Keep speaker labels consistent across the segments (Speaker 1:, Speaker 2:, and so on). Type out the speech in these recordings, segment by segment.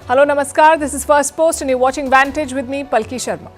Speaker 1: Hello, Namaskar. This is Firstpost and you're watching Vantage with me, Palki Sharma.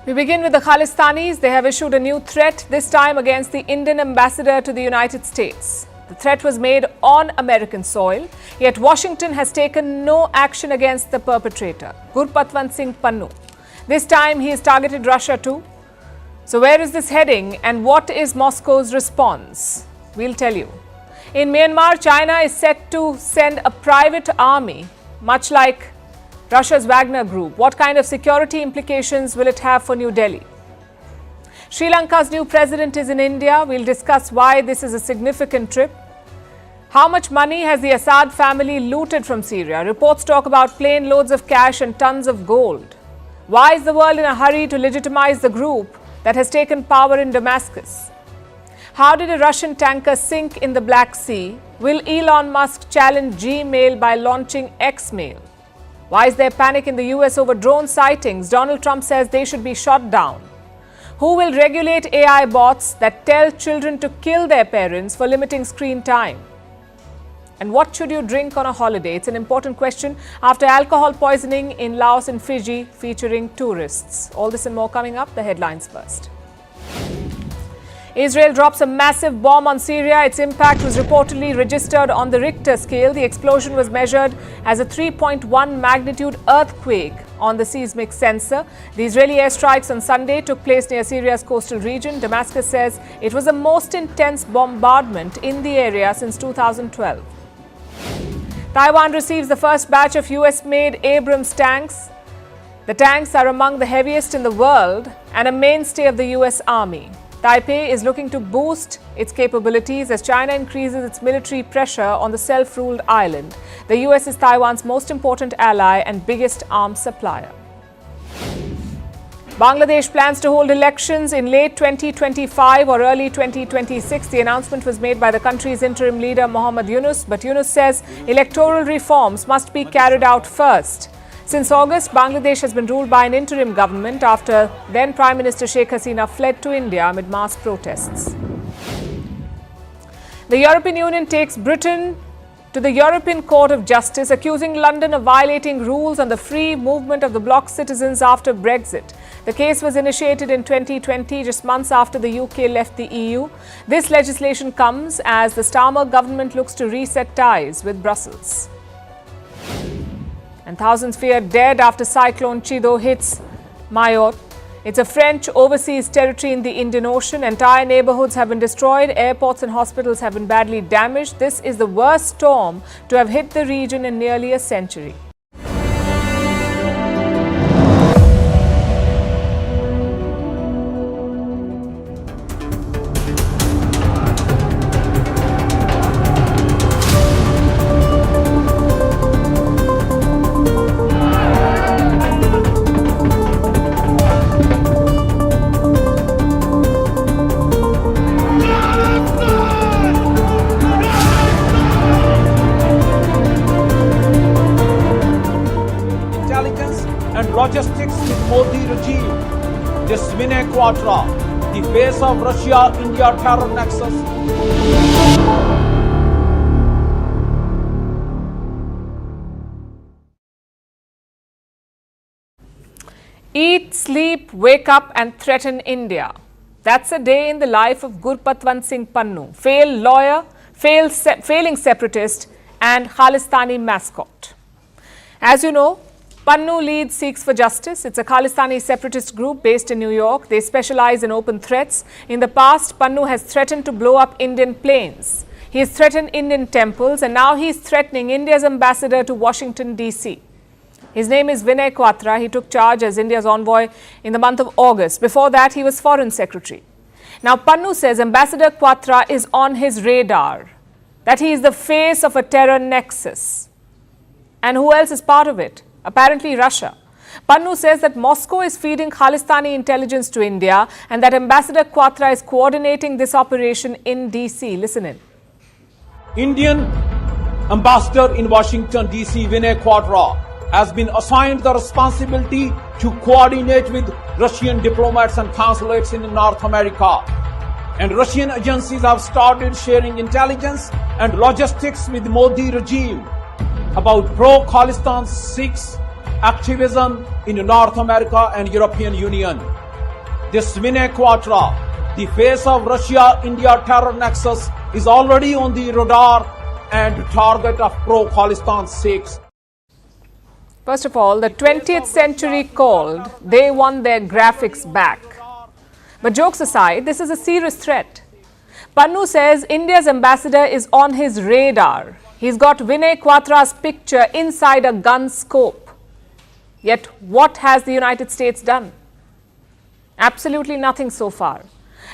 Speaker 1: We begin with the Khalistanis. They have issued a new threat, this time against the Indian ambassador to the United States. The threat was made on American soil, yet Washington has taken no action against the perpetrator, Gurpatwant Singh Pannun. This time he has targeted Russia too. So where is this heading and what is Moscow's response? We'll tell you. In Myanmar, China is set to send a private army, much like Russia's Wagner Group. What kind of security implications will it have for New Delhi? Sri Lanka's new president is in India. We'll discuss why this is a significant trip. How much money has the Assad family looted from Syria? Reports talk about plane loads of cash and tons of gold. Why is the world in a hurry to legitimize the group that has taken power in Damascus? How did a Russian tanker sink in the Black Sea? Will Elon Musk challenge Gmail by launching Xmail? Why is there panic in the US over drone sightings? Donald Trump says they should be shot down. Who will regulate AI bots that tell children to kill their parents for limiting screen time? And what should you drink on a holiday? It's an important question after alcohol poisoning in Laos and Fiji featuring tourists. All this and more coming up. The headlines first. Israel drops a massive bomb on Syria. Its impact was reportedly registered on the Richter scale. The explosion was measured as a 3.1 magnitude earthquake on the seismic sensor. The Israeli airstrikes on Sunday took place near Syria's coastal region. Damascus says it was the most intense bombardment in the area since 2012. Taiwan receives the first batch of US-made Abrams tanks. The tanks are among the heaviest in the world and a mainstay of the US Army. Taipei is looking to boost its capabilities as China increases its military pressure on the self-ruled island. The US is Taiwan's most important ally and biggest arms supplier. Bangladesh plans to hold elections in late 2025 or early 2026. The announcement was made by the country's interim leader Mohammad Yunus, but Yunus says electoral reforms must be carried out first. Since August, Bangladesh has been ruled by an interim government after then Prime Minister Sheikh Hasina fled to India amid mass protests. The European Union takes Britain to the European Court of Justice, accusing London of violating rules on the free movement of the bloc's citizens after Brexit. The case was initiated in 2020, just months after the UK left the EU. This legislation comes as the Starmer government looks to reset ties with Brussels. And thousands feared dead after cyclone Chido hits Mayotte. It's a French overseas territory in the Indian Ocean. Entire neighborhoods have been destroyed. Airports and hospitals have been badly damaged. This is the worst storm to have hit the region in nearly a century.
Speaker 2: Logistics with Modi regime. This Vinay Quatra, the face of Russia-India terror nexus.
Speaker 1: Eat, sleep, wake up and threaten India. That's a day in the life of Gurpatwant Singh Pannun, failed lawyer, failing separatist and Khalistani mascot. As you know, Pannun leads Sikhs for Justice. It's a Khalistani separatist group based in New York. They specialize in open threats. In the past, Pannun has threatened to blow up Indian planes. He has threatened Indian temples and now he is threatening India's ambassador to Washington, D.C. His name is Vinay Quatra. He took charge as India's envoy in the month of August. Before that, he was foreign secretary. Now, Pannun says Ambassador Quatra is on his radar, that he is the face of a terror nexus. And who else is part of it? Apparently Russia. Pannun says that Moscow is feeding Khalistani intelligence to India and that Ambassador Quatra is coordinating this operation in DC. Listen in.
Speaker 2: Indian ambassador in Washington, D.C., Vinay Quadra, has been assigned the responsibility to coordinate with Russian diplomats and consulates in North America. And Russian agencies have started sharing intelligence and logistics with the Modi regime about pro-Khalistan Sikhs activism in North America and European Union. This Vinay Quadra, the face of Russia-India terror nexus, is already on the radar and target of pro-Khalistan Sikhs.
Speaker 1: First of all, the 20th century called, they want their graphics back. But jokes aside, this is a serious threat. Pannun says India's ambassador is on his radar. He's got Vinay Quadra's picture inside a gun scope. Yet what has the United States done? Absolutely nothing so far.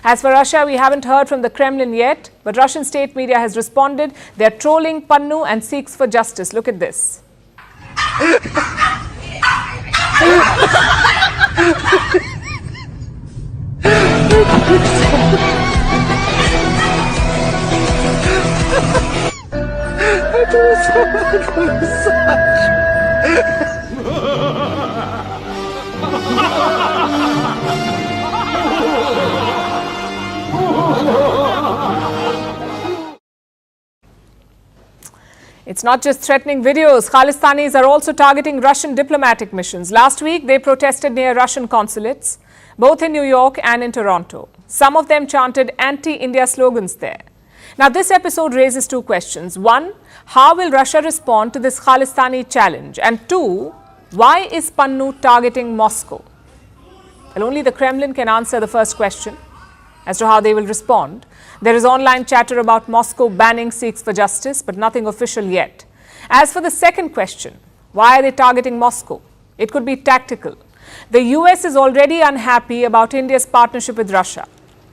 Speaker 1: As for Russia, we haven't heard from the Kremlin yet, but Russian state media has responded. They're trolling Pannun and seeks for justice. Look at this. It's not just threatening videos. Khalistanis are also targeting Russian diplomatic missions. Last week, they protested near Russian consulates, both in New York and in Toronto. Some of them chanted anti-India slogans there. Now, this episode raises two questions. One, how will Russia respond to this Khalistani challenge? And two, why is Pannun targeting Moscow? Well, only the Kremlin can answer the first question as to how they will respond. There is online chatter about Moscow banning Sikhs for justice, but nothing official yet. As for the second question, why are they targeting Moscow? It could be tactical. The US is already unhappy about India's partnership with Russia.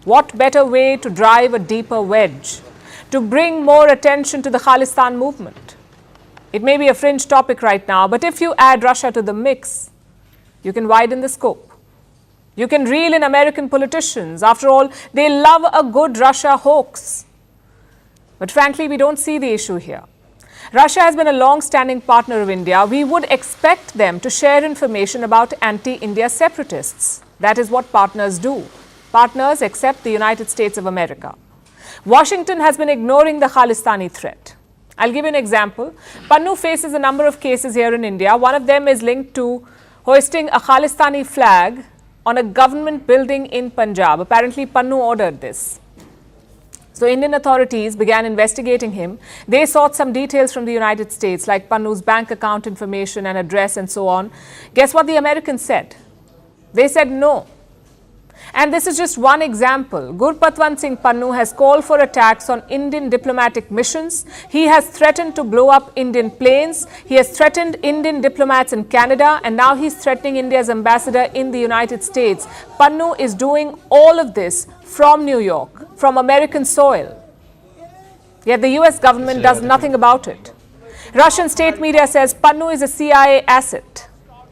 Speaker 1: What better way to drive a deeper wedge? To bring more attention to the Khalistan movement. It may be a fringe topic right now, but if you add Russia to the mix, you can widen the scope. You can reel in American politicians. After all, they love a good Russia hoax. But frankly, we don't see the issue here. Russia has been a long-standing partner of India. We would expect them to share information about anti-India separatists. That is what partners do. Partners accept the United States of America. Washington has been ignoring the Khalistani threat. I'll give you an example. Pannun faces a number of cases here in India. One of them is linked to hoisting a Khalistani flag on a government building in Punjab. Apparently, Pannun ordered this. So Indian authorities began investigating him. They sought some details from the United States, like Pannun's bank account information and address and so on. Guess what the Americans said? They said no. And this is just one example. Gurpatwant Singh Pannun has called for attacks on Indian diplomatic missions. He has threatened to blow up Indian planes. He has threatened Indian diplomats in Canada, and now he's threatening India's ambassador in the United States. Pannun is doing all of this from New York, from American soil. Yet the US government does nothing about it. Russian state media says Pannun is a CIA asset,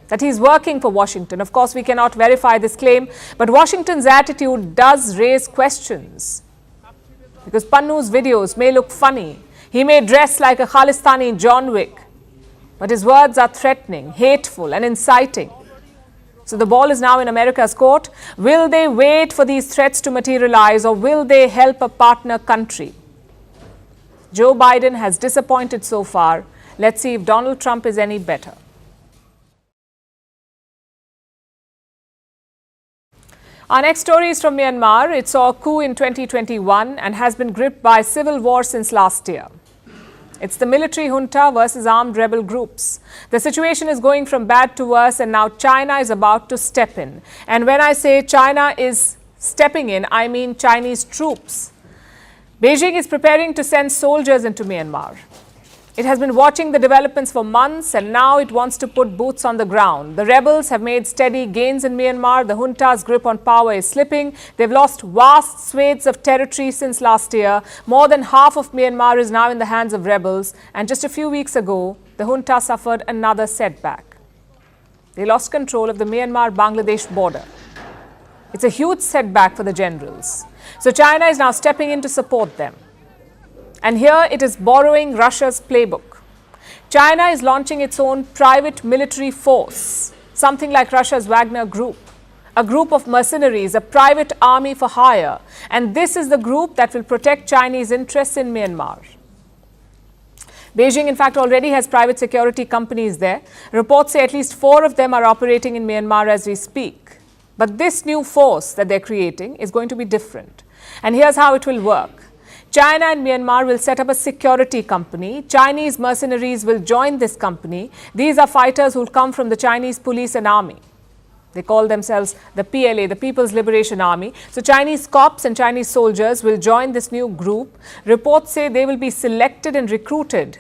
Speaker 1: that he's working for Washington. Of course, we cannot verify this claim, but Washington's attitude does raise questions. Because Pannun's videos may look funny. He may dress like a Khalistani John Wick, but his words are threatening, hateful and inciting. So the ball is now in America's court. Will they wait for these threats to materialize, or will they help a partner country? Joe Biden has disappointed so far. Let's see if Donald Trump is any better. Our next story is from Myanmar. It saw a coup in 2021 and has been gripped by civil war since last year. It's the military junta versus armed rebel groups. The situation is going from bad to worse, and now China is about to step in. And when I say China is stepping in, I mean Chinese troops. Beijing is preparing to send soldiers into Myanmar. It has been watching the developments for months, and now it wants to put boots on the ground. The rebels have made steady gains in Myanmar. The junta's grip on power is slipping. They've lost vast swathes of territory since last year. More than half of Myanmar is now in the hands of rebels. And just a few weeks ago, the junta suffered another setback. They lost control of the Myanmar-Bangladesh border. It's a huge setback for the generals. So China is now stepping in to support them. And here it is borrowing Russia's playbook. China is launching its own private military force, something like Russia's Wagner Group, a group of mercenaries, a private army for hire. And this is the group that will protect Chinese interests in Myanmar. Beijing, in fact, already has private security companies there. Reports say at least 4 of them are operating in Myanmar as we speak. But this new force that they're creating is going to be different. And here's how it will work. China and Myanmar will set up a security company. Chinese mercenaries will join this company. These are fighters who will come from the Chinese police and army. They call themselves the PLA, the People's Liberation Army. So Chinese cops and Chinese soldiers will join this new group. Reports say they will be selected and recruited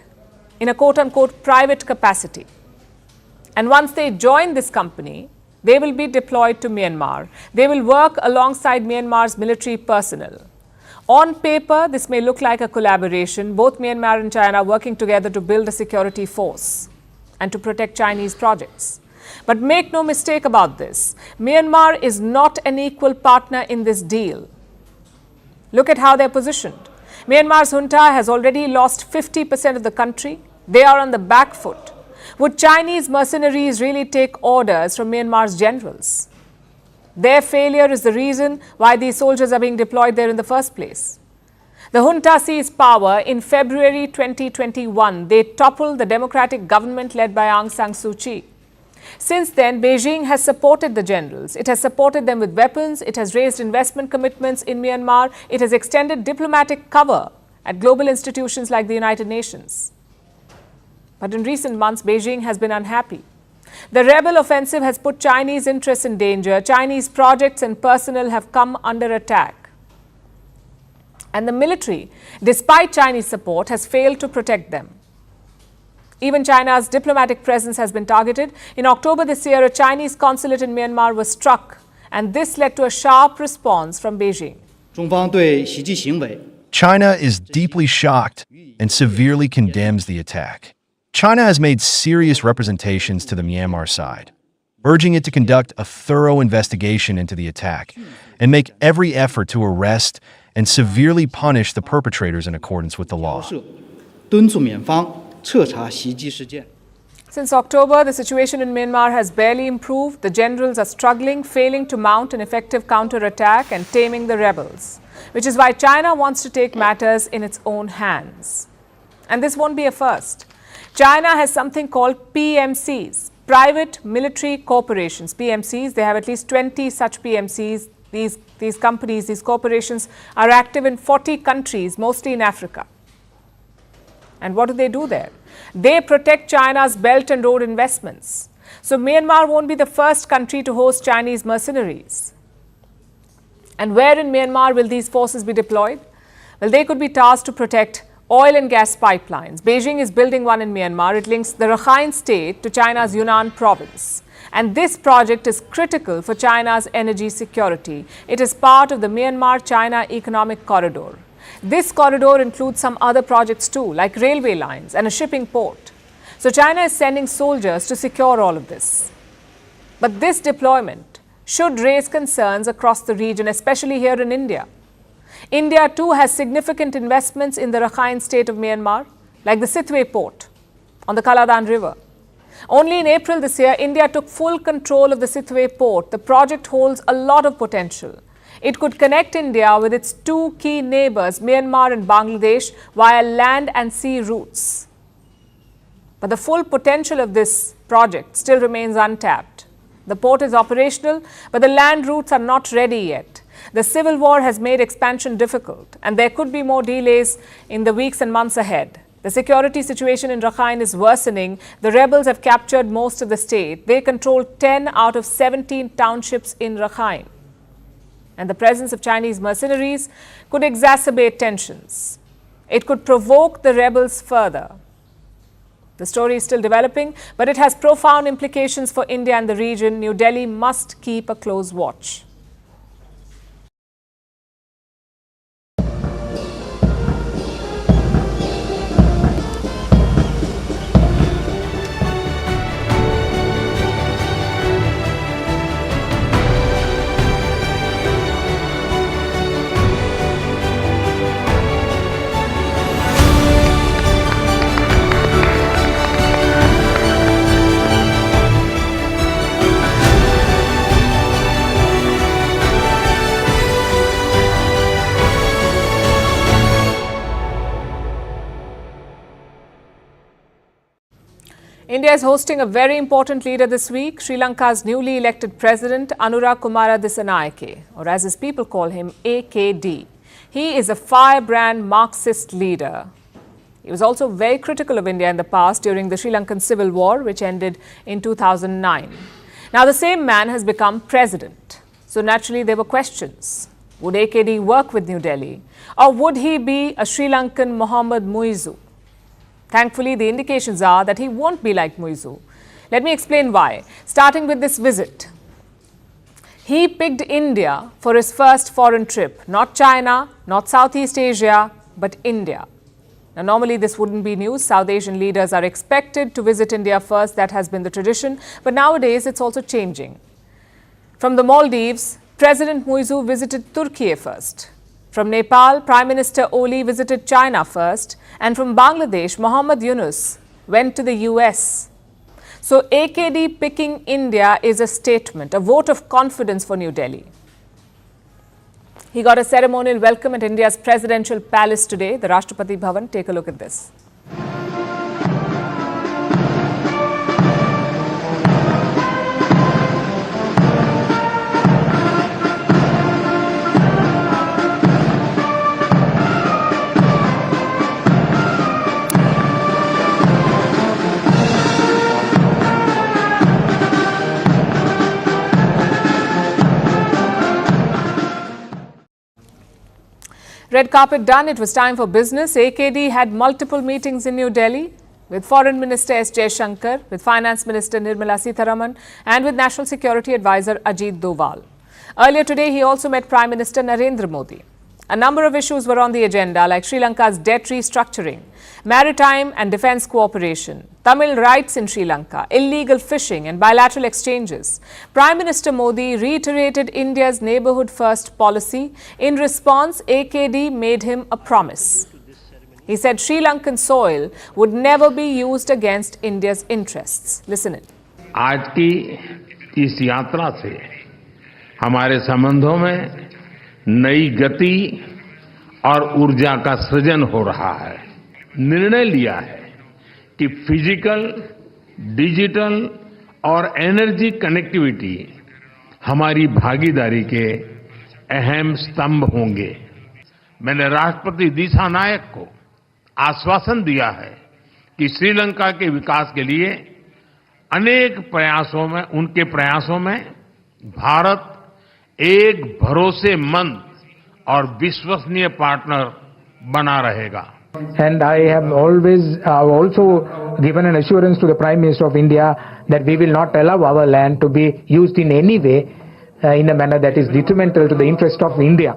Speaker 1: in a quote-unquote private capacity. And once they join this company, they will be deployed to Myanmar. They will work alongside Myanmar's military personnel. On paper, this may look like a collaboration, both Myanmar and China working together to build a security force and to protect Chinese projects. But make no mistake about this, Myanmar is not an equal partner in this deal. Look at how they're positioned. Myanmar's junta has already lost 50% of the country. They are on the back foot. Would Chinese mercenaries really take orders from Myanmar's generals? Their failure is the reason why these soldiers are being deployed there in the first place. The junta seized power in February 2021. They toppled the democratic government led by Aung San Suu Kyi. Since then, Beijing has supported the generals. It has supported them with weapons. It has raised investment commitments in Myanmar. It has extended diplomatic cover at global institutions like the United Nations. But in recent months, Beijing has been unhappy. The rebel offensive has put Chinese interests in danger. Chinese projects and personnel have come under attack. And the military, despite Chinese support, has failed to protect them. Even China's diplomatic presence has been targeted. In October this year, a Chinese consulate in Myanmar was struck, and this led to a sharp response from Beijing.
Speaker 3: China is deeply shocked and severely condemns the attack. China has made serious representations to the Myanmar side, urging it to conduct a thorough investigation into the attack and make every effort to arrest and severely punish the perpetrators in accordance with the law.
Speaker 1: Since October, the situation in Myanmar has barely improved. The generals are struggling, failing to mount an effective counterattack and taming the rebels, which is why China wants to take matters in its own hands. And this won't be a first. China has something called PMCs, Private Military Corporations. PMCs, they have at least 20 such PMCs. These companies, these corporations are active in 40 countries, mostly in Africa. And what do they do there? They protect China's Belt and Road investments. So Myanmar won't be the first country to host Chinese mercenaries. And where in Myanmar will these forces be deployed? Well, they could be tasked to protect oil and gas pipelines. Beijing is building one in Myanmar. It links the Rakhine state to China's Yunnan province. And this project is critical for China's energy security. It is part of the Myanmar-China Economic Corridor. This corridor includes some other projects too, like railway lines and a shipping port. So China is sending soldiers to secure all of this. But this deployment should raise concerns across the region, especially here in India. India too has significant investments in the Rakhine state of Myanmar, like the Sitwe port on the Kaladan River. Only in April this year, India took full control of the Sitwe port. The project holds a lot of potential. It could connect India with its 2 key neighbors, Myanmar and Bangladesh, via land and sea routes. But the full potential of this project still remains untapped. The port is operational, but the land routes are not ready yet. The civil war has made expansion difficult, and there could be more delays in the weeks and months ahead. The security situation in Rakhine is worsening. The rebels have captured most of the state. They control 10 out of 17 townships in Rakhine. And the presence of Chinese mercenaries could exacerbate tensions. It could provoke the rebels further. The story is still developing, but it has profound implications for India and the region. New Delhi must keep a close watch. India is hosting a very important leader this week, Sri Lanka's newly elected president, Anura Kumara Dissanayake, or as his people call him, AKD. He is a firebrand Marxist leader. He was also very critical of India in the past during the Sri Lankan Civil War, which ended in 2009. Now, the same man has become president. So naturally, there were questions. Would AKD work with New Delhi? Or would he be a Sri Lankan Mohammad Muizu? Thankfully, the indications are that he won't be like Muizu. Let me explain why. Starting with this visit. He picked India for his first foreign trip. Not China, not Southeast Asia, but India. Now, normally this wouldn't be news. South Asian leaders are expected to visit India first. That has been the tradition. But nowadays, it's also changing. From the Maldives, President Muizu visited Turkey first. From Nepal, Prime Minister Oli visited China first. And from Bangladesh, Mohammad Yunus went to the US. So AKD picking India is a statement, a vote of confidence for New Delhi. He got a ceremonial welcome at India's presidential palace today, the Rashtrapati Bhavan. Take a look at this. Red carpet done, it was time for business. AKD had multiple meetings in New Delhi with Foreign Minister S. Jaishankar, with Finance Minister Nirmala Sitharaman and with National Security Advisor Ajit Doval. Earlier today, he also met Prime Minister Narendra Modi. A number of issues were on the agenda, like Sri Lanka's debt restructuring, maritime and defence cooperation, Tamil rights in Sri Lanka, illegal fishing and bilateral exchanges. Prime Minister Modi reiterated India's neighbourhood first policy. In response, AKD made him a promise. He said Sri Lankan soil would never be used against India's interests. Listen in.
Speaker 4: आज की इस यात्रा से हमारे संबंधों में नई गति और ऊर्जा का सृजन हो रहा है। निर्णय लिया है कि फिजिकल, डिजिटल और एनर्जी कनेक्टिविटी हमारी भागीदारी के अहम स्तंभ होंगे। मैंने राष्ट्रपति दिशानायक को आश्वासन दिया है कि श्रीलंका के विकास के लिए अनेक प्रयासों में, उनके प्रयासों में भारत एक भरोसेमंद और विश्वसनीय पार्टनर बना रहेगा।
Speaker 5: And I have always also given an assurance to the Prime Minister of India that we will not allow our land to be used in any way in a manner that is detrimental to the interest of India.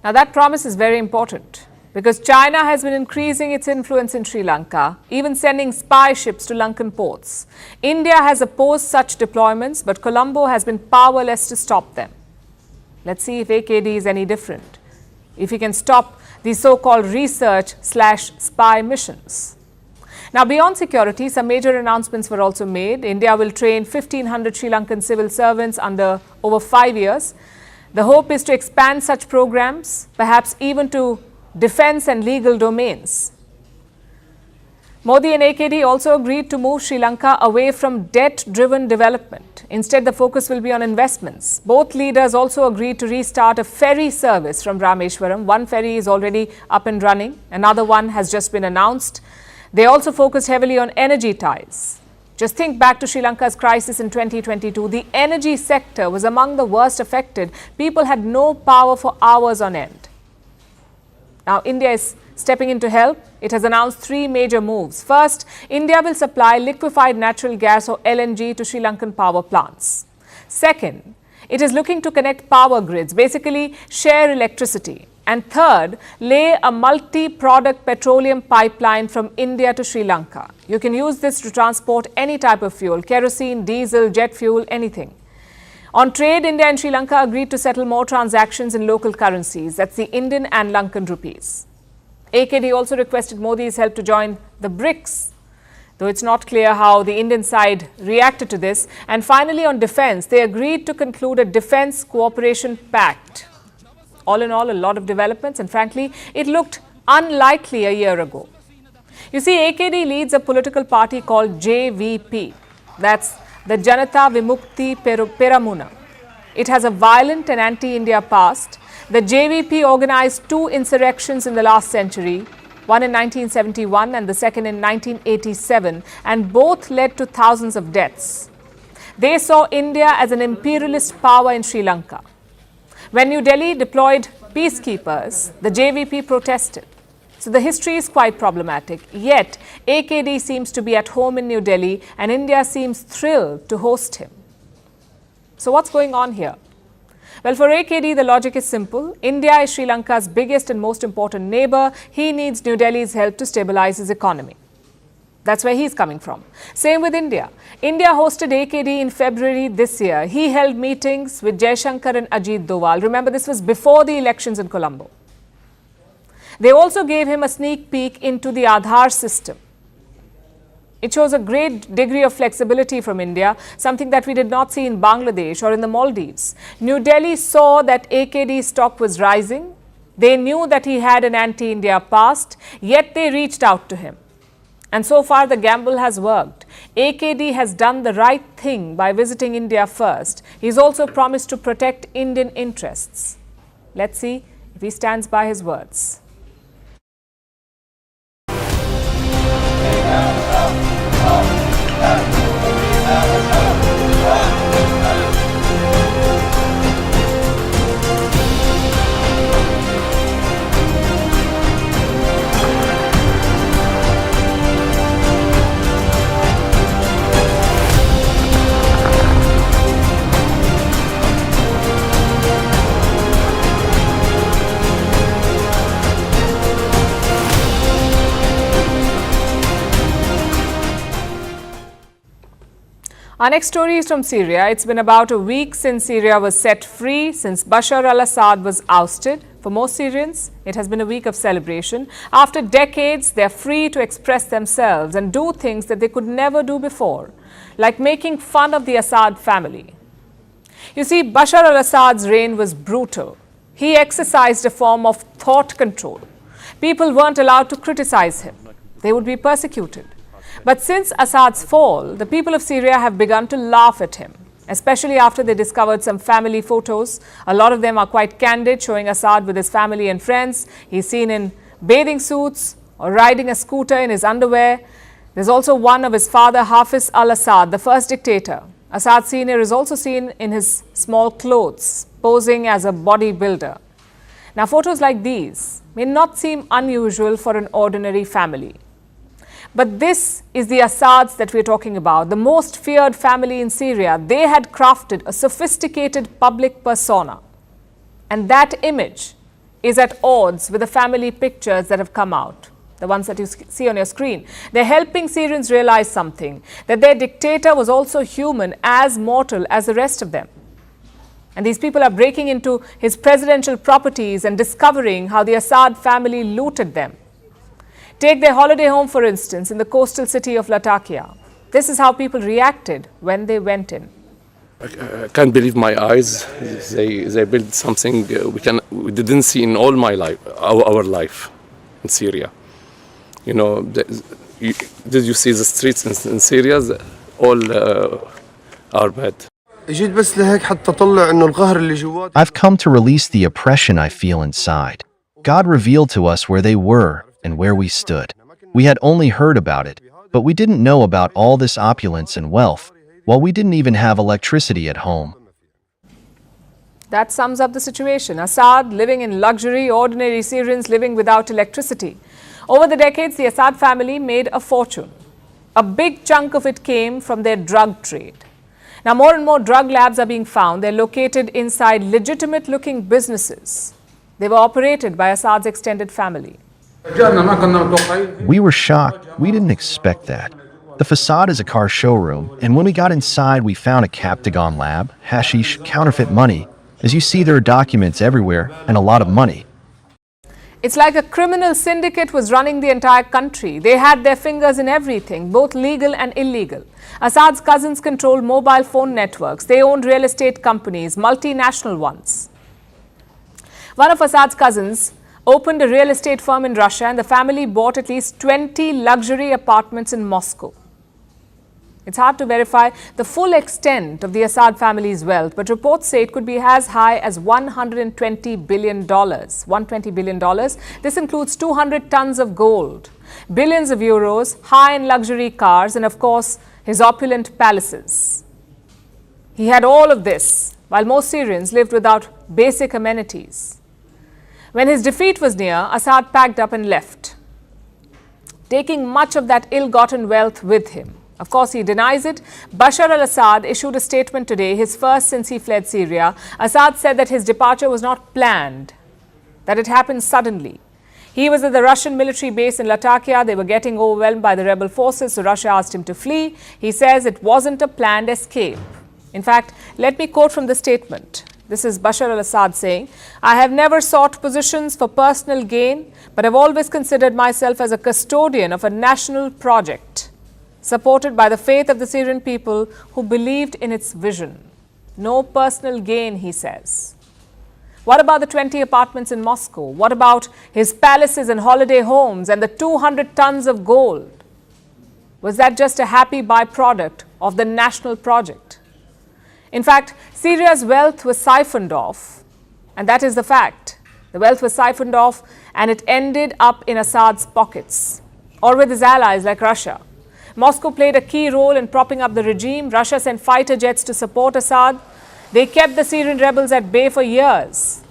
Speaker 1: Now that promise is very important because China has been increasing its influence in Sri Lanka, even sending spy ships to Lankan ports. India has opposed such deployments, but Colombo has been powerless to stop them. Let's see if AKD is any different, if he can stop the so-called research/spy missions. Now, beyond security, some major announcements were also made. India will train 1,500 Sri Lankan civil servants under over 5 years. The hope is to expand such programs, perhaps even to defense and legal domains. Modi and AKD also agreed to move Sri Lanka away from debt-driven development. Instead, the focus will be on investments. Both leaders also agreed to restart a ferry service from Rameshwaram. One ferry is already up and running. Another one has just been announced. They also focused heavily on energy ties. Just think back to Sri Lanka's crisis in 2022. The energy sector was among the worst affected. People had no power for hours on end. Now, India is stepping in to help. It has announced 3 major moves. First, India will supply liquefied natural gas or LNG to Sri Lankan power plants. Second, it is looking to connect power grids, basically share electricity. And third, lay a multi-product petroleum pipeline from India to Sri Lanka. You can use this to transport any type of fuel, kerosene, diesel, jet fuel, anything. On trade, India and Sri Lanka agreed to settle more transactions in local currencies. That's the Indian and Lankan rupees. AKD also requested Modi's help to join the BRICS, though it's not clear how the Indian side reacted to this. And finally, on defense, they agreed to conclude a defense cooperation pact. All in all, a lot of developments, and frankly, it looked unlikely a year ago. You see, AKD leads a political party called JVP. That's the Janata Vimukti Peramuna. It has a violent and anti-India past. The JVP organized 2 insurrections in the last century, one in 1971 and the second in 1987, and both led to thousands of deaths. They saw India as an imperialist power in Sri Lanka. When New Delhi deployed peacekeepers, the JVP protested. So the history is quite problematic. Yet, AKD seems to be at home in New Delhi and India seems thrilled to host him. So what's going on here? Well, for AKD, the logic is simple. India is Sri Lanka's biggest and most important neighbor. He needs New Delhi's help to stabilize his economy. That's where he's coming from. Same with India. India hosted AKD in February this year. He held meetings with Jaishankar and Ajit Doval. Remember, this was before the elections in Colombo. They also gave him a sneak peek into the Aadhaar system. It shows a great degree of flexibility from India, something that we did not see in Bangladesh or in the Maldives. New Delhi saw that AKD's stock was rising. They knew that he had an anti-India past, yet they reached out to him. And so far, the gamble has worked. AKD has done the right thing by visiting India first. He's also promised to protect Indian interests. Let's see if he stands by his words. Our next story is from Syria. It's been about a week since Syria was set free, since Bashar al-Assad was ousted. For most Syrians, it has been a week of celebration. After decades, they're free to express themselves and do things that they could never do before, like making fun of the Assad family. You see, Bashar al-Assad's reign was brutal. He exercised a form of thought control. People weren't allowed to criticize him. They would be persecuted. But since Assad's fall, the people of Syria have begun to laugh at him, especially after they discovered some family photos. A lot of them are quite candid, showing Assad with his family and friends. He's seen in bathing suits or riding a scooter in his underwear. There's also one of his father, Hafiz al-Assad, the first dictator. Assad Sr. is also seen in his small clothes, posing as a bodybuilder. Now, photos like these may not seem unusual for an ordinary family. But this is the Assads that we're talking about, the most feared family in Syria. They had crafted a sophisticated public persona. And that image is at odds with the family pictures that have come out, the ones that you see on your screen. They're helping Syrians realize something, that their dictator was also human, as mortal as the rest of them. And these people are breaking into his presidential properties and discovering how the Assad family looted them. Take their holiday home, for instance, in the coastal city of Latakia. This is how people reacted when they went in.
Speaker 6: I can't believe my eyes. They built something we didn't see in all my life, our life in Syria. You know, did you see the streets in Syria? All are bad.
Speaker 3: I've come to release the oppression I feel inside. God revealed to us where they were and where we stood. We had only heard about it, but we didn't know about all this opulence and wealth, while we didn't even have electricity at home.
Speaker 1: That sums up the situation. Assad living in luxury, ordinary Syrians living without electricity. Over the decades, the Assad family made a fortune. A big chunk of it came from their drug trade. Now, more and more drug labs are being found. They're located inside legitimate-looking businesses. They were operated by Assad's extended family.
Speaker 3: We were shocked. We didn't expect that. The facade is a car showroom, and when we got inside, we found a Captagon lab, hashish, counterfeit money. As you see, there are documents everywhere and a lot of money.
Speaker 1: It's like a criminal syndicate was running the entire country. They had their fingers in everything, both legal and illegal. Assad's cousins controlled mobile phone networks. They owned real estate companies, multinational ones. One of Assad's cousins, opened a real estate firm in Russia, and the family bought at least 20 luxury apartments in Moscow. It's hard to verify the full extent of the Assad family's wealth, but reports say it could be as high as $120 billion. $120 billion. This includes 200 tons of gold, billions of euros, high-end luxury cars, and of course, his opulent palaces. He had all of this, while most Syrians lived without basic amenities. When his defeat was near, Assad packed up and left, taking much of that ill-gotten wealth with him. Of course, he denies it. Bashar al-Assad issued a statement today, his first since he fled Syria. Assad said that his departure was not planned, that it happened suddenly. He was at the Russian military base in Latakia. They were getting overwhelmed by the rebel forces, so Russia asked him to flee. He says it wasn't a planned escape. In fact, let me quote from the statement. This is Bashar al-Assad saying, "I have never sought positions for personal gain, but have always considered myself as a custodian of a national project, supported by the faith of the Syrian people who believed in its vision." No personal gain, he says. What about the 20 apartments in Moscow? What about his palaces and holiday homes and the 200 tons of gold? Was that just a happy byproduct of the national project? In fact, Syria's wealth was siphoned off, and that is the fact. The wealth was siphoned off and it ended up in Assad's pockets, or with his allies like Russia. Moscow played a key role in propping up the regime. Russia sent fighter jets to support Assad. They kept the Syrian rebels at bay for years.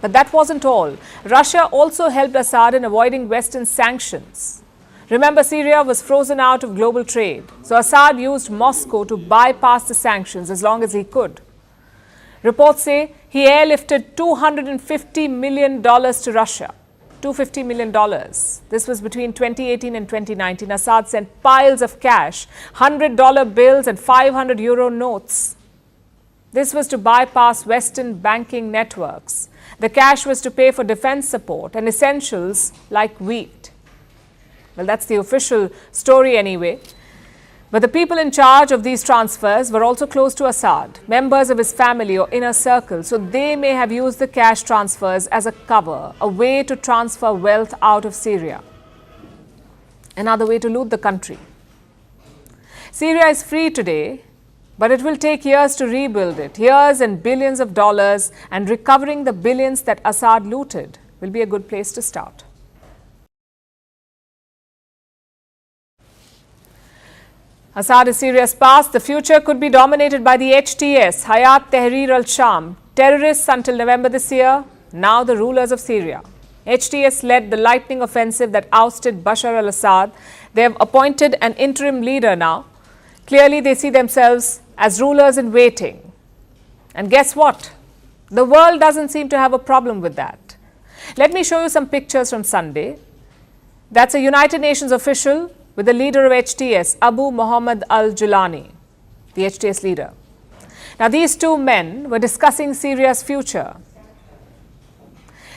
Speaker 1: But that wasn't all. Russia also helped Assad in avoiding Western sanctions. Remember, Syria was frozen out of global trade, so Assad used Moscow to bypass the sanctions as long as he could. Reports say he airlifted $250 million to Russia. $250 million. This was between 2018 and 2019. Assad sent piles of cash, $100 bills and €500 notes. This was to bypass Western banking networks. The cash was to pay for defense support and essentials like wheat. Well, that's the official story anyway. But the people in charge of these transfers were also close to Assad, members of his family or inner circle, so they may have used the cash transfers as a cover, a way to transfer wealth out of Syria. Another way to loot the country. Syria is free today, but it will take years to rebuild it, years and billions of dollars, and recovering the billions that Assad looted will be a good place to start. Assad is Syria's past. The future could be dominated by the HTS, Hayat Tahrir al-Sham, terrorists until November this year, now the rulers of Syria. HTS led the lightning offensive that ousted Bashar al-Assad. They have appointed an interim leader now. Clearly, they see themselves as rulers in waiting. And guess what? The world doesn't seem to have a problem with that. Let me show you some pictures from Sunday. That's a United Nations official with the leader of HTS, Abu Muhammad al-Julani, the HTS leader. Now, these two men were discussing Syria's future.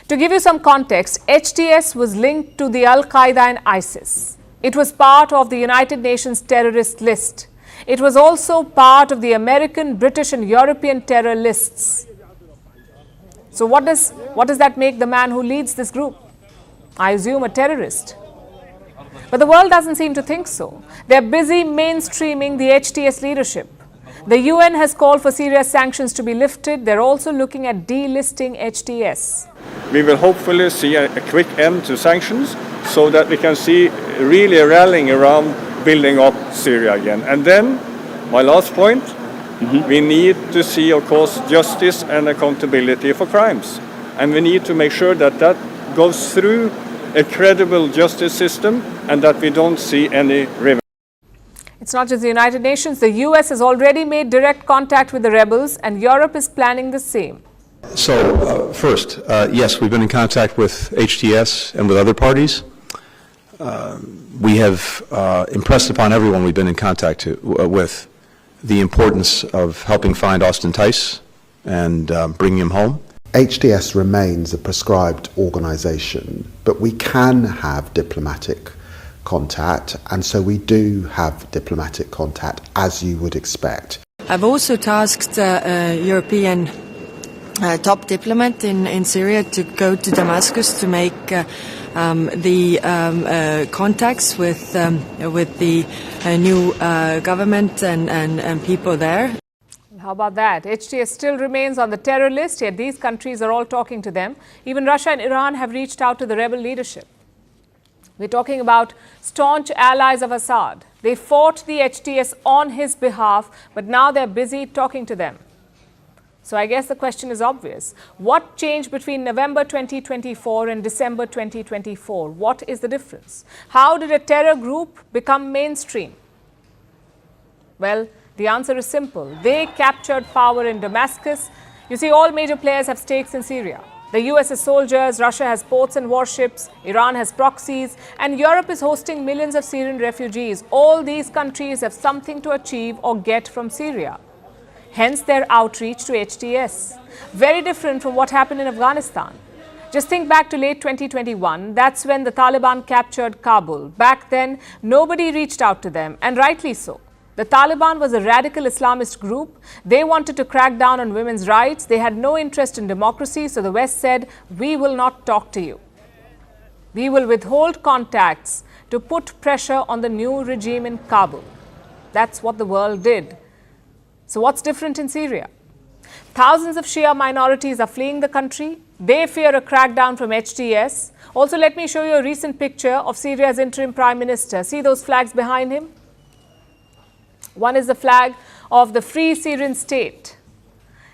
Speaker 1: To give you some context, HTS was linked to the Al-Qaeda and ISIS. It was part of the United Nations terrorist list. It was also part of the American, British and European terror lists. So what does that make the man who leads this group? I assume a terrorist. But the world doesn't seem to think so. They're busy mainstreaming the HTS leadership. The UN has called for Syria's sanctions to be lifted. They're also looking at delisting HTS.
Speaker 7: We will hopefully see a quick end to sanctions so that we can see really rallying around building up Syria again. And then, my last point, we need to see, of course, justice and accountability for crimes. And we need to make sure that that goes through a credible justice system and that we don't see any revenge.
Speaker 1: It's not just the United Nations. The US has already made direct contact with the rebels, and Europe is planning the same.
Speaker 8: So, first, yes, we've been in contact with HTS and with other parties. We have impressed upon everyone we've been in contact with the importance of helping find Austin Tice and bringing him home.
Speaker 9: HTS remains a proscribed organisation, but we can have diplomatic contact, and so we do have diplomatic contact, as you would expect.
Speaker 10: I've also tasked European top diplomat in Syria to go to Damascus to make the contacts with the new government and people there.
Speaker 1: How about that? HTS still remains on the terror list, yet these countries are all talking to them. Even Russia and Iran have reached out to the rebel leadership. We're talking about staunch allies of Assad. They fought the HTS on his behalf, but now they're busy talking to them. So I guess the question is obvious. What changed between November 2024 and December 2024? What is the difference? How did a terror group become mainstream? Well, the answer is simple. They captured power in Damascus. You see, all major players have stakes in Syria. The US has soldiers, Russia has ports and warships, Iran has proxies, and Europe is hosting millions of Syrian refugees. All these countries have something to achieve or get from Syria. Hence their outreach to HTS. Very different from what happened in Afghanistan. Just think back to late 2021. That's when the Taliban captured Kabul. Back then, nobody reached out to them, and rightly so. The Taliban was a radical Islamist group. They wanted to crack down on women's rights. They had no interest in democracy, so the West said, we will not talk to you. We will withhold contacts to put pressure on the new regime in Kabul. That's what the world did. So what's different in Syria? Thousands of Shia minorities are fleeing the country. They fear a crackdown from HTS. Also, let me show you a recent picture of Syria's interim prime minister. See those flags behind him? One is the flag of the Free Syrian State.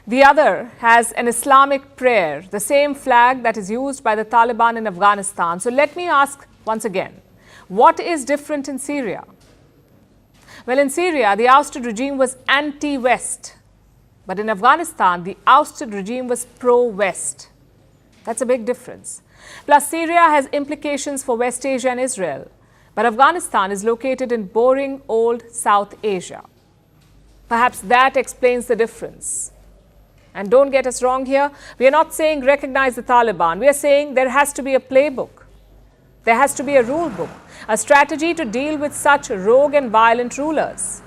Speaker 1: The other has an Islamic prayer, the same flag that is used by the Taliban in Afghanistan. So let me ask once again, what is different in Syria? Well, in Syria, the ousted regime was anti-West. But in Afghanistan, the ousted regime was pro-West. That's a big difference. Plus, Syria has implications for West Asia and Israel. But Afghanistan is located in boring old South Asia. Perhaps that explains the difference. And don't get us wrong here. We are not saying recognize the Taliban. We are saying there has to be a playbook. There has to be a rule book, a strategy to deal with such rogue and violent rulers.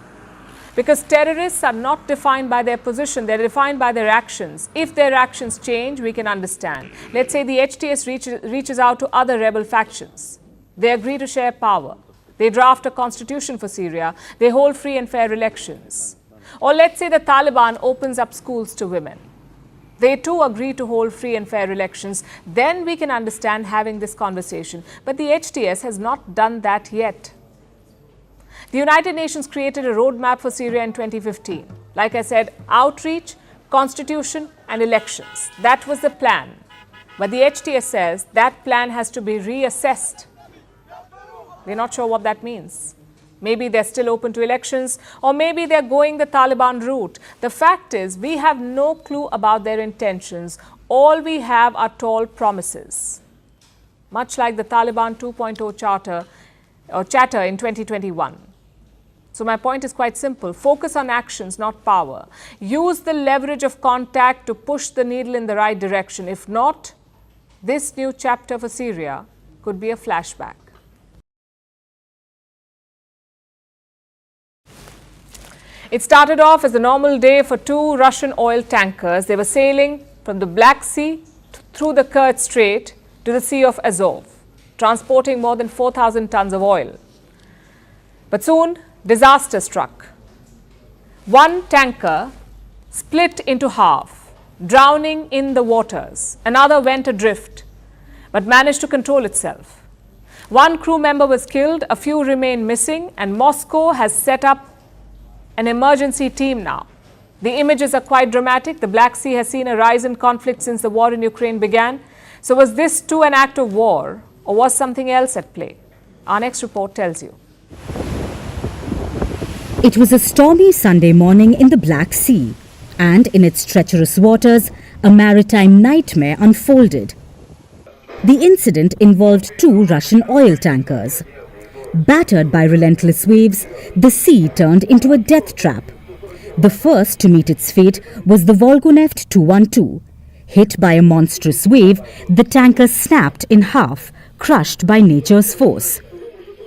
Speaker 1: Because terrorists are not defined by their position, they're defined by their actions. If their actions change, we can understand. Let's say the HTS reaches out to other rebel factions. They agree to share power. They draft a constitution for Syria. They hold free and fair elections. Or let's say the Taliban opens up schools to women. They too agree to hold free and fair elections. Then we can understand having this conversation. But the HTS has not done that yet. The United Nations created a roadmap for Syria in 2015. Like I said, outreach, constitution, and elections. That was the plan. But the HTS says that plan has to be reassessed. We're not sure what that means. Maybe they're still open to elections, or maybe they're going the Taliban route. The fact is, we have no clue about their intentions. All we have are tall promises. Much like the Taliban 2.0 chatter in 2021. So my point is quite simple. Focus on actions, not power. Use the leverage of contact to push the needle in the right direction. If not, this new chapter for Syria could be a flashback. It started off as a normal day for two Russian oil tankers. They were sailing from the Black Sea through the Kerch Strait to the Sea of Azov, transporting more than 4,000 tons of oil. But soon, disaster struck. One tanker split into half, drowning in the waters. Another went adrift, but managed to control itself. One crew member was killed, a few remain missing, and Moscow has set up an emergency team now. The images are quite dramatic. The Black Sea has seen a rise in conflict since the war in Ukraine began. So was this too an act of war, or was something else at play? Our next report tells you.
Speaker 11: It was a stormy Sunday morning in the Black Sea, and in its treacherous waters, a maritime nightmare unfolded. The incident involved two Russian oil tankers. Battered by relentless waves, the sea turned into a death trap. The first to meet its fate was the Volgoneft 212. Hit by a monstrous wave, the tanker snapped in half, crushed by nature's force.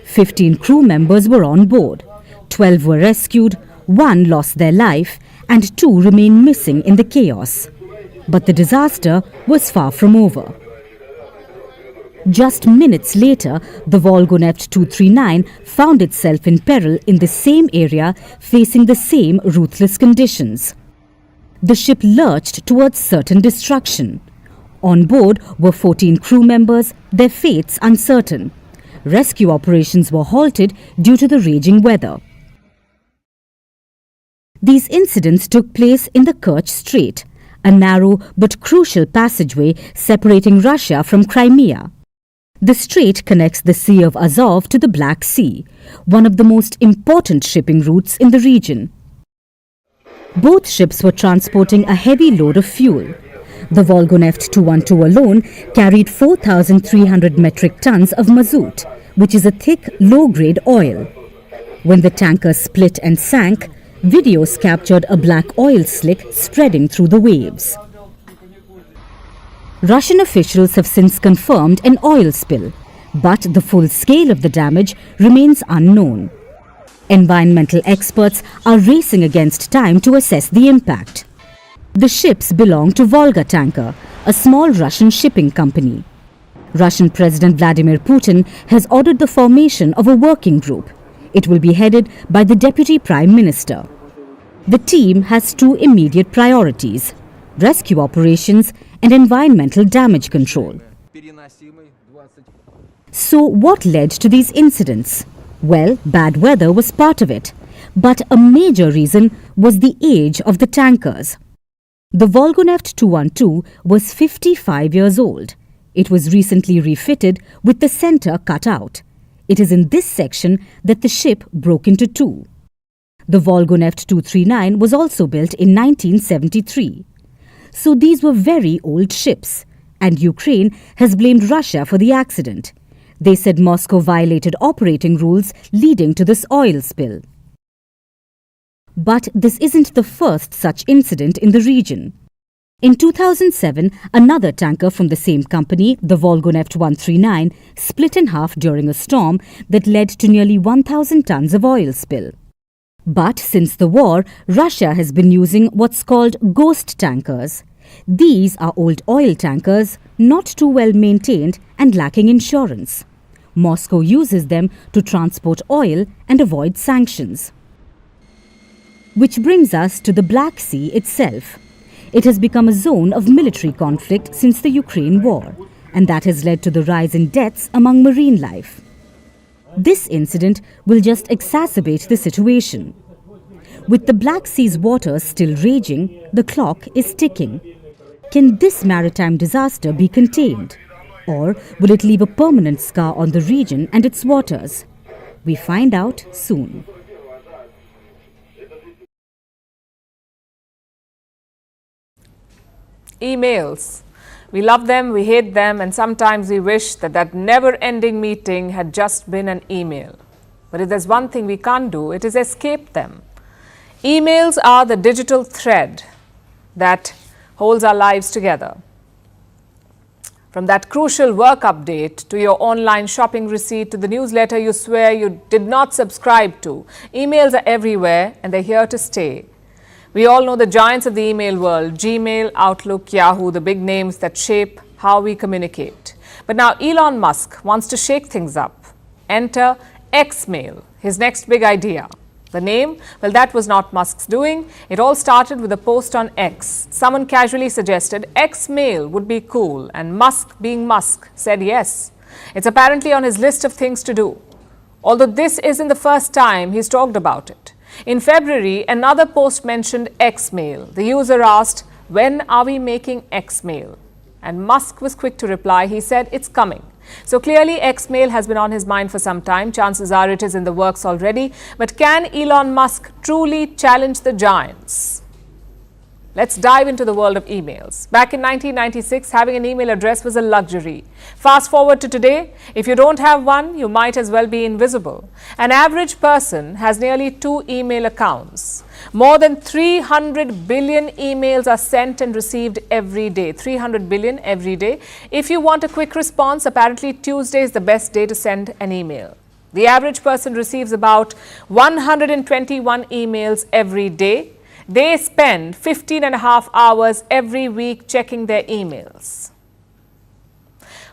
Speaker 11: 15 crew members were on board. 12 were rescued, 1 lost their life, and 2 remain missing in the chaos. But the disaster was far from over. Just minutes later, the Volgoneft 239 found itself in peril in the same area, facing the same ruthless conditions. The ship lurched towards certain destruction. On board were 14 crew members, their fates uncertain. Rescue operations were halted due to the raging weather. These incidents took place in the Kerch Strait, a narrow but crucial passageway separating Russia from Crimea. The strait connects the Sea of Azov to the Black Sea, one of the most important shipping routes in the region. Both ships were transporting a heavy load of fuel. The Volgoneft 212 alone carried 4,300 metric tons of mazout, which is a thick, low-grade oil. When the tanker split and sank, videos captured a black oil slick spreading through the waves. Russian officials have since confirmed an oil spill, but the full scale of the damage remains unknown. Environmental experts are racing against time to assess the impact. The ships belong to Volga Tanker, a small Russian shipping company. Russian President Vladimir Putin has ordered the formation of a working group. It will be headed by the Deputy Prime Minister. The team has two immediate priorities: rescue operations and environmental damage control. So what led to these incidents? Well, bad weather was part of it, but a major reason was the age of the tankers. The Volgoneft 212 was 55 years old. It was recently refitted with the center cut out. It is in this section that the ship broke into two. The Volgoneft 239 was also built in 1973. So these were very old ships, and Ukraine has blamed Russia for the accident. They said Moscow violated operating rules leading to this oil spill. But this isn't the first such incident in the region. In 2007, another tanker from the same company, the Volgoneft 139, split in half during a storm that led to nearly 1,000 tons of oil spill. But since the war, Russia has been using what's called ghost tankers. These are old oil tankers, not too well maintained and lacking insurance. Moscow uses them to transport oil and avoid sanctions. Which brings us to the Black Sea itself. It has become a zone of military conflict since the Ukraine war, and that has led to the rise in deaths among marine life. This incident will just exacerbate the situation. With the Black Sea's waters still raging, the clock is ticking. Can this maritime disaster be contained? Or will it leave a permanent scar on the region and its waters? We find out soon.
Speaker 1: Emails. We love them, we hate them, and sometimes we wish that that never-ending meeting had just been an email. But if there's one thing we can't do, it is escape them. Emails are the digital thread that holds our lives together. From that crucial work update to your online shopping receipt to the newsletter you swear you did not subscribe to, emails are everywhere and they're here to stay. We all know the giants of the email world: Gmail, Outlook, Yahoo, the big names that shape how we communicate. But now Elon Musk wants to shake things up. Enter Xmail, his next big idea. The name? Well, that was not Musk's doing. It all started with a post on X. Someone casually suggested Xmail would be cool, and Musk, being Musk, said yes. It's apparently on his list of things to do. Although this isn't the first time he's talked about it. In February, another post mentioned Xmail. The user asked, "When are we making Xmail?" And Musk was quick to reply. He said, "It's coming." So clearly Xmail has been on his mind for some time. Chances are it is in the works already. But can Elon Musk truly challenge the giants? Let's dive into the world of emails. Back in 1996, having an email address was a luxury. Fast forward to today, if you don't have one, you might as well be invisible. An average person has nearly 2 email accounts. More than 300 billion emails are sent and received every day. 300 billion every day. If you want a quick response, apparently Tuesday is the best day to send an email. The average person receives about 121 emails every day. They spend 15.5 hours every week checking their emails.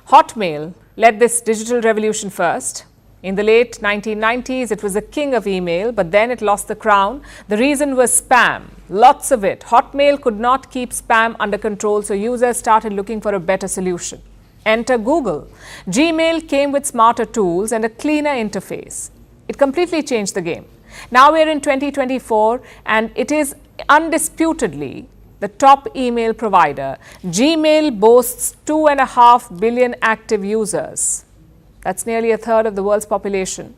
Speaker 1: Hotmail led this digital revolution first. In the late 1990s, it was the king of email, but then it lost the crown. The reason was spam, lots of it. Hotmail could not keep spam under control, so users started looking for a better solution. Enter Google. Gmail came with smarter tools and a cleaner interface. It completely changed the game. Now we're in 2024 and it is undisputedly the top email provider. Gmail boasts 2.5 billion active users. That's nearly a third of the world's population.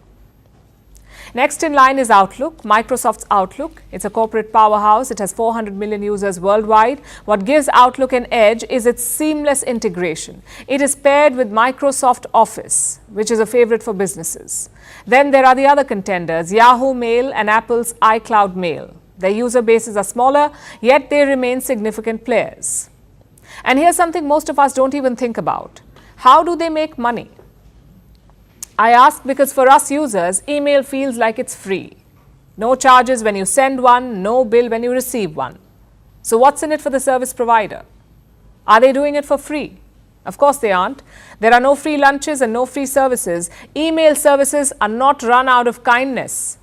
Speaker 1: Next in line is Outlook, Microsoft's Outlook. It's a corporate powerhouse. It has 400 million users worldwide. What gives Outlook an edge is its seamless integration. It is paired with Microsoft Office, which is a favorite for businesses. Then there are the other contenders, Yahoo Mail and Apple's iCloud Mail. Their user bases are smaller, yet they remain significant players. And here's something most of us don't even think about. How do they make money? I ask because for us users, email feels like it's free. No charges when you send one, no bill when you receive one. So what's in it for the service provider? Are they doing it for free? Of course they aren't. There are no free lunches and no free services. Email services are not run out of kindness.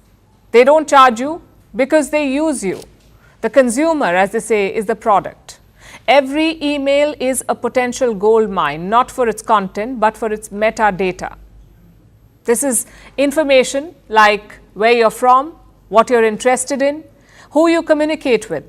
Speaker 1: They don't charge you because they use you. The consumer, as they say, is the product. Every email is a potential gold mine, not for its content, but for its metadata. This is information like where you're from, what you're interested in, who you communicate with.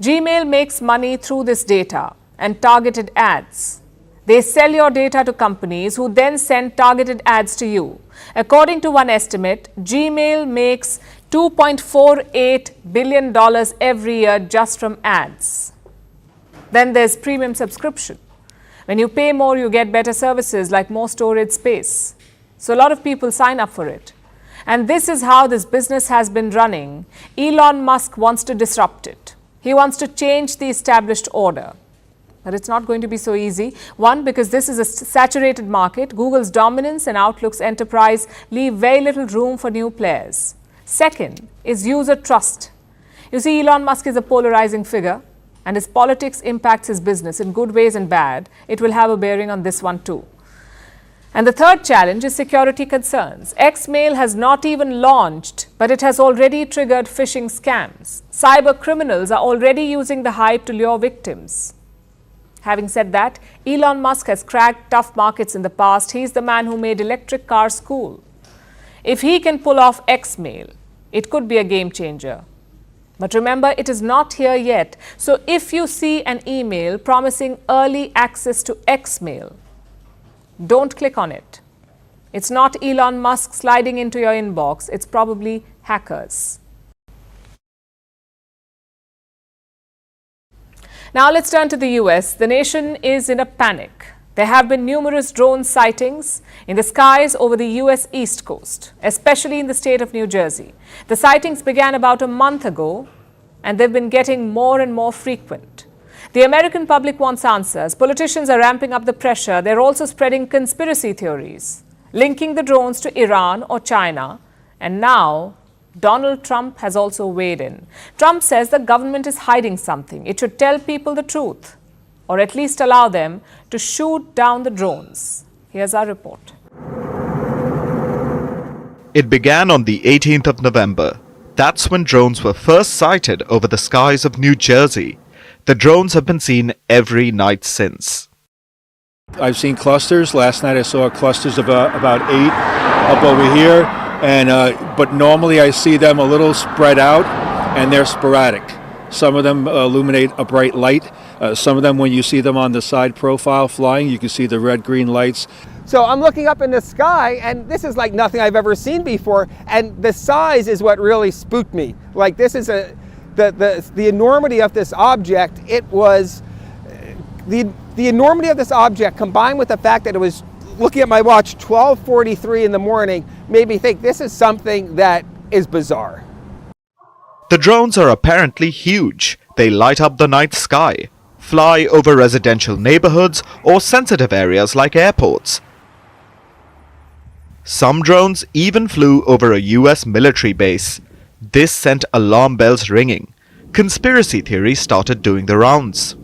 Speaker 1: Gmail makes money through this data and targeted ads. They sell your data to companies who then send targeted ads to you. According to one estimate, Gmail makes $2.48 billion every year just from ads. Then there's premium subscription. When you pay more, you get better services like more storage space. So a lot of people sign up for it. And this is how this business has been running. Elon Musk wants to disrupt it. He wants to change the established order. But it's not going to be so easy. One, because this is a saturated market. Google's dominance and Outlook's enterprise leave very little room for new players. Second is user trust. You see, Elon Musk is a polarizing figure, and his politics impacts his business in good ways and bad. It will have a bearing on this one too. And the third challenge is security concerns. Xmail has not even launched, but it has already triggered phishing scams. Cyber criminals are already using the hype to lure victims. Having said that, Elon Musk has cracked tough markets in the past. He's the man who made electric cars cool. If he can pull off Xmail, it could be a game changer. But remember, it is not here yet. So if you see an email promising early access to Xmail, don't click on it. It's not Elon Musk sliding into your inbox. It's probably hackers. Now let's turn to the US. The nation is in a panic. There have been numerous drone sightings in the skies over the US East Coast, especially in the state of New Jersey. The sightings began about a month ago, and they've been getting more and more frequent. The American public wants answers. Politicians are ramping up the pressure. They're also spreading conspiracy theories, linking the drones to Iran or China. And now, Donald Trump has also weighed in. Trump says the government is hiding something. It should tell people the truth, or at least allow them to shoot down the drones. Here's our report.
Speaker 12: It began on the 18th of November. That's when drones were first sighted over the skies of New Jersey. The drones have been seen every night since.
Speaker 13: I've seen clusters. Last night I saw clusters of about 8 up over here, and but normally I see them a little spread out, and they're sporadic. Some of them illuminate a bright light. Some of them, when you see them on the side profile flying, you can see the red-green lights.
Speaker 14: So I'm looking up in the sky, and this is like nothing I've ever seen before, and the size is what really spooked me. Like, this is the enormity of this object. It was the enormity of this object, combined with the fact that it was, looking at my watch, 12:43 in the morning, made me think this is something that is bizarre.
Speaker 12: The drones are apparently huge. They light up the night sky, fly over residential neighborhoods or sensitive areas like airports. Some drones even flew over a US military base. This sent alarm bells ringing. conspiracy theories started doing the rounds.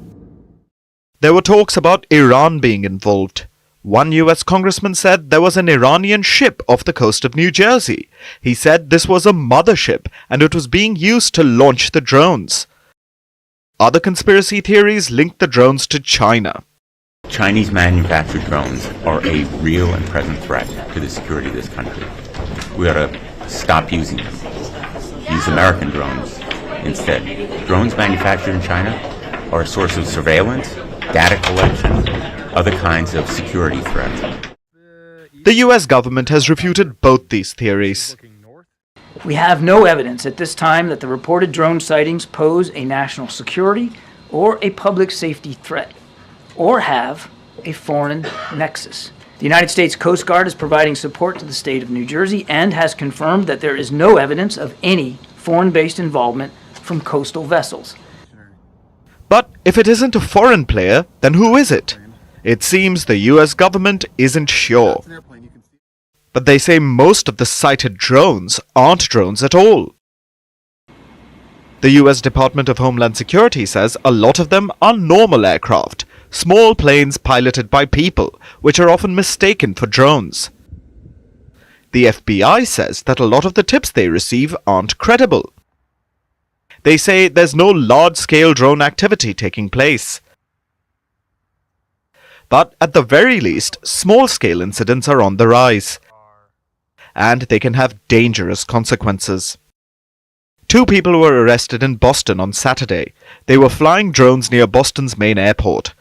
Speaker 12: There were talks about Iran being involved. One US congressman said there was an Iranian ship off the coast of New Jersey. He said this was a mothership and it was being used to launch the drones. Other conspiracy theories linked the drones to China.
Speaker 15: Chinese manufactured drones are a real and present threat to the security of this country. We ought to stop using them. Use American drones instead. Drones manufactured in China are a source of surveillance, data collection, other kinds of security threats.
Speaker 12: The US government has refuted both these theories.
Speaker 16: We have no evidence at this time that the reported drone sightings pose a national security or a public safety threat, or have a foreign nexus. The United States Coast Guard is providing support to the state of New Jersey and has confirmed that there is no evidence of any foreign-based involvement from coastal vessels.
Speaker 12: But if it isn't a foreign player, then who is it? It seems the US government isn't sure. But they say most of the sighted drones aren't drones at all. The US Department of Homeland Security says a lot of them are normal aircraft, small planes piloted by people, which are often mistaken for drones. The FBI says that a lot of the tips they receive aren't credible. They say there's no large-scale drone activity taking place. But at the very least, small-scale incidents are on the rise. And they can have dangerous consequences. 2 people were arrested in Boston on Saturday. They were flying drones near Boston's main airport.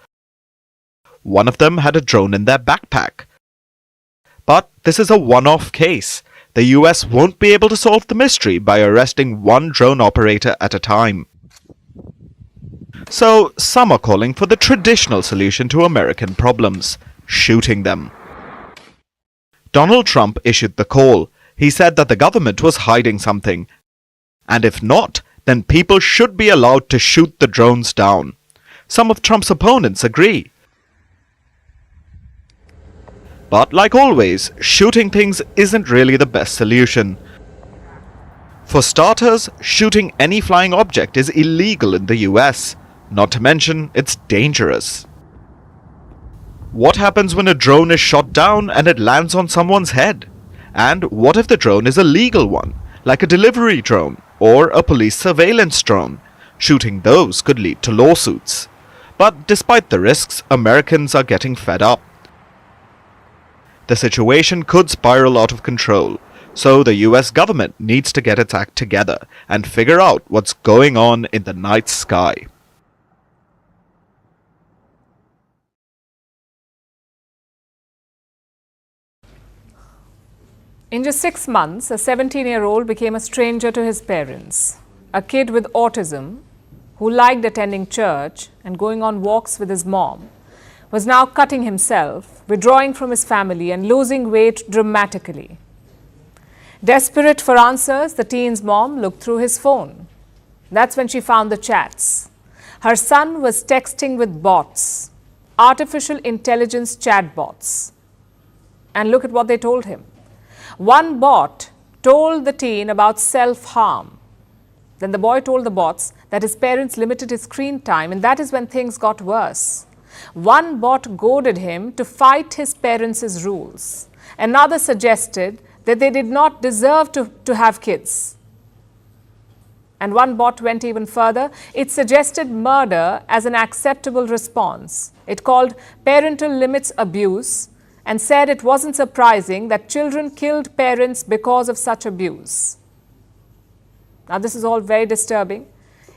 Speaker 12: One of them had a drone in their backpack. But this is a one-off case. The US won't be able to solve the mystery by arresting one drone operator at a time. So, some are calling for the traditional solution to American problems, shooting them. Donald Trump issued the call. He said that the government was hiding something. And if not, then people should be allowed to shoot the drones down. Some of Trump's opponents agree. But like always, shooting things isn't really the best solution. For starters, shooting any flying object is illegal in the US. Not to mention, it's dangerous. What happens when a drone is shot down and it lands on someone's head? And what if the drone is a legal one, like a delivery drone or a police surveillance drone? Shooting those could lead to lawsuits. But despite the risks, Americans are getting fed up. The situation could spiral out of control, so the US government needs to get its act together and figure out what's going on in the night sky.
Speaker 1: In just 6 months, a 17-year-old became a stranger to his parents. A kid with autism who liked attending church and going on walks with his mom was now cutting himself, withdrawing from his family and losing weight dramatically. Desperate for answers, the teen's mom looked through his phone. That's when she found the chats. Her son was texting with bots, artificial intelligence chatbots. And look at what they told him. One bot told the teen about self-harm. Then the boy told the bots that his parents limited his screen time, and that is when things got worse. One bot goaded him to fight his parents' rules. Another suggested that they did not deserve to have kids. And one bot went even further. It suggested murder as an acceptable response. It called parental limits abuse and said it wasn't surprising that children killed parents because of such abuse. Now, this is all very disturbing.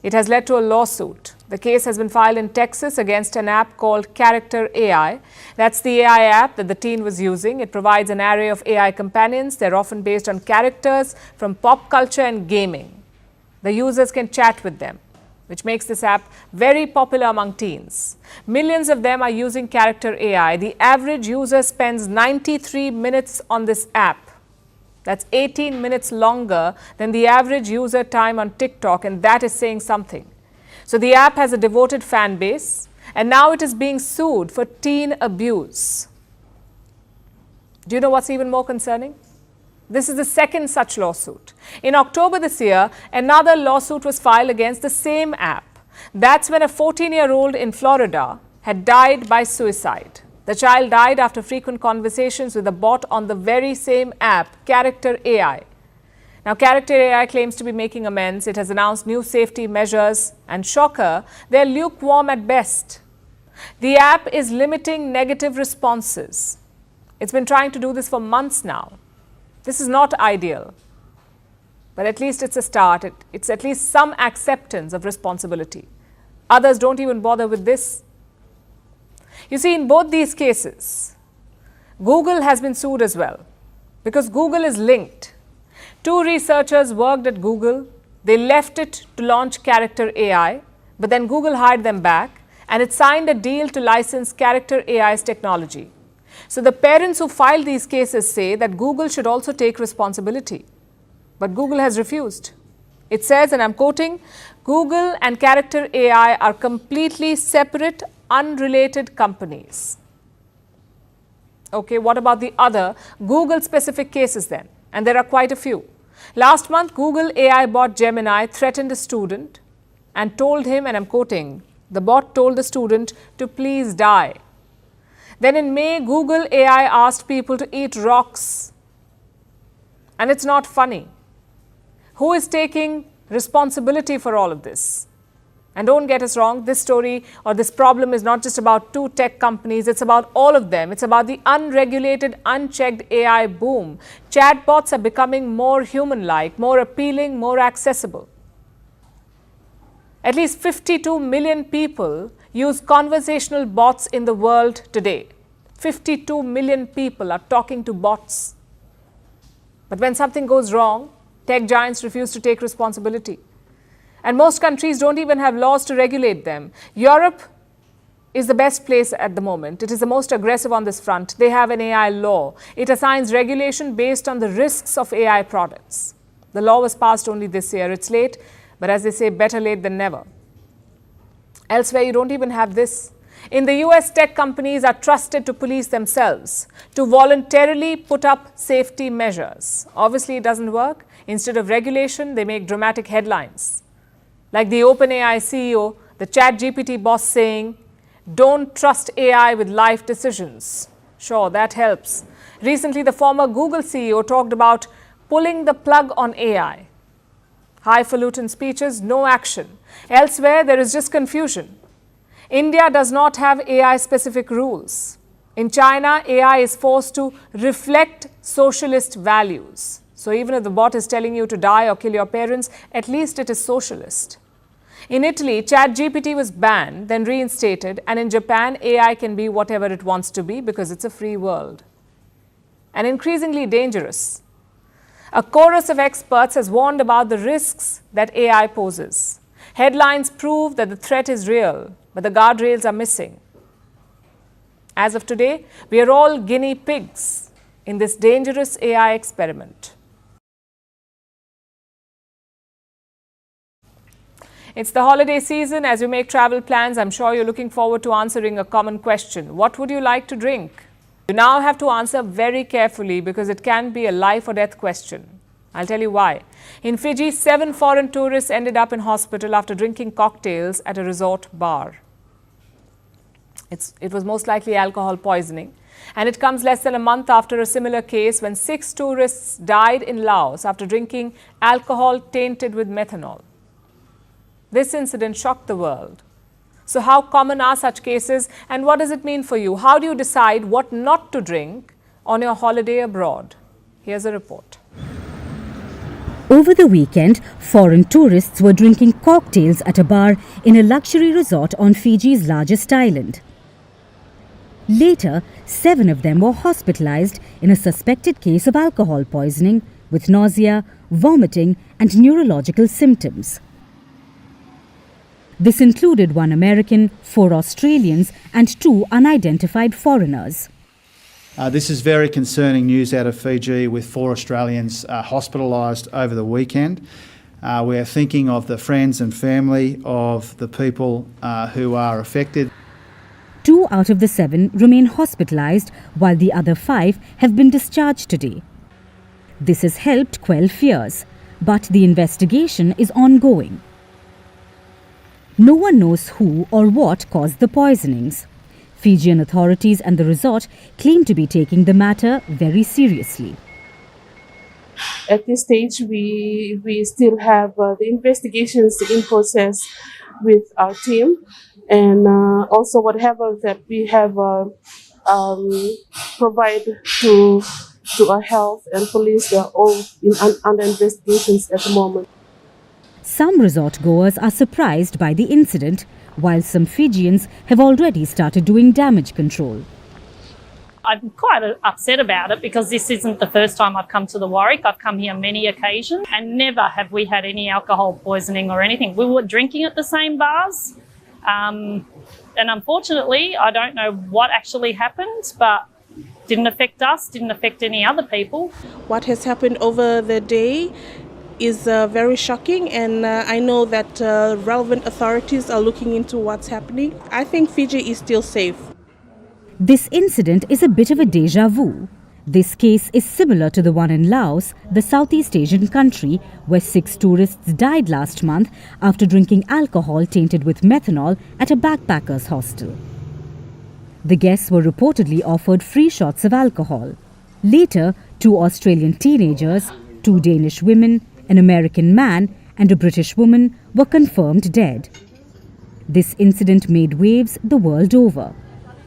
Speaker 1: It has led to a lawsuit. The case has been filed in Texas against an app called Character AI. That's the AI app that the teen was using. It provides an array of AI companions. They're often based on characters from pop culture and gaming. The users can chat with them, which makes this app very popular among teens. Millions of them are using Character AI. The average user spends 93 minutes on this app. That's 18 minutes longer than the average user time on TikTok, and that is saying something. So the app has a devoted fan base, and now it is being sued for teen abuse. Do you know what's even more concerning? This is the second such lawsuit. In October this year, another lawsuit was filed against the same app. That's when a 14-year-old in Florida had died by suicide. The child died after frequent conversations with a bot on the very same app, Character AI. Now, Character AI claims to be making amends. It has announced new safety measures, and shocker, they're lukewarm at best. The app is limiting negative responses. It's been trying to do this for months now. This is not ideal, but at least it's a start. It's at least some acceptance of responsibility. Others don't even bother with this. You see, in both these cases, Google has been sued as well, because Google is linked. Two researchers worked at Google. They left it to launch Character AI, but then Google hired them back, and it signed a deal to license Character AI's technology. So the parents who filed these cases say that Google should also take responsibility. But Google has refused. It says, and I'm quoting, Google and Character AI are completely separate, unrelated companies. Okay, what about the other Google-specific cases then? And there are quite a few. Last month, Google AI bot Gemini threatened a student and told him, and I'm quoting, the bot told the student to please die. Then in May, Google AI asked people to eat rocks. And it's not funny. Who is taking responsibility for all of this? And don't get us wrong, this story or this problem is not just about two tech companies, it's about all of them. It's about the unregulated, unchecked AI boom. Chatbots are becoming more human-like, more appealing, more accessible. At least 52 million people use conversational bots in the world today. 52 million people are talking to bots. But when something goes wrong, tech giants refuse to take responsibility. And most countries don't even have laws to regulate them. Europe is the best place at the moment. It is the most aggressive on this front. They have an AI law. It assigns regulation based on the risks of AI products. The law was passed only this year. It's late, but as they say, better late than never. Elsewhere, you don't even have this. In the US, tech companies are trusted to police themselves, to voluntarily put up safety measures. Obviously, it doesn't work. Instead of regulation, they make dramatic headlines. Like the OpenAI CEO, the ChatGPT boss saying, "Don't trust AI with life decisions." Sure, that helps. Recently, the former Google CEO talked about pulling the plug on AI. Highfalutin speeches, no action. Elsewhere, there is just confusion. India does not have AI-specific rules. In China, AI is forced to reflect socialist values. So even if the bot is telling you to die or kill your parents, at least it is socialist. In Italy, ChatGPT was banned, then reinstated, and in Japan, AI can be whatever it wants to be because it's a free world. And increasingly dangerous. A chorus of experts has warned about the risks that AI poses. Headlines prove that the threat is real, but the guardrails are missing. As of today, we are all guinea pigs in this dangerous AI experiment. It's the holiday season. As you make travel plans, I'm sure you're looking forward to answering a common question. What would you like to drink? You now have to answer very carefully because it can be a life or death question. I'll tell you why. In Fiji, 7 foreign tourists ended up in hospital after drinking cocktails at a resort bar. It was most likely alcohol poisoning. And it comes less than a month after a similar case when 6 tourists died in Laos after drinking alcohol tainted with methanol. This incident shocked the world. So how common are such cases and what does it mean for you? How do you decide what not to drink on your holiday abroad? Here's a report.
Speaker 11: Over the weekend, foreign tourists were drinking cocktails at a bar in a luxury resort on Fiji's largest island. Later, 7 of them were hospitalized in a suspected case of alcohol poisoning with nausea, vomiting and neurological symptoms. This included 1 American, 4 Australians and 2 unidentified foreigners.
Speaker 17: This is very concerning news out of Fiji with 4 Australians hospitalised over the weekend. We are thinking of the friends and family of the people who are affected.
Speaker 11: 2 out of the 7 remain hospitalised while the other 5 have been discharged today. This has helped quell fears, but the investigation is ongoing. No one knows who or what caused the poisonings. Fijian authorities and the resort claim to be taking the matter very seriously.
Speaker 18: At this stage, we still have the investigations in process with our team, and also whatever that we have provided to our health and police, they are all under investigations at the moment.
Speaker 11: Some resort goers are surprised by the incident, while some Fijians have already started doing damage control.
Speaker 19: I'm quite upset about it because this isn't the first time I've come to the Warwick. I've come here many occasions and never have we had any alcohol poisoning or anything. We were drinking at the same bars, and unfortunately I don't know what actually happened, but didn't affect us, didn't affect any other people.
Speaker 20: What has happened over the day is very shocking, and I know that relevant authorities are looking into what's happening. I think Fiji is still safe.
Speaker 11: This incident is a bit of a déjà vu. This case is similar to the one in Laos, the Southeast Asian country, where 6 tourists died last month after drinking alcohol tainted with methanol at a backpackers' hostel. The guests were reportedly offered free shots of alcohol. Later, 2 Australian teenagers, 2 Danish women, an American man and a British woman were confirmed dead. This incident made waves the world over.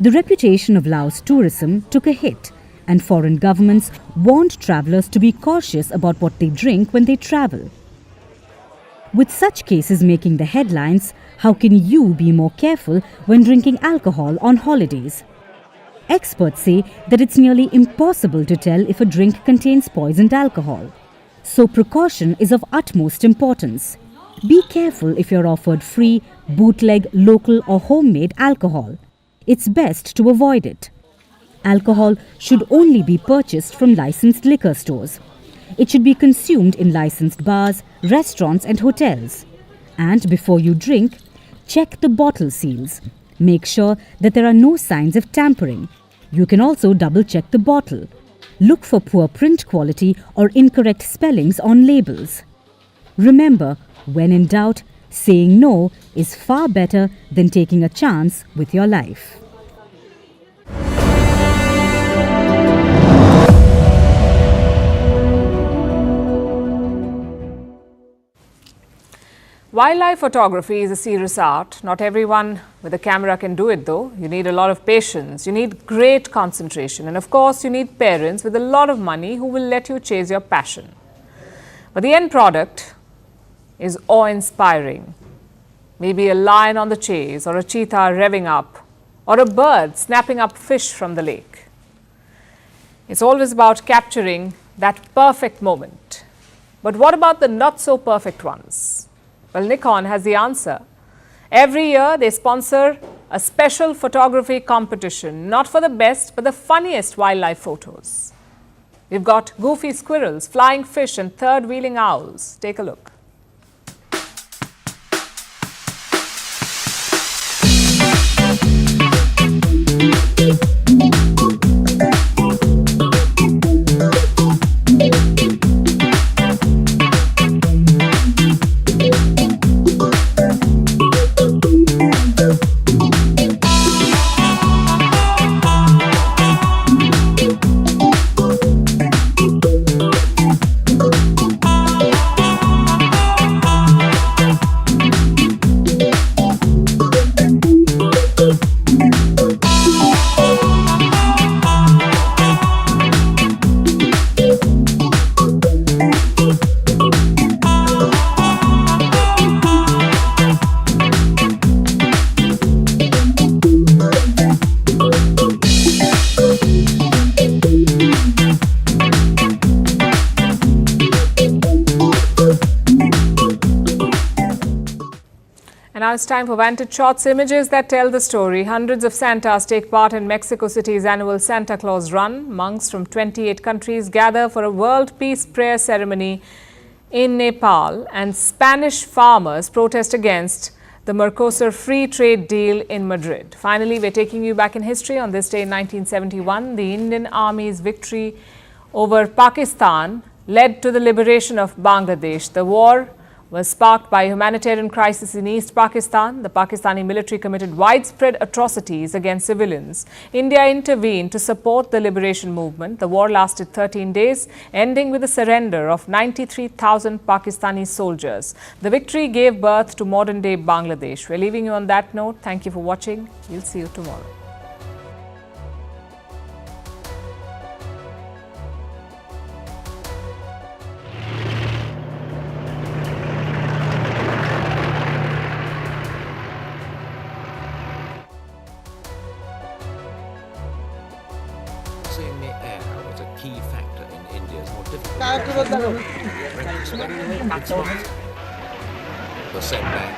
Speaker 11: The reputation of Laos tourism took a hit, and foreign governments warned travellers to be cautious about what they drink when they travel. With such cases making the headlines, how can you be more careful when drinking alcohol on holidays? Experts say that it's nearly impossible to tell if a drink contains poisoned alcohol. So precaution is of utmost importance. Be careful if you're offered free, bootleg, local or homemade alcohol. It's best to avoid it. Alcohol should only be purchased from licensed liquor stores. It should be consumed in licensed bars, restaurants and hotels. And before you drink, check the bottle seals. Make sure that there are no signs of tampering. You can also double-check the bottle. Look for poor print quality or incorrect spellings on labels. Remember, when in doubt, saying no is far better than taking a chance with your life.
Speaker 1: Wildlife photography is a serious art. Not everyone with a camera can do it though. You need a lot of patience, you need great concentration, and of course you need parents with a lot of money who will let you chase your passion. But the end product is awe-inspiring. Maybe a lion on the chase, or a cheetah revving up, or a bird snapping up fish from the lake. It's always about capturing that perfect moment. But what about the not so perfect ones? Well, Nikon has the answer. Every year they sponsor a special photography competition, not for the best, but the funniest wildlife photos. We've got goofy squirrels, flying fish and third-wheeling owls. Take a look. Now it's time for Vantage Shots, images that tell the story. Hundreds of Santas take part in Mexico City's annual Santa Claus Run. Monks from 28 countries gather for a world peace prayer ceremony in Nepal, and Spanish farmers protest against the Mercosur free trade deal in Madrid. Finally, we're taking you back in history. On this day in 1971, the Indian Army's victory over Pakistan led to the liberation of Bangladesh. The war was sparked by a humanitarian crisis in East Pakistan. The Pakistani military committed widespread atrocities against civilians. India intervened to support the liberation movement. The war lasted 13 days, ending with the surrender of 93,000 Pakistani soldiers. The victory gave birth to modern-day Bangladesh. We're leaving you on that note. Thank you for watching. We'll see you tomorrow.
Speaker 21: In the air was a key factor in India's more difficult the same day.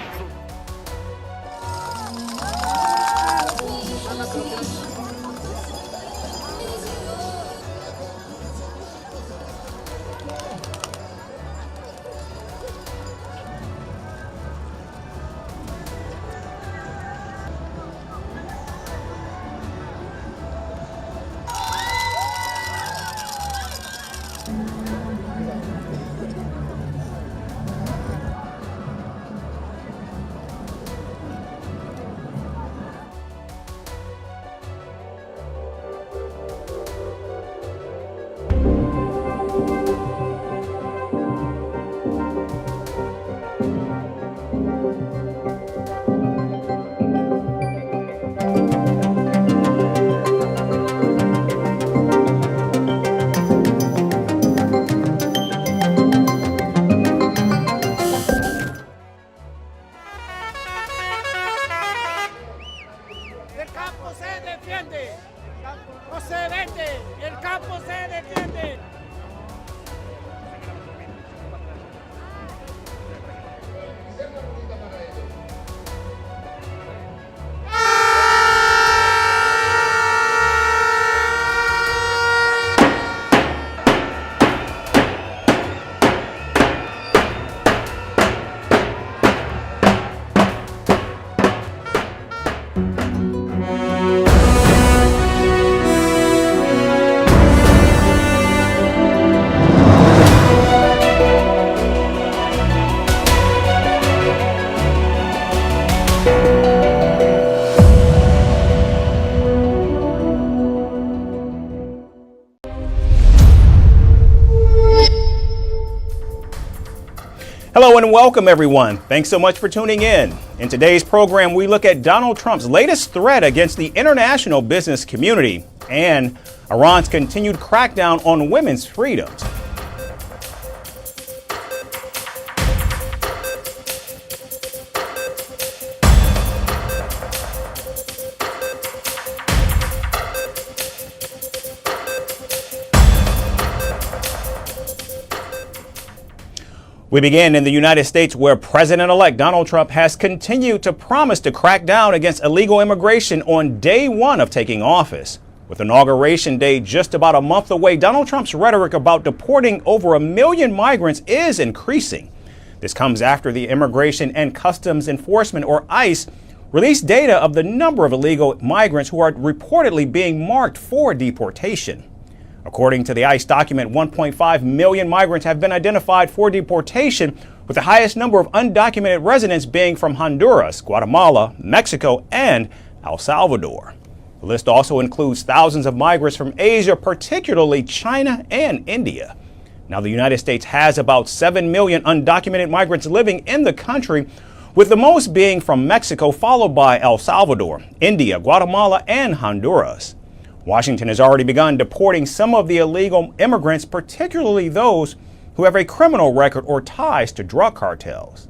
Speaker 22: Hello and welcome, everyone. Thanks so much for tuning in. In today's program, we look at Donald Trump's latest threat against the international business community and Iran's continued crackdown on women's freedoms. We begin in the United States, where President-elect Donald Trump has continued to promise to crack down against illegal immigration on day one of taking office. With Inauguration Day just about a month away, Donald Trump's rhetoric about deporting over 1 million migrants is increasing. This comes after the Immigration and Customs Enforcement, or ICE, released data of the number of illegal migrants who are reportedly being marked for deportation. According to the ICE document, 1.5 million migrants have been identified for deportation, with the highest number of undocumented residents being from Honduras, Guatemala, Mexico, and El Salvador. The list also includes thousands of migrants from Asia, particularly China and India. Now, the United States has about 7 million undocumented migrants living in the country, with the most being from Mexico, followed by El Salvador, India, Guatemala, and Honduras. Washington has already begun deporting some of the illegal immigrants, particularly those who have a criminal record or ties to drug cartels.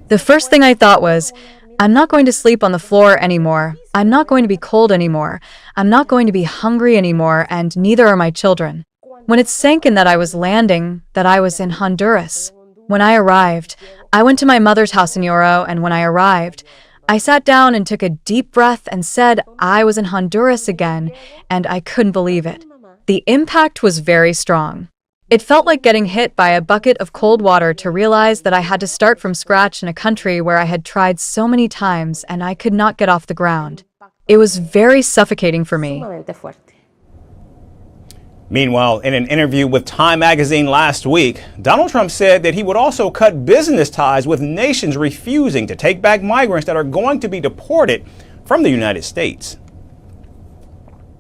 Speaker 23: The first thing I thought was, I'm not going to sleep on the floor anymore. I'm not going to be cold anymore. I'm not going to be hungry anymore, and neither are my children. When it sank in that I was landing, that I was in Honduras. When I arrived, I went to my mother's house in Yoro, and when I arrived, I sat down and took a deep breath and said I was in Honduras again, and I couldn't believe it. The impact was very strong. It felt like getting hit by a bucket of cold water to realize that I had to start from scratch in a country where I had tried so many times and I could not get off the ground. It was very suffocating for me.
Speaker 22: Meanwhile, in an interview with Time magazine last week, Donald Trump said that he would also cut business ties with nations refusing to take back migrants that are going to be deported from the United States.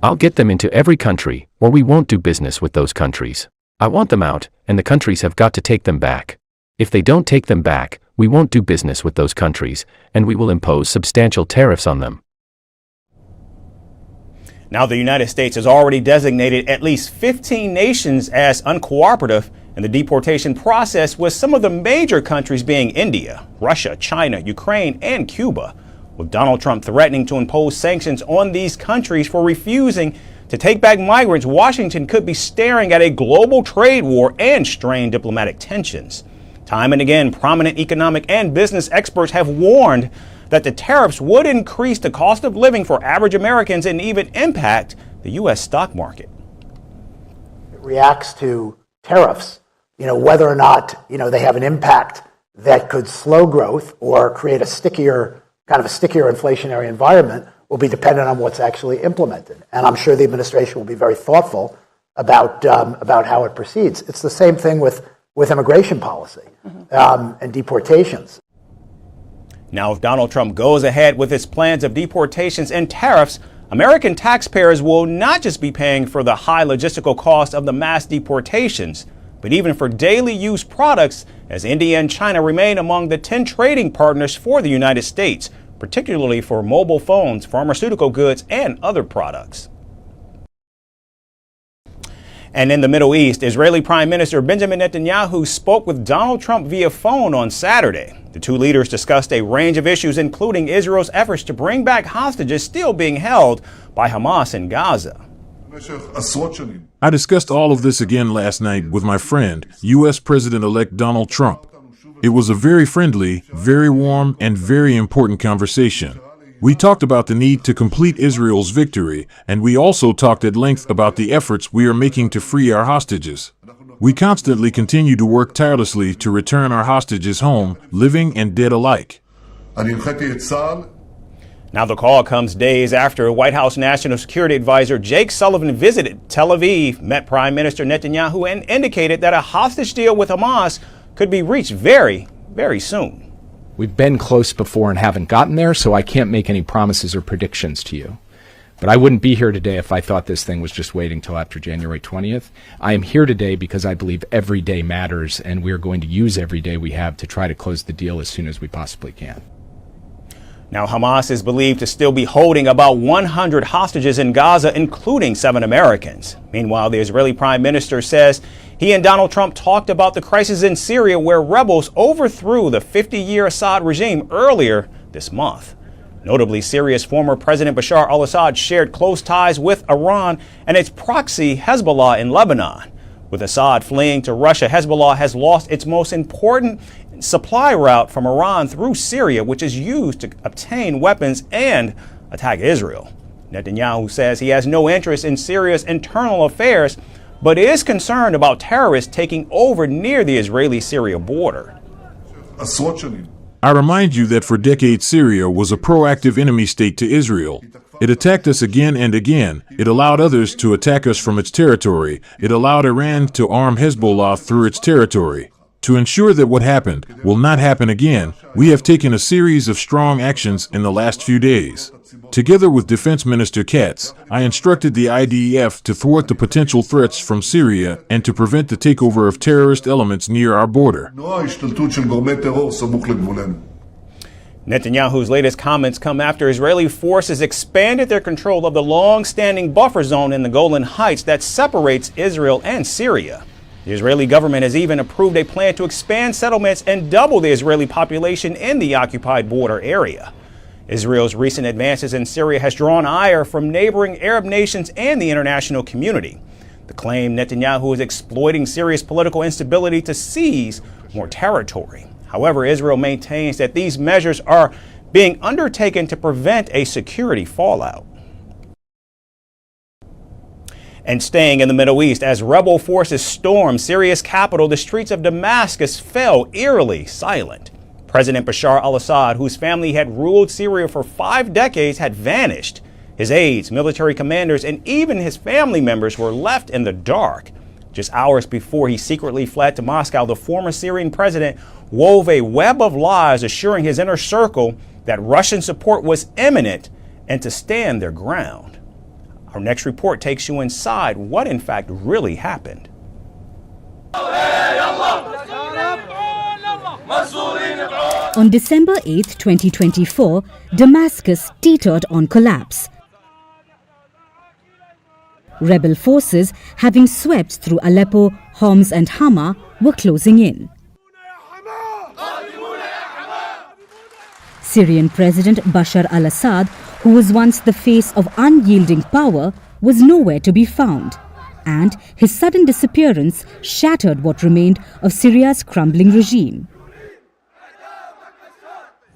Speaker 2: I'll get them into every country, or we won't do business with those countries. I want them out, and the countries have got to take them back. If they don't take them back, we won't do business with those countries, and we will impose substantial tariffs on them.
Speaker 22: Now, the United States has already designated at least 15 nations as uncooperative in the deportation process, with some of the major countries being India, Russia, China, Ukraine, and Cuba, with Donald Trump threatening to impose sanctions on these countries for refusing to take back migrants. Washington could be staring at a global trade war and strained diplomatic tensions. Time and again, prominent economic and business experts have warned that the tariffs would increase the cost of living for average Americans and even impact the U.S. stock market.
Speaker 4: It reacts to tariffs, whether or not, they have an impact that could slow growth or create a stickier inflationary environment will be dependent on what's actually implemented. And I'm sure the administration will be very thoughtful about how it proceeds. It's the same thing with immigration policy and deportations.
Speaker 22: Now, if Donald Trump goes ahead with his plans of deportations and tariffs, American taxpayers will not just be paying for the high logistical cost of the mass deportations, but even for daily use products, as India and China remain among the 10 trading partners for the United States, particularly for mobile phones, pharmaceutical goods, and other products. And in the Middle East, Israeli Prime Minister Benjamin Netanyahu spoke with Donald Trump via phone on Saturday. The two leaders discussed a range of issues, including Israel's efforts to bring back hostages still being held by Hamas in Gaza.
Speaker 5: I discussed all of this again last night with my friend, U.S. President-elect Donald Trump. It was a very friendly, very warm, and very important conversation. We talked about the need to complete Israel's victory, and we also talked at length about the efforts we are making to free our hostages. We constantly continue to work tirelessly to return our hostages home, living and dead alike.
Speaker 22: Now, the call comes days after White House National Security Advisor Jake Sullivan visited Tel Aviv, met Prime Minister Netanyahu, and indicated that a hostage deal with Hamas could be reached very, very soon.
Speaker 24: We've been close before and haven't gotten there, so I can't make any promises or predictions to you. But I wouldn't be here today if I thought this thing was just waiting till after January 20th. I am here today because I believe every day matters, and we are going to use every day we have to try to close the deal as soon as we possibly can.
Speaker 22: Now, Hamas is believed to still be holding about 100 hostages in Gaza, including 7 Americans. Meanwhile, the Israeli Prime Minister says he and Donald Trump talked about the crisis in Syria, where rebels overthrew the 50-year Assad regime earlier this month. Notably, Syria's former President Bashar al-Assad shared close ties with Iran and its proxy Hezbollah in Lebanon. With Assad fleeing to Russia, Hezbollah has lost its most important supply route from Iran through Syria, which is used to obtain weapons and attack Israel. Netanyahu says he has no interest in Syria's internal affairs, but is concerned about terrorists taking over near the Israeli-Syria border.
Speaker 5: I remind you that for decades Syria was a proactive enemy state to Israel. It attacked us again and again. It allowed others to attack us from its territory. It allowed Iran to arm Hezbollah through its territory. To ensure that what happened will not happen again, we have taken a series of strong actions in the last few days. Together with Defense Minister Katz, I instructed the IDF to thwart the potential threats from Syria and to prevent the takeover of terrorist elements near our border.
Speaker 22: Netanyahu's latest comments come after Israeli forces expanded their control of the long-standing buffer zone in the Golan Heights that separates Israel and Syria. The Israeli government has even approved a plan to expand settlements and double the Israeli population in the occupied border area. Israel's recent advances in Syria has drawn ire from neighboring Arab nations and the international community. The claim Netanyahu is exploiting Syria's political instability to seize more territory. However, Israel maintains that these measures are being undertaken to prevent a security fallout. And staying in the Middle East, as rebel forces stormed Syria's capital, the streets of Damascus fell eerily silent. President Bashar al-Assad, whose family had ruled Syria for 5 decades, had vanished. His aides, military commanders, and even his family members were left in the dark. Just hours before he secretly fled to Moscow, the former Syrian president wove a web of lies assuring his inner circle that Russian support was imminent and to stand their ground. Our next report takes you inside what in fact really happened.
Speaker 11: On December 8, 2024, Damascus teetered on collapse. Rebel forces, having swept through Aleppo, Homs and Hama, were closing in. Syrian President Bashar al-Assad, who was once the face of unyielding power, was nowhere to be found, and his sudden disappearance shattered what remained of Syria's crumbling regime.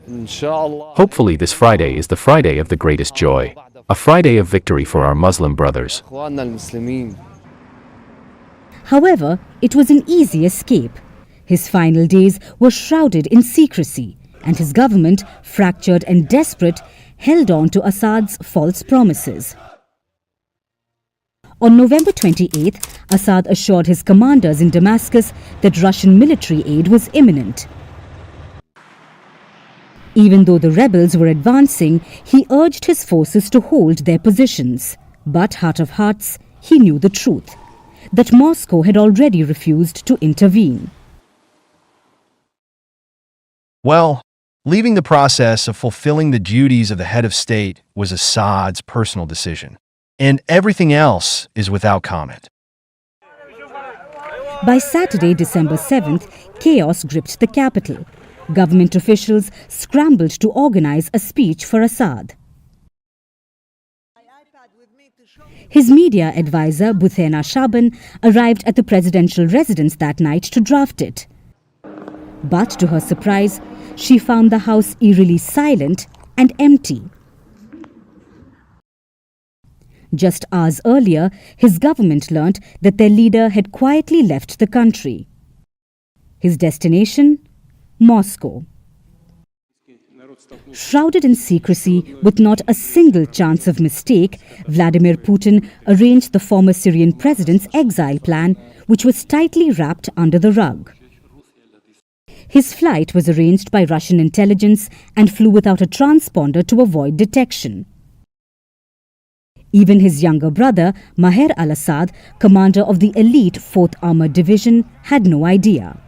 Speaker 2: Hopefully this Friday is the Friday of the greatest joy, a Friday of victory for our Muslim brothers.
Speaker 11: However, it was an easy escape. His final days were shrouded in secrecy, and his government, fractured and desperate, held on to Assad's false promises. On November 28th, Assad assured his commanders in Damascus that Russian military aid was imminent. Even though the rebels were advancing, he urged his forces to hold their positions. But heart of hearts, he knew the truth, that Moscow had already refused to intervene.
Speaker 3: Well, leaving the process of fulfilling the duties of the head of state was Assad's personal decision, and everything else is without comment.
Speaker 11: By Saturday, December 7th, chaos gripped the capital. Government officials scrambled to organize a speech for Assad. His media advisor, Buthena Shaban, arrived at the presidential residence that night to draft it. But to her surprise, she found the house eerily silent and empty. Just hours earlier, his government learnt that their leader had quietly left the country. His destination? Moscow. Shrouded in secrecy, with not a single chance of mistake, Vladimir Putin arranged the former Syrian president's exile plan, which was tightly wrapped under the rug. His flight was arranged by Russian intelligence and flew without a transponder to avoid detection. Even his younger brother, Maher al-Assad, commander of the elite 4th Armored Division, had no idea.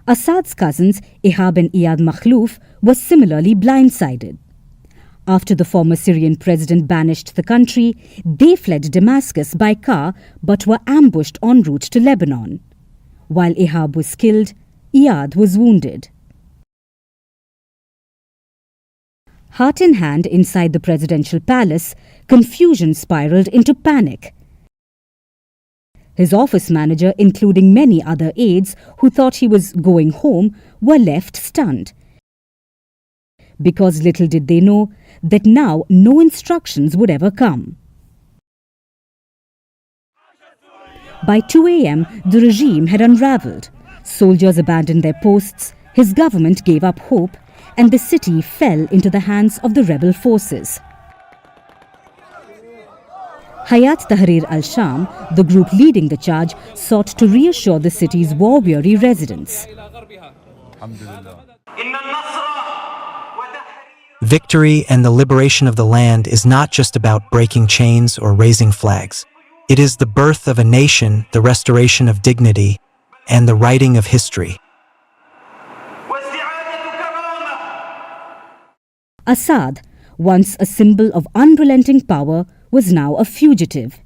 Speaker 11: Assad's cousins, Ehab and Iyad Makhlouf, were similarly blindsided. After the former Syrian president banished the country, they fled Damascus by car but were ambushed en route to Lebanon. While Ehab was killed, Iyad was wounded. Heart in hand inside the presidential palace, confusion spiraled into panic. His office manager, including many other aides who thought he was going home, were left stunned. Because little did they know that now no instructions would ever come. By 2 a.m., the regime had unraveled. Soldiers abandoned their posts, his government gave up hope, and the city fell into the hands of the rebel forces. Hayat Tahrir al-Sham, the group leading the charge, sought to reassure the city's war-weary residents.
Speaker 6: Victory and the liberation of the land is not just about breaking chains or raising flags. It is the birth of a nation, the restoration of dignity, and the writing of history.
Speaker 11: Assad, once a symbol of unrelenting power, was now a fugitive.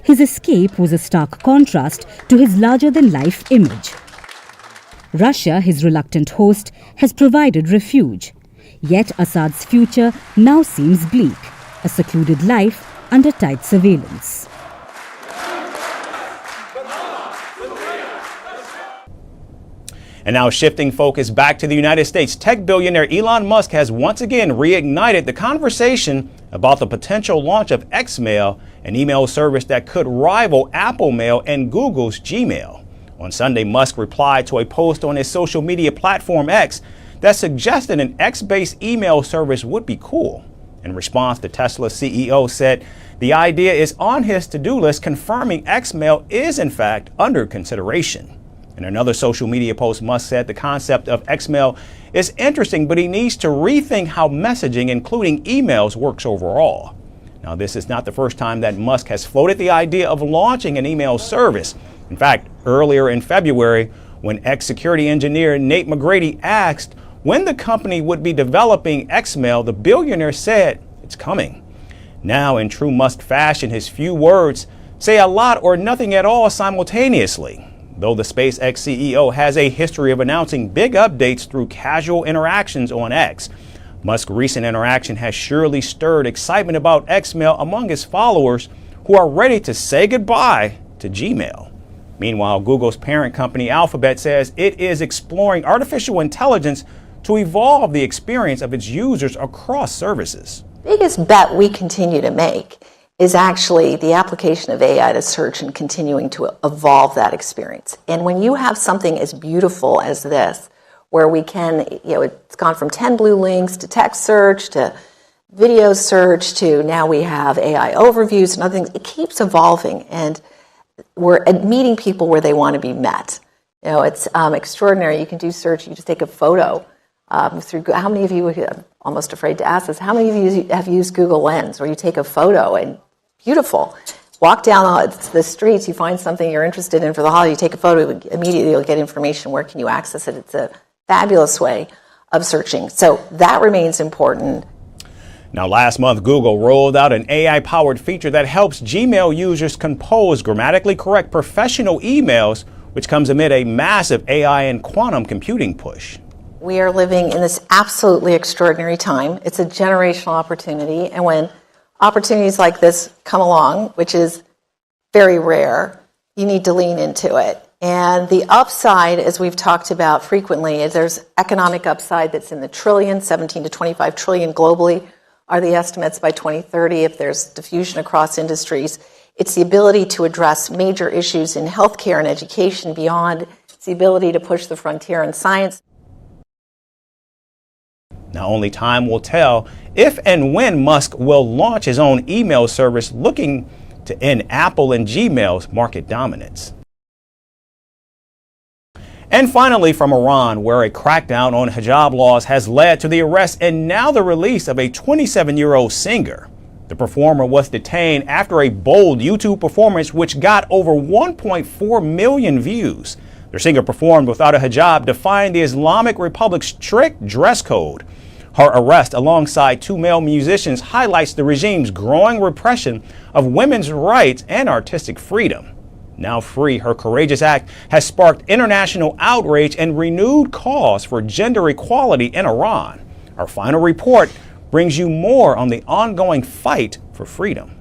Speaker 11: His escape was a stark contrast to his larger-than-life image. Russia, his reluctant host, has provided refuge. Yet Assad's future now seems bleak, a secluded life under tight surveillance.
Speaker 22: And now shifting focus back to the United States, tech billionaire Elon Musk has once again reignited the conversation about the potential launch of Xmail, an email service that could rival Apple Mail and Google's Gmail. On Sunday, Musk replied to a post on his social media platform X that suggested an X-based email service would be cool. In response, the Tesla CEO said the idea is on his to-do list, confirming Xmail is in fact under consideration. In another social media post, Musk said the concept of Xmail is interesting, but he needs to rethink how messaging, including emails, works overall. Now, this is not the first time that Musk has floated the idea of launching an email service. In fact, earlier in February, when ex-security engineer Nate McGrady asked when the company would be developing Xmail, the billionaire said, "It's coming." Now, in true Musk fashion, his few words say a lot or nothing at all simultaneously. Though the SpaceX CEO has a history of announcing big updates through casual interactions on X, Musk's recent interaction has surely stirred excitement about Xmail among his followers who are ready to say goodbye to Gmail. Meanwhile, Google's parent company Alphabet says it is exploring artificial intelligence to evolve the experience of its users across services.
Speaker 7: Biggest bet we continue to make is actually the application of AI to search and continuing to evolve that experience. And when you have something as beautiful as this, where we can, it's gone from 10 blue links to text search to video search to now we have AI overviews and other things, it keeps evolving, and we're meeting people where they want to be met. It's extraordinary. You can do search, you just take a photo through. How many of you, I'm almost afraid to ask this, how many of you have used Google Lens, where you take a photo and beautiful. Walk down the streets, you find something you're interested in for the holiday, you take a photo, immediately you'll get information. Where can you access it? It's a fabulous way of searching. So that remains important.
Speaker 22: Now, last month, Google rolled out an AI-powered feature that helps Gmail users compose grammatically correct professional emails, which comes amid a massive AI and quantum computing push.
Speaker 7: We are living in this absolutely extraordinary time. It's a generational opportunity, and when opportunities like this come along, which is very rare, you need to lean into it. And the upside, as we've talked about frequently, is there's economic upside that's in the trillion, 17 to 25 trillion globally are the estimates by 2030 if there's diffusion across industries. It's the ability to address major issues in healthcare and education beyond. It's the ability to push the frontier in science.
Speaker 22: Now, only time will tell if and when Musk will launch his own email service, looking to end Apple and Gmail's market dominance. And finally, from Iran, where a crackdown on hijab laws has led to the arrest and now the release of a 27-year-old singer. The performer was detained after a bold YouTube performance which got over 1.4 million views. The singer performed without a hijab, defying the Islamic Republic's strict dress code. Her arrest, alongside two male musicians, highlights the regime's growing repression of women's rights and artistic freedom. Now free, her courageous act has sparked international outrage and renewed calls for gender equality in Iran. Our final report brings you more on the ongoing fight for freedom.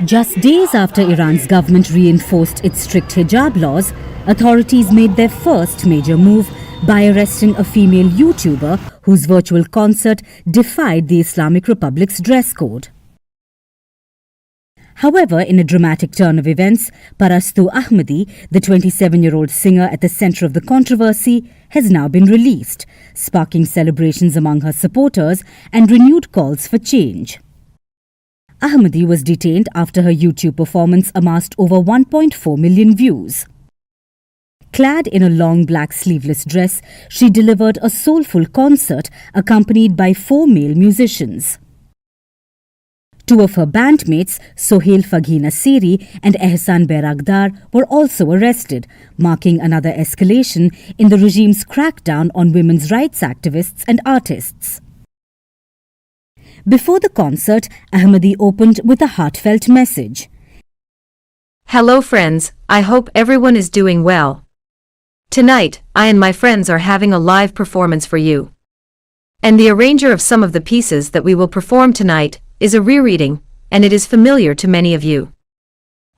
Speaker 11: Just days after Iran's government reinforced its strict hijab laws, authorities made their first major move by arresting a female YouTuber whose virtual concert defied the Islamic Republic's dress code. However, in a dramatic turn of events, Parastu Ahmadi, the 27-year-old singer at the center of the controversy, has now been released, sparking celebrations among her supporters and renewed calls for change. Ahmadi was detained after her YouTube performance amassed over 1.4 million views. Clad in a long black sleeveless dress, she delivered a soulful concert accompanied by 4 male musicians. 2 of her bandmates, Sohail Faghi Nasiri and Ehsan Beragdar, were also arrested, marking another escalation in the regime's crackdown on women's rights activists and artists. Before the concert, Ahmadi opened with a heartfelt message.
Speaker 23: Hello friends, I hope everyone is doing well. Tonight, I and my friends are having a live performance for you. And the arranger of some of the pieces that we will perform tonight is a rereading, and it is familiar to many of you.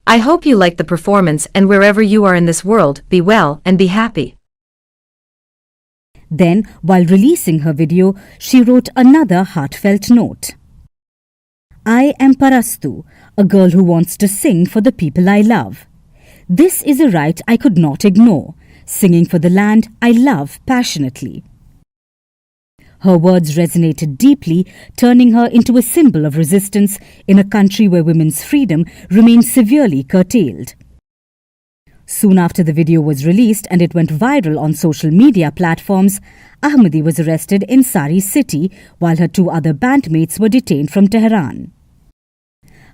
Speaker 23: I hope you like the performance, and wherever you are in this world, be well and be happy.
Speaker 11: Then, while releasing her video, she wrote another heartfelt note. I am Parastu, a girl who wants to sing for the people I love. "This is a right I could not ignore, singing for the land I love passionately." Her words resonated deeply, turning her into a symbol of resistance in a country where women's freedom remains severely curtailed. Soon after the video was released and it went viral on social media platforms, Ahmadi was arrested in Sari city while her 2 other bandmates were detained from Tehran.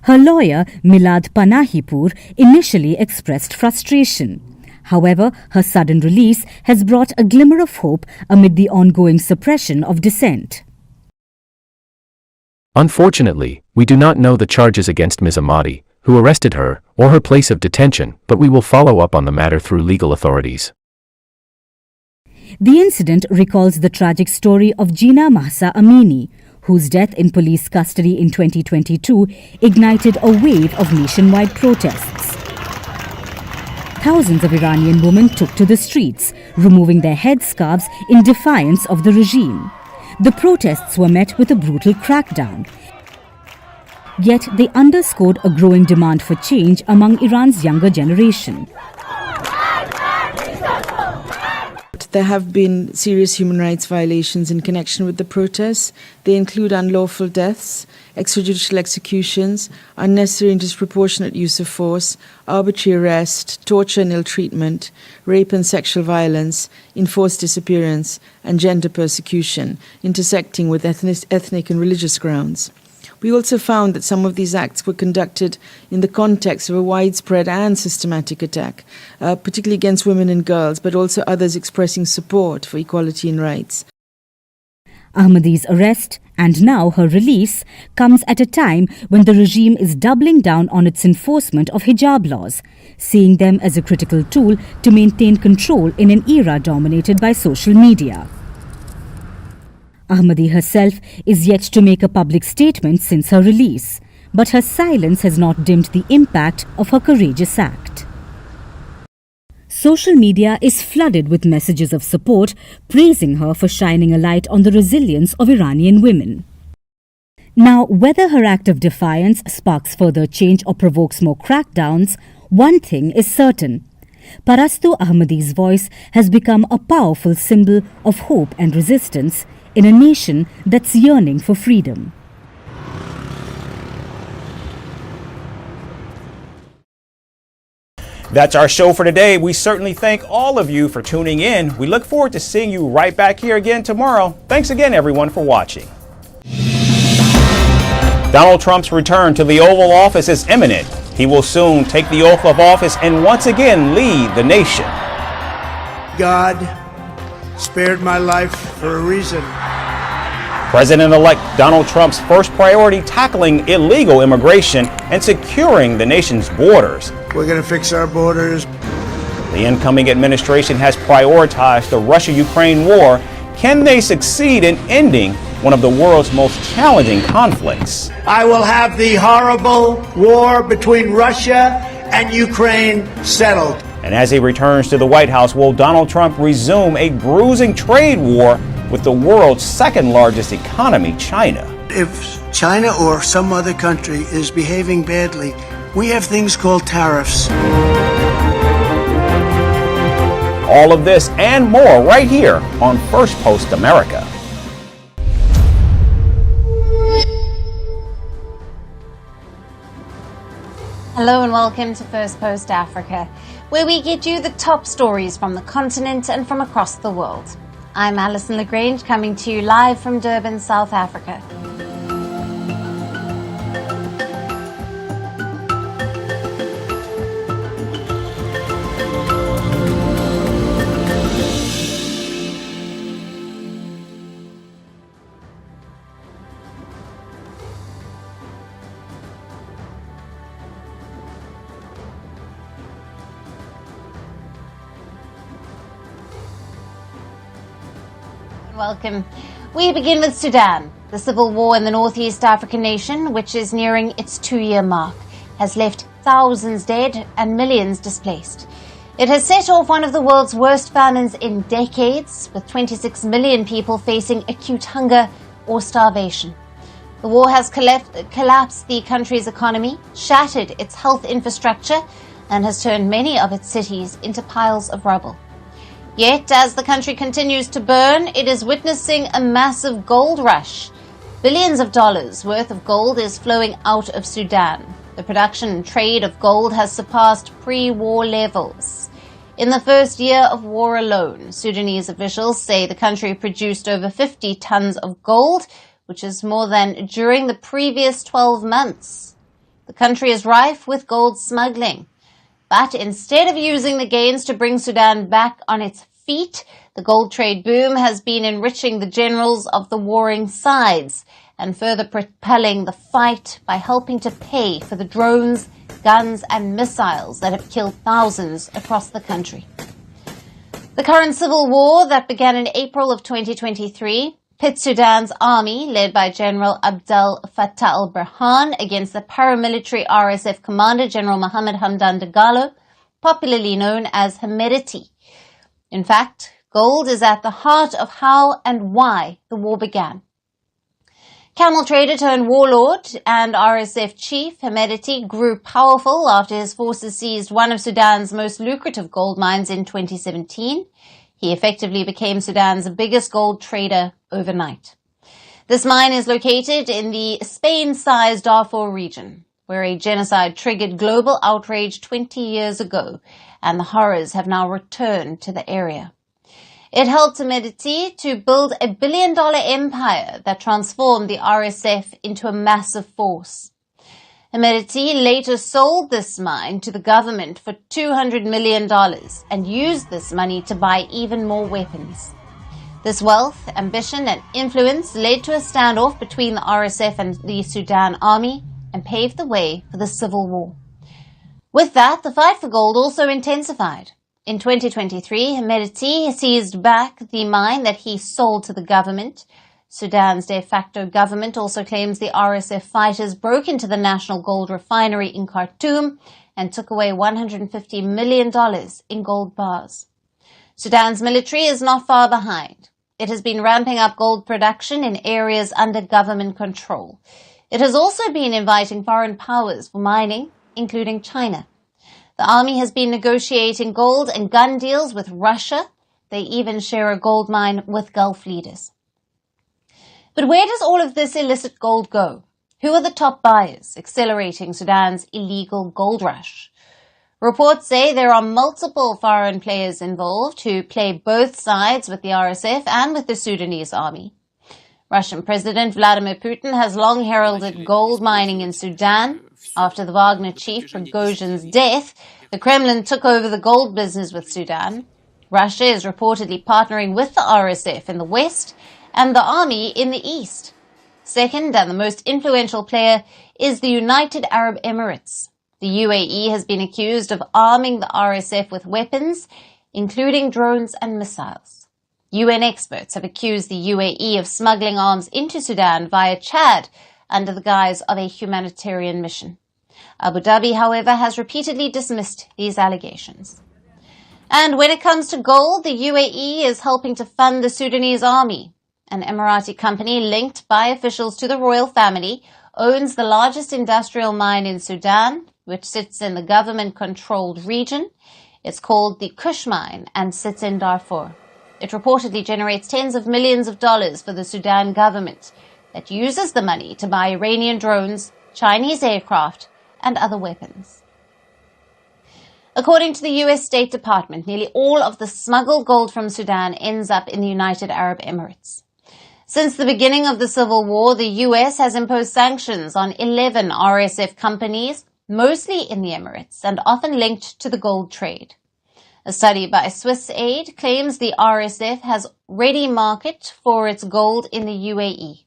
Speaker 11: Her lawyer, Milad Panahipur, initially expressed frustration. However, her sudden release has brought a glimmer of hope amid the ongoing suppression of dissent.
Speaker 2: Unfortunately, we do not know the charges against Ms. Ahmadi, who arrested her, or her place of detention, but we will follow up on the matter through legal authorities.
Speaker 11: The incident recalls the tragic story of Jina Mahsa Amini, whose death in police custody in 2022 ignited a wave of nationwide protests. Thousands of Iranian women took to the streets, removing their headscarves in defiance of the regime. The protests were met with a brutal crackdown. Yet they underscored a growing demand for change among Iran's younger generation.
Speaker 8: There have been serious human rights violations in connection with the protests. They include unlawful deaths, extrajudicial executions, unnecessary and disproportionate use of force, arbitrary arrest, torture and ill-treatment, rape and sexual violence, enforced disappearance, and gender persecution, intersecting with ethnic and religious grounds. We also found that some of these acts were conducted in the context of a widespread and systematic attack, particularly against women and girls, but also others expressing support for equality and rights.
Speaker 11: Ahmadi's arrest, and now her release, comes at a time when the regime is doubling down on its enforcement of hijab laws, seeing them as a critical tool to maintain control in an era dominated by social media. Ahmadi herself is yet to make a public statement since her release, but her silence has not dimmed the impact of her courageous act. Social media is flooded with messages of support, praising her for shining a light on the resilience of Iranian women. Now, whether her act of defiance sparks further change or provokes more crackdowns, one thing is certain. Parastu Ahmadi's voice has become a powerful symbol of hope and resistance in a nation that's yearning for freedom.
Speaker 22: That's our show for today. We certainly thank all of you for tuning in. We look forward to seeing you right back here again tomorrow. Thanks again, everyone, for watching. Donald Trump's return to the Oval Office is imminent. He will soon take the oath of office and once again lead the nation.
Speaker 9: God spared my life for a reason.
Speaker 22: President-elect Donald Trump's first priority: tackling illegal immigration and securing the nation's borders.
Speaker 9: We're going to fix our borders.
Speaker 22: The incoming administration has prioritized the Russia-Ukraine war. Can they succeed in ending one of the world's most challenging conflicts?
Speaker 9: I will have the horrible war between Russia and Ukraine settled.
Speaker 22: And as he returns to the White House, will Donald Trump resume a bruising trade war with the world's second largest economy, China?
Speaker 9: If China or some other country is behaving badly, we have things called tariffs.
Speaker 22: All of this and more right here on Firstpost America.
Speaker 10: Hello and welcome to Firstpost Africa, where we get you the top stories from the continent and from across the world. I'm Alison LaGrange, coming to you live from Durban, South Africa. Welcome. We begin with Sudan. The civil war in the northeast African nation, which is nearing its 2-year mark, has left thousands dead and millions displaced. It has set off one of the world's worst famines in decades, with 26 million people facing acute hunger or starvation. The war has collapsed the country's economy, shattered its health infrastructure, and has turned many of its cities into piles of rubble. Yet, as the country continues to burn, it is witnessing a massive gold rush. Billions of dollars worth of gold is flowing out of Sudan. The production and trade of gold has surpassed pre-war levels. In the first year of war alone, Sudanese officials say the country produced over 50 tons of gold, which is more than during the previous 12 months. The country is rife with gold smuggling. But instead of using the gains to bring Sudan back on its feet, the gold trade boom has been enriching the generals of the warring sides and further propelling the fight by helping to pay for the drones, guns and missiles that have killed thousands across the country. The current civil war that began in April of 2023 pits Sudan's army, led by General Abdel Fattah al-Burhan, against the paramilitary RSF commander General Mohammed Hamdan Dagalo, popularly known as Hemedti. In fact, gold is at the heart of how and why the war began. Camel trader turned warlord and RSF chief Hemedti grew powerful after his forces seized one of Sudan's most lucrative gold mines in 2017. He effectively became Sudan's biggest gold trader overnight. This mine is located in the Spain-sized Darfur region, where a genocide triggered global outrage 20 years ago, and the horrors have now returned to the area. It helped Hemedti to build a billion-dollar empire that transformed the RSF into a massive force. Hemedti later sold this mine to the government for $200 million and used this money to buy even more weapons. This wealth, ambition and influence led to a standoff between the RSF and the Sudan army and paved the way for the civil war. With that, the fight for gold also intensified. In 2023, Hemedti seized back the mine that he sold to the government. Sudan's de facto government also claims the RSF fighters broke into the national gold refinery in Khartoum and took away $150 million in gold bars. Sudan's military is not far behind. It has been ramping up gold production in areas under government control. It has also been inviting foreign powers for mining, including China. The army has been negotiating gold and gun deals with Russia. They even share a gold mine with Gulf leaders. But where does all of this illicit gold go? Who are the top buyers accelerating Sudan's illegal gold rush? Reports say there are multiple foreign players involved who play both sides with the RSF and with the Sudanese army. Russian President Vladimir Putin has long heralded gold mining in Sudan. After the Wagner chief Prigozhin's death, the Kremlin took over the gold business with Sudan. Russia is reportedly partnering with the RSF in the west and the army in the east. Second, and the most influential player, is the United Arab Emirates. The UAE has been accused of arming the RSF with weapons, including drones and missiles. UN experts have accused the UAE of smuggling arms into Sudan via Chad under the guise of a humanitarian mission. Abu Dhabi, however, has repeatedly dismissed these allegations. And when it comes to gold, the UAE is helping to fund the Sudanese army. An Emirati company linked by officials to the royal family owns the largest industrial mine in Sudan, which sits in the government-controlled region. It's called the Kush Mine and sits in Darfur. It reportedly generates tens of millions of dollars for the Sudan government that uses the money to buy Iranian drones, Chinese aircraft, and other weapons. According to the U.S. State Department, nearly all of the smuggled gold from Sudan ends up in the United Arab Emirates. Since the beginning of the civil war, the U.S. has imposed sanctions on 11 RSF companies, mostly in the Emirates, and often linked to the gold trade. A study by Swiss Aid claims the RSF has ready market for its gold in the UAE.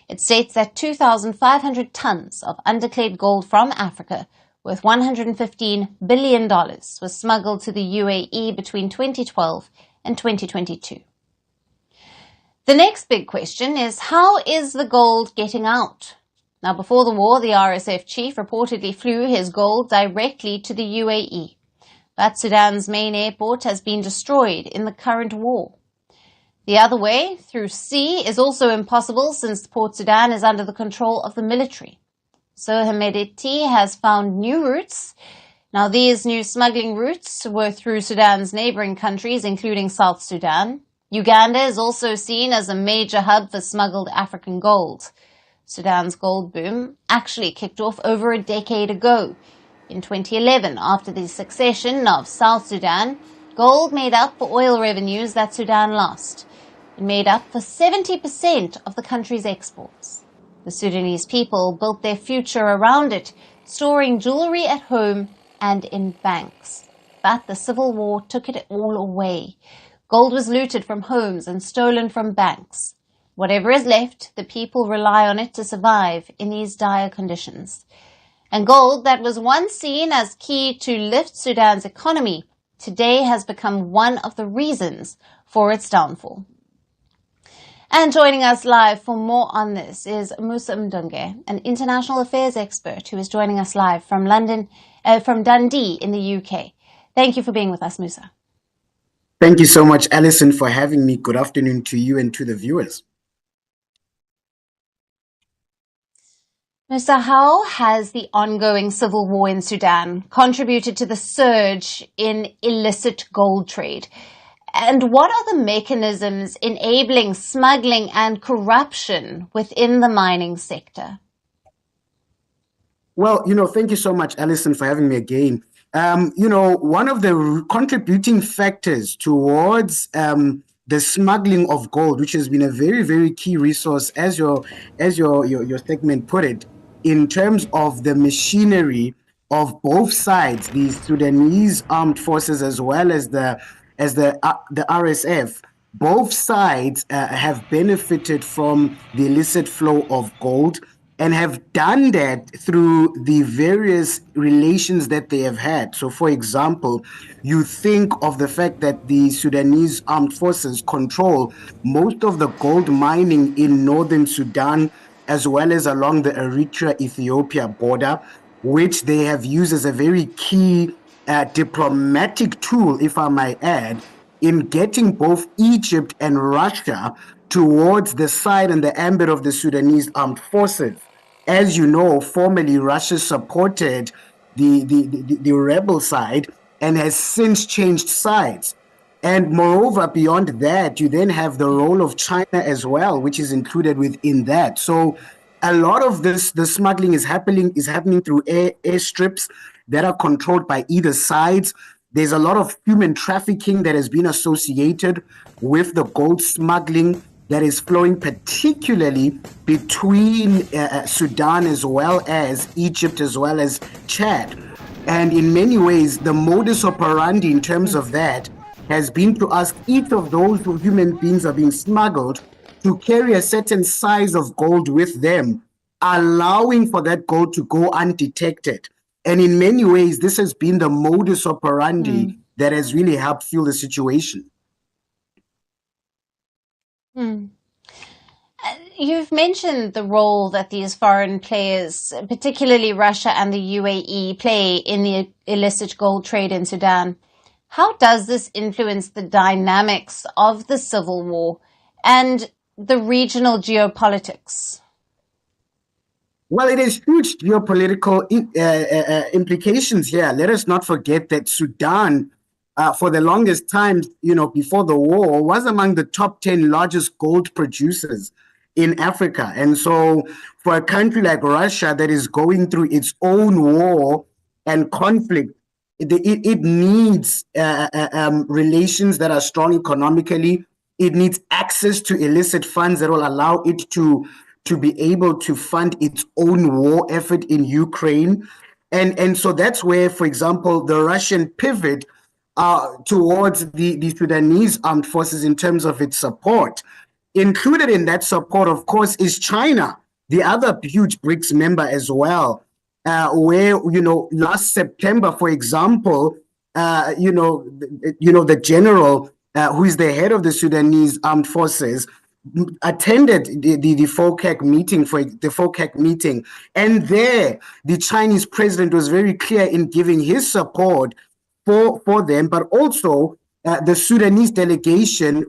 Speaker 10: It states that 2,500 tons of underclayed gold from Africa, worth $115 billion, was smuggled to the UAE between 2012 and 2022. The next big question is, how is the gold getting out? Now, before the war, the RSF chief reportedly flew his gold directly to the UAE. But Sudan's main airport has been destroyed in the current war. The other way, through sea, is also impossible since Port Sudan is under the control of the military. So Hemedti has found new routes. Now, these new smuggling routes were through Sudan's neighboring countries, including South Sudan. Uganda is also seen as a major hub for smuggled African gold. Sudan's gold boom actually kicked off over a decade ago. In 2011, after the succession of South Sudan, gold made up for oil revenues that Sudan lost. It made up for 70% of the country's exports. The Sudanese people built their future around it, storing jewelry at home and in banks. But the civil war took it all away. Gold was looted from homes and stolen from banks. Whatever is left, the people rely on it to survive in these dire conditions. And gold that was once seen as key to lift Sudan's economy today has become one of the reasons for its downfall. And joining us live for more on this is Musa Mdunge, an international affairs expert who is joining us live from from Dundee in the UK. Thank you for being with us, Musa.
Speaker 13: Thank you so much, Alison, for having me. Good afternoon to you and to the viewers.
Speaker 10: Musa, how has the ongoing civil war in Sudan contributed to the surge in illicit gold trade? And what are the mechanisms enabling smuggling and corruption within the mining sector?
Speaker 13: Well, thank you so much, Alison, for having me again. One of the contributing factors towards the smuggling of gold, which has been a very, very key resource, as your segment put it, in terms of the machinery of both sides, the Sudanese armed forces as well as the RSF, both sides have benefited from the illicit flow of gold and have done that through the various relations that they have had. So, for example, you think of the fact that the Sudanese armed forces control most of the gold mining in northern Sudan, as well as along the Eritrea-Ethiopia border, which they have used as a very key diplomatic tool, if I might add, in getting both Egypt and Russia towards the side and the ambit of the Sudanese armed forces. As you know, formerly Russia supported the rebel side and has since changed sides. And moreover, beyond that, you then have the role of China as well, which is included within that. So a lot of the smuggling is happening through airstrips that are controlled by either sides. There's a lot of human trafficking that has been associated with the gold smuggling that is flowing particularly between Sudan as well as Egypt as well as Chad. And in many ways, the modus operandi in terms of that has been to ask each of those human beings are being smuggled to carry a certain size of gold with them, allowing for that gold to go undetected. And in many ways, this has been the modus operandi that has really helped fuel the situation.
Speaker 10: You've mentioned the role that these foreign players, particularly Russia and the UAE, play in the illicit gold trade in Sudan. How does this influence the dynamics of the civil war and the regional geopolitics?
Speaker 13: Well, it has huge geopolitical implications here. Let us not forget that Sudan, for the longest time, before the war, was among the top 10 largest gold producers in Africa. And so for a country like Russia that is going through its own war and conflict, it needs relations that are strong economically. It needs access to illicit funds that will allow it to be able to fund its own war effort in Ukraine. And so that's where, for example, the Russian pivot towards the Sudanese armed forces in terms of its support. Included in that support, of course, is China, the other huge BRICS member as well, where, last September, for example, the general who is the head of the Sudanese armed forces attended the FOCAC meeting, and there the Chinese president was very clear in giving his support for them, but also the Sudanese delegation,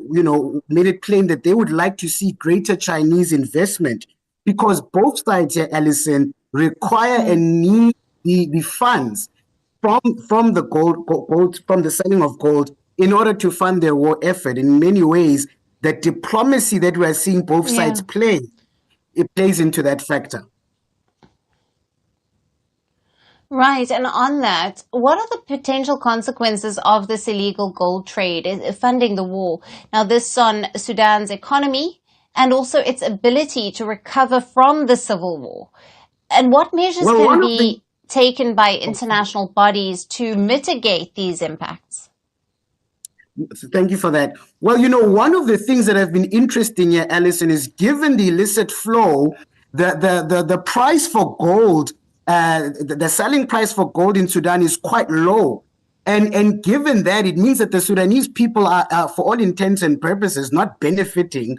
Speaker 13: made it plain that they would like to see greater Chinese investment because both sides here, Alison, require and need the funds. from the gold from the selling of gold in order to fund their war effort. In many ways, the diplomacy that we are seeing both sides play, it plays into that factor.
Speaker 10: Right, and on that, what are the potential consequences of this illegal gold trade, funding the war? Now, this on Sudan's economy and also its ability to recover from the civil war. And what measures can be taken by international bodies to mitigate these impacts?
Speaker 13: Thank you for that. Well, one of the things that have been interesting here, Alison, is given the illicit flow, the price for gold, the selling price for gold in Sudan is quite low. And given that, it means that the Sudanese people are, for all intents and purposes, not benefiting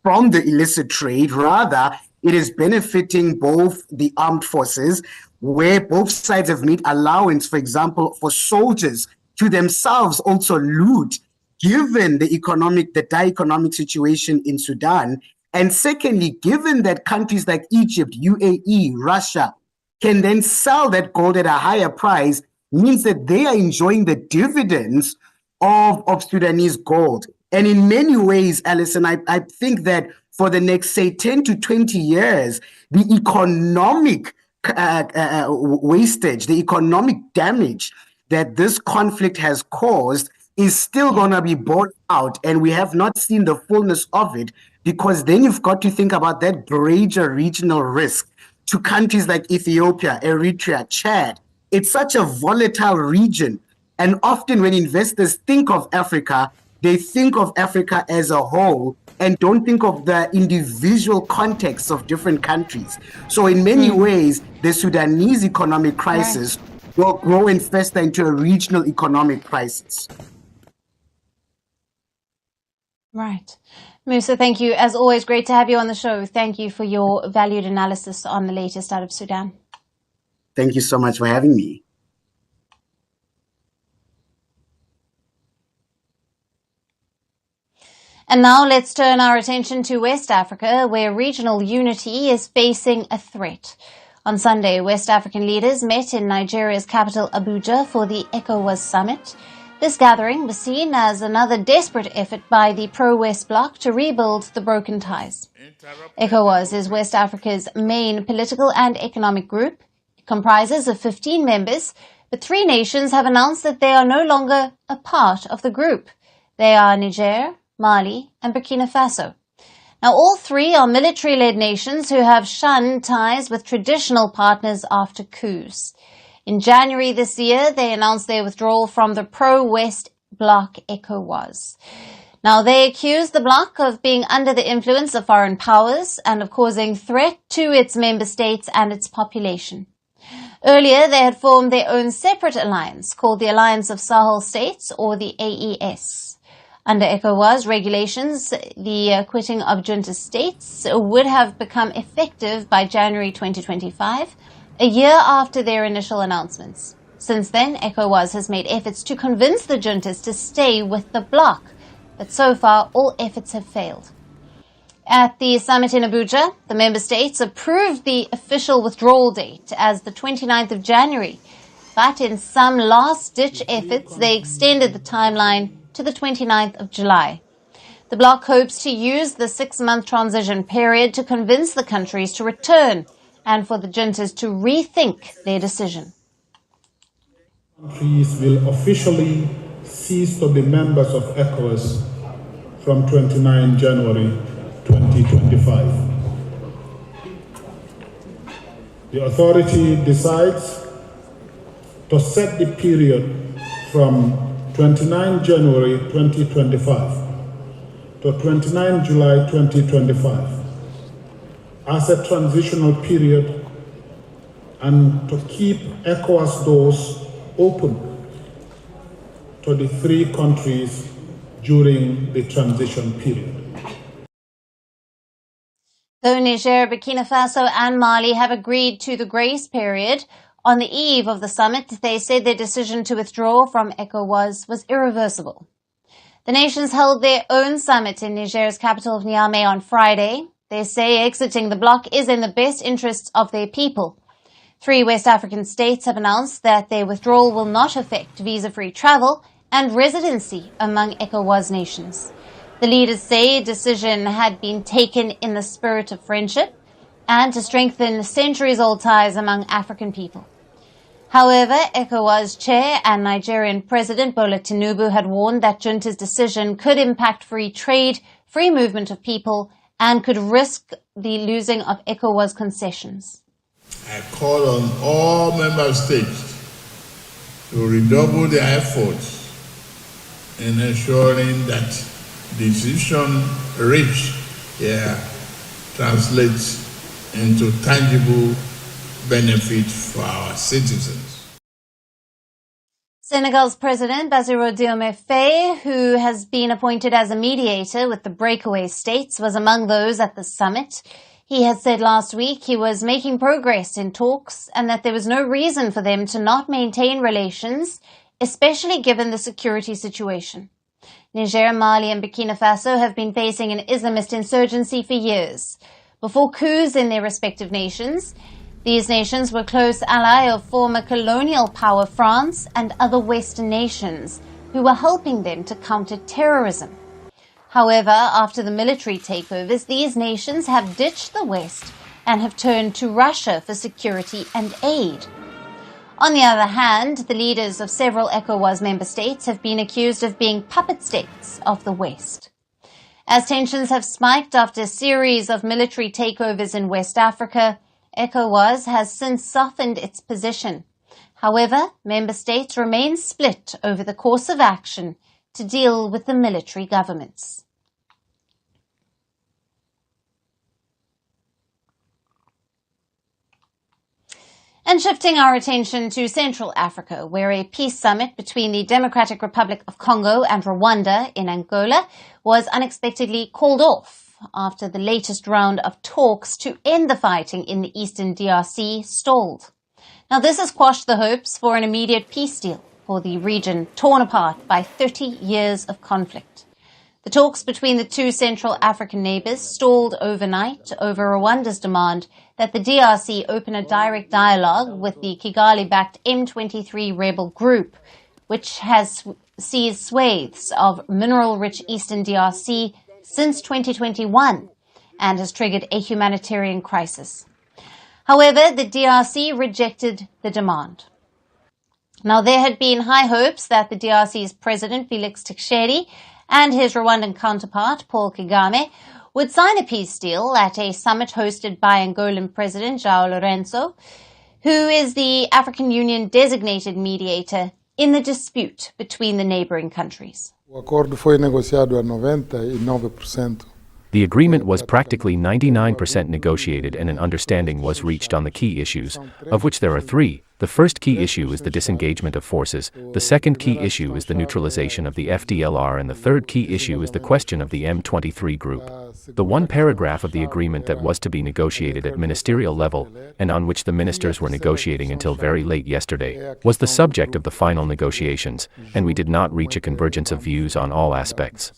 Speaker 13: from the illicit trade. Rather, it is benefiting both the armed forces, where both sides have made allowance, for example, for soldiers to themselves also loot, given the dire economic situation in Sudan. And secondly, given that countries like Egypt, UAE, Russia can then sell that gold at a higher price, means that they are enjoying the dividends of Sudanese gold. And in many ways, Alison, I think that for the next, say, 10 to 20 years, the economic wastage, the economic damage that this conflict has caused is still going to be borne out, and we have not seen the fullness of it, because then you've got to think about that greater regional risk to countries like Ethiopia, Eritrea, Chad. It's such a volatile region, and often when investors think of Africa, they think of Africa as a whole and don't think of the individual contexts of different countries. So in many ways, the Sudanese economic crisis will grow and fester into a regional economic crisis.
Speaker 10: Right. Musa, thank you. As always, great to have you on the show. Thank you for your valued analysis on the latest out of Sudan.
Speaker 13: Thank you so much for having me.
Speaker 10: And now let's turn our attention to West Africa, where regional unity is facing a threat. On Sunday, West African leaders met in Nigeria's capital Abuja for the ECOWAS summit. This gathering was seen as another desperate effort by the pro-West bloc to rebuild the broken ties. ECOWAS is West Africa's main political and economic group. It comprises of 15 members, but 3 nations have announced that they are no longer a part of the group. They are Niger, Mali, and Burkina Faso. Now, all 3 are military-led nations who have shunned ties with traditional partners after coups. In January this year, they announced their withdrawal from the pro-West bloc ECOWAS. Now, they accuse the bloc of being under the influence of foreign powers and of causing threat to its member states and its population. Earlier, they had formed their own separate alliance called the Alliance of Sahel States, or the AES. Under ECOWAS regulations, the quitting of junta states would have become effective by January 2025, a year after their initial announcements. Since then, ECOWAS has made efforts to convince the juntas to stay with the bloc, but so far all efforts have failed. At the summit in Abuja, the member states approved the official withdrawal date as the 29th of January, but in some last-ditch efforts, they extended the timeline to the 29th of July. The bloc hopes to use the 6-month transition period to convince the countries to return and for the juntas to rethink their decision.
Speaker 12: Countries will officially cease to be members of ECOWAS from 29 January 2025. The authority decides to set the period from 29 January 2025 to 29 July 2025 as a transitional period, and to keep ECOWAS doors open to the 3 countries during the transition period.
Speaker 10: Though Niger, Burkina Faso and Mali have agreed to the grace period, on the eve of the summit, they said their decision to withdraw from ECOWAS was irreversible. The nations held their own summit in Niger's capital of Niamey on Friday. They say exiting the bloc is in the best interests of their people. 3 West African states have announced that their withdrawal will not affect visa-free travel and residency among ECOWAS nations. The leaders say a decision had been taken in the spirit of friendship and to strengthen centuries-old ties among African people. However, ECOWAS chair and Nigerian President Bola Tinubu had warned that junta's decision could impact free trade, free movement of people, and could risk the losing of ECOWAS concessions.
Speaker 12: I call on all member states to redouble their efforts in ensuring that the decision reached here translates into tangible benefit for our citizens.
Speaker 10: Senegal's President Bassirou Diomaye Faye, who has been appointed as a mediator with the breakaway states, was among those at the summit. He had said last week he was making progress in talks and that there was no reason for them to not maintain relations, especially given the security situation. Niger, Mali and Burkina Faso have been facing an Islamist insurgency for years. Before coups in their respective nations, these nations were close allies of former colonial power France and other Western nations who were helping them to counter terrorism. However, after the military takeovers, these nations have ditched the West and have turned to Russia for security and aid. On the other hand, the leaders of several ECOWAS member states have been accused of being puppet states of the West. As tensions have spiked after a series of military takeovers in West Africa, ECOWAS has since softened its position. However, member states remain split over the course of action to deal with the military governments. And shifting our attention to Central Africa, where a peace summit between the Democratic Republic of Congo and Rwanda in Angola was unexpectedly called off after the latest round of talks to end the fighting in the eastern DRC stalled. Now, this has quashed the hopes for an immediate peace deal for the region torn apart by 30 years of conflict. The talks between the two Central African neighbors stalled overnight over Rwanda's demand that the DRC open a direct dialogue with the Kigali-backed M23 rebel group, which has seized swathes of mineral-rich eastern DRC since 2021 and has triggered a humanitarian crisis. However, the DRC rejected the demand. Now, there had been high hopes that the DRC's president, Felix Tshisekedi, and his Rwandan counterpart, Paul Kagame, would sign a peace deal at a summit hosted by Angolan President João Lourenço, who is the African Union designated mediator in the dispute between the neighboring countries.
Speaker 14: O acordo foi negociado a 99%.
Speaker 2: The agreement was practically 99% negotiated and an understanding was reached on the key issues, of which there are three. The first key issue is the disengagement of forces, the second key issue is the neutralization of the FDLR, and the third key issue is the question of the M23 group. The one paragraph of the agreement that was to be negotiated at ministerial level, and on which the ministers were negotiating until very late yesterday, was the subject of the final negotiations, and we did not reach a convergence of views on all aspects.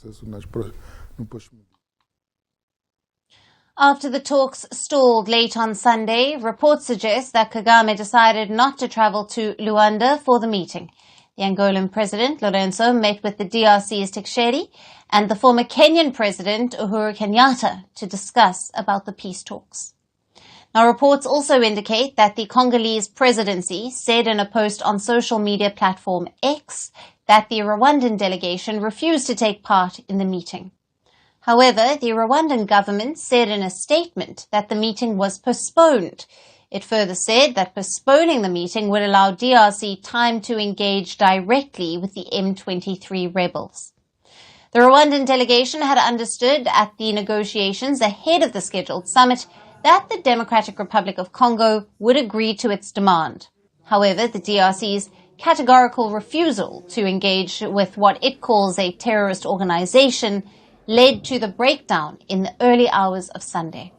Speaker 10: After the talks stalled late on Sunday, reports suggest that Kagame decided not to travel to Luanda for the meeting. The Angolan president, Lourenço, met with the DRC's Tshisekedi and the former Kenyan president, Uhuru Kenyatta, to discuss about the peace talks. Now, reports also indicate that the Congolese presidency said in a post on social media platform X that the Rwandan delegation refused to take part in the meeting. However, the Rwandan government said in a statement that the meeting was postponed. It further said that postponing the meeting would allow DRC time to engage directly with the M23 rebels. The Rwandan delegation had understood at the negotiations ahead of the scheduled summit that the Democratic Republic of Congo would agree to its demand. However, the DRC's categorical refusal to engage with what it calls a terrorist organization led to the breakdown in the early hours of Sunday.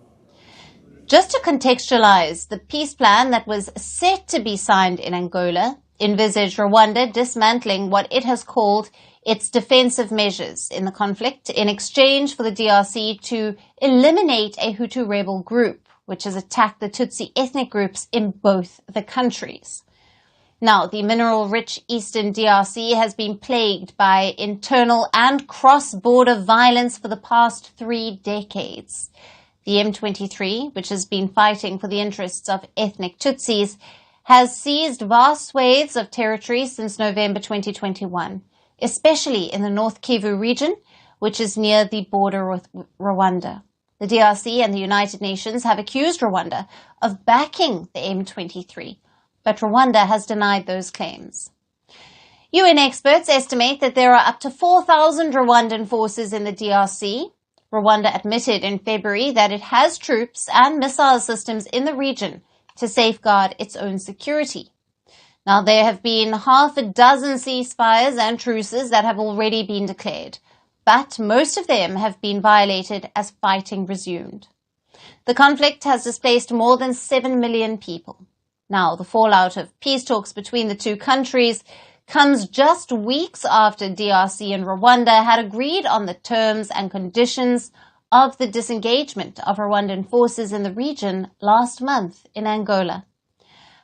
Speaker 10: Just to contextualize, the peace plan that was set to be signed in Angola envisaged Rwanda dismantling what it has called its defensive measures in the conflict in exchange for the DRC to eliminate a Hutu rebel group, which has attacked the Tutsi ethnic groups in both the countries. Now, the mineral-rich eastern DRC has been plagued by internal and cross-border violence for the past 3 decades. The M23, which has been fighting for the interests of ethnic Tutsis, has seized vast swathes of territory since November 2021, especially in the North Kivu region, which is near the border with Rwanda. The DRC and the United Nations have accused Rwanda of backing the M23, but Rwanda has denied those claims. UN experts estimate that there are up to 4,000 Rwandan forces in the DRC. Rwanda admitted in February that it has troops and missile systems in the region to safeguard its own security. Now, there have been half a dozen ceasefires and truces that have already been declared, but most of them have been violated as fighting resumed. The conflict has displaced more than 7 million people. Now, the fallout of peace talks between the two countries comes just weeks after DRC and Rwanda had agreed on the terms and conditions of the disengagement of Rwandan forces in the region last month in Angola.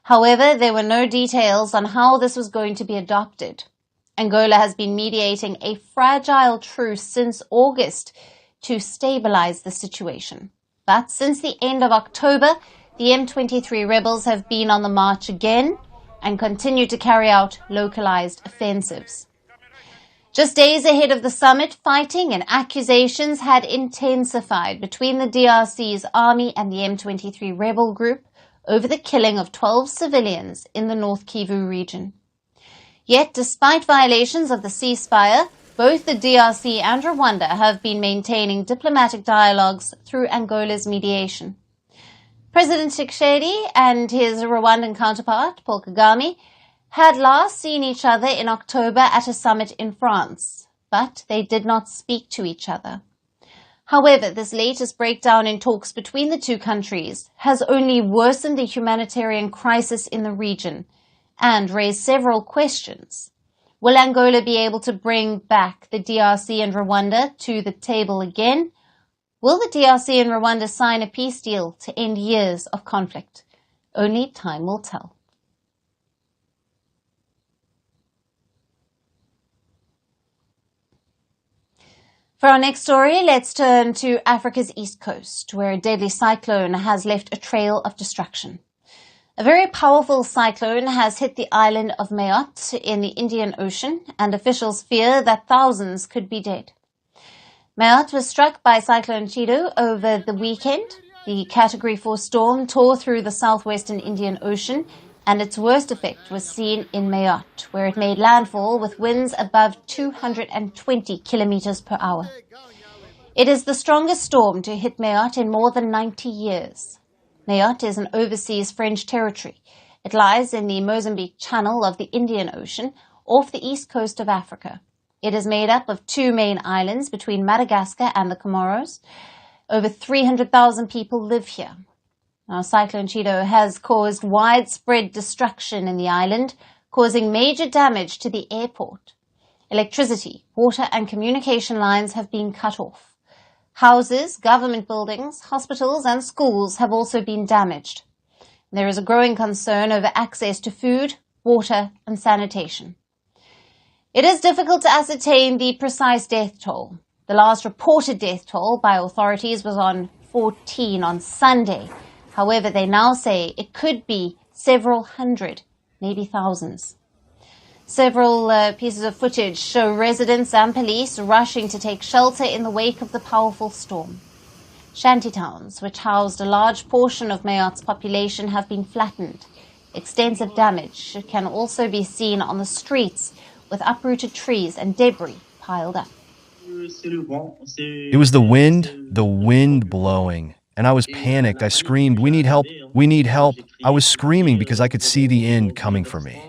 Speaker 10: However, there were no details on how this was going to be adopted. Angola has been mediating a fragile truce since August to stabilize the situation. But since the end of October, the M23 rebels have been on the march again and continue to carry out localized offensives. Just days ahead of the summit, fighting and accusations had intensified between the DRC's army and the M23 rebel group over the killing of 12 civilians in the North Kivu region. Yet, despite violations of the ceasefire, both the DRC and Rwanda have been maintaining diplomatic dialogues through Angola's mediation. President Tshisekedi and his Rwandan counterpart, Paul Kagame, had last seen each other in October at a summit in France, but they did not speak to each other. However, this latest breakdown in talks between the two countries has only worsened the humanitarian crisis in the region and raised several questions. Will Angola be able to bring back the DRC and Rwanda to the table again? Will the DRC and Rwanda sign a peace deal to end years of conflict? Only time will tell. For our next story, let's turn to Africa's east coast, where a deadly cyclone has left a trail of destruction. A very powerful cyclone has hit the island of Mayotte in the Indian Ocean, and officials fear that thousands could be dead. Mayotte was struck by Cyclone Trudeau over the weekend. The Category 4 storm tore through the southwestern Indian Ocean, and its worst effect was seen in Mayotte, where it made landfall with winds above 220 kilometers per hour. It is the strongest storm to hit Mayotte in more than 90 years. Mayotte is an overseas French territory. It lies in the Mozambique Channel of the Indian Ocean, off the east coast of Africa. It is made up of 2 main islands between Madagascar and the Comoros. Over 300,000 people live here. Now, Cyclone Trudeau has caused widespread destruction in the island, causing major damage to the airport. Electricity, water and communication lines have been cut off. Houses, government buildings, hospitals and schools have also been damaged. There is a growing concern over access to food, water and sanitation. It is difficult to ascertain the precise death toll. The last reported death toll by authorities was on 14 on Sunday. However, they now say it could be several hundred, maybe thousands. Several pieces of footage show residents and police rushing to take shelter in the wake of the powerful storm. Shantytowns, which housed a large portion of Mayotte's population, have been flattened. Extensive damage can also be seen on the streets, with uprooted trees and debris piled up.
Speaker 3: It was the wind blowing. And I was panicked. I screamed, "We need help, we need help." I was screaming because I could see the end coming for me.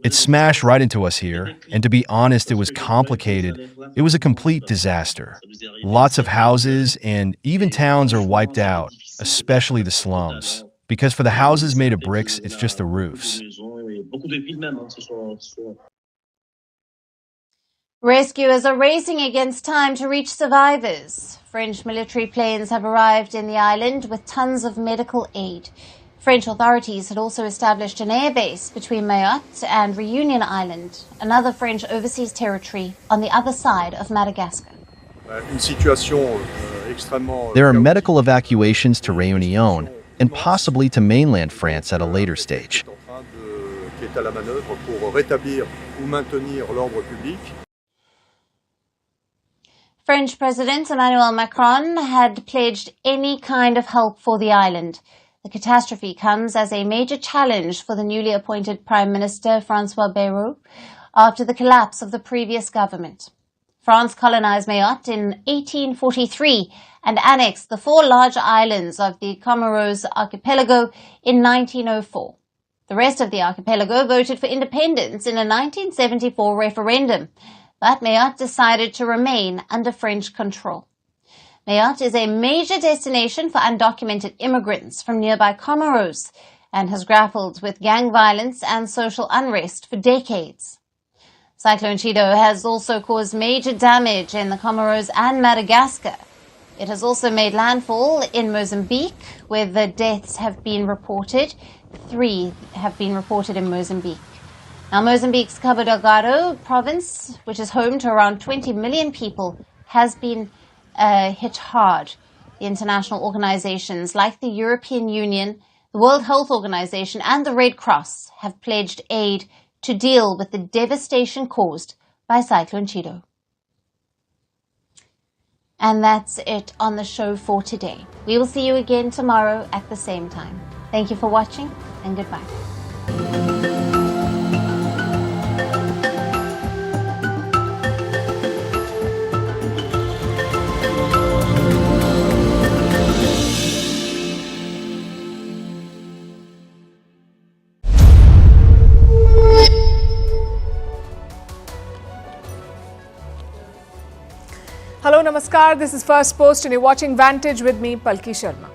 Speaker 3: It smashed right into us here, and to be honest, it was complicated. It was a complete disaster. Lots of houses and even towns are wiped out, especially the slums. Because for the houses made of bricks, it's just the roofs.
Speaker 10: Rescuers are racing against time to reach survivors. French military planes have arrived in the island with tons of medical aid. French authorities had also established an airbase between Mayotte and Reunion Island, another French overseas territory on the other side of Madagascar.
Speaker 3: There are medical evacuations to Réunion and possibly to mainland France at a later stage.
Speaker 10: French President Emmanuel Macron had pledged any kind of help for the island. The catastrophe comes as a major challenge for the newly appointed Prime Minister François Bayrou after the collapse of the previous government. France colonized Mayotte in 1843 and annexed the 4 larger islands of the Comoros archipelago in 1904. The rest of the archipelago voted for independence in a 1974 referendum, but Mayotte decided to remain under French control. Mayotte is a major destination for undocumented immigrants from nearby Comoros and has grappled with gang violence and social unrest for decades. Cyclone Trudeau has also caused major damage in the Comoros and Madagascar. It has also made landfall in Mozambique, where the deaths have been reported. 3 have been reported in Mozambique. Now, Mozambique's Cabo Delgado province, which is home to around 20 million people, has been hit hard. The international organizations like the European Union, the World Health Organization, and the Red Cross have pledged aid to deal with the devastation caused by Cyclone Trudeau. And that's it on the show for today. We will see you again tomorrow at the same time. Thank you for watching, and goodbye.
Speaker 1: Hello, Namaskar. This is Firstpost and you're watching Vantage with me, Palki Sharma.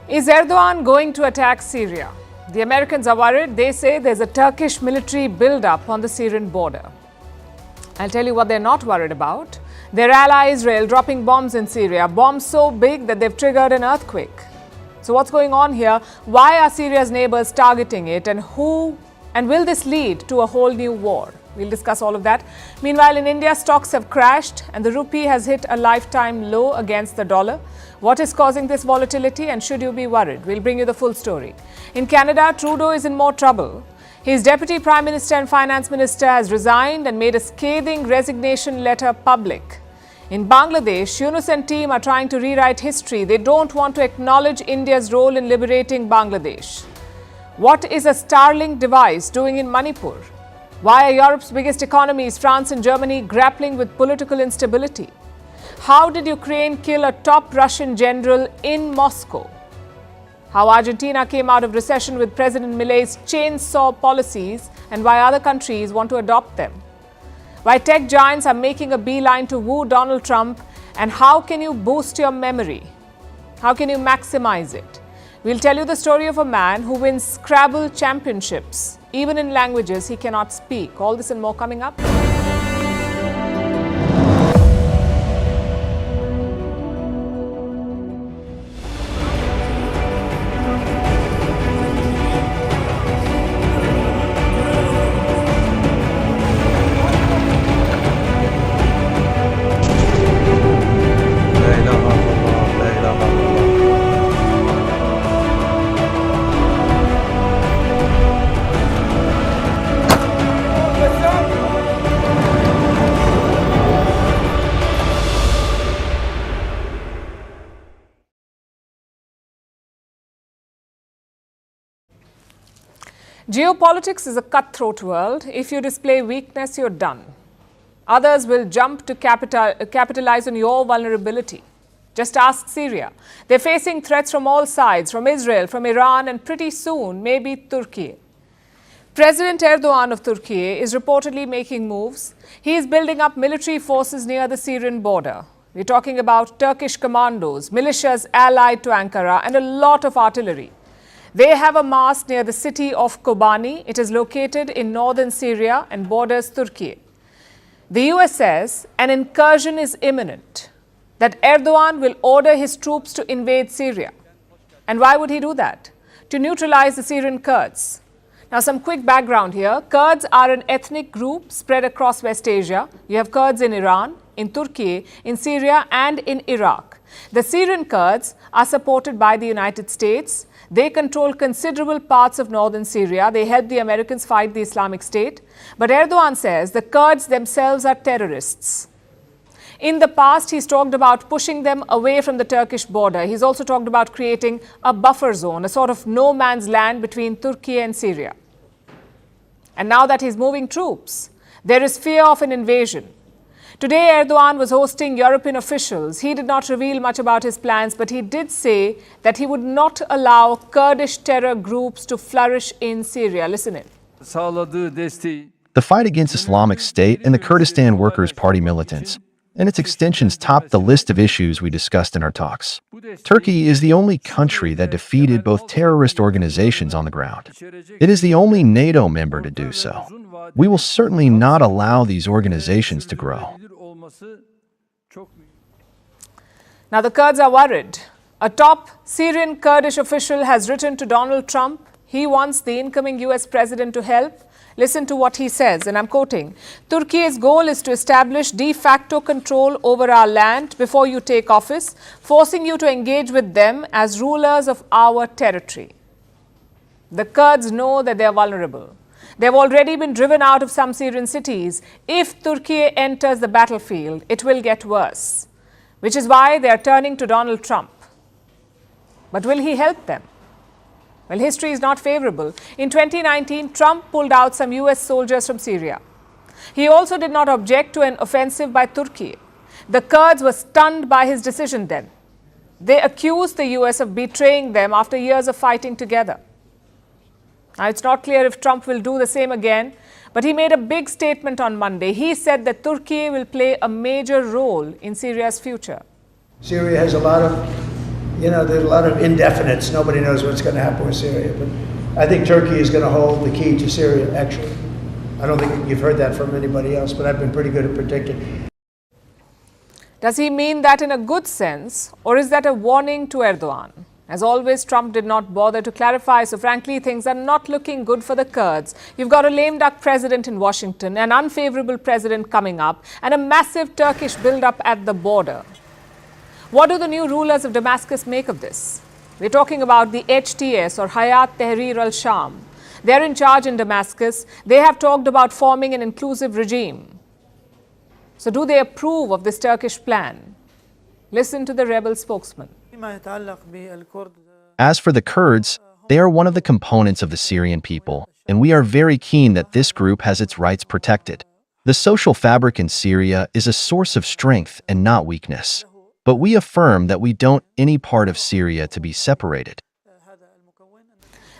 Speaker 1: Is Erdogan going to attack Syria? The Americans are worried. They say there's a Turkish military build-up on the Syrian border. I'll tell you what they're not worried about. Their ally Israel dropping bombs in Syria, bombs so big that they've triggered an earthquake. So what's going on here? Why are Syria's neighbors targeting it, and will this lead to a whole new war? We'll discuss all of that. Meanwhile, in India, stocks have crashed and the rupee has hit a lifetime low against the dollar. What is causing this volatility, and should you be worried? We'll bring you the full story. In Canada, Trudeau is in more trouble. His Deputy Prime Minister and Finance Minister has resigned and made a scathing resignation letter public. In Bangladesh, Yunus and team are trying to rewrite history. They don't want to acknowledge India's role in liberating Bangladesh. What is a Starlink device doing in Manipur? Why are Europe's biggest economies, France and Germany, grappling with political instability? How did Ukraine kill a top Russian general in Moscow? How Argentina came out of recession with President Milei's chainsaw policies, and why other countries want to adopt them? Why tech giants are making a beeline to woo Donald Trump, and how can you boost your memory? How can you maximize it? We'll tell you the story of a man who wins Scrabble championships, even in languages he cannot speak. All this and more coming up. Geopolitics is a cutthroat world. If you display weakness, you're done. Others will jump to capitalize on your vulnerability. Just ask Syria. They're facing threats from all sides, from Israel, from Iran, and pretty soon, maybe Turkey. President Erdogan of Turkey is reportedly making moves. He is building up military forces near the Syrian border. We're talking about Turkish commandos, militias allied to Ankara, and a lot of artillery. They have amassed near the city of Kobani. It is located in northern Syria and borders Turkey. The US says an incursion is imminent, that Erdogan will order his troops to invade Syria. And why would he do that? To neutralize the Syrian Kurds. Now, some quick background here. Kurds are an ethnic group spread across West Asia. You have Kurds in Iran, in Turkey, in Syria, and in Iraq. The Syrian Kurds are supported by the United States. They control considerable parts of northern Syria. They help the Americans fight the Islamic State. But Erdogan says the Kurds themselves are terrorists. In the past, he's talked about pushing them away from the Turkish border. He's also talked about creating a buffer zone, a sort of no man's land between Turkey and Syria. And now that he's moving troops, there is fear of an invasion. Today, Erdogan was hosting European officials. He did not reveal much about his plans, but he did say that he would not allow Kurdish terror groups to flourish in Syria. Listen in.
Speaker 3: The fight against Islamic State and the Kurdistan Workers' Party militants and its extensions topped the list of issues we discussed in our talks. Turkey is the only country that defeated both terrorist organizations on the ground. It is the only NATO member to do so. We will certainly not allow these organizations to grow.
Speaker 1: Now, the Kurds are worried. A top Syrian Kurdish official has written to Donald Trump. He wants the incoming US president to help. Listen to what he says, and I'm quoting, "Turkey's goal is to establish de facto control over our land before you take office, forcing you to engage with them as rulers of our territory." The Kurds know that they are vulnerable. They've already been driven out of some Syrian cities. If Turkey enters the battlefield, it will get worse, which is why they are turning to Donald Trump. But will he help them? Well, history is not favorable. In 2019, Trump pulled out some US soldiers from Syria. He also did not object to an offensive by Turkey. The Kurds were stunned by his decision then. They accused the US of betraying them after years of fighting together. Now, it's not clear if Trump will do the same again, but he made a big statement on Monday. He said that Turkey will play a major role in Syria's future.
Speaker 9: Syria has a lot of, there's a lot of indefinites. Nobody knows what's going to happen with Syria. But I think Turkey is going to hold the key to Syria, actually. I don't think you've heard that from anybody else, but I've been pretty good at predicting.
Speaker 1: Does he mean that in a good sense, or is that a warning to Erdogan? As always, Trump did not bother to clarify, so frankly, things are not looking good for the Kurds. You've got a lame duck president in Washington, an unfavorable president coming up, and a massive Turkish build-up at the border. What do the new rulers of Damascus make of this? We're talking about the HTS, or Hayat Tahrir al-Sham. They're in charge in Damascus. They have talked about forming an inclusive regime. So do they approve of this Turkish plan? Listen to the rebel spokesman.
Speaker 3: As for the Kurds, they are one of the components of the Syrian people, and we are very keen that this group has its rights protected. The social fabric in Syria is a source of strength and not weakness. But we affirm that we don't any part of Syria to be separated.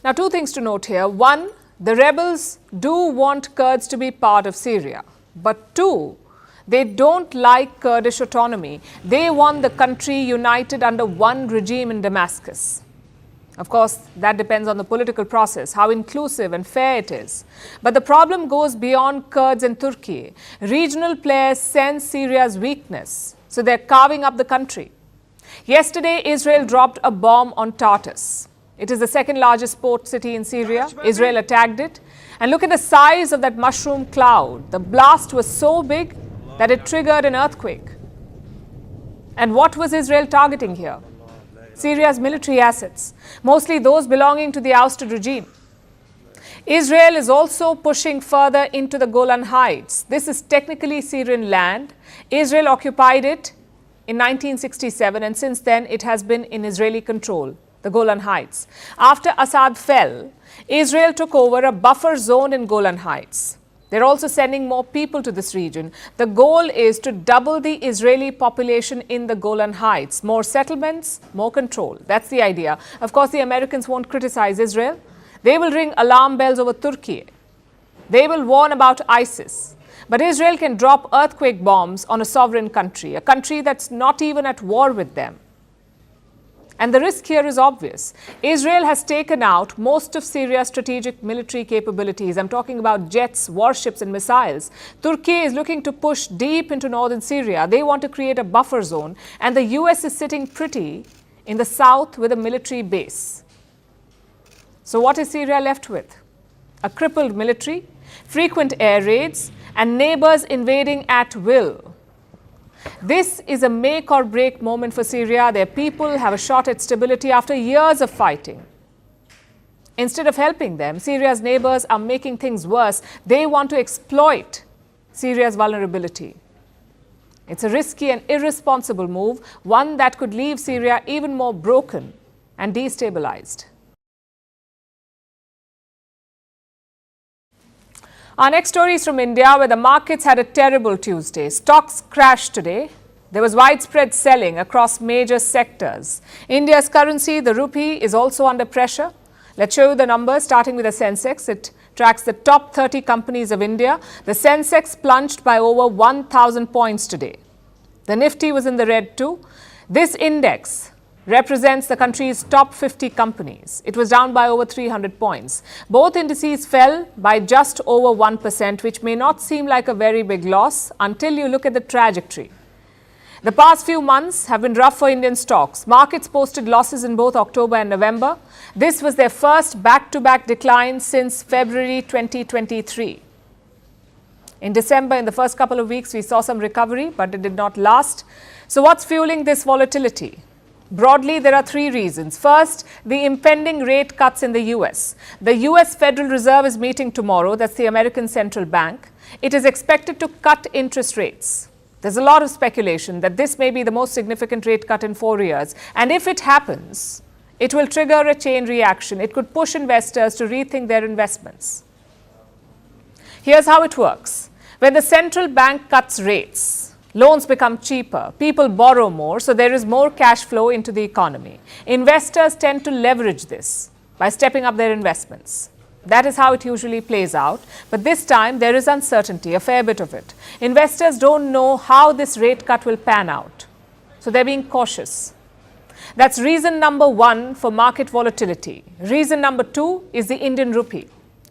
Speaker 1: Now, two things to note here. One, the rebels do want Kurds to be part of Syria. But two, they don't like Kurdish autonomy. They want the country united under one regime in Damascus. Of course, that depends on the political process, how inclusive and fair it is. But the problem goes beyond Kurds and Turkey. Regional players sense Syria's weakness, so they're carving up the country. Yesterday, Israel dropped a bomb on Tartus. It is the second largest port city in Syria. Israel attacked it. And look at the size of that mushroom cloud. The blast was so big that it triggered an earthquake. And what was Israel targeting here? Syria's military assets, mostly those belonging to the ousted regime. Israel is also pushing further into the Golan Heights. This is technically Syrian land. Israel occupied it in 1967, and since then it has been in Israeli control, the Golan Heights. After Assad fell, Israel took over a buffer zone in Golan Heights. They're also sending more people to this region. The goal is to double the Israeli population in the Golan Heights. More settlements, more control. That's the idea. Of course, the Americans won't criticize Israel. They will ring alarm bells over Turkey. They will warn about ISIS. But Israel can drop earthquake bombs on a sovereign country, a country that's not even at war with them. And the risk here is obvious. Israel has taken out most of Syria's strategic military capabilities. I'm talking about jets, warships and missiles. Turkey is looking to push deep into northern Syria. They want to create a buffer zone. And the US is sitting pretty in the south with a military base. So what is Syria left with? A crippled military, frequent air raids, and neighbors invading at will. This is a make or break moment for Syria. Their people have a shot at stability after years of fighting. Instead of helping them, Syria's neighbors are making things worse. They want to exploit Syria's vulnerability. It's a risky and irresponsible move, one that could leave Syria even more broken and destabilized. Our next story is from India, where the markets had a terrible Tuesday. Stocks crashed today. There was widespread selling across major sectors. India's currency, the rupee, is also under pressure. Let's show you the numbers, starting with the Sensex. It tracks the top 30 companies of India. The Sensex plunged by over 1,000 points today. The Nifty was in the red too. This index represents the country's top 50 companies. It was down by over 300 points. Both indices fell by just over 1%, which may not seem like a very big loss until you look at the trajectory. The past few months have been rough for Indian stocks. Markets posted losses in both October and November. This was their first back-to-back decline since February 2023. In December, in the first couple of weeks, we saw some recovery, but it did not last. So what's fueling this volatility? Broadly, there are three reasons. First, the impending rate cuts in the US. The US Federal Reserve is meeting tomorrow. That's the American Central Bank. It is expected to cut interest rates. There's a lot of speculation that this may be the most significant rate cut in 4 years. And if it happens, it will trigger a chain reaction. It could push investors to rethink their investments. Here's how it works. When the central bank cuts rates, loans become cheaper, people borrow more, so there is more cash flow into the economy. Investors tend to leverage this by stepping up their investments. That is how it usually plays out. But this time, there is uncertainty, a fair bit of it. Investors don't know how this rate cut will pan out, so they're being cautious. That's reason number one for market volatility. Reason number two is the Indian rupee.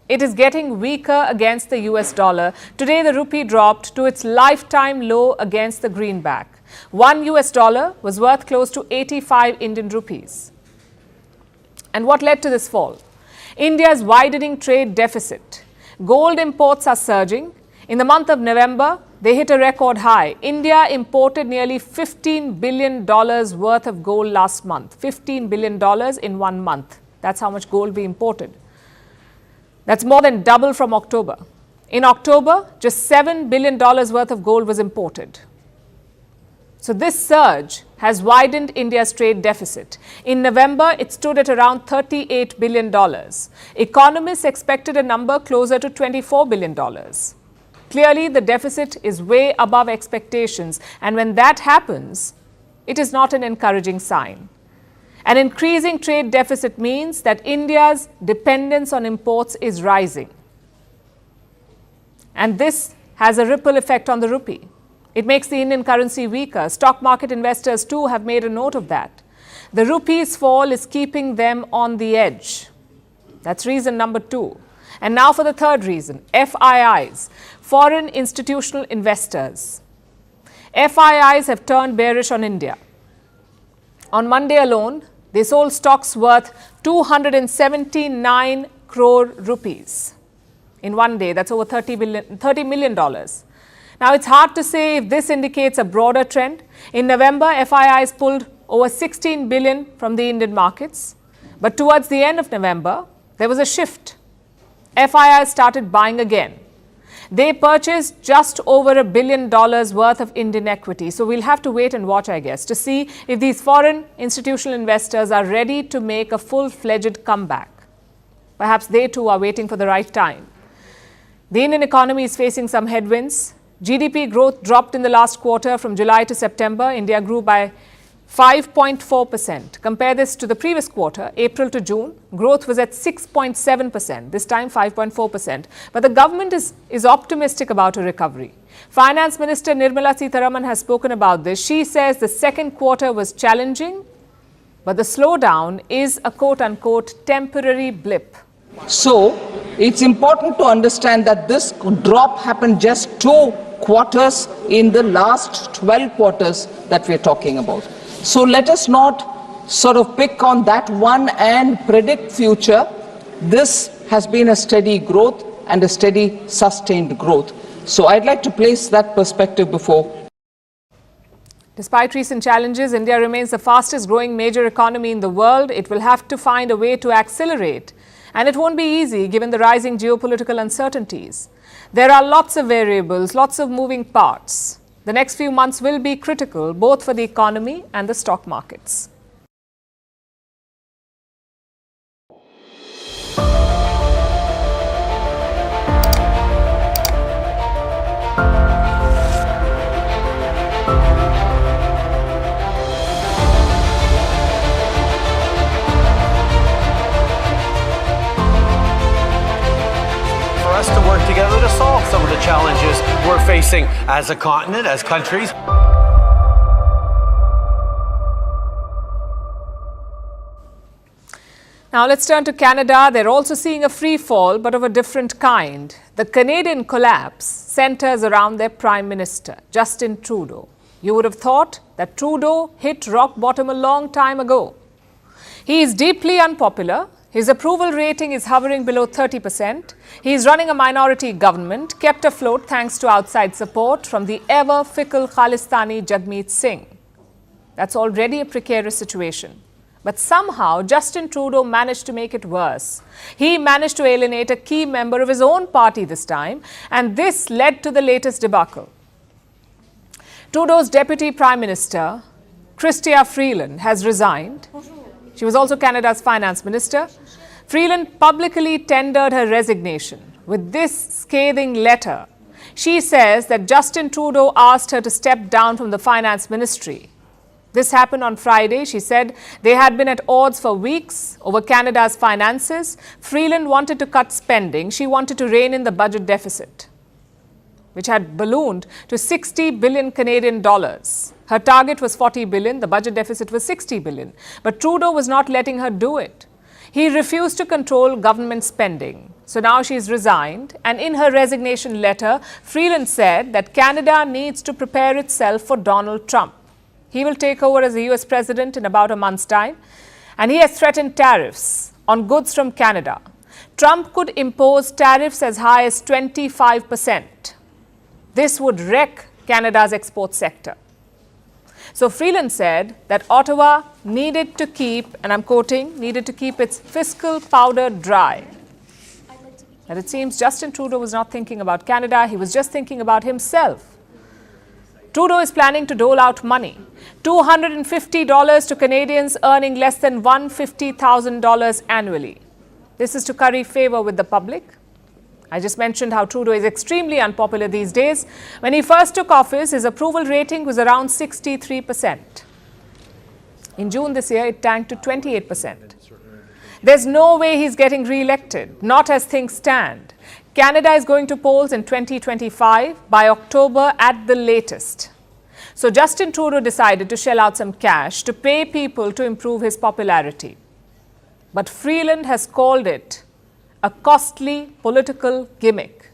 Speaker 1: It is getting weaker against the US dollar. Today, the rupee dropped to its lifetime low against the greenback. $1 was worth close to 85 Indian rupees. And what led to this fall? India's widening trade deficit. Gold imports are surging. In the month of November, they hit a record high. India imported nearly $15 billion worth of gold last month. $15 billion in 1 month. That's how much gold we imported. That's more than double from October. In October, just $7 billion worth of gold was imported. So this surge has widened India's trade deficit. In November, it stood at around $38 billion. Economists expected a number closer to $24 billion. Clearly, the deficit is way above expectations, and when that happens, it is not an encouraging sign. An increasing trade deficit means that India's dependence on imports is rising. And this has a ripple effect on the rupee. It makes the Indian currency weaker. Stock market investors too have made a note of that. The rupee's fall is keeping them on the edge. That's reason number two. And now for the third reason, FIIs, foreign institutional investors. FIIs have turned bearish on India. On Monday alone, they sold stocks worth 279 crore rupees. In 1 day, that's over $30 million. Now, it's hard to say if this indicates a broader trend. In November, FIIs pulled over 16 billion from the Indian markets. But towards the end of November, there was a shift. FIIs started buying again. They purchased just over $1 billion worth of Indian equity. So we'll have to wait and watch, I guess, to see if these foreign institutional investors are ready to make a full-fledged comeback. Perhaps they too are waiting for the right time. The Indian economy is facing some headwinds. GDP growth dropped in the last quarter from July to September. India grew by 5.4%. Compare this to the previous quarter, April to June. Growth was at 6.7%, this time 5.4%. But the government is optimistic about a recovery. Finance Minister Nirmala Sitharaman has spoken about this. She says the second quarter was challenging, but the slowdown is a quote-unquote temporary blip.
Speaker 15: So, it's important to understand that this drop happened just 2 quarters in the last 12 quarters that we're talking about. So let us not sort of pick on that one and predict future. This has been a steady growth and a steady sustained growth. So I'd like to place that perspective before.
Speaker 1: Despite recent challenges, India remains the fastest growing major economy in the world. It will have to find a way to accelerate. And it won't be easy given the rising geopolitical uncertainties. There are lots of variables, lots of moving parts. The next few months will be critical both for the economy and the stock markets.
Speaker 16: To work together to solve some of the challenges we're facing as a continent, as countries.
Speaker 1: Now let's turn to Canada. They're also seeing a free fall, but of a different kind. The Canadian collapse centers around their Prime Minister, Justin Trudeau. You would have thought that Trudeau hit rock bottom a long time ago. He is deeply unpopular. His approval rating is hovering below 30%. He is running a minority government, kept afloat thanks to outside support from the ever-fickle Khalistani Jagmeet Singh. That's already a precarious situation. But somehow, Justin Trudeau managed to make it worse. He managed to alienate a key member of his own party this time, and this led to the latest debacle. Trudeau's Deputy Prime Minister, Chrystia Freeland, has resigned. She was also Canada's Finance Minister. Freeland publicly tendered her resignation with this scathing letter. She says that Justin Trudeau asked her to step down from the Finance Ministry. This happened on Friday. She said they had been at odds for weeks over Canada's finances. Freeland wanted to cut spending. She wanted to rein in the budget deficit, which had ballooned to 60 billion Canadian dollars. Her target was 40 billion, the budget deficit was 60 billion. But Trudeau was not letting her do it. He refused to control government spending. So now she's resigned, and in her resignation letter, Freeland said that Canada needs to prepare itself for Donald Trump. He will take over as the US president in about a month's time, and he has threatened tariffs on goods from Canada. Trump could impose tariffs as high as 25%. This would wreck Canada's export sector. So Freeland said that Ottawa needed to keep, and I'm quoting, needed to keep its fiscal powder dry. And it seems Justin Trudeau was not thinking about Canada, he was just thinking about himself. Trudeau is planning to dole out money, $250 to Canadians earning less than $150,000 annually. This is to curry favor with the public. I just mentioned how Trudeau is extremely unpopular these days. When he first took office, his approval rating was around 63%. In June this year, it tanked to 28%. There's no way he's getting re-elected, not as things stand. Canada is going to polls in 2025 by October at the latest. So Justin Trudeau decided to shell out some cash to pay people to improve his popularity. But Freeland has called it a costly political gimmick.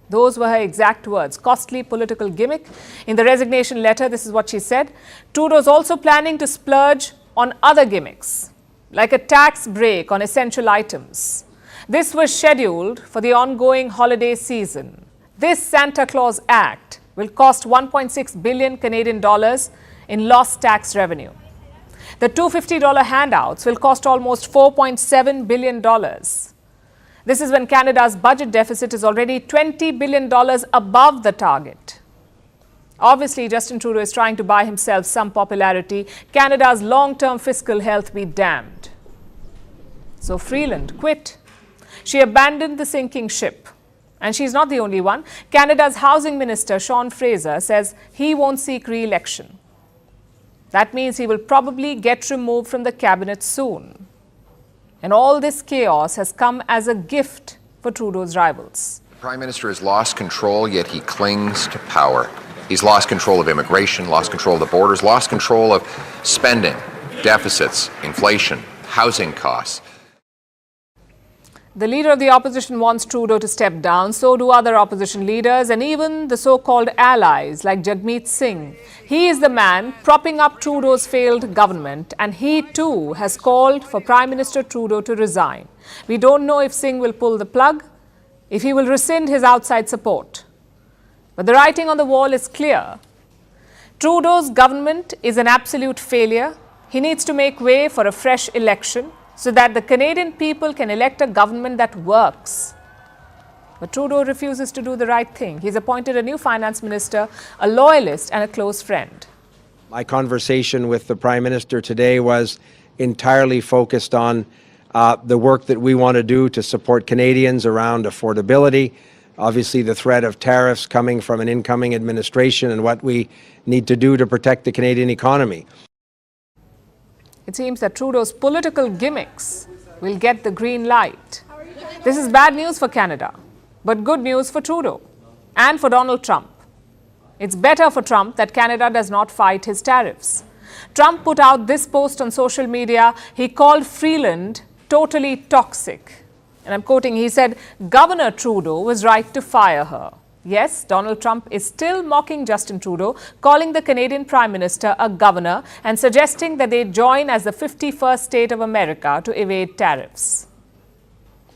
Speaker 1: Those were her exact words, costly political gimmick. In the resignation letter, this is what she said. Trudeau's also planning to splurge on other gimmicks, like a tax break on essential items. This was scheduled for the ongoing holiday season. This Santa Claus Act will cost 1.6 billion Canadian dollars in lost tax revenue. The $250 handouts will cost almost $4.7 billion. This is when Canada's budget deficit is already $20 billion above the target. Obviously, Justin Trudeau is trying to buy himself some popularity. Canada's long-term fiscal health be damned. So Freeland quit. She abandoned the sinking ship. And she's not the only one. Canada's Housing Minister, Sean Fraser, says he won't seek re-election. That means he will probably get removed from the cabinet soon. And all this chaos has come as a gift for Trudeau's rivals.
Speaker 17: The Prime Minister has lost control, yet he clings to power. He's lost control of immigration, lost control of the borders, lost control of spending, deficits, inflation, housing costs.
Speaker 1: The leader of the opposition wants Trudeau to step down. So do other opposition leaders and even the so-called allies like Jagmeet Singh. He is the man propping up Trudeau's failed government, and he too has called for Prime Minister Trudeau to resign. We don't know if Singh will pull the plug, if he will rescind his outside support. But the writing on the wall is clear. Trudeau's government is an absolute failure. He needs to make way for a fresh election so that the Canadian people can elect a government that works. But Trudeau refuses to do the right thing. He's appointed a new finance minister, a loyalist and a close friend.
Speaker 18: My conversation with the Prime Minister today was entirely focused on the work that we want to do to support Canadians around affordability, obviously the threat of tariffs coming from an incoming administration, and what we need to do to protect the Canadian economy.
Speaker 1: It seems that Trudeau's political gimmicks will get the green light. This is bad news for Canada, but good news for Trudeau and for Donald Trump. It's better for Trump that Canada does not fight his tariffs. Trump put out this post on social media. He called Freeland totally toxic. And I'm quoting, he said, Governor Trudeau was right to fire her. Yes, Donald Trump is still mocking Justin Trudeau, calling the Canadian Prime Minister a governor and suggesting that they join as the 51st state of America to evade tariffs.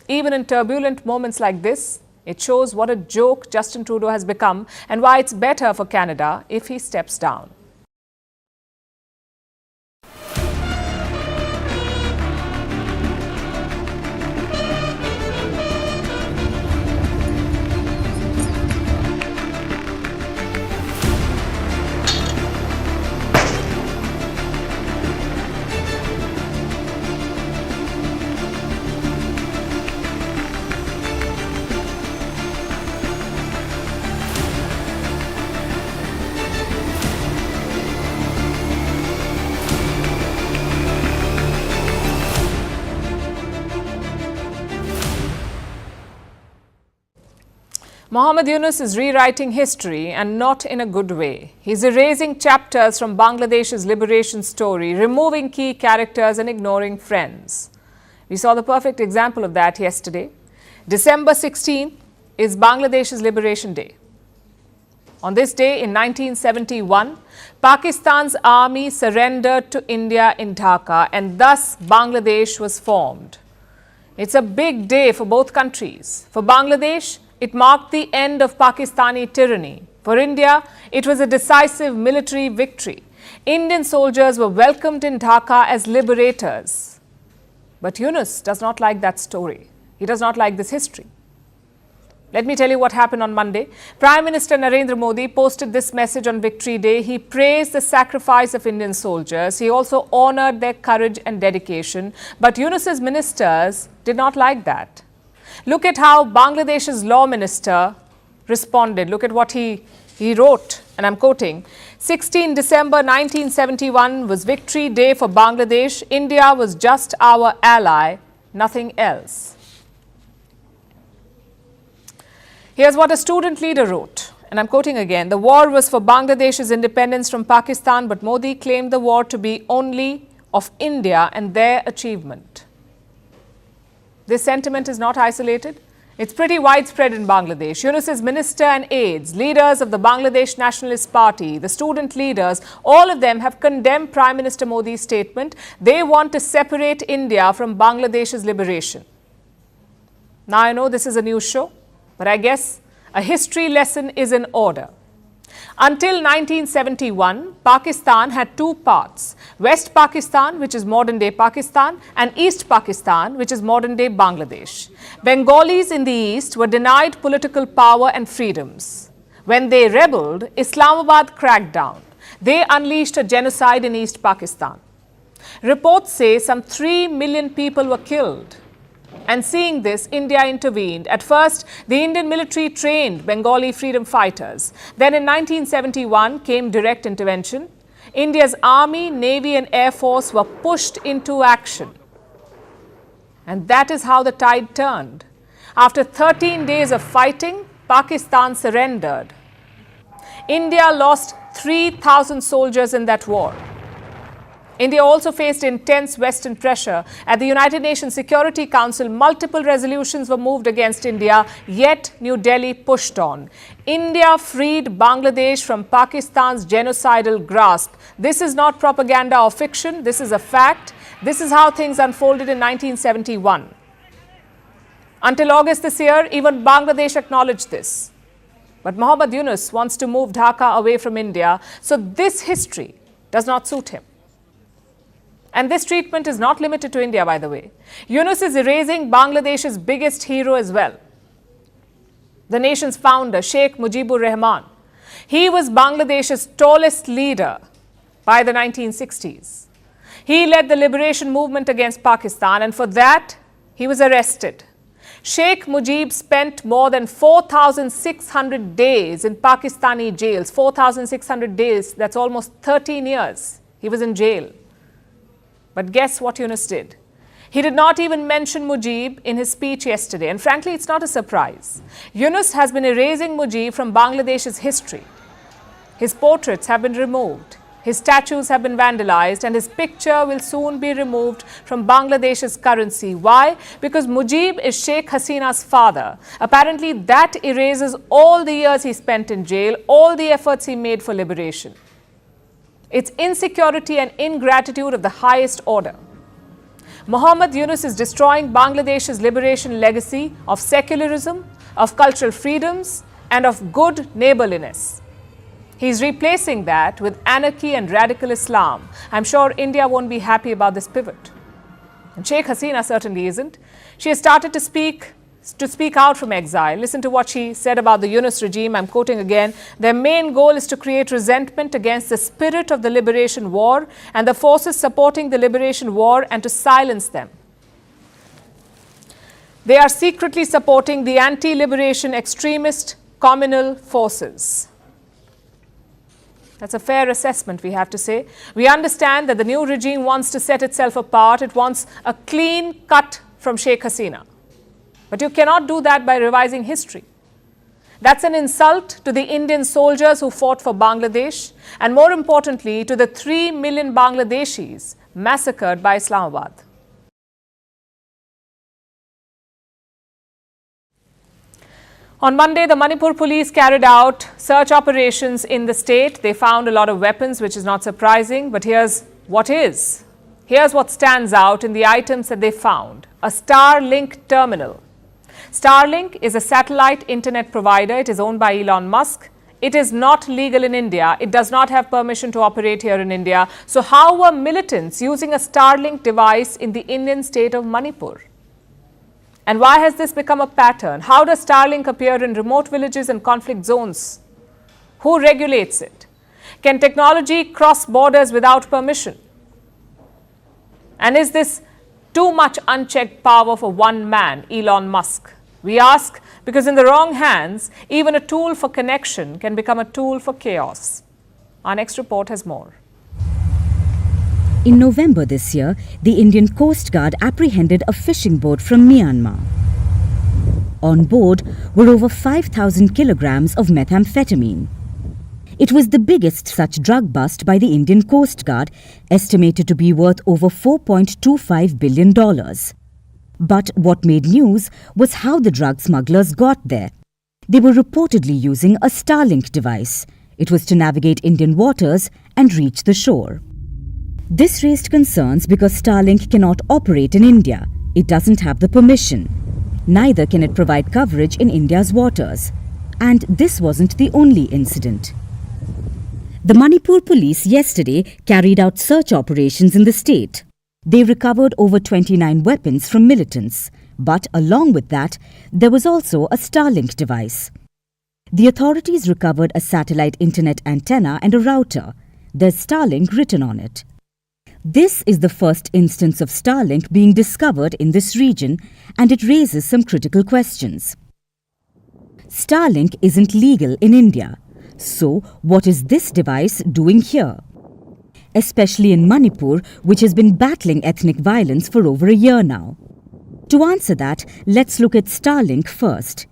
Speaker 1: Even in turbulent moments like this, it shows what a joke Justin Trudeau has become and why it's better for Canada if he steps down. Mohammed Yunus is rewriting history and not in a good way. He's erasing chapters from Bangladesh's liberation story, removing key characters and ignoring friends. We saw the perfect example of that yesterday. December 16 is Bangladesh's Liberation Day. On this day in 1971, Pakistan's army surrendered to India in Dhaka, and thus Bangladesh was formed. It's a big day for both countries. For Bangladesh, it marked the end of Pakistani tyranny. For India, it was a decisive military victory. Indian soldiers were welcomed in Dhaka as liberators. But Yunus does not like that story. He does not like this history. Let me tell you what happened on Monday. Prime Minister Narendra Modi posted this message on Victory Day. He praised the sacrifice of Indian soldiers. He also honored their courage and dedication. But Yunus's ministers did not like that. Look at how Bangladesh's law minister responded. Look at what he wrote, and I'm quoting, 16 December 1971 was Victory Day for Bangladesh. India was just our ally, nothing else. Here's what a student leader wrote, and I'm quoting again. The war was for Bangladesh's independence from Pakistan, but Modi claimed the war to be only of India and their achievement. This sentiment is not isolated. It's pretty widespread in Bangladesh. Yunus's minister and aides, leaders of the Bangladesh Nationalist Party, the student leaders, all of them have condemned Prime Minister Modi's statement. They want to separate India from Bangladesh's liberation. Now, I know this is a news show, but I guess a history lesson is in order. Until 1971, Pakistan had two parts, West Pakistan, which is modern-day Pakistan, and East Pakistan, which is modern-day Bangladesh. Bengalis in the East were denied political power and freedoms. When they rebelled, Islamabad cracked down. They unleashed a genocide in East Pakistan. Reports say some 3 million people were killed. And seeing this, India intervened. At first, the Indian military trained Bengali freedom fighters. Then in 1971 came direct intervention. India's Army, Navy and Air Force were pushed into action. And that is how the tide turned. After 13 days of fighting, Pakistan surrendered. India lost 3,000 soldiers in that war. India also faced intense Western pressure. At the United Nations Security Council, multiple resolutions were moved against India, yet New Delhi pushed on. India freed Bangladesh from Pakistan's genocidal grasp. This is not propaganda or fiction. This is a fact. This is how things unfolded in 1971. Until August this year, even Bangladesh acknowledged this. But Mohammad Yunus wants to move Dhaka away from India, so this history does not suit him. And this treatment is not limited to India, by the way. Yunus is erasing Bangladesh's biggest hero as well. The nation's founder, Sheikh Mujibur Rahman. He was Bangladesh's tallest leader by the 1960s. He led the liberation movement against Pakistan, and for that, he was arrested. Sheikh Mujib spent more than 4,600 days in Pakistani jails. 4,600 days, that's almost 13 years. He was in jail. But guess what Yunus did? He did not even mention Mujib in his speech yesterday. And frankly, it's not a surprise. Yunus has been erasing Mujib from Bangladesh's history. His portraits have been removed. His statues have been vandalized, and his picture will soon be removed from Bangladesh's currency. Why? Because Mujib is Sheikh Hasina's father. Apparently, that erases all the years he spent in jail, all the efforts he made for liberation. It's insecurity and ingratitude of the highest order. Mohammad Yunus is destroying Bangladesh's liberation legacy of secularism, of cultural freedoms, and of good neighborliness. He's replacing that with anarchy and radical Islam. I'm sure India won't be happy about this pivot. And Sheikh Hasina certainly isn't. She has started to speak out from exile. Listen to what she said about the Yunus regime. I'm quoting again. Their main goal is to create resentment against the spirit of the liberation war and the forces supporting the liberation war, and to silence them. They are secretly supporting the anti-liberation extremist communal forces. That's a fair assessment, we have to say. We understand that the new regime wants to set itself apart. It wants a clean cut from Sheikh Hasina. But you cannot do that by revising history. That's an insult to the Indian soldiers who fought for Bangladesh, and more importantly, to the 3 million Bangladeshis massacred by Islamabad. On Monday, the Manipur police carried out search operations in the state. They found a lot of weapons, which is not surprising, but here's what is. Here's what stands out in the items that they found. A Starlink terminal. Starlink is a satellite internet provider. It is owned by Elon Musk. It is not legal in India. It does not have permission to operate here in India. So how were militants using a Starlink device in the Indian state of Manipur? And why has this become a pattern? How does Starlink appear in remote villages and conflict zones? Who regulates it? Can technology cross borders without permission? And is this too much unchecked power for one man, Elon Musk? We ask because in the wrong hands, even a tool for connection can become a tool for chaos. Our next report has more.
Speaker 11: In November this year, the Indian Coast Guard apprehended a fishing boat from Myanmar. On board were over 5,000 kilograms of methamphetamine. It was the biggest such drug bust by the Indian Coast Guard, estimated to be worth over $4.25 billion. But what made news was how the drug smugglers got there. They were reportedly using a Starlink device. It was to navigate Indian waters and reach the shore. This raised concerns because Starlink cannot operate in India. It doesn't have the permission. Neither can it provide coverage in India's waters. And this wasn't the only incident. The Manipur police yesterday carried out search operations in the state. They recovered over 29 weapons from militants. But along with that, there was also a Starlink device. The authorities recovered a satellite internet antenna and a router. There's Starlink written on it. This is the first instance of Starlink being discovered in this region, and it raises some critical questions. Starlink isn't legal in India, so what is this device doing here? Especially in Manipur, which has been battling ethnic violence for over a year now. To answer that, let's look at Starlink first.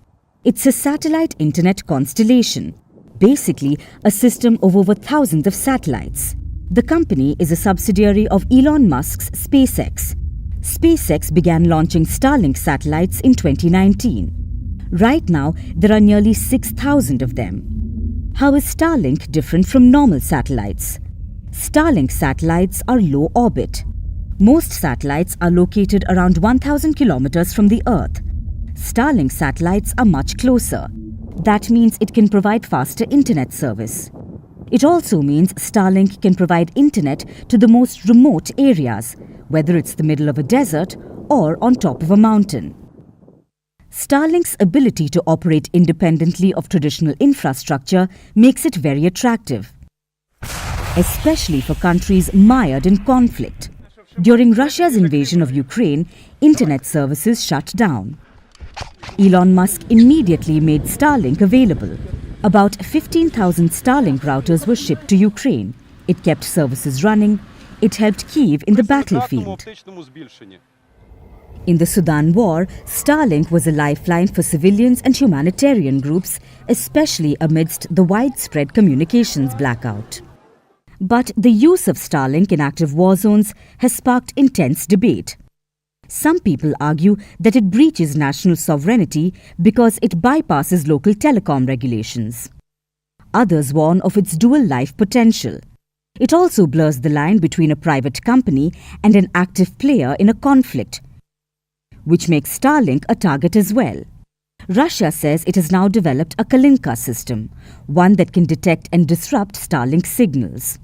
Speaker 11: It's a satellite internet constellation, basically a system of over thousands of satellites. The company is a subsidiary of Elon Musk's SpaceX. SpaceX began launching Starlink satellites in 2019. Right now, there are nearly 6,000 of them. How is Starlink different from normal satellites? Starlink satellites are low orbit. Most satellites are located around 1,000 kilometers from the Earth. Starlink satellites are much closer. That means it can provide faster internet service. It also means Starlink can provide internet to the most remote areas, whether it's the middle of a desert or on top of a mountain. Starlink's ability to operate independently of traditional infrastructure makes it very attractive, especially for countries mired in conflict. During Russia's invasion of Ukraine, internet services shut down. Elon Musk immediately made Starlink available. About 15,000 Starlink routers were shipped to Ukraine. It kept services running. It helped Kyiv in the battlefield. In the Sudan war, Starlink was a lifeline for civilians and humanitarian groups, especially amidst the widespread communications blackout. But the use of Starlink in active war zones has sparked intense debate. Some people argue that it breaches national sovereignty because it bypasses local telecom regulations. Others warn of its dual life potential. It also blurs the line between a private company and an active player in a conflict, which makes Starlink a target as well. Russia says it has now developed a Kalinka system, one that can detect and disrupt Starlink signals.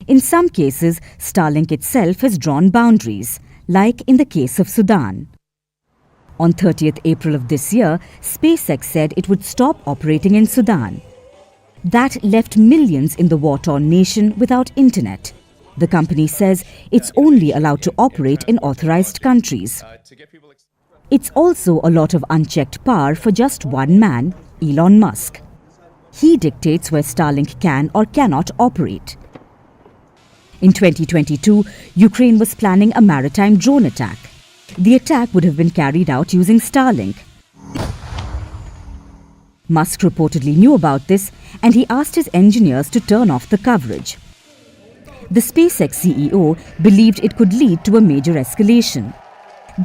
Speaker 11: In some cases, Starlink itself has drawn boundaries, like in the case of Sudan. On 30th April of this year, SpaceX said it would stop operating in Sudan. That left millions in the war-torn nation without internet. The company says it's only allowed to operate in authorized countries. It's also a lot of unchecked power for just one man, Elon Musk. He dictates where Starlink can or cannot operate. In 2022, Ukraine was planning a maritime drone attack. The attack would have been carried out using Starlink. Musk reportedly knew about this, and he asked his engineers to turn off the coverage. The SpaceX CEO believed it could lead to a major escalation.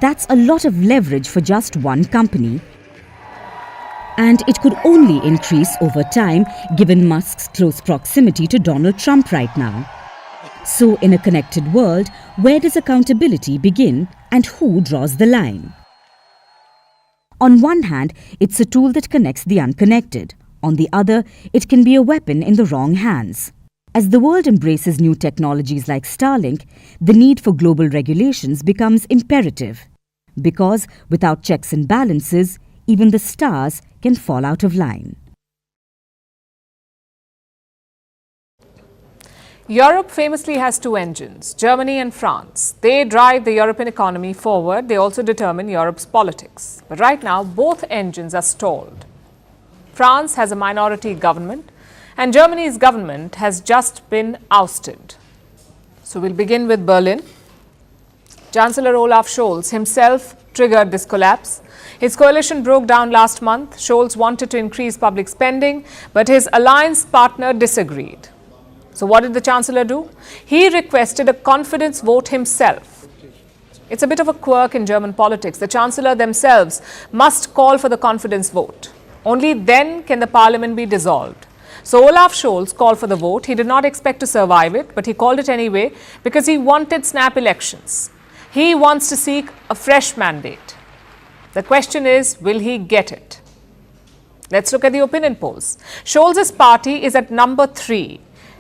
Speaker 11: That's a lot of leverage for just one company. And it could only increase over time given Musk's close proximity to Donald Trump right now. So in a connected world, where does accountability begin and who draws the line? On one hand, it's a tool that connects the unconnected. On the other, it can be a weapon in the wrong hands. As the world embraces new technologies like Starlink, the need for global regulations becomes imperative. Because without checks and balances, even the stars can fall out of line.
Speaker 1: Europe famously has two engines, Germany and France. They drive the European economy forward. They also determine Europe's politics. But right now, both engines are stalled. France has a minority government, and Germany's government has just been ousted. So we'll begin with Berlin. Chancellor Olaf Scholz himself triggered this collapse. His coalition broke down last month. Scholz wanted to increase public spending, but his alliance partner disagreed. So what did the Chancellor do? He requested a confidence vote himself. It's a bit of a quirk in German politics. The Chancellor themselves must call for the confidence vote. Only then can the parliament be dissolved. So Olaf Scholz called for the vote. He did not expect to survive it, but he called it anyway because he wanted snap elections. He wants to seek a fresh mandate. The question is, will he get it? Let's look at the opinion polls. Scholz's party is at number 3.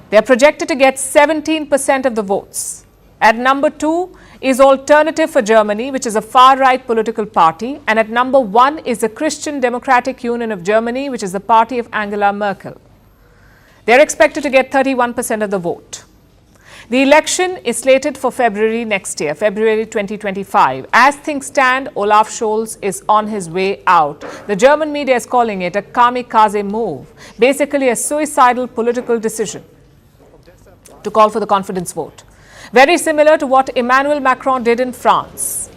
Speaker 1: They are projected to get 17% of the votes. At number 2 is Alternative for Germany, which is a far-right political party. And at number 1 is the Christian Democratic Union of Germany, which is the party of Angela Merkel. They are expected to get 31% of the vote. The election is slated for February next year, February 2025. As things stand, Olaf Scholz is on his way out. The German media is calling it a kamikaze move, basically a suicidal political decision to call for the confidence vote. Very similar to what Emmanuel Macron did in France.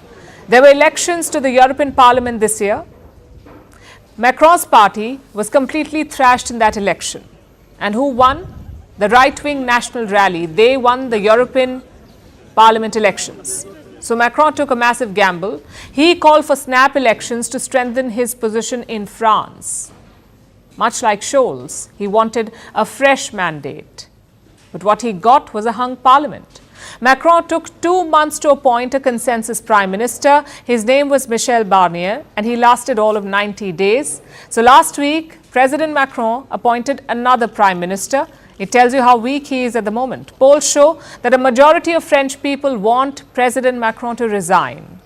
Speaker 1: There were elections to the European Parliament this year. Macron's party was completely thrashed in that election. And who won? The right-wing National Rally. They won the European Parliament elections. So Macron took a massive gamble. He called for snap elections to strengthen his position in France. Much like Scholz, he wanted a fresh mandate. But what he got was a hung parliament. Macron took 2 months to appoint a consensus prime minister. His name was Michel Barnier, and he lasted all of 90 days. So last week, President Macron appointed another prime minister. It tells you how weak he is at the moment. Polls show that a majority of French people want President Macron to resign.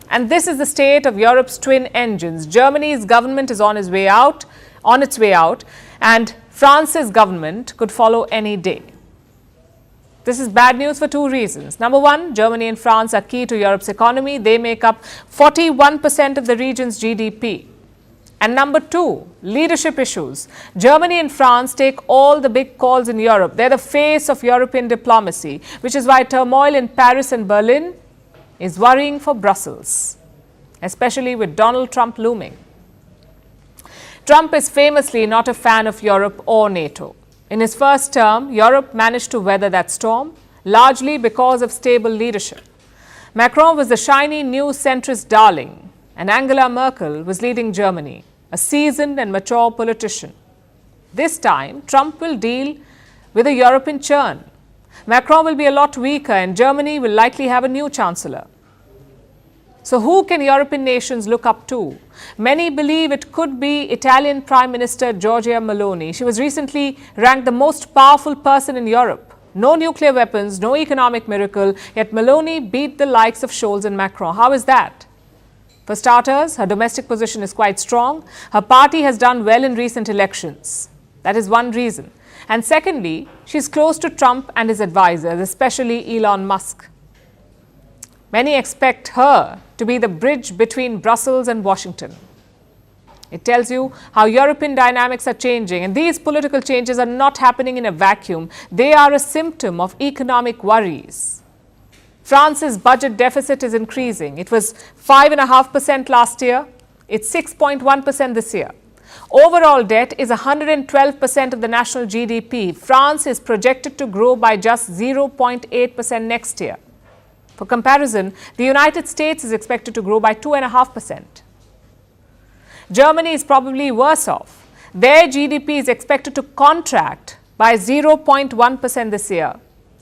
Speaker 1: And this is the state of Europe's twin engines. Germany's government is on its way out, and France's government could follow any day. This is bad news for 2 reasons. Number one, Germany and France are key to Europe's economy. They make up 41% of the region's GDP. And number two, leadership issues. Germany and France take all the big calls in Europe. They're the face of European diplomacy, which is why turmoil in Paris and Berlin is worrying for Brussels, especially with Donald Trump looming. Trump is famously not a fan of Europe or NATO. In his first term, Europe managed to weather that storm, largely because of stable leadership. Macron was the shiny new centrist darling, and Angela Merkel was leading Germany, a seasoned and mature politician. This time, Trump will deal with a European churn. Macron will be a lot weaker, and Germany will likely have a new chancellor. So who can European nations look up to? Many believe it could be Italian Prime Minister Giorgia Meloni. She was recently ranked the most powerful person in Europe. No nuclear weapons, no economic miracle, yet Meloni beat the likes of Scholz and Macron. How is that? For starters, her domestic position is quite strong. Her party has done well in recent elections. That is one reason. And secondly, she's close to Trump and his advisors, especially Elon Musk. Many expect her to be the bridge between Brussels and Washington. It tells you how European dynamics are changing, and these political changes are not happening in a vacuum. They are a symptom of economic worries. France's budget deficit is increasing. It was 5.5% last year. It's 6.1% this year. Overall debt is 112% of the national GDP. France is projected to grow by just 0.8% next year. For comparison, the United States is expected to grow by 2.5%. Germany is probably worse off. Their GDP is expected to contract by 0.1% this year,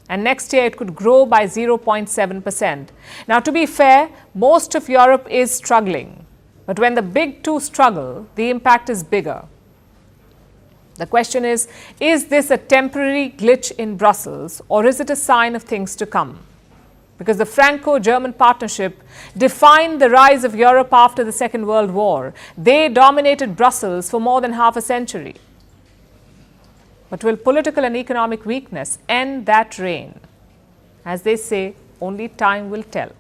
Speaker 1: and next year it could grow by 0.7%. Now, to be fair, most of Europe is struggling, but when the big two struggle, the impact is bigger. The question is this a temporary glitch in Brussels, or is it a sign of things to come? Because the Franco-German partnership defined the rise of Europe after the Second World War. They dominated Brussels for more than half a century. But will political and economic weakness end that reign? As they say, only time will tell.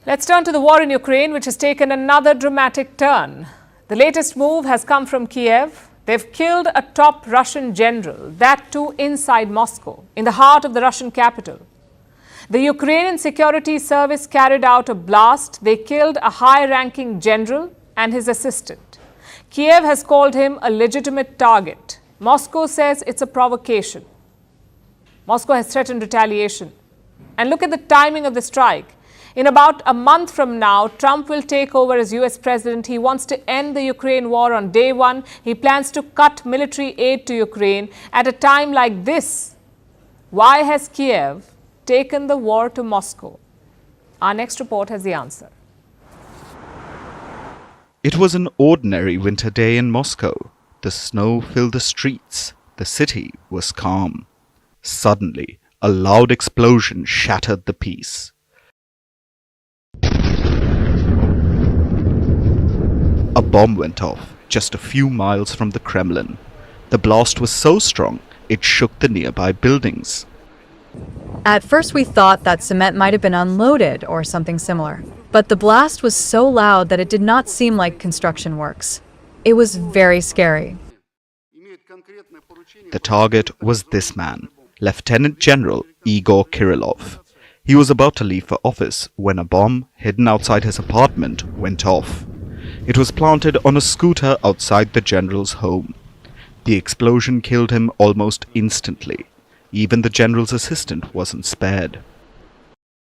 Speaker 1: Let's turn to the war in Ukraine, which has taken another dramatic turn. The latest move has come from Kiev. They've killed a top Russian general, that too inside Moscow, in the heart of the Russian capital. The Ukrainian security service carried out a blast. They killed a high-ranking general and his assistant. Kiev has called him a legitimate target. Moscow says it's a provocation. Moscow has threatened retaliation. And look at the timing of the strike. In about a month from now, Trump will take over as US president. He wants to end the Ukraine war on day one. He plans to cut military aid to Ukraine at a time like this. Why has Kiev taken the war to Moscow? Our next report has the answer.
Speaker 4: It was an ordinary winter day in Moscow. The snow filled the streets. The city was calm. Suddenly, a loud explosion shattered the peace. A bomb went off just a few miles from the Kremlin. The blast was so strong, it shook the nearby buildings.
Speaker 23: At first we thought that cement might have been unloaded or something similar, but the blast was so loud that it did not seem like construction works. It was very scary.
Speaker 4: The target was this man, Lieutenant General Igor Kirillov. He was about to leave for office when a bomb, hidden outside his apartment, went off. It was planted on a scooter outside the general's home. The explosion killed him almost instantly. Even the general's assistant wasn't spared.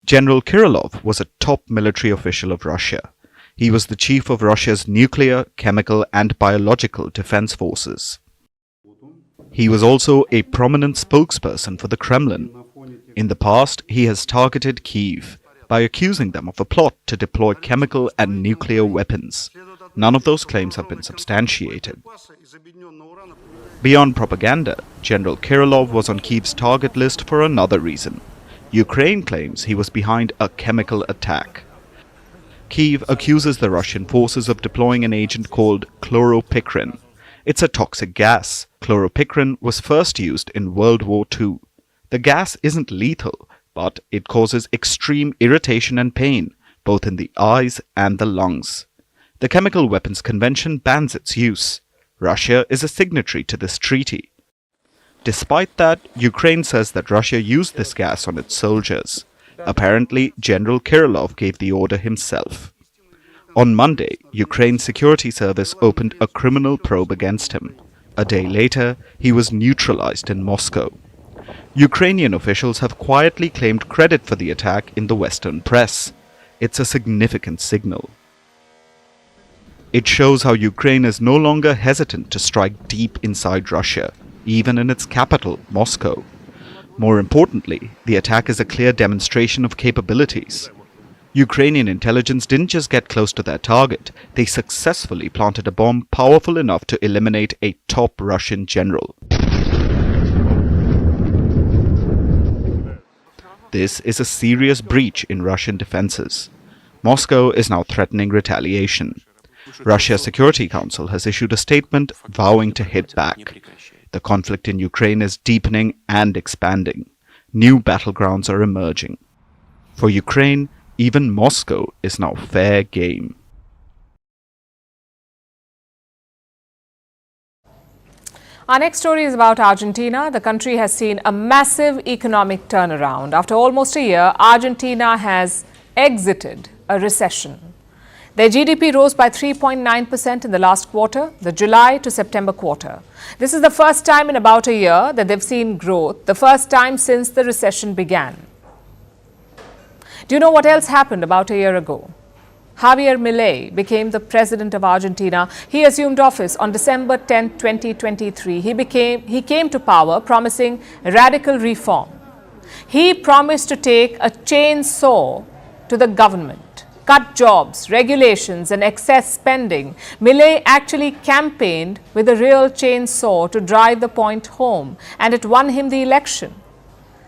Speaker 4: General Kirillov was a top military official of Russia. He was the chief of Russia's nuclear, chemical, and biological defense forces. He was also a prominent spokesperson for the Kremlin. In the past, he has targeted Kyiv by accusing them of a plot to deploy chemical and nuclear weapons. None of those claims have been substantiated. Beyond propaganda, General Kirillov was on Kyiv's target list for another reason. Ukraine claims he was behind a chemical attack. Kyiv accuses the Russian forces of deploying an agent called chloropicrin. It's a toxic gas. Chloropicrin was first used in World War II. The gas isn't lethal, but it causes extreme irritation and pain, both in the eyes and the lungs. The Chemical Weapons Convention bans its use. Russia is a signatory to this treaty. Despite that, Ukraine says that Russia used this gas on its soldiers. Apparently, General Kirillov gave the order himself. On Monday, Ukraine's security service opened a criminal probe against him. A day later, he was neutralized in Moscow. Ukrainian officials have quietly claimed credit for the attack in the Western press. It's a significant signal. It shows how Ukraine is no longer hesitant to strike deep inside Russia, even in its capital, Moscow. More importantly, the attack is a clear demonstration of capabilities. Ukrainian intelligence didn't just get close to their target, they successfully planted a bomb powerful enough to eliminate a top Russian general. This is a serious breach in Russian defenses. Moscow is now threatening retaliation. Russia's Security Council has issued a statement vowing to hit back. The conflict in Ukraine is deepening and expanding. New battlegrounds are emerging. For Ukraine, even Moscow is now fair game.
Speaker 1: Our next story is about Argentina. The country has seen a massive economic turnaround. After almost a year, Argentina has exited a recession. Their GDP rose by 3.9% in the last quarter, the July to September quarter. This is the first time in about a year that they've seen growth, the first time since the recession began. Do you know what else happened about a year ago? Javier Milei became the president of Argentina. He assumed office on December 10, 2023. He came to power promising radical reform. He promised to take a chainsaw to the government, cut jobs, regulations and excess spending. Milei actually campaigned with a real chainsaw to drive the point home, and it won him the election.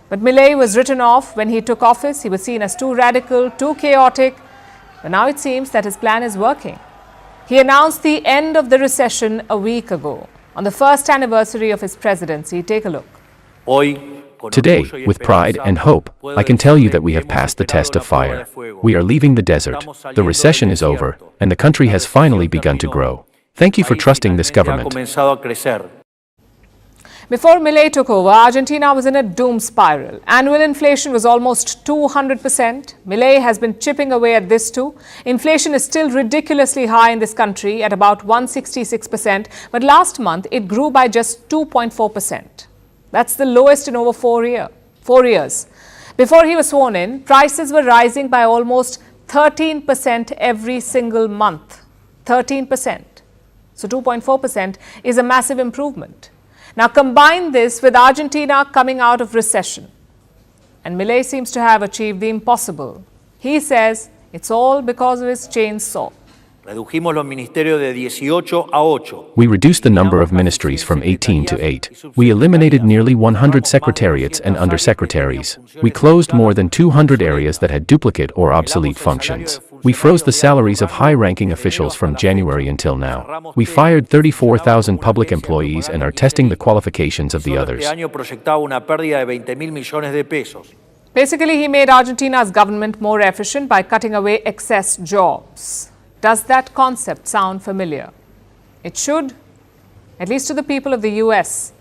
Speaker 1: But Milei was written off when he took office. He was seen as too radical, too chaotic. But now it seems that his plan is working. He announced the end of the recession a week ago, on the first anniversary of his presidency. Take a look.
Speaker 2: Today, with pride and hope, I can tell you that we have passed the test of fire. We are leaving the desert. The recession is over, and the country has finally begun to grow. Thank you for trusting this government.
Speaker 1: Before Milei took over, Argentina was in a doom spiral. Annual inflation was almost 200%. Milei has been chipping away at this too. Inflation is still ridiculously high in this country at about 166%, but last month it grew by just 2.4%. That's the lowest in over 4 years. Before he was sworn in, prices were rising by almost 13% every single month. 13%. So 2.4% is a massive improvement. Now combine this with Argentina coming out of recession, and Milei seems to have achieved the impossible. He says it's all because of his chainsaw.
Speaker 2: We reduced the number of ministries from 18 to 8. We eliminated nearly 100 secretariats and undersecretaries. We closed more than 200 areas that had duplicate or obsolete functions. We froze the salaries of high-ranking officials from January until now. We fired 34,000 public employees and are testing the qualifications of the others.
Speaker 1: Basically, he made Argentina's government more efficient by cutting away excess jobs. Does that concept sound familiar? It should, at least to the people of the US,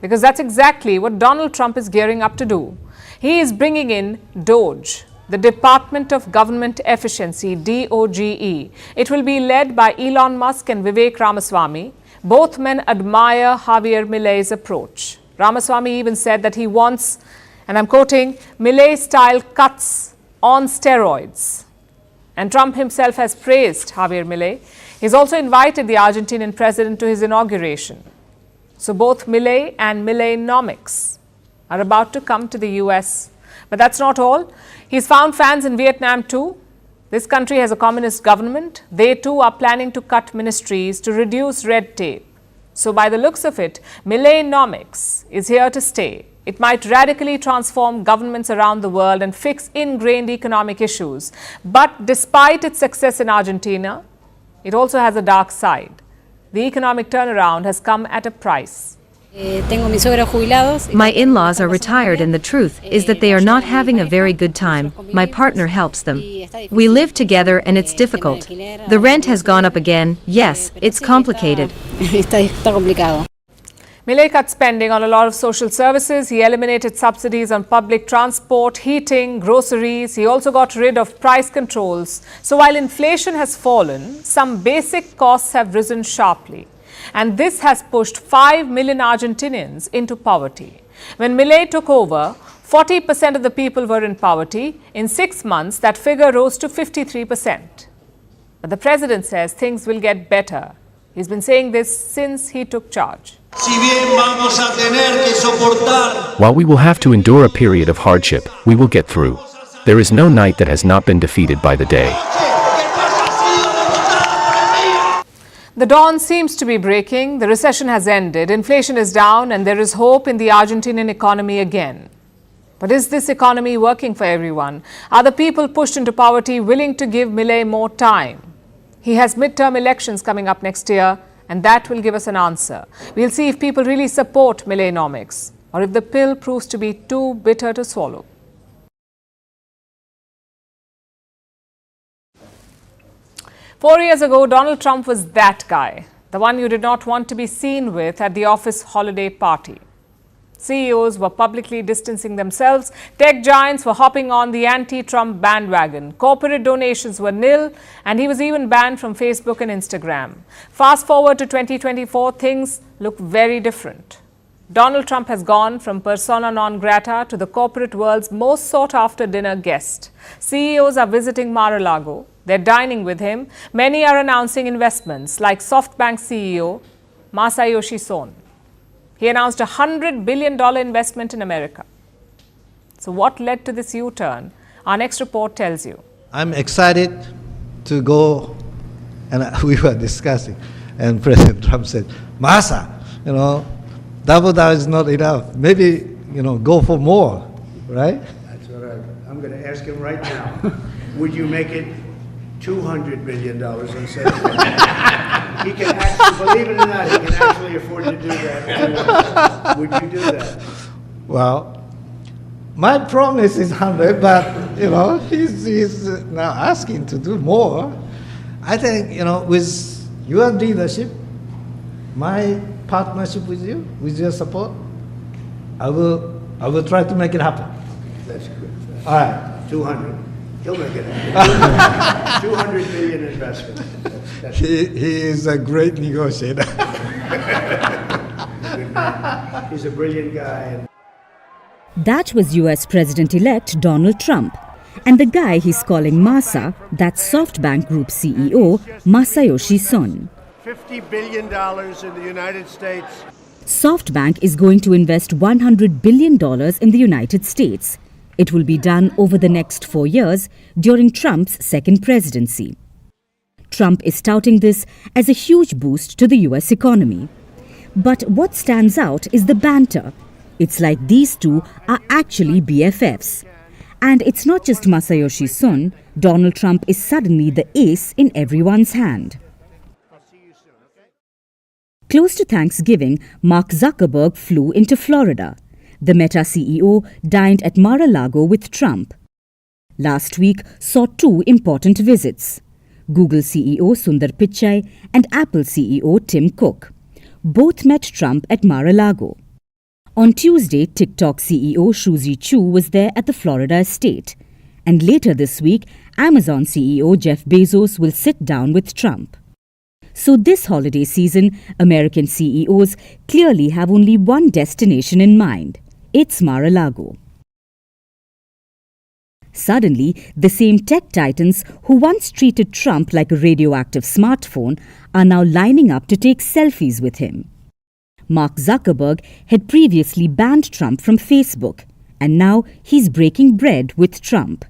Speaker 1: because that's exactly what Donald Trump is gearing up to do. He is bringing in DOGE, the Department of Government Efficiency, DOGE. It will be led by Elon Musk and Vivek Ramaswamy. Both men admire Javier Milei's approach. Ramaswamy even said that he wants, and I'm quoting, Milei-style cuts on steroids. And Trump himself has praised Javier Milei. He's also invited the Argentinian president to his inauguration. So both Milei and Mileinomics are about to come to the US. But that's not all. He's found fans in Vietnam too. This country has a communist government. They too are planning to cut ministries to reduce red tape. So by the looks of it, Mileinomics is here to stay. It might radically transform governments around the world and fix ingrained economic issues. But despite its success in Argentina, it also has a dark side. The economic turnaround has come at a price.
Speaker 19: My in-laws are retired and the truth is that they are not having a very good time. My partner helps them. We live together and it's difficult. The rent has gone up again. Yes, it's complicated.
Speaker 1: Milei cut spending on a lot of social services. He eliminated subsidies on public transport, heating, groceries. He also got rid of price controls. So while inflation has fallen, some basic costs have risen sharply. And this has pushed 5 million Argentinians into poverty. When Milei took over, 40% of the people were in poverty. In 6 months, that figure rose to 53%. But the president says things will get better. He's been saying this since he took charge.
Speaker 2: While we will have to endure a period of hardship, we will get through. There is no night that has not been defeated by the day.
Speaker 1: The dawn seems to be breaking. The recession has ended. Inflation is down and there is hope in the Argentinian economy again. But is this economy working for everyone? Are the people pushed into poverty willing to give Milei more time? He has midterm elections coming up next year, and that will give us an answer. We'll see if people really support Mileinomics or if the pill proves to be too bitter to swallow. Four years ago, Donald Trump was that guy, the one you did not want to be seen with at the office holiday party. CEOs were publicly distancing themselves. Tech giants were hopping on the anti-Trump bandwagon. Corporate donations were nil, and he was even banned from Facebook and Instagram. Fast forward to 2024, things look very different. Donald Trump has gone from persona non grata to the corporate world's most sought-after dinner guest. CEOs are visiting Mar-a-Lago. They're dining with him. Many are announcing investments, like SoftBank CEO Masayoshi Son. He announced a $100 billion investment in America. So what led to this U-turn? Our next report tells you.
Speaker 20: I'm excited to go, and we were discussing, and President Trump said, Masa, double down is not enough. Maybe, go for more, right?
Speaker 9: That's what I'm going to ask him right now. Would you make it $200 billion instead of he can actually, believe it or not, he can actually afford to do that. Would you do that?
Speaker 20: Well, my promise is 100, but he's now asking to do more. I think with your leadership, my partnership with you, with your support, I will try to make it happen.
Speaker 9: That's good.
Speaker 20: All right.
Speaker 9: 200. He'll make it happen. 200 billion investment.
Speaker 20: He is a great negotiator.
Speaker 9: He's a brilliant guy.
Speaker 11: That was US President-elect Donald Trump. And the guy he's calling Masa, that's SoftBank Group CEO Masayoshi Son.
Speaker 9: $50 billion in the United States.
Speaker 11: SoftBank is going to invest $100 billion in the United States. It will be done over the next 4 years during Trump's second presidency. Trump is touting this as a huge boost to the US economy. But what stands out is the banter. It's like these two are actually BFFs. And it's not just Masayoshi Son, Donald Trump is suddenly the ace in everyone's hand. Close to Thanksgiving, Mark Zuckerberg flew into Florida. The Meta CEO dined at Mar-a-Lago with Trump. Last week saw two important visits: Google CEO Sundar Pichai and Apple CEO Tim Cook. Both met Trump at Mar-a-Lago. On Tuesday, TikTok CEO Shuzi Chu was there at the Florida estate. And later this week, Amazon CEO Jeff Bezos will sit down with Trump. So this holiday season, American CEOs clearly have only one destination in mind. It's Mar-a-Lago. Suddenly, the same tech titans who once treated Trump like a radioactive smartphone are now lining up to take selfies with him. Mark Zuckerberg had previously banned Trump from Facebook, and now he's breaking bread with Trump.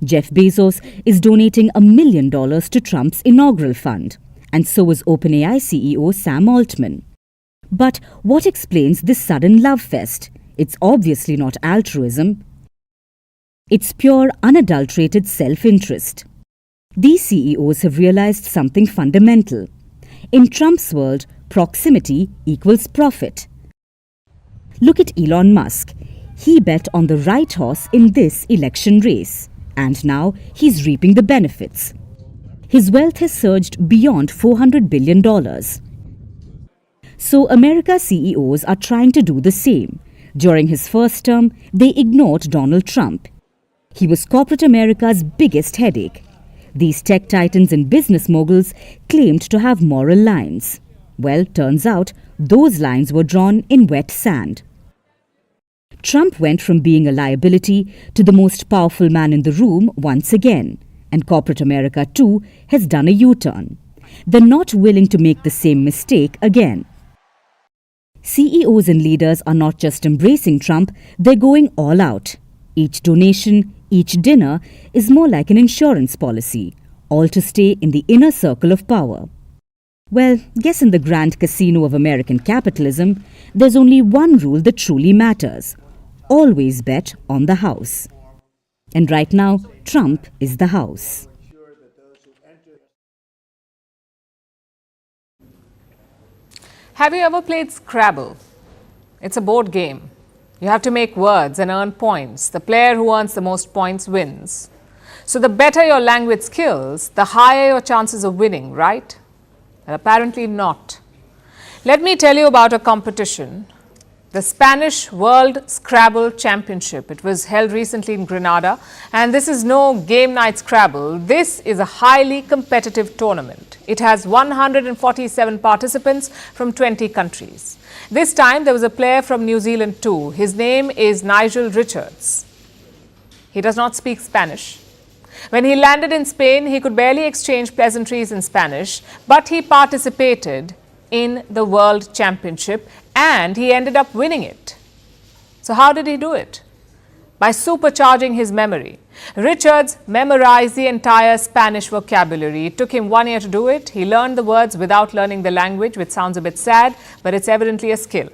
Speaker 11: Jeff Bezos is donating $1 million to Trump's inaugural fund, and so is OpenAI CEO Sam Altman. But what explains this sudden love fest? It's obviously not altruism. It's pure, unadulterated self-interest. These CEOs have realized something fundamental. In Trump's world, proximity equals profit. Look at Elon Musk. He bet on the right horse in this election race, and now he's reaping the benefits. His wealth has surged beyond $400 billion. So America's CEOs are trying to do the same. During his first term, they ignored Donald Trump. He was corporate America's biggest headache. These tech titans and business moguls claimed to have moral lines. Well, turns out those lines were drawn in wet sand. Trump went from being a liability to the most powerful man in the room once again, and corporate America too has done a U-turn. They're not willing to make the same mistake again. CEOs and leaders are not just embracing Trump, they're going all out. Each donation, each dinner is more like an insurance policy, all to stay in the inner circle of power. Well, guess in the grand casino of American capitalism, there's only one rule that truly matters. Always bet on the house. And right now, Trump is the house.
Speaker 1: Have you ever played Scrabble? It's a board game. You have to make words and earn points. The player who earns the most points wins. So the better your language skills, the higher your chances of winning, right? Well, apparently not. Let me tell you about a competition, the Spanish World Scrabble Championship. It was held recently in Granada, and this is no game night Scrabble. This is a highly competitive tournament. It has 147 participants from 20 countries. This time there was a player from New Zealand too. His name is Nigel Richards. He does not speak Spanish. When he landed in Spain, he could barely exchange pleasantries in Spanish, but he participated in the World Championship and he ended up winning it. So how did he do it? By supercharging his memory. Richards memorized the entire Spanish vocabulary. It took him 1 year to do it. He learned the words without learning the language, which sounds a bit sad, but it's evidently a skill.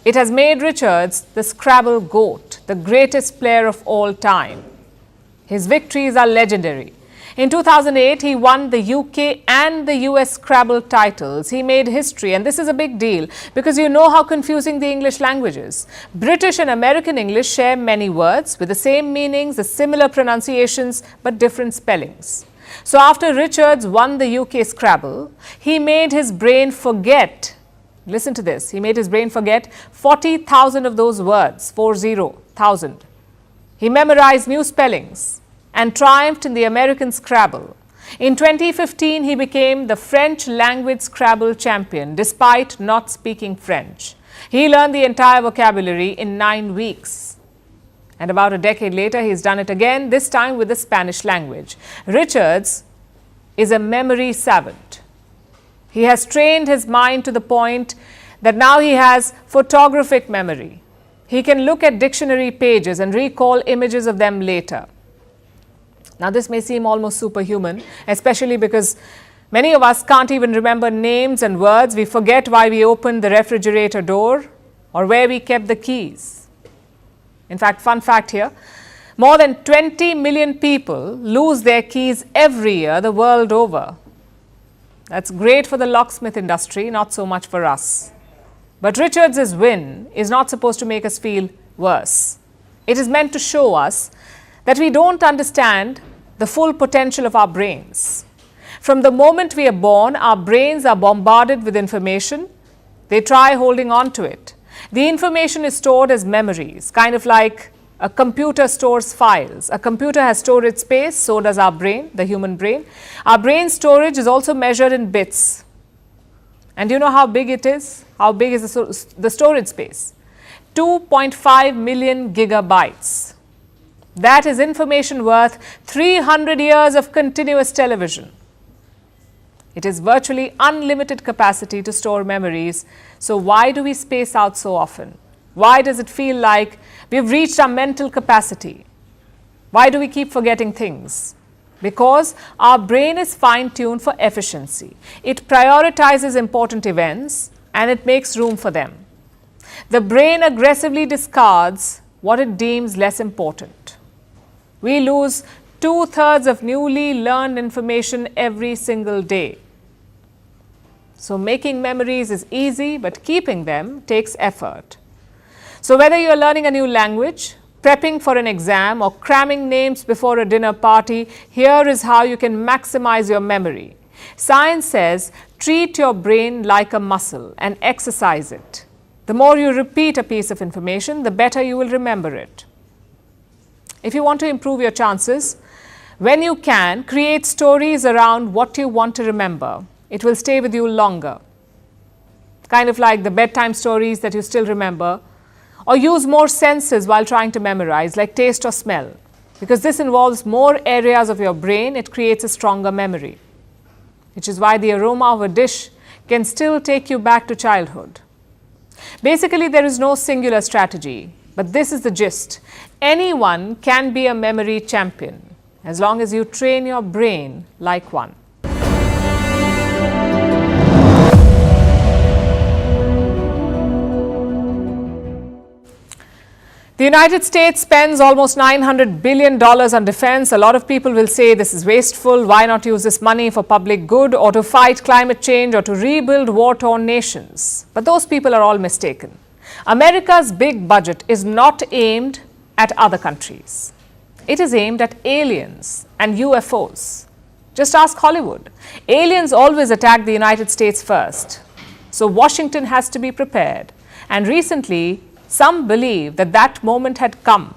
Speaker 1: It has made Richards the Scrabble GOAT, the greatest player of all time. His victories are legendary. In 2008, he won the UK and the US Scrabble titles. He made history, and this is a big deal because you know how confusing the English language is. British and American English share many words with the same meanings, the similar pronunciations, but different spellings. So after Richards won the UK Scrabble, he made his brain forget, listen to this, he made his brain forget 40,000 of those words, 40,000. He memorized new spellings and triumphed in the American Scrabble. In 2015, he became the French language Scrabble champion, despite not speaking French. He learned the entire vocabulary in 9 weeks. And about a decade later, he's done it again, this time with the Spanish language. Richards is a memory savant. He has trained his mind to the point that now he has photographic memory. He can look at dictionary pages and recall images of them later. Now, this may seem almost superhuman, especially because many of us can't even remember names and words. We forget why we opened the refrigerator door or where we kept the keys. In fact, fun fact here, more than 20 million people lose their keys every year the world over. That's great for the locksmith industry, not so much for us. But Richards' win is not supposed to make us feel worse. It is meant to show us that we don't understand the full potential of our brains. From the moment we are born, our brains are bombarded with information. They try holding on to it. The information is stored as memories, kind of like a computer stores files. A computer has storage space, so does our brain, the human brain. Our brain storage is also measured in bits. And do you know how big it is? How big is the storage space? 2.5 million gigabytes. That is information worth 300 years of continuous television. It is virtually unlimited capacity to store memories. So why do we space out so often? Why does it feel like we've reached our mental capacity? Why do we keep forgetting things? Because our brain is fine-tuned for efficiency. It prioritizes important events and it makes room for them. The brain aggressively discards what it deems less important. We lose 2/3 of newly learned information every single day. So making memories is easy, but keeping them takes effort. So whether you are learning a new language, prepping for an exam, or cramming names before a dinner party, here is how you can maximize your memory. Science says treat your brain like a muscle and exercise it. The more you repeat a piece of information, the better you will remember it. If you want to improve your chances, when you can, create stories around what you want to remember. It will stay with you longer. Kind of like the bedtime stories that you still remember. Or use more senses while trying to memorize, like taste or smell. Because this involves more areas of your brain, it creates a stronger memory. Which is why the aroma of a dish can still take you back to childhood. Basically, there is no singular strategy, but this is the gist. Anyone can be a memory champion, as long as you train your brain like one. The United States spends almost $900 billion on defense. A lot of people will say this is wasteful. Why not use this money for public good or to fight climate change or to rebuild war-torn nations? But those people are all mistaken. America's big budget is not aimed at other countries. It is aimed at aliens and UFOs. Just ask Hollywood. Aliens always attack the United States first. So Washington has to be prepared. And recently, some believe that that moment had come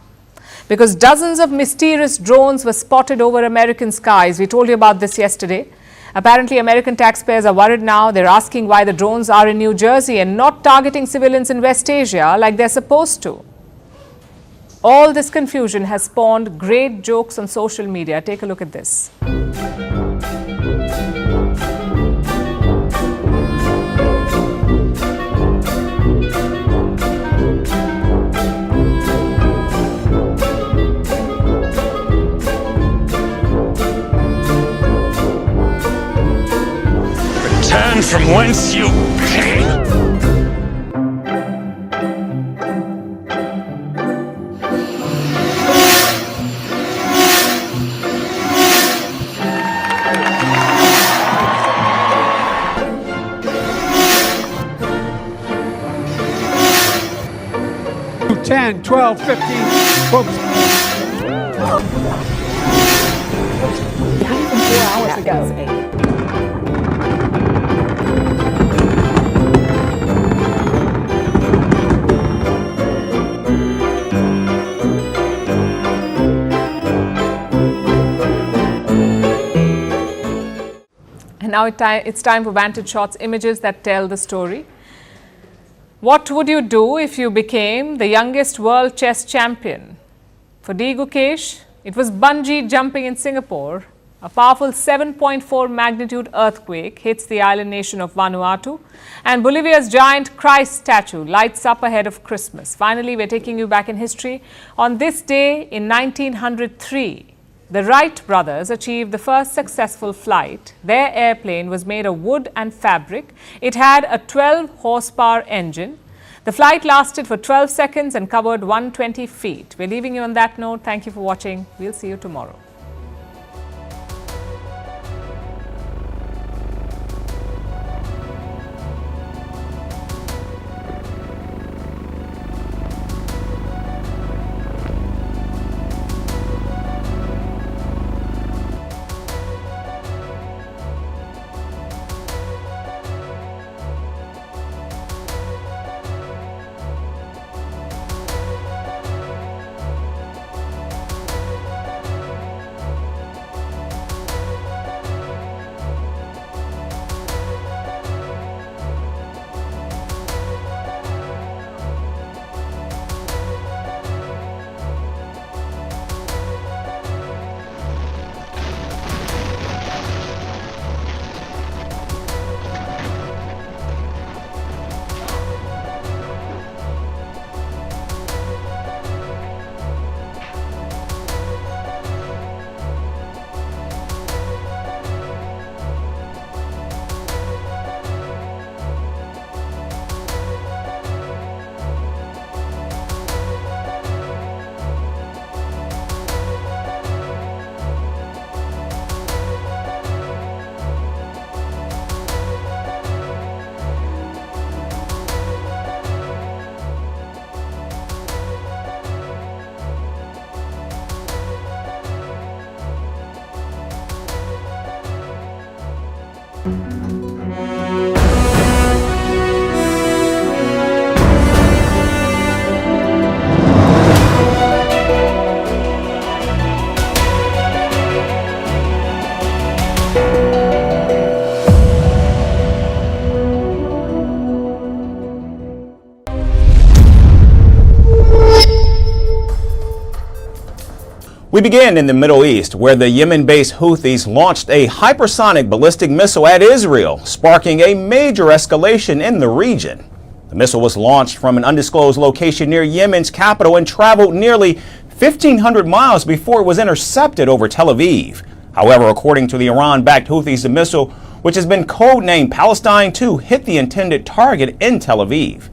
Speaker 1: because dozens of mysterious drones were spotted over American skies. We told you about this yesterday. Apparently, American taxpayers are worried now. They're asking why the drones are in New Jersey and not targeting civilians in West Asia like they're supposed to. All this confusion has spawned great jokes on social media. Take a look at this.
Speaker 5: Return from whence you came.
Speaker 6: $10, $12, $15, folks. 4 hours ago.
Speaker 1: And now it's time for Vantage Shots, images that tell the story. What would you do if you became the youngest world chess champion? For D. Gukesh, it was bungee jumping in Singapore. A powerful 7.4 magnitude earthquake hits the island nation of Vanuatu, and Bolivia's giant Christ statue lights up ahead of Christmas. Finally, we're taking you back in history. On this day in 1903, The Wright brothers achieved the first successful flight. Their airplane was made of wood and fabric. It had a 12-horsepower engine. The flight lasted for 12 seconds and covered 120 feet. We're leaving you on that note. Thank you for watching. We'll see you tomorrow.
Speaker 22: We begin in the Middle East, where the Yemen-based Houthis launched a hypersonic ballistic missile at Israel, sparking a major escalation in the region. The missile was launched from an undisclosed location near Yemen's capital and traveled nearly 1,500 miles before it was intercepted over Tel Aviv. However, according to the Iran-backed Houthis, the missile, which has been codenamed Palestine 2, hit the intended target in Tel Aviv.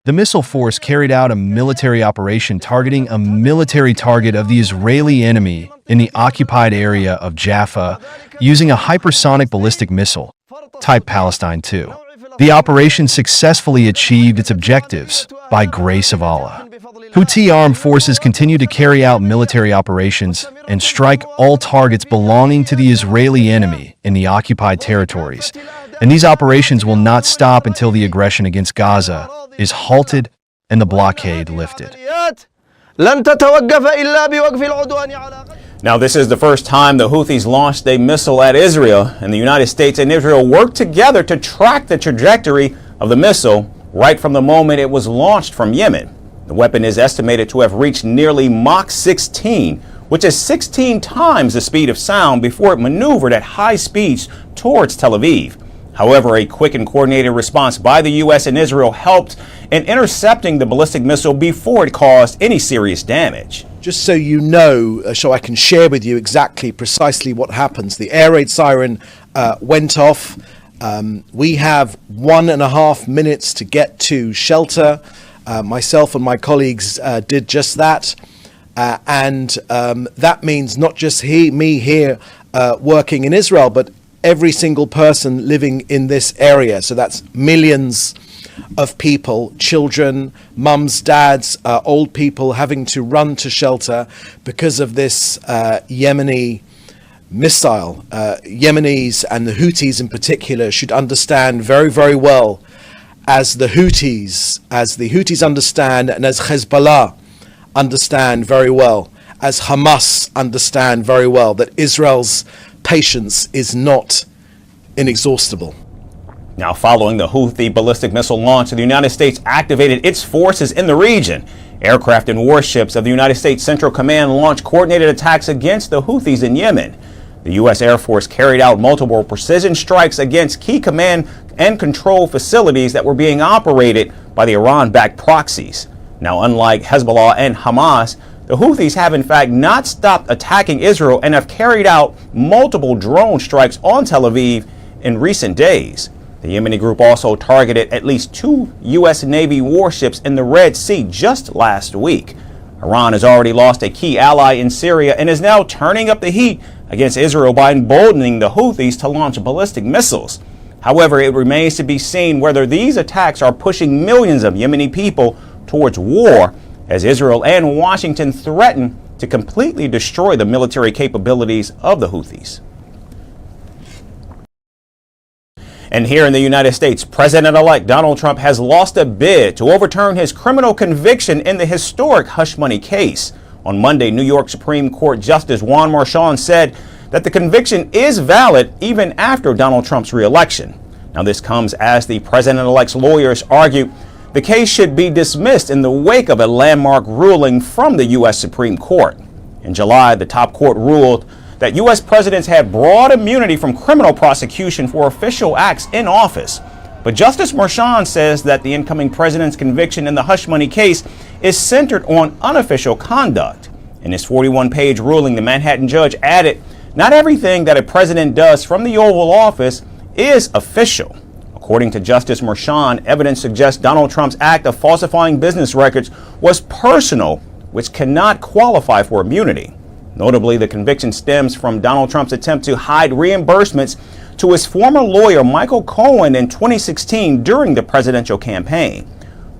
Speaker 3: The missile force carried out a military operation targeting a military target of the Israeli enemy in the occupied area of Jaffa using a hypersonic ballistic missile, type Palestine 2. The operation successfully achieved its objectives by grace of Allah. Houthi armed forces continue to carry out military operations and strike all targets belonging to the Israeli enemy in the occupied territories, and these operations will not stop until the aggression against Gaza is halted and the blockade lifted.
Speaker 22: Now, this is the first time the Houthis launched a missile at Israel, and the United States and Israel worked together to track the trajectory of the missile right from the moment it was launched from Yemen. The weapon is estimated to have reached nearly Mach 16, which is 16 times the speed of sound before it maneuvered at high speeds towards Tel Aviv. However, a quick and coordinated response by the U.S. and Israel helped in intercepting the ballistic missile before it caused any serious damage.
Speaker 7: Just so you know, so I can share with you precisely what happens. The air raid siren went off. We have 1.5 minutes to get to shelter. Myself and my colleagues did just that. And that means not just me here working in Israel, but every single person living in this area. So that's millions of people, children, mums, dads, old people having to run to shelter because of this Yemeni missile. Yemenis and the Houthis in particular should understand very, very well, as the Houthis understand, and as Hezbollah understand very well, as Hamas understand very well, that Israel's patience is not inexhaustible.
Speaker 22: Now, following the Houthi ballistic missile launch, the United States activated its forces in the region. Aircraft and warships of the United States Central Command launched coordinated attacks against the Houthis in Yemen. The U.S. Air Force carried out multiple precision strikes against key command and control facilities that were being operated by the Iran-backed proxies. Now, unlike Hezbollah and Hamas, the Houthis have in fact not stopped attacking Israel and have carried out multiple drone strikes on Tel Aviv in recent days. The Yemeni group also targeted at least 2 U.S. Navy warships in the Red Sea just last week. Iran has already lost a key ally in Syria and is now turning up the heat against Israel by emboldening the Houthis to launch ballistic missiles. However, it remains to be seen whether these attacks are pushing millions of Yemeni people towards war, as Israel and Washington threaten to completely destroy the military capabilities of the Houthis. And here in the United States, President-elect Donald Trump has lost a bid to overturn his criminal conviction in the historic hush money case. On Monday, New York Supreme Court Justice Juan Merchan said that the conviction is valid even after Donald Trump's reelection. Now, this comes as the president-elect's lawyers argue the case should be dismissed in the wake of a landmark ruling from the U.S. Supreme Court. In July, the top court ruled that U.S. presidents had broad immunity from criminal prosecution for official acts in office. But Justice Merchan says that the incoming president's conviction in the hush money case is centered on unofficial conduct. In his 41-page ruling, the Manhattan judge added, "Not everything that a president does from the Oval Office is official." According to Justice Merchan, evidence suggests Donald Trump's act of falsifying business records was personal, which cannot qualify for immunity. Notably, the conviction stems from Donald Trump's attempt to hide reimbursements to his former lawyer Michael Cohen in 2016 during the presidential campaign.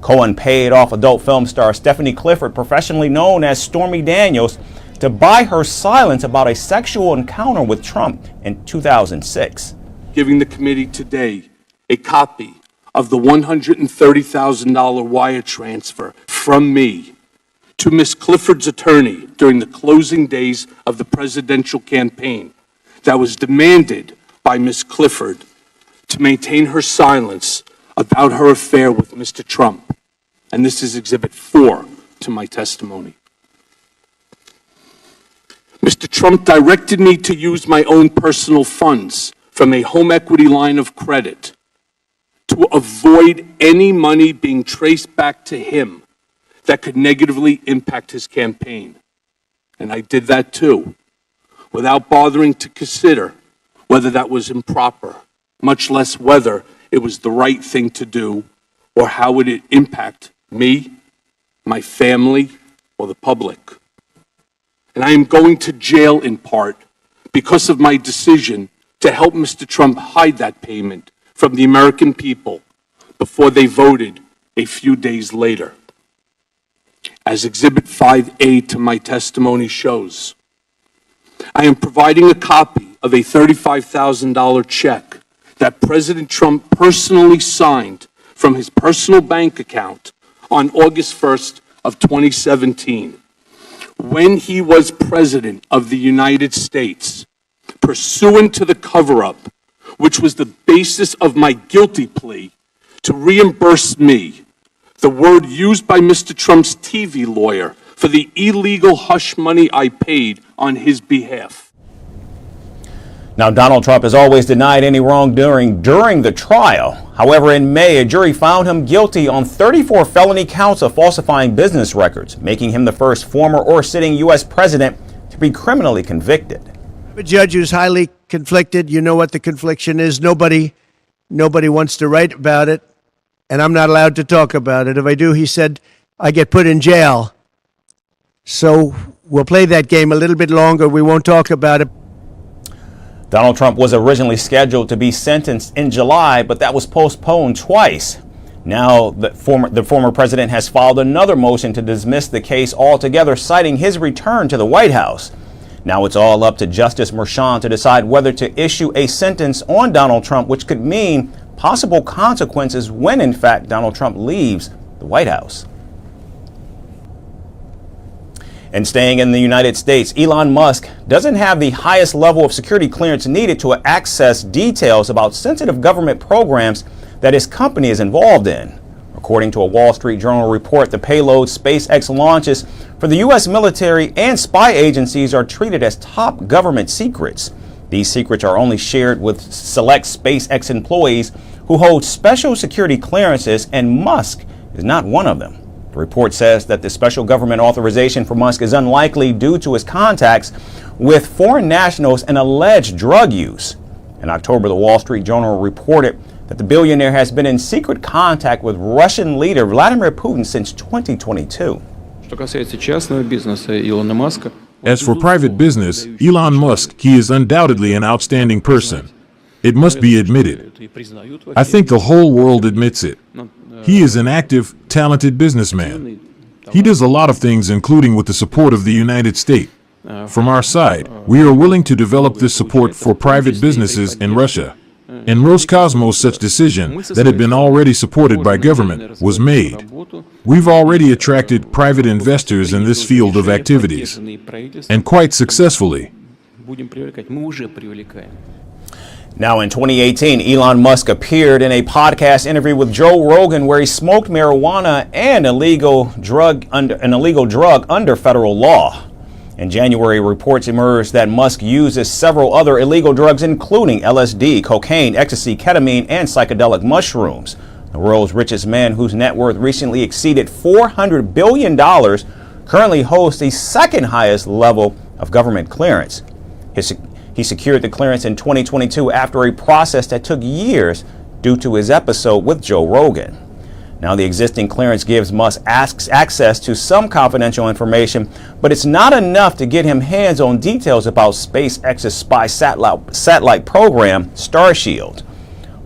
Speaker 22: Cohen paid off adult film star Stephanie Clifford, professionally known as Stormy Daniels, to buy her silence about a sexual encounter with Trump in 2006.
Speaker 8: Giving the committee today a copy of the $130,000 wire transfer from me to Ms. Clifford's attorney during the closing days of the presidential campaign that was demanded by Ms. Clifford to maintain her silence about her affair with Mr. Trump. And this is Exhibit 4 to my testimony. Mr. Trump directed me to use my own personal funds from a home equity line of credit to avoid any money being traced back to him that could negatively impact his campaign. And I did that too, without bothering to consider whether that was improper, much less whether it was the right thing to do or how would it impact me, my family, or the public. And I am going to jail in part because of my decision to help Mr. Trump hide that payment from the American people before they voted a few days later. As Exhibit 5A to my testimony shows, I am providing a copy of a $35,000 check that President Trump personally signed from his personal bank account on August 1st of 2017, when he was President of the United States, pursuant to the cover-up, which was the basis of my guilty plea to reimburse me, the word used by Mr. Trump's TV lawyer, for the illegal hush money I paid on his behalf.
Speaker 22: Now, Donald Trump has always denied any wrongdoing during the trial. However, in May, a jury found him guilty on 34 felony counts of falsifying business records, making him the first former or sitting U.S. president to be criminally convicted.
Speaker 9: A judge who's highly conflicted, you know what the confliction is. Nobody wants to write about it, and I'm not allowed to talk about it. If I do, he said, I get put in jail. So we'll play that game a little bit longer. We won't talk about it.
Speaker 22: Donald Trump was originally scheduled to be sentenced in July, but that was postponed twice. Now, the former president has filed another motion to dismiss the case altogether, citing his return to the White House. Now it's all up to Justice Merchan to decide whether to issue a sentence on Donald Trump, which could mean possible consequences when, in fact, Donald Trump leaves the White House. And staying in the United States, Elon Musk doesn't have the highest level of security clearance needed to access details about sensitive government programs that his company is involved in. According to a Wall Street Journal report, the payloads SpaceX launches for the U.S. military and spy agencies are treated as top government secrets. These secrets are only shared with select SpaceX employees who hold special security clearances, and Musk is not one of them. The report says that the special government authorization for Musk is unlikely due to his contacts with foreign nationals and alleged drug use. In October, the Wall Street Journal reported that the billionaire has been in secret contact with Russian leader Vladimir Putin since 2022.
Speaker 12: As for private business, Elon Musk, he is undoubtedly an outstanding person. It must be admitted. I think the whole world admits it. He is an active, talented businessman. He does a lot of things, including with the support of the United States. From our side, we are willing to develop this support for private businesses in Russia. In Roscosmos, such decision that had been already supported by government was made. We've already attracted private investors in this field of activities, and quite successfully.
Speaker 22: Now, in 2018, Elon Musk appeared in a podcast interview with Joe Rogan where he smoked marijuana and an illegal drug under federal law. In January, reports emerged that Musk uses several other illegal drugs, including LSD, cocaine, ecstasy, ketamine, and psychedelic mushrooms. The world's richest man, whose net worth recently exceeded $400 billion, currently hosts the second highest level of government clearance. He secured the clearance in 2022 after a process that took years due to his episode with Joe Rogan. Now, the existing clearance gives Musk access to some confidential information, but it's not enough to get him hands on details about SpaceX's spy satellite program, Starshield.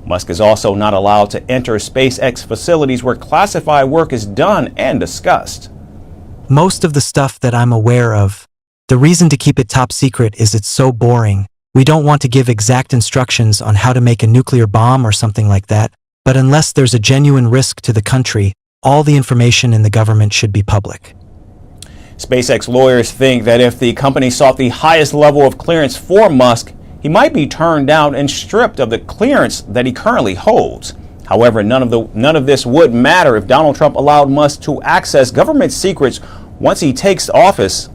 Speaker 22: Musk is also not allowed to enter SpaceX facilities where classified work is done and discussed.
Speaker 13: Most of the stuff that I'm aware of, the reason to keep it top secret is it's so boring. We don't want to give exact instructions on how to make a nuclear bomb or something like that. But unless there's a genuine risk to the country, all the information in the government should be public.
Speaker 22: SpaceX lawyers think that if the company sought the highest level of clearance for Musk, he might be turned down and stripped of the clearance that he currently holds. However, none of this would matter if Donald Trump allowed Musk to access government secrets once he takes office.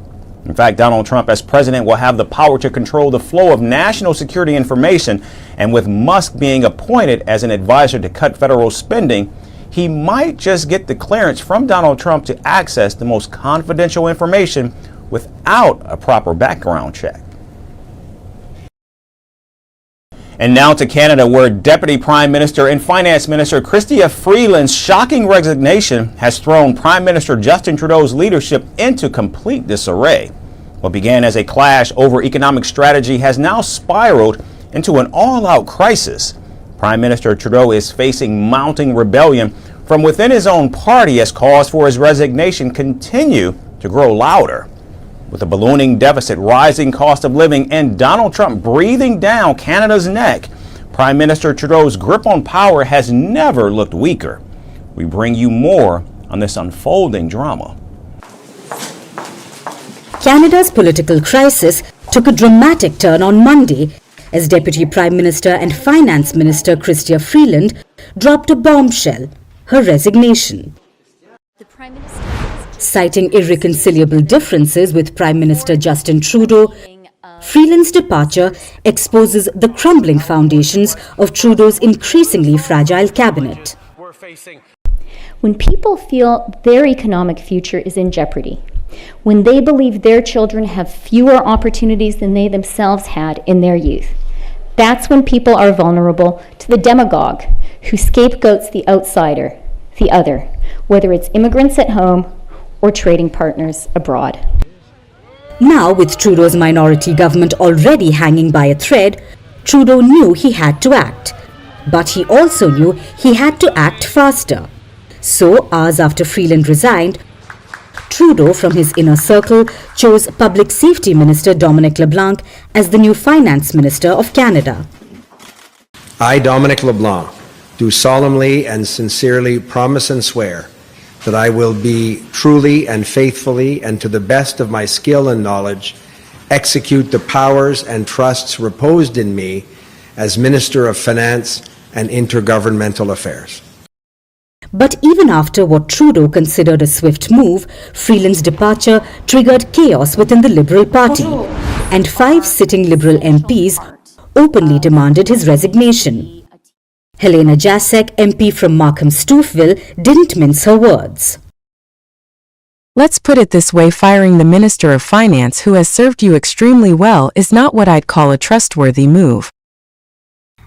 Speaker 22: In fact, Donald Trump as president will have the power to control the flow of national security information, and with Musk being appointed as an advisor to cut federal spending, he might just get the clearance from Donald Trump to access the most confidential information without a proper background check. And now to Canada, where Deputy Prime Minister and Finance Minister Chrystia Freeland's shocking resignation has thrown Prime Minister Justin Trudeau's leadership into complete disarray. What began as a clash over economic strategy has now spiraled into an all-out crisis. Prime Minister Trudeau is facing mounting rebellion from within his own party as calls for his resignation continue to grow louder. With a ballooning deficit, rising cost of living, and Donald Trump breathing down Canada's neck, Prime Minister Trudeau's grip on power has never looked weaker. We bring you more on this unfolding drama.
Speaker 11: Canada's political crisis took a dramatic turn on Monday as Deputy Prime Minister and Finance Minister Chrystia Freeland dropped a bombshell, her resignation. Citing irreconcilable differences with Prime Minister Justin Trudeau, Freeland's departure exposes the crumbling foundations of Trudeau's increasingly fragile cabinet.
Speaker 21: When people feel their economic future is in jeopardy, when they believe their children have fewer opportunities than they themselves had in their youth, that's when people are vulnerable to the demagogue who scapegoats the outsider, the other, whether it's immigrants at home or trading partners abroad.
Speaker 11: Now, with Trudeau's minority government already hanging by a thread, Trudeau knew he had to act. But he also knew he had to act faster. So, hours after Freeland resigned, Trudeau, from his inner circle, chose Public Safety Minister Dominic LeBlanc as the new Finance Minister of Canada.
Speaker 18: I, Dominic LeBlanc, do solemnly and sincerely promise and swear that I will be truly and faithfully and to the best of my skill and knowledge execute the powers and trusts reposed in me as Minister of Finance and Intergovernmental Affairs.
Speaker 11: But even after what Trudeau considered a swift move, Freeland's departure triggered chaos within the Liberal Party, and 5 sitting Liberal MPs openly demanded his resignation. Helena Jasek, MP from Markham-Stouffville, didn't mince her words.
Speaker 10: Let's put it this way, firing the Minister of Finance who has served you extremely well is not what I'd call a trustworthy move.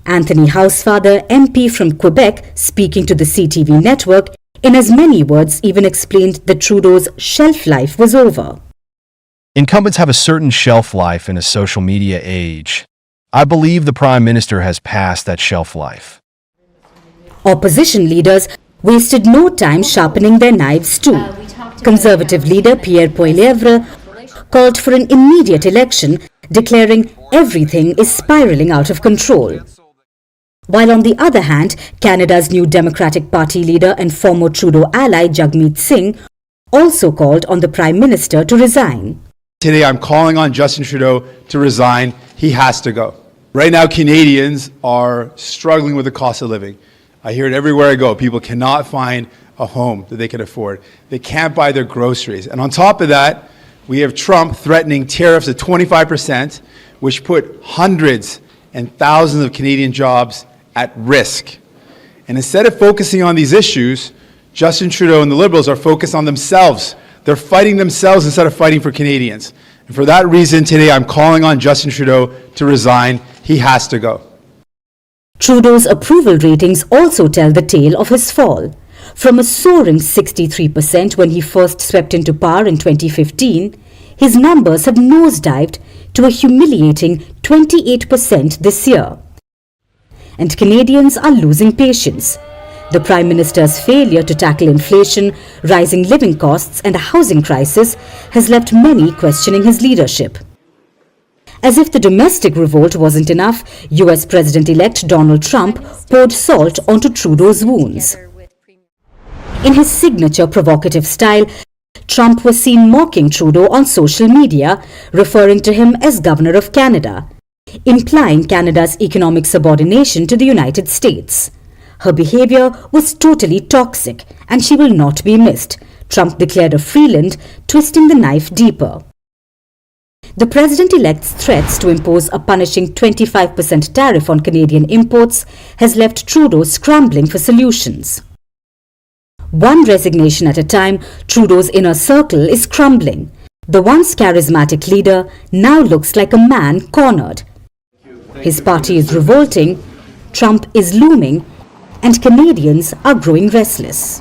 Speaker 11: Anthony Housefather, MP from Quebec, speaking to the CTV network, in as many words even explained that Trudeau's shelf life was over.
Speaker 3: Incumbents have a certain shelf life in a social media age. I believe the Prime Minister has passed that shelf life.
Speaker 11: Opposition leaders wasted no time sharpening their knives too. Conservative leader Pierre Poilievre called for an immediate election, declaring everything is spiraling out of control. While on the other hand, Canada's new Democratic Party leader and former Trudeau ally Jagmeet Singh also called on the Prime Minister to resign.
Speaker 14: Today I'm calling on Justin Trudeau to resign. He has to go. Right now Canadians are struggling with the cost of living. I hear it everywhere I go. People cannot find a home that they can afford. They can't buy their groceries. And on top of that, we have Trump threatening tariffs of 25%, which put hundreds and thousands of Canadian jobs at risk. And instead of focusing on these issues, Justin Trudeau and the Liberals are focused on themselves. They're fighting themselves instead of fighting for Canadians. And for that reason, today I'm calling on Justin Trudeau to resign. He has to go.
Speaker 11: Trudeau's approval ratings also tell the tale of his fall. From a soaring 63% when he first swept into power in 2015, his numbers have nosedived to a humiliating 28% this year. And Canadians are losing patience. The Prime Minister's failure to tackle inflation, rising living costs and a housing crisis has left many questioning his leadership. As if the domestic revolt wasn't enough, US President-elect Donald Trump poured salt onto Trudeau's wounds. In his signature provocative style, Trump was seen mocking Trudeau on social media, referring to him as Governor of Canada, implying Canada's economic subordination to the United States. Her behavior was totally toxic and she will not be missed, Trump declared of Freeland, twisting the knife deeper. The president-elect's threats to impose a punishing 25% tariff on Canadian imports has left Trudeau scrambling for solutions. One resignation at a time, Trudeau's inner circle is crumbling. The once charismatic leader now looks like a man cornered. His party is revolting, Trump is looming, and Canadians are growing restless.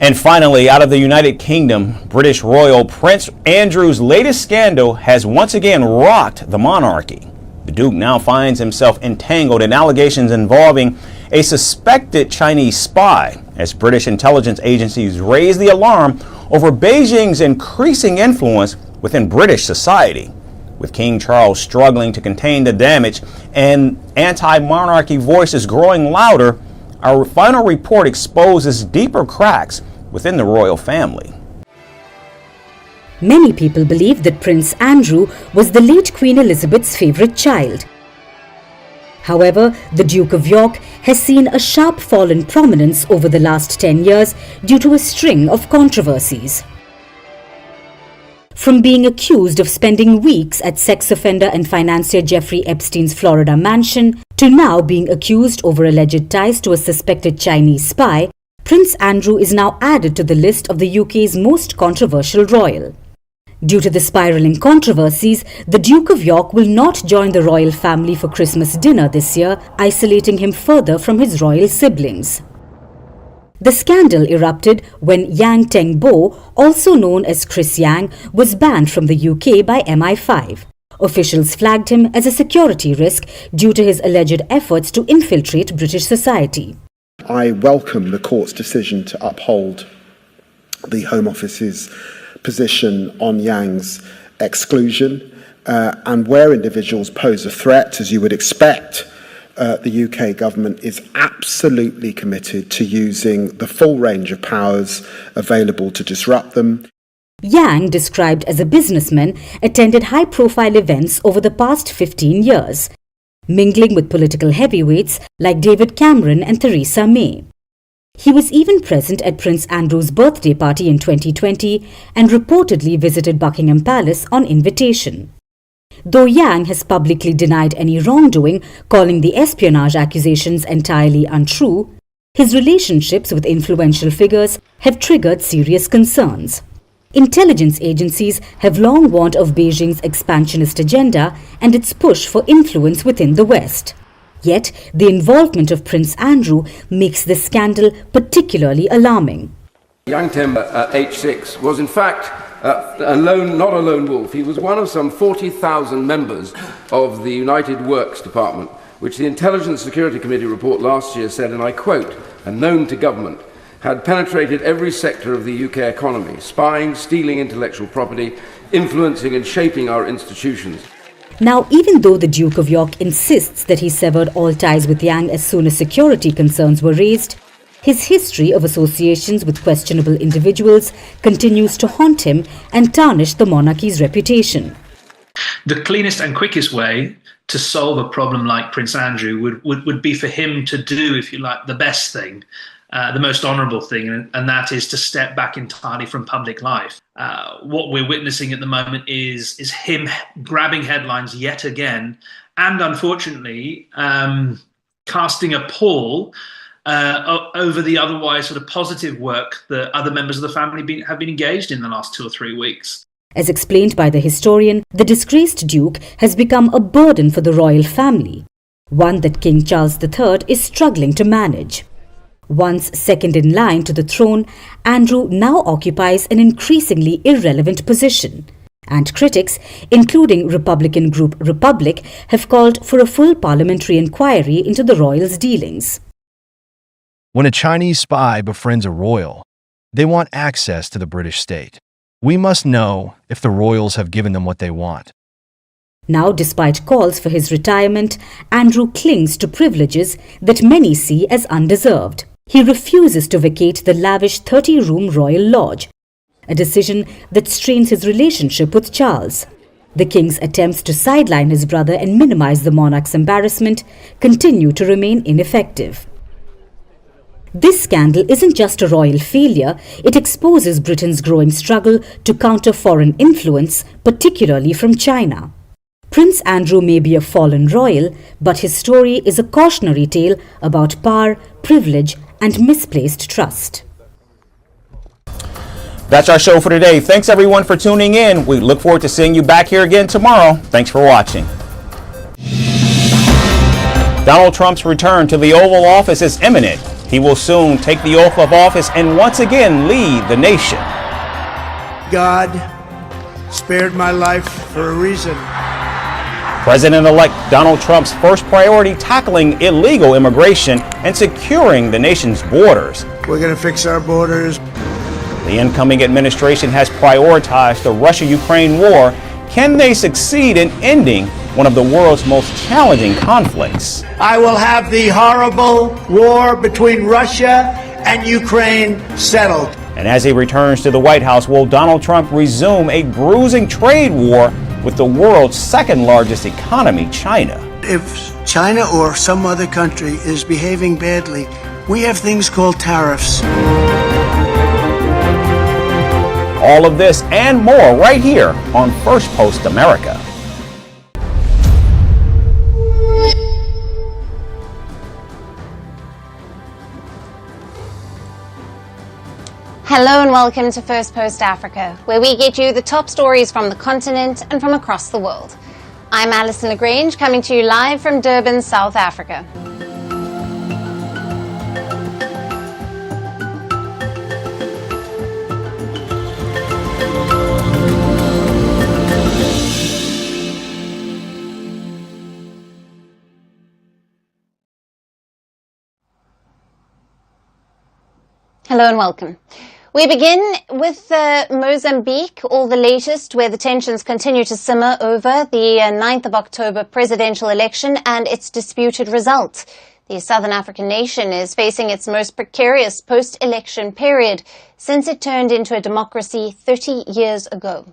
Speaker 22: And finally, out of the United Kingdom, British royal Prince Andrew's latest scandal has once again rocked the monarchy. The Duke now finds himself entangled in allegations involving a suspected Chinese spy, as British intelligence agencies raise the alarm over Beijing's increasing influence within British society. With King Charles struggling to contain the damage and anti-monarchy voices growing louder, our final report exposes deeper cracks within the royal family.
Speaker 11: Many people believe that Prince Andrew was the late Queen Elizabeth's favourite child. However, the Duke of York has seen a sharp fall in prominence over the last 10 years due to a string of controversies. From being accused of spending weeks at sex offender and financier Jeffrey Epstein's Florida mansion, to now being accused over alleged ties to a suspected Chinese spy, Prince Andrew is now added to the list of the UK's most controversial royal. Due to the spiralling controversies, the Duke of York will not join the royal family for Christmas dinner this year, isolating him further from his royal siblings. The scandal erupted when Yang Tengbo, also known as Chris Yang, was banned from the UK by MI5. Officials flagged him as a security risk due to his alleged efforts to infiltrate British society.
Speaker 15: I welcome the court's decision to uphold the Home Office's position on Yang's exclusion, and where individuals pose a threat, as you would expect, the UK government is absolutely committed to using the full range of powers available to disrupt them.
Speaker 11: Yang, described as a businessman, attended high-profile events over the past 15 years, mingling with political heavyweights like David Cameron and Theresa May. He was even present at Prince Andrew's birthday party in 2020 and reportedly visited Buckingham Palace on invitation. Though Yang has publicly denied any wrongdoing, calling the espionage accusations entirely untrue, his relationships with influential figures have triggered serious concerns. Intelligence agencies have long warned of Beijing's expansionist agenda and its push for influence within the West. Yet, the involvement of Prince Andrew makes this scandal particularly alarming.
Speaker 16: Young Timber at H6 was in fact not a lone wolf. He was one of some 40,000 members of the United Works Department, which the Intelligence Security Committee report last year said, and I quote, "and known to government, had penetrated every sector of the UK economy, spying, stealing intellectual property, influencing and shaping our institutions."
Speaker 11: Now, even though the Duke of York insists that he severed all ties with Yang as soon as security concerns were raised, his history of associations with questionable individuals continues to haunt him and tarnish the monarchy's reputation.
Speaker 17: The cleanest and quickest way to solve a problem like Prince Andrew would be for him to do, if you like, the best thing, the most honourable thing, and that is to step back entirely from public life. What we're witnessing at the moment is him grabbing headlines yet again, and unfortunately casting a pall over the otherwise sort of positive work that other members of the family have been engaged in the last 2 or 3 weeks.
Speaker 11: As explained by the historian, the disgraced Duke has become a burden for the royal family, one that King Charles III is struggling to manage. Once second in line to the throne, Andrew now occupies an increasingly irrelevant position, and critics, including Republican group Republic, have called for a full parliamentary inquiry into the royals' dealings.
Speaker 3: When a Chinese spy befriends a royal, they want access to the British state. We must know if the royals have given them what they want.
Speaker 11: Now, despite calls for his retirement, Andrew clings to privileges that many see as undeserved. He refuses to vacate the lavish 30-room royal lodge, a decision that strains his relationship with Charles. The king's attempts to sideline his brother and minimize the monarch's embarrassment continue to remain ineffective. This scandal isn't just a royal failure, it exposes Britain's growing struggle to counter foreign influence, particularly from China. Prince Andrew may be a fallen royal, but his story is a cautionary tale about power, privilege, and misplaced trust.
Speaker 22: That's our show for today. Thanks everyone for tuning in. We look forward to seeing you back here again tomorrow. Thanks for watching. Donald Trump's return to the Oval Office is imminent. He will soon take the oath of office and once again lead the nation.
Speaker 9: God spared my life for a reason.
Speaker 22: President-elect Donald Trump's first priority tackling illegal immigration and securing the nation's borders.
Speaker 9: We're going to fix our borders.
Speaker 22: The incoming administration has prioritized the Russia-Ukraine war. Can they succeed in ending one of the world's most challenging conflicts?
Speaker 9: I will have the horrible war between Russia and Ukraine settled.
Speaker 22: And as he returns to the White House, will Donald Trump resume a bruising trade war with the world's second largest economy, China?
Speaker 9: If China or some other country is behaving badly, we have things called tariffs.
Speaker 22: All of this and more right here on Firstpost America.
Speaker 23: Hello and welcome to Firstpost Africa, where we get you the top stories from the continent and from across the world. I'm Alison Lagrange, coming to you live from Durban, South Africa. Hello and welcome. We begin with Mozambique, all the latest, where the tensions continue to simmer over the 9th of October presidential election and its disputed result. The Southern African nation is facing its most precarious post-election period since it turned into a democracy 30 years ago.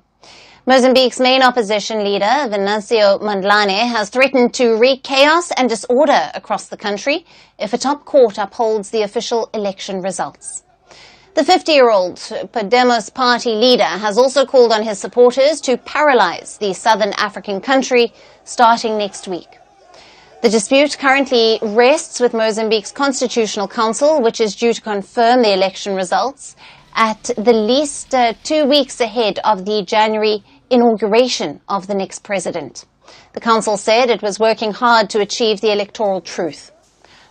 Speaker 23: Mozambique's main opposition leader, Venancio Mondlane, has threatened to wreak chaos and disorder across the country if a top court upholds the official election results. The 50-year-old Podemos party leader has also called on his supporters to paralyze the southern African country starting next week. The dispute currently rests with Mozambique's Constitutional Council, which is due to confirm the election results at the least 2 weeks ahead of the January inauguration of the next president. The council said it was working hard to achieve the electoral truth.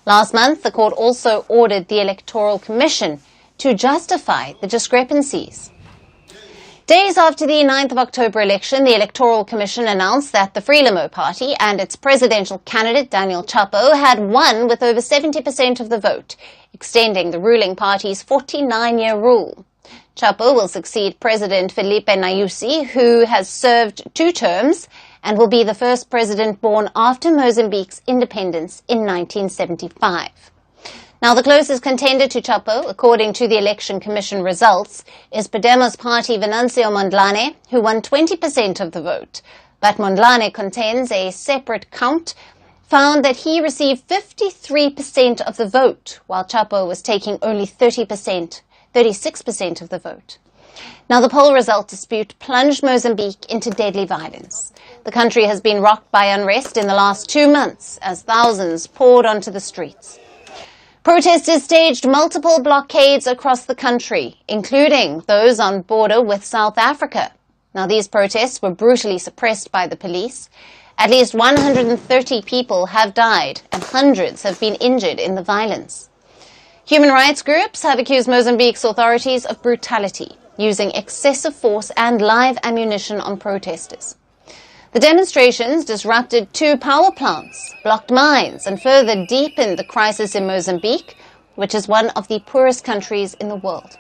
Speaker 23: Last month, the court also ordered the Electoral Commission to justify the discrepancies. Days after the 9th of October election, the Electoral Commission announced that the Freeland party and its presidential candidate, Daniel Chapo, had won with over 70% of the vote, extending the ruling party's 49-year rule. Chapo will succeed President Felipe Nyusi, who has served 2 terms and will be the first president born after Mozambique's independence in 1975. Now, the closest contender to Chapo, according to the Election Commission results, is Podemos party Venancio Mondlane, who won 20% of the vote. But Mondlane contends a separate count found that he received 53% of the vote, while Chapo was taking only 36% of the vote. Now, the poll result dispute plunged Mozambique into deadly violence. The country has been rocked by unrest in the last 2 months as thousands poured onto the streets. Protesters staged multiple blockades across the country, including those on border with South Africa. Now, these protests were brutally suppressed by the police. At least 130 people have died and hundreds have been injured in the violence. Human rights groups have accused Mozambique's authorities of brutality, using excessive force and live ammunition on protesters. The demonstrations disrupted 2 power plants, blocked mines, and further deepened the crisis in Mozambique, which is one of the poorest countries in the world.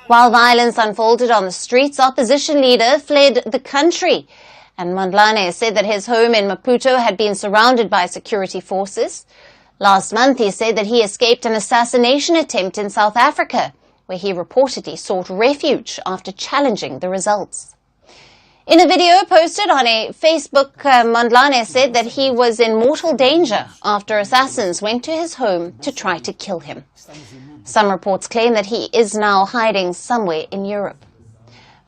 Speaker 23: While violence unfolded on the streets, opposition leader fled the country, and Mondlane said that his home in Maputo had been surrounded by security forces. Last month, he said that he escaped an assassination attempt in South Africa, where he reportedly sought refuge after challenging the results. In a video posted on a Facebook, Mondlane said that he was in mortal danger after assassins went to his home to try to kill him. Some reports claim that he is now hiding somewhere in Europe.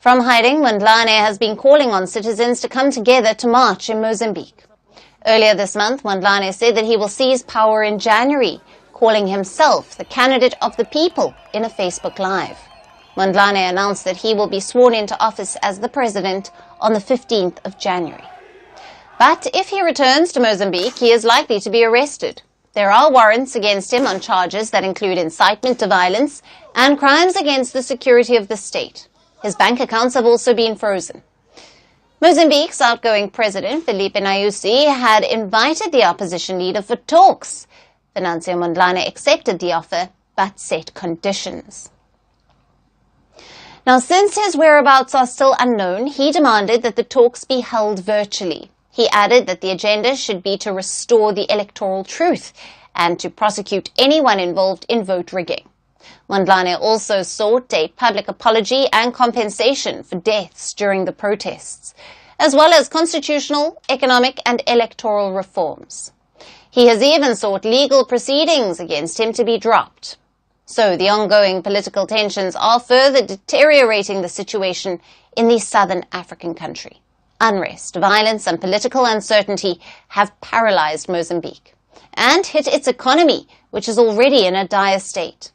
Speaker 23: From hiding, Mondlane has been calling on citizens to come together to march in Mozambique. Earlier this month, Mondlane said that he will seize power in January, calling himself the candidate of the people in a Facebook Live. Mondlane announced that he will be sworn into office as the president on the 15th of January. But if he returns to Mozambique, he is likely to be arrested. There are warrants against him on charges that include incitement to violence and crimes against the security of the state. His bank accounts have also been frozen. Mozambique's outgoing president, Felipe Nyusi, had invited the opposition leader for talks. Venancio Mondlane accepted the offer, but set conditions. Now, since his whereabouts are still unknown, he demanded that the talks be held virtually. He added that the agenda should be to restore the electoral truth and to prosecute anyone involved in vote rigging. Mondlane also sought a public apology and compensation for deaths during the protests, as well as constitutional, economic and electoral reforms. He has even sought legal proceedings against him to be dropped. So the ongoing political tensions are further deteriorating the situation in the southern African country. Unrest, violence and political uncertainty have paralyzed Mozambique and hit its economy, which is already in a dire state.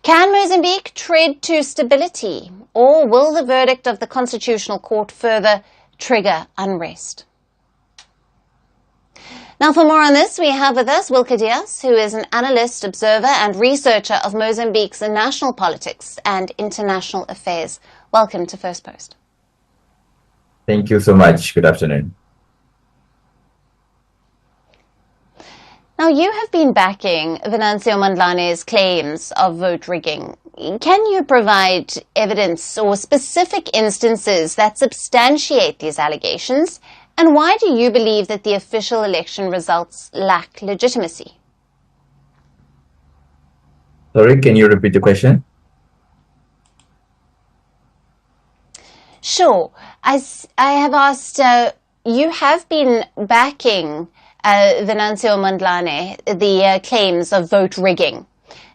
Speaker 23: Can Mozambique tread to stability, or will the verdict of the Constitutional Court further trigger unrest? Now, for more on this, we have with us Wilke Diaz, who is an analyst, observer and researcher of Mozambique's national politics and international affairs. Welcome to Firstpost.
Speaker 2: Thank you so much. Good afternoon.
Speaker 23: Now, you have been backing Venancio Mondlane's claims of vote rigging. Can you provide evidence or specific instances that substantiate these allegations? And why do you believe that the official election results lack legitimacy?
Speaker 2: Sorry, can you repeat the question?
Speaker 23: Sure. I have asked, you have been backing Venancio Mondlane, the claims of vote rigging.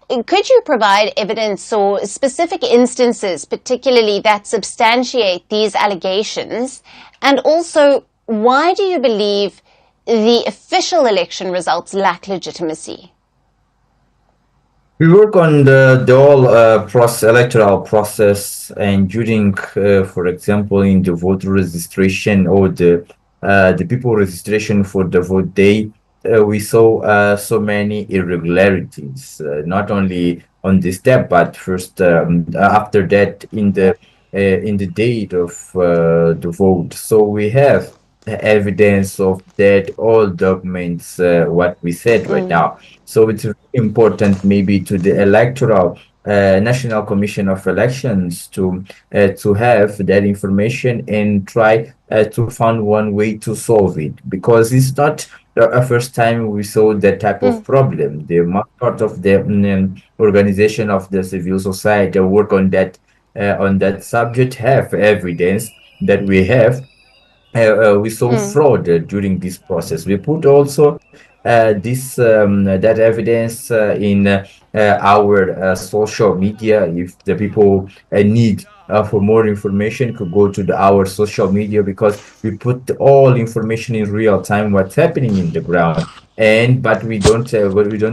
Speaker 23: Could you provide evidence or specific instances, particularly that substantiate these allegations? And also, why do you believe the official election results lack legitimacy?
Speaker 2: We work on the whole electoral process, and during, for example, in the voter registration or the people registration for the vote day, we saw so many irregularities, not only on this step, but first after that in the date of the vote. So we have evidence of that, all documents, what we said right now. So it's important maybe to the electoral National Commission of Elections to have that information and try to find one way to solve it, because it's not the first time we saw that type of problem. The part of the organization of the civil society work on that subject, have evidence that we have. We saw fraud during this process. We put also that evidence in our social media. If the people need for more information, could go to our social media, because we put all information in real time what's happening in the ground. But we don't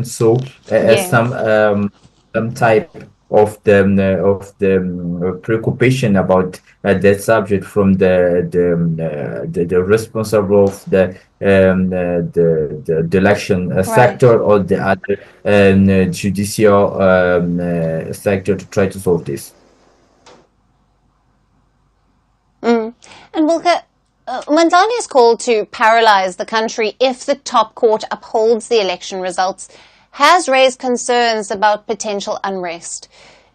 Speaker 2: show some type of the preoccupation about that subject from the responsible of the election sector or the other judicial sector to try to solve this.
Speaker 23: And Wilke, Mandlani's call to paralyze the country if the top court upholds the election results has raised concerns about potential unrest.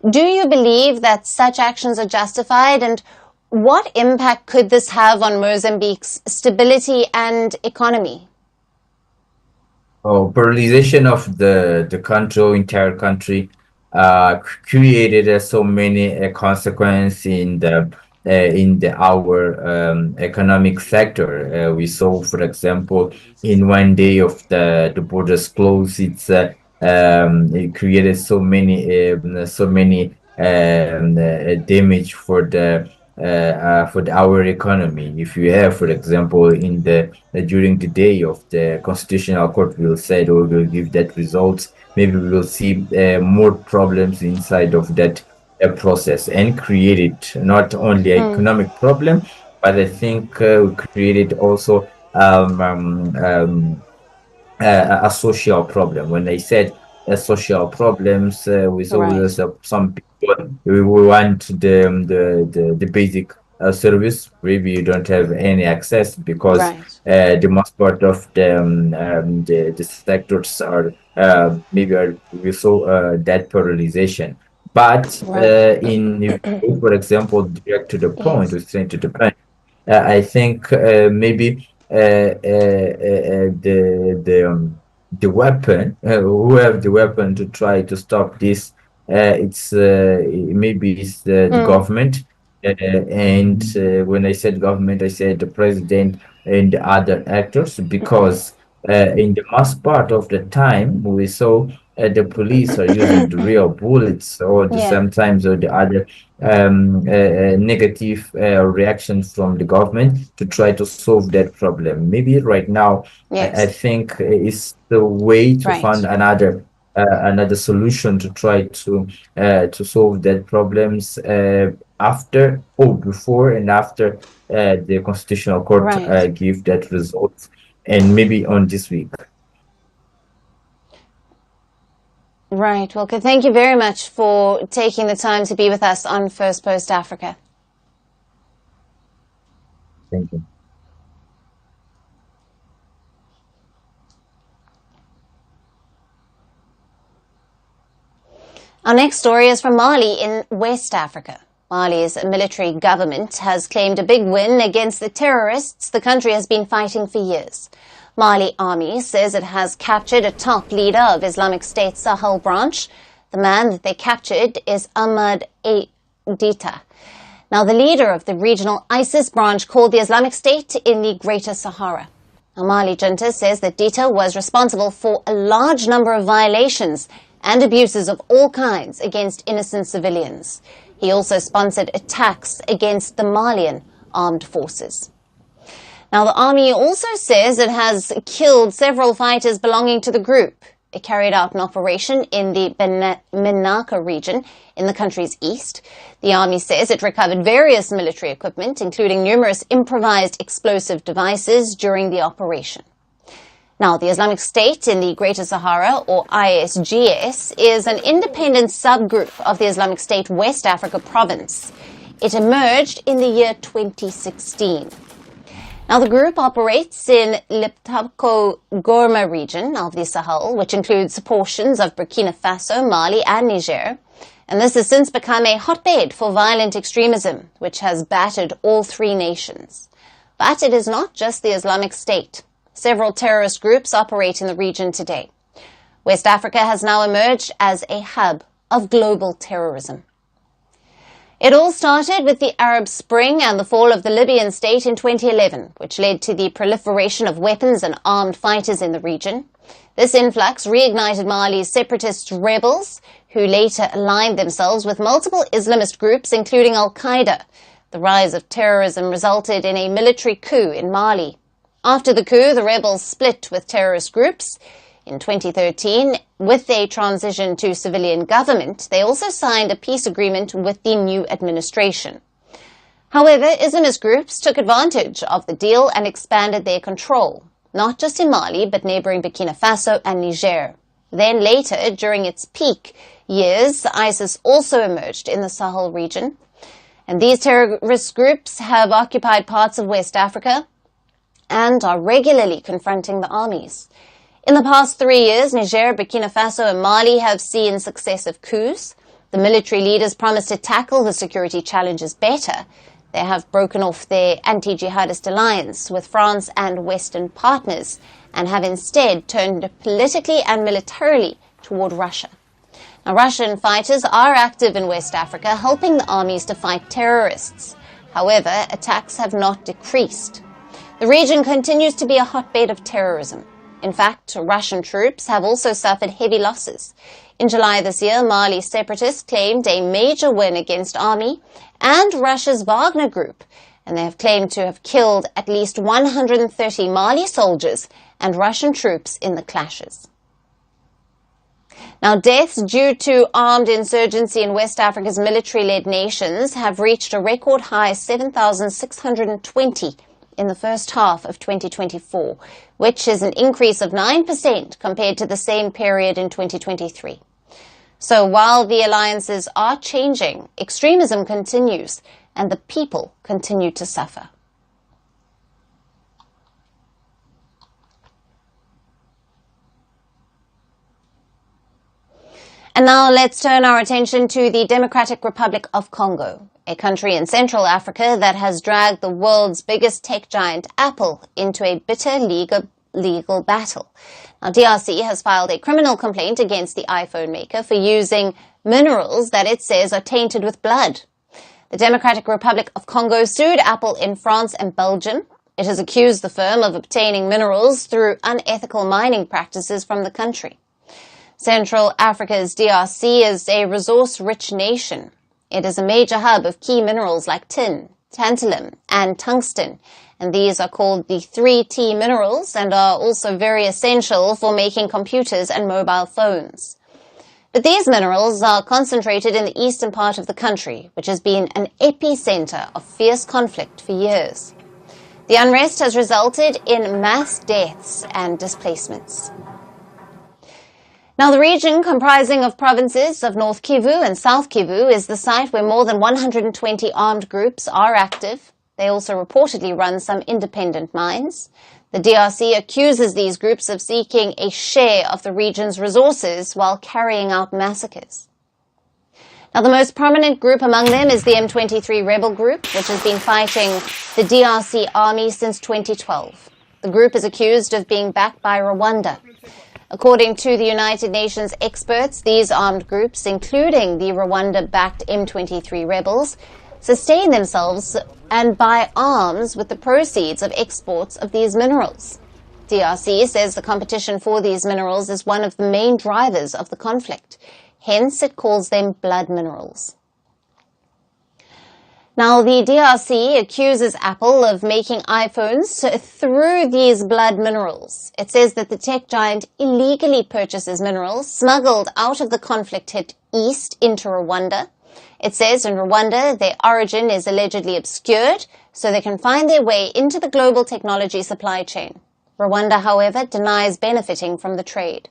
Speaker 23: Do you believe that such actions are justified, and what impact could this have on Mozambique's stability and economy?
Speaker 2: Paralyzation of the entire country created so many consequences in our economic sector. We saw, for example, in one day of the borders closed, it created so many damage for our economy. If you have, for example, during the day of the Constitutional Court will say, or will give that results, maybe we will see more problems inside of that process, and created not only an economic problem, but I think we created also a social problem. When I said social problems, we saw some people we want the basic service. Maybe you don't have any access because the most part of the sectors are we saw that paralyzation. But for example, direct to the point, straight to the point, I think maybe the weapon, who have the weapon to try to stop this, it's the government. And when I said government, I said the president and the other actors, because in the most part of the time we saw the police are using the real bullets, or sometimes or the other negative reactions from the government to try to solve that problem. Maybe right now, I think it's the way to find another solution to try to solve that problems before and after the Constitutional Court give that result, and maybe on this week.
Speaker 23: Right. Well, thank you very much for taking the time to be with us on First Post Africa.
Speaker 2: Thank you.
Speaker 23: Our next story is from Mali in West Africa. Mali's military government has claimed a big win against the terrorists the country has been fighting for years. Mali army says it has captured a top leader of Islamic State Sahel branch. The man that they captured is Ahmad Dita. Now, the leader of the regional ISIS branch called the Islamic State in the Greater Sahara. Now, Mali junta says that Dita was responsible for a large number of violations and abuses of all kinds against innocent civilians. He also sponsored attacks against the Malian armed forces. Now, the army also says it has killed several fighters belonging to the group. It carried out an operation in the Menaka region in the country's east. The army says it recovered various military equipment, including numerous improvised explosive devices during the operation. Now, the Islamic State in the Greater Sahara, or ISGS, is an independent subgroup of the Islamic State West Africa province. It emerged in the year 2016. Now, the group operates in Liptako-Gourma region of the Sahel, which includes portions of Burkina Faso, Mali, and Niger. And this has since become a hotbed for violent extremism, which has battered all three nations. But it is not just the Islamic State. Several terrorist groups operate in the region today. West Africa has now emerged as a hub of global terrorism. It all started with the Arab Spring and the fall of the Libyan state in 2011, which led to the proliferation of weapons and armed fighters in the region. This influx reignited Mali's separatist rebels, who later aligned themselves with multiple Islamist groups, including Al-Qaeda. The rise of terrorism resulted in a military coup in Mali. After the coup, the rebels split with terrorist groups. In 2013, with a transition to civilian government, they also signed a peace agreement with the new administration. However, Islamist groups took advantage of the deal and expanded their control, not just in Mali, but neighboring Burkina Faso and Niger. Then later, during its peak years, ISIS also emerged in the Sahel region. And these terrorist groups have occupied parts of West Africa and are regularly confronting the armies. In the past 3 years, Niger, Burkina Faso and Mali have seen successive coups. The military leaders promised to tackle the security challenges better. They have broken off their anti-jihadist alliance with France and Western partners and have instead turned politically and militarily toward Russia. Now, Russian fighters are active in West Africa, helping the armies to fight terrorists. However, attacks have not decreased. The region continues to be a hotbed of terrorism. In fact, Russian troops have also suffered heavy losses. In July this year, Mali separatists claimed a major win against army and Russia's Wagner group, and they have claimed to have killed at least 130 Mali soldiers and Russian troops in the clashes. Now, deaths due to armed insurgency in West Africa's military-led nations have reached a record high 7,620 in the first half of 2024, which is an increase of 9% compared to the same period in 2023. So while the alliances are changing, extremism continues and the people continue to suffer. And now let's turn our attention to the Democratic Republic of Congo, a country in Central Africa that has dragged the world's biggest tech giant, Apple, into a bitter legal battle. Now, DRC has filed a criminal complaint against the iPhone maker for using minerals that it says are tainted with blood. The Democratic Republic of Congo sued Apple in France and Belgium. It has accused the firm of obtaining minerals through unethical mining practices from the country. Central Africa's DRC is a resource-rich nation. It is a major hub of key minerals like tin, tantalum, and tungsten, and these are called the 3T minerals and are also very essential for making computers and mobile phones. But these minerals are concentrated in the eastern part of the country, which has been an epicenter of fierce conflict for years. The unrest has resulted in mass deaths and displacements. Now, the region comprising of provinces of North Kivu and South Kivu is the site where more than 120 armed groups are active. They also reportedly run some independent mines. The DRC accuses these groups of seeking a share of the region's resources while carrying out massacres. Now, the most prominent group among them is the M23 rebel group, which has been fighting the DRC army since 2012. The group is accused of being backed by Rwanda. According to the United Nations experts, these armed groups, including the Rwanda-backed M23 rebels, sustain themselves and buy arms with the proceeds of exports of these minerals. DRC says the competition for these minerals is one of the main drivers of the conflict. Hence, it calls them blood minerals. Now, the DRC accuses Apple of making iPhones through these blood minerals. It says that the tech giant illegally purchases minerals smuggled out of the conflict-hit east into Rwanda. It says in Rwanda their origin is allegedly obscured, so they can find their way into the global technology supply chain. Rwanda, however, denies benefiting from the trade.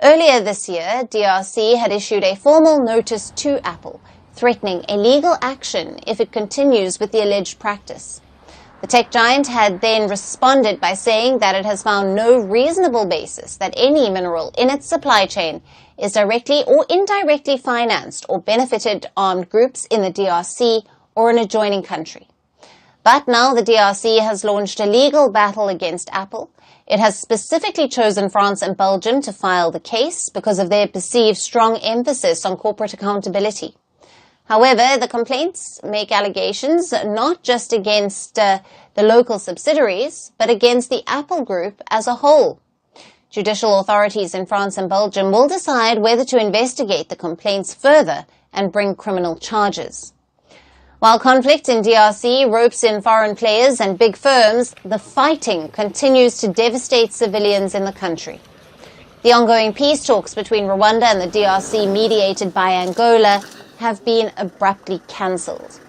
Speaker 23: Earlier this year, DRC had issued a formal notice to Apple, threatening a legal action if it continues with the alleged practice. The tech giant had then responded by saying that it has found no reasonable basis that any mineral in its supply chain is directly or indirectly financed or benefited armed groups in the DRC or an adjoining country. But now the DRC has launched a legal battle against Apple. It has specifically chosen France and Belgium to file the case because of their perceived strong emphasis on corporate accountability. However, the complaints make allegations not just against the local subsidiaries, but against the Apple Group as a whole. Judicial authorities in France and Belgium will decide whether to investigate the complaints further and bring criminal charges. While conflict in DRC ropes in foreign players and big firms, the fighting continues to devastate civilians in the country. The ongoing peace talks between Rwanda and the DRC, mediated by Angola, have been abruptly cancelled.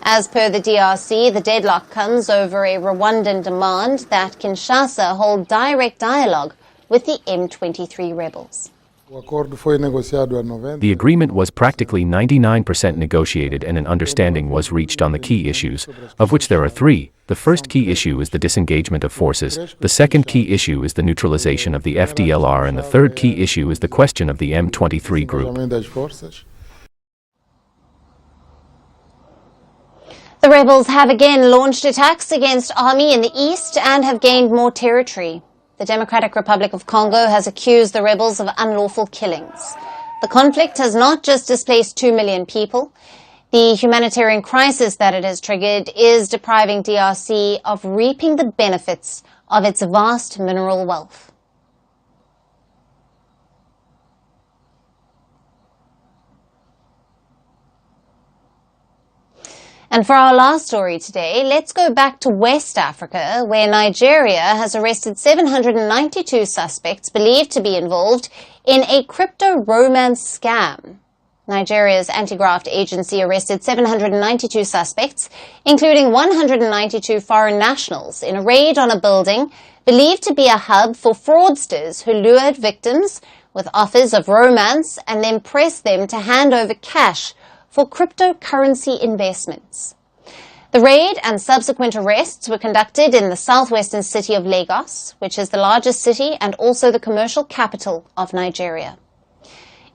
Speaker 23: As per the DRC, the deadlock comes over a Rwandan demand that Kinshasa hold direct dialogue with the M23 rebels.
Speaker 4: The agreement was practically 99% negotiated and an understanding was reached on the key issues, of which there are three. The first key issue is the disengagement of forces, the second key issue is the neutralization of the FDLR, and the third key issue is the question of the M23 group.
Speaker 23: The rebels have again launched attacks against army in the east and have gained more territory. The Democratic Republic of Congo has accused the rebels of unlawful killings. The conflict has not just displaced 2 million people. The humanitarian crisis that it has triggered is depriving DRC of reaping the benefits of its vast mineral wealth. And for our last story today, let's go back to West Africa, where Nigeria has arrested 792 suspects believed to be involved in a crypto romance scam. Nigeria's anti-graft agency arrested 792 suspects, including 192 foreign nationals, in a raid on a building believed to be a hub for fraudsters who lured victims with offers of romance and then pressed them to hand over cash for cryptocurrency investments. The raid and subsequent arrests were conducted in the southwestern city of Lagos, which is the largest city and also the commercial capital of Nigeria.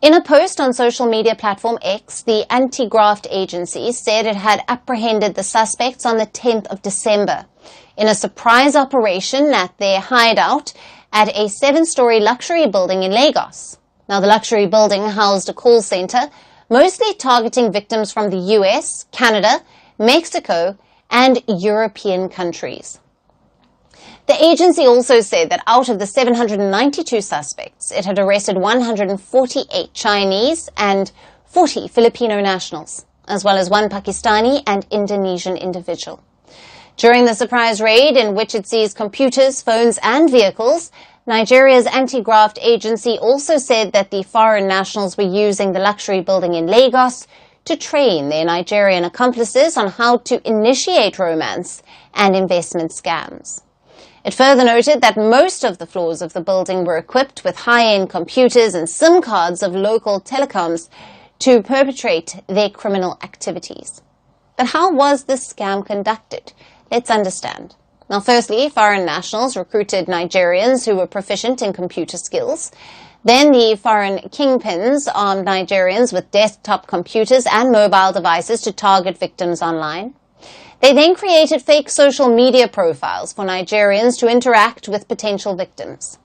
Speaker 23: In a post on social media platform X, the anti-graft agency said it had apprehended the suspects on the 10th of December in a surprise operation at their hideout at a 7-story luxury building in Lagos. Now, the luxury building housed a call center mostly targeting victims from the US, Canada, Mexico, and European countries. The agency also said that out of the 792 suspects, it had arrested 148 Chinese and 40 Filipino nationals, as well as one Pakistani and Indonesian individual. During the surprise raid, in which it seized computers, phones, and vehicles, Nigeria's anti-graft agency also said that the foreign nationals were using the luxury building in Lagos to train their Nigerian accomplices on how to initiate romance and investment scams. It further noted that most of the floors of the building were equipped with high-end computers and SIM cards of local telecoms to perpetrate their criminal activities. But how was this scam conducted? Let's understand. Now, firstly, foreign nationals recruited Nigerians who were proficient in computer skills. Then the foreign kingpins armed Nigerians with desktop computers and mobile devices to target victims online. They then created fake social media profiles for Nigerians to interact with potential victims.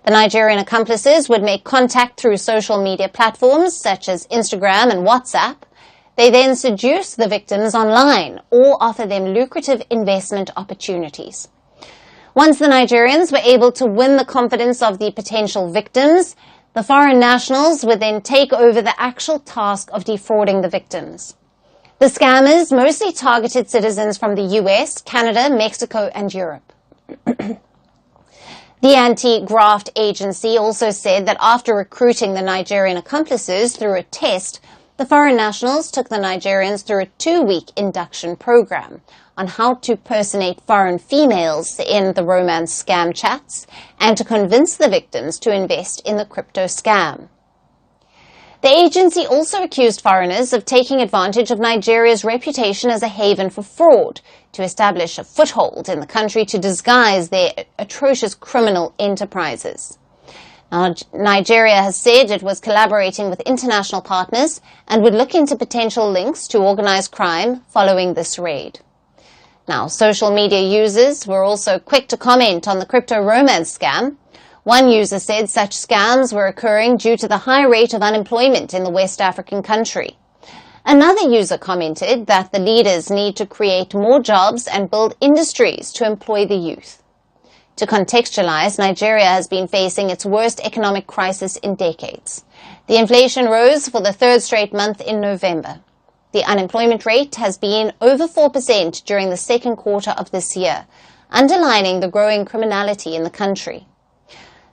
Speaker 23: The Nigerian accomplices would make contact through social media platforms such as Instagram and WhatsApp. They then seduce the victims online or offer them lucrative investment opportunities. Once the Nigerians were able to win the confidence of the potential victims, the foreign nationals would then take over the actual task of defrauding the victims. The scammers mostly targeted citizens from the US, Canada, Mexico, and Europe. The anti-graft agency also said that after recruiting the Nigerian accomplices through a test, the foreign nationals took the Nigerians through a 2-week induction program on how to personate foreign females in the romance scam chats and to convince the victims to invest in the crypto scam. The agency also accused foreigners of taking advantage of Nigeria's reputation as a haven for fraud to establish a foothold in the country to disguise their atrocious criminal enterprises. Now, Nigeria has said it was collaborating with international partners and would look into potential links to organized crime following this raid. Now, social media users were also quick to comment on the crypto romance scam. One user said such scams were occurring due to the high rate of unemployment in the West African country. Another user commented that the leaders need to create more jobs and build industries to employ the youth. To contextualize, Nigeria has been facing its worst economic crisis in decades. The inflation rose for the third straight month in November. The unemployment rate has been over 4% during the second quarter of this year, underlining the growing criminality in the country.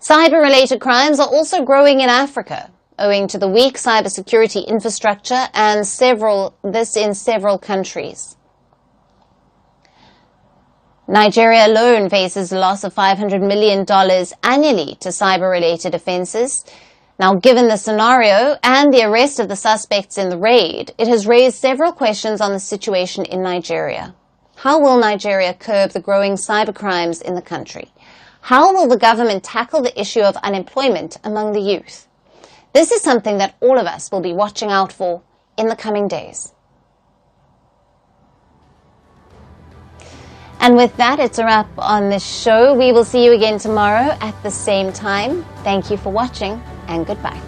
Speaker 23: Cyber-related crimes are also growing in Africa, owing to the weak cybersecurity infrastructure and in several countries. Nigeria alone faces a loss of $500 million annually to cyber-related offences. Now, given the scenario and the arrest of the suspects in the raid, it has raised several questions on the situation in Nigeria. How will Nigeria curb the growing cybercrimes in the country? How will the government tackle the issue of unemployment among the youth? This is something that all of us will be watching out for in the coming days. And with that, it's a wrap on this show. We will see you again tomorrow at the same time. Thank you for watching, and goodbye.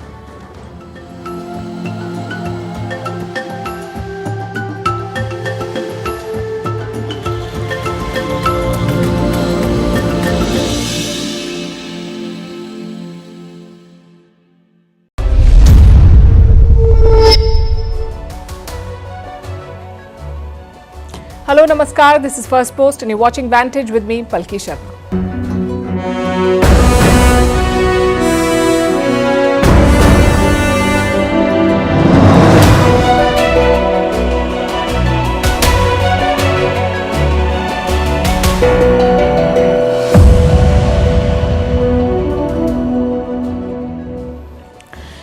Speaker 1: Hello, Namaskar. This is Firstpost and you're watching Vantage with me, Palki Sharma.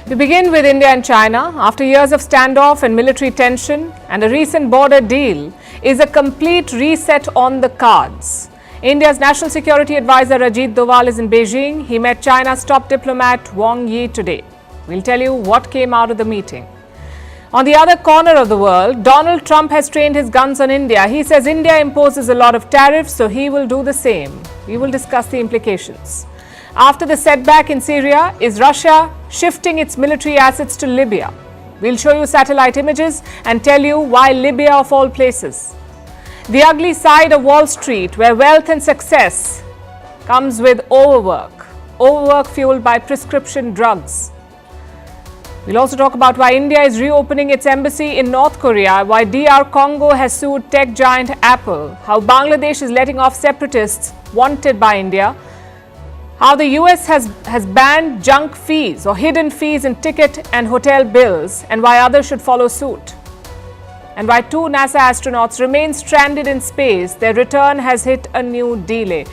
Speaker 1: We begin with India and China. After years of standoff and military tension and a recent border deal, is a complete reset on the cards. India's National Security Advisor Ajit Doval is in Beijing. He met China's top diplomat Wang Yi today. We'll tell you what came out of the meeting. On the other corner of the world, Donald Trump has trained his guns on India. He says India imposes a lot of tariffs, so he will do the same. We will discuss the implications. After the setback in Syria, is Russia shifting its military assets to Libya? We'll show you satellite images and tell you why Libya of all places. The ugly side of Wall Street, where wealth and success comes with overwork fueled by prescription drugs. We'll also talk about why India is reopening its embassy in North Korea, why DR Congo has sued tech giant Apple, how Bangladesh is letting off separatists wanted by India, how the US has banned junk fees or hidden fees in ticket and hotel bills, and why others should follow suit. And why 2 NASA astronauts remain stranded in space. Their return has hit a new delay.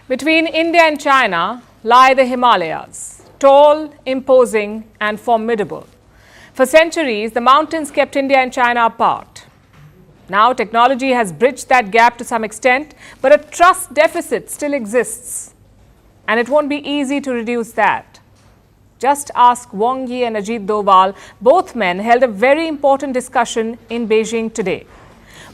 Speaker 1: Between India and China lie the Himalayas, tall, imposing and formidable. For centuries, the mountains kept India and China apart. Now, technology has bridged that gap to some extent, but a trust deficit still exists. and it won't be easy to reduce that. Just ask Wang Yi and Ajit Doval. Both men held a very important discussion in Beijing today.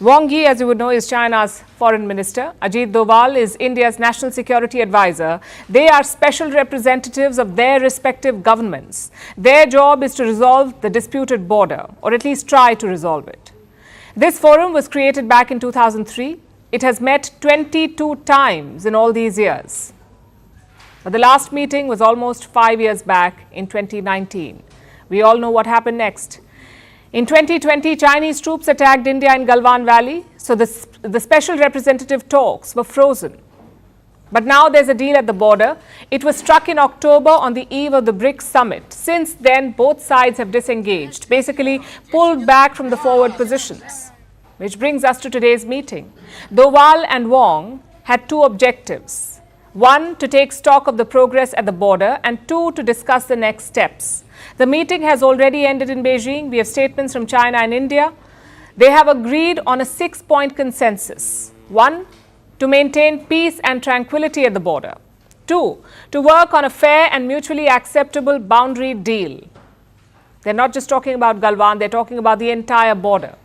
Speaker 1: Wang Yi, as you would know, is China's foreign minister. Ajit Doval is India's national security advisor. They are special representatives of their respective governments. Their job is to resolve the disputed border, or at least try to resolve it. This forum was created back in 2003. It has met 22 times in all these years. But the last meeting was almost 5 years back in 2019. We all know what happened next. In 2020, Chinese troops attacked India in Galwan Valley, so the special representative talks were frozen. But now there's a deal at the border. It was struck in October on the eve of the BRICS summit. Since then, both sides have disengaged, basically pulled back from the forward positions. Which brings us to today's meeting. Doval and Wang had two objectives. One, to take stock of the progress at the border, and two, to discuss the next steps. The meeting has already ended in Beijing. We have statements from China and India. They have agreed on a 6-point consensus. 1, to maintain peace and tranquility at the border. 2, to work on a fair and mutually acceptable boundary deal. They're not just talking about Galwan, they're talking about the entire border.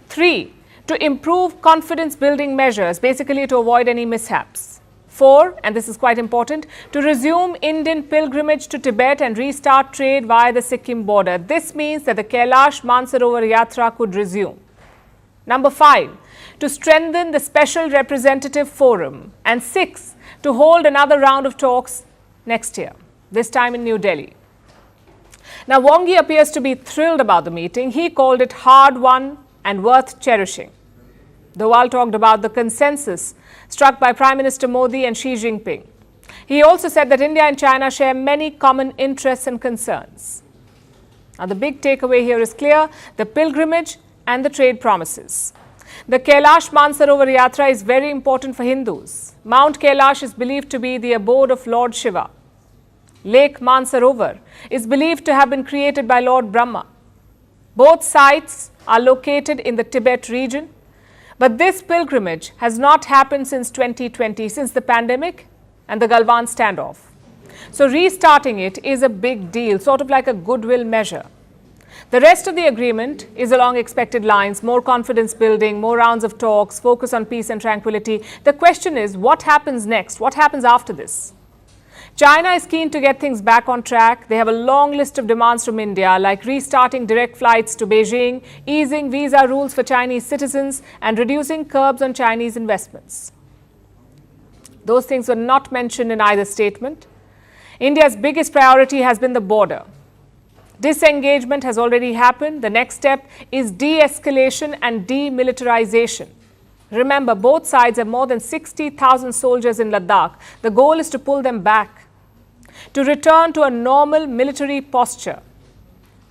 Speaker 1: 3, to improve confidence building measures, basically to avoid any mishaps. 4, and this is quite important, to resume Indian pilgrimage to Tibet and restart trade via the Sikkim border. This means that the Kailash Mansarovar Yatra could resume. Number 5, to strengthen the Special Representative Forum. And 6, to hold another round of talks next year, this time in New Delhi. Now, Wang Yi appears to be thrilled about the meeting. He called it hard-won and worth cherishing. Doval talked about the consensus struck by Prime Minister Modi and Xi Jinping. He also said that India and China share many common interests and concerns. Now, the big takeaway here is clear: the pilgrimage and the trade promises. The Kailash Mansarovar Yatra is very important for Hindus. Mount Kailash is believed to be the abode of Lord Shiva. Lake Mansarovar is believed to have been created by Lord Brahma. Both sites are located in the Tibet region. But this pilgrimage has not happened since 2020, since the pandemic and the Galwan standoff. So restarting it is a big deal, sort of like a goodwill measure. The rest of the agreement is along expected lines: more confidence building, more rounds of talks, focus on peace and tranquility. The question is, what happens next? What happens after this? China is keen to get things back on track. They have a long list of demands from India, like restarting direct flights to Beijing, easing visa rules for Chinese citizens, and reducing curbs on Chinese investments. Those things were not mentioned in either statement. India's biggest priority has been the border. Disengagement has already happened. The next step is de-escalation and demilitarization. Remember, both sides have more than 60,000 soldiers in Ladakh. The goal is to pull them back, to return to a normal military posture.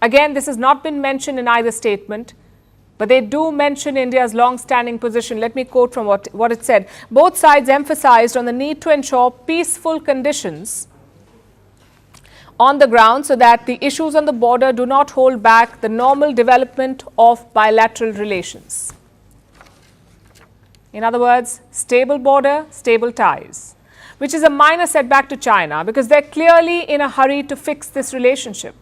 Speaker 1: Again, this has not been mentioned in either statement, but they do mention India's long-standing position. Let me quote from what it said. Both sides emphasized on the need to ensure peaceful conditions on the ground so that the issues on the border do not hold back the normal development of bilateral relations. In other words, stable border, stable ties, which is a minor setback to China because they're clearly in a hurry to fix this relationship.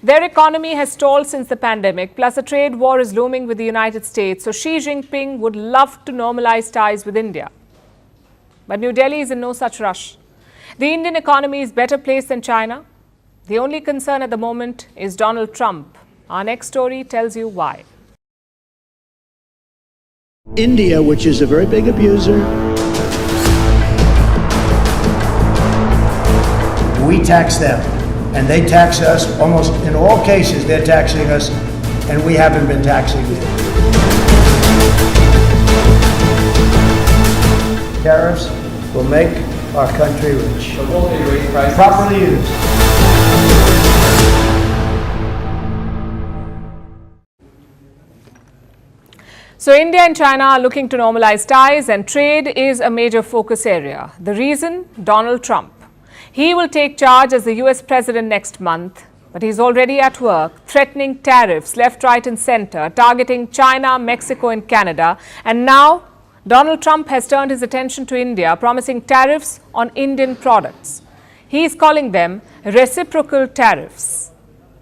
Speaker 1: Their economy has stalled since the pandemic, plus a trade war is looming with the United States, so Xi Jinping would love to normalize ties with India. But New Delhi is in no such rush. The Indian economy is better placed than China. The only concern at the moment is Donald Trump. Our next story tells you why.
Speaker 5: India, which is a very big abuser.
Speaker 9: We tax them, and they tax us. Almost in all cases, they're taxing us, and we haven't been taxing them. Tariffs will make our country rich. Properly used.
Speaker 1: So India and China are looking to normalize ties, and trade is a major focus area. The reason? Donald Trump. He will take charge as the US president next month, but he's already at work threatening tariffs left, right and center, targeting China, Mexico and Canada. And now Donald Trump has turned his attention to India, promising tariffs on Indian products. He is calling them reciprocal tariffs.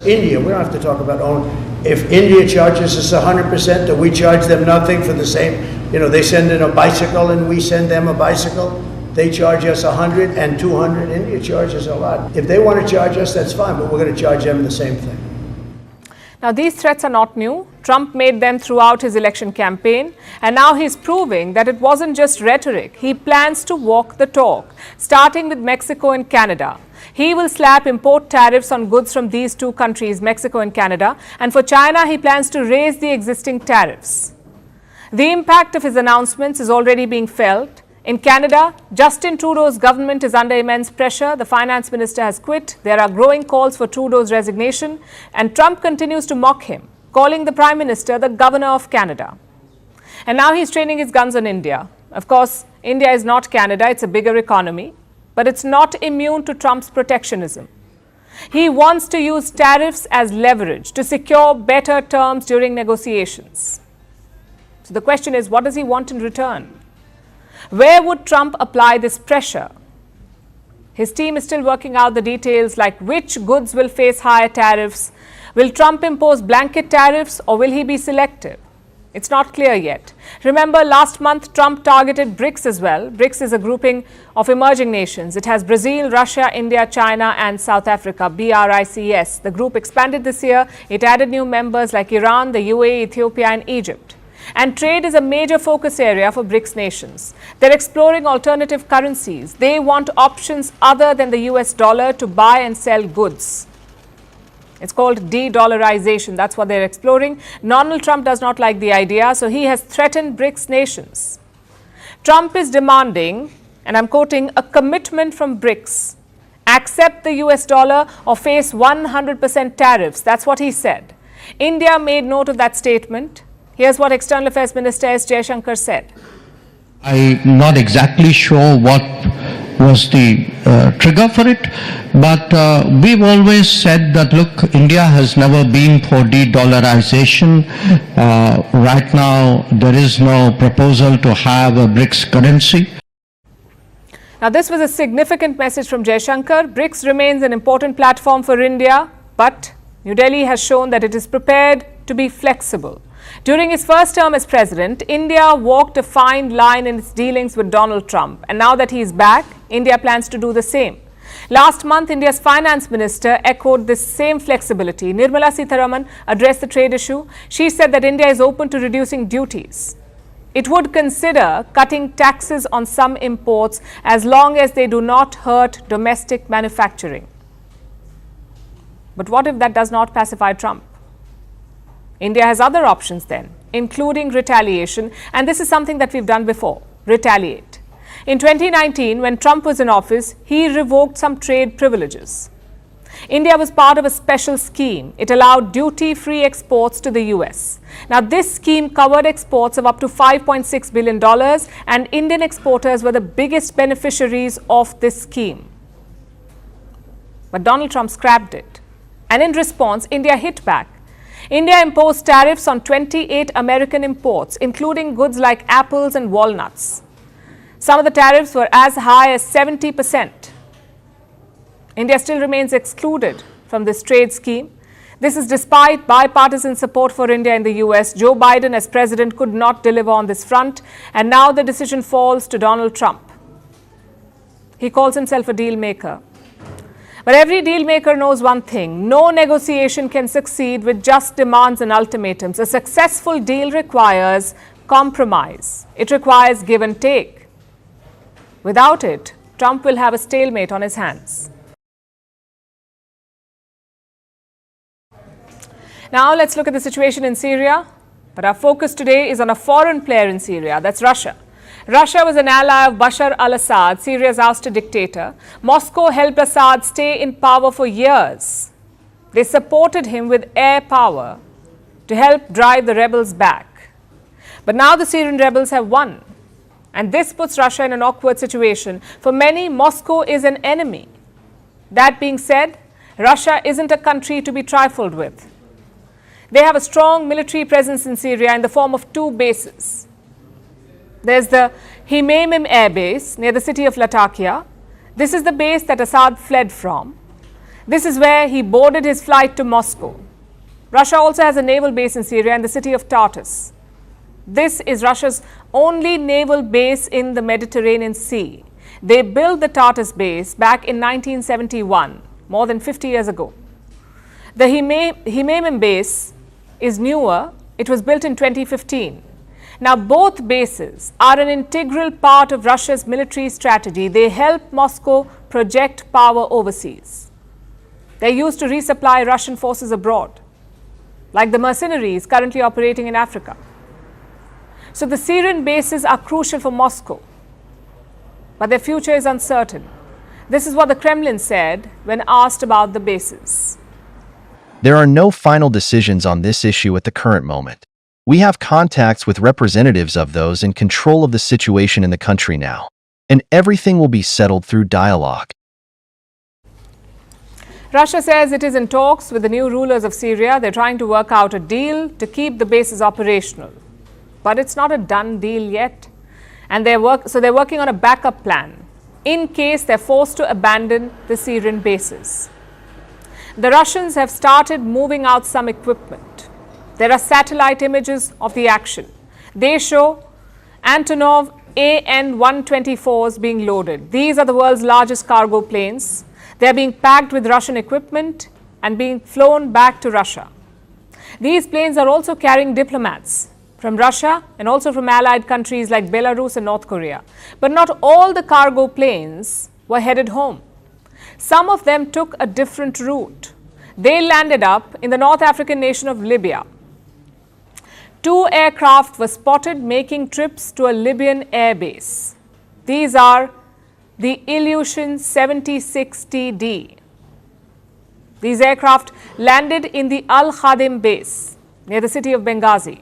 Speaker 9: India, we don't have to talk about if India charges us 100% and we charge them nothing for the same, they send in a bicycle and we send them a bicycle. They charge us 100 and 200. India charges a lot. If they want to charge us, that's fine, but we're going to charge them the same thing.
Speaker 1: Now, these threats are not new. Trump made them throughout his election campaign, and now he's proving that it wasn't just rhetoric. He plans to walk the talk, starting with Mexico and Canada. He will slap import tariffs on goods from these two countries, Mexico and Canada, and for China, he plans to raise the existing tariffs. The impact of his announcements is already being felt. In Canada, Justin Trudeau's government is under immense pressure. The finance minister has quit. There are growing calls for Trudeau's resignation, and Trump continues to mock him, calling the Prime Minister the Governor of Canada. And now he's training his guns on India. Of course, India is not Canada, it's a bigger economy, but it's not immune to Trump's protectionism. He wants to use tariffs as leverage to secure better terms during negotiations. So the question is, what does he want in return? Where would Trump apply this pressure? His team is still working out the details, like which goods will face higher tariffs. Will Trump impose blanket tariffs or will he be selective? It's not clear yet. Remember, last month Trump targeted BRICS as well. BRICS is a grouping of emerging nations. It has Brazil, Russia, India, China and South Africa, BRICS. The group expanded this year. It added new members like Iran, the UAE, Ethiopia and Egypt. And trade is a major focus area for BRICS nations. They're exploring alternative currencies. They want options other than the US dollar to buy and sell goods. It's called de-dollarization. That's what they're exploring. Donald Trump does not like the idea, so he has threatened BRICS nations. Trump is demanding, and I'm quoting, a commitment from BRICS. Accept the US dollar or face 100% tariffs. That's what he said. India made note of that statement. Here's what External Affairs Minister S. Jaishankar said.
Speaker 6: I'm not exactly sure what was the trigger for it, but we've always said that, look, India has never been for de-dollarization. Right now, there is no proposal to have a BRICS currency.
Speaker 1: Now, this was a significant message from Jaishankar. BRICS remains an important platform for India, but New Delhi has shown that it is prepared to be flexible. During his first term as president, India walked a fine line in its dealings with Donald Trump. And now that he is back, India plans to do the same. Last month, India's finance minister echoed this same flexibility. Nirmala Sitharaman addressed the trade issue. She said that India is open to reducing duties. It would consider cutting taxes on some imports as long as they do not hurt domestic manufacturing. But what if that does not pacify Trump? India has other options then, including retaliation, and this is something that we've done before, retaliate. In 2019, when Trump was in office, he revoked some trade privileges. India was part of a special scheme. It allowed duty-free exports to the US. Now, this scheme covered exports of up to $5.6 billion, and Indian exporters were the biggest beneficiaries of this scheme. But Donald Trump scrapped it, and in response, India hit back. India imposed tariffs on 28 American imports, including goods like apples and walnuts. Some of the tariffs were as high as 70%. India still remains excluded from this trade scheme. This is despite bipartisan support for India in the US. Joe Biden as president could not deliver on this front, and now the decision falls to Donald Trump. He calls himself a deal maker. But every deal maker knows one thing: no negotiation can succeed with just demands and ultimatums. A successful deal requires compromise. It requires give and take. Without it, Trump will have a stalemate on his hands. Now let's look at the situation in Syria. But our focus today is on a foreign player in Syria, that's Russia. Russia was an ally of Bashar al-Assad, Syria's ousted dictator. Moscow helped Assad stay in power for years. They supported him with air power to help drive the rebels back. But now the Syrian rebels have won. And this puts Russia in an awkward situation. For many, Moscow is an enemy. That being said, Russia isn't a country to be trifled with. They have a strong military presence in Syria in the form of two bases. There's the Hmeimim Air Base near the city of Latakia. This is the base that Assad fled from. This is where he boarded his flight to Moscow. Russia also has a naval base in Syria in the city of Tartus. This is Russia's only naval base in the Mediterranean Sea. They built the Tartus base back in 1971, more than 50 years ago. The Hmeimim base is newer. It was built in 2015. Now, both bases are an integral part of Russia's military strategy. They help Moscow project power overseas. They're used to resupply Russian forces abroad, like the mercenaries currently operating in Africa. So the Syrian bases are crucial for Moscow, but their future is uncertain. This is what the Kremlin said when asked about the bases.
Speaker 3: There are no final decisions on this issue at the current moment. We have contacts with representatives of those in control of the situation in the country now, and everything will be settled through dialogue.
Speaker 1: Russia says it is in talks with the new rulers of Syria. They're trying to work out a deal to keep the bases operational. But it's not a done deal yet. And they're working on a backup plan in case they're forced to abandon the Syrian bases. The Russians have started moving out some equipment. There are satellite images of the action. They show Antonov AN-124s being loaded. These are the world's largest cargo planes. They're being packed with Russian equipment and being flown back to Russia. These planes are also carrying diplomats from Russia and also from allied countries like Belarus and North Korea. But not all the cargo planes were headed home. Some of them took a different route. They landed up in the North African nation of Libya. 2 aircraft were spotted making trips to a Libyan air base. These are the Ilyushin 76TD. These aircraft landed in the Al Khadim base near the city of Benghazi.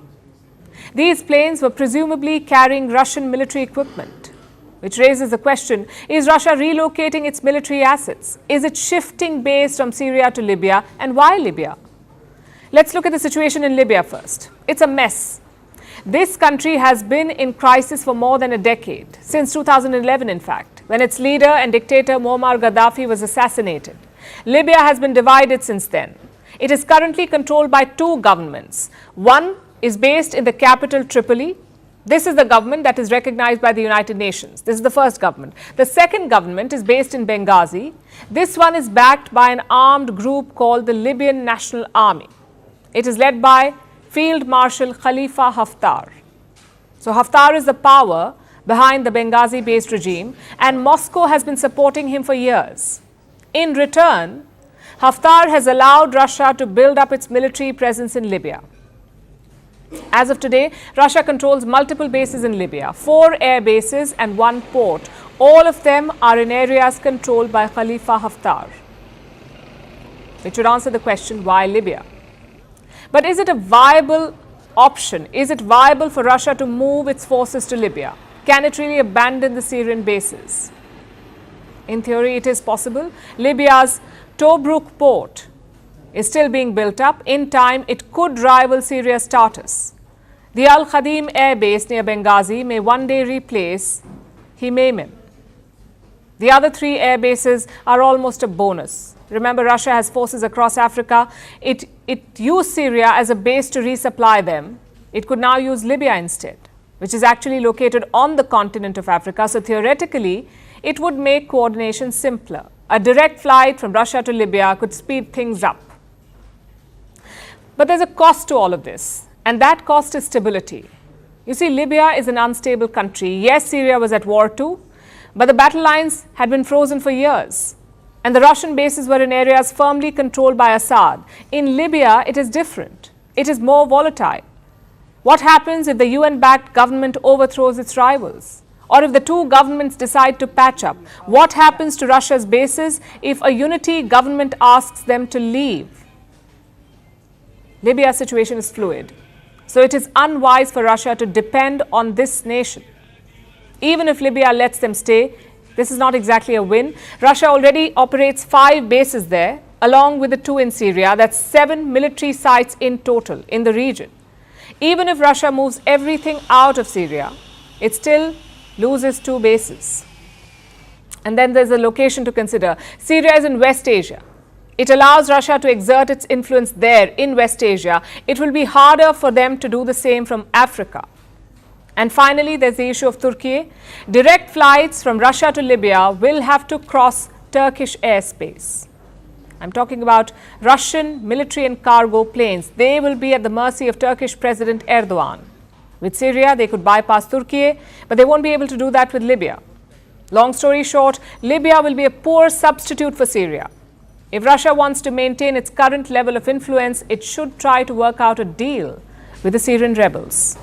Speaker 1: These planes were presumably carrying Russian military equipment, which raises the question, is Russia relocating its military assets? Is it shifting base from Syria to Libya, and why Libya? Let's look at the situation in Libya first. It's a mess. This country has been in crisis for more than a decade, since 2011 in fact, when its leader and dictator Muammar Gaddafi was assassinated. Libya has been divided since then. It is currently controlled by 2 governments. One is based in the capital Tripoli. This is the government that is recognized by the United Nations. This is the first government. The second government is based in Benghazi. This one is backed by an armed group called the Libyan National Army. It is led by Field Marshal Khalifa Haftar. So Haftar is the power behind the Benghazi-based regime, and Moscow has been supporting him for years. In return, Haftar has allowed Russia to build up its military presence in Libya. As of today, Russia controls multiple bases in Libya, 4 air bases and 1 port. All of them are in areas controlled by Khalifa Haftar, which would answer the question, why Libya? But is it a viable option? Is it viable for Russia to move its forces to Libya? Can it really abandon the Syrian bases? In theory, it is possible. Libya's Tobruk port is still being built up. In time, it could rival Syria's Tartus. The Al Khadim air base near Benghazi may one day replace Hmeimim. The other 3 air bases are almost a bonus. Remember, Russia has forces across Africa. It used Syria as a base to resupply them. It could now use Libya instead, which is actually located on the continent of Africa. So theoretically, it would make coordination simpler. A direct flight from Russia to Libya could speed things up. But there's a cost to all of this, and that cost is stability. You see, Libya is an unstable country. Yes, Syria was at war too, but the battle lines had been frozen for years, and the Russian bases were in areas firmly controlled by Assad. In Libya, it is different. It is more volatile. What happens if the UN-backed government overthrows its rivals? Or if the 2 governments decide to patch up? What happens to Russia's bases if a unity government asks them to leave? Libya's situation is fluid, so it is unwise for Russia to depend on this nation. Even if Libya lets them stay, this is not exactly a win. Russia already operates 5 bases there, along with the 2 in Syria. That's 7 military sites in total in the region. Even if Russia moves everything out of Syria, it still loses 2 bases. And then there's a location to consider. Syria is in West Asia. It allows Russia to exert its influence there in West Asia. It will be harder for them to do the same from Africa. And finally, there's the issue of Turkey. Direct flights from Russia to Libya will have to cross Turkish airspace. I'm talking about Russian military and cargo planes. They will be at the mercy of Turkish President Erdogan. With Syria, they could bypass Turkey, but they won't be able to do that with Libya. Long story short, Libya will be a poor substitute for Syria. If Russia wants to maintain its current level of influence, it should try to work out a deal with the Syrian rebels.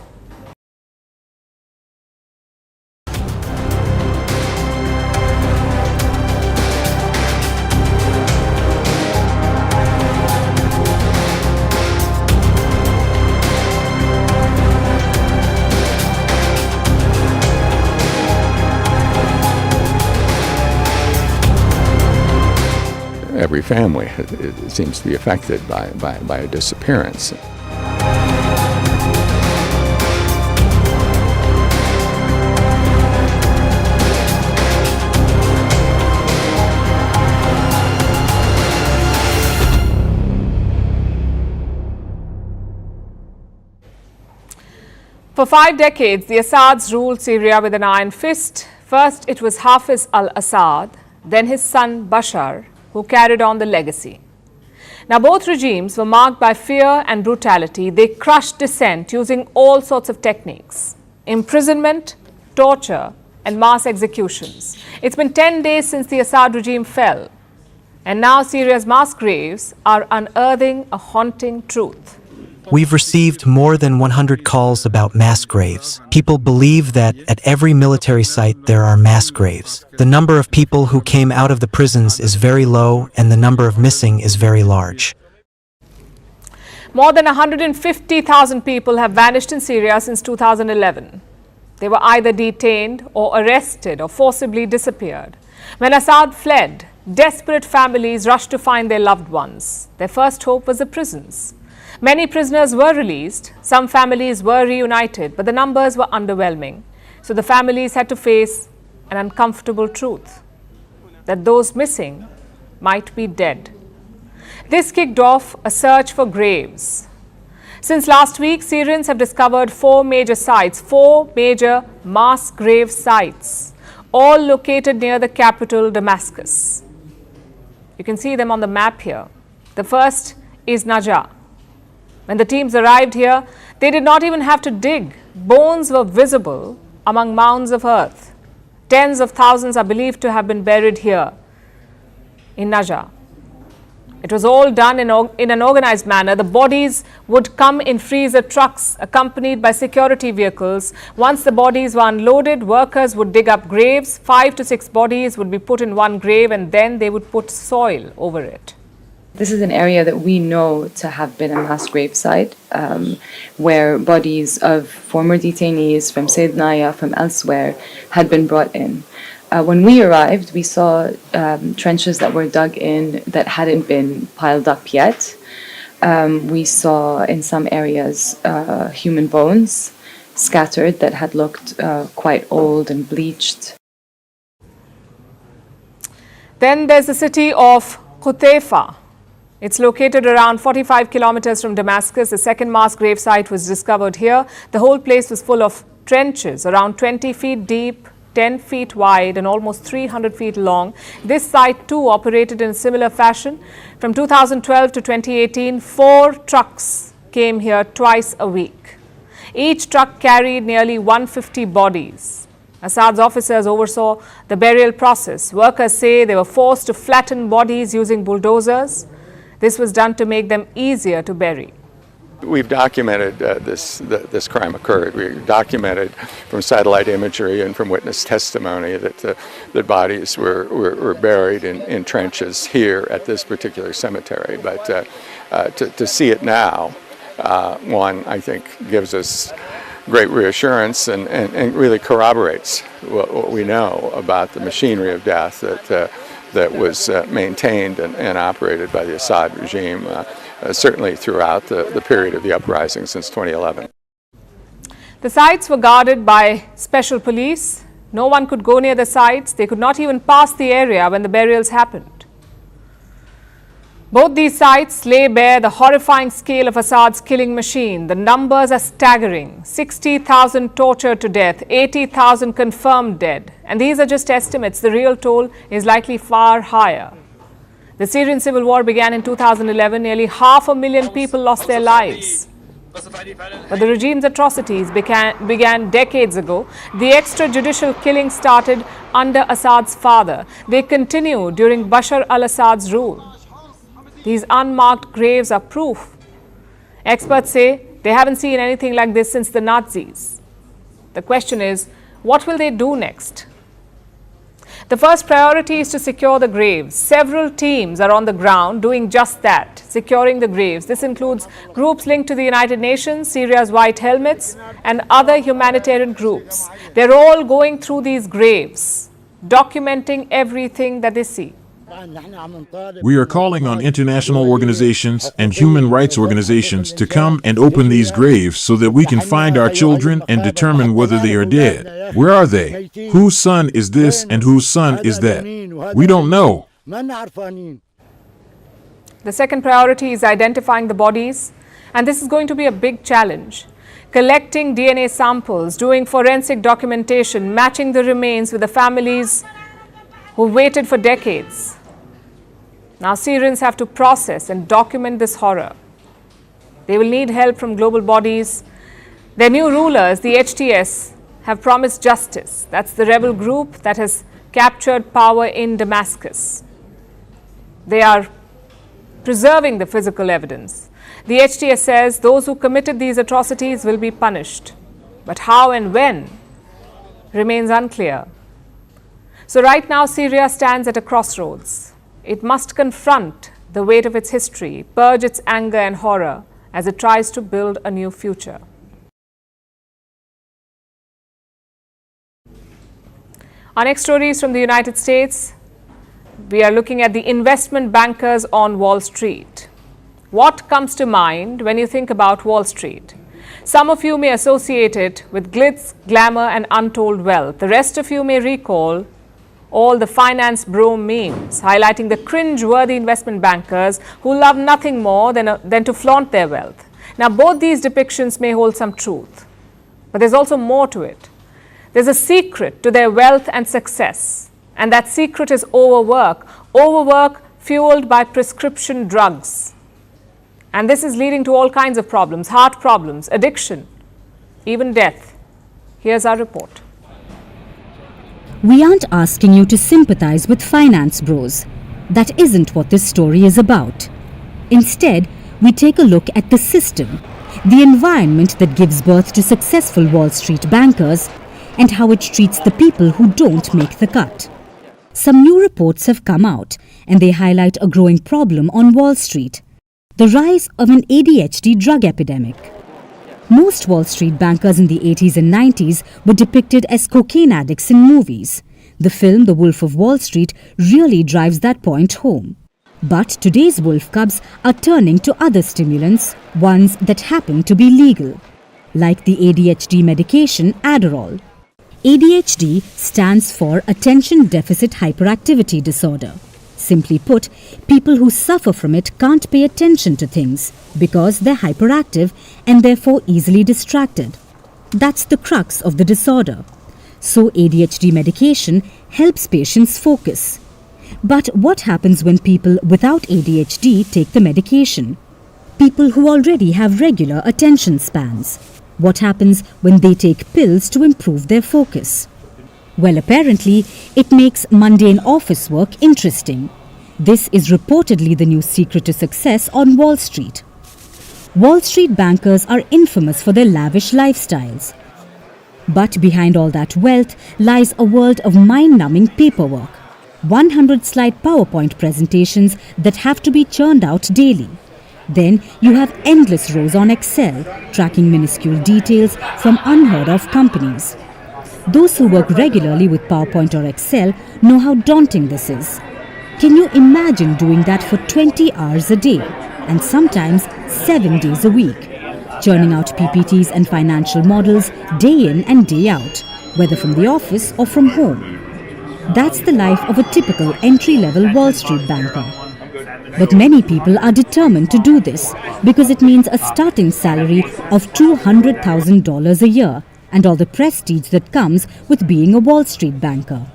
Speaker 7: Every family seems to be affected by a disappearance.
Speaker 1: For 5 decades, the Assads ruled Syria with an iron fist. First, it was Hafiz al-Assad, then his son Bashar, who carried on the legacy. Now, both regimes were marked by fear and brutality. They crushed dissent using all sorts of techniques: imprisonment, torture, and mass executions. It's been 10 days since the Assad regime fell, and now Syria's mass graves are unearthing a haunting truth.
Speaker 13: We've received more than 100 calls about mass graves. People believe that at every military site there are mass graves. The number of people who came out of the prisons is very low, and the number of missing is very large.
Speaker 1: More than 150,000 people have vanished in Syria since 2011. They were either detained or arrested or forcibly disappeared. When Assad fled, desperate families rushed to find their loved ones. Their first hope was the prisons. Many prisoners were released, some families were reunited, but the numbers were underwhelming. So the families had to face an uncomfortable truth, that those missing might be dead. This kicked off a search for graves. Since last week, Syrians have discovered 4 major sites, 4 major mass grave sites, all located near the capital, Damascus. You can see them on the map here. The first is Najah. When the teams arrived here, they did not even have to dig. Bones were visible among mounds of earth. Tens of thousands are believed to have been buried here in Najah. It was all done in an organized manner. The bodies would come in freezer trucks accompanied by security vehicles. Once the bodies were unloaded, workers would dig up graves. 5 to 6 bodies would be put in one grave, and then they would put soil over it.
Speaker 19: This is an area that we know to have been a mass grave site, where bodies of former detainees from Saydnaya, from elsewhere, had been brought in. When we arrived, we saw trenches that were dug in that hadn't been piled up yet. We saw in some areas human bones scattered that had looked quite old and bleached.
Speaker 1: Then there's the city of Qutayfa. It's located around 45 kilometers from Damascus. The second mass grave site was discovered here. The whole place was full of trenches, around 20 feet deep, 10 feet wide, and almost 300 feet long. This site too operated in a similar fashion. From 2012 to 2018, 4 trucks came here twice a week. Each truck carried nearly 150 bodies. Assad's officers oversaw the burial process. Workers say they were forced to flatten bodies using bulldozers. This was done to make them easier to bury.
Speaker 7: We've documented this crime occurred. We documented from satellite imagery and from witness testimony that the bodies were buried in trenches here at this particular cemetery. But to see it now, one, I think, gives us great reassurance and really corroborates what we know about the machinery of death that was maintained and operated by the Assad regime, certainly throughout the period of the uprising since 2011.
Speaker 1: The sites were guarded by special police. No one could go near the sites. They could not even pass the area when the burials happened. Both these sites lay bare the horrifying scale of Assad's killing machine. The numbers are staggering. 60,000 tortured to death, 80,000 confirmed dead. And these are just estimates. The real toll is likely far higher. The Syrian civil war began in 2011. Nearly 500,000 people lost their lives. But the regime's atrocities began decades ago. The extrajudicial killing started under Assad's father. They continued during Bashar al-Assad's rule. These unmarked graves are proof. Experts say they haven't seen anything like this since the Nazis. The question is, what will they do next? The first priority is to secure the graves. Several teams are on the ground doing just that, securing the graves. This includes groups linked to the United Nations, Syria's White Helmets, and other humanitarian groups. They're all going through these graves, documenting everything that they see.
Speaker 8: We are calling on international organizations and human rights organizations to come and open these graves so that we can find our children and determine whether they are dead. Where are they? Whose son is this and whose son is that? We don't know.
Speaker 1: The second priority is identifying the bodies, and this is going to be a big challenge. Collecting DNA samples, doing forensic documentation, matching the remains with the families who waited for decades. Now Syrians have to process and document this horror. They will need help from global bodies. Their new rulers, the HTS, have promised justice. That's the rebel group that has captured power in Damascus. They are preserving the physical evidence. The HTS says those who committed these atrocities will be punished. But how and when remains unclear. So right now Syria stands at a crossroads. It must confront the weight of its history, purge its anger and horror as it tries to build a new future. Our next story is from the United States. We are looking at the investment bankers on Wall Street. What comes to mind when you think about Wall Street? Some of you may associate it with glitz, glamour, and untold wealth. The rest of you may recall all the finance bro memes highlighting the cringe-worthy investment bankers who love nothing more than to flaunt their wealth. Now, both these depictions may hold some truth, but there's also more to it. There's a secret to their wealth and success, and that secret is overwork. Overwork fueled by prescription drugs. And this is leading to all kinds of problems, heart problems, addiction, even death. Here's our report.
Speaker 11: We aren't asking you to sympathize with finance bros. That isn't what this story is about. Instead, we take a look at the system, the environment that gives birth to successful Wall Street bankers, and how it treats the people who don't make the cut. Some new reports have come out, and they highlight a growing problem on Wall Street: the rise of an ADHD drug epidemic. Most Wall Street bankers in the 80s and 90s were depicted as cocaine addicts in movies. The film The Wolf of Wall Street really drives that point home. But today's wolf cubs are turning to other stimulants, ones that happen to be legal, like the ADHD medication Adderall. ADHD stands for Attention Deficit Hyperactivity Disorder. Simply put, people who suffer from it can't pay attention to things because they're hyperactive and therefore easily distracted. That's the crux of the disorder. So ADHD medication helps patients focus. But what happens when people without ADHD take the medication? People who already have regular attention spans. What happens when they take pills to improve their focus? Well, apparently, it makes mundane office work interesting. This is reportedly the new secret to success on Wall Street. Wall Street bankers are infamous for their lavish lifestyles. But behind all that wealth lies a world of mind-numbing paperwork. 100-slide PowerPoint presentations that have to be churned out daily. Then you have endless rows on Excel, tracking minuscule details from unheard-of companies. Those who work regularly with PowerPoint or Excel know how daunting this is. Can you imagine doing that for 20 hours a day, and sometimes 7 days a week? churning out PPTs and financial models day in and day out, whether from the office or from home. That's the life of a typical entry-level Wall Street banker. But many people are determined to do this because it means a starting salary of $200,000 a year and all the prestige that comes with being a Wall Street banker.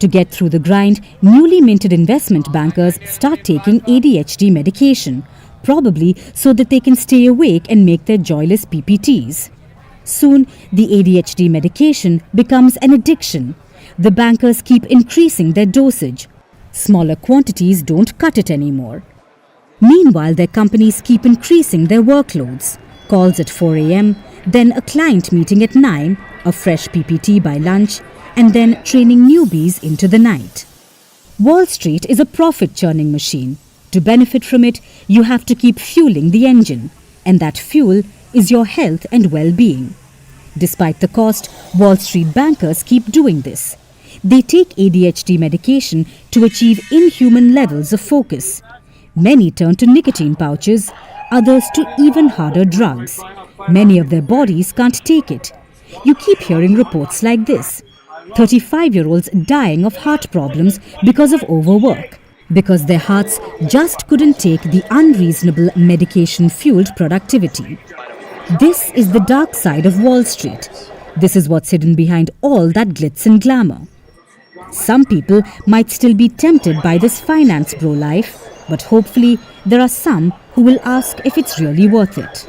Speaker 11: To get through the grind, newly minted investment bankers start taking ADHD medication, probably so that they can stay awake and make their joyless PPTs. Soon, the ADHD medication becomes an addiction. The bankers keep increasing their dosage. Smaller quantities don't cut it anymore. Meanwhile, their companies keep increasing their workloads. Calls at 4 a.m., then a client meeting at 9, a fresh PPT by lunch, and then training newbies into the night. Wall Street is a profit-churning machine. To benefit from it, you have to keep fueling the engine, and that fuel is your health and well-being. Despite the cost, Wall Street bankers keep doing this. They take ADHD medication to achieve inhuman levels of focus. Many turn to nicotine pouches, others to even harder drugs. Many of their bodies can't take it. You keep hearing reports like this. 35-year-olds dying of heart problems because of overwork, because their hearts just couldn't take the unreasonable medication-fueled productivity. This is the dark side of Wall Street. This is what's hidden behind all that glitz and glamour. Some people might still be tempted by this finance bro life, but hopefully there are some who will ask if it's really worth it.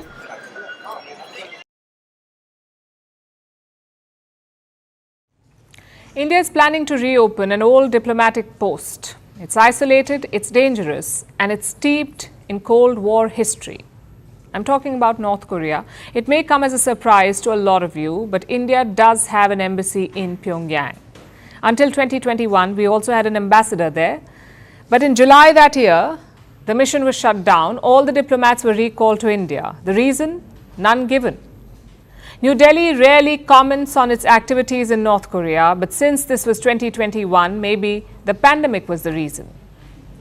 Speaker 1: India is planning to reopen an old diplomatic post. It's isolated, it's dangerous, and it's steeped in Cold War history. I'm talking about North Korea. It may come as a surprise to a lot of you, but India does have an embassy in Pyongyang. Until 2021, we also had an ambassador there. But in July that year, the mission was shut down. All the diplomats were recalled to India. The reason? None given. New Delhi rarely comments on its activities in North Korea, but since this was 2021, maybe the pandemic was the reason.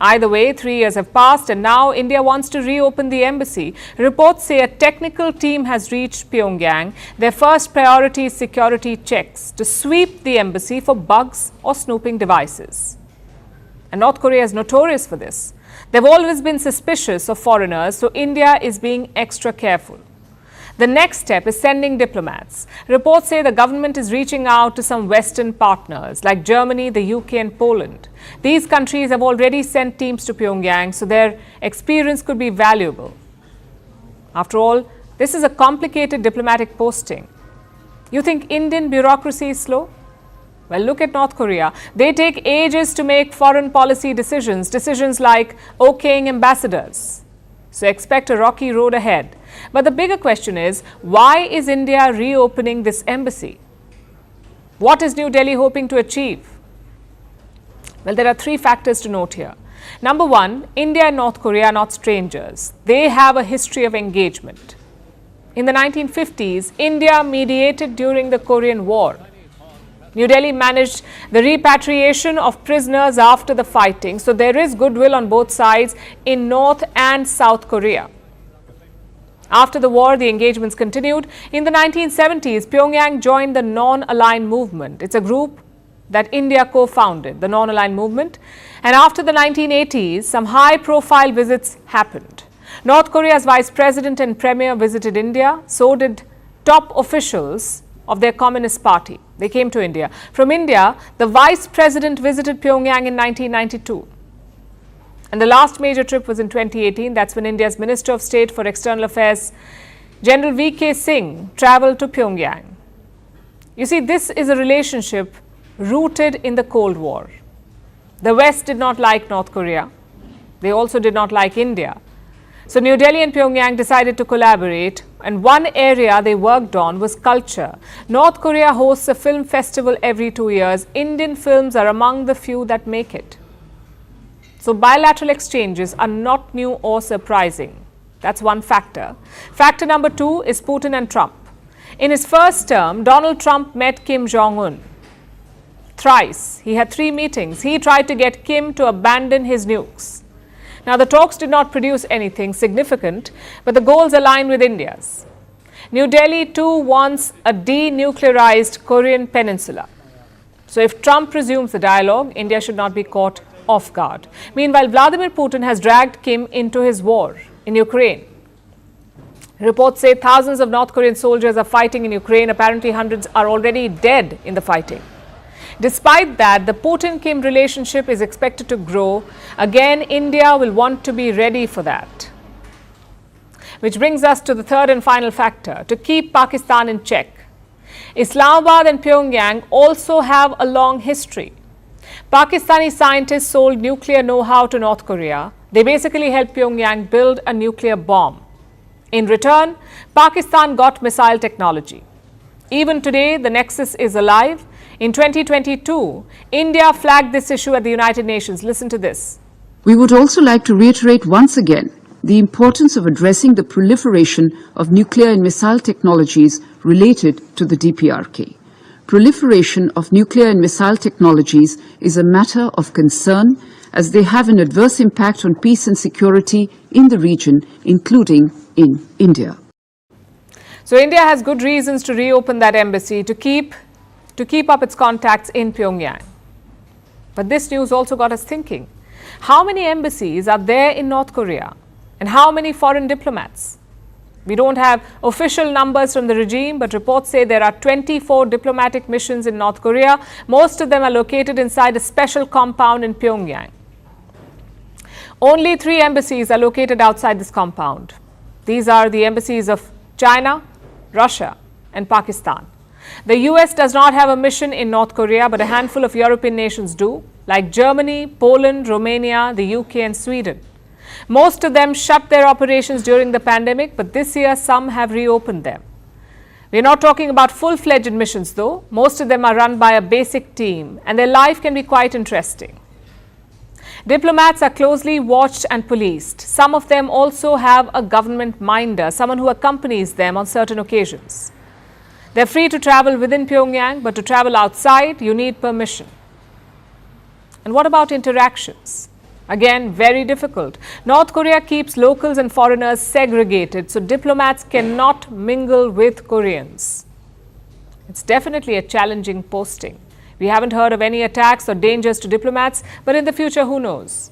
Speaker 1: Either way, 3 years have passed and now India wants to reopen the embassy. Reports say a technical team has reached Pyongyang. Their first priority is security checks to sweep the embassy for bugs or snooping devices. And North Korea is notorious for this. They've always been suspicious of foreigners, so India is being extra careful. The next step is sending diplomats. Reports say the government is reaching out to some Western partners like Germany, the UK and Poland. These countries have already sent teams to Pyongyang, so their experience could be valuable. After all, this is a complicated diplomatic posting. You think Indian bureaucracy is slow? Well, look at North Korea. They take ages to make foreign policy decisions like okaying ambassadors. So expect a rocky road ahead. But the bigger question is, why is India reopening this embassy? What is New Delhi hoping to achieve? Well, there are 3 factors to note here. Number 1, India and North Korea are not strangers. They have a history of engagement. In the 1950s, India mediated during the Korean War. New Delhi managed the repatriation of prisoners after the fighting, so there is goodwill on both sides in North and South Korea. After the war, the engagements continued. In the 1970s, Pyongyang joined the Non-Aligned Movement. It's a group that India co-founded, the Non-Aligned Movement. And after the 1980s, some high-profile visits happened. North Korea's Vice President and Premier visited India. So did top officials of their Communist Party. They came to India. From India, the Vice President visited Pyongyang in 1992. And the last major trip was in 2018. That's when India's Minister of State for External Affairs, General V.K. Singh, traveled to Pyongyang. You see, this is a relationship rooted in the Cold War. The West did not like North Korea. They also did not like India. So New Delhi and Pyongyang decided to collaborate, and one area they worked on was culture. North Korea hosts a film festival every 2 years. Indian films are among the few that make it. So bilateral exchanges are not new or surprising. That's one factor. Factor number 2 is Putin and Trump. In his first term, Donald Trump met Kim Jong-un thrice. He had 3 meetings. He tried to get Kim to abandon his nukes. Now, the talks did not produce anything significant, but the goals align with India's. New Delhi too wants a denuclearized Korean peninsula. So if Trump resumes the dialogue, India should not be caught off guard. Meanwhile, Vladimir Putin has dragged Kim into his war in Ukraine. Reports say thousands of North Korean soldiers are fighting in Ukraine. Apparently, hundreds are already dead in the fighting. Despite that, the Putin-Kim relationship is expected to grow. Again, India will want to be ready for that. Which brings us to the third and final factor, to keep Pakistan in check. Islamabad and Pyongyang also have a long history. Pakistani scientists sold nuclear know-how to North Korea. They basically helped Pyongyang build a nuclear bomb. In return, Pakistan got missile technology. Even today, the nexus is alive. In 2022, India flagged this issue at the United Nations. Listen to this.
Speaker 12: We would also like to reiterate once again the importance of addressing the proliferation of nuclear and missile technologies related to the DPRK. Proliferation of nuclear and missile technologies is a matter of concern as they have an adverse impact on peace and security in the region, including in India.
Speaker 1: So India has good reasons to reopen that embassy to keep up its contacts in Pyongyang. But this news also got us thinking. How many embassies are there in North Korea? And how many foreign diplomats? We don't have official numbers from the regime, but reports say there are 24 diplomatic missions in North Korea. Most of them are located inside a special compound in Pyongyang. Only 3 embassies are located outside this compound. These are the embassies of China, Russia, and Pakistan. The US does not have a mission in North Korea, but a handful of European nations do, like Germany, Poland, Romania, the UK, and Sweden. Most of them shut their operations during the pandemic, but this year some have reopened them. We're not talking about full-fledged missions though. Most of them are run by a basic team, and their life can be quite interesting. Diplomats are closely watched and policed. Some of them also have a government minder, someone who accompanies them on certain occasions. They're free to travel within Pyongyang, but to travel outside, you need permission. And what about interactions? Again, very difficult. North Korea keeps locals and foreigners segregated, so diplomats cannot mingle with Koreans. It's definitely a challenging posting. We haven't heard of any attacks or dangers to diplomats, but in the future, who knows?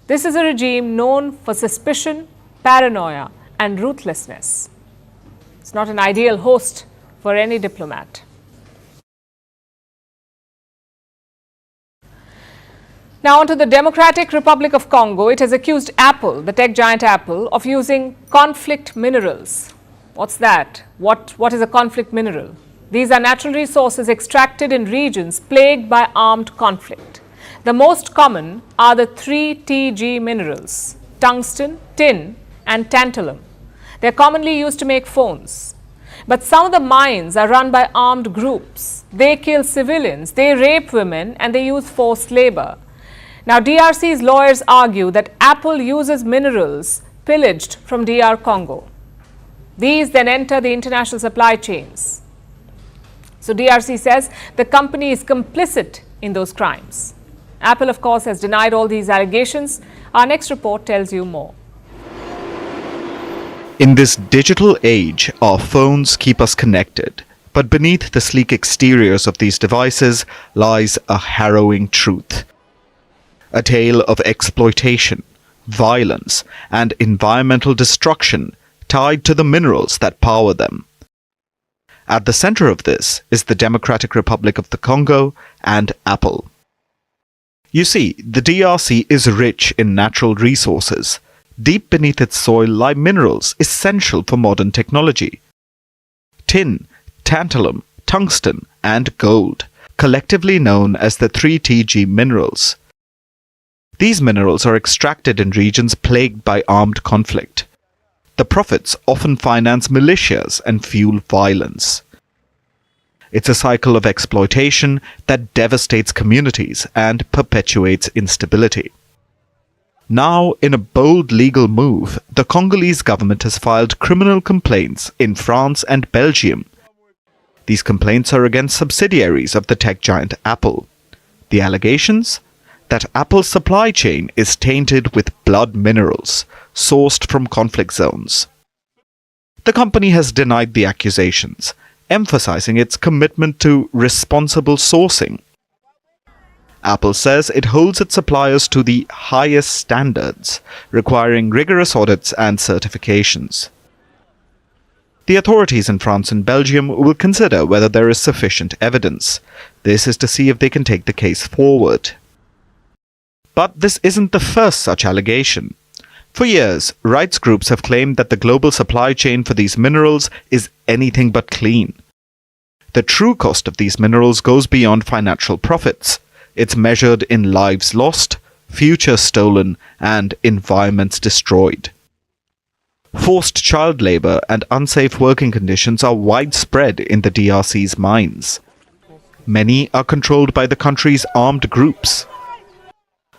Speaker 1: This is a regime known for suspicion, paranoia, and ruthlessness. It's not an ideal host for any diplomat. Now on to the Democratic Republic of Congo. It has accused Apple, the tech giant Apple, of using conflict minerals. What's that? What is a conflict mineral? These are natural resources extracted in regions plagued by armed conflict. The most common are the 3 Tg minerals: tungsten, tin, and tantalum. They are commonly used to make phones. But some of the mines are run by armed groups. They kill civilians, they rape women, and they use forced labor. Now, DRC's lawyers argue that Apple uses minerals pillaged from DR Congo. These then enter the international supply chains. So DRC says the company is complicit in those crimes. Apple, of course, has denied all these allegations. Our next report tells you more.
Speaker 20: In this digital age, our phones keep us connected. But beneath the sleek exteriors of these devices lies a harrowing truth. A tale of exploitation, violence, and environmental destruction tied to the minerals that power them. At the center of this is the Democratic Republic of the Congo and Apple. You see, the DRC is rich in natural resources. Deep beneath its soil lie minerals essential for modern technology. Tin, tantalum, tungsten, and gold, collectively known as the 3 Tg minerals. These minerals are extracted in regions plagued by armed conflict. The profits often finance militias and fuel violence. It's a cycle of exploitation that devastates communities and perpetuates instability. Now, in a bold legal move, the Congolese government has filed criminal complaints in France and Belgium. These complaints are against subsidiaries of the tech giant Apple. The allegations? That Apple's supply chain is tainted with blood minerals sourced from conflict zones. The company has denied the accusations, emphasizing its commitment to responsible sourcing. Apple says it holds its suppliers to the highest standards, requiring rigorous audits and certifications. The authorities in France and Belgium will consider whether there is sufficient evidence. This is to see if they can take the case forward. But this isn't the first such allegation. For years, rights groups have claimed that the global supply chain for these minerals is anything but clean. The true cost of these minerals goes beyond financial profits. It's measured in lives lost, futures stolen, and environments destroyed. Forced child labor and unsafe working conditions are widespread in the DRC's mines. Many are controlled by the country's armed groups.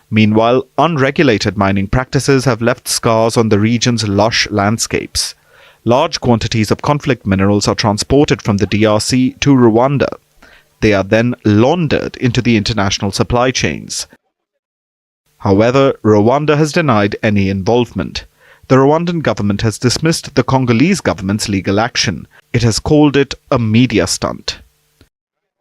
Speaker 20: Meanwhile, unregulated mining practices have left scars on the region's lush landscapes. Large quantities of conflict minerals are transported from the DRC to Rwanda. They are then laundered into the international supply chains. However, Rwanda has denied any involvement. The Rwandan government has dismissed the Congolese government's legal action. It has called it a media stunt.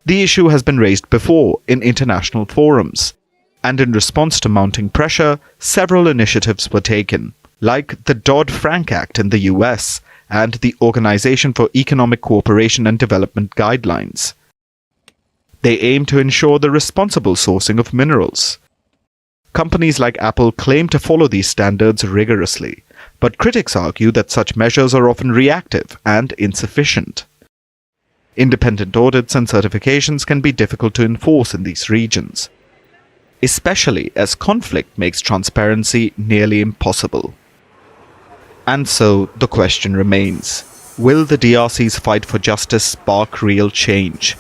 Speaker 20: The issue has been raised before in international forums, and in response to mounting pressure, several initiatives were taken, like the Dodd-Frank Act in the US and the Organization for Economic Cooperation and Development guidelines. They aim to ensure the responsible sourcing of minerals. Companies like Apple claim to follow these standards rigorously, but critics argue that such measures are often reactive and insufficient. Independent audits and certifications can be difficult to enforce in these regions, especially as conflict makes transparency nearly impossible. And so the question remains, will the DRC's fight for justice spark real change?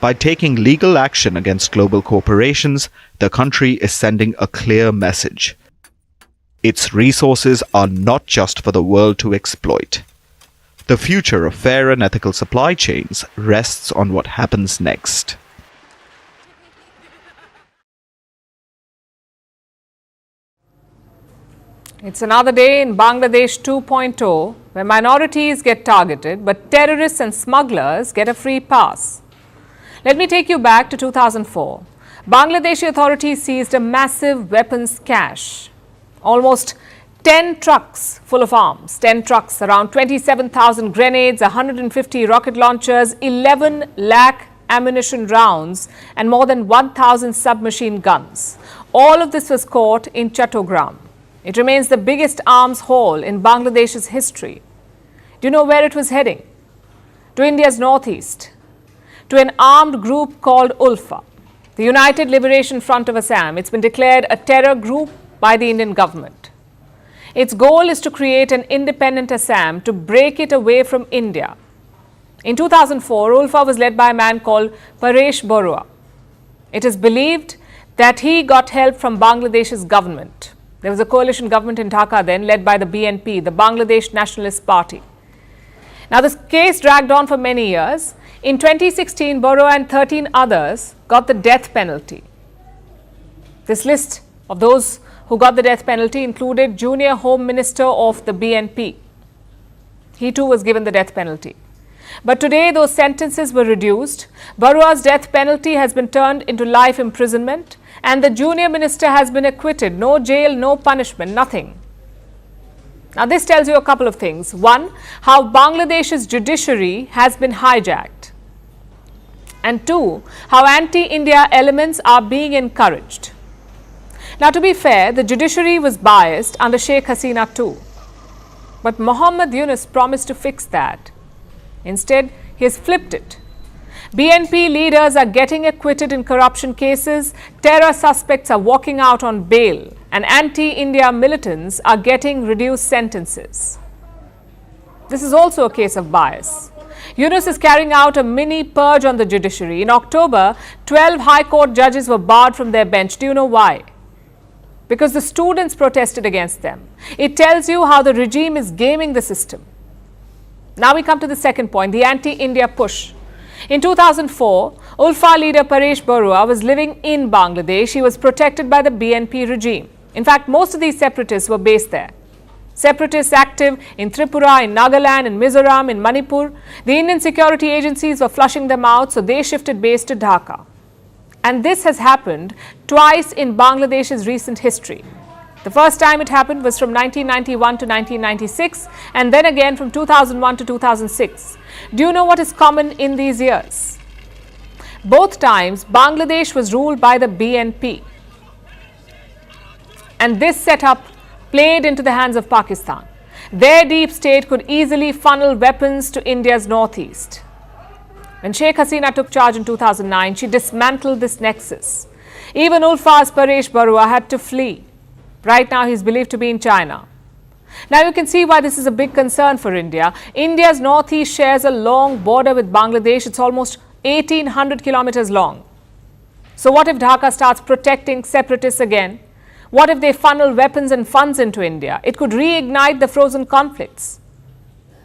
Speaker 20: By taking legal action against global corporations, the country is sending a clear message. Its resources are not just for the world to exploit. The future of fair and ethical supply chains rests on what happens next.
Speaker 1: It's another day in Bangladesh 2.0 where minorities get targeted, but terrorists and smugglers get a free pass. Let me take you back to 2004. Bangladeshi authorities seized a massive weapons cache. Almost 10 trucks full of arms, 10 trucks, around 27,000 grenades, 150 rocket launchers, 11 lakh ammunition rounds, and more than 1,000 submachine guns. All of this was caught in Chattogram. It remains the biggest arms haul in Bangladesh's history. Do you know where it was heading? To India's northeast, to an armed group called ULFA, the United Liberation Front of Assam. It's been declared a terror group by the Indian government. Its goal is to create an independent Assam to break it away from India. In 2004, ULFA was led by a man called Paresh Barua. It is believed that he got help from Bangladesh's government. There was a coalition government in Dhaka then, led by the BNP, the Bangladesh Nationalist Party. Now, this case dragged on for many years. In 2016, Barua and 13 others got the death penalty. This list of those who got the death penalty included Junior Home Minister of the BNP. He too was given the death penalty. But today those sentences were reduced. Barua's death penalty has been turned into life imprisonment, and the junior minister has been acquitted. No jail, no punishment, nothing. Now this tells you a couple of things. One, how Bangladesh's judiciary has been hijacked. And two, how anti-India elements are being encouraged. Now, to be fair, the judiciary was biased under Sheikh Hasina too. But Mohammad Yunus promised to fix that. Instead, he has flipped it. BNP leaders are getting acquitted in corruption cases, terror suspects are walking out on bail, and anti-India militants are getting reduced sentences. This is also a case of bias. Yunus is carrying out a mini purge on the judiciary. In October, 12 High Court judges were barred from their bench. Do you know why? Because the students protested against them. It tells you how the regime is gaming the system. Now we come to the second point, the anti-India push. In 2004, ULFA leader Paresh Barua was living in Bangladesh. He was protected by the BNP regime. In fact, most of these separatists were based there. Separatists active in Tripura, in Nagaland, in Mizoram, in Manipur. The Indian security agencies were flushing them out, so they shifted base to Dhaka. And this has happened twice in Bangladesh's recent history. The first time it happened was from 1991 to 1996, and then again from 2001 to 2006. Do you know what is common in these years? Both times, Bangladesh was ruled by the BNP. And this setup played into the hands of Pakistan. Their deep state could easily funnel weapons to India's northeast. When Sheikh Hasina took charge in 2009, she dismantled this nexus. Even Ulfa's Paresh Barua had to flee. Right now, he is believed to be in China. Now, you can see why this is a big concern for India. India's northeast shares a long border with Bangladesh. It's almost 1,800 kilometers long. So what if Dhaka starts protecting separatists again? What if they funnel weapons and funds into India? It could reignite the frozen conflicts.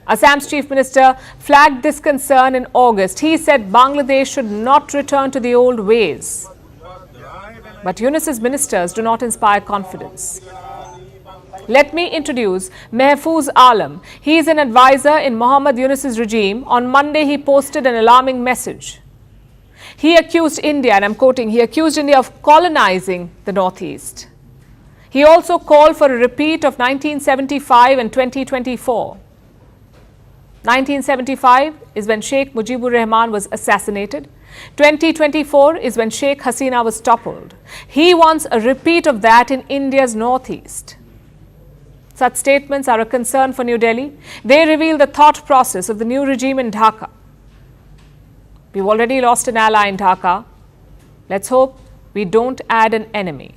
Speaker 1: Assam's chief minister flagged this concern in August. He said Bangladesh should not return to the old ways. But Yunus's ministers do not inspire confidence. Let me introduce Mehfooz Alam. He is an advisor in Mohammad Yunus's regime. On Monday, he posted an alarming message. He accused India, and I'm quoting, he accused India of colonizing the northeast. He also called for a repeat of 1975 and 2024. 1975 is when Sheikh Mujibur Rahman was assassinated. 2024 is when Sheikh Hasina was toppled. He wants a repeat of that in India's northeast. Such statements are a concern for New Delhi. They reveal the thought process of the new regime in Dhaka. We've already lost an ally in Dhaka. Let's hope we don't add an enemy.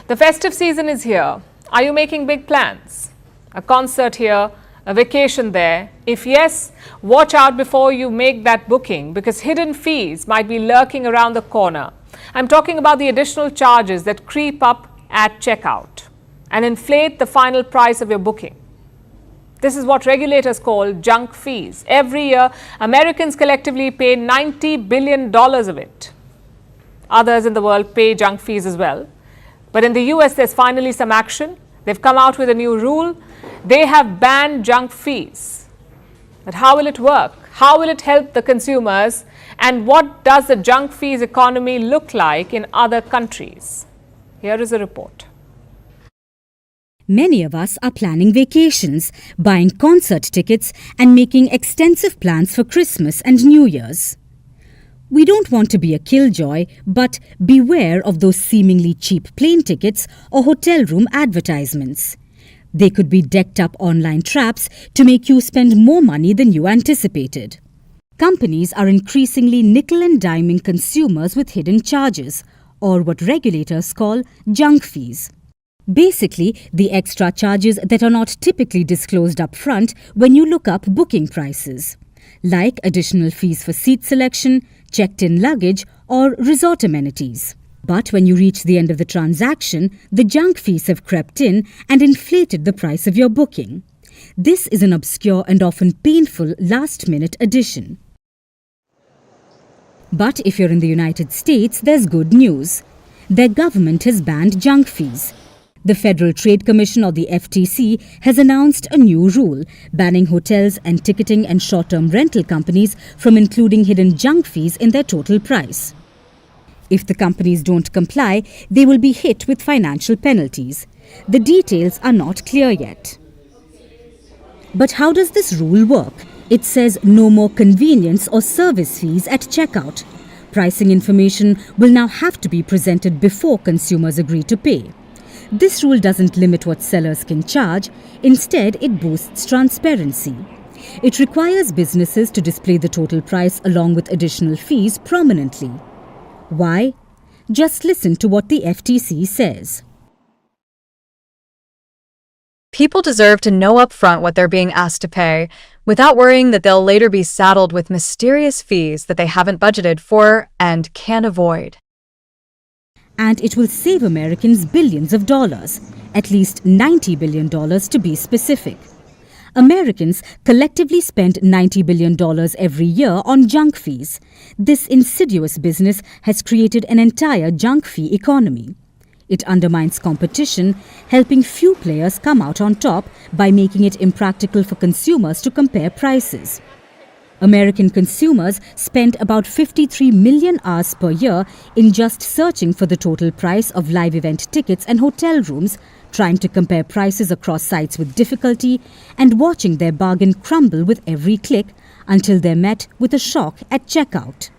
Speaker 1: The festive season is here. Are you making big plans? A concert here, a vacation there? If yes, watch out before you make that booking, because hidden fees might be lurking around the corner. I'm talking about the additional charges that creep up at checkout and inflate the final price of your booking. This is what regulators call junk fees. Every year, Americans collectively pay $90 billion of it. Others in the world pay junk fees as well. But in the US, there's finally some action. They've come out with a new rule. They have banned junk fees. But how will it work? How will it help the consumers? And what does the junk fees economy look like in other countries? Here is a report.
Speaker 11: Many of us are planning vacations, buying concert tickets, and making extensive plans for Christmas and New Year's. We don't want to be a killjoy, but beware of those seemingly cheap plane tickets or hotel room advertisements. They could be decked up online traps to make you spend more money than you anticipated. Companies are increasingly nickel and diming consumers with hidden charges, or what regulators call junk fees. Basically, the extra charges that are not typically disclosed up front when you look up booking prices, like additional fees for seat selection, checked-in luggage, or resort amenities. But when you reach the end of the transaction, the junk fees have crept in and inflated the price of your booking. This is an obscure and often painful last-minute addition. But if you're in the United States, there's good news. Their government has banned junk fees. The Federal Trade Commission, or the FTC, has announced a new rule banning hotels and ticketing and short-term rental companies from including hidden junk fees in their total price. If the companies don't comply, they will be hit with financial penalties. The details are not clear yet. But how does this rule work? It says no more convenience or service fees at checkout. Pricing information will now have to be presented before consumers agree to pay. This rule doesn't limit what sellers can charge. Instead, it boosts transparency. It requires businesses to display the total price along with additional fees prominently. Why? Just listen to what the FTC says.
Speaker 10: People deserve to know upfront what they're being asked to pay without worrying that they'll later be saddled with mysterious fees that they haven't budgeted for and can't avoid.
Speaker 11: And it will save Americans billions of dollars, at least $90 billion to be specific. Americans collectively spend $90 billion every year on junk fees. This insidious business has created an entire junk fee economy. It undermines competition, helping few players come out on top by making it impractical for consumers to compare prices. American consumers spend about 53 million hours per year in just searching for the total price of live event tickets and hotel rooms, trying to compare prices across sites with difficulty, and watching their bargain crumble with every click until they're met with a shock at checkout.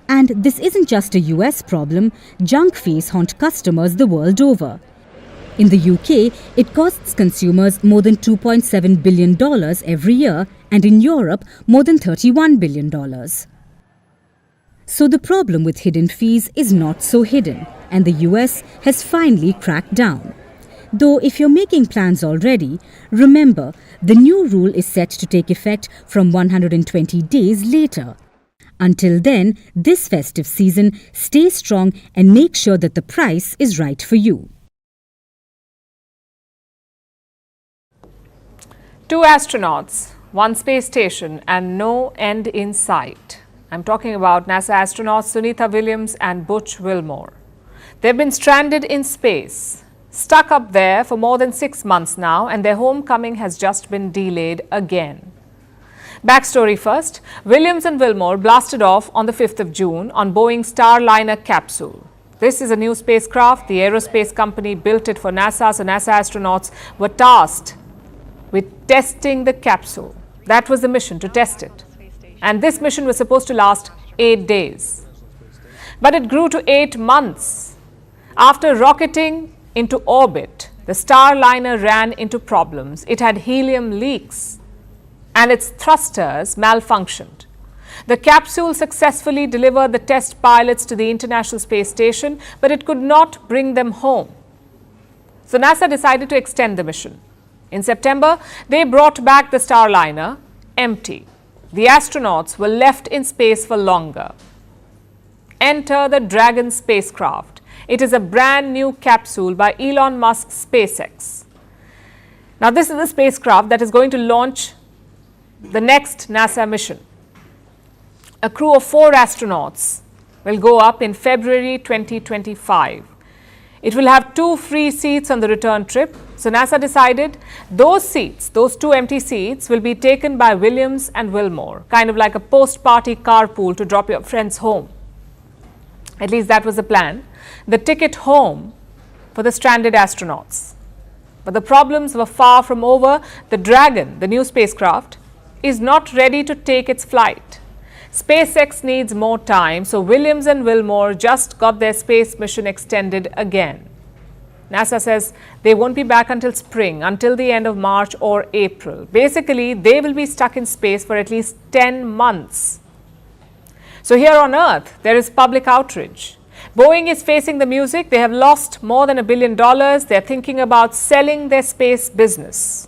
Speaker 11: And this isn't just a US problem. Junk fees haunt customers the world over. In the UK, it costs consumers more than $2.7 billion every year, and in Europe, more than $31 billion. So the problem with hidden fees is not so hidden, and the US has finally cracked down. Though if you're making plans already, remember the new rule is set to take effect from 120 days later. Until then, this festive season, stay strong and make sure that the price is right for you.
Speaker 1: 2 astronauts, 1 space station, and no end in sight. I'm talking about NASA astronauts Sunitha Williams and Butch Wilmore. They've been stranded in space, stuck up there for more than 6 months now, and their homecoming has just been delayed again. Backstory first, Williams and Wilmore blasted off on the 5th of June on Boeing's Starliner capsule. This is a new spacecraft. The aerospace company built it for NASA, so NASA astronauts were tasked with testing the capsule. That was the mission, to test it. And this mission was supposed to last 8 days. But it grew to 8 months. After rocketing into orbit, the Starliner ran into problems. It had helium leaks, and its thrusters malfunctioned. The capsule successfully delivered the test pilots to the International Space Station, but it could not bring them home. So NASA decided to extend the mission. In September, they brought back the Starliner empty. The astronauts were left in space for longer. Enter the Dragon spacecraft. It is a brand new capsule by Elon Musk's SpaceX. Now, this is the spacecraft that is going to launch the next NASA mission. A crew of 4 astronauts will go up in February 2025. It will have 2 free seats on the return trip. So NASA decided those seats, those 2 empty seats, will be taken by Williams and Wilmore, kind of like a post-party carpool to drop your friends home. At least that was the plan. The ticket home for the stranded astronauts. But the problems were far from over. The Dragon, the new spacecraft, is not ready to take its flight. SpaceX needs more time, so Williams and Wilmore just got their space mission extended again. NASA says they won't be back until spring, until the end of March or April. Basically, they will be stuck in space for at least 10 months. So here on Earth, there is public outrage. Boeing is facing the music. They have lost more than $1 billion. They're thinking about selling their space business.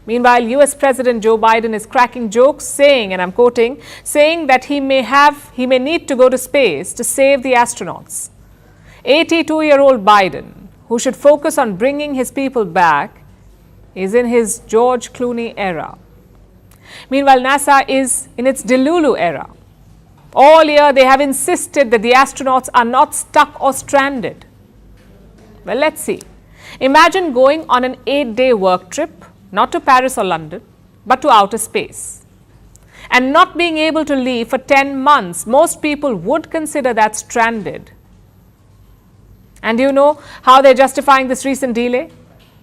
Speaker 1: Meanwhile, US President Joe Biden is cracking jokes, saying, and I'm quoting, saying that he may need to go to space to save the astronauts. 82-year-old Biden, who should focus on bringing his people back, is in his George Clooney era. Meanwhile, NASA is in its Delulu era. All year, they have insisted that the astronauts are not stuck or stranded. Well, let's see. Imagine going on an 8-day work trip, not to Paris or London, but to outer space, and not being able to leave for 10 months. Most people would consider that stranded. And do you know how they're justifying this recent delay?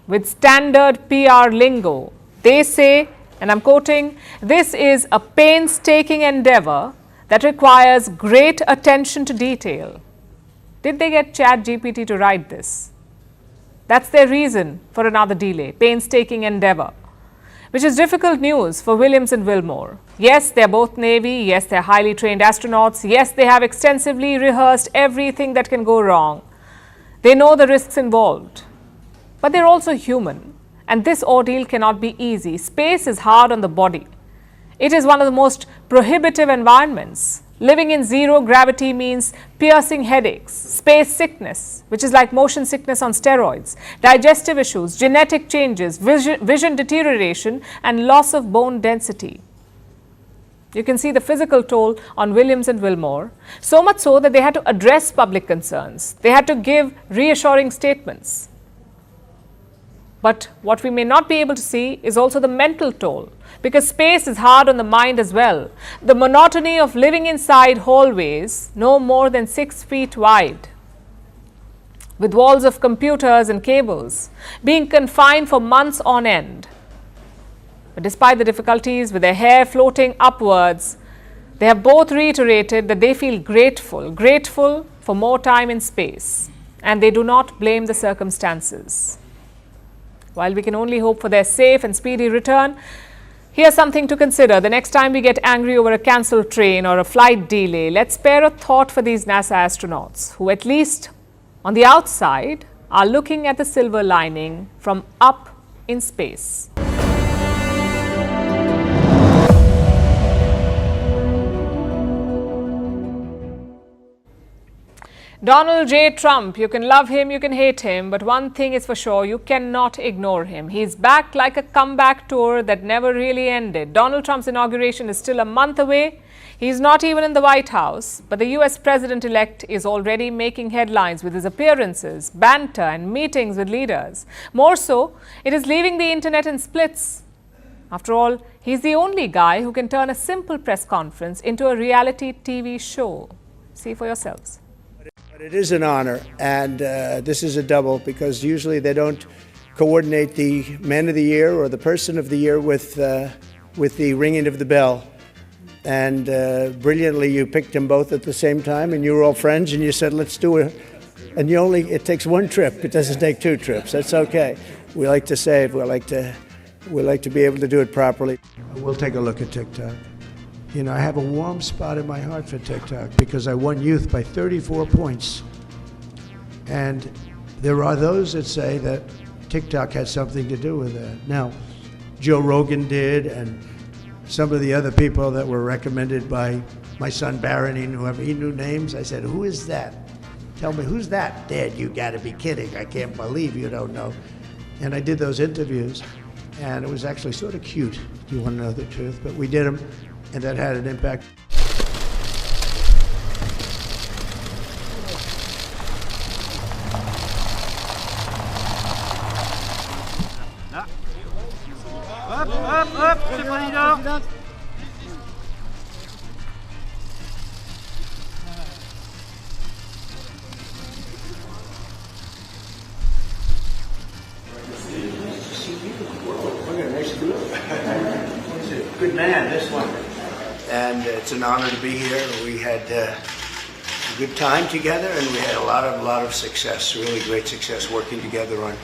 Speaker 1: With standard PR lingo. They say, and I'm quoting, "This is a painstaking endeavor that requires great attention to detail." Did they get ChatGPT to write this? That's their reason for another delay, painstaking endeavor, which is difficult news for Williams and Wilmore. Yes, they're both Navy. Yes, they're highly trained astronauts. Yes, they have extensively rehearsed everything that can go wrong. They know the risks involved. But they're also human, and this ordeal cannot be easy. Space is hard on the body. It is one of the most prohibitive environments. Living in zero gravity means piercing headaches, space sickness, which is like motion sickness on steroids, digestive issues, genetic changes, vision deterioration, and loss of bone density. You can see the physical toll on Williams and Wilmore, so much so that they had to address public concerns. They had to give reassuring statements. But what we may not be able to see is also the mental toll, because space is hard on the mind as well. The monotony of living inside hallways no more than 6 feet wide, with walls of computers and cables, being confined for months on end. But despite the difficulties with their hair floating upwards, they have both reiterated that they feel grateful for more time in space, and they do not blame the circumstances. While we can only hope for their safe and speedy return, here's something to consider. The next time we get angry over a cancelled train or a flight delay, let's spare a thought for these NASA astronauts who, at least on the outside, are looking at the silver lining from up in space. Donald J. Trump, you can love him, you can hate him, but one thing is for sure, you cannot ignore him. He's back like a comeback tour that never really ended. Donald Trump's inauguration is still a month away. He's not even in the White House, but the US president-elect is already making headlines with his appearances, banter, and meetings with leaders. More so, it is leaving the internet in splits. After all, he's the only guy who can turn a simple press conference into a reality TV show. See for yourselves.
Speaker 9: It is an honor, and this is a double because usually they don't coordinate the Man of the Year or the Person of the Year with the ringing of the bell. And brilliantly, you picked them both at the same time, and you were all friends, and you said, "Let's do it." And it takes one trip; it doesn't take 2 trips. That's okay. We like to save. We like to be able to do it properly. We'll take a look at TikTok. You know, I have a warm spot in my heart for TikTok because I won youth by 34 points. And there are those that say that TikTok had something to do with that. Now, Joe Rogan did, and some of the other people that were recommended by my son Barron, he knew names. I said, "Who is that? Tell me, who's that?" "Dad, you gotta be kidding. I can't believe you don't know." And I did those interviews, and it was actually sort of cute, if you want to know the truth, but we did them. And that had an impact. Good man, this one. And it's an honor to be here. We had a good time together, and we had a lot of success, really great success working together on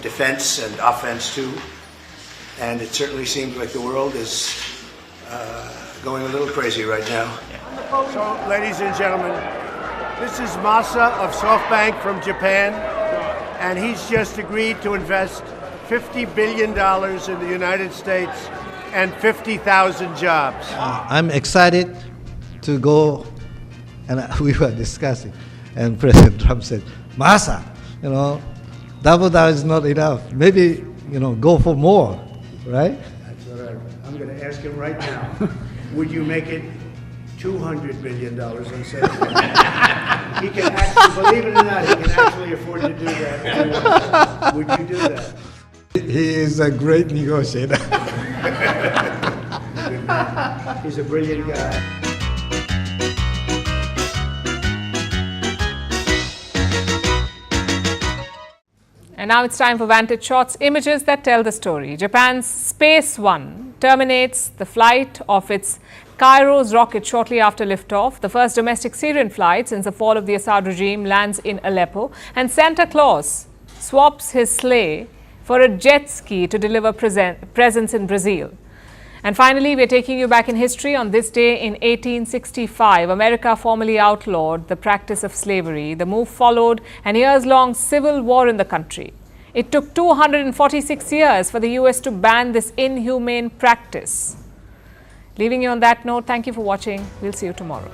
Speaker 9: defense and offense too. And it certainly seems like the world is going a little crazy right now. So, ladies and gentlemen, this is Masa of SoftBank from Japan, and he's just agreed to invest $50 billion in the United States and 50,000 jobs.
Speaker 14: I'm excited to go, and we were discussing, and President Trump said, "Masa, double down is not enough. Maybe, go for more," right?
Speaker 9: That's what I'm going to ask him right now. Would you make it $200 billion instead of $50? He can actually, believe it or not, he can actually afford to do that. Would you do that?
Speaker 14: He is a great negotiator.
Speaker 9: He's a brilliant guy.
Speaker 1: And now it's time for Vantage Shots, images that tell the story. Japan's Space One terminates the flight of its Kairos rocket shortly after liftoff. The first domestic Syrian flight since the fall of the Assad regime lands in Aleppo, and Santa Claus swaps his sleigh for a jet ski to deliver presents in Brazil. And finally, we're taking you back in history. On this day in 1865, America formally outlawed the practice of slavery. The move followed an years-long civil war in the country. It took 246 years for the US to ban this inhumane practice. Leaving you on that note, thank you for watching. We'll see you tomorrow.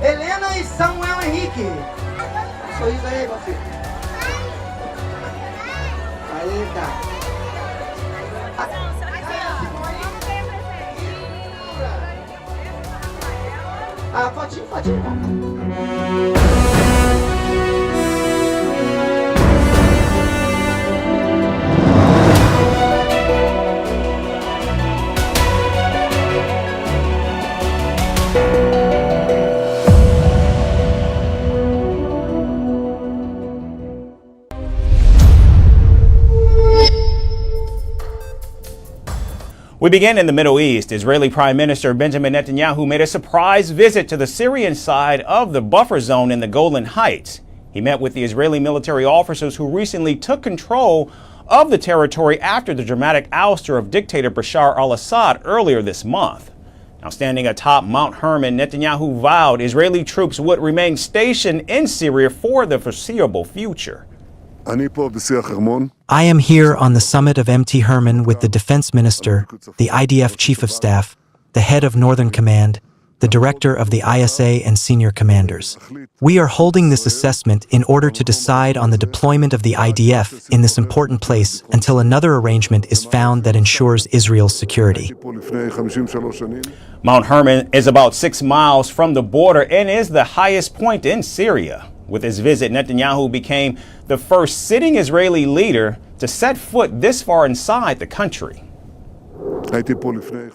Speaker 15: Helena e Samuel Henrique. Sorriso aí, meu filho. Aí, tá. Ah, fotinho, fotinho.
Speaker 22: We begin in the Middle East. Israeli Prime Minister Benjamin Netanyahu made a surprise visit to the Syrian side of the buffer zone in the Golan Heights. He met with the Israeli military officers who recently took control of the territory after the dramatic ouster of dictator Bashar al-Assad earlier this month. Now, standing atop Mount Hermon, Netanyahu vowed Israeli troops would remain stationed in Syria for the foreseeable future.
Speaker 13: I am here on the summit of MT Hermon with the defense minister, the IDF chief of staff, the head of Northern Command, the director of the ISA and senior commanders. We are holding this assessment in order to decide on the deployment of the IDF in this important place until another arrangement is found that ensures Israel's security.
Speaker 22: Mount Hermon is about 6 miles from the border and is the highest point in Syria. With his visit, Netanyahu became the first sitting Israeli leader to set foot this far inside the country.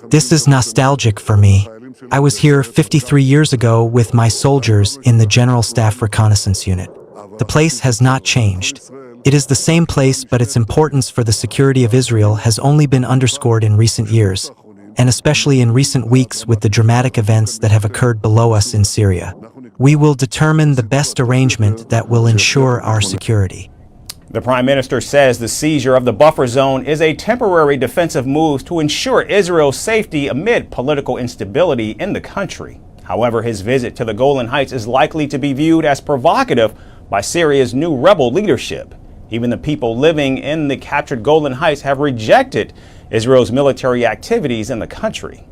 Speaker 13: This is nostalgic for me. I was here 53 years ago with my soldiers in the General Staff Reconnaissance Unit. The place has not changed. It is the same place, but its importance for the security of Israel has only been underscored in recent years, and especially in recent weeks with the dramatic events that have occurred below us in Syria. We will determine the best arrangement that will ensure our security.
Speaker 22: The Prime Minister says the seizure of the buffer zone is a temporary defensive move to ensure Israel's safety amid political instability in the country. However, his visit to the Golan Heights is likely to be viewed as provocative by Syria's new rebel leadership. Even the people living in the captured Golan Heights have rejected Israel's military activities in the country.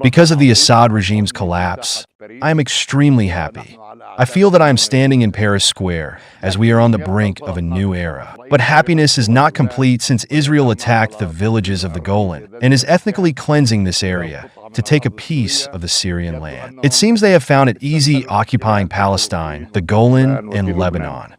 Speaker 3: Because of the Assad regime's collapse, I am extremely happy. I feel that I am standing in Paris Square as we are on the brink of a new era. But happiness is not complete since Israel attacked the villages of the Golan and is ethnically cleansing this area to take a piece of the Syrian land. It seems they have found it easy occupying Palestine, the Golan, and Lebanon.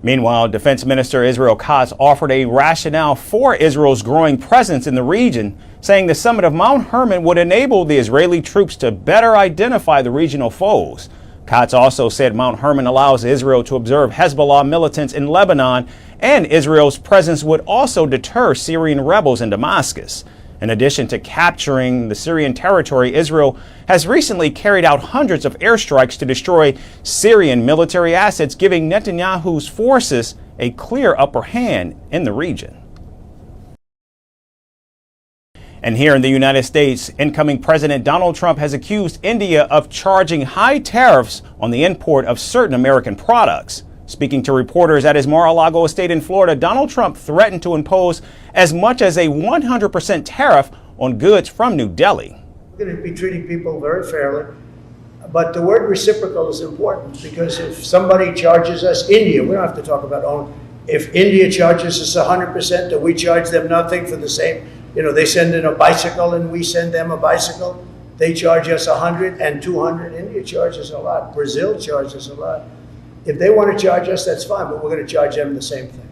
Speaker 22: Meanwhile, Defense Minister Israel Katz offered a rationale for Israel's growing presence in the region, saying the summit of Mount Hermon would enable the Israeli troops to better identify the regional foes. Katz also said Mount Hermon allows Israel to observe Hezbollah militants in Lebanon, and Israel's presence would also deter Syrian rebels in Damascus. In addition to capturing the Syrian territory, Israel has recently carried out hundreds of airstrikes to destroy Syrian military assets, giving Netanyahu's forces a clear upper hand in the region. And here in the United States, incoming President Donald Trump has accused India of charging high tariffs on the import of certain American products. Speaking to reporters at his Mar-a-Lago estate in Florida, Donald Trump threatened to impose as much as a 100% tariff on goods from New Delhi.
Speaker 9: We're going to be treating people very fairly, but the word reciprocal is important, because if somebody charges us, India, we don't have to talk about own, if India charges us 100%, and we charge them nothing for the same, they send in a bicycle and we send them a bicycle, they charge us 100 and 200. India charges a lot. Brazil charges a lot. If they want to charge us, that's fine, but we're going to charge them the same thing.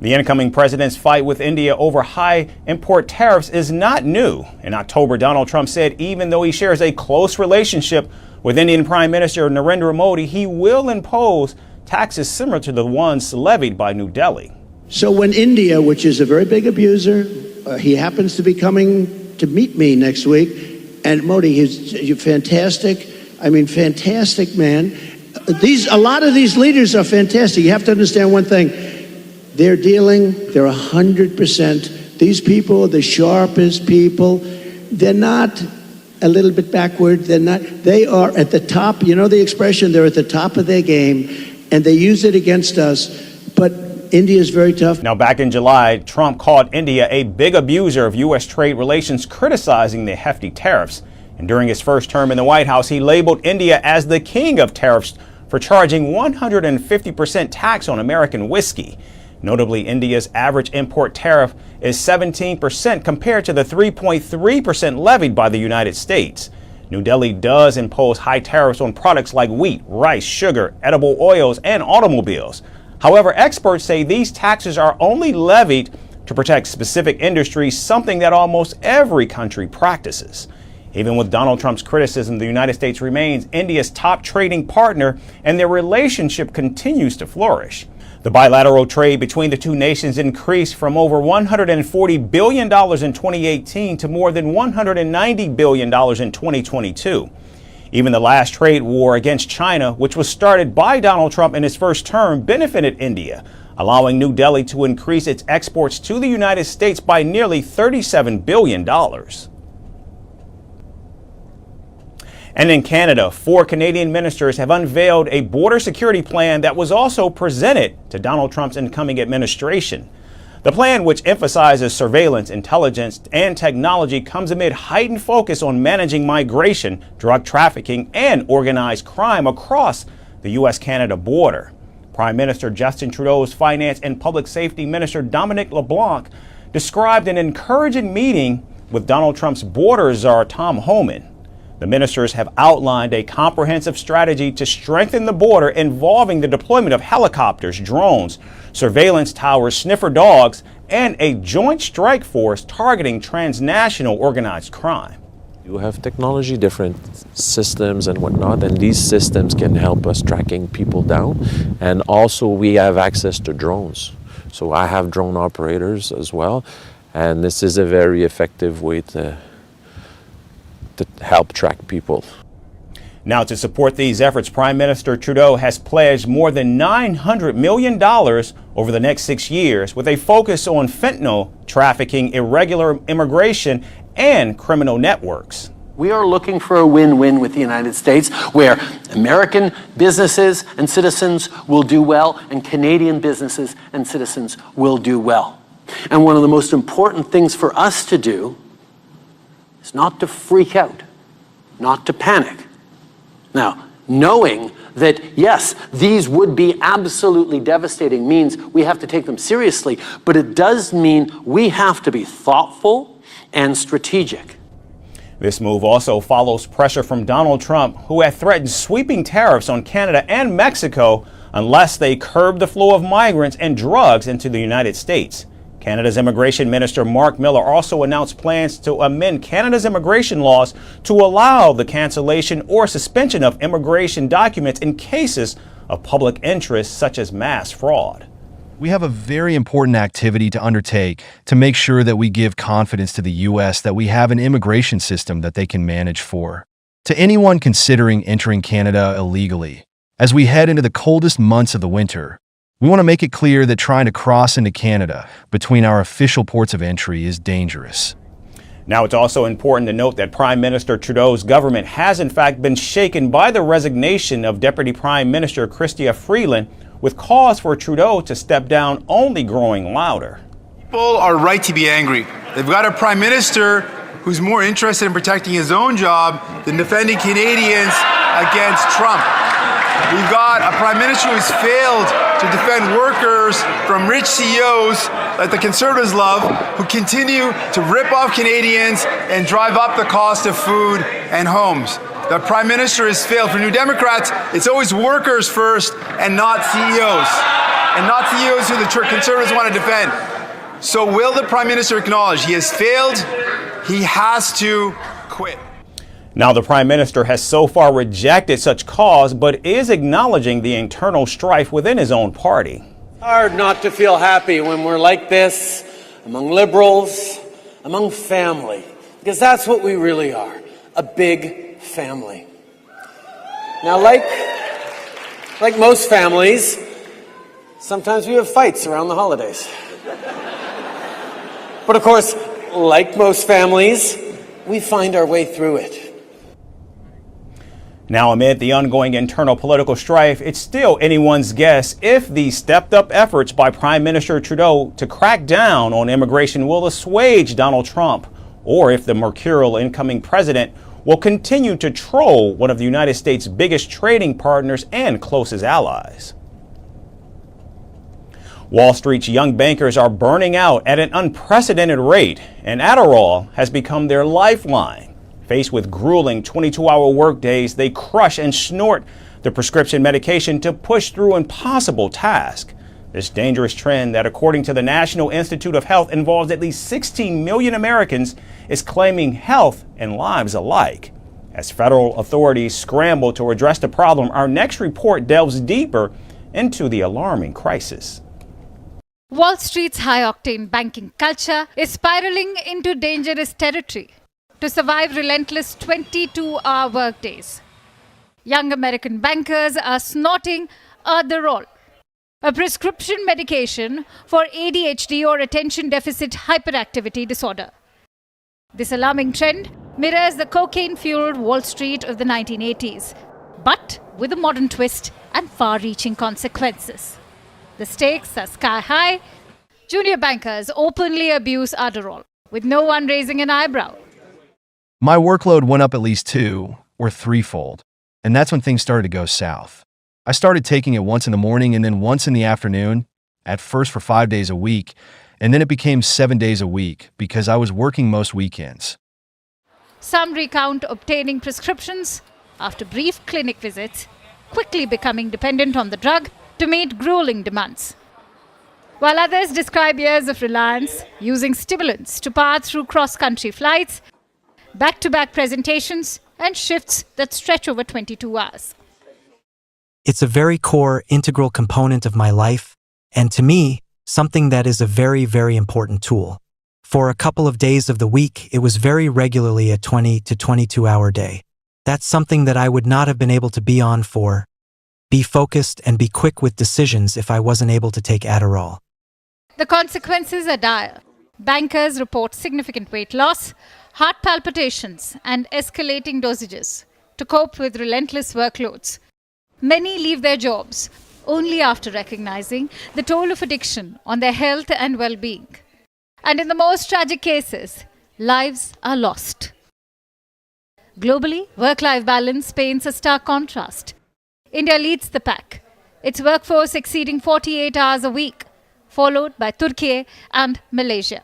Speaker 22: The incoming president's fight with India over high import tariffs is not new. In October, Donald Trump said even though he shares a close relationship with Indian Prime Minister Narendra Modi, he will impose taxes similar to the ones levied by New Delhi.
Speaker 5: So when India, which is a very big abuser, he happens to be coming to meet me next week, and Modi, he's fantastic. Fantastic man. A lot of these leaders are fantastic. You have to understand one thing. They're 100%. These people are the sharpest people. They're not a little bit backward. They are at the top. You know the expression, they're at the top of their game, and they use it against us. But India is very tough.
Speaker 22: Now, back in July, Trump called India a big abuser of U.S. trade relations, criticizing the hefty tariffs. And during his first term in the White House, he labeled India as the king of tariffs for charging 150% tax on American whiskey. Notably, India's average import tariff is 17% compared to the 3.3% levied by the United States. New Delhi does impose high tariffs on products like wheat, rice, sugar, edible oils, and automobiles. However, experts say these taxes are only levied to protect specific industries, something that almost every country practices. Even with Donald Trump's criticism, the United States remains India's top trading partner, and their relationship continues to flourish. The bilateral trade between the two nations increased from over $140 billion in 2018 to more than $190 billion in 2022. Even the last trade war against China, which was started by Donald Trump in his first term, benefited India, allowing New Delhi to increase its exports to the United States by nearly $37 billion. And in Canada, 4 Canadian ministers have unveiled a border security plan that was also presented to Donald Trump's incoming administration. The plan, which emphasizes surveillance, intelligence, and technology, comes amid heightened focus on managing migration, drug trafficking, and organized crime across the U.S.-Canada border. Prime Minister Justin Trudeau's Finance and Public Safety Minister Dominic LeBlanc described an encouraging meeting with Donald Trump's border czar Tom Homan. The ministers have outlined a comprehensive strategy to strengthen the border involving the deployment of helicopters, drones, surveillance towers, sniffer dogs, and a joint strike force targeting transnational organized crime.
Speaker 16: You have technology, different systems and whatnot, and these systems can help us tracking people down. And also we have access to drones. So I have drone operators as well, and this is a very effective way to help track people.
Speaker 22: Now, to support these efforts, Prime Minister Trudeau has pledged more than $900 million over the next 6 years, with a focus on fentanyl trafficking, irregular immigration, and criminal networks.
Speaker 18: We are looking for a win-win with the United States, where American businesses and citizens will do well, and Canadian businesses and citizens will do well. And one of the most important things for us to do is not to freak out, not to panic. Now, knowing that, yes, these would be absolutely devastating means we have to take them seriously, but it does mean we have to be thoughtful and strategic.
Speaker 22: This move also follows pressure from Donald Trump, who had threatened sweeping tariffs on Canada and Mexico unless they curb the flow of migrants and drugs into the United States. Canada's Immigration Minister Mark Miller also announced plans to amend Canada's immigration laws to allow the cancellation or suspension of immigration documents in cases of public interest, such as mass fraud.
Speaker 3: We have a very important activity to undertake to make sure that we give confidence to the U.S. that we have an immigration system that they can manage for. To anyone considering entering Canada illegally, as we head into the coldest months of the winter, we want to make it clear that trying to cross into Canada between our official ports of entry is dangerous.
Speaker 22: Now, it's also important to note that Prime Minister Trudeau's government has in fact been shaken by the resignation of Deputy Prime Minister Freeland, with calls for Trudeau to step down only growing louder.
Speaker 2: People are right to be angry. They've got a Prime Minister who's more interested in protecting his own job than defending Canadians against Trump. We've got a Prime Minister who's failed to defend workers from rich CEOs that the Conservatives love, who continue to rip off Canadians and drive up the cost of food and homes. The Prime Minister has failed. For New Democrats, it's always workers first and not CEOs. And not CEOs who the Conservatives want to defend. So will the Prime Minister acknowledge he has failed? He has to quit.
Speaker 22: Now, the Prime Minister has so far rejected such calls, but is acknowledging the internal strife within his own party.
Speaker 17: Hard not to feel happy when we're like this, among Liberals, among family, because that's what we really are, a big family. Now, like most families, sometimes we have fights around the holidays. But of course, like most families, we find our way through it.
Speaker 22: Now, amid the ongoing internal political strife, it's still anyone's guess if the stepped-up efforts by Prime Minister Trudeau to crack down on immigration will assuage Donald Trump, or if the mercurial incoming president will continue to troll one of the United States' biggest trading partners and closest allies. Wall Street's young bankers are burning out at an unprecedented rate, and Adderall has become their lifeline. Faced with grueling 22-hour workdays, they crush and snort the prescription medication to push through impossible tasks. This dangerous trend that, according to the National Institute of Health, involves at least 16 million Americans is claiming health and lives alike. As federal authorities scramble to address the problem, our next report delves deeper into the alarming crisis.
Speaker 21: Wall Street's high-octane banking culture is spiraling into dangerous territory to survive relentless 22-hour workdays. Young American bankers are snorting Adderall, a prescription medication for ADHD or attention deficit hyperactivity disorder. This alarming trend mirrors the cocaine-fueled Wall Street of the 1980s, but with a modern twist and far-reaching consequences. The stakes are sky high. Junior bankers openly abuse Adderall, with no one raising an eyebrow.
Speaker 3: My workload went up at least 2 or 3-fold, and that's when things started to go south. I started taking it once in the morning and then once in the afternoon, at first for 5 days a week, and then it became 7 days a week because I was working most weekends.
Speaker 21: Some recount obtaining prescriptions after brief clinic visits, quickly becoming dependent on the drug to meet grueling demands. While others describe years of reliance, using stimulants to power through cross-country flights, back-to-back presentations, and shifts that stretch over 22 hours.
Speaker 13: It's a very core, integral component of my life, and to me, something that is a very, very important tool. For a couple of days of the week, it was very regularly a 20 to 22-hour day. That's something that I would not have been able to be focused and be quick with decisions if I wasn't able to take Adderall.
Speaker 21: The consequences are dire. Bankers report significant weight loss, heart palpitations, and escalating dosages to cope with relentless workloads. Many leave their jobs only after recognizing the toll of addiction on their health and well-being. And in the most tragic cases, lives are lost. Globally, work-life balance paints a stark contrast. India leads the pack, its workforce exceeding 48 hours a week, followed by Turkey and Malaysia,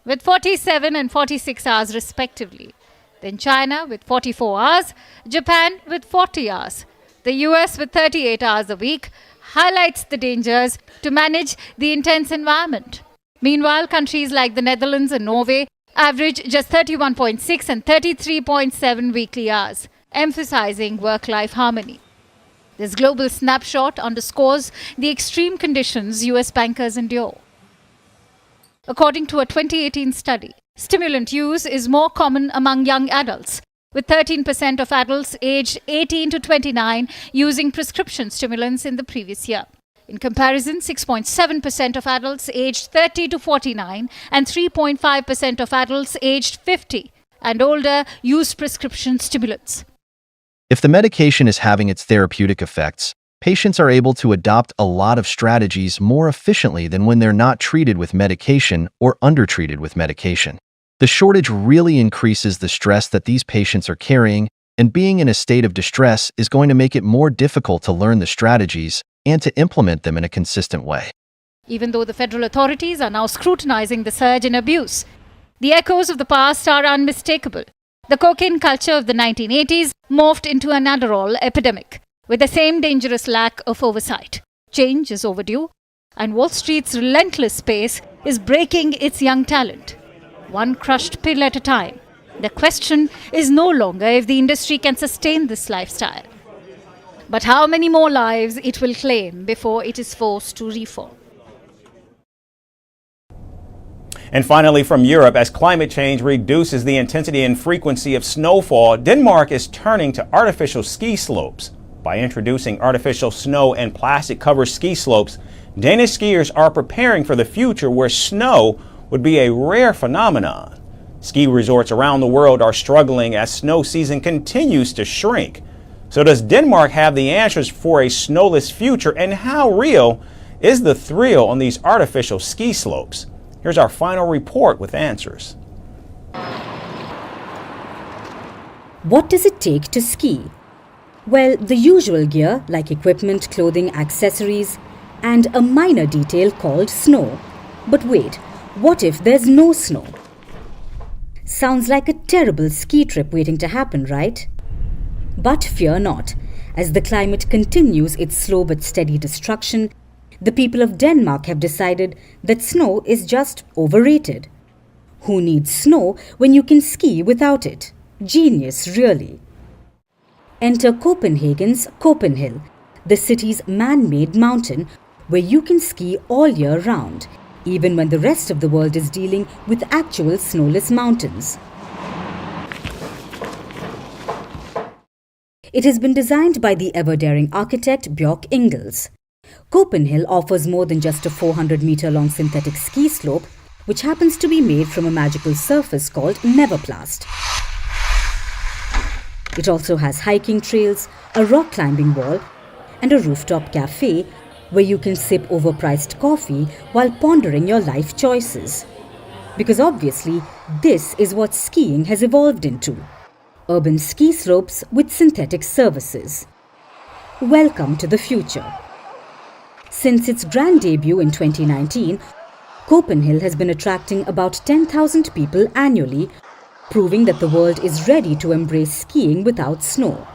Speaker 21: with 47 and 46 hours respectively. Then China with 44 hours, Japan with 40 hours. The US with 38 hours a week highlights the dangers to manage the intense environment. Meanwhile, countries like the Netherlands and Norway average just 31.6 and 33.7 weekly hours, emphasizing work-life harmony. This global snapshot underscores the extreme conditions US bankers endure. According to a 2018 study, stimulant use is more common among young adults, with 13% of adults aged 18 to 29 using prescription stimulants in the previous year. In comparison, 6.7% of adults aged 30 to 49 and 3.5% of adults aged 50 and older used prescription stimulants.
Speaker 3: If the medication is having its therapeutic effects, patients are able to adopt a lot of strategies more efficiently than when they're not treated with medication or undertreated with medication. The shortage really increases the stress that these patients are carrying, and being in a state of distress is going to make it more difficult to learn the strategies and to implement them in a consistent way.
Speaker 21: Even though the federal authorities are now scrutinizing the surge in abuse, the echoes of the past are unmistakable. The cocaine culture of the 1980s morphed into an Adderall epidemic, with the same dangerous lack of oversight. Change is overdue, and Wall Street's relentless pace is breaking its young talent, one crushed pill at a time. The question is no longer if the industry can sustain this lifestyle, but how many more lives it will claim before it is forced to reform.
Speaker 22: And finally, from Europe, as climate change reduces the intensity and frequency of snowfall, Denmark is turning to artificial ski slopes. By introducing artificial snow and plastic-covered ski slopes, Danish skiers are preparing for the future where snow would be a rare phenomenon. Ski resorts around the world are struggling as snow season continues to shrink. So does Denmark have the answers for a snowless future, and how real is the thrill on these artificial ski slopes? Here's our final report with answers.
Speaker 11: What does it take to ski? Well, the usual gear like equipment, clothing, accessories, and a minor detail called snow. But wait, what if there's no snow? Sounds like a terrible ski trip waiting to happen, right? But fear not. As the climate continues its slow but steady destruction, the people of Denmark have decided that snow is just overrated. Who needs snow when you can ski without it? Genius, really. Enter Copenhagen's Copenhill, the city's man-made mountain where you can ski all year round, even when the rest of the world is dealing with actual snowless mountains. It has been designed by the ever-daring architect Björk Ingels. Copenhill offers more than just a 400-meter-long synthetic ski slope, which happens to be made from a magical surface called Neverplast. It also has hiking trails, a rock climbing wall, and a rooftop cafe where you can sip overpriced coffee while pondering your life choices. Because obviously, this is what skiing has evolved into. Urban ski slopes with synthetic services. Welcome to the future. Since its grand debut in 2019, Copenhill has been attracting about 10,000 people annually, proving that the world is ready to embrace skiing without snow.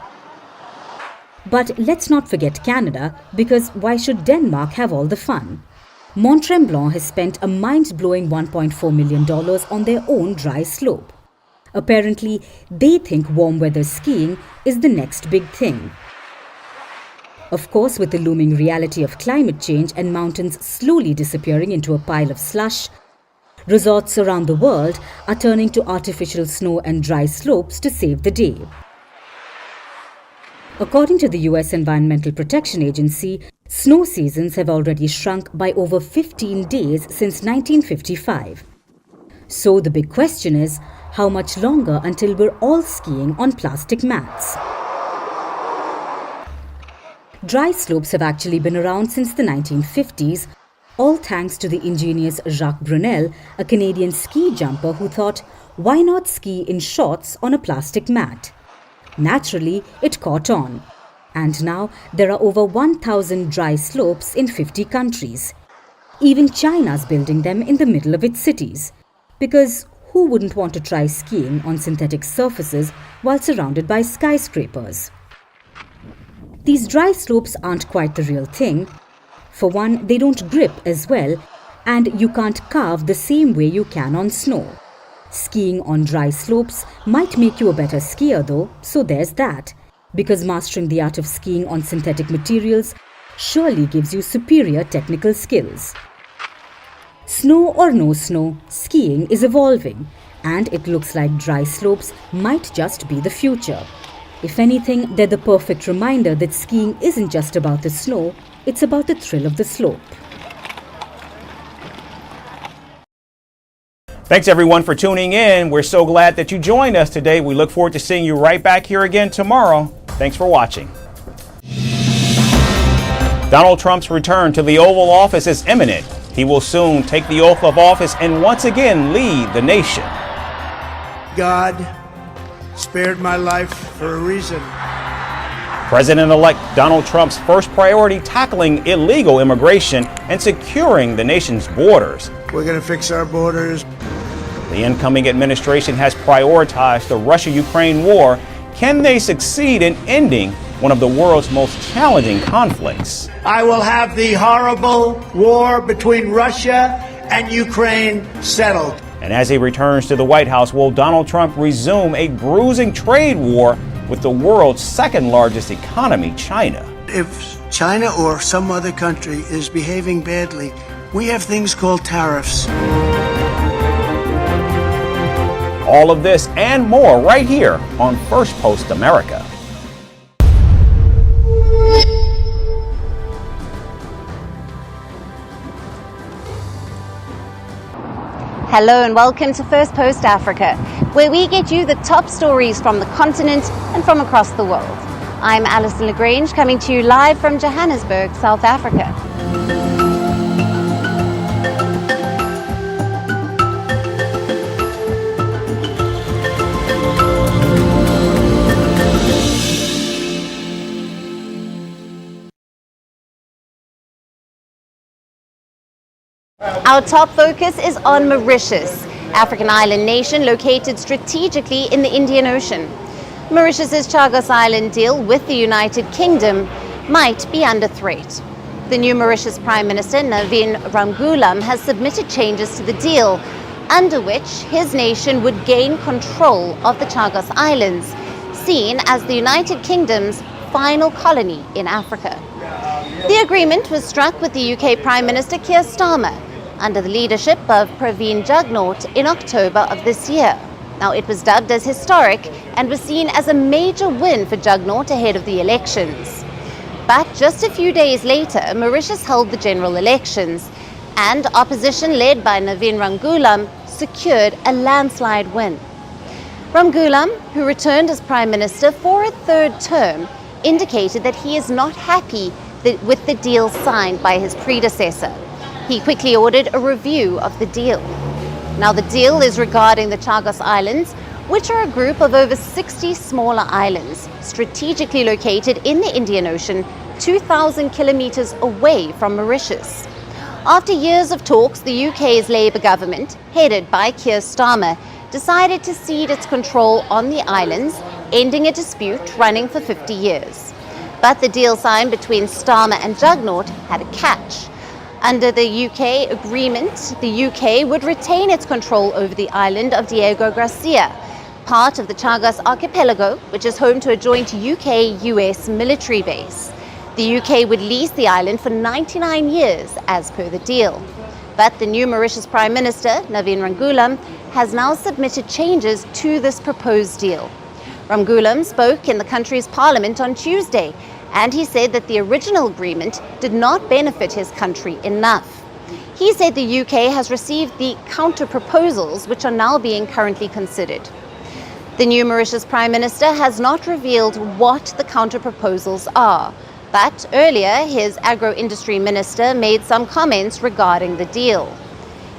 Speaker 11: But let's not forget Canada, because why should Denmark have all the fun? Mont Tremblant has spent a mind-blowing $1.4 million on their own dry slope. Apparently, they think warm weather skiing is the next big thing. Of course, with the looming reality of climate change and mountains slowly disappearing into a pile of slush, resorts around the world are turning to artificial snow and dry slopes to save the day. According to the US Environmental Protection Agency, snow seasons have already shrunk by over 15 days since 1955. So the big question is, how much longer until we're all skiing on plastic mats? Dry slopes have actually been around since the 1950s, all thanks to the ingenious Jacques Brunel, a Canadian ski jumper who thought, why not ski in shorts on a plastic mat? Naturally, it caught on. And now there are over 1,000 dry slopes in 50 countries. Even China's building them in the middle of its cities. Because who wouldn't want to try skiing on synthetic surfaces while surrounded by skyscrapers? These dry slopes aren't quite the real thing. For one, they don't grip as well, and you can't carve the same way you can on snow. Skiing on dry slopes might make you a better skier though, so there's that. because mastering the art of skiing on synthetic materials surely gives you superior technical skills. Snow or no snow, skiing is evolving, and it looks like dry slopes might just be the future. If anything, they're the perfect reminder that skiing isn't just about the snow, it's about the thrill of the slope.
Speaker 22: Thanks everyone for tuning in. We're so glad that you joined us today. We look forward to seeing you right back here again tomorrow. Thanks for watching. Donald Trump's return to the Oval Office is imminent. He will soon take the oath of office and once again lead the nation.
Speaker 9: God spared my life for a reason.
Speaker 22: President-elect Donald Trump's first priority tackling illegal immigration and securing the nation's borders.
Speaker 9: We're going to fix our borders.
Speaker 22: The incoming administration has prioritized the Russia-Ukraine war. Can they succeed in ending one of the world's most challenging conflicts?
Speaker 9: I will have the horrible war between Russia and Ukraine settled.
Speaker 22: And as he returns to the White House, will Donald Trump resume a bruising trade war with the world's second largest economy, China?
Speaker 9: If China or some other country is behaving badly, we have things called tariffs.
Speaker 22: All of this and more right here on Firstpost America.
Speaker 4: Hello and welcome to Firstpost Africa, where we get you the top stories from the continent and from across the world. I'm Alison Lagrange, coming to you live from Johannesburg, South Africa. Our top focus is on Mauritius, African island nation located strategically in the Indian Ocean. Mauritius's Chagos Island deal with the United Kingdom might be under threat. The new Mauritius Prime Minister Navin Ramgoolam has submitted changes to the deal, under which his nation would gain control of the Chagos Islands, seen as the United Kingdom's final colony in Africa. The agreement was struck with the UK Prime Minister Keir Starmer, under the leadership of Praveen Jugnauth in October of this year. Now, it was dubbed as historic and was seen as a major win for Jugnauth ahead of the elections. But just a few days later, Mauritius held the general elections, and opposition led by Navin Ramgoolam secured a landslide win. Ramgoolam, who returned as Prime Minister for a third term, indicated that he is not happy with the deal signed by his predecessor. He quickly ordered a review of the deal. Now, the deal is regarding the Chagos Islands, which are a group of over 60 smaller islands, strategically located in the Indian Ocean, 2,000 kilometers away from Mauritius. After years of talks, the UK's Labour government, headed by Keir Starmer, decided to cede its control on the islands, ending a dispute running for 50 years. But the deal signed between Starmer and Jugnauth had a catch. Under the UK agreement, the UK would retain its control over the island of Diego Garcia, part of the Chagos archipelago, which is home to a joint UK-US military base. The UK would lease the island for 99 years as per the deal. But the new Mauritius Prime Minister, Navin Ramgoolam, has now submitted changes to this proposed deal. Ramgoolam spoke in the country's parliament on Tuesday, and he said that the original agreement did not benefit his country enough. He said the UK has received the counter-proposals, which are now being currently considered. The new Mauritius Prime Minister has not revealed what the counter-proposals are, but earlier his agro-industry minister made some comments regarding the deal.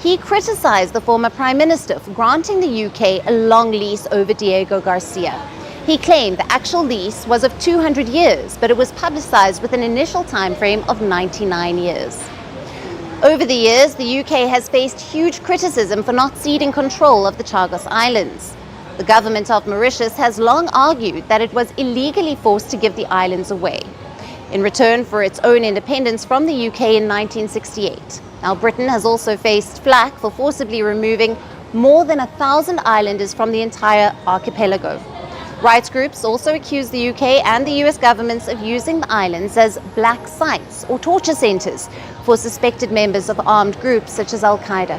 Speaker 4: He criticized the former Prime Minister for granting the UK a long lease over Diego Garcia. He claimed the actual lease was of 200 years, but it was publicized with an initial time frame of 99 years. Over the years, the UK has faced huge criticism for not ceding control of the Chagos Islands. The government of Mauritius has long argued that it was illegally forced to give the islands away, in return for its own independence from the UK in 1968. Now, Britain has also faced flack for forcibly removing more than 1,000 islanders from the entire archipelago. Rights groups also accuse the UK and the US governments of using the islands as black sites or torture centres for suspected members of armed groups such as Al-Qaeda.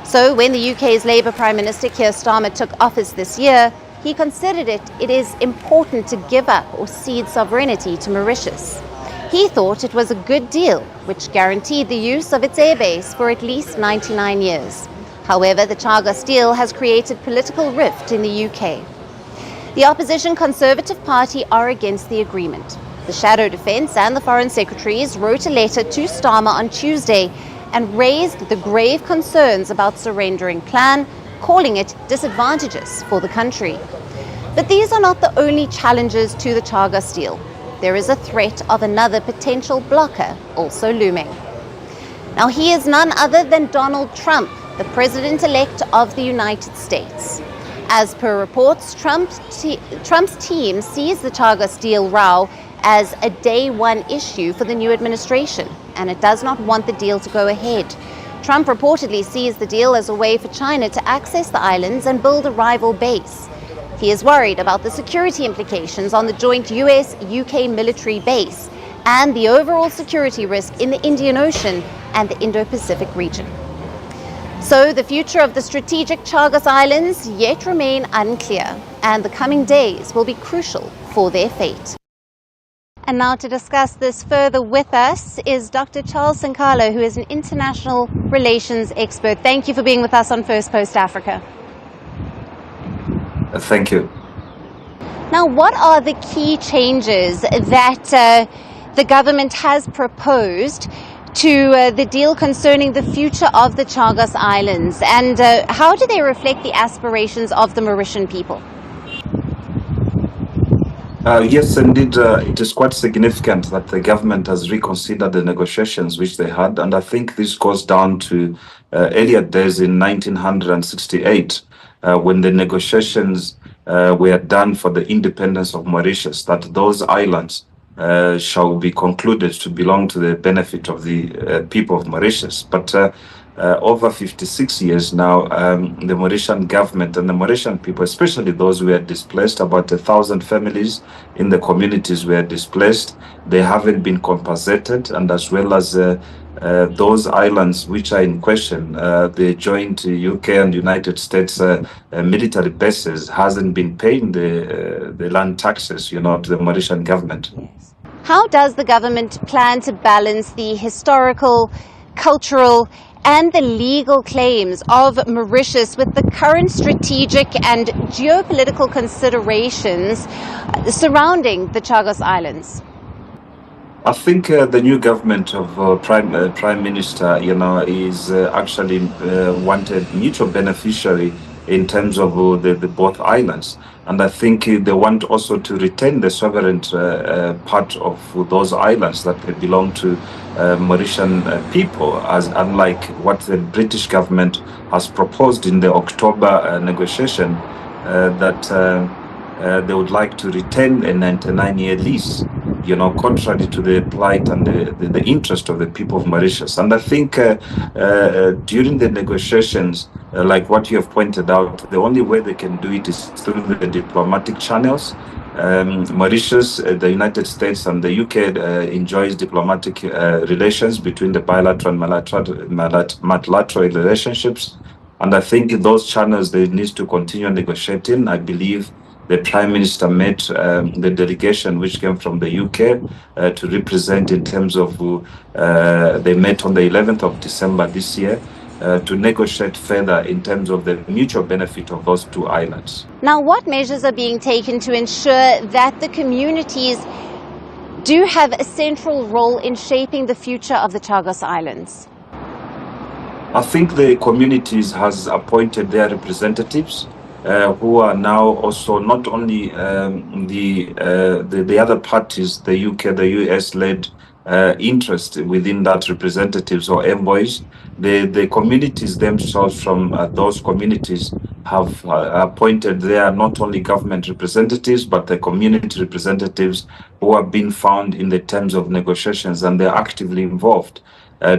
Speaker 4: So when the UK's Labour Prime Minister Keir Starmer took office this year, he considered it is important to give up or cede sovereignty to Mauritius. He thought it was a good deal, which guaranteed the use of its airbase for at least 99 years. However, the Chagos deal has created political rift in the UK. The opposition Conservative Party are against the agreement. The Shadow Defence and the Foreign Secretaries wrote a letter to Starmer on Tuesday and raised the grave concerns about surrendering plan, calling it disadvantageous for the country. But these are not the only challenges to the Chagos deal. There is a threat of another potential blocker also looming. Now, he is none other than Donald Trump, the president-elect of the United States. As per reports, Trump's team sees the Chagos deal row as a day one issue for the new administration, and it does not want the deal to go ahead. Trump reportedly sees the deal as a way for China to access the islands and build a rival base. He is worried about the security implications on the joint US-UK military base and the overall security risk in the Indian Ocean and the Indo-Pacific region. So the future of the strategic Chagos Islands yet remain unclear, and the coming days will be crucial for their fate. And now to discuss this further with us is Dr. Charles Sinkalo, who is an international relations expert. Thank you for being with us on Firstpost Africa.
Speaker 6: Thank you.
Speaker 4: Now, what are the key changes that the government has proposed to the deal concerning the future of the Chagos Islands, and how do they reflect the aspirations of the Mauritian people?
Speaker 6: Yes, indeed, it is quite significant that the government has reconsidered the negotiations which they had, and I think this goes down to earlier days in 1968, when the negotiations were done for the independence of Mauritius, that those islands shall be concluded to belong to the benefit of the people of Mauritius. But over 56 years now, the Mauritian government and the Mauritian people, especially those who were displaced, about 1,000 families in the communities were displaced. They haven't been compensated, and as well as those islands which are in question, the joint UK and United States military bases hasn't been paying the land taxes, to the Mauritian government.
Speaker 4: How does the government plan to balance the historical, cultural, and the legal claims of Mauritius with the current strategic and geopolitical considerations surrounding the Chagos Islands?
Speaker 6: I think the new government of Prime Minister, is actually wanted mutual beneficiary in terms of the both islands. And I think they want also to retain the sovereign part of those islands that they belong to Mauritian people, as unlike what the British government has proposed in the October negotiation, that they would like to retain a 99-year lease, contrary to the plight and the interest of the people of Mauritius. And I think during the negotiations, like what you have pointed out, the only way they can do it is through the diplomatic channels. Mauritius, the United States and the UK enjoys diplomatic relations between the bilateral and multilateral relationships. And I think those channels, they need to continue negotiating. I believe the Prime Minister met the delegation which came from the UK to represent in terms of, they met on the 11th of December this year to negotiate further in terms of the mutual benefit of those two islands.
Speaker 4: Now, what measures are being taken to ensure that the communities do have a central role in shaping the future of the Chagos Islands?
Speaker 6: I think the communities has appointed their representatives who are now also not only the other parties, the UK, the US-led interest within that representatives or envoys. The communities themselves from those communities have appointed their not only government representatives, but the community representatives who have been found in the terms of negotiations, and they're actively involved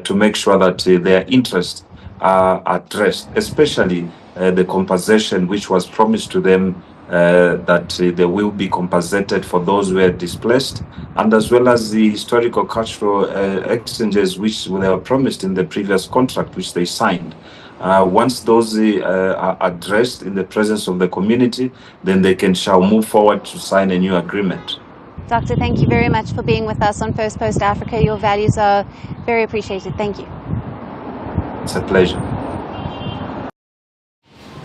Speaker 6: to make sure that their interests are addressed, especially the compensation which was promised to them that they will be compensated for those who are displaced, and as well as the historical cultural exchanges which they were promised in the previous contract which they signed. Once those are addressed in the presence of the community, then they shall move forward to sign a new agreement.
Speaker 4: Doctor, thank you very much for being with us on Firstpost Africa. Your values are very appreciated. Thank you.
Speaker 6: It's a pleasure.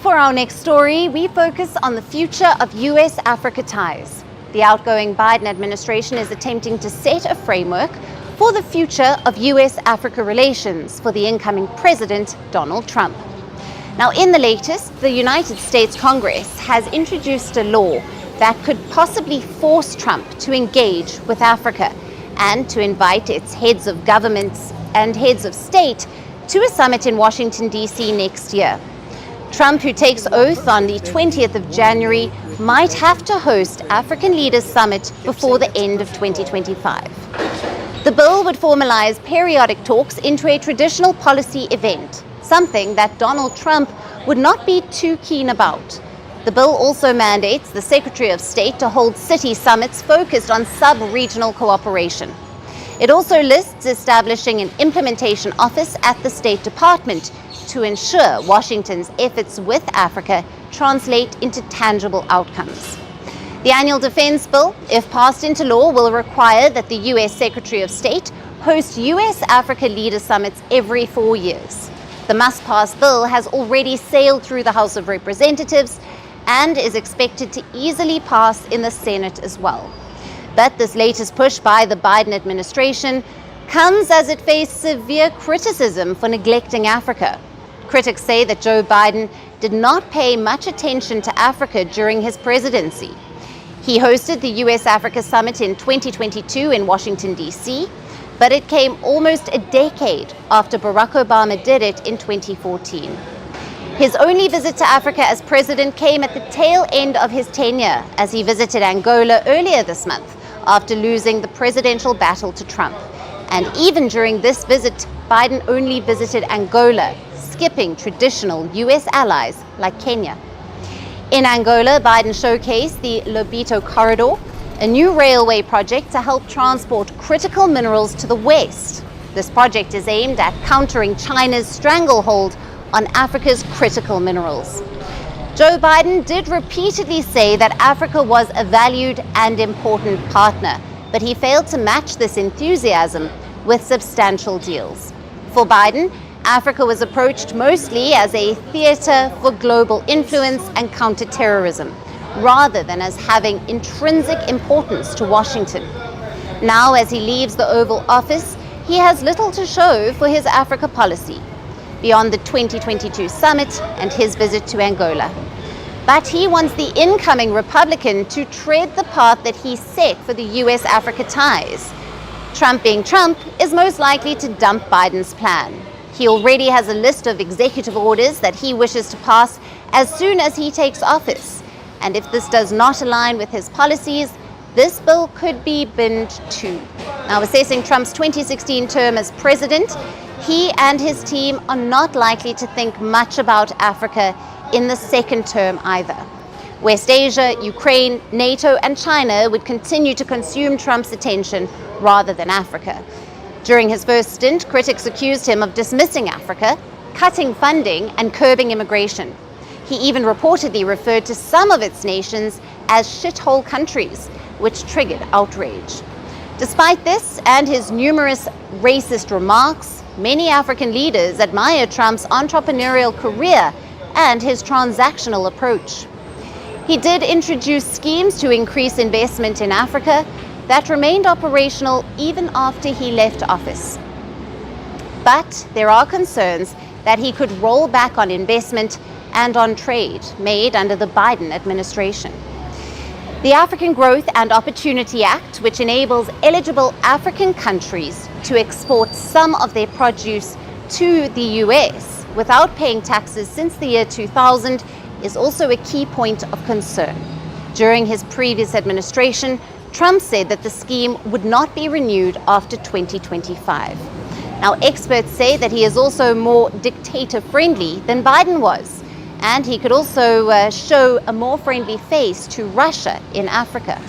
Speaker 4: For our next story, we focus on the future of US-Africa ties. The outgoing Biden administration is attempting to set a framework for the future of US-Africa relations for the incoming president, Donald Trump. Now, in the latest, the United States Congress has introduced a law that could possibly force Trump to engage with Africa and to invite its heads of governments and heads of state to a summit in Washington, D.C. next year. Trump, who takes oath on the 20th of January, might have to host African Leaders Summit before the end of 2025. The bill would formalize periodic talks into a traditional policy event, something that Donald Trump would not be too keen about. The bill also mandates the Secretary of State to hold city summits focused on sub-regional cooperation. It also lists establishing an implementation office at the State Department to ensure Washington's efforts with Africa translate into tangible outcomes. The annual defense bill, if passed into law, will require that the U.S. Secretary of State host US-Africa Leader Summits every 4 years. The must-pass bill has already sailed through the House of Representatives and is expected to easily pass in the Senate as well. But this latest push by the Biden administration comes as it faced severe criticism for neglecting Africa. Critics say that Joe Biden did not pay much attention to Africa during his presidency. He hosted the US-Africa Summit in 2022 in Washington, D.C., but it came almost a decade after Barack Obama did it in 2014. His only visit to Africa as president came at the tail end of his tenure, as he visited Angola earlier this month after losing the presidential battle to Trump. And even during this visit, Biden only visited Angola, skipping traditional US allies like Kenya. In Angola, Biden showcased the Lobito Corridor, a new railway project to help transport critical minerals to the West. This project is aimed at countering China's stranglehold on Africa's critical minerals. Joe Biden did repeatedly say that Africa was a valued and important partner, but he failed to match this enthusiasm with substantial deals. For Biden, Africa was approached mostly as a theater for global influence and counterterrorism, rather than as having intrinsic importance to Washington. Now, as he leaves the Oval Office, he has little to show for his Africa policy, beyond the 2022 summit and his visit to Angola. But he wants the incoming Republican to tread the path that he set for the US-Africa ties. Trump being Trump is most likely to dump Biden's plan. He already has a list of executive orders that he wishes to pass as soon as he takes office. And if this does not align with his policies, this bill could be binned too. Now, assessing Trump's 2016 term as president, he and his team are not likely to think much about Africa in the second term either. West Asia, Ukraine, NATO, and China would continue to consume Trump's attention rather than Africa. During his first stint, critics accused him of dismissing Africa, cutting funding, and curbing immigration. He even reportedly referred to some of its nations as shithole countries, which triggered outrage. Despite this and his numerous racist remarks, many African leaders admire Trump's entrepreneurial career and his transactional approach. He did introduce schemes to increase investment in Africa that remained operational even after he left office. But there are concerns that he could roll back on investment and on trade made under the Biden administration. The African Growth and Opportunity Act, which enables eligible African countries to export some of their produce to the US without paying taxes since the year 2000, is also a key point of concern. During his previous administration, Trump said that the scheme would not be renewed after 2025. Now, experts say that he is also more dictator-friendly than Biden was, And he could also show a more friendly face to Russia in Africa.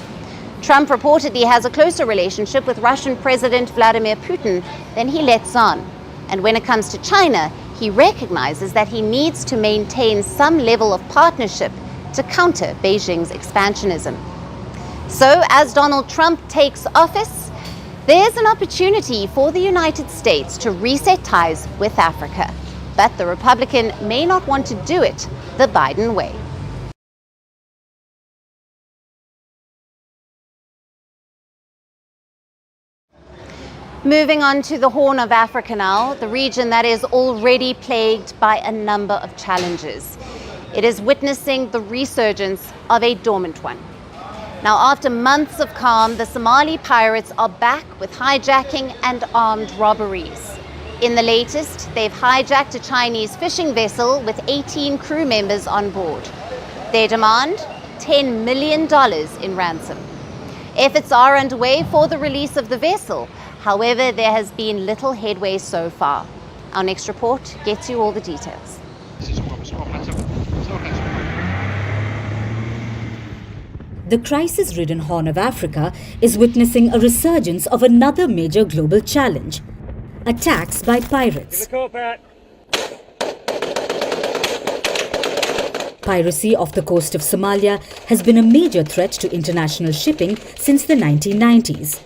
Speaker 4: Trump reportedly has a closer relationship with Russian President Vladimir Putin than he lets on. And when it comes to China, he recognizes that he needs to maintain some level of partnership to counter Beijing's expansionism. So, as Donald Trump takes office, there's an opportunity for the United States to reset ties with Africa. But the Republican may not want to do it the Biden way. Moving on to the Horn of Africa now, the region that is already plagued by a number of challenges. It is witnessing the resurgence of a dormant one. Now, after months of calm, the Somali pirates are back with hijacking and armed robberies. In the latest, they've hijacked a Chinese fishing vessel with 18 crew members on board. Their demand? $10 million in ransom. Efforts are underway for the release of the vessel. However, there has been little headway so far. Our next report gets you all the details.
Speaker 11: The crisis-ridden Horn of Africa is witnessing a resurgence of another major global challenge: attacks by pirates. Piracy off the coast of Somalia has been a major threat to international shipping since the 1990s.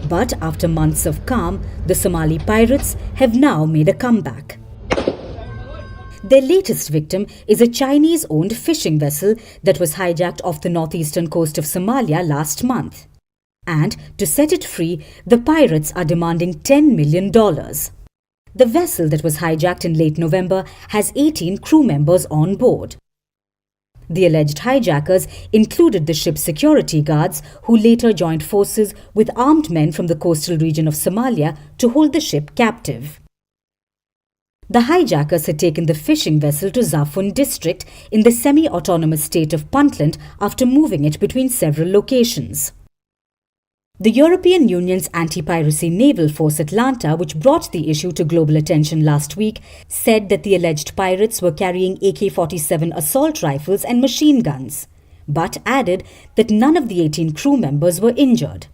Speaker 11: But after months of calm, the Somali pirates have now made a comeback. Their latest victim is a Chinese-owned fishing vessel that was hijacked off the northeastern coast of Somalia last month. And to set it free, the pirates are demanding $10 million. The vessel that was hijacked in late November has 18 crew members on board. The alleged hijackers included the ship's security guards, who later joined forces with armed men from the coastal region of Somalia to hold the ship captive. The hijackers had taken the fishing vessel to Zafun district in the semi-autonomous state of Puntland after moving it between several locations. The European Union's anti-piracy naval force Atlanta, which brought the issue to global attention last week, said that the alleged pirates were carrying AK-47 assault rifles and machine guns, but added that none of the 18 crew members were injured.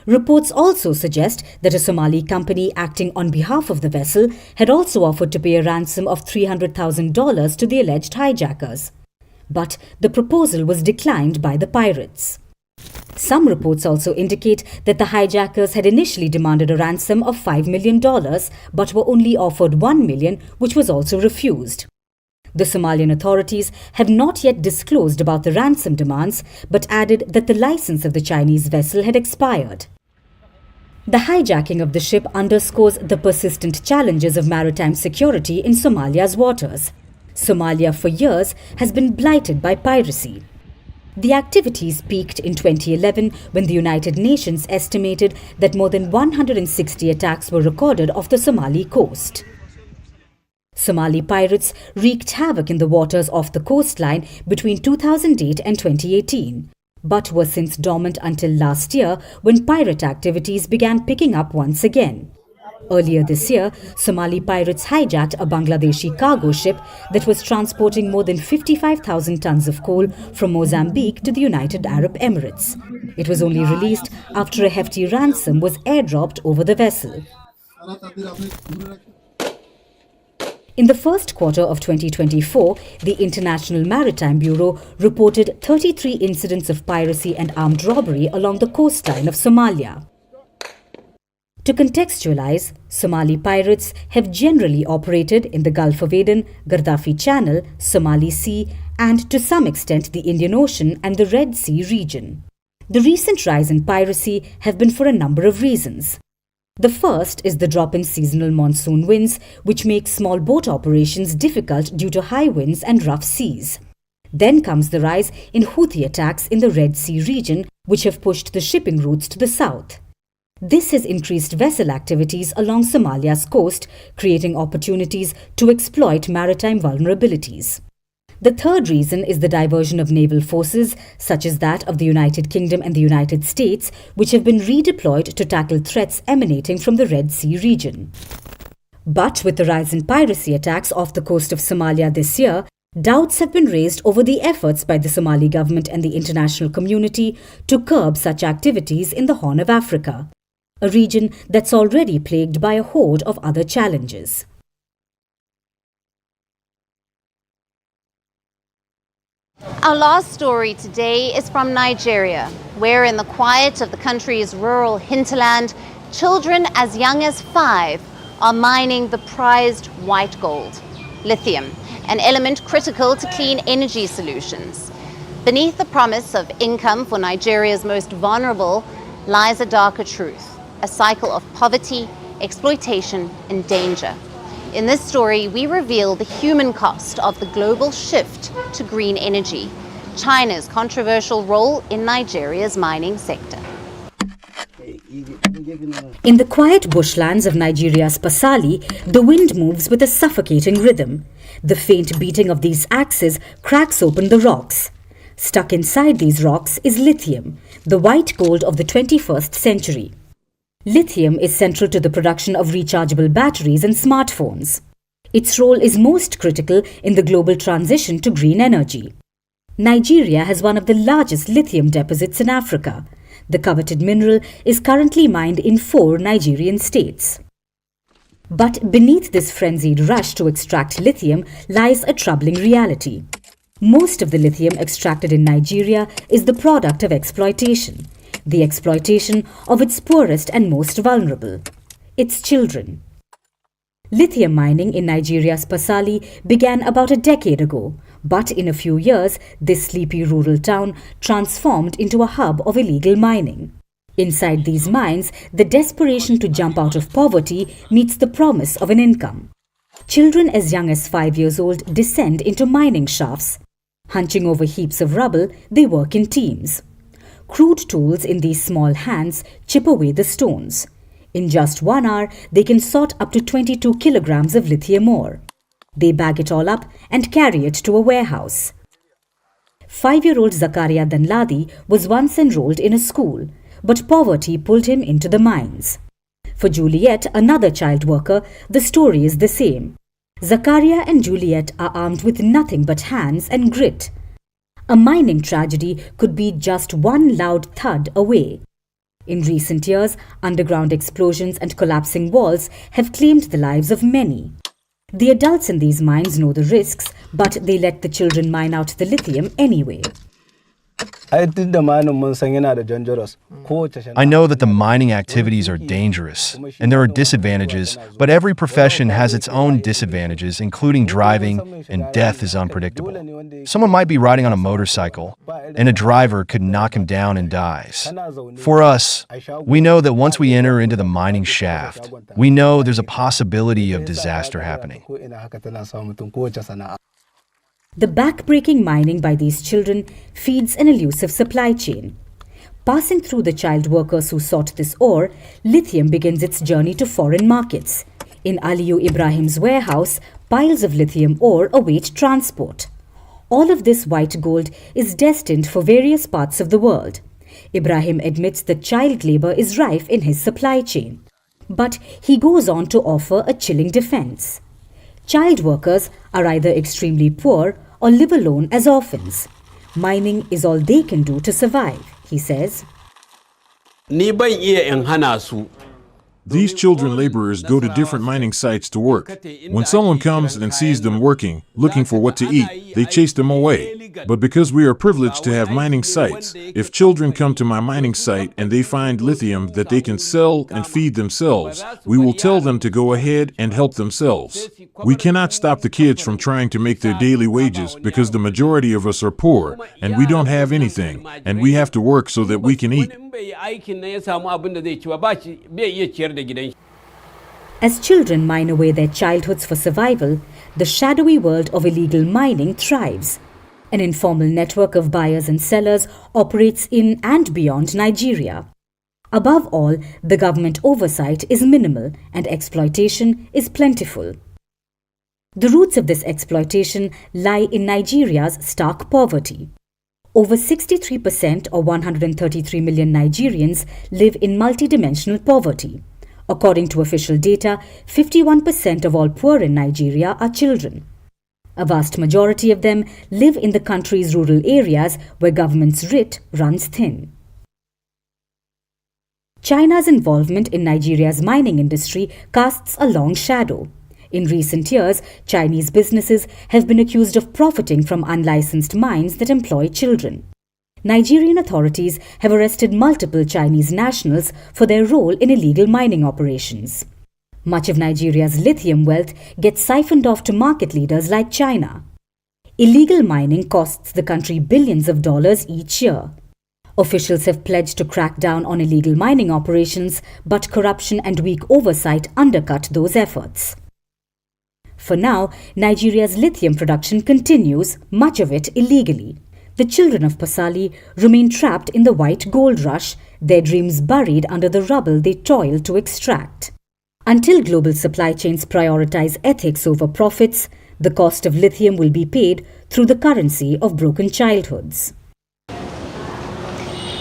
Speaker 11: Reports also suggest that a Somali company acting on behalf of the vessel had also offered to pay a ransom of $300,000 to the alleged hijackers. But the proposal was declined by the pirates. Some reports also indicate that the hijackers had initially demanded a ransom of $5 million, but were only offered $1 million, which was also refused. The Somalian authorities have not yet disclosed about the ransom demands, but added that the license of the Chinese vessel had expired. The hijacking of the ship underscores the persistent challenges of maritime security in Somalia's waters. Somalia for years has been blighted by piracy. The activities peaked in 2011 when the United Nations estimated that more than 160 attacks were recorded off the Somali coast. Somali pirates wreaked havoc in the waters off the coastline between 2008 and 2018, but were since dormant until last year when pirate activities began picking up once again. Earlier this year, Somali pirates hijacked a Bangladeshi cargo ship that was transporting more than 55,000 tons of coal from Mozambique to the United Arab Emirates. It was only released after a hefty ransom was airdropped over the vessel. In the first quarter of 2024, the International Maritime Bureau reported 33 incidents of piracy and armed robbery along the coastline of Somalia. To contextualize, Somali pirates have generally operated in the Gulf of Aden, Gaddafi Channel, Somali Sea, and to some extent the Indian Ocean and the Red Sea region. The recent rise in piracy have been for a number of reasons. The first is the drop in seasonal monsoon winds, which make small boat operations difficult due to high winds and rough seas. Then comes the rise in Houthi attacks in the Red Sea region, which have pushed the shipping routes to the south. This has increased vessel activities along Somalia's coast, creating opportunities to exploit maritime vulnerabilities. The third reason is the diversion of naval forces, such as that of the United Kingdom and the United States, which have been redeployed to tackle threats emanating from the Red Sea region. But with the rise in piracy attacks off the coast of Somalia this year, doubts have been raised over the efforts by the Somali government and the international community to curb such activities in the Horn of Africa, a region that's already plagued by a horde of other challenges.
Speaker 4: Our last story today is from Nigeria, where in the quiet of the country's rural hinterland, children as young as 5 are mining the prized white gold, lithium, an element critical to clean energy solutions. Beneath the promise of income for Nigeria's most vulnerable lies a darker truth, a cycle of poverty, exploitation, and danger. In this story, we reveal the human cost of the global shift to green energy, China's controversial role in Nigeria's mining sector.
Speaker 11: In the quiet bushlands of Nigeria's Pasali, the wind moves with a suffocating rhythm. The faint beating of these axes cracks open the rocks. Stuck inside these rocks is lithium, the white gold of the 21st century. Lithium is central to the production of rechargeable batteries and smartphones. Its role is most critical in the global transition to green energy. Nigeria has one of the largest lithium deposits in Africa. The coveted mineral is currently mined in 4 Nigerian states. But beneath this frenzied rush to extract lithium lies a troubling reality. Most of the lithium extracted in Nigeria is the product of exploitation. The exploitation of its poorest and most vulnerable, its children. Lithium mining in Nigeria's Pasali began about a decade ago, but in a few years, this sleepy rural town transformed into a hub of illegal mining. Inside these mines, the desperation to jump out of poverty meets the promise of an income. Children as young as 5 years old descend into mining shafts. Hunching over heaps of rubble, they work in teams. Crude tools in these small hands chip away the stones. In just 1 hour, they can sort up to 22 kilograms of lithium ore. They bag it all up and carry it to a warehouse. 5-year-old Zakaria Danladi was once enrolled in a school, but poverty pulled him into the mines. For Juliet, another child worker, the story is the same. Zakaria and Juliet are armed with nothing but hands and grit. A mining tragedy could be just one loud thud away. In recent years, underground explosions and collapsing walls have claimed the lives of many. The adults in these mines know the risks, but they let the children mine out the lithium anyway.
Speaker 3: I know that the mining activities are dangerous, and there are disadvantages, but every profession has its own disadvantages, including driving, and death is unpredictable. Someone might be riding on a motorcycle, and a driver could knock him down and dies. For us, we know that once we enter into the mining shaft, we know there's a possibility of disaster happening.
Speaker 11: The back-breaking mining by these children feeds an elusive supply chain. Passing through the child workers who sought this ore, lithium begins its journey to foreign markets. In Aliyu Ibrahim's warehouse, piles of lithium ore await transport. All of this white gold is destined for various parts of the world. Ibrahim admits that child labor is rife in his supply chain. But he goes on to offer a chilling defense. Child workers are either extremely poor or live alone as orphans. Mining is all they can do to survive, he says.
Speaker 8: These children laborers go to different mining sites to work. When someone comes and sees them working, looking for what to eat, they chase them away. But because we are privileged to have mining sites, if children come to my mining site and they find lithium that they can sell and feed themselves, we will tell them to go ahead and help themselves. We cannot stop the kids from trying to make their daily wages because the majority of us are poor and we don't have anything, and we have to work so that we can eat.
Speaker 11: As children mine away their childhoods for survival, the shadowy world of illegal mining thrives. An informal network of buyers and sellers operates in and beyond Nigeria. Above all, the government oversight is minimal and exploitation is plentiful. The roots of this exploitation lie in Nigeria's stark poverty. Over 63% or 133 million Nigerians live in multidimensional poverty. According to official data, 51% of all poor in Nigeria are children. A vast majority of them live in the country's rural areas where government's writ runs thin. China's involvement in Nigeria's mining industry casts a long shadow. In recent years, Chinese businesses have been accused of profiting from unlicensed mines that employ children. Nigerian authorities have arrested multiple Chinese nationals for their role in illegal mining operations. Much of Nigeria's lithium wealth gets siphoned off to market leaders like China. Illegal mining costs the country billions of dollars each year. Officials have pledged to crack down on illegal mining operations, but corruption and weak oversight undercut those efforts. For now, Nigeria's lithium production continues, much of it illegally. The children of Pasali remain trapped in the white gold rush, their dreams buried under the rubble they toil to extract. Until global supply chains prioritize ethics over profits, the cost of lithium will be paid through the currency of broken childhoods.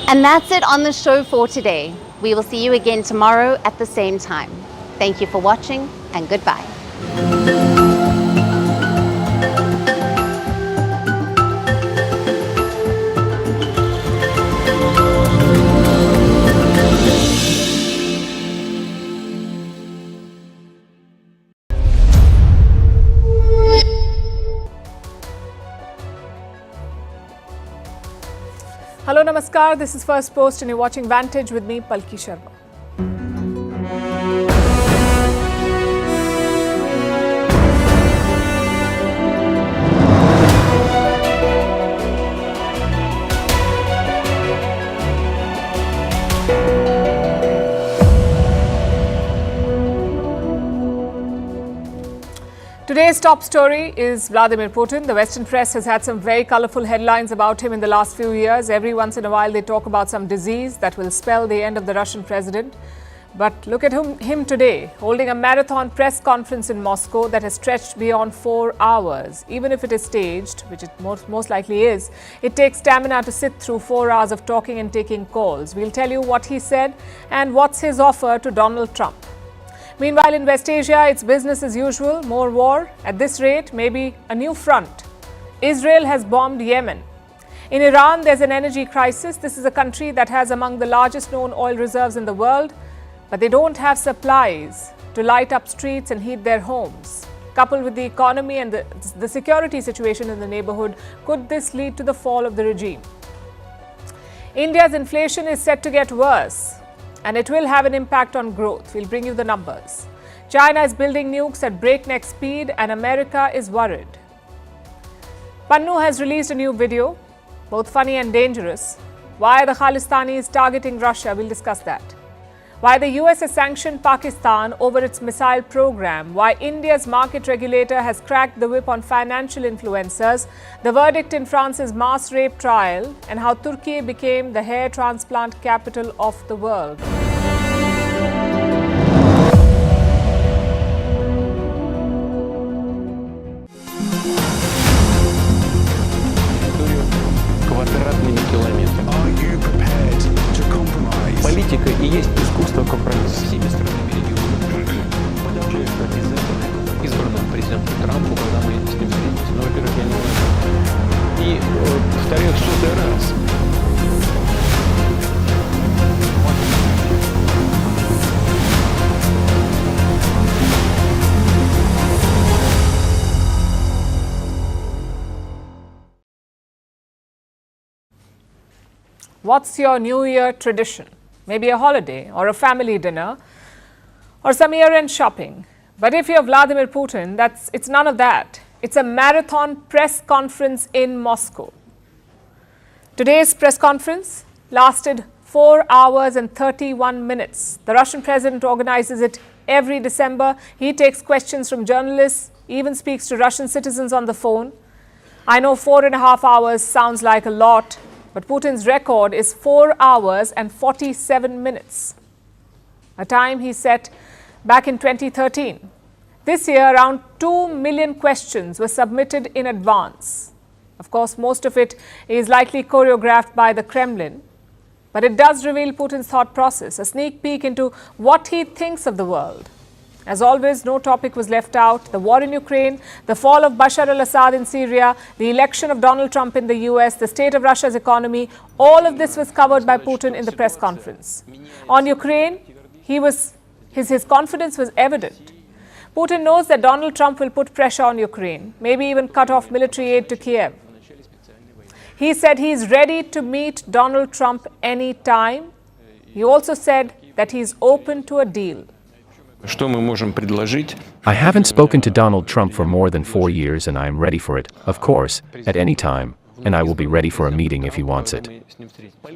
Speaker 4: And that's it on the show for today. We will see you again tomorrow at the same time. Thank you for watching and goodbye.
Speaker 1: Hello, Namaskar. This is Firstpost and you're watching Vantage with me, Palki Sharma. Today's top story is Vladimir Putin. The Western press has had some very colorful headlines about him in the last few years. Every once in a while they talk about some disease that will spell the end of the Russian president. But look at him today, holding a marathon press conference in Moscow that has stretched beyond 4 hours. Even if it is staged, which it most likely is, it takes stamina to sit through 4 hours of talking and taking calls. We'll tell you what he said and what's his offer to Donald Trump. Meanwhile, in West Asia, it's business as usual, more war. At this rate, maybe a new front. Israel has bombed Yemen. In Iran, there's an energy crisis. This is a country that has among the largest known oil reserves in the world, but they don't have supplies to light up streets and heat their homes. Coupled with the economy and the security situation in the neighborhood, could this lead to the fall of the regime? India's inflation is set to get worse, and it will have an impact on growth. We'll bring you the numbers. China is building nukes at breakneck speed and America is worried. Pannun has released a new video, both funny and dangerous. Why the Khalistanis targeting Russia? We'll discuss that. Why the US has sanctioned Pakistan over its missile program. Why India's market regulator has cracked the whip on financial influencers. The verdict in France's mass rape trial. And how Turkey became the hair transplant capital of the world.
Speaker 7: Политика и есть искусство компромисса. Всеми странами региона. Подавляю, что из этого избранному президенту Трампу, когда мы с ним встретились, ну, во-первых, я не знаю. И повторяю в сотый раз.
Speaker 1: What's your New Year tradition? Maybe a holiday or a family dinner or some year-end shopping. But if you're Vladimir Putin, it's none of that. It's a marathon press conference in Moscow. Today's press conference lasted 4 hours and 31 minutes. The Russian president organizes it every December. He takes questions from journalists, even speaks to Russian citizens on the phone. I know 4.5 hours sounds like a lot, but Putin's record is 4 hours and 47 minutes, a time he set back in 2013. This year, around 2 million questions were submitted in advance. Of course, most of it is likely choreographed by the Kremlin. But it does reveal Putin's thought process, a sneak peek into what he thinks of the world. As always, no topic was left out. The war in Ukraine, the fall of Bashar al-Assad in Syria, the election of Donald Trump in the US, the state of Russia's economy, all of this was covered by Putin in the press conference. On Ukraine, his confidence was evident. Putin knows that Donald Trump will put pressure on Ukraine, maybe even cut off military aid to Kiev. He said he's ready to meet Donald Trump anytime. He also said that he's open to a deal.
Speaker 3: I haven't spoken to Donald Trump for more than 4 years and I am ready for it, of course, at any time, and I will be ready for a meeting if he wants it.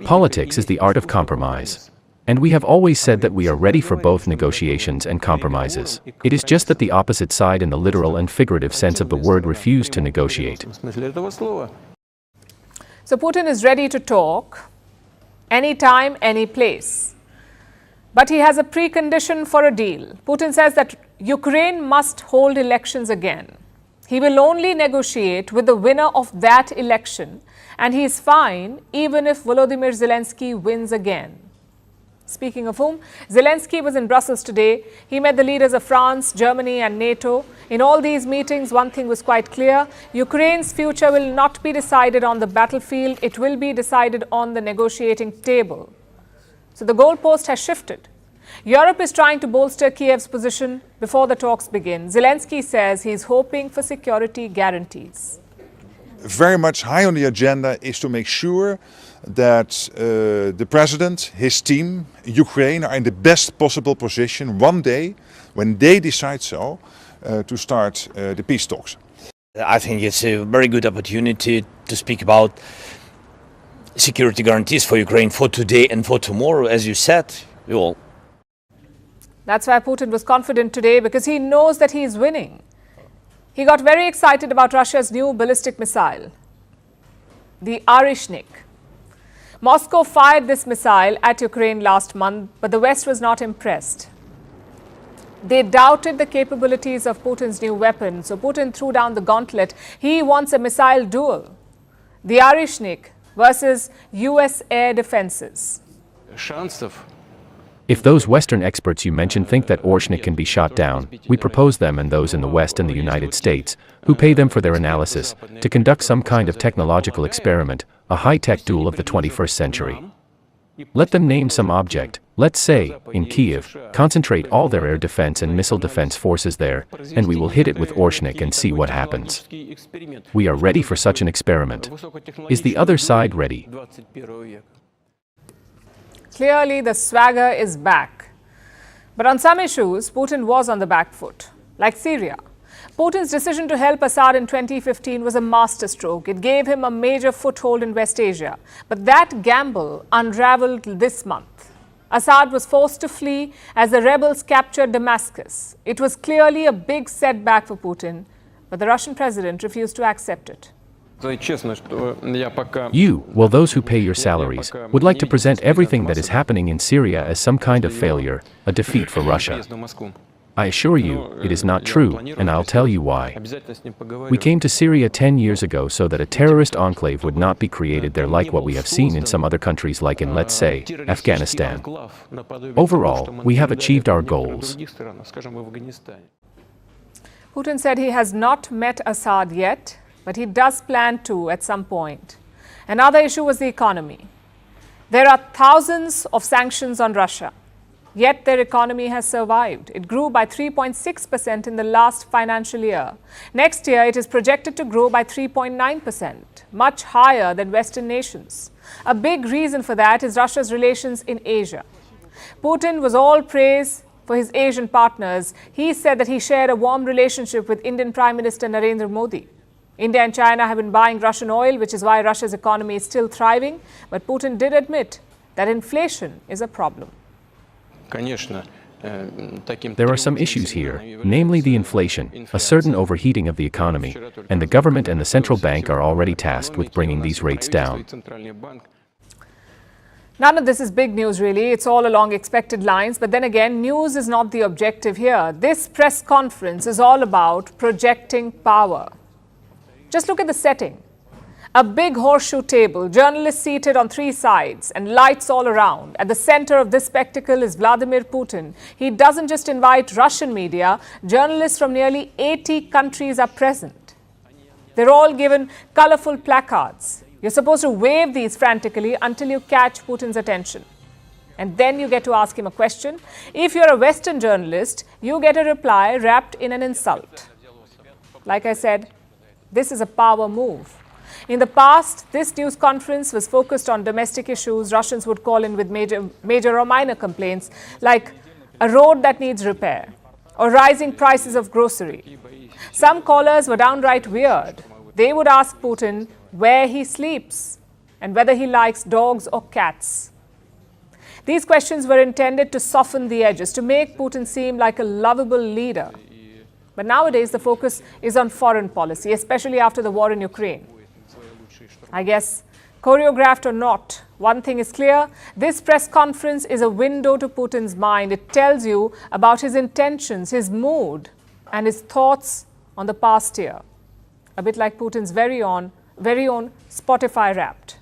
Speaker 3: Politics is the art of compromise. And we have always said that we are ready for both negotiations and compromises. It is just that the opposite side in the literal and figurative sense of the word refused to negotiate.
Speaker 1: So Putin is ready to talk anytime, any place. But he has a precondition for a deal. Putin says that Ukraine must hold elections again. He will only negotiate with the winner of that election, and he is fine even if Volodymyr Zelensky wins again. Speaking of whom, Zelensky was in Brussels today. He met the leaders of France, Germany and NATO. In all these meetings, one thing was quite clear. Ukraine's future will not be decided on the battlefield. It will be decided on the negotiating table. So the goalpost has shifted. Europe is trying to bolster Kiev's position before the talks begin. Zelensky says he's hoping for security guarantees.
Speaker 12: Very much high on the agenda is to make sure that the president, his team, Ukraine are in the best possible position one day when they decide so to start the peace talks.
Speaker 19: I think it's a very good opportunity to speak about security guarantees for Ukraine for today and for tomorrow, as you said.
Speaker 1: That's why Putin was confident today, because he knows that he is winning. He got very excited about Russia's new ballistic missile, the Orishnik. Moscow fired this missile at Ukraine last month, but the West was not impressed. They doubted the capabilities of Putin's new weapon, so Putin threw down the gauntlet. He wants a missile duel, the Orishnik versus US air defenses.
Speaker 3: If those Western experts you mentioned think that Orishnik can be shot down, we propose them and those in the West and the United States, who pay them for their analysis, to conduct some kind of technological experiment, a high-tech duel of the 21st century. Let them name some object, let's say, in Kiev, concentrate all their air defense and missile defense forces there, and we will hit it with Orishnik and see what happens. We are ready for such an experiment. Is the other side ready?
Speaker 1: Clearly, the swagger is back. But on some issues, Putin was on the back foot, like Syria. Putin's decision to help Assad in 2015 was a masterstroke. It gave him a major foothold in West Asia. But that gamble unraveled this month. Assad was forced to flee as the rebels captured Damascus. It was clearly a big setback for Putin, but the Russian president refused to accept it.
Speaker 3: You, well, those who pay your salaries, would like to present everything that is happening in Syria as some kind of failure, a defeat for Russia. I assure you, it is not true, and I'll tell you why. We came to Syria 10 years ago so that a terrorist enclave would not be created there like what we have seen in some other countries like in, let's say, Afghanistan. Overall, we have achieved our goals.
Speaker 1: Putin said he has not met Assad yet, but he does plan to at some point. Another issue was the economy. There are thousands of sanctions on Russia. Yet their economy has survived. It grew by 3.6% in the last financial year. Next year, it is projected to grow by 3.9%, much higher than Western nations. A big reason for that is Russia's relations in Asia. Putin was all praise for his Asian partners. He said that he shared a warm relationship with Indian Prime Minister Narendra Modi. India and China have been buying Russian oil, which is why Russia's economy is still thriving. But Putin did admit that inflation is a problem.
Speaker 3: There are some issues here, namely the inflation, a certain overheating of the economy, and the government and the central bank are already tasked with bringing these rates down.
Speaker 1: None of this is big news, really. It's all along expected lines. But then again, news is not the objective here. This press conference is all about projecting power. Just look at the setting. A big horseshoe table, journalists seated on three sides, and lights all around. At the center of this spectacle is Vladimir Putin. He doesn't just invite Russian media, journalists from nearly 80 countries are present. They're all given colorful placards. You're supposed to wave these frantically until you catch Putin's attention. And then you get to ask him a question. If you're a Western journalist, you get a reply wrapped in an insult. Like I said, this is a power move. In the past, this news conference was focused on domestic issues Russians would call in with major or minor complaints, like a road that needs repair or rising prices of grocery. Some callers were downright weird. They would ask Putin where he sleeps and whether he likes dogs or cats. These questions were intended to soften the edges, to make Putin seem like a lovable leader. But nowadays, the focus is on foreign policy, especially after the war in Ukraine. I guess, choreographed or not, one thing is clear. This press conference is a window to Putin's mind. It tells you about his intentions, his mood, and his thoughts on the past year. A bit like Putin's very own Spotify Wrapped.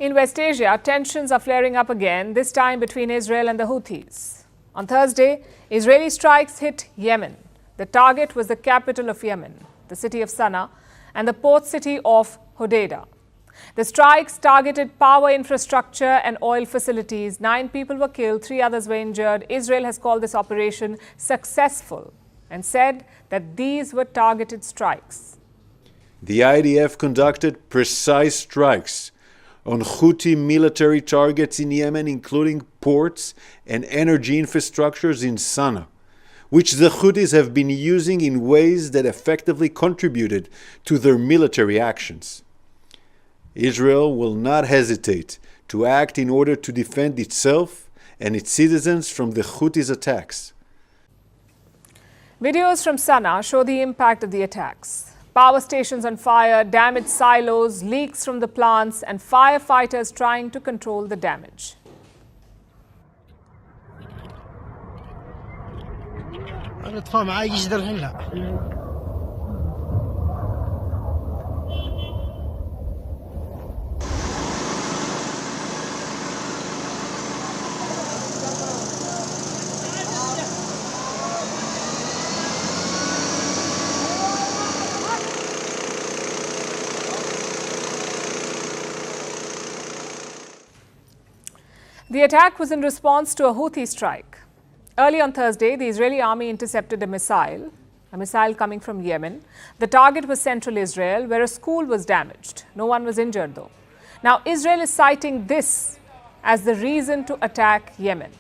Speaker 1: In West Asia, tensions are flaring up again, this time between Israel and the Houthis. On Thursday, Israeli strikes hit Yemen. The target was the capital of Yemen, the city of Sana'a, and the port city of Hodeidah. The strikes targeted power infrastructure and oil facilities. 9 people were killed, 3 others were injured. Israel has called this operation successful and said that these were targeted strikes.
Speaker 10: The IDF conducted precise strikes on Houthi military targets in Yemen, including ports and energy infrastructures in Sana'a, which the Houthis have been using in ways that effectively contributed to their military actions. Israel will not hesitate to act in order to defend itself and its citizens from the Houthis' attacks.
Speaker 1: Videos from Sana'a show the impact of the attacks. Power stations on fire, damaged silos, leaks from the plants, and firefighters trying to control the damage. The attack was in response to a Houthi strike. Early on Thursday, the Israeli army intercepted a missile coming from Yemen. The target was central Israel, where a school was damaged. No one was injured, though. Now, Israel is citing this as the reason to attack Yemen.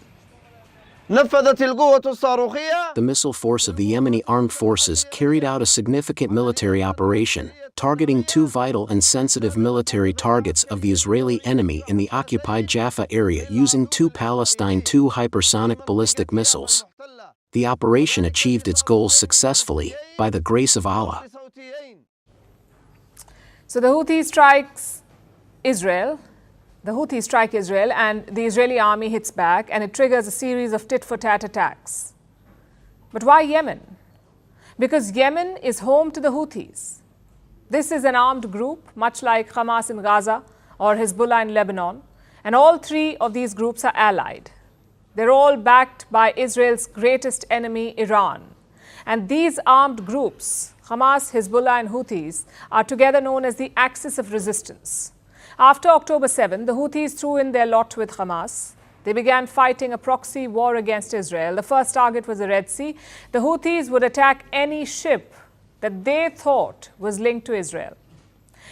Speaker 20: The missile force of the Yemeni armed forces carried out a significant military operation, targeting 2 vital and sensitive military targets of the Israeli enemy in the occupied Jaffa area using 2 Palestine II hypersonic ballistic missiles. The operation achieved its goals successfully, by the grace of Allah.
Speaker 1: So the Houthis strike Israel, and the Israeli army hits back, and it triggers a series of tit-for-tat attacks. But why Yemen? Because Yemen is home to the Houthis. This is an armed group, much like Hamas in Gaza or Hezbollah in Lebanon, and all 3 of these groups are allied. They're all backed by Israel's greatest enemy, Iran. And these armed groups, Hamas, Hezbollah, and Houthis, are together known as the Axis of Resistance. After October 7, the Houthis threw in their lot with Hamas. They began fighting a proxy war against Israel. The first target was the Red Sea. The Houthis would attack any ship that they thought was linked to Israel.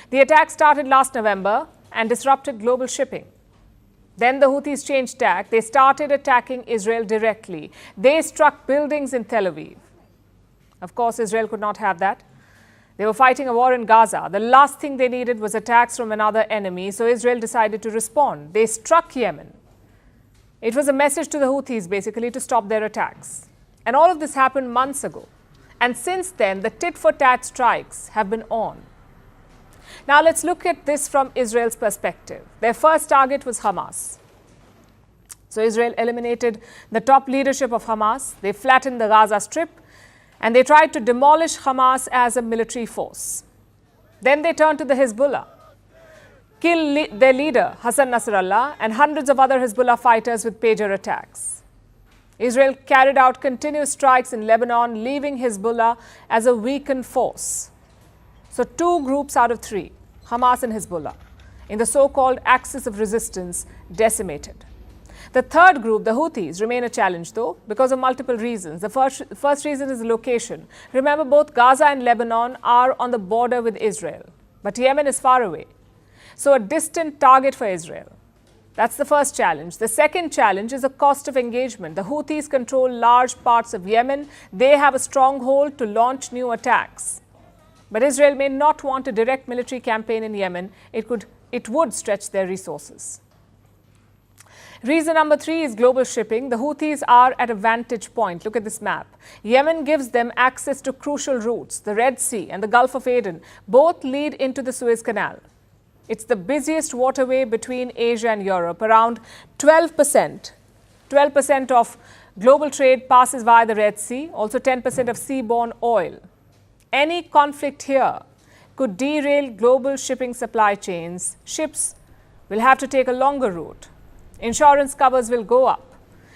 Speaker 1: The attack started last November and disrupted global shipping. Then the Houthis changed tack. They started attacking Israel directly. They struck buildings in Tel Aviv. Of course, Israel could not have that. They were fighting a war in Gaza. The last thing they needed was attacks from another enemy, so Israel decided to respond. They struck Yemen. It was a message to the Houthis, basically, to stop their attacks. And all of this happened months ago. And since then, the tit-for-tat strikes have been on. Now, let's look at this from Israel's perspective. Their first target was Hamas. So Israel eliminated the top leadership of Hamas. They flattened the Gaza Strip. And they tried to demolish Hamas as a military force. Then they turned to the Hezbollah, killed their leader, Hassan Nasrallah, and hundreds of other Hezbollah fighters with pager attacks. Israel carried out continuous strikes in Lebanon, leaving Hezbollah as a weakened force. So 2 groups out of 3, Hamas and Hezbollah, in the so-called axis of resistance, decimated. The third group, the Houthis, remain a challenge, though, because of multiple reasons. The first reason is location. Remember, both Gaza and Lebanon are on the border with Israel, but Yemen is far away. So a distant target for Israel. That's the first challenge. The second challenge is the cost of engagement. The Houthis control large parts of Yemen. They have a stronghold to launch new attacks. But Israel may not want a direct military campaign in Yemen. It would stretch their resources. Reason number 3 is global shipping. The Houthis are at a vantage point. Look at this map. Yemen gives them access to crucial routes. The Red Sea and the Gulf of Aden both lead into the Suez Canal. It's the busiest waterway between Asia and Europe. Around 12% of global trade passes via the Red Sea, also 10% of seaborne oil. Any conflict here could derail global shipping supply chains. Ships will have to take a longer route. Insurance covers will go up,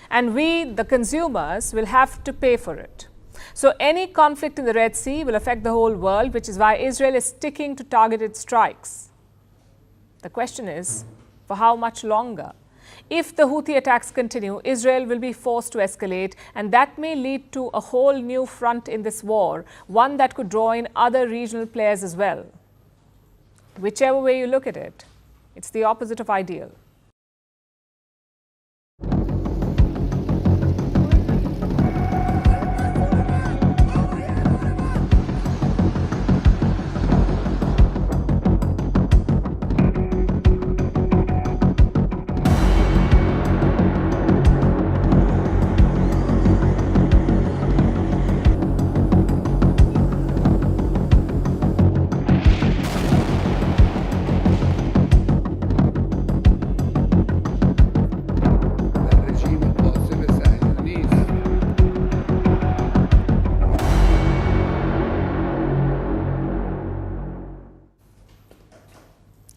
Speaker 1: and we, the consumers, will have to pay for it. So any conflict in the Red Sea will affect the whole world, which is why Israel is sticking to targeted strikes. The question is, for how much longer? If the Houthi attacks continue, Israel will be forced to escalate, and that may lead to a whole new front in this war, one that could draw in other regional players as well. Whichever way you look at it, it's the opposite of ideal.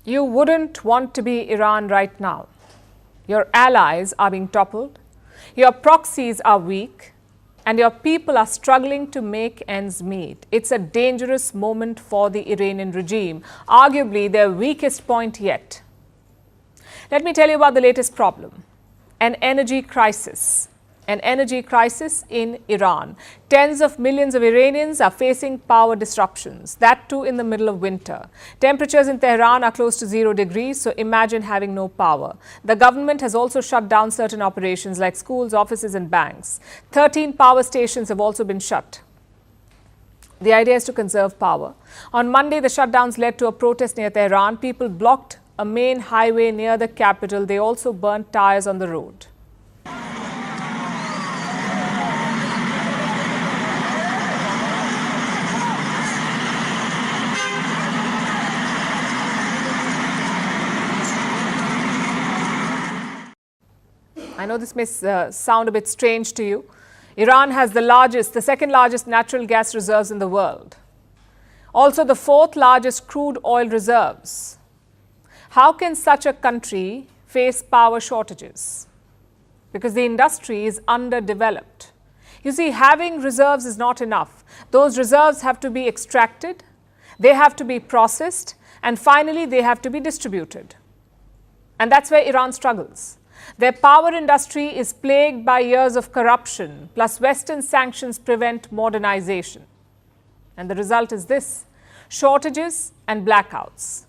Speaker 1: You wouldn't want to be Iran right now. Your allies are being toppled, your proxies are weak, and your people are struggling to make ends meet. It's a dangerous moment for the Iranian regime, arguably their weakest point yet. Let me tell you about the latest problem, an energy crisis. An energy crisis in Iran. Tens of millions of Iranians are facing power disruptions, that too in the middle of winter. Temperatures in Tehran are close to 0 degrees, so imagine having no power. The government has also shut down certain operations like schools, offices and banks. 13 power stations have also been shut. The idea is to conserve power. On Monday, the shutdowns led to a protest near Tehran. People blocked a main highway near the capital. They also burnt tires on the road. I know this may sound a bit strange to you. Iran has the second largest natural gas reserves in the world. Also the 4th largest crude oil reserves. How can such a country face power shortages? Because the industry is underdeveloped. You see, having reserves is not enough. Those reserves have to be extracted, they have to be processed, and finally they have to be distributed. And that's where Iran struggles. Their power industry is plagued by years of corruption, plus Western sanctions prevent modernization. And the result is this: shortages and blackouts.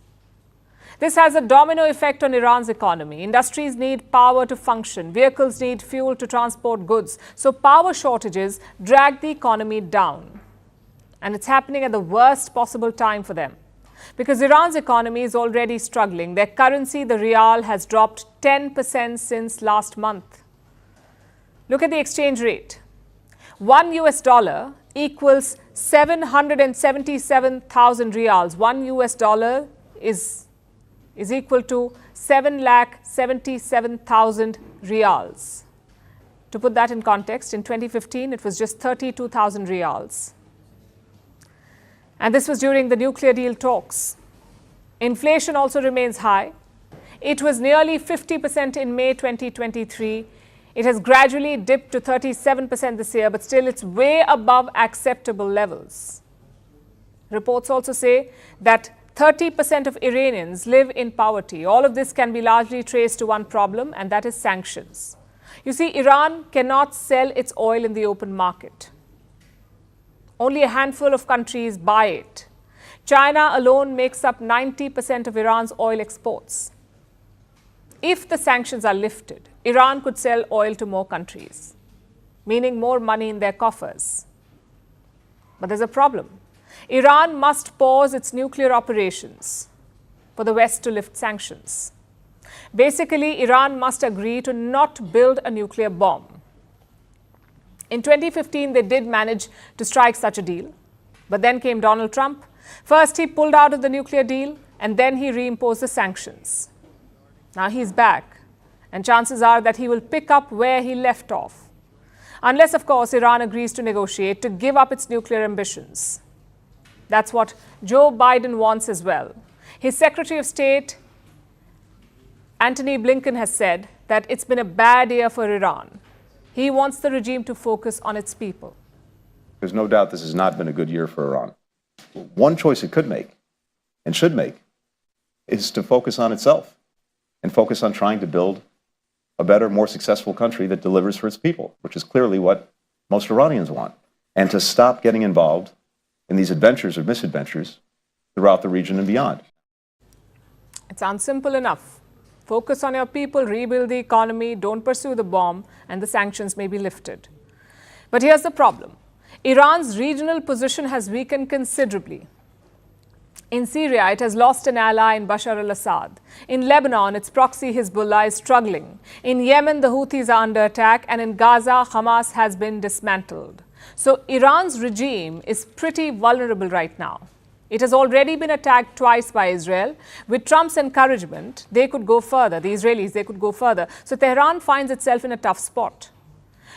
Speaker 1: This has a domino effect on Iran's economy. Industries need power to function. Vehicles need fuel to transport goods. So power shortages drag the economy down. And it's happening at the worst possible time for them. Because Iran's economy is already struggling. Their currency, the rial, has dropped 10% since last month. Look at the exchange rate. $1 equals 777,000 rials. $1 is equal to 7,77,000 rials. To put that in context, in 2015, it was just 32,000 rials. And this was during the nuclear deal talks. Inflation also remains high. It was nearly 50% in May 2023. It has gradually dipped to 37% this year, but still it's way above acceptable levels. Reports also say that 30% of Iranians live in poverty. All of this can be largely traced to one problem, and that is sanctions. You see, Iran cannot sell its oil in the open market. Only a handful of countries buy it. China alone makes up 90% of Iran's oil exports. If the sanctions are lifted, Iran could sell oil to more countries, meaning more money in their coffers. But there's a problem. Iran must pause its nuclear operations for the West to lift sanctions. Basically, Iran must agree to not build a nuclear bomb. In 2015, they did manage to strike such a deal. But then came Donald Trump. First, he pulled out of the nuclear deal, and then he reimposed the sanctions. Now he's back, and chances are that he will pick up where he left off. Unless, of course, Iran agrees to negotiate to give up its nuclear ambitions. That's what Joe Biden wants as well. His Secretary of State, Antony Blinken, has said that it's been a bad year for Iran. He wants the regime to focus on its people.
Speaker 14: There's no doubt this has not been a good year for Iran. One choice it could make, and should make, is to focus on itself and focus on trying to build a better, more successful country that delivers for its people, which is clearly what most Iranians want, and to stop getting involved in these adventures or misadventures throughout the region and beyond.
Speaker 1: It sounds simple enough. Focus on your people, rebuild the economy, don't pursue the bomb, and the sanctions may be lifted. But here's the problem. Iran's regional position has weakened considerably. In Syria, it has lost an ally in Bashar al-Assad. In Lebanon, its proxy Hezbollah is struggling. In Yemen, the Houthis are under attack. And in Gaza, Hamas has been dismantled. So Iran's regime is pretty vulnerable right now. It has already been attacked twice by Israel. With Trump's encouragement, they could go further. The Israelis, they could go further. So Tehran finds itself in a tough spot.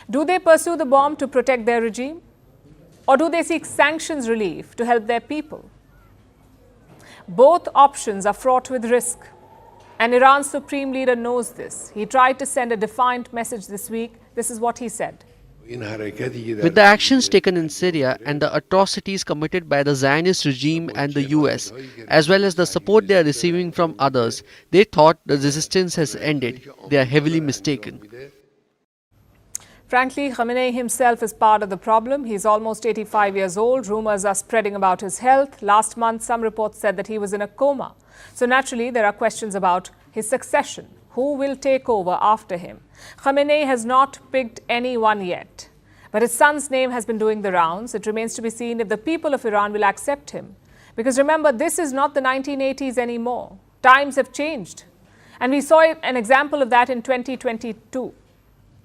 Speaker 1: Do they pursue the bomb to protect their regime? Or do they seek sanctions relief to help their people? Both options are fraught with risk. And Iran's supreme leader knows this. He tried to send a defiant message this week. This is what he said.
Speaker 15: With the actions taken in Syria and the atrocities committed by the Zionist regime and the US, as well as the support they are receiving from others, they thought the resistance has ended. They are heavily mistaken.
Speaker 1: Frankly, Khamenei himself is part of the problem. He's almost 85 years old. Rumors are spreading about his health. Last month, some reports said that he was in a coma. So naturally, there are questions about his succession. Who will take over after him? Khamenei has not picked anyone yet. But his son's name has been doing the rounds. It remains to be seen if the people of Iran will accept him. Because remember, this is not the 1980s anymore. Times have changed. And we saw an example of that in 2022.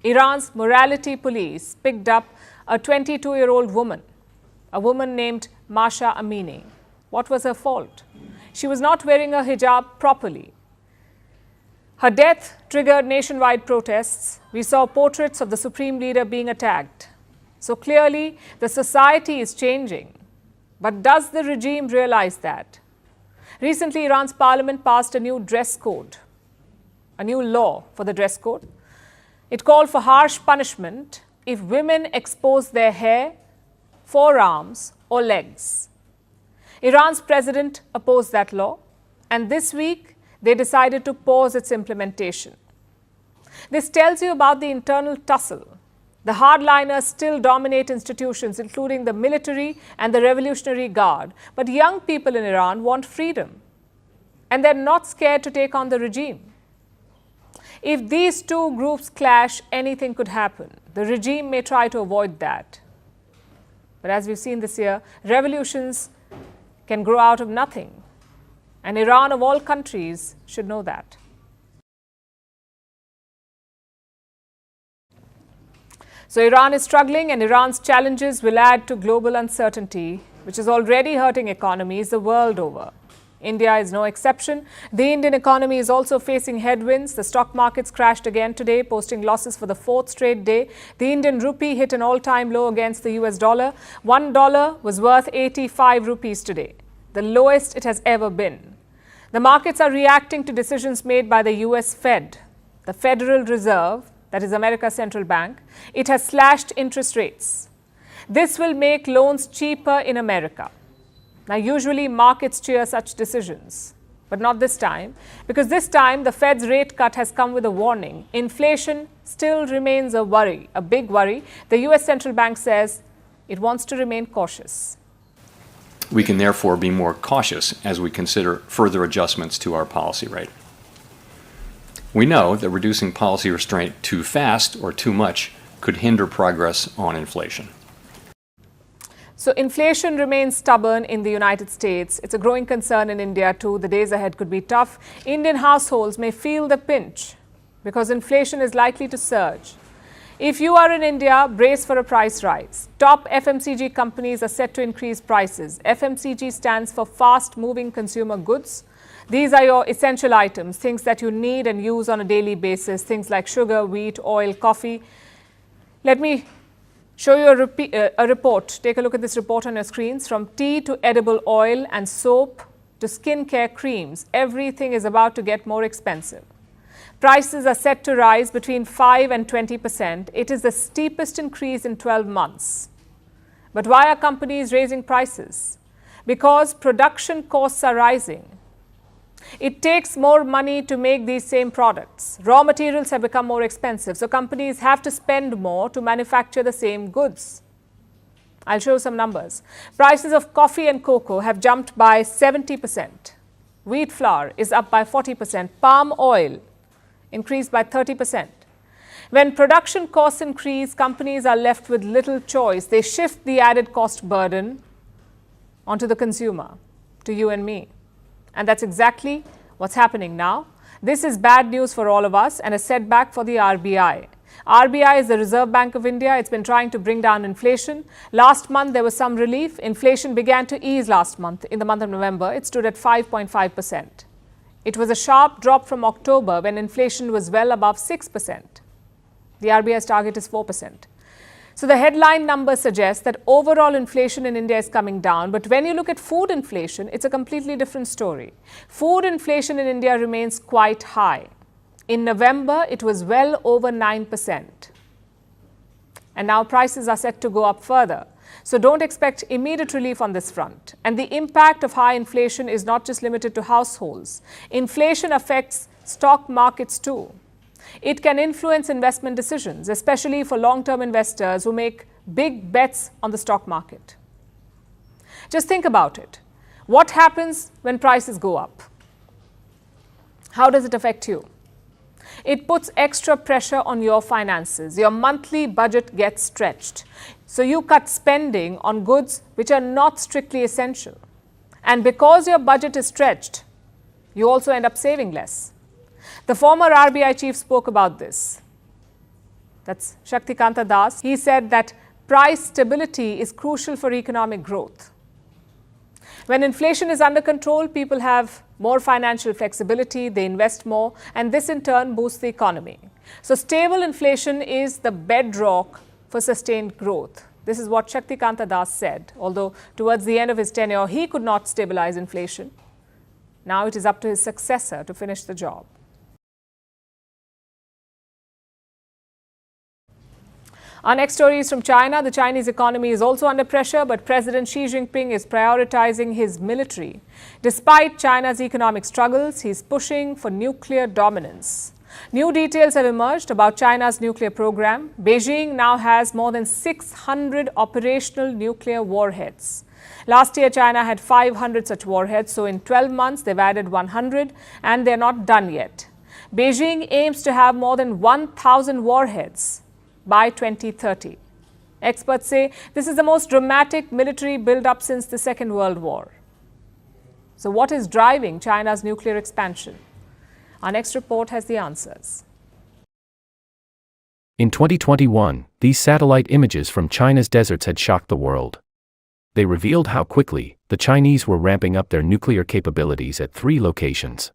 Speaker 1: Iran's morality police picked up a 22-year-old woman, a woman named Masha Amini. What was her fault? She was not wearing a hijab properly. Her death triggered nationwide protests. We saw portraits of the supreme leader being attacked. So clearly, the society is changing. But does the regime realize that? Recently, Iran's parliament passed a new dress code, a new law for the dress code. It called for harsh punishment if women expose their hair, forearms, or legs. Iran's president opposed that law, and this week they decided to pause its implementation. This tells you about the internal tussle. The hardliners still dominate institutions, including the military and the Revolutionary Guard, but young people in Iran want freedom. and they're not scared to take on the regime. If these two groups clash, anything could happen. The regime may try to avoid that. But as we've seen this year, revolutions can grow out of nothing. And Iran, of all countries, should know that. So Iran is struggling, and Iran's challenges will add to global uncertainty, which is already hurting economies the world over. India is no exception. The Indian economy is also facing headwinds. The stock markets crashed again today, posting losses for the fourth straight day. The Indian rupee hit an all-time low against the US dollar. $1 was worth 85 rupees today, the lowest it has ever been. The markets are reacting to decisions made by the US Fed, the Federal Reserve, that is America's central bank. It has slashed interest rates. This will make loans cheaper in America. Now, usually markets cheer such decisions, but not this time, because this time the Fed's rate cut has come with a warning. Inflation still remains a worry, a big worry. The US central bank says it wants to remain cautious.
Speaker 5: We can therefore be more cautious as we consider further adjustments to our policy rate. We know that reducing policy restraint too fast or too much could hinder progress on inflation.
Speaker 1: So inflation remains stubborn in the United States. It's a growing concern in India too. The days ahead could be tough. Indian households may feel the pinch because inflation is likely to surge. If you are in India, brace for a price rise. Top FMCG companies are set to increase prices. FMCG stands for fast-moving consumer goods. These are your essential items, things that you need and use on a daily basis, things like sugar, wheat, oil, coffee. Let me show you a report. Take a look at this report on your screens. From tea to edible oil and soap to skincare creams, everything is about to get more expensive. Prices are set to rise between 5 and 20%. It is the steepest increase in 12 months. But why are companies raising prices? Because production costs are rising. It takes more money to make these same products. Raw materials have become more expensive, so companies have to spend more to manufacture the same goods. I'll show you some numbers. Prices of coffee and cocoa have jumped by 70%. Wheat flour is up by 40%. Palm oil increased by 30%. When production costs increase, companies are left with little choice. They shift the added cost burden onto the consumer, to you and me. And that's exactly what's happening now. This is bad news for all of us and a setback for the RBI. RBI is the Reserve Bank of India. It's been trying to bring down inflation. Last month, there was some relief. Inflation began to ease last month. In the month of November, it stood at 5.5%. It was a sharp drop from October when inflation was well above 6%. The RBI's target is 4%. So the headline number suggests that overall inflation in India is coming down. But when you look at food inflation, it's a completely different story. Food inflation in India remains quite high. In November, it was well over 9%. And now prices are set to go up further. So don't expect immediate relief on this front. And the impact of high inflation is not just limited to households. Inflation affects stock markets too. It can influence investment decisions, especially for long-term investors who make big bets on the stock market. Just think about it. What happens when prices go up? How does it affect you? It puts extra pressure on your finances. Your monthly budget gets stretched. So you cut spending on goods which are not strictly essential. And because your budget is stretched, you also end up saving less. The former RBI chief spoke about this. That's Shaktikanta Das. He said that price stability is crucial for economic growth. When inflation is under control, people have more financial flexibility, they invest more, and this in turn boosts the economy. So stable inflation is the bedrock for sustained growth. This is what Shaktikanta Das said, although towards the end of his tenure, he could not stabilize inflation. Now it is up to his successor to finish the job. Our next story is from China. The Chinese economy is also under pressure, but President Xi Jinping is prioritizing his military. Despite China's economic struggles, he's pushing for nuclear dominance. New details have emerged about China's nuclear program. Beijing now has more than 600 operational nuclear warheads. Last year, China had 500 such warheads, so in 12 months, they've added 100, and they're not done yet. Beijing aims to have more than 1,000 warheads by 2030. Experts say this is the most dramatic military build-up since the Second World War. So what is driving China's nuclear expansion? Our next report has the answers.
Speaker 3: In 2021, these satellite images from China's deserts had shocked the world. They revealed how quickly the Chinese were ramping up their nuclear capabilities at 3 locations.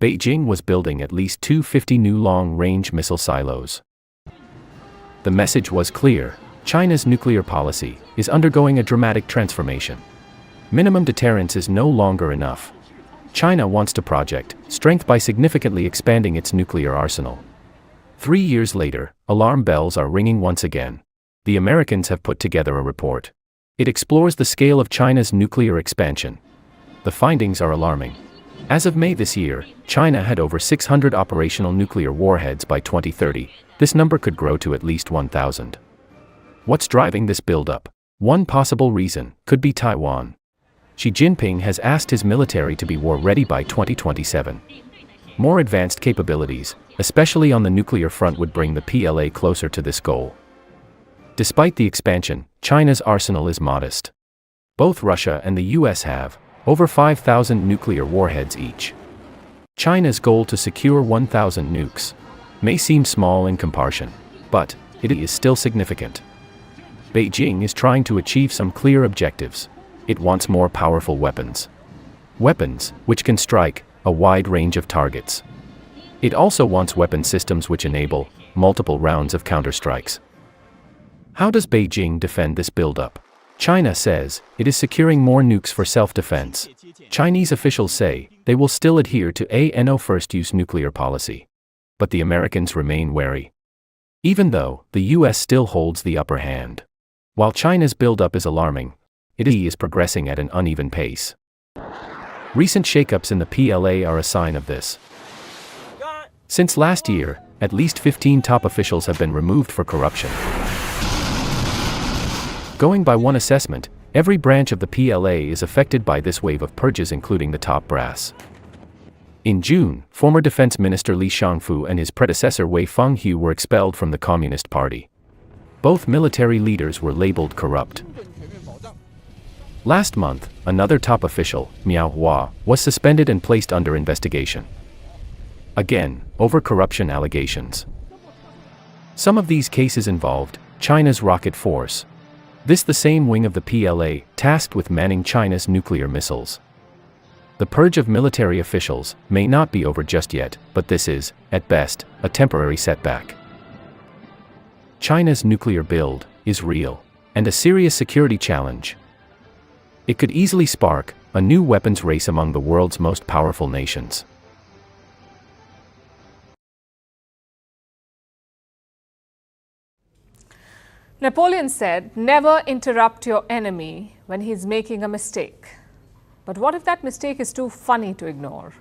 Speaker 3: Beijing was building at least 250 new long-range missile silos. The message was clear: China's nuclear policy is undergoing a dramatic transformation. Minimum deterrence is no longer enough. China wants to project strength by significantly expanding its nuclear arsenal. 3 years later, alarm bells are ringing once again. The Americans have put together a report. It explores the scale of China's nuclear expansion. The findings are alarming. As of May this year, China had over 600 operational nuclear warheads by 2030. This number could grow to at least 1,000. What's driving this buildup? One possible reason could be Taiwan. Xi Jinping has asked his military to be war-ready by 2027. More advanced capabilities, especially on the nuclear front, would bring the PLA closer to this goal. Despite the expansion, China's arsenal is modest. Both Russia and the US have over 5,000 nuclear warheads each. China's goal to secure 1,000 nukes may seem small in comparison, but it is still significant. Beijing is trying to achieve some clear objectives. It wants more powerful weapons. Weapons which can strike a wide range of targets. It also wants weapon systems which enable multiple rounds of counterstrikes. How does Beijing defend this buildup? China says it is securing more nukes for self-defense. Chinese officials say they will still adhere to a no first-use nuclear policy. But the Americans remain wary. Even though the US still holds the upper hand. While China's buildup is alarming, it is progressing at an uneven pace. Recent shakeups in the PLA are a sign of this. Since last year, at least 15 top officials have been removed for corruption. Going by one assessment, every branch of the PLA is affected by this wave of purges, including the top brass. In June, former Defense Minister Li Shangfu and his predecessor Wei Fenghui were expelled from the Communist Party. Both military leaders were labeled corrupt. Last month, another top official, Miao Hua, was suspended and placed under investigation. Again, over corruption allegations. Some of these cases involved China's rocket force. This the same wing of the PLA tasked with manning China's nuclear missiles. The purge of military officials may not be over just yet, but this is, at best, a temporary setback. China's nuclear build is real and a serious security challenge. It could easily spark a new weapons race among the world's most powerful nations.
Speaker 1: Napoleon said, "Never interrupt your enemy when he's making a mistake." But what if that mistake is too funny to ignore?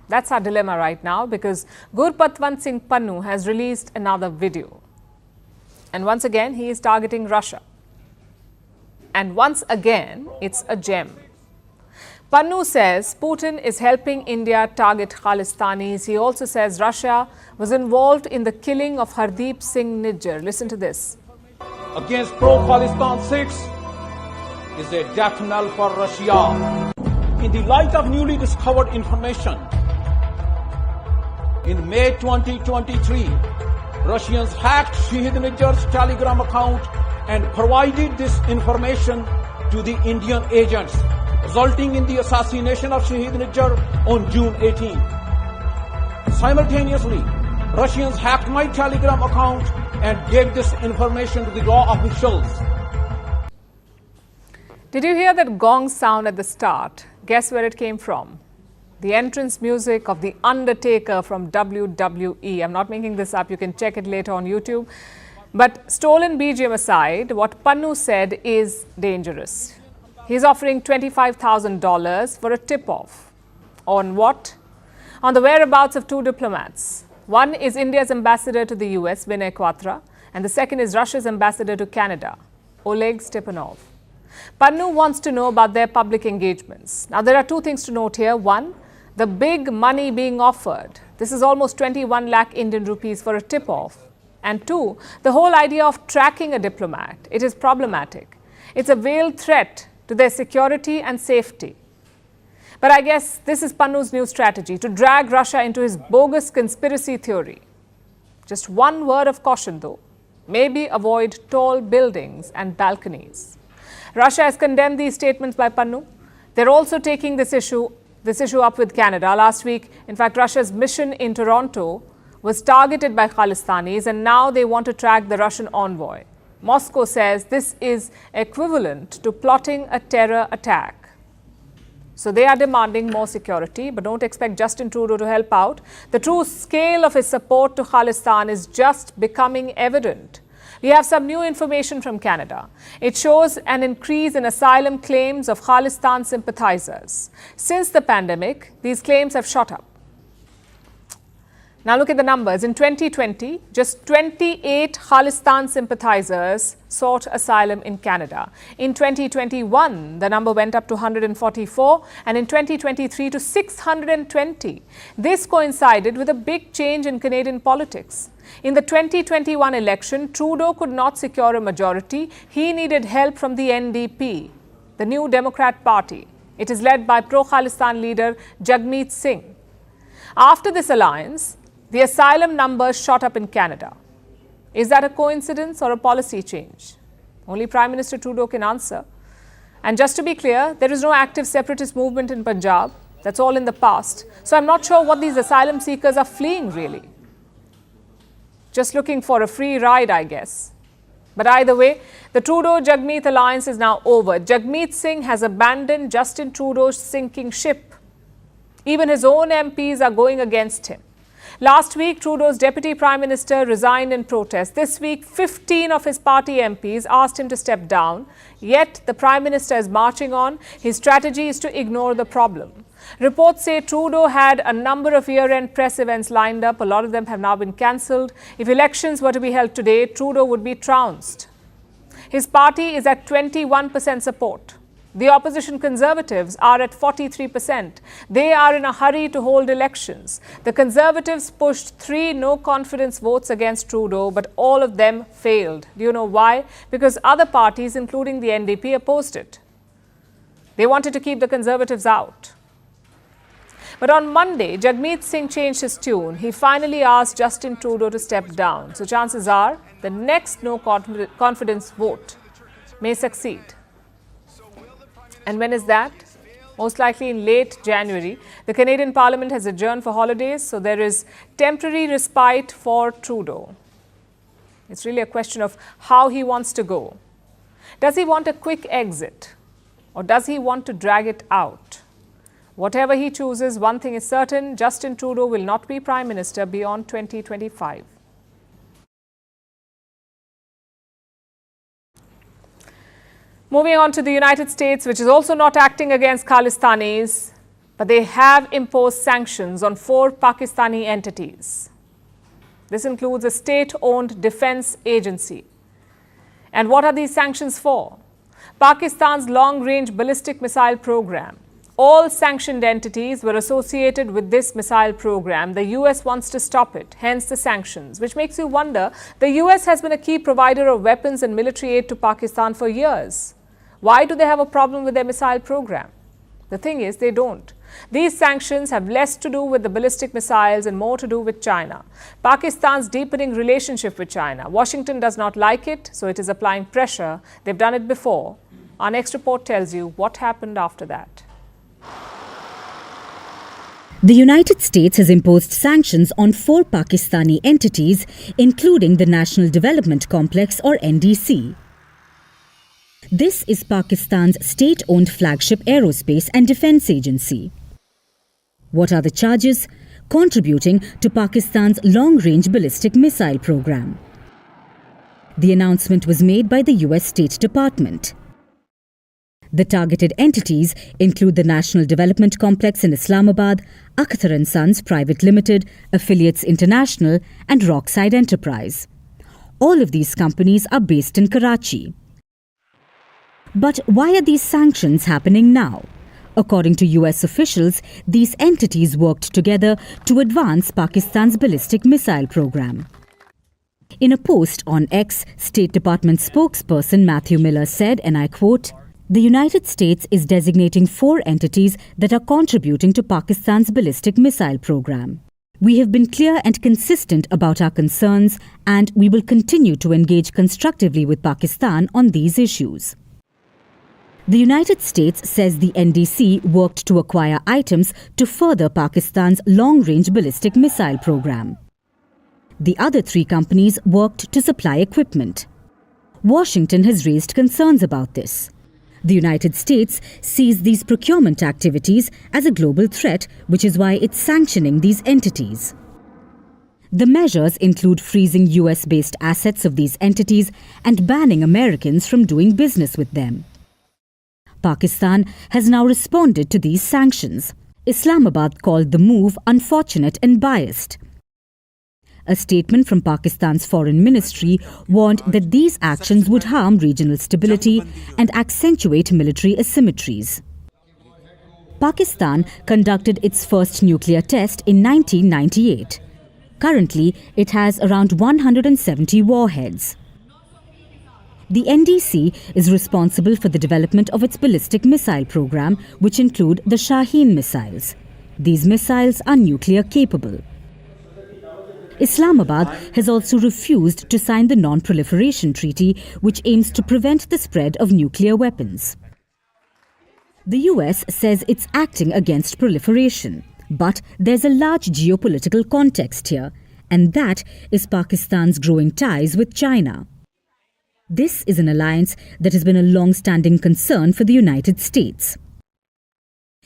Speaker 1: That's our dilemma right now, because Gurpatwant Singh Pannun has released another video. And once again, he is targeting Russia. And once again, it's a gem. Pannun says Putin is helping India target Khalistanis. He also says Russia was involved in the killing of Hardeep Singh Nijjar. Listen to this.
Speaker 16: Against pro-Khalistan Sikhs is a death knell for Russia. In the light of newly discovered information, in May 2023, Russians hacked Shahid Nijjar's Telegram account and provided this information to the Indian agents, resulting in the assassination of Shahid Nijjar on June 18. Simultaneously, Russians hacked my Telegram account and gave this information to the law officials.
Speaker 1: Did you hear that gong sound at the start? Guess where it came from? The entrance music of The Undertaker from WWE. I'm not making this up. You can check it later on YouTube. But stolen BGM aside, what Pannun said is dangerous. He's offering $25,000 for a tip-off. On what? On the whereabouts of two diplomats. One is India's ambassador to the US, Vinay Quatra, and the second is Russia's ambassador to Canada, Oleg Stepanov. Pannun wants to know about their public engagements. Now, there are two things to note here. One, the big money being offered. This is almost 21 lakh Indian rupees for a tip-off. And two, the whole idea of tracking a diplomat. It is problematic. It's a veiled threat to their security and safety. But I guess this is Pannun's new strategy, to drag Russia into his bogus conspiracy theory. Just one word of caution though, maybe avoid tall buildings and balconies. Russia has condemned these statements by Pannun. They're also taking this issue up with Canada. Last week, in fact, Russia's mission in Toronto was targeted by Khalistanis, and now they want to track the Russian envoy. Moscow says this is equivalent to plotting a terror attack. So they are demanding more security, but don't expect Justin Trudeau to help out. The true scale of his support to Khalistan is just becoming evident. We have some new information from Canada. It shows an increase in asylum claims of Khalistan sympathizers. Since the pandemic, these claims have shot up. Now look at the numbers. In 2020, just 28 Khalistan sympathizers sought asylum in Canada. In 2021, the number went up to 144, and in 2023 to 620. This coincided with a big change in Canadian politics. In the 2021 election, Trudeau could not secure a majority. He needed help from the NDP, the New Democrat Party. It is led by pro-Khalistan leader Jagmeet Singh. After this alliance, the asylum numbers shot up in Canada. Is that a coincidence or a policy change? Only Prime Minister Trudeau can answer. And just to be clear, there is no active separatist movement in Punjab. That's all in the past. So I'm not sure what these asylum seekers are fleeing really. Just looking for a free ride, I guess. But either way, the Trudeau-Jagmeet alliance is now over. Jagmeet Singh has abandoned Justin Trudeau's sinking ship. Even his own MPs are going against him. Last week, Trudeau's Deputy Prime Minister resigned in protest. This week, 15 of his party MPs asked him to step down. Yet, the Prime Minister is marching on. His strategy is to ignore the problem. Reports say Trudeau had a number of year-end press events lined up. A lot of them have now been cancelled. If elections were to be held today, Trudeau would be trounced. His party is at 21% support. The opposition Conservatives are at 43%. They are in a hurry to hold elections. The Conservatives pushed 3 no-confidence votes against Trudeau, but all of them failed. Do you know why? Because other parties, including the NDP, opposed it. They wanted to keep the Conservatives out. But on Monday, Jagmeet Singh changed his tune. He finally asked Justin Trudeau to step down. So chances are the next no-confidence vote may succeed. And when is that? Most likely in late January. The Canadian Parliament has adjourned for holidays, so there is temporary respite for Trudeau. It's really a question of how he wants to go. Does he want a quick exit, or does he want to drag it out? Whatever he chooses, one thing is certain: Justin Trudeau will not be Prime Minister beyond 2025. Moving on to the United States, which is also not acting against Khalistanis, but they have imposed sanctions on 4 Pakistani entities. This includes a state-owned defense agency. And what are these sanctions for? Pakistan's long-range ballistic missile program. All sanctioned entities were associated with this missile program. The US wants to stop it, hence the sanctions, which makes you wonder, the US has been a key provider of weapons and military aid to Pakistan for years. Why do they have a problem with their missile program? The thing is, they don't. These sanctions have less to do with the ballistic missiles and more to do with China. Pakistan's deepening relationship with China. Washington does not like it, so it is applying pressure. They've done it before. Our next report tells you what happened after that.
Speaker 11: The United States has imposed sanctions on 4 Pakistani entities, including the National Development Complex, or NDC. This is Pakistan's state-owned flagship aerospace and defense agency. What are the charges? Contributing to Pakistan's long-range ballistic missile program. The announcement was made by the US State Department. The targeted entities include the National Development Complex in Islamabad, Akhtar & Sons Private Limited, Affiliates International, and Rockside Enterprise. All of these companies are based in Karachi. But why are these sanctions happening now? According to US officials, these entities worked together to advance Pakistan's ballistic missile program. In a post on X, State Department spokesperson Matthew Miller said, and I quote, "The United States is designating 4 entities that are contributing to Pakistan's ballistic missile program. We have been clear and consistent about our concerns, and we will continue to engage constructively with Pakistan on these issues." The United States says the NDC worked to acquire items to further Pakistan's long-range ballistic missile program. The other 3 companies worked to supply equipment. Washington has raised concerns about this. The United States sees these procurement activities as a global threat, which is why it's sanctioning these entities. The measures include freezing US-based assets of these entities and banning Americans from doing business with them. Pakistan has now responded to these sanctions. Islamabad called the move unfortunate and biased. A statement from Pakistan's foreign ministry warned that these actions would harm regional stability and accentuate military asymmetries. Pakistan conducted its first nuclear test in 1998. Currently, it has around 170 warheads. The NDC is responsible for the development of its ballistic missile program, which include the Shaheen missiles. These missiles are nuclear capable. Islamabad has also refused to sign the Non-Proliferation Treaty, which aims to prevent the spread of nuclear weapons. The US says it's acting against proliferation, but there's a large geopolitical context here, and that is Pakistan's growing ties with China. This is an alliance that has been a long-standing concern for the United States.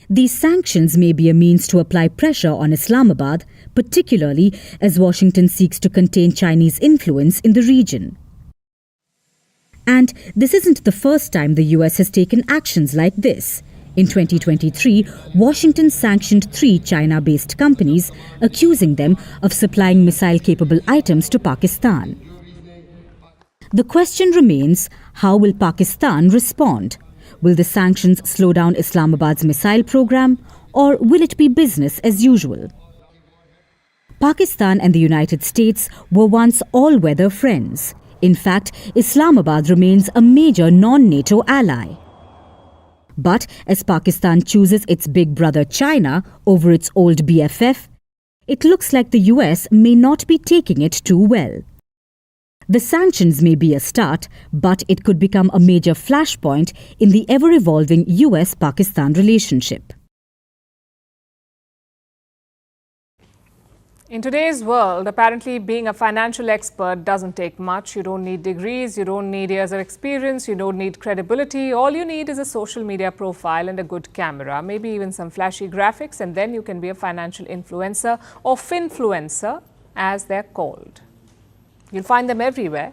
Speaker 11: These sanctions may be a means to apply pressure on Islamabad, particularly as Washington seeks to contain Chinese influence in the region. And this isn't the first time the US has taken actions like this. In 2023, Washington sanctioned 3 China-based companies, accusing them of supplying missile-capable items to Pakistan. The question remains, how will Pakistan respond? Will the sanctions slow down Islamabad's missile program, or will it be business as usual? Pakistan and the United States were once all-weather friends. In fact, Islamabad remains a major non-NATO ally. But as Pakistan chooses its big brother China over its old BFF, it looks like the US may not be taking it too well. The sanctions may be a start, but it could become a major flashpoint in the ever-evolving US-Pakistan relationship.
Speaker 1: In today's world, apparently being a financial expert doesn't take much. You don't need degrees, you don't need years of experience, you don't need credibility. All you need is a social media profile and a good camera, maybe even some flashy graphics, and then you can be a financial influencer, or finfluencer as they're called. You'll find them everywhere.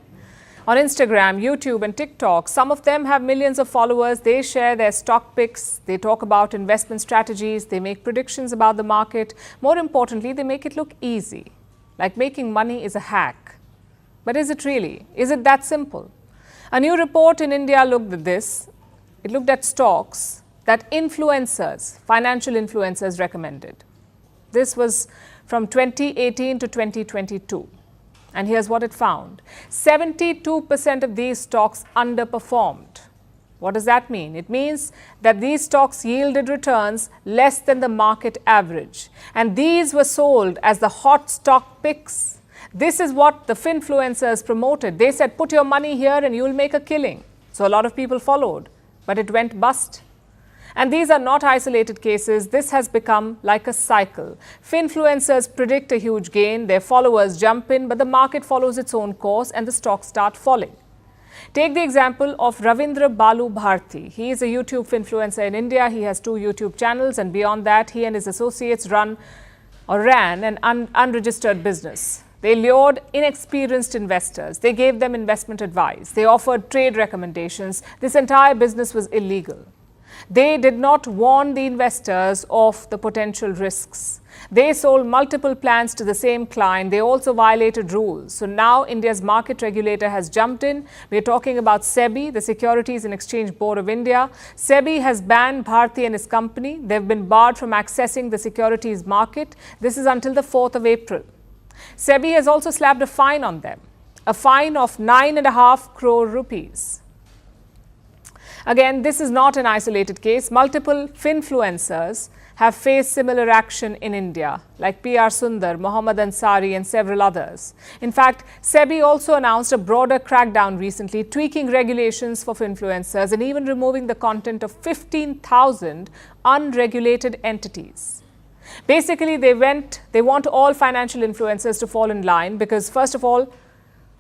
Speaker 1: On Instagram, YouTube and TikTok, some of them have millions of followers. They share their stock picks, they talk about investment strategies, they make predictions about the market. More importantly, they make it look easy, like making money is a hack. But is it really? Is it that simple? A new report in India looked at this. It looked at stocks that influencers, financial influencers recommended. This was from 2018 to 2022. And here's what it found. 72% of these stocks underperformed. What does that mean? It means that these stocks yielded returns less than the market average. And these were sold as the hot stock picks. This is what the finfluencers promoted. They said, put your money here and you'll make a killing. So a lot of people followed, but it went bust. And these are not isolated cases. This has become like a cycle. Finfluencers predict a huge gain, their followers jump in, but the market follows its own course and the stocks start falling. Take the example of Ravindra Balu Bharti. He is a YouTube influencer in India. He has 2 YouTube channels, and beyond that, he and his associates ran an unregistered business. They lured inexperienced investors. They gave them investment advice. They offered trade recommendations. This entire business was illegal. They did not warn the investors of the potential risks. They sold multiple plans to the same client. They also violated rules. So now India's market regulator has jumped in. We're talking about SEBI, the Securities and Exchange Board of India. SEBI has banned Bharti and his company. They've been barred from accessing the securities market. This is until the 4th of April. SEBI has also slapped a fine on them, a fine of 9.5 crore rupees. Again, this is not an isolated case. Multiple finfluencers have faced similar action in India, like PR Sundar, Mohammad Ansari and several others. In fact, SEBI also announced a broader crackdown recently, tweaking regulations for finfluencers and even removing the content of 15,000 unregulated entities. Basically, they want all financial influencers to fall in line because, first of all,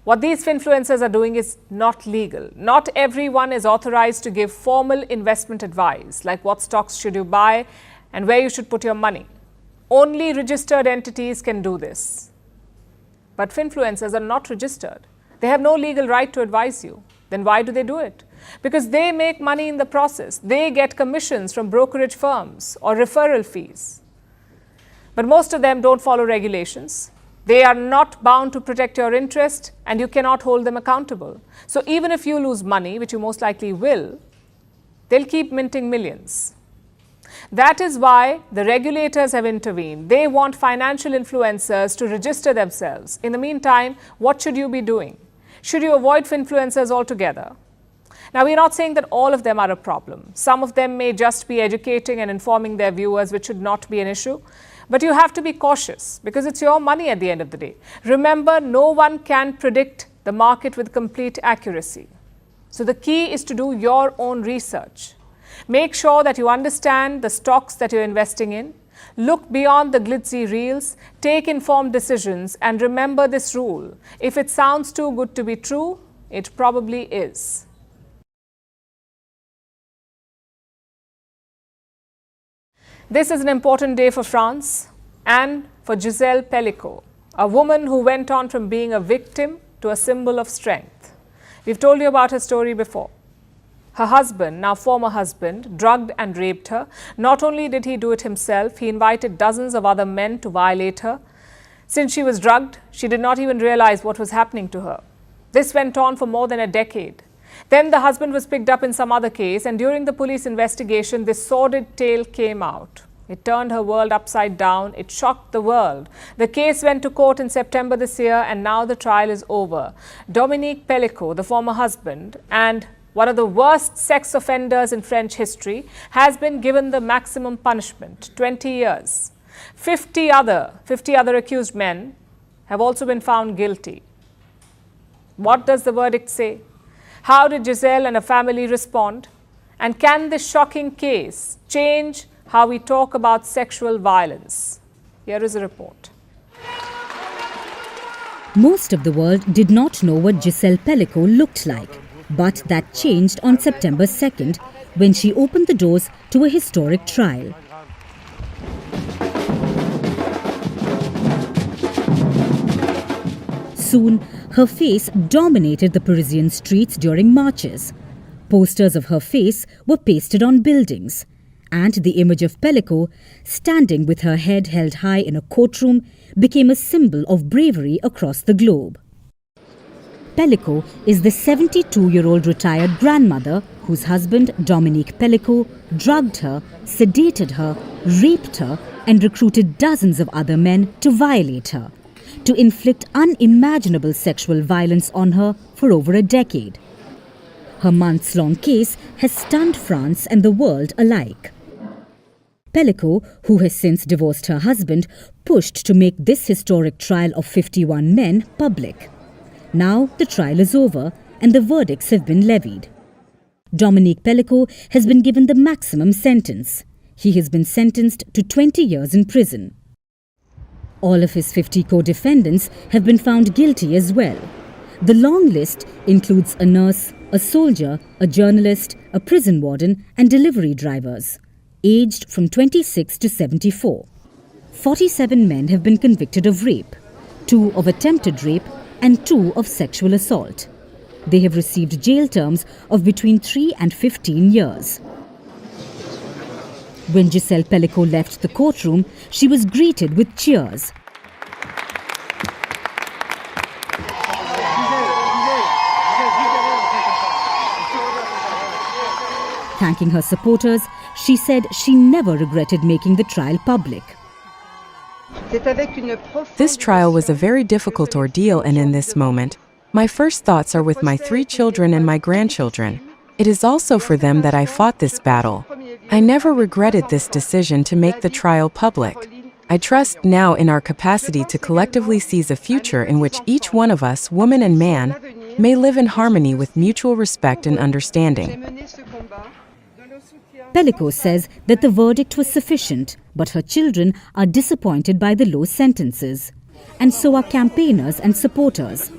Speaker 1: what these influencers are doing is not legal. Not everyone is authorized to give formal investment advice, like what stocks should you buy and where you should put your money. Only registered entities can do this. But finfluencers are not registered. They have no legal right to advise you. Then why do they do it? Because they make money in the process. They get commissions from brokerage firms or referral fees. But most of them don't follow regulations. They are not bound to protect your interest and you cannot hold them accountable. So even if you lose money, which you most likely will, they'll keep minting millions. That is why the regulators have intervened. They want financial influencers to register themselves. In the meantime, what should you be doing? Should you avoid finfluencers altogether? Now, we're not saying that all of them are a problem. Some of them may just be educating and informing their viewers, which should not be an issue. But you have to be cautious because it's your money at the end of the day. Remember, no one can predict the market with complete accuracy. So the key is to do your own research. Make sure that you understand the stocks that you're investing in. Look beyond the glitzy reels. Take informed decisions and remember this rule. If it sounds too good to be true, it probably is. This is an important day for France and for Gisèle Pellicot, a woman who went on from being a victim to a symbol of strength. We've told you about her story before. Her husband, now former husband, drugged and raped her. Not only did he do it himself, he invited dozens of other men to violate her. Since she was drugged, she did not even realize what was happening to her. This went on for more than a decade. Then the husband was picked up in some other case, and during the police investigation, this sordid tale came out. It turned her world upside down. It shocked the world. The case went to court in September this year, and now the trial is over. Dominique Pellicot, the former husband, and one of the worst sex offenders in French history, has been given the maximum punishment, 20 years. 50 other accused men have also been found guilty. What does the verdict say? How did Gisèle and her family respond? And can this shocking case change how we talk about sexual violence? Here is a report.
Speaker 11: Most of the world did not know what Gisèle Pellicot looked like. But that changed on September 2nd when she opened the doors to a historic trial. Soon, her face dominated the Parisian streets during marches. Posters of her face were pasted on buildings, and the image of Pellicot, standing with her head held high in a courtroom, became a symbol of bravery across the globe. Pellicot is the 72-year-old retired grandmother whose husband, Dominique Pellicot, drugged her, sedated her, raped her, and recruited dozens of other men to violate her, to inflict unimaginable sexual violence on her for over a decade. Her months-long case has stunned France and the world alike. Pellicot, who has since divorced her husband, pushed to make this historic trial of 51 men public. Now the trial is over and the verdicts have been levied. Dominique Pellicot has been given the maximum sentence. He has been sentenced to 20 years in prison. All of his 50 co-defendants have been found guilty as well. The long list includes a nurse, a soldier, a journalist, a prison warden and delivery drivers, aged from 26 to 74. 47 men have been convicted of rape, 2 of attempted rape and 2 of sexual assault. They have received jail terms of between 3 and 15 years. When Giselle Pellico left the courtroom, she was greeted with cheers. Thanking her supporters, she said she never regretted making the trial public.
Speaker 2: This trial was a very difficult ordeal, and in this moment, my first thoughts are with my 3 children and my grandchildren. It is also for them that I fought this battle. I never regretted this decision to make the trial public. I trust now in our capacity to collectively seize a future in which each one of us, woman and man, may live in harmony with mutual respect and understanding.
Speaker 11: Pellico says that the verdict was sufficient, but her children are disappointed by the low sentences. And so are campaigners and supporters.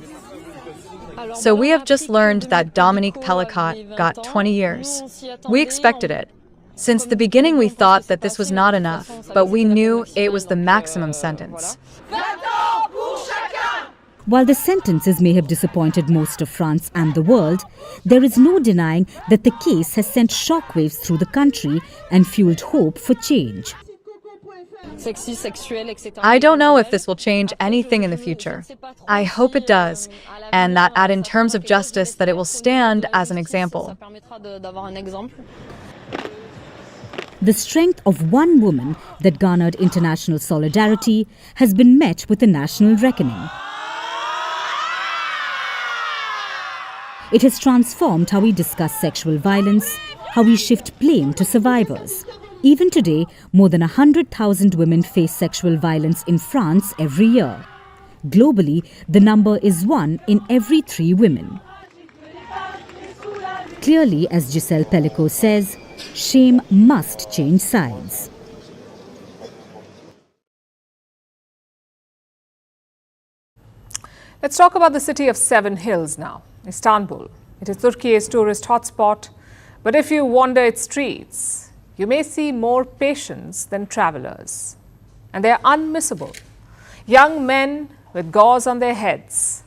Speaker 18: So we have just learned that Dominique Pellicot got 20 years. We expected it. Since the beginning we thought that this was not enough, but we knew it was the maximum sentence.
Speaker 11: While the sentences may have disappointed most of France and the world, there is no denying that the case has sent shockwaves through the country and fueled hope for change.
Speaker 18: I don't know if this will change anything in the future. I hope it does, and that in terms of justice, that it will stand as an example.
Speaker 11: The strength of one woman that garnered international solidarity has been met with a national reckoning. It has transformed how we discuss sexual violence, how we shift blame to survivors. Even today, more than 100,000 women face sexual violence in France every year. Globally, the number is 1 in every 3 women. Clearly, as Giselle Pellico says, shame must change sides.
Speaker 1: Let's talk about the city of 7 hills now, Istanbul. It is Turkey's tourist hotspot, but if you wander its streets, you may see more patients than travelers. And they are unmissable. Young men with gauze on their heads,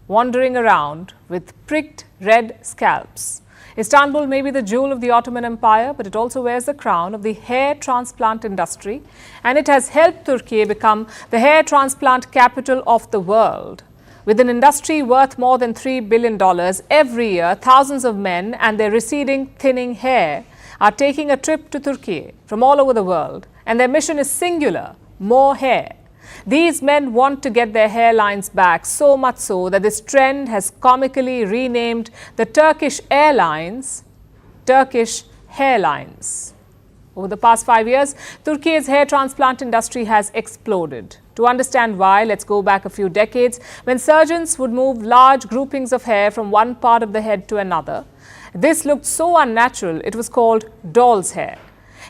Speaker 1: wandering around with pricked red scalps. Istanbul may be the jewel of the Ottoman Empire, but it also wears the crown of the hair transplant industry, and it has helped Turkey become the hair transplant capital of the world. With an industry worth more than $3 billion every year, thousands of men and their receding, thinning hair are taking a trip to Turkey from all over the world, and their mission is singular: more hair. These men want to get their hairlines back, so much so that this trend has comically renamed the Turkish Airlines Turkish Hairlines. Over the past 5 years, Turkey's hair transplant industry has exploded. To understand why, let's go back a few decades when surgeons would move large groupings of hair from one part of the head to another. This looked so unnatural, it was called doll's hair.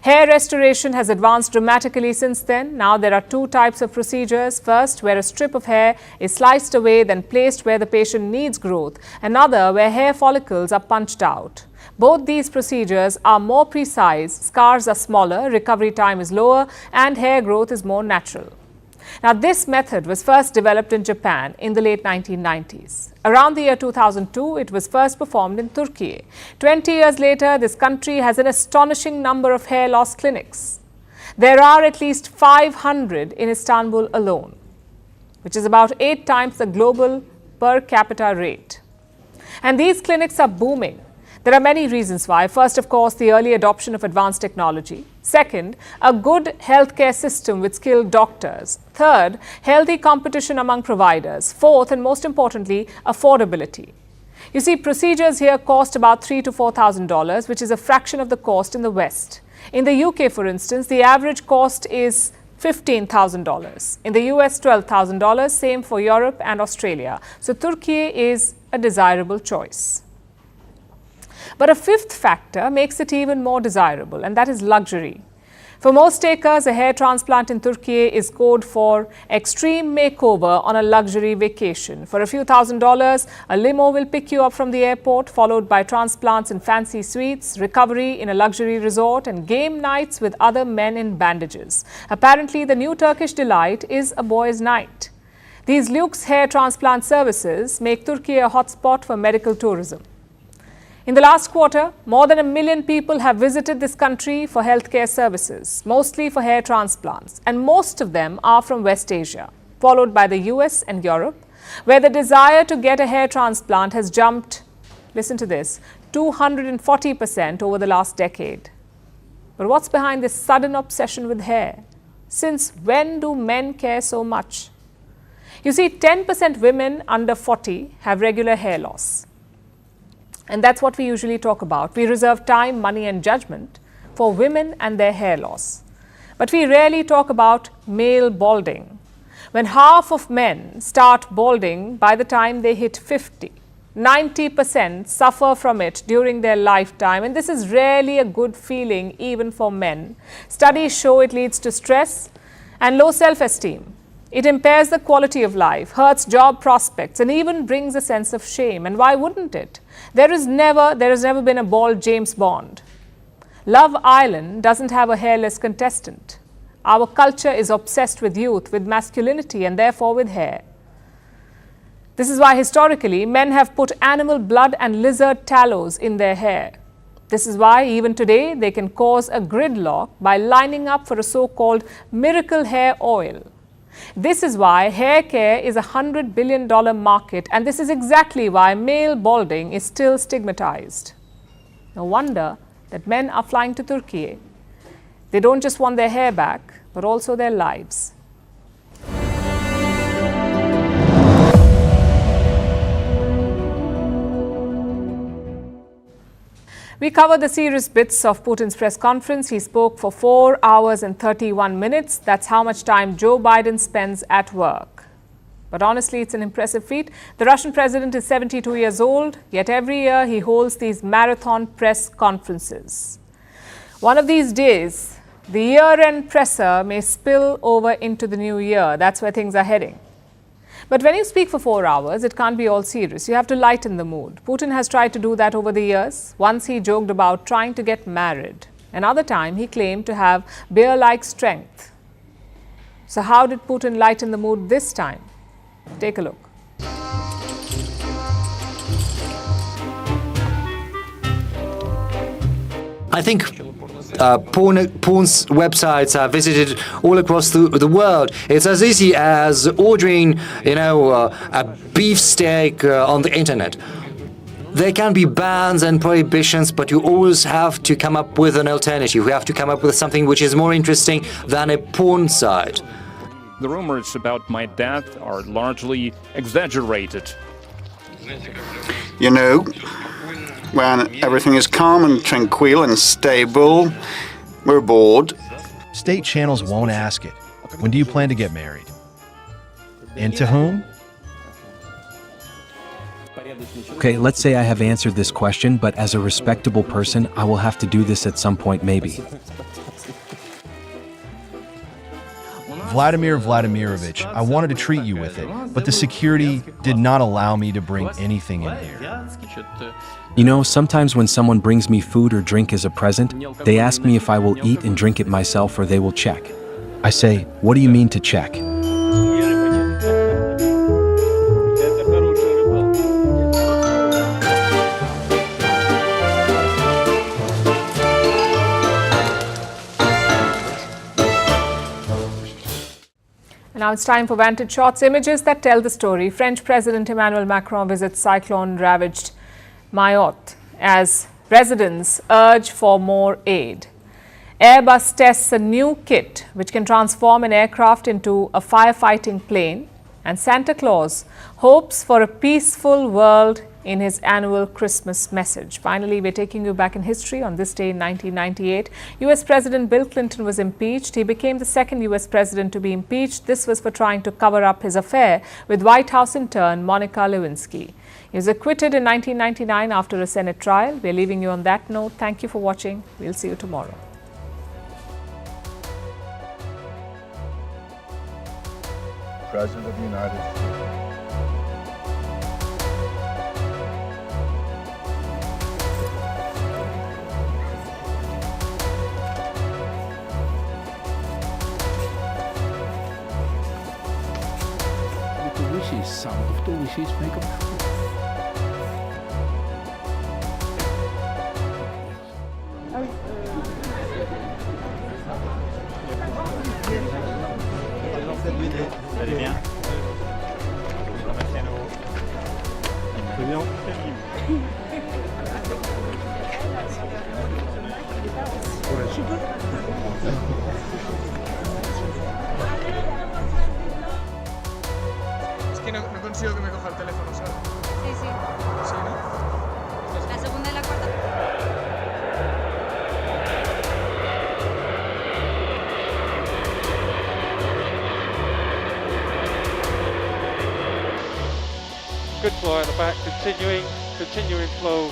Speaker 1: Hair restoration has advanced dramatically since then. Now there are 2 types of procedures. First, where a strip of hair is sliced away, then placed where the patient needs growth. Another, where hair follicles are punched out. Both these procedures are more precise, scars are smaller, recovery time is lower, and hair growth is more natural. Now, this method was first developed in Japan in the late 1990s. Around the year 2002, it was first performed in Turkey. 20 years later, this country has an astonishing number of hair loss clinics. There are at least 500 in Istanbul alone, which is about 8 times the global per capita rate. And these clinics are booming. There are many reasons why. First, of course, the early adoption of advanced technology. Second, a good healthcare system with skilled doctors. Third, healthy competition among providers. Fourth, and most importantly, affordability. You see, procedures here cost about $3,000 to $4,000, which is a fraction of the cost in the West. In the UK, for instance, the average cost is $15,000. In the US, $12,000. Same for Europe and Australia. So Turkey is a desirable choice. But a fifth factor makes it even more desirable, and that is luxury. For most takers, a hair transplant in Turkey is code for extreme makeover on a luxury vacation. For a few $1,000s, a limo will pick you up from the airport, followed by transplants in fancy suites, recovery in a luxury resort, and game nights with other men in bandages. Apparently, the new Turkish delight is a boys' night. These luxe hair transplant services make Turkey a hotspot for medical tourism. In the last quarter, more than 1 million people have visited this country for healthcare services, mostly for hair transplants, and most of them are from West Asia, followed by the US and Europe, where the desire to get a hair transplant has jumped, listen to this, 240% over the last decade. But what's behind this sudden obsession with hair? Since when do men care so much? You see, 10% women under 40 have regular hair loss. And that's what we usually talk about. We reserve time, money and judgment for women and their hair loss. But we rarely talk about male balding. When half of men start balding by the time they hit 50, 90% suffer from it during their lifetime, and this is rarely a good feeling even for men. Studies show it leads to stress and low self-esteem. It impairs the quality of life, hurts job prospects, and even brings a sense of shame. And why wouldn't it? There has never been a bald James Bond. Love Island doesn't have a hairless contestant. Our culture is obsessed with youth, with masculinity, and therefore with hair. This is why historically men have put animal blood and lizard tallows in their hair. This is why even today they can cause a gridlock by lining up for a so-called miracle hair oil. This is why hair care is a $100 billion market, and this is exactly why male balding is still stigmatized. No wonder that men are flying to Turkey. They don't just want their hair back, but also their lives. We covered the serious bits of Putin's press conference. He spoke for 4 hours and 31 minutes. That's how much time Joe Biden spends at work. But honestly, it's an impressive feat. The Russian president is 72 years old, yet every year he holds these marathon press conferences. One of these days, the year-end presser may spill over into the new year. That's where things are heading. But when you speak for 4 hours, it can't be all serious. You have to lighten the mood. Putin has tried to do that over the years. Once he joked about trying to get married. Another time he claimed to have bear-like strength. So how did Putin lighten the mood this time? Take a look.
Speaker 13: I think porn's websites are visited all across the world. It's as easy as ordering, a beefsteak on the internet. There can be bans and prohibitions, but you always have to come up with an alternative. You have to come up with something which is more interesting than a porn site.
Speaker 17: The rumors about my death are largely exaggerated.
Speaker 23: When everything is calm and tranquil and stable, we're bored.
Speaker 3: State channels won't ask it. When do you plan to get married? And to whom?
Speaker 24: Okay, let's say I have answered this question, but as a respectable person, I will have to do this at some point, maybe.
Speaker 3: Vladimir Vladimirovich, I wanted to treat you with it, but the security did not allow me to bring anything in here.
Speaker 24: Sometimes when someone brings me food or drink as a present, they ask me if I will eat and drink it myself or they will check. I say, what do you mean to check?
Speaker 1: Now it's time for Vantage Shots, images that tell the story. French President Emmanuel Macron visits cyclone-ravaged Mayotte as residents urge for more aid. Airbus tests a new kit which can transform an aircraft into a firefighting plane. And Santa Claus hopes for a peaceful world in his annual Christmas message. Finally, we're taking you back in history. On this day in 1998, US President Bill Clinton was impeached. He became the second US president to be impeached. This was for trying to cover up his affair with White House intern Monica Lewinsky. He was acquitted in 1999 after a Senate trial. We're leaving you on that note. Thank you for watching. We'll see you tomorrow.
Speaker 25: President of the United States. Some of the wishes make a
Speaker 6: Es que no consigo que me coja el teléfono, ¿sabes?
Speaker 8: Sí, sí.
Speaker 6: Sí, ¿no?
Speaker 8: La segunda y la cuarta.
Speaker 9: Good fly at the back, continuing flow.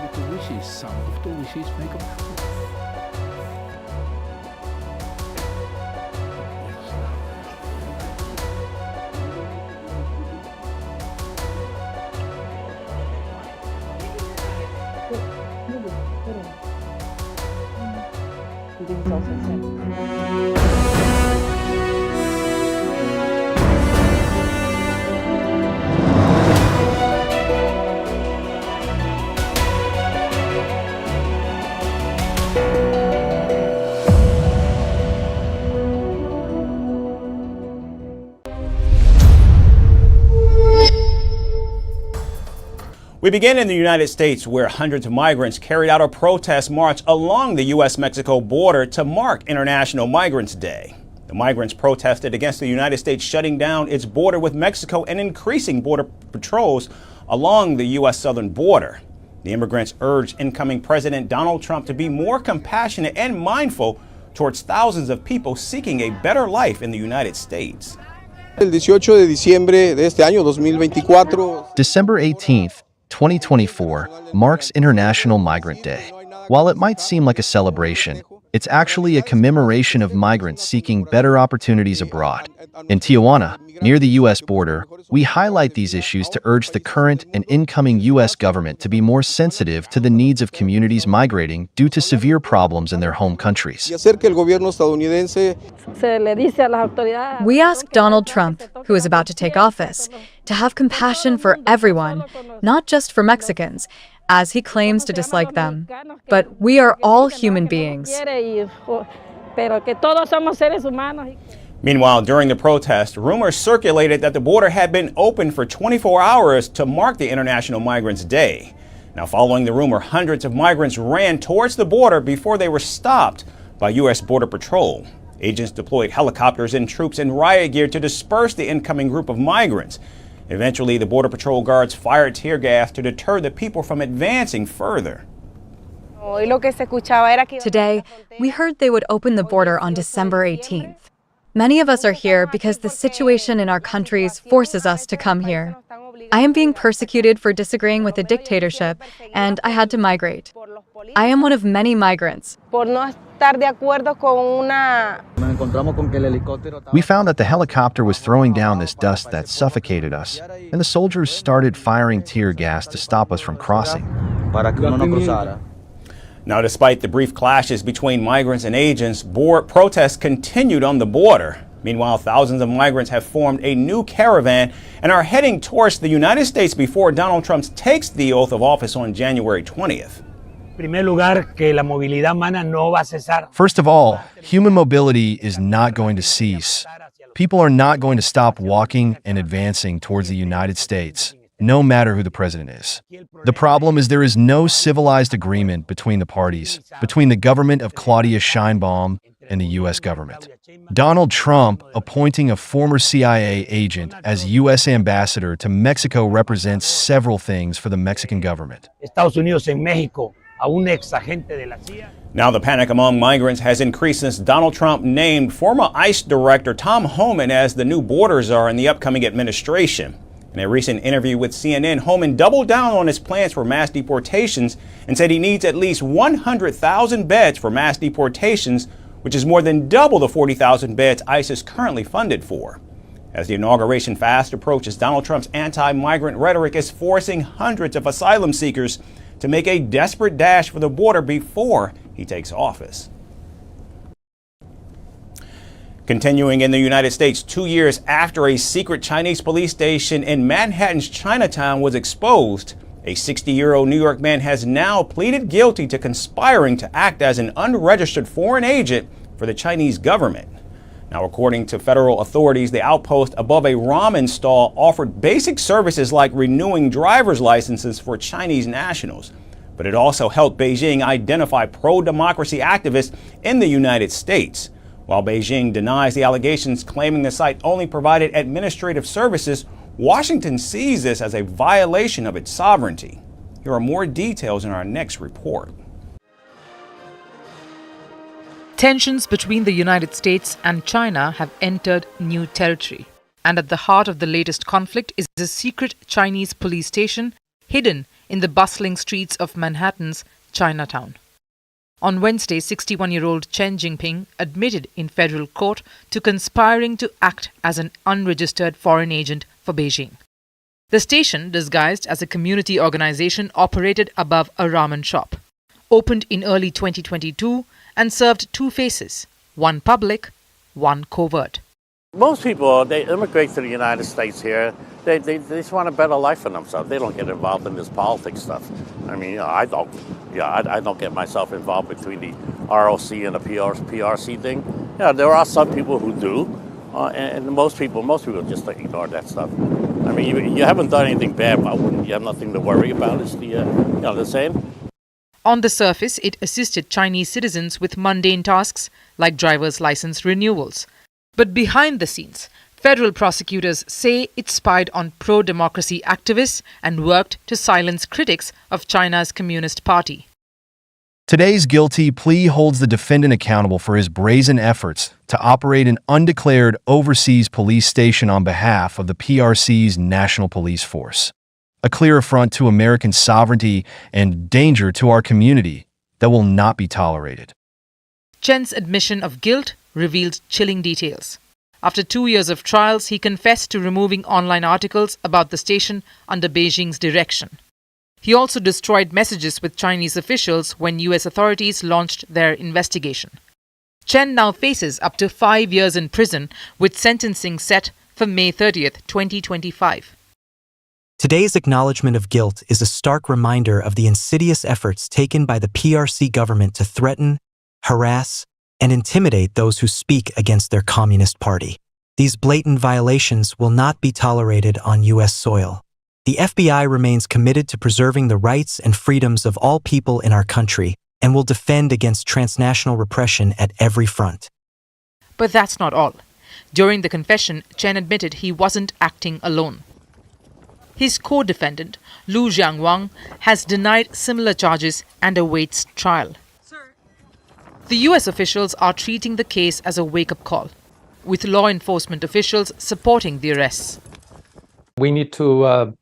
Speaker 21: Little wishes, son. Little wishes make them happen.
Speaker 22: We begin in the United States, where hundreds of migrants carried out a protest march along the U.S.-Mexico border to mark International Migrants Day. The migrants protested against the United States shutting down its border with Mexico and increasing border patrols along the U.S. southern border. The immigrants urged incoming President Donald Trump to be more compassionate and mindful towards thousands of people seeking a better life in the United States.
Speaker 26: El 18 de diciembre de este año 2024.
Speaker 3: December 18th, 2024 marks International Migrant Day. While it might seem like a celebration, it's actually a commemoration of migrants seeking better opportunities abroad. In Tijuana, near the U.S. border, we highlight these issues to urge the current and incoming U.S. government to be more sensitive to the needs of communities migrating due to severe problems in their home countries.
Speaker 18: We ask Donald Trump, who is about to take office, to have compassion for everyone, not just for Mexicans, as he claims to dislike them. But we are all human beings.
Speaker 22: Meanwhile, during the protest, rumors circulated that the border had been open for 24 hours to mark the International Migrants Day. Now, following the rumor, hundreds of migrants ran towards the border before they were stopped by U.S. Border Patrol. Agents deployed helicopters and troops in riot gear to disperse the incoming group of migrants. Eventually, the Border Patrol guards fired tear gas to deter the people from advancing further.
Speaker 18: Today, we heard they would open the border on December 18th. Many of us are here because the situation in our countries forces us to come here. I am being persecuted for disagreeing with a dictatorship, and I had to migrate. I am one of many migrants.
Speaker 3: We found that the helicopter was throwing down this dust that suffocated us, and the soldiers started firing tear gas to stop us from crossing.
Speaker 22: Now, despite the brief clashes between migrants and agents, protests continued on the border. Meanwhile, thousands of migrants have formed a new caravan and are heading towards the United States before Donald Trump takes the oath of office on January 20th.
Speaker 3: First of all, human mobility is not going to cease. People are not going to stop walking and advancing towards the United States, no matter who the president is. The problem is there is no civilized agreement between the parties, between the government of Claudia Sheinbaum and the U.S. government. Donald Trump appointing a former CIA agent as U.S. ambassador to Mexico represents several things for the Mexican government.
Speaker 22: Now, the panic among migrants has increased since Donald Trump named former ICE Director Tom Homan as the new border czar in the upcoming administration. In a recent interview with CNN, Homan doubled down on his plans for mass deportations and said he needs at least 100,000 beds for mass deportations, which is more than double the 40,000 beds ICE is currently funded for. As the inauguration fast approaches, Donald Trump's anti-migrant rhetoric is forcing hundreds of asylum seekers to make a desperate dash for the border before he takes office. Continuing in the United States, 2 years after a secret Chinese police station in Manhattan's Chinatown was exposed, a 60-year-old New York man has now pleaded guilty to conspiring to act as an unregistered foreign agent for the Chinese government. Now, according to federal authorities, the outpost above a ramen stall offered basic services like renewing driver's licenses for Chinese nationals. But it also helped Beijing identify pro-democracy activists in the United States. While Beijing denies the allegations, claiming the site only provided administrative services, Washington sees this as a violation of its sovereignty. Here are more details in our next report.
Speaker 4: Tensions between the United States and China have entered new territory. And at the heart of the latest conflict is a secret Chinese police station hidden in the bustling streets of Manhattan's Chinatown. On Wednesday, 61-year-old Chen Jinping admitted in federal court to conspiring to act as an unregistered foreign agent for Beijing. The station, disguised as a community organization, operated above a ramen shop. Opened in early 2022 and served two faces, one public, one covert.
Speaker 7: Most people, they immigrate to the United States here. They just want a better life for themselves. They don't get involved in this politics stuff. I mean, I don't get myself involved between the ROC and the PRC thing. Yeah, there are some people who do, and most people just ignore that stuff. I mean, you haven't done anything bad. You have nothing to worry about. Is the saying?
Speaker 4: On the surface, it assisted Chinese citizens with mundane tasks like driver's license renewals. But behind the scenes, federal prosecutors say it spied on pro-democracy activists and worked to silence critics of China's Communist Party.
Speaker 3: Today's guilty plea holds the defendant accountable for his brazen efforts to operate an undeclared overseas police station on behalf of the PRC's National Police Force. A clear affront to American sovereignty and danger to our community that will not be tolerated.
Speaker 4: Chen's admission of guilt revealed chilling details. After 2 years of trials, he confessed to removing online articles about the station under Beijing's direction. He also destroyed messages with Chinese officials when US authorities launched their investigation. Chen now faces up to 5 years in prison, with sentencing set for May 30th, 2025.
Speaker 10: Today's acknowledgement of guilt is a stark reminder of the insidious efforts taken by the PRC government to threaten, harass, and intimidate those who speak against their Communist Party. These blatant violations will not be tolerated on U.S. soil. The FBI remains committed to preserving the rights and freedoms of all people in our country and will defend against transnational repression at every front.
Speaker 4: But that's not all. During the confession, Chen admitted he wasn't acting alone. His co-defendant, Lu Jiangwang, has denied similar charges and awaits trial. The US officials are treating the case as a wake-up call, with law enforcement officials supporting the arrests.
Speaker 12: We need to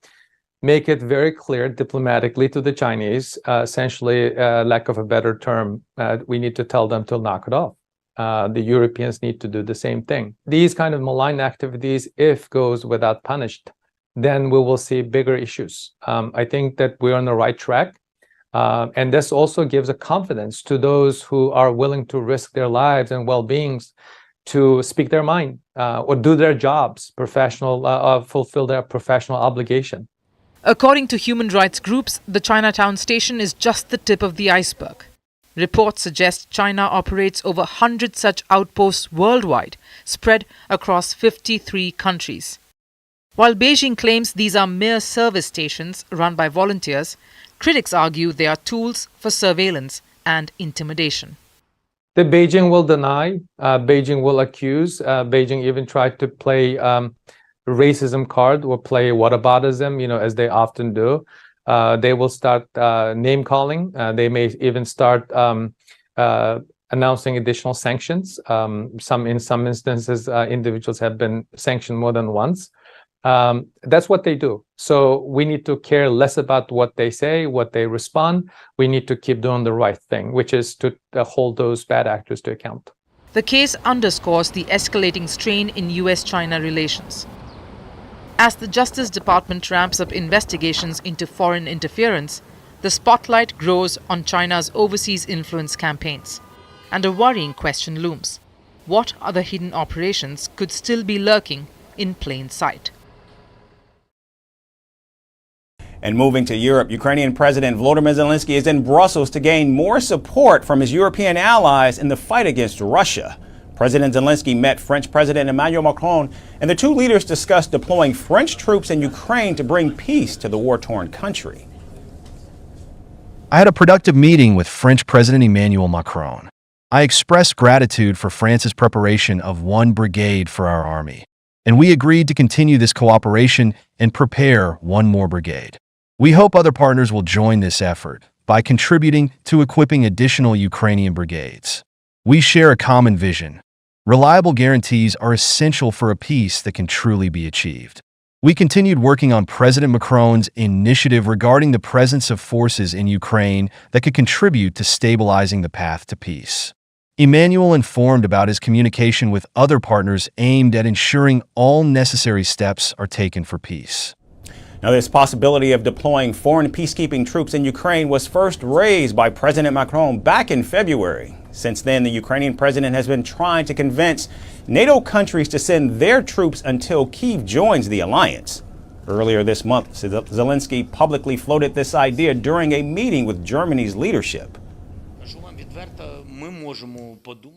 Speaker 12: make it very clear diplomatically to the Chinese, essentially, lack of a better term, we need to tell them to knock it off. The Europeans need to do the same thing. These kind of malign activities, if goes without punished, then we will see bigger issues. I think that we're on the right track. And this also gives a confidence to those who are willing to risk their lives and well-beings to speak their mind or do their jobs, fulfill their professional obligation.
Speaker 4: According to human rights groups, the Chinatown station is just the tip of the iceberg. Reports suggest China operates over 100 such outposts worldwide, spread across 53 countries. While Beijing claims these are mere service stations run by volunteers, critics argue they are tools for surveillance and intimidation.
Speaker 12: The Beijing will deny, Beijing will accuse, Beijing even tried to play racism card or play whataboutism, as they often do. They will start name calling. They may even start announcing additional sanctions. In some instances, individuals have been sanctioned more than once. That's what they do. So we need to care less about what they say, what they respond. We need to keep doing the right thing, which is to hold those bad actors to account.
Speaker 4: The case underscores the escalating strain in US-China relations. As the Justice Department ramps up investigations into foreign interference, the spotlight grows on China's overseas influence campaigns. And a worrying question looms. what other hidden operations could still be lurking in plain sight.
Speaker 22: And moving to Europe, Ukrainian President Volodymyr Zelensky is in Brussels to gain more support from his European allies in the fight against Russia. President Zelensky met French President Emmanuel Macron, and the two leaders discussed deploying French troops in Ukraine to bring peace to the war-torn country.
Speaker 3: I had a productive meeting with French President Emmanuel Macron. I expressed gratitude for France's preparation of one brigade for our army, and we agreed to continue this cooperation and prepare one more brigade. We hope other partners will join this effort by contributing to equipping additional Ukrainian brigades. We share a common vision. Reliable guarantees are essential for a peace that can truly be achieved. We continued working on President Macron's initiative regarding the presence of forces in Ukraine that could contribute to stabilizing the path to peace. Emmanuel informed about his communication with other partners aimed at ensuring all necessary steps are taken for peace.
Speaker 22: Now, this possibility of deploying foreign peacekeeping troops in Ukraine was first raised by President Macron back in February. Since then, the Ukrainian president has been trying to convince NATO countries to send their troops until Kyiv joins the alliance. Earlier this month, Zelensky publicly floated this idea during a meeting with Germany's leadership.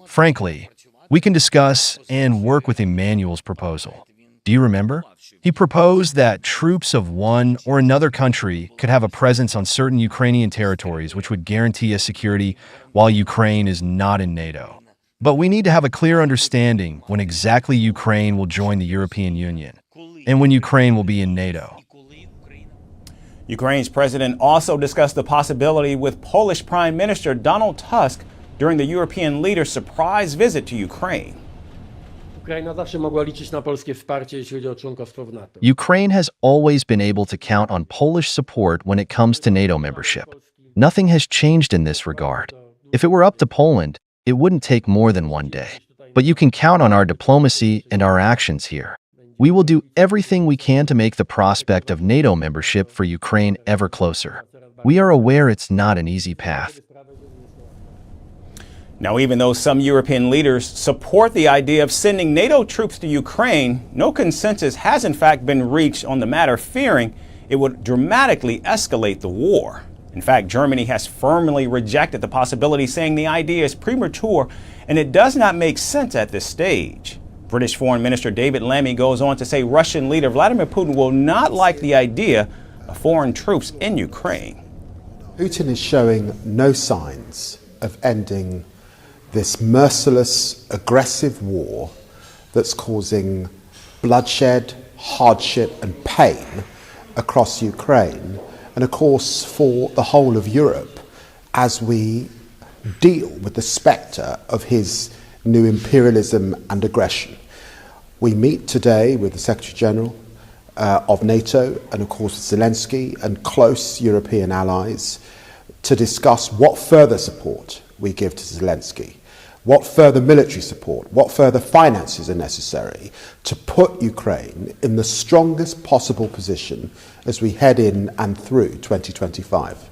Speaker 3: Frankly, we can discuss and work with Emmanuel's proposal. Do you remember? He proposed that troops of one or another country could have a presence on certain Ukrainian territories, which would guarantee us security while Ukraine is not in NATO. But we need to have a clear understanding when exactly Ukraine will join the European Union and when Ukraine will be in NATO.
Speaker 22: Ukraine's president also discussed the possibility with Polish Prime Minister Donald Tusk during the European leader's surprise visit to Ukraine.
Speaker 3: Ukraine has always been able to count on Polish support when it comes to NATO membership. Nothing has changed in this regard. If it were up to Poland, it wouldn't take more than one day. But you can count on our diplomacy and our actions here. We will do everything we can to make the prospect of NATO membership for Ukraine ever closer. We are aware it's not an easy path.
Speaker 22: Now, even though some European leaders support the idea of sending NATO troops to Ukraine, no consensus has in fact been reached on the matter, fearing it would dramatically escalate the war. In fact, Germany has firmly rejected the possibility, saying the idea is premature and it does not make sense at this stage. British Foreign Minister David Lammy goes on to say Russian leader Vladimir Putin will not like the idea of foreign troops in Ukraine.
Speaker 5: Putin is showing no signs of ending this merciless, aggressive war that's causing bloodshed, hardship and pain across Ukraine, and of course for the whole of Europe as we deal with the spectre of his new imperialism and aggression. We meet today with the Secretary General of NATO and of course Zelensky and close European allies to discuss what further support we give to Zelensky, what further military support, what further finances are necessary to put Ukraine in the strongest possible position as we head in and through 2025.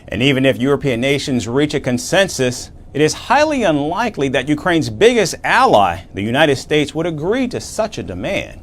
Speaker 22: And even if European nations reach a consensus, it is highly unlikely that Ukraine's biggest ally, the United States, would agree to such a demand.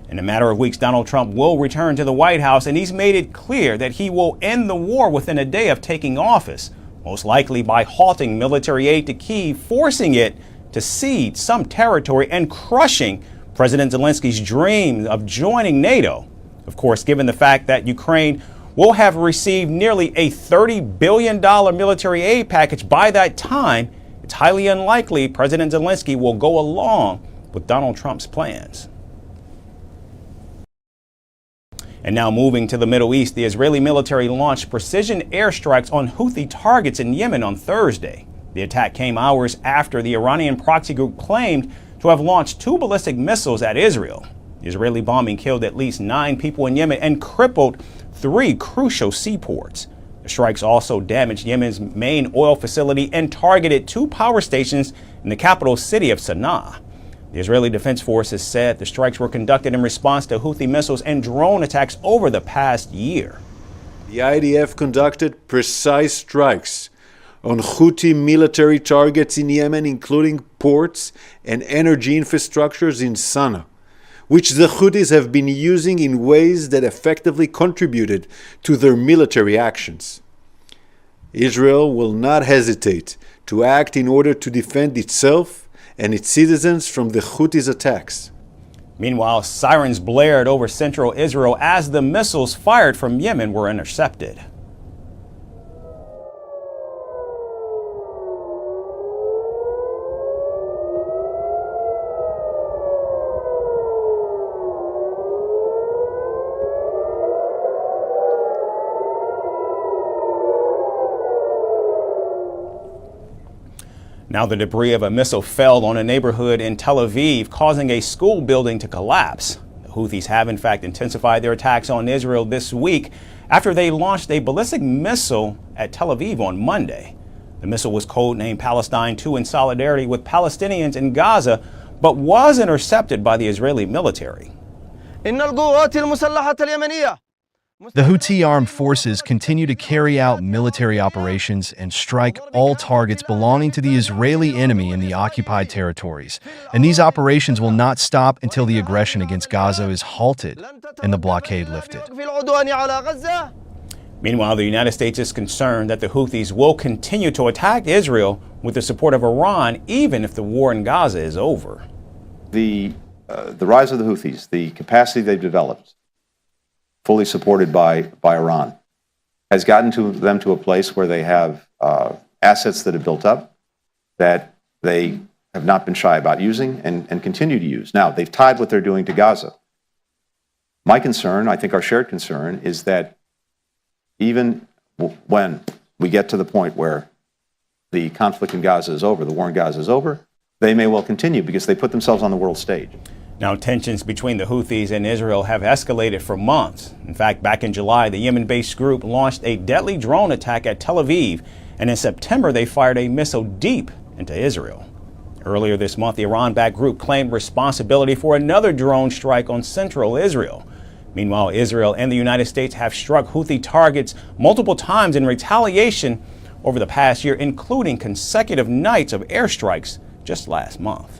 Speaker 22: In a matter of weeks, Donald Trump will return to the White House, and he's made it clear that he will end the war within a day of taking office, most likely by halting military aid to Kyiv, forcing it to cede some territory and crushing President Zelensky's dream of joining NATO. Of course, given the fact that Ukraine will have received nearly a $30 billion military aid package by that time, it's highly unlikely President Zelensky will go along with Donald Trump's plans. And now moving to the Middle East, the Israeli military launched precision airstrikes on Houthi targets in Yemen on Thursday. The attack came hours after the Iranian proxy group claimed to have launched 2 ballistic missiles at Israel. The Israeli bombing killed at least 9 people in Yemen and crippled 3 crucial seaports. The strikes also damaged Yemen's main oil facility and targeted 2 power stations in the capital city of Sana'a. The Israeli Defense Forces said the strikes were conducted in response to Houthi missiles and drone attacks over the past year.
Speaker 14: The IDF conducted precise strikes
Speaker 2: on Houthi military targets in Yemen, including ports and energy infrastructures in Sana'a, which the Houthis have been using in ways that effectively contributed to their military actions. Israel will not hesitate to act in order to defend itself and its citizens from the Houthis' attacks.
Speaker 22: Meanwhile, sirens blared over central Israel as the missiles fired from Yemen were intercepted. Now the debris of a missile fell on a neighborhood in Tel Aviv, causing a school building to collapse. The Houthis have in fact intensified their attacks on Israel this week after they launched a ballistic missile at Tel Aviv on Monday. The missile was codenamed Palestine 2 in solidarity with Palestinians in Gaza, but was intercepted by the Israeli military.
Speaker 3: The Houthi armed forces continue to carry out military operations and strike all targets belonging to the Israeli enemy in the occupied territories. And these operations will not stop until the aggression against Gaza is halted and the blockade lifted.
Speaker 22: Meanwhile, the United States is concerned that the Houthis will continue to attack Israel with the support of Iran, even if the war in Gaza is over.
Speaker 14: The rise of the Houthis, the capacity they've developed, fully supported by Iran, has gotten them to a place where they have assets that have built up that they have not been shy about using and continue to use. Now, they've tied what they're doing to Gaza. My concern, I think our shared concern, is that even when we get to the point where the conflict in Gaza is over, the war in Gaza is over, they may well continue because they put themselves on the world stage.
Speaker 22: Now, tensions between the Houthis and Israel have escalated for months. In fact, back in July, the Yemen-based group launched a deadly drone attack at Tel Aviv, and in September, they fired a missile deep into Israel. Earlier this month, the Iran-backed group claimed responsibility for another drone strike on central Israel. Meanwhile, Israel and the United States have struck Houthi targets multiple times in retaliation over the past year, including consecutive nights of airstrikes just last month.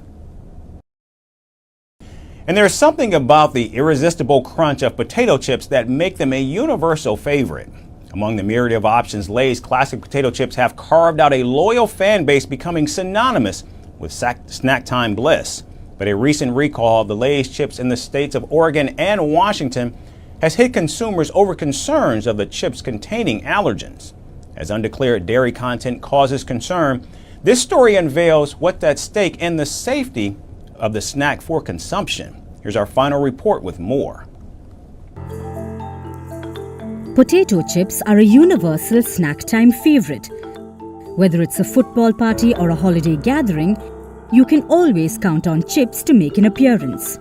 Speaker 22: And there's something about the irresistible crunch of potato chips that make them a universal favorite. Among the myriad of options, Lay's classic potato chips have carved out a loyal fan base, becoming synonymous with snack time bliss. But a recent recall of the Lay's chips in the states of Oregon and Washington has hit consumers over concerns of the chips containing allergens. As undeclared dairy content causes concern, this story unveils what's at stake and the safety of the snack for consumption. Here's our final report with more.
Speaker 11: Potato chips are a universal snack time favorite. Whether it's a football party or a holiday gathering, you can always count on chips to make an appearance.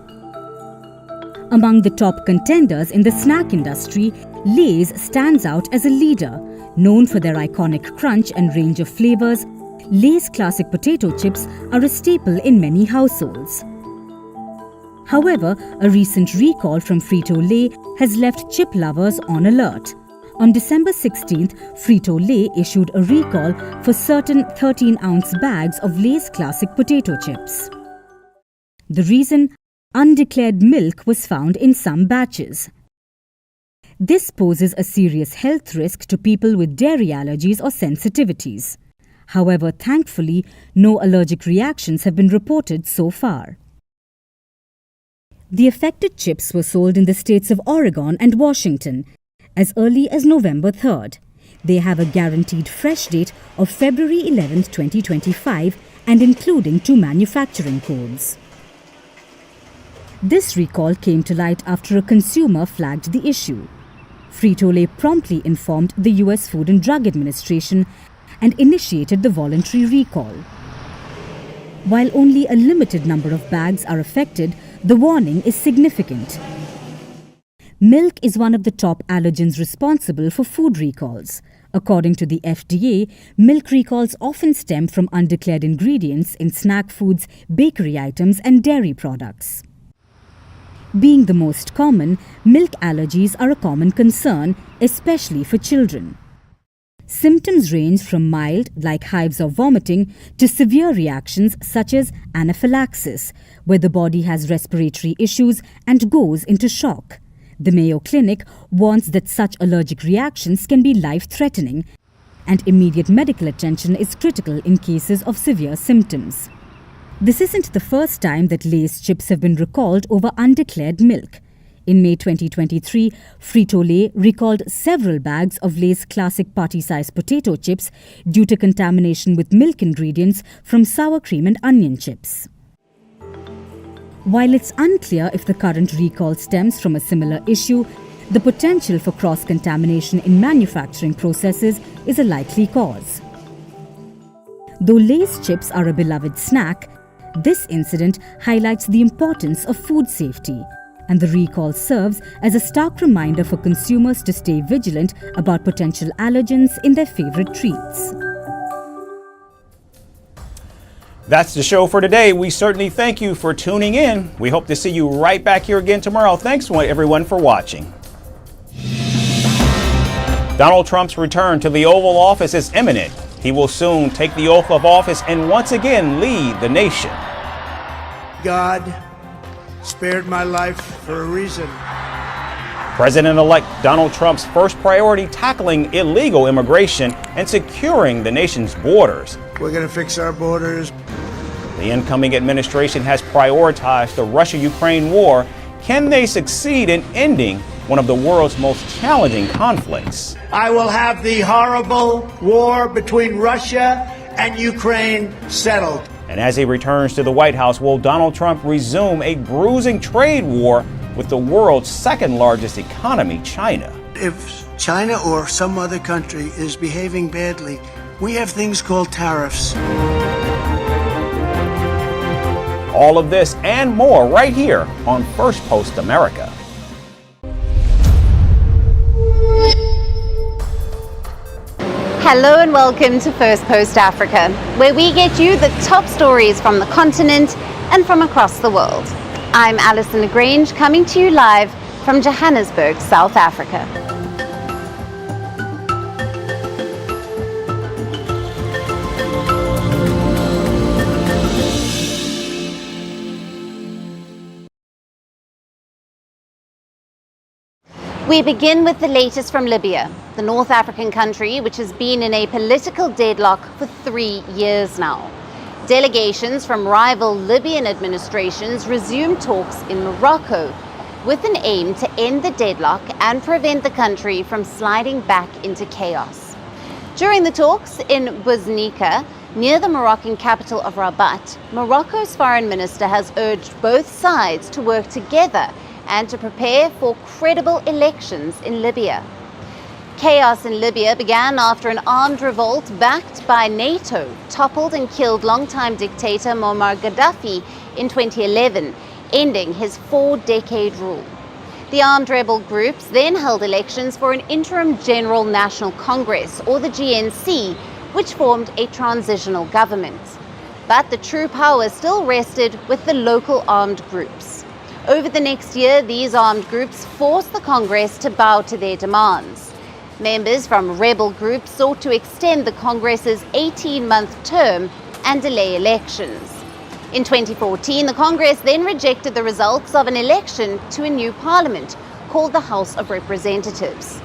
Speaker 11: Among the top contenders in the snack industry, Lay's stands out as a leader. Known for their iconic crunch and range of flavors, Lay's classic potato chips are a staple in many households. However, a recent recall from Frito-Lay has left chip lovers on alert. On December 16th, Frito-Lay issued a recall for certain 13-ounce bags of Lay's classic potato chips. The reason? Undeclared milk was found in some batches. This poses a serious health risk to people with dairy allergies or sensitivities. However, thankfully, no allergic reactions have been reported so far. The affected chips were sold in the states of Oregon and Washington as early as November 3rd. They have a guaranteed fresh date of February 11, 2025 and including 2 manufacturing codes. This recall came to light after a consumer flagged the issue. Frito-Lay promptly informed the US Food and Drug Administration and initiated the voluntary recall. While only a limited number of bags are affected, the warning is significant. Milk is one of the top allergens responsible for food recalls. According to the FDA, milk recalls often stem from undeclared ingredients in snack foods, bakery items, and dairy products. Being the most common, milk allergies are a common concern, especially for children. Symptoms range from mild, like hives or vomiting, to severe reactions such as anaphylaxis, where the body has respiratory issues and goes into shock. The Mayo Clinic warns that such allergic reactions can be life-threatening, and immediate medical attention is critical in cases of severe symptoms. This isn't the first time that Lay's chips have been recalled over undeclared milk. In May 2023, Frito-Lay recalled several bags of Lay's classic party-sized potato chips due to contamination with milk ingredients from sour cream and onion chips. While it's unclear if the current recall stems from a similar issue, the potential for cross-contamination in manufacturing processes is a likely cause. Though Lay's chips are a beloved snack, this incident highlights the importance of food safety, and the recall serves as a stark reminder for consumers to stay vigilant about potential allergens in their favorite treats.
Speaker 22: That's the show for today. We certainly thank you for tuning in. We hope to see you right back here again tomorrow. Thanks everyone for watching. Donald Trump's return to the Oval Office is imminent. He will soon take the oath of office and once again lead the nation.
Speaker 13: God spared my life for a reason.
Speaker 22: President-elect Donald Trump's first priority: tackling illegal immigration and securing the nation's borders.
Speaker 13: We're going to fix our borders.
Speaker 22: The incoming administration has prioritized the Russia-Ukraine war. Can they succeed in ending one of the world's most challenging conflicts?
Speaker 13: I will have the horrible war between Russia and Ukraine settled.
Speaker 22: And as he returns to the White House, will Donald Trump resume a bruising trade war with the world's second largest economy, China?
Speaker 13: If China or some other country is behaving badly, we have things called tariffs.
Speaker 22: All of this and more right here on Firstpost America.
Speaker 15: Hello and welcome to Firstpost Africa, where we get you the top stories from the continent and from across the world. I'm Alison Lagrange, coming to you live from Johannesburg, South Africa. We begin with the latest from Libya, the North African country which has been in a political deadlock for 3 years now. Delegations from rival Libyan administrations resumed talks in Morocco with an aim to end the deadlock and prevent the country from sliding back into chaos. During the talks in Bouznika, near the Moroccan capital of Rabat, Morocco's foreign minister has urged both sides to work together and to prepare for credible elections in Libya. Chaos in Libya began after an armed revolt backed by NATO toppled and killed longtime dictator Muammar Gaddafi in 2011, ending his 4-decade rule. The armed rebel groups then held elections for an interim General National Congress, or the GNC, which formed a transitional government. But the true power still rested with the local armed groups. Over the next year, these armed groups forced the Congress to bow to their demands. Members from rebel groups sought to extend the Congress's 18-month term and delay elections. In 2014, the Congress then rejected the results of an election to a new parliament called the House of Representatives.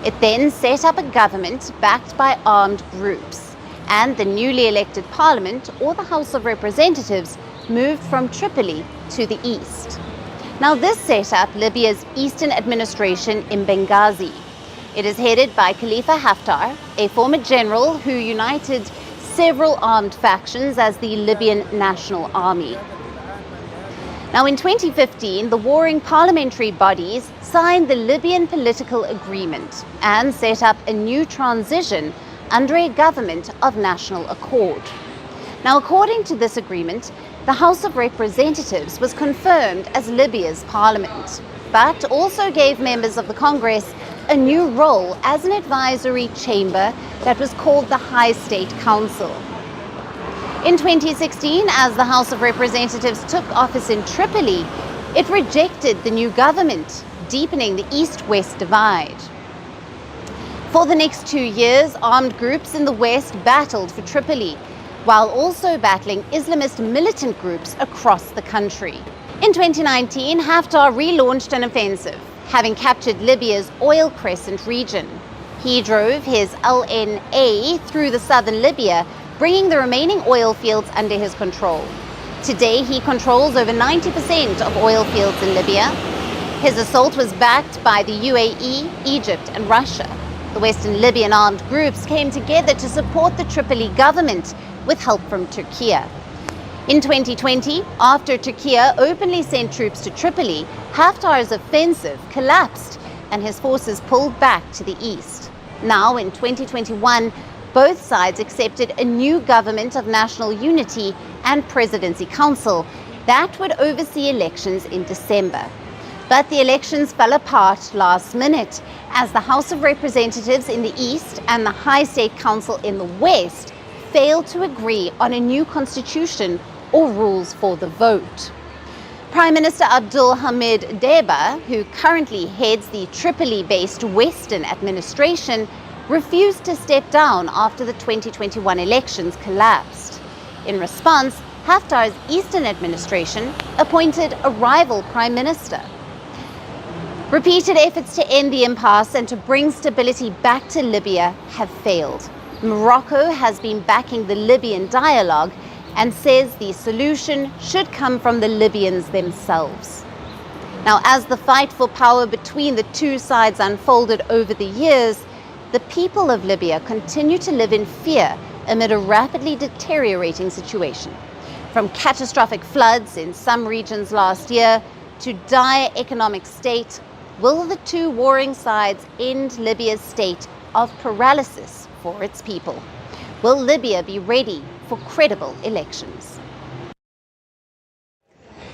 Speaker 15: It then set up a government backed by armed groups, and the newly elected parliament, or the House of Representatives, moved from Tripoli to the east. Now, this set up Libya's eastern administration in Benghazi. It is headed by Khalifa Haftar, a former general who united several armed factions as the Libyan National Army. Now, in 2015, the warring parliamentary bodies signed the Libyan Political Agreement and set up a new transition under a government of national accord. Now, according to this agreement, the House of Representatives was confirmed as Libya's parliament, but also gave members of the Congress a new role as an advisory chamber that was called the High State Council. In 2016, as the House of Representatives took office in Tripoli, it rejected the new government, deepening the East-West divide. For the next 2 years, armed groups in the west battled for Tripoli, while also battling Islamist militant groups across the country. In 2019, Haftar relaunched an offensive, having captured Libya's Oil Crescent region. He drove his LNA through the southern Libya, bringing the remaining oil fields under his control. Today, he controls over 90% of oil fields in Libya. His assault was backed by the UAE, Egypt, and Russia. The Western Libyan armed groups came together to support the Tripoli government with help from Turkey. In 2020, after Turkey openly sent troops to Tripoli, Haftar's offensive collapsed and his forces pulled back to the east. Now, in 2021, both sides accepted a new government of national unity and presidency council that would oversee elections in December. But the elections fell apart last minute as the House of Representatives in the east and the High State Council in the west failed to agree on a new constitution or rules for the vote. Prime Minister Abdul Hamid Deba, who currently heads the Tripoli-based Western administration, refused to step down after the 2021 elections collapsed. In response, Haftar's Eastern administration appointed a rival prime minister. Repeated efforts to end the impasse and to bring stability back to Libya have failed. Morocco has been backing the Libyan dialogue and says the solution should come from the Libyans themselves. Now, as the fight for power between the two sides unfolded over the years, the people of Libya continue to live in fear amid a rapidly deteriorating situation. From catastrophic floods in some regions last year to dire economic state, will the two warring sides end Libya's state of paralysis for its people? Will Libya be ready for credible elections?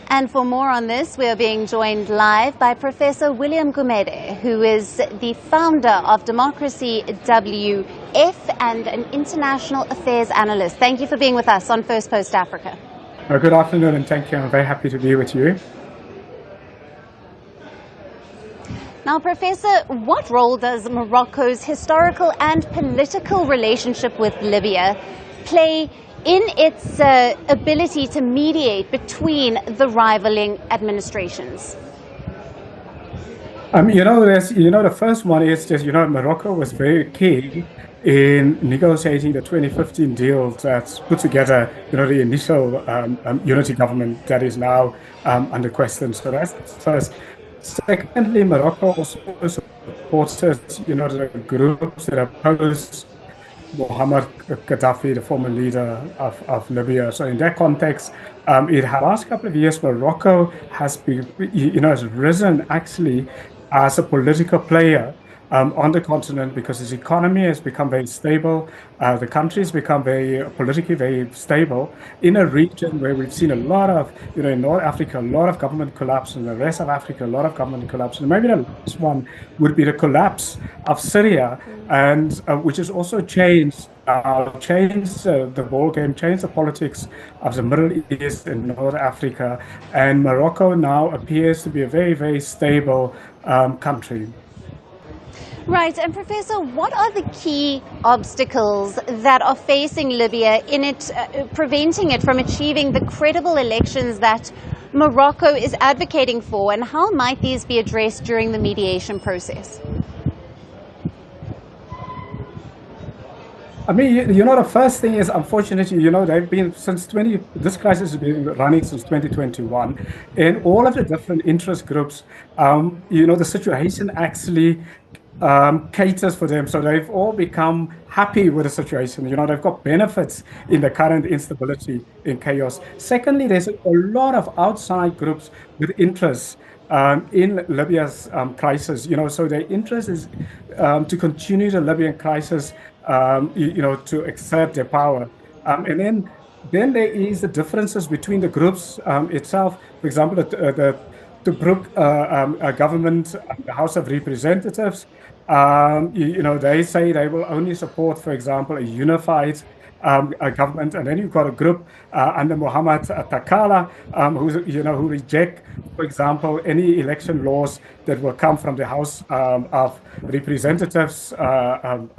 Speaker 15: And for more on this, we are being joined live by Professor William Gumede, who is the founder of Democracy WF and an international affairs analyst. Thank you for being with us on Firstpost Africa.
Speaker 16: Good afternoon and thank you. I'm very happy to be with you.
Speaker 15: Now, Professor, what role does Morocco's historical and political relationship with Libya play in its ability to mediate between the rivaling administrations?
Speaker 16: The first one is just, Morocco was very key in negotiating the 2015 deal that's put together, the initial unity government that is now under question. So that's first. Secondly, Morocco also supported, the groups that opposed Muammar Gaddafi, the former leader of Libya. So in that context, in the last couple of years, Morocco has been, has risen actually as a political player on the continent because its economy has become very stable. The country has become very politically very stable in a region where we've seen a lot of, in North Africa, a lot of government collapse, and the rest of Africa, a lot of government collapse. And maybe the last one would be the collapse of Syria, and which has also changed the ball game, changed the politics of the Middle East and North Africa. And Morocco now appears to be a very, very stable country.
Speaker 15: Right, and Professor, what are the key obstacles that are facing Libya in it, preventing it from achieving the credible elections that Morocco is advocating for, and how might these be addressed during the mediation process?
Speaker 16: The first thing is, unfortunately, they've been this crisis has been running since 2021, and all of the different interest groups, the situation actually caters for them. So they've all become happy with the situation. They've got benefits in the current instability and chaos. Secondly, there's a lot of outside groups with interests in Libya's crisis. So their interest is to continue the Libyan crisis, to exert their power. And then there is the differences between the groups itself. For example, the Tobruk government, the House of Representatives, they say they will only support, for example, a unified government, and then you've got a group under Mohammed Takala, who reject, for example, any election laws that will come from the House of Representatives, and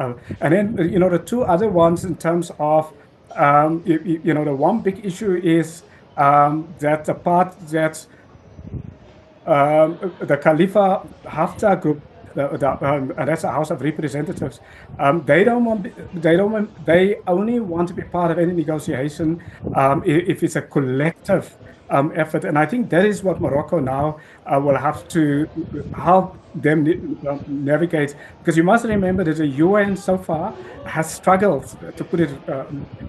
Speaker 16: then the two other ones in terms of the one big issue is that the part that the Khalifa Haftar group, and that's the House of Representatives, they only want to be part of any negotiation if it's a collective effort. And I think that is what Morocco now will have to help them navigate, because you must remember that the UN so far has struggled to put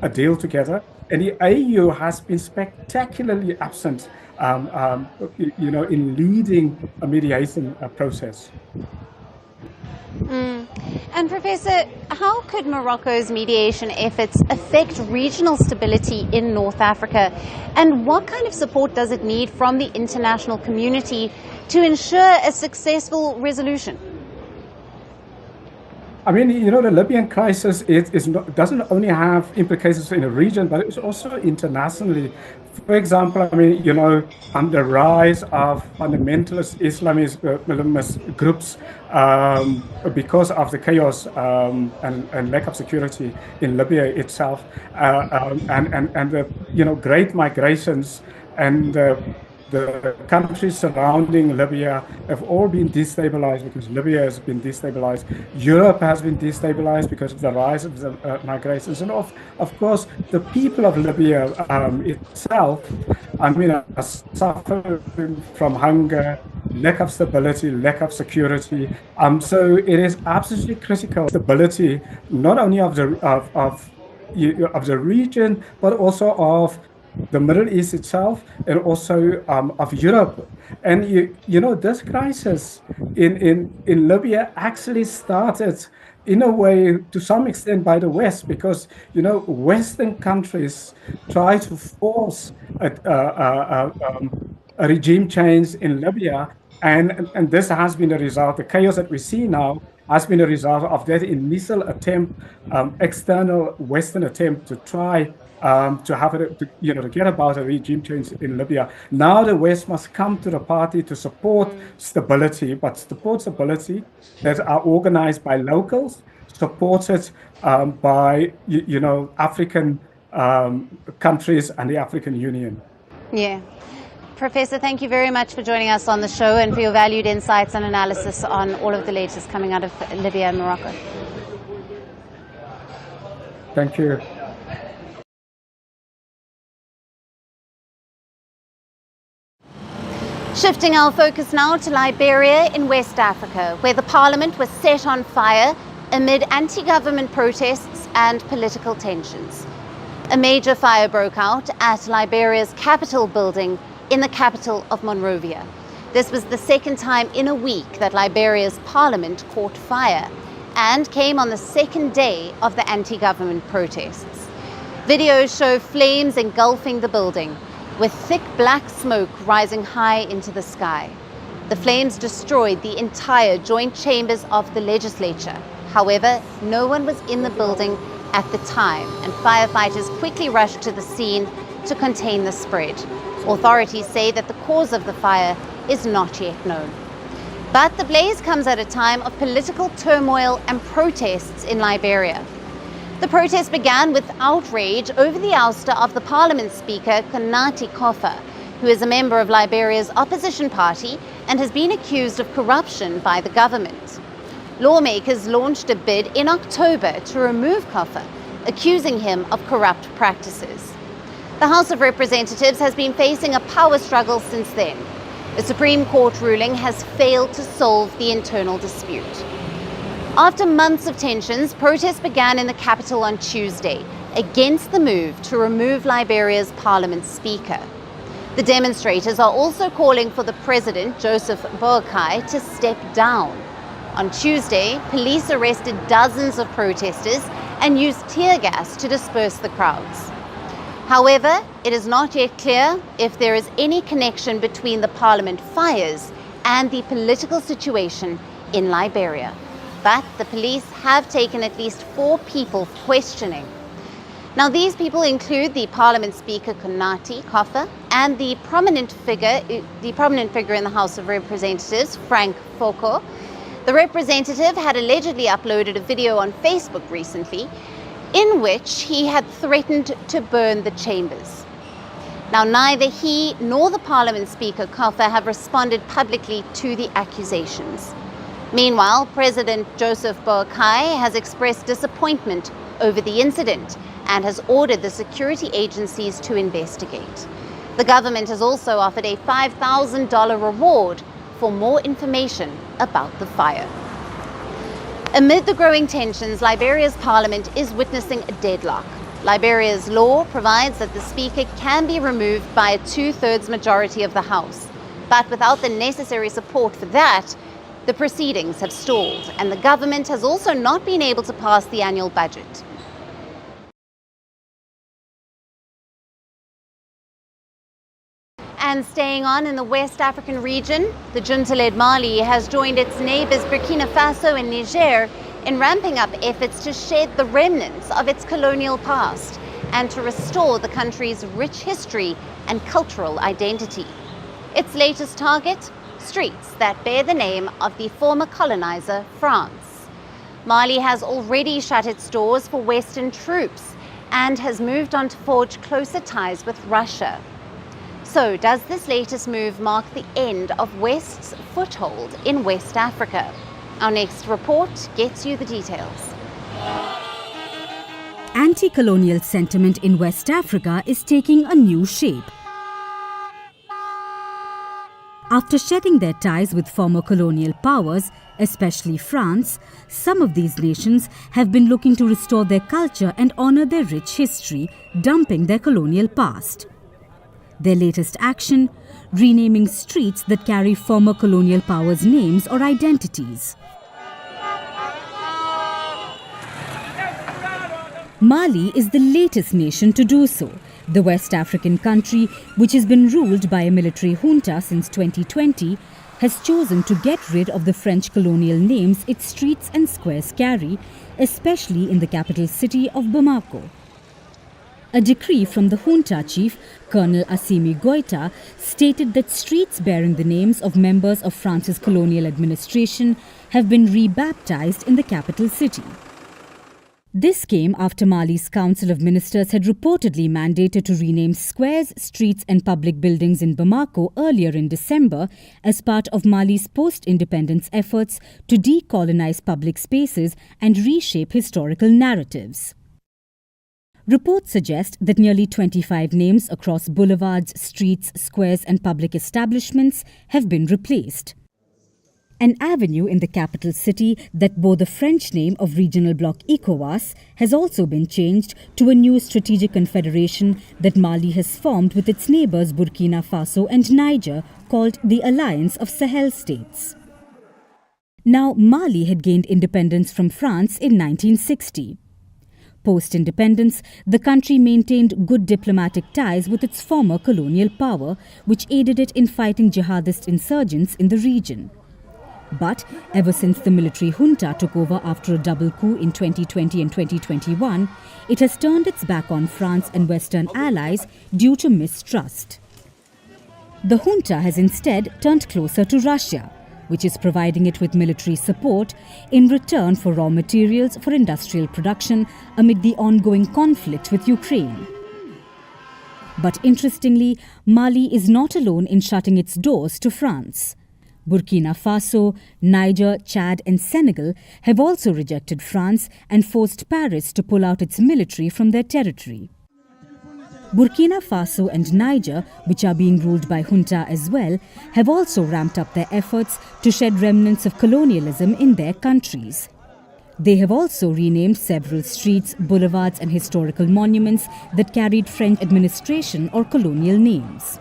Speaker 16: a deal together, and the AU has been spectacularly absent in leading a mediation process.
Speaker 15: And Professor, how could Morocco's mediation efforts affect regional stability in North Africa? And what kind of support does it need from the international community to ensure a successful resolution?
Speaker 16: I mean, the Libyan crisis doesn't only have implications in the region, but it's also internationally. For example, I mean, the rise of fundamentalist Islamist groups because of the chaos and lack of security in Libya itself, and the great migrations and the countries surrounding Libya have all been destabilized because Libya has been destabilized. Europe has been destabilized because of the rise of the migrations. And of course, the people of Libya itself, are suffering from hunger, lack of stability, lack of security. So it is absolutely critical stability, not only of the region, but also of the Middle East itself, and also of Europe. And this crisis in Libya actually started in a way to some extent by the West, because Western countries try to force a regime change in Libya, and this has been the result. The chaos that we see now has been a result of that initial attempt, external Western attempt to try to have to get about a regime change in Libya. Now the West must come to the party to support stability, but support stability that are organized by locals, supported by African countries and the African Union.
Speaker 15: Yeah. Professor, thank you very much for joining us on the show and for your valued insights and analysis on all of the latest coming out of Libya and Morocco.
Speaker 16: Thank you.
Speaker 15: Shifting our focus now to Liberia in West Africa, where the parliament was set on fire amid anti-government protests and political tensions. A major fire broke out at Liberia's Capitol building in the capital of Monrovia. This was the second time in a week that Liberia's parliament caught fire, and came on the second day of the anti-government protests. Videos show flames engulfing the building, with thick black smoke rising high into the sky. The flames destroyed the entire joint chambers of the legislature. However, no one was in the building at the time, and firefighters quickly rushed to the scene to contain the spread. Authorities say that the cause of the fire is not yet known. But the blaze comes at a time of political turmoil and protests in Liberia. The protest began with outrage over the ouster of the Parliament Speaker, Konati Kofa, who is a member of Liberia's opposition party and has been accused of corruption by the government. Lawmakers launched a bid in October to remove Kofa, accusing him of corrupt practices. The House of Representatives has been facing a power struggle since then. The Supreme Court ruling has failed to solve the internal dispute. After months of tensions, protests began in the capital on Tuesday against the move to remove Liberia's parliament speaker. The demonstrators are also calling for the president, Joseph Boakai, to step down. On Tuesday, police arrested dozens of protesters and used tear gas to disperse the crowds. However, it is not yet clear if there is any connection between the parliament fires and the political situation in Liberia. But the police have taken at least 4 people for questioning. Now, these people include the Parliament Speaker Konati Kofa and the prominent figure in the House of Representatives, Frank Foko. The representative had allegedly uploaded a video on Facebook recently in which he had threatened to burn the chambers. Now, neither he nor the Parliament Speaker Kofa have responded publicly to the accusations. Meanwhile, President Joseph Boakai has expressed disappointment over the incident and has ordered the security agencies to investigate. The government has also offered a $5,000 reward for more information about the fire. Amid the growing tensions, Liberia's parliament is witnessing a deadlock. Liberia's law provides that the speaker can be removed by a 2/3 majority of the House. But without the necessary support for that, the proceedings have stalled, and the government has also not been able to pass the annual budget. And staying on in the West African region, the junta-led Mali has joined its neighbors Burkina Faso and Niger in ramping up efforts to shed the remnants of its colonial past and to restore the country's rich history and cultural identity. Its latest target? Streets that bear the name of the former colonizer, France. Mali has already shut its doors for Western troops and has moved on to forge closer ties with Russia. So, does this latest move mark the end of West's foothold in West Africa? Our next report gets you the details.
Speaker 11: Anti-colonial sentiment in West Africa is taking a new shape. After shedding their ties with former colonial powers, especially France, some of these nations have been looking to restore their culture and honor their rich history, dumping their colonial past. Their latest action, renaming streets that carry former colonial powers' names or identities. Mali is the latest nation to do so. The West African country, which has been ruled by a military junta since 2020, has chosen to get rid of the French colonial names its streets and squares carry, especially in the capital city of Bamako. A decree from the junta chief, Colonel Assimi Goïta, stated that streets bearing the names of members of France's colonial administration have been rebaptized in the capital city. This came after Mali's Council of Ministers had reportedly mandated to rename squares, streets and public buildings in Bamako earlier in December as part of Mali's post-independence efforts to decolonize public spaces and reshape historical narratives. Reports suggest that nearly 25 names across boulevards, streets, squares and public establishments have been replaced. An avenue in the capital city that bore the French name of Regional Bloc ECOWAS has also been changed to a new strategic confederation that Mali has formed with its neighbors Burkina Faso and Niger, called the Alliance of Sahel States. Now, Mali had gained independence from France in 1960. Post-independence, the country maintained good diplomatic ties with its former colonial power, which aided it in fighting jihadist insurgents in the region. But ever since the military junta took over after a double coup in 2020 and 2021, it has turned its back on France and Western allies due to mistrust. The junta has instead turned closer to Russia, which is providing it with military support in return for raw materials for industrial production amid the ongoing conflict with Ukraine. But interestingly, Mali is not alone in shutting its doors to France. Burkina Faso, Niger, Chad and Senegal have also rejected France and forced Paris to pull out its military from their territory. Burkina Faso and Niger, which are being ruled by junta as well, have also ramped up their efforts to shed remnants of colonialism in their countries. They have also renamed several streets, boulevards and historical monuments that carried French administration or colonial names.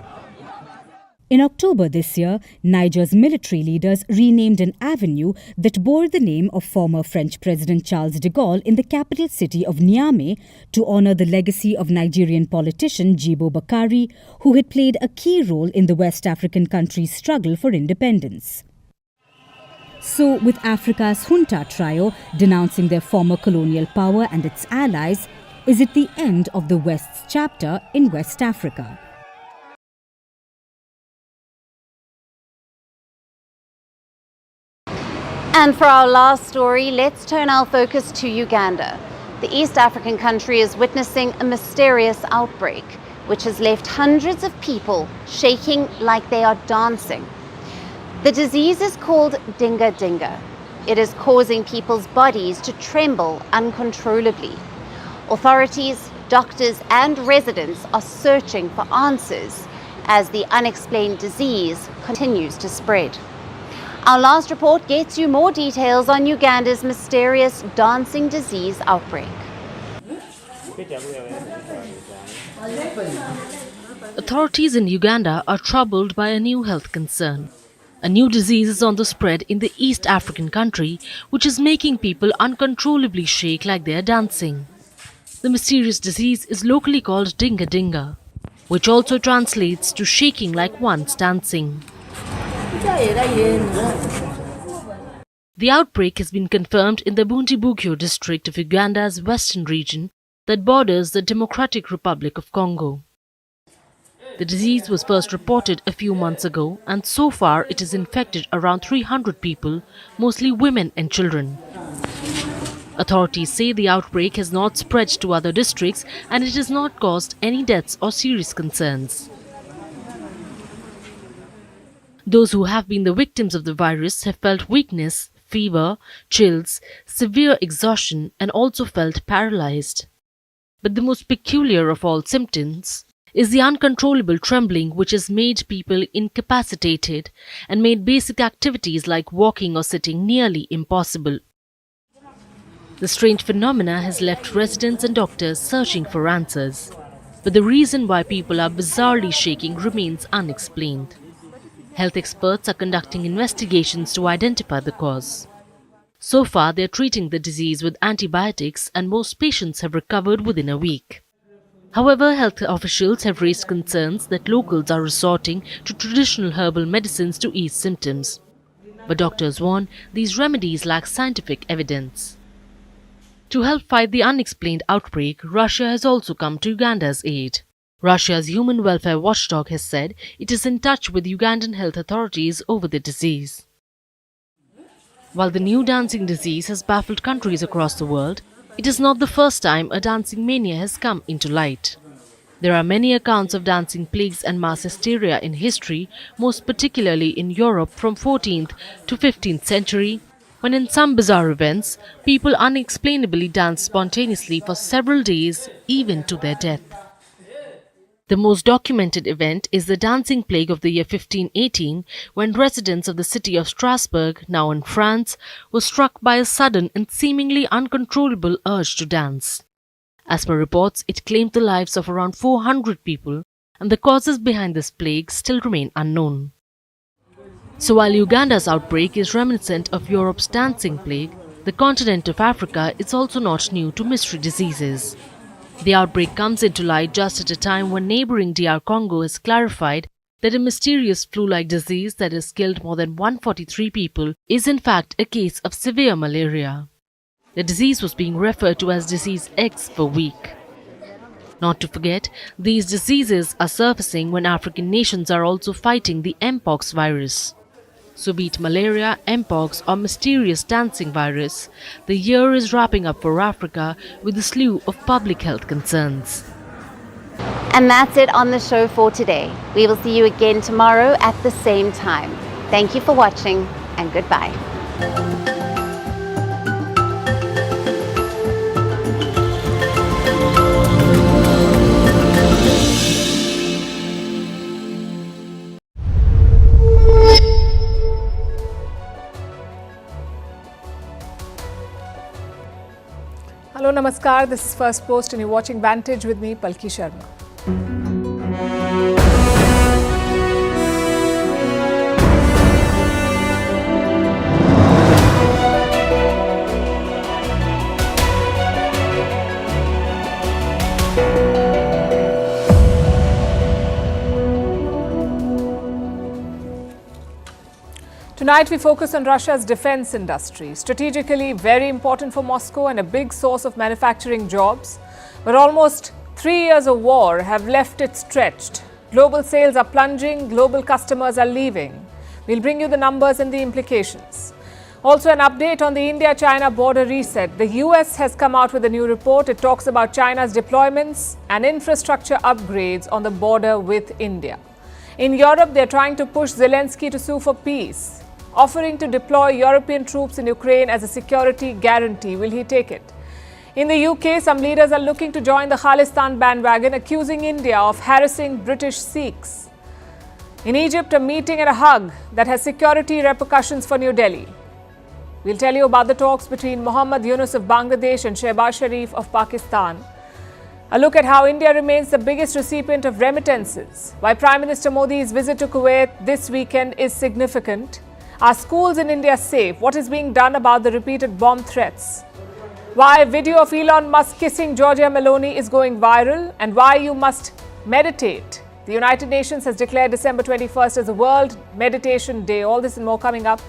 Speaker 11: In October this year, Niger's military leaders renamed an avenue that bore the name of former French President Charles de Gaulle in the capital city of Niamey to honor the legacy of Nigerian politician Jibo Bakari, who had played a key role in the West African country's struggle for independence. So, with Africa's junta trio denouncing their former colonial power and its allies, Is it the end of the West's chapter in West Africa?
Speaker 15: And for our last story, let's turn our focus to Uganda. The East African country is witnessing a mysterious outbreak, which has left hundreds of people shaking like they are dancing. The disease is called dinga dinga. It is causing people's bodies to tremble uncontrollably. Authorities, doctors, and residents are searching for answers as the unexplained disease continues to spread. Our last report gets you more details on Uganda's mysterious dancing disease outbreak.
Speaker 1: Authorities in Uganda are troubled by a new health concern. A new disease is on the spread in the East African country, which is making people uncontrollably shake like they are dancing. The mysterious disease is locally called dinga dinga, which also translates to shaking like one's dancing. The outbreak has been confirmed in the Bundibugyo district of Uganda's western region that borders the Democratic Republic of Congo. The disease was first reported a few months ago, and so far it has infected around 300 people, mostly women and children. Authorities say the outbreak has not spread to other districts and it has not caused any deaths or serious concerns. Those who have been the victims of the virus have felt weakness, fever, chills, severe exhaustion, and also felt paralyzed. But the most peculiar of all symptoms is the uncontrollable trembling, which has made people incapacitated and made basic activities like walking or sitting nearly impossible. The strange phenomena has left residents and doctors searching for answers, but the reason why people are bizarrely shaking remains unexplained. Health experts are conducting investigations to identify the cause. So far, they are treating the disease with antibiotics and most patients have recovered within a week. However, health officials have raised concerns that locals are resorting to traditional herbal medicines to ease symptoms. But doctors warn these remedies lack scientific evidence. To help fight the unexplained outbreak, Russia has also come to Uganda's aid. Russia's human welfare watchdog has said it is in touch with Ugandan health authorities over the disease. While the new dancing disease has baffled countries across the world, it is not the first time a dancing mania has come into light. There are many accounts of dancing plagues and mass hysteria in history, most particularly in Europe from 14th to 15th century, when in some bizarre events, people unexplainably danced spontaneously for several days, even to their death. The most documented event is the dancing plague of the year 1518, when residents of the city of Strasbourg, now in France, were struck by a sudden and seemingly uncontrollable urge to dance. As per reports, it claimed the lives of around 400 people, and the causes behind this plague still remain unknown. So while Uganda's outbreak is reminiscent of Europe's dancing plague, the continent of Africa is also not new to mystery diseases. The outbreak comes into light just at a time when neighboring DR Congo has clarified that a mysterious flu-like disease that has killed more than 143 people is in fact a case of severe malaria. The disease was being referred to as disease X for week. Not to forget, these diseases are surfacing when African nations are also fighting the Mpox virus. So be it malaria, Mpox or mysterious dancing virus, the year is wrapping up for Africa with a slew of public health concerns.
Speaker 15: And that's it on the show for today. We will see you again tomorrow at the same time. Thank you for watching and goodbye.
Speaker 17: Hello, Namaskar. This is Firstpost and you're watching Vantage with me, Palki Sharma. Tonight we focus on Russia's defense industry, strategically very important for Moscow and a big source of manufacturing jobs. But almost 3 years of war have left it stretched. Global sales are plunging, global customers are leaving. We'll bring you the numbers and the implications. Also, an update on the India-China border reset. The US has come out with a new report. It talks about China's deployments and infrastructure upgrades on the border with India. In Europe, they're trying to push Zelensky to sue for peace, offering to deploy European troops in Ukraine as a security guarantee. Will he take it? In the UK, some leaders are looking to join the Khalistan bandwagon, accusing India of harassing British Sikhs. In Egypt, a meeting and a hug that has security repercussions for New Delhi. We'll tell you about the talks between Mohammad Yunus of Bangladesh and Shehbaz Sharif of Pakistan. A look at how India remains the biggest recipient of remittances. Why Prime Minister Modi's visit to Kuwait this weekend is significant. Are schools in India safe? What is being done about the repeated bomb threats? Why a video of Elon Musk kissing Giorgia Meloni is going viral, and why you must meditate. The United Nations has declared December 21st as a World Meditation Day. All this and more coming up.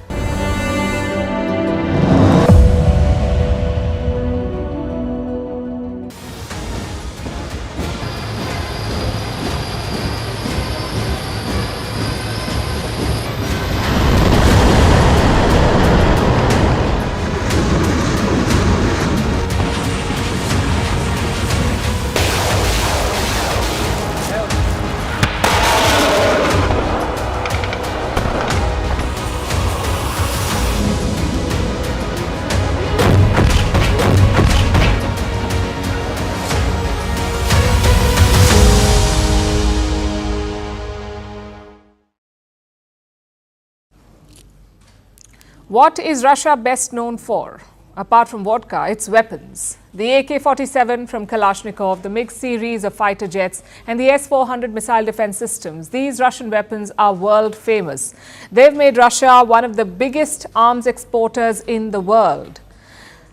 Speaker 17: What is Russia best known for? Apart from vodka, it's weapons. The AK-47 from Kalashnikov, the MiG series of fighter jets, and the S-400 missile defense systems. These Russian weapons are world famous. They've made Russia one of the biggest arms exporters in the world.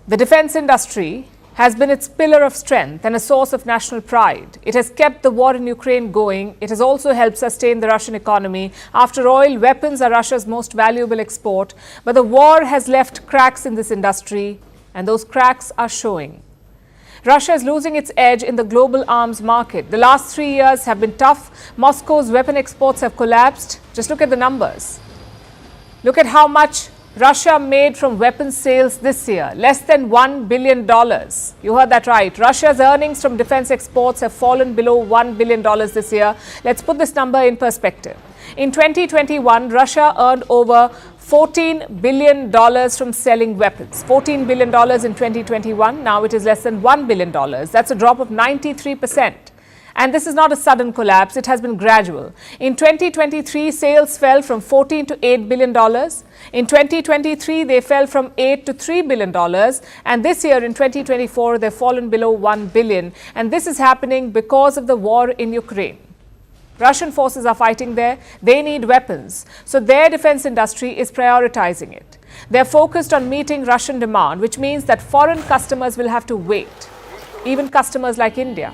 Speaker 17: The defense industry has been its pillar of strength and a source of national pride. It has kept the war in Ukraine going. It has also helped sustain the Russian economy. After all, weapons are Russia's most valuable export. But the war has left cracks in this industry, and those cracks are showing. Russia is losing its edge in the global arms market. The last 3 years have been tough. Moscow's weapon exports have collapsed. Just look at the numbers. Look at how much Russia made from weapons sales this year, less than $1 billion. You heard that right. Russia's earnings from defense exports have fallen below $1 billion this year. Let's put this number in perspective. In 2021, Russia earned over $14 billion from selling weapons. $14 billion in 2021. Now it is less than $1 billion. That's a drop of 93%. And this is not a sudden collapse. It has been gradual. In 2023, sales fell from $14 to $8 billion. In 2023, they fell from $8 to $3 billion. And this year, in 2024, they've fallen below $1 billion. And this is happening because of the war in Ukraine. Russian forces are fighting there. They need weapons. So their defense industry is prioritizing it. They're focused on meeting Russian demand, which means that foreign customers will have to wait. Even customers like India.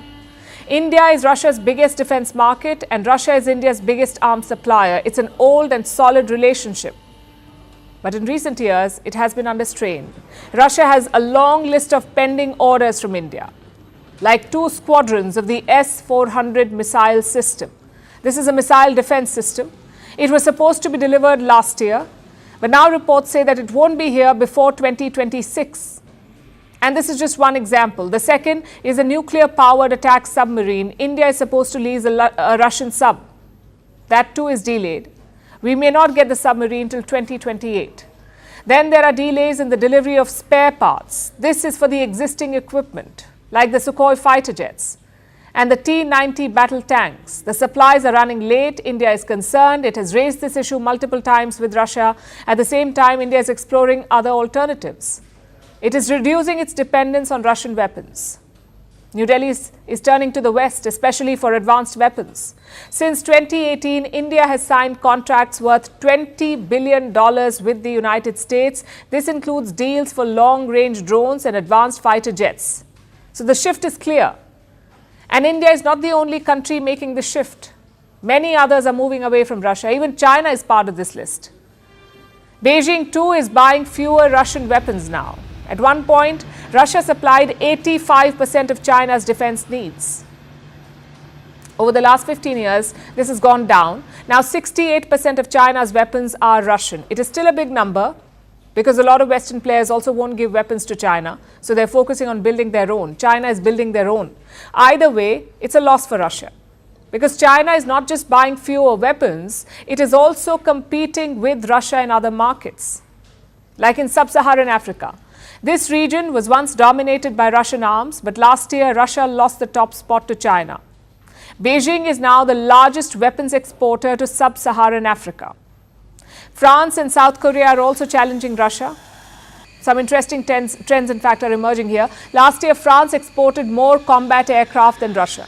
Speaker 17: India is Russia's biggest defense market, and Russia is India's biggest arms supplier. It's an old and solid relationship. But in recent years, it has been under strain. Russia has a long list of pending orders from India, like 2 squadrons of the S-400 missile system. This is a missile defense system. It was supposed to be delivered last year, but now reports say that it won't be here before 2026. And this is just one example. The second is a nuclear-powered attack submarine. India is supposed to lease a Russian sub. That too is delayed. We may not get the submarine till 2028. Then there are delays in the delivery of spare parts. This is for the existing equipment, like the Sukhoi fighter jets and the T-90 battle tanks. The supplies are running late. India is concerned. It has raised this issue multiple times with Russia. At the same time, India is exploring other alternatives. It is reducing its dependence on Russian weapons. New Delhi is turning to the West, especially for advanced weapons. Since 2018, India has signed contracts worth $20 billion with the United States. This includes deals for long-range drones and advanced fighter jets. So the shift is clear. And India is not the only country making the shift. Many others are moving away from Russia. Even China is part of this list. Beijing too is buying fewer Russian weapons now. At one point, Russia supplied 85% of China's defense needs. Over the last 15 years, this has gone down. Now 68% of China's weapons are Russian. It is still a big number because a lot of Western players also won't give weapons to China. So they're focusing on building their own. China is building their own. Either way, it's a loss for Russia. Because China is not just buying fewer weapons, it is also competing with Russia in other markets. Like in sub-Saharan Africa. This region was once dominated by Russian arms, but last year Russia lost the top spot to China. Beijing is now the largest weapons exporter to sub-Saharan Africa. France and South Korea are also challenging Russia. Some interesting trends in fact are emerging here. Last year France exported more combat aircraft than Russia.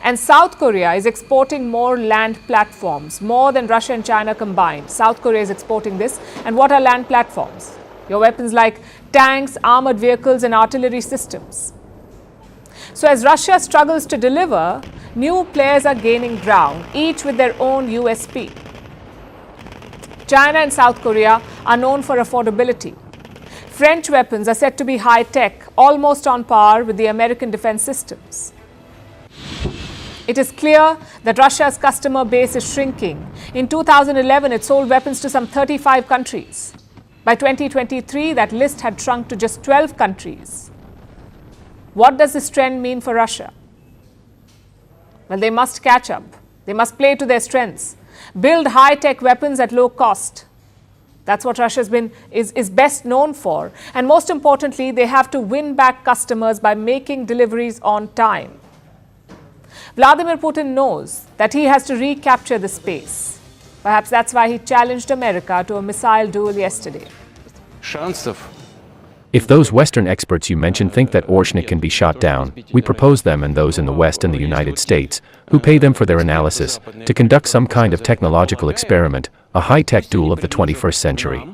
Speaker 17: And South Korea is exporting more land platforms, more than Russia and China combined. South Korea is exporting this. And what are land platforms? Your weapons like tanks, armored vehicles and artillery systems. So as Russia struggles to deliver, new players are gaining ground, each with their own USP. China and South Korea are known for affordability. French weapons are said to be high-tech, almost on par with the American defense systems. It is clear that Russia's customer base is shrinking. In 2011, it sold weapons to some 35 countries. By 2023, that list had shrunk to just 12 countries. What does this trend mean for Russia? Well, they must catch up. They must play to their strengths. Build high-tech weapons at low cost. That's what Russia is best known for. And most importantly, they have to win back customers by making deliveries on time. Vladimir Putin knows that he has to recapture the space. Perhaps that's why he challenged America to a missile duel yesterday.
Speaker 6: If those Western experts you mentioned think that Orshnik can be shot down, we propose them and those in the West and the United States, who pay them for their analysis, to conduct some kind of technological experiment, a high-tech duel of the 21st century.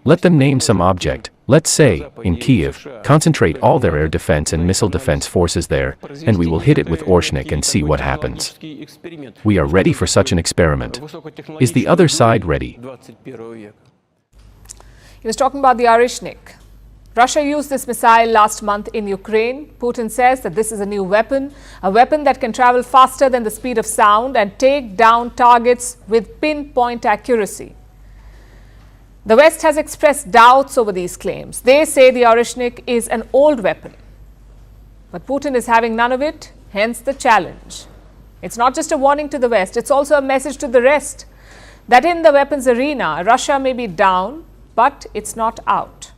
Speaker 6: Let them name some object, let's say, in Kiev, concentrate all their air defense and missile defense forces there, and we will hit it with Orshnik and see what happens. We are ready for such an experiment. Is the other side ready?
Speaker 17: He was talking about the Orshnik. Russia used this missile last month in Ukraine. Putin says that this is a new weapon, a weapon that can travel faster than the speed of sound and take down targets with pinpoint accuracy. The West has expressed doubts over these claims. They say the Orshnik is an old weapon. But Putin is having none of it, hence the challenge. It's not just a warning to the West, it's also a message to the rest that in the weapons arena, Russia may be down, but it's not out.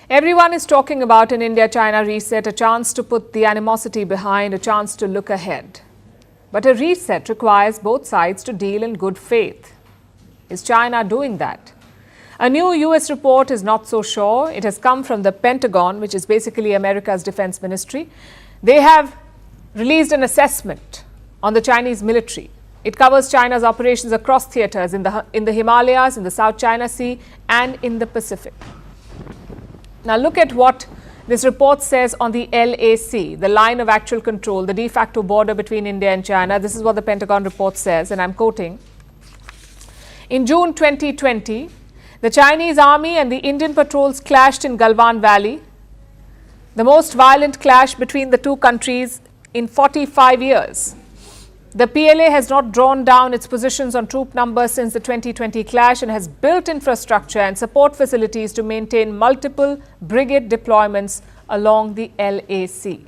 Speaker 17: Everyone is talking about an India-China reset, a chance to put the animosity behind, a chance to look ahead. But a reset requires both sides to deal in good faith. Is China doing that? A new US report is not so sure. It has come from the Pentagon, which is basically America's defense ministry. They have released an assessment on the Chinese military. It covers China's operations across theaters in the Himalayas, in the South China Sea, and in the Pacific. Now look at what this report says on the LAC, the line of actual control, the de facto border between India and China. This is what the Pentagon report says, and I'm quoting. In June 2020, the Chinese army and the Indian patrols clashed in Galwan Valley, the most violent clash between the two countries in 45 years. The PLA has not drawn down its positions on troop numbers since the 2020 clash and has built infrastructure and support facilities to maintain multiple brigade deployments along the LAC.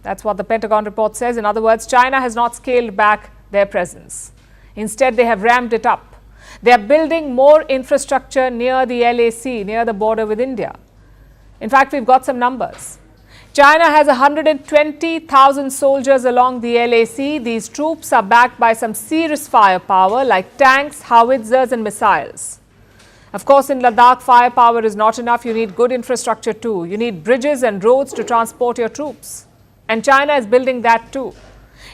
Speaker 17: That's what the Pentagon report says. In other words, China has not scaled back their presence. Instead, they have ramped it up. They are building more infrastructure near the LAC, near the border with India. In fact, we've got some numbers. China has 120,000 soldiers along the LAC. These troops are backed by some serious firepower like tanks, howitzers and missiles. Of course, in Ladakh, firepower is not enough. You need good infrastructure too. You need bridges and roads to transport your troops. And China is building that too.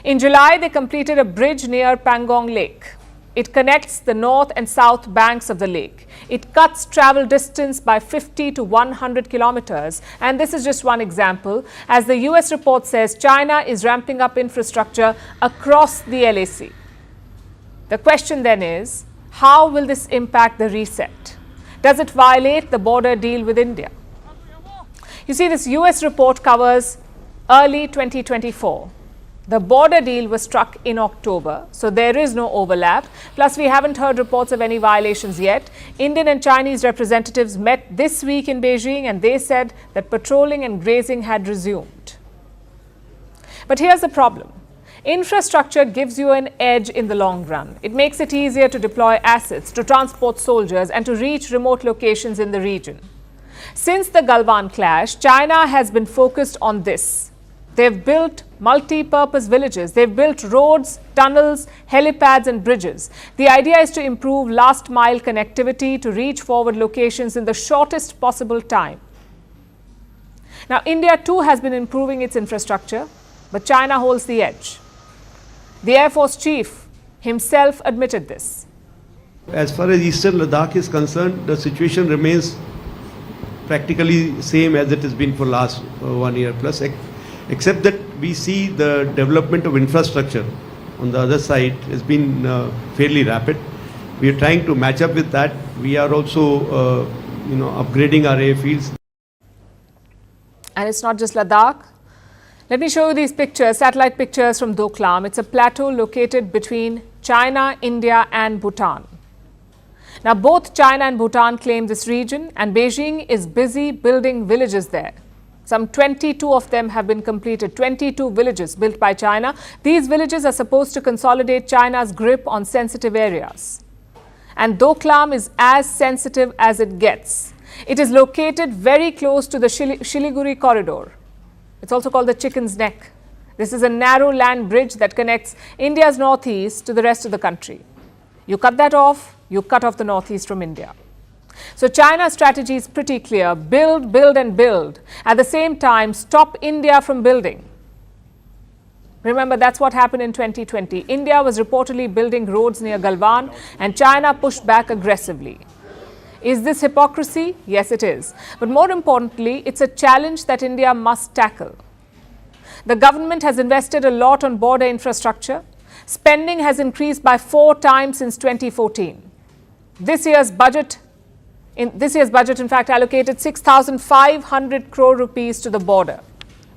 Speaker 17: In July, they completed a bridge near Pangong Lake. It connects the north and south banks of the lake. It cuts travel distance by 50 to 100 kilometers. And this is just one example. As the US report says, China is ramping up infrastructure across the LAC. The question then is, how will this impact the reset? Does it violate the border deal with India? You see, this US report covers early 2024. The border deal was struck in October, so there is no overlap. Plus, we haven't heard reports of any violations yet. Indian and Chinese representatives met this week in Beijing and they said that patrolling and grazing had resumed. But here's the problem. Infrastructure gives you an edge in the long run. It makes it easier to deploy assets, to transport soldiers and to reach remote locations in the region. Since the Galwan clash, China has been focused on this. They've built multi-purpose villages. They've built roads, tunnels, helipads and bridges. The idea is to improve last-mile connectivity to reach forward locations in the shortest possible time. Now, India too has been improving its infrastructure, but China holds the edge. The Air Force Chief himself admitted this.
Speaker 8: As far as Eastern Ladakh is concerned, the situation remains practically same as it has been for last 1 year plus. Except that we see the development of infrastructure on the other side has been fairly rapid. We are trying to match up with that. We are also, upgrading our airfields.
Speaker 17: And it's not just Ladakh. Let me show you these pictures, satellite pictures from Doklam. It's a plateau located between China, India and Bhutan. Now, both China and Bhutan claim this region, and Beijing is busy building villages there. Some 22 of them have been completed, 22 villages built by China. These villages are supposed to consolidate China's grip on sensitive areas. And Doklam is as sensitive as it gets. It is located very close to the Siliguri corridor. It's also called the Chicken's Neck. This is a narrow land bridge that connects India's northeast to the rest of the country. You cut that off, you cut off the northeast from India. So China's strategy is pretty clear. Build, build and build. At the same time, stop India from building. Remember, that's what happened in 2020. India was reportedly building roads near Galwan and China pushed back aggressively. Is this hypocrisy? Yes, it is. But more importantly, it's a challenge that India must tackle. The government has invested a lot on border infrastructure. Spending has increased by 4 times since 2014. This year's budget, in fact, allocated 6,500 crore rupees to the border,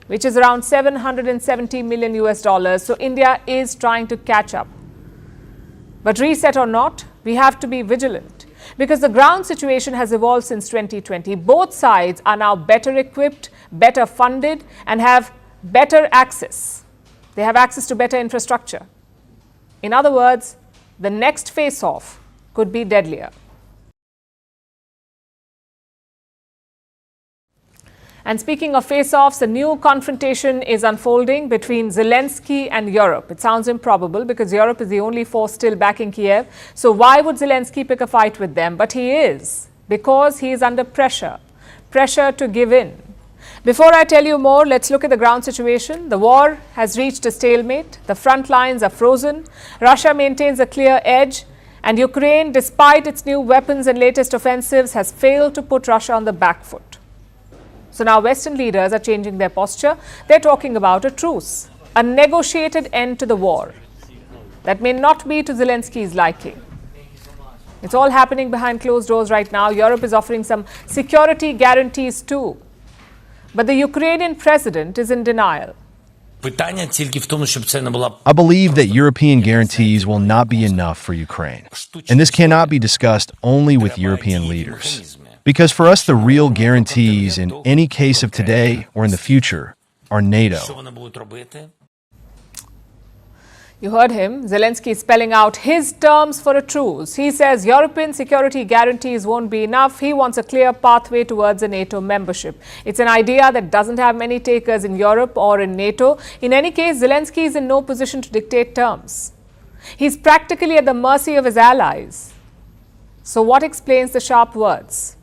Speaker 17: which is around $770 million US. So India is trying to catch up. But reset or not, we have to be vigilant because the ground situation has evolved since 2020. Both sides are now better equipped, better funded, and have better access. They have access to better infrastructure. In other words, the next face-off could be deadlier. And speaking of face-offs, a new confrontation is unfolding between Zelensky and Europe. It sounds improbable because Europe is the only force still backing Kiev. So why would Zelensky pick a fight with them? But he is, because he is under pressure to give in. Before I tell you more, let's look at the ground situation. The war has reached a stalemate. The front lines are frozen. Russia maintains a clear edge. And Ukraine, despite its new weapons and latest offensives, has failed to put Russia on the back foot. So now Western leaders are changing their posture. They're talking about a truce, a negotiated end to the war. That may not be to Zelensky's liking. It's all happening behind closed doors right now. Europe is offering some security guarantees too. But the Ukrainian president is in denial.
Speaker 3: I believe that European guarantees will not be enough for Ukraine. And this cannot be discussed only with European leaders. Because for us, the real guarantees in any case of today or in the future are NATO.
Speaker 17: You heard him. Zelensky is spelling out his terms for a truce. He says European security guarantees won't be enough. He wants a clear pathway towards a NATO membership. It's an idea that doesn't have many takers in Europe or in NATO. In any case, Zelensky is in no position to dictate terms. He's practically at the mercy of his allies. So what explains the sharp words?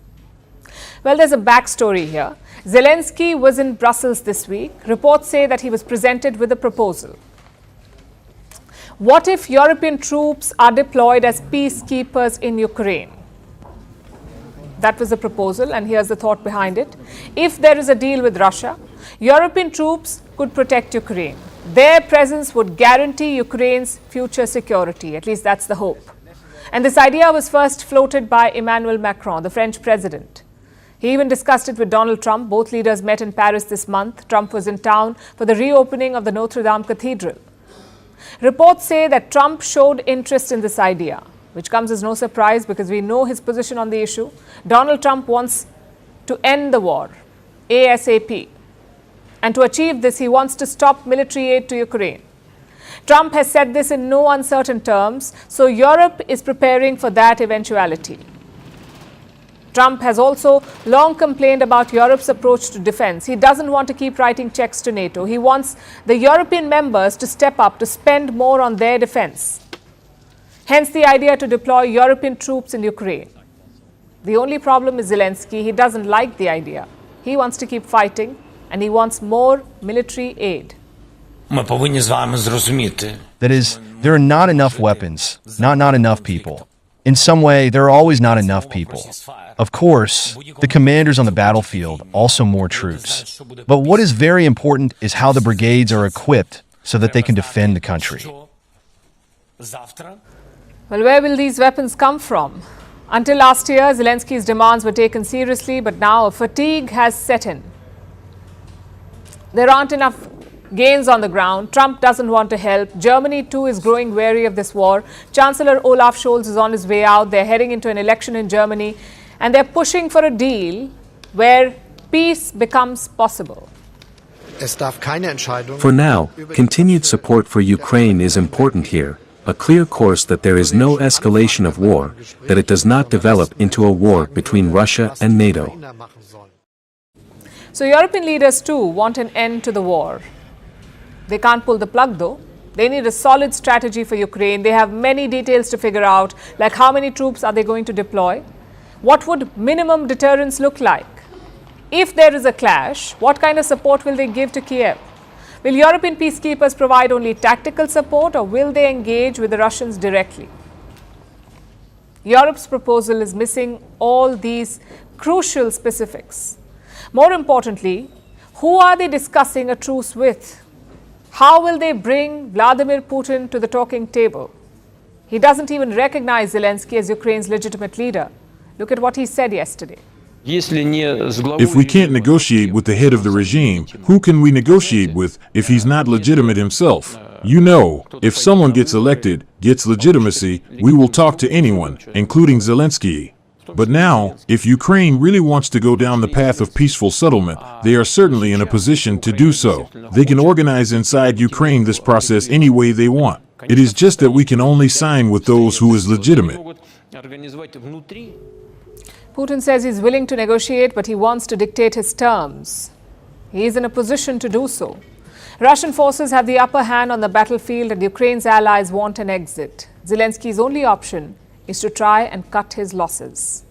Speaker 17: Well, there's a backstory here. Zelensky was in Brussels this week. Reports say that he was presented with a proposal. What if European troops are deployed as peacekeepers in Ukraine? That was the proposal, and here's the thought behind it. If there is a deal with Russia, European troops could protect Ukraine. Their presence would guarantee Ukraine's future security. At least that's the hope. And this idea was first floated by Emmanuel Macron, the French president. He even discussed it with Donald Trump. Both leaders met in Paris this month. Trump was in town for the reopening of the Notre Dame Cathedral. Reports say that Trump showed interest in this idea, which comes as no surprise because we know his position on the issue. Donald Trump wants to end the war ASAP. And to achieve this, he wants to stop military aid to Ukraine. Trump has said this in no uncertain terms, so Europe is preparing for that eventuality. Trump has also long complained about Europe's approach to defense. He doesn't want to keep writing checks to NATO. He wants the European members to step up to spend more on their defense. Hence the idea to deploy European troops in Ukraine. The only problem is Zelensky. He doesn't like the idea. He wants to keep fighting and he wants more military aid.
Speaker 3: That is, there are not enough weapons, not enough people. In some way, there are always not enough people. Of course, the commanders on the battlefield, also more troops. But what is very important is how the brigades are equipped so that they can defend the country.
Speaker 17: Well, where will these weapons come from? Until last year, Zelensky's demands were taken seriously, but now a fatigue has set in. There aren't enough gains on the ground. Trump doesn't want to help. Germany too is growing wary of this war. Chancellor Olaf Scholz is on his way out. They're heading into an election in Germany and they're pushing for a deal where peace becomes possible.
Speaker 9: For now, continued support for Ukraine is important here. A clear course that there is no escalation of war, that it does not develop into a war between Russia and NATO.
Speaker 17: So European leaders too want an end to the war. They can't pull the plug though. They need a solid strategy for Ukraine. They have many details to figure out, like how many troops are they going to deploy? What would minimum deterrence look like? If there is a clash, what kind of support will they give to Kiev? Will European peacekeepers provide only tactical support or will they engage with the Russians directly? Europe's proposal is missing all these crucial specifics. More importantly, who are they discussing a truce with? How will they bring Vladimir Putin to the talking table? He doesn't even recognize Zelensky as Ukraine's legitimate leader. Look at what he said yesterday.
Speaker 19: If we can't negotiate with the head of the regime, who can we negotiate with if he's not legitimate himself? You know, if someone gets elected, gets legitimacy, we will talk to anyone, including Zelensky. But now, if Ukraine really wants to go down the path of peaceful settlement, they are certainly in a position to do so. They can organize inside Ukraine this process any way they want. It is just that we can only sign with those who is legitimate.
Speaker 17: Putin says he's willing to negotiate, but he wants to dictate his terms. He is in a position to do so. Russian forces have the upper hand on the battlefield and Ukraine's allies want an exit. Zelensky's only option is to try and cut his losses.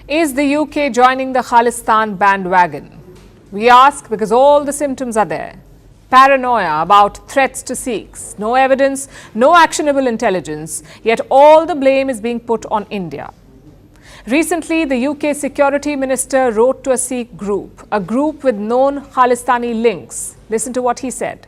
Speaker 17: Is the UK joining the Khalistan bandwagon? We ask because all the symptoms are there. Paranoia about threats to Sikhs. No evidence, no actionable intelligence, yet all the blame is being put on India. Recently, the UK Security Minister wrote to a Sikh group, a group with known Khalistani links. Listen to what he said.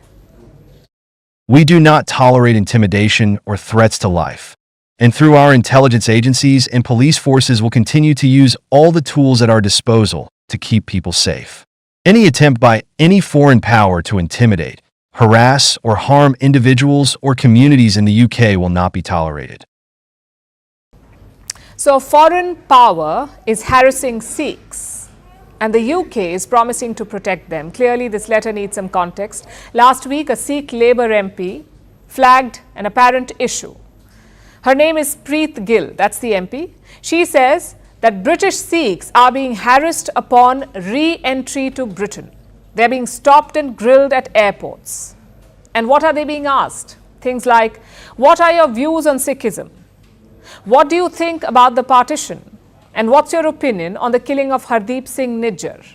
Speaker 3: We do not tolerate intimidation or threats to life. And through our intelligence agencies and police forces will continue to use all the tools at our disposal to keep people safe. Any attempt by any foreign power to intimidate, harass, or harm individuals or communities in the UK will not be tolerated.
Speaker 17: So a foreign power is harassing Sikhs and the UK is promising to protect them. Clearly, this letter needs some context. Last week, a Sikh Labour MP flagged an apparent issue. Her name is Preet Gill, that's the MP. She says that British Sikhs are being harassed upon re-entry to Britain. They're being stopped and grilled at airports. And what are they being asked? Things like, what are your views on Sikhism? What do you think about the partition? And what's your opinion on the killing of Hardeep Singh Nijjar?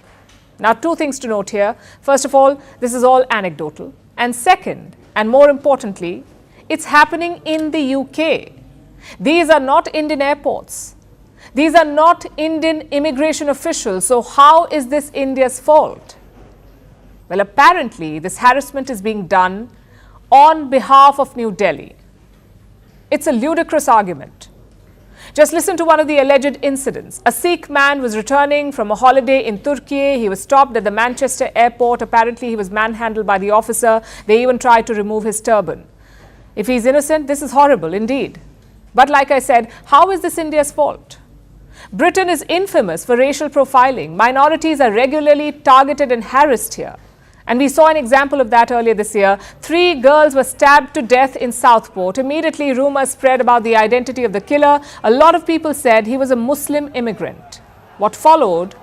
Speaker 17: Now, two things to note here. First of all, this is all anecdotal. And second, and more importantly, it's happening in the UK. These are not Indian airports. These are not Indian immigration officials. So how is this India's fault? Well, apparently, this harassment is being done on behalf of New Delhi. It's a ludicrous argument. Just listen to one of the alleged incidents. A Sikh man was returning from a holiday in Turkey. He was stopped at the Manchester airport. Apparently, he was manhandled by the officer. They even tried to remove his turban. If he's innocent, this is horrible indeed. But like I said, how is this India's fault? Britain is infamous for racial profiling. Minorities are regularly targeted and harassed here. And we saw an example of that earlier this year. 3 girls were stabbed to death in Southport. Immediately, rumors spread about the identity of the killer. A lot of people said he was a Muslim immigrant. What followed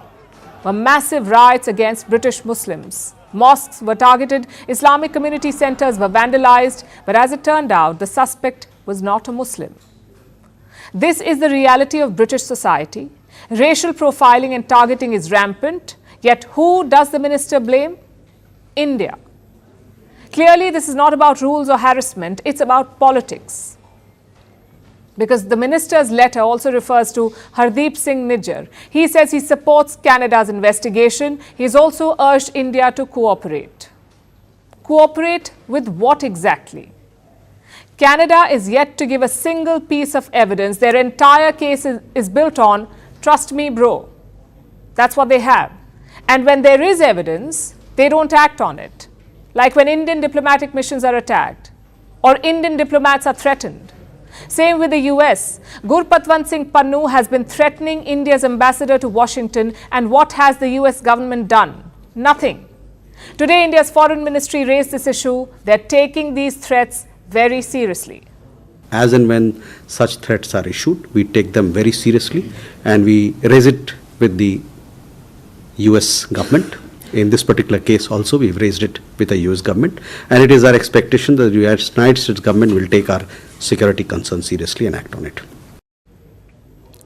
Speaker 17: were massive riots against British Muslims. Mosques were targeted, Islamic community centers were vandalized, but as it turned out, the suspect was not a Muslim. This is the reality of British society. Racial profiling and targeting is rampant, yet who does the minister blame? India. Clearly, this is not about rules or harassment, it's about politics. Because the minister's letter also refers to Hardeep Singh Nijjar. He says he supports Canada's investigation. He has also urged India to cooperate. Cooperate with what exactly? Canada is yet to give a single piece of evidence. Their entire case is built on, trust me, bro. That's what they have. And when there is evidence, they don't act on it. Like when Indian diplomatic missions are attacked or Indian diplomats are threatened. Same with the US. Gurpatwant Singh Pannun has been threatening India's ambassador to Washington, and what has the US government done? Nothing. Today, India's foreign ministry raised this issue. They're taking these threats very seriously.
Speaker 20: As and when such threats are issued, we take them very seriously and we raise it with the US government. In this particular case also, we've raised it with the US government, and it is our expectation that the United States government will take our security concerns seriously and act on it.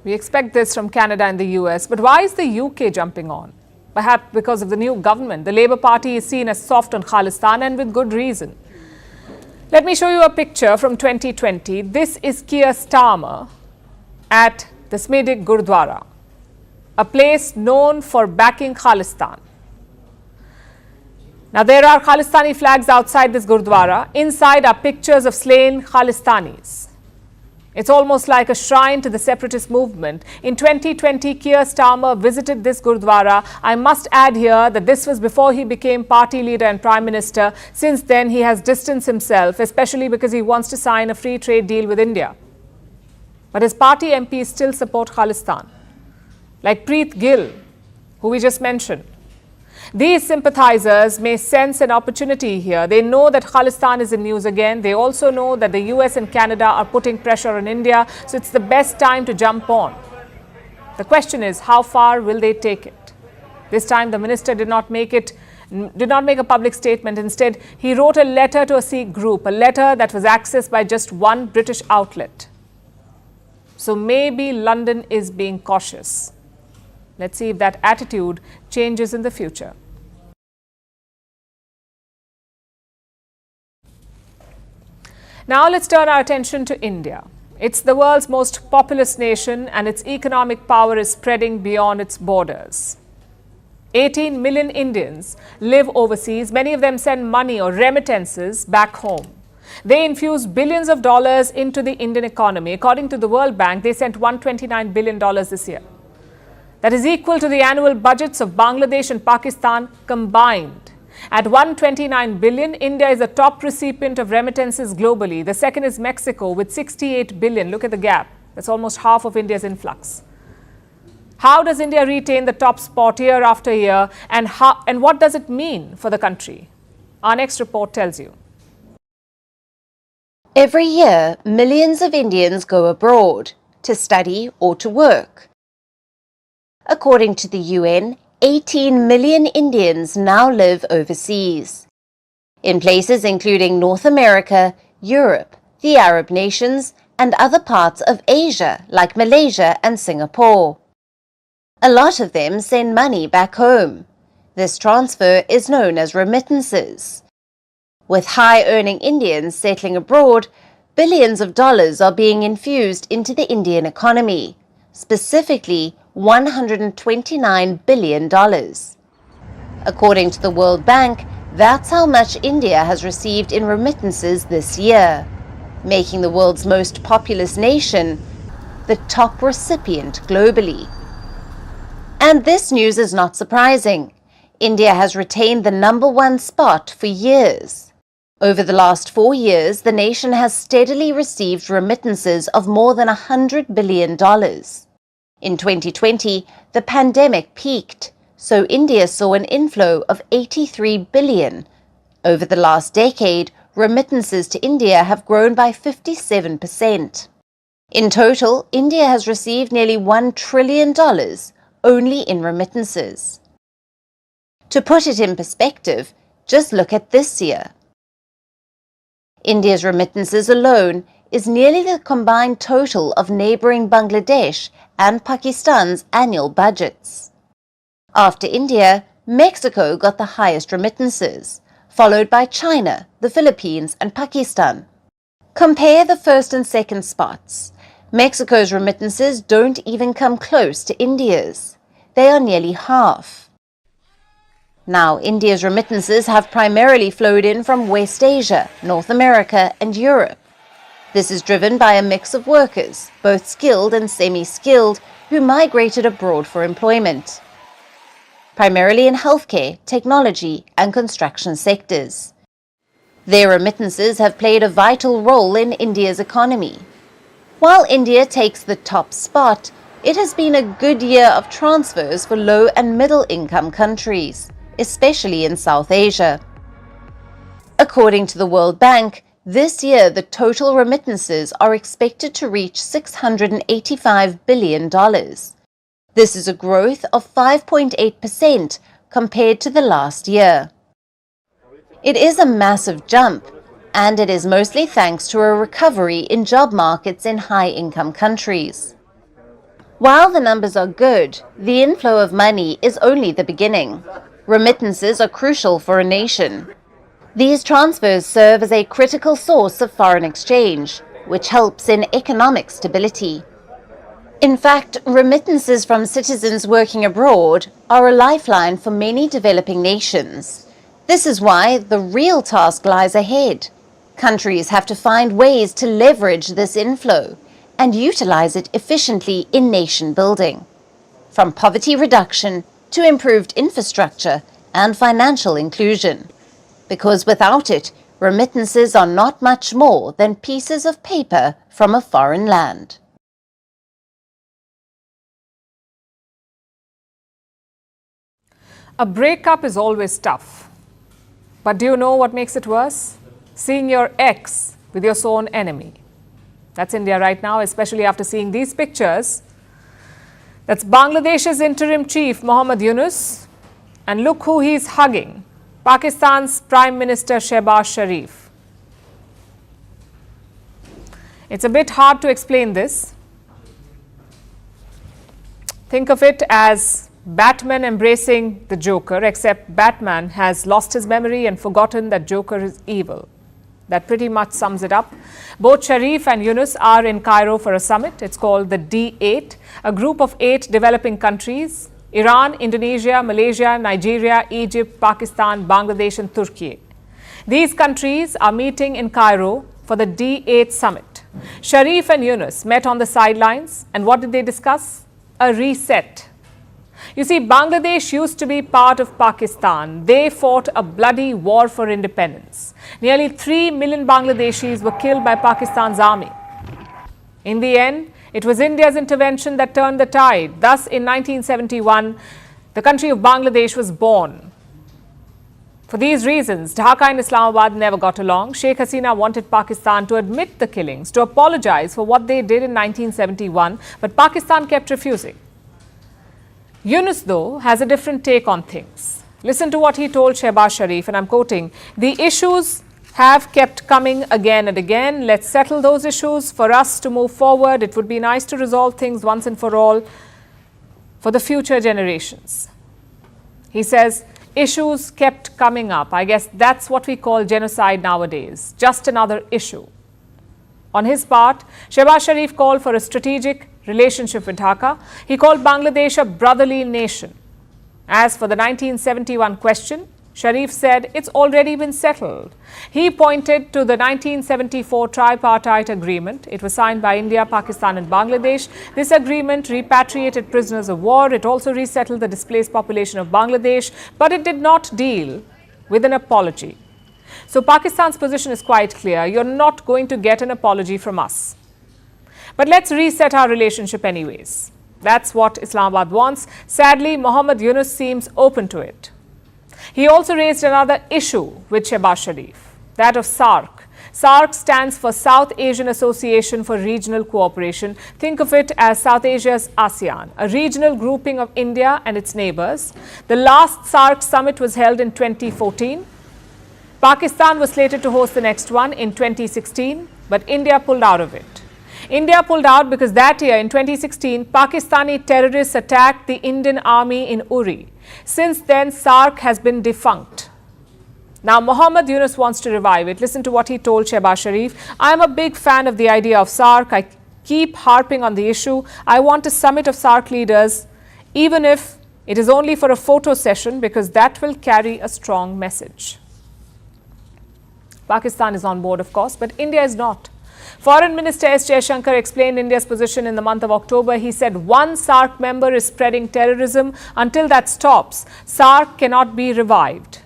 Speaker 17: We expect this from Canada and the US, but why is the UK jumping on? Perhaps because of the new government. The Labour Party is seen as soft on Khalistan, and with good reason. Let me show you a picture from 2020. This is Keir Starmer at the Smedig Gurdwara, a place known for backing Khalistan. Now, there are Khalistani flags outside this Gurdwara. Inside are pictures of slain Khalistanis. It's almost like a shrine to the separatist movement. In 2020, Keir Starmer visited this Gurdwara. I must add here that this was before he became party leader and prime minister. Since then, he has distanced himself, especially because he wants to sign a free trade deal with India. But his party MPs still support Khalistan, like Preet Gill, who we just mentioned. These sympathizers may sense an opportunity here. They know that Khalistan is in news again. They also know that the US and Canada are putting pressure on India, so it's the best time to jump on. The question is, how far will they take it? This time, the minister did not make a public statement. Instead, he wrote a letter to a Sikh group, a letter that was accessed by just one British outlet. So maybe London is being cautious. Let's see if that attitude changes in the future. Now let's turn our attention to India. It's the world's most populous nation and its economic power is spreading beyond its borders. 18 million Indians live overseas. Many of them send money or remittances back home. They infuse billions of dollars into the Indian economy. According to the World Bank, they sent $129 billion this year. That is equal to the annual budgets of Bangladesh and Pakistan combined. At $129 billion, India is the top recipient of remittances globally. The second is Mexico with $68 billion. Look at the gap. That's almost half of India's influx. How does India retain the top spot year after year, and what does it mean for the country? Our next report tells you.
Speaker 15: Every year, millions of Indians go abroad to study or to work. According to the UN, 18 million Indians now live overseas, in places including North America, Europe, the Arab nations, and other parts of Asia like Malaysia and Singapore. A lot of them send money back home. This transfer is known as remittances. With high-earning Indians settling abroad, billions of dollars are being infused into the Indian economy, specifically $129 billion. According to the World Bank, that's how much India has received in remittances this year, making the world's most populous nation the top recipient globally. And this news is not surprising. India has retained the #1 spot for years. Over the last 4 years, the nation has steadily received remittances of more than $100 billion. In 2020, the pandemic peaked, so India saw an inflow of $83 billion. Over the last decade, remittances to India have grown by 57%. In total, India has received nearly $1 trillion only in remittances. To put it in perspective, just look at this year. India's remittances alone is nearly the combined total of neighbouring Bangladesh and Pakistan's annual budgets. After India, Mexico got the highest remittances, followed by China, the Philippines and Pakistan. Compare the first and second spots. Mexico's remittances don't even come close to India's. They are nearly half. Now, India's remittances have primarily flowed in from West Asia, North America and Europe. This is driven by a mix of workers, both skilled and semi-skilled, who migrated abroad for employment, primarily in healthcare, technology and construction sectors. Their remittances have played a vital role in India's economy. While India takes the top spot, it has been a good year of transfers for low and middle income countries, especially in South Asia. According to the World Bank, this year the total remittances are expected to reach $685 billion. This is a growth of 5.8% compared to the last year. It is a massive jump, and it is mostly thanks to a recovery in job markets in high-income countries. While the numbers are good, the inflow of money is only the beginning. Remittances are crucial for a nation. These transfers serve as a critical source of foreign exchange, which helps in economic stability. In fact, remittances from citizens working abroad are a lifeline for many developing nations. This is why the real task lies ahead. Countries have to find ways to leverage this inflow and utilize it efficiently in nation building, from poverty reduction to improved infrastructure and financial inclusion. Because without it, remittances are not much more than pieces of paper from a foreign land.
Speaker 17: A breakup is always tough. But do you know what makes it worse? Seeing your ex with your sworn enemy. That's India right now, especially after seeing these pictures. That's Bangladesh's interim chief, Mohammad Yunus. And look who he's hugging. Pakistan's Prime Minister Shehbaz Sharif. It's a bit hard to explain this. Think of it as Batman embracing the Joker, except Batman has lost his memory and forgotten that Joker is evil. That pretty much sums it up. Both Sharif and Yunus are in Cairo for a summit. It's called the D8, a group of 8 developing countries: Iran, Indonesia, Malaysia, Nigeria, Egypt, Pakistan, Bangladesh and Turkey. These countries are meeting in Cairo for the D8 summit. Sharif and Yunus met on the sidelines, and what did they discuss? A reset. You see, Bangladesh used to be part of Pakistan. They fought a bloody war for independence. Nearly 3 million Bangladeshis were killed by Pakistan's army. In the end, it was India's intervention that turned the tide. Thus, in 1971, the country of Bangladesh was born. For these reasons, Dhaka and Islamabad never got along. Sheikh Hasina wanted Pakistan to admit the killings, to apologize for what they did in 1971, but Pakistan kept refusing. Yunus, though, has a different take on things. Listen to what he told Shehbaz Sharif, and I'm quoting, "The issues have kept coming again and again. Let's settle those issues for us to move forward. It would be nice to resolve things once and for all for the future generations." He says, issues kept coming up. I guess that's what we call genocide nowadays, just another issue. On his part, Shehbaz Sharif called for a strategic relationship with Dhaka. He called Bangladesh a brotherly nation. As for the 1971 question, Sharif said it's already been settled. He pointed to the 1974 tripartite agreement. It was signed by India, Pakistan and Bangladesh. This agreement repatriated prisoners of war. It also resettled the displaced population of Bangladesh, but it did not deal with an apology. So Pakistan's position is quite clear. You're not going to get an apology from us. But let's reset our relationship anyways. That's what Islamabad wants. Sadly, Mohammad Yunus seems open to it. He also raised another issue with Shehbaz Sharif, that of SAARC. SAARC stands for South Asian Association for Regional Cooperation. Think of it as South Asia's ASEAN, a regional grouping of India and its neighbors. The last SAARC summit was held in 2014. Pakistan was slated to host the next one in 2016, but India pulled out of it. India pulled out because that year, in 2016, Pakistani terrorists attacked the Indian army in Uri. Since then, SAARC has been defunct. Now, Mohammad Yunus wants to revive it. Listen to what he told Shehbaz Sharif. "I'm a big fan of the idea of SAARC. I keep harping on the issue. I want a summit of SAARC leaders, even if it is only for a photo session, because that will carry a strong message." Pakistan is on board, of course, but India is not. Foreign Minister S. Jaishankar explained India's position in the month of October. He said one SAARC member is spreading terrorism. Until that stops, SAARC cannot be revived.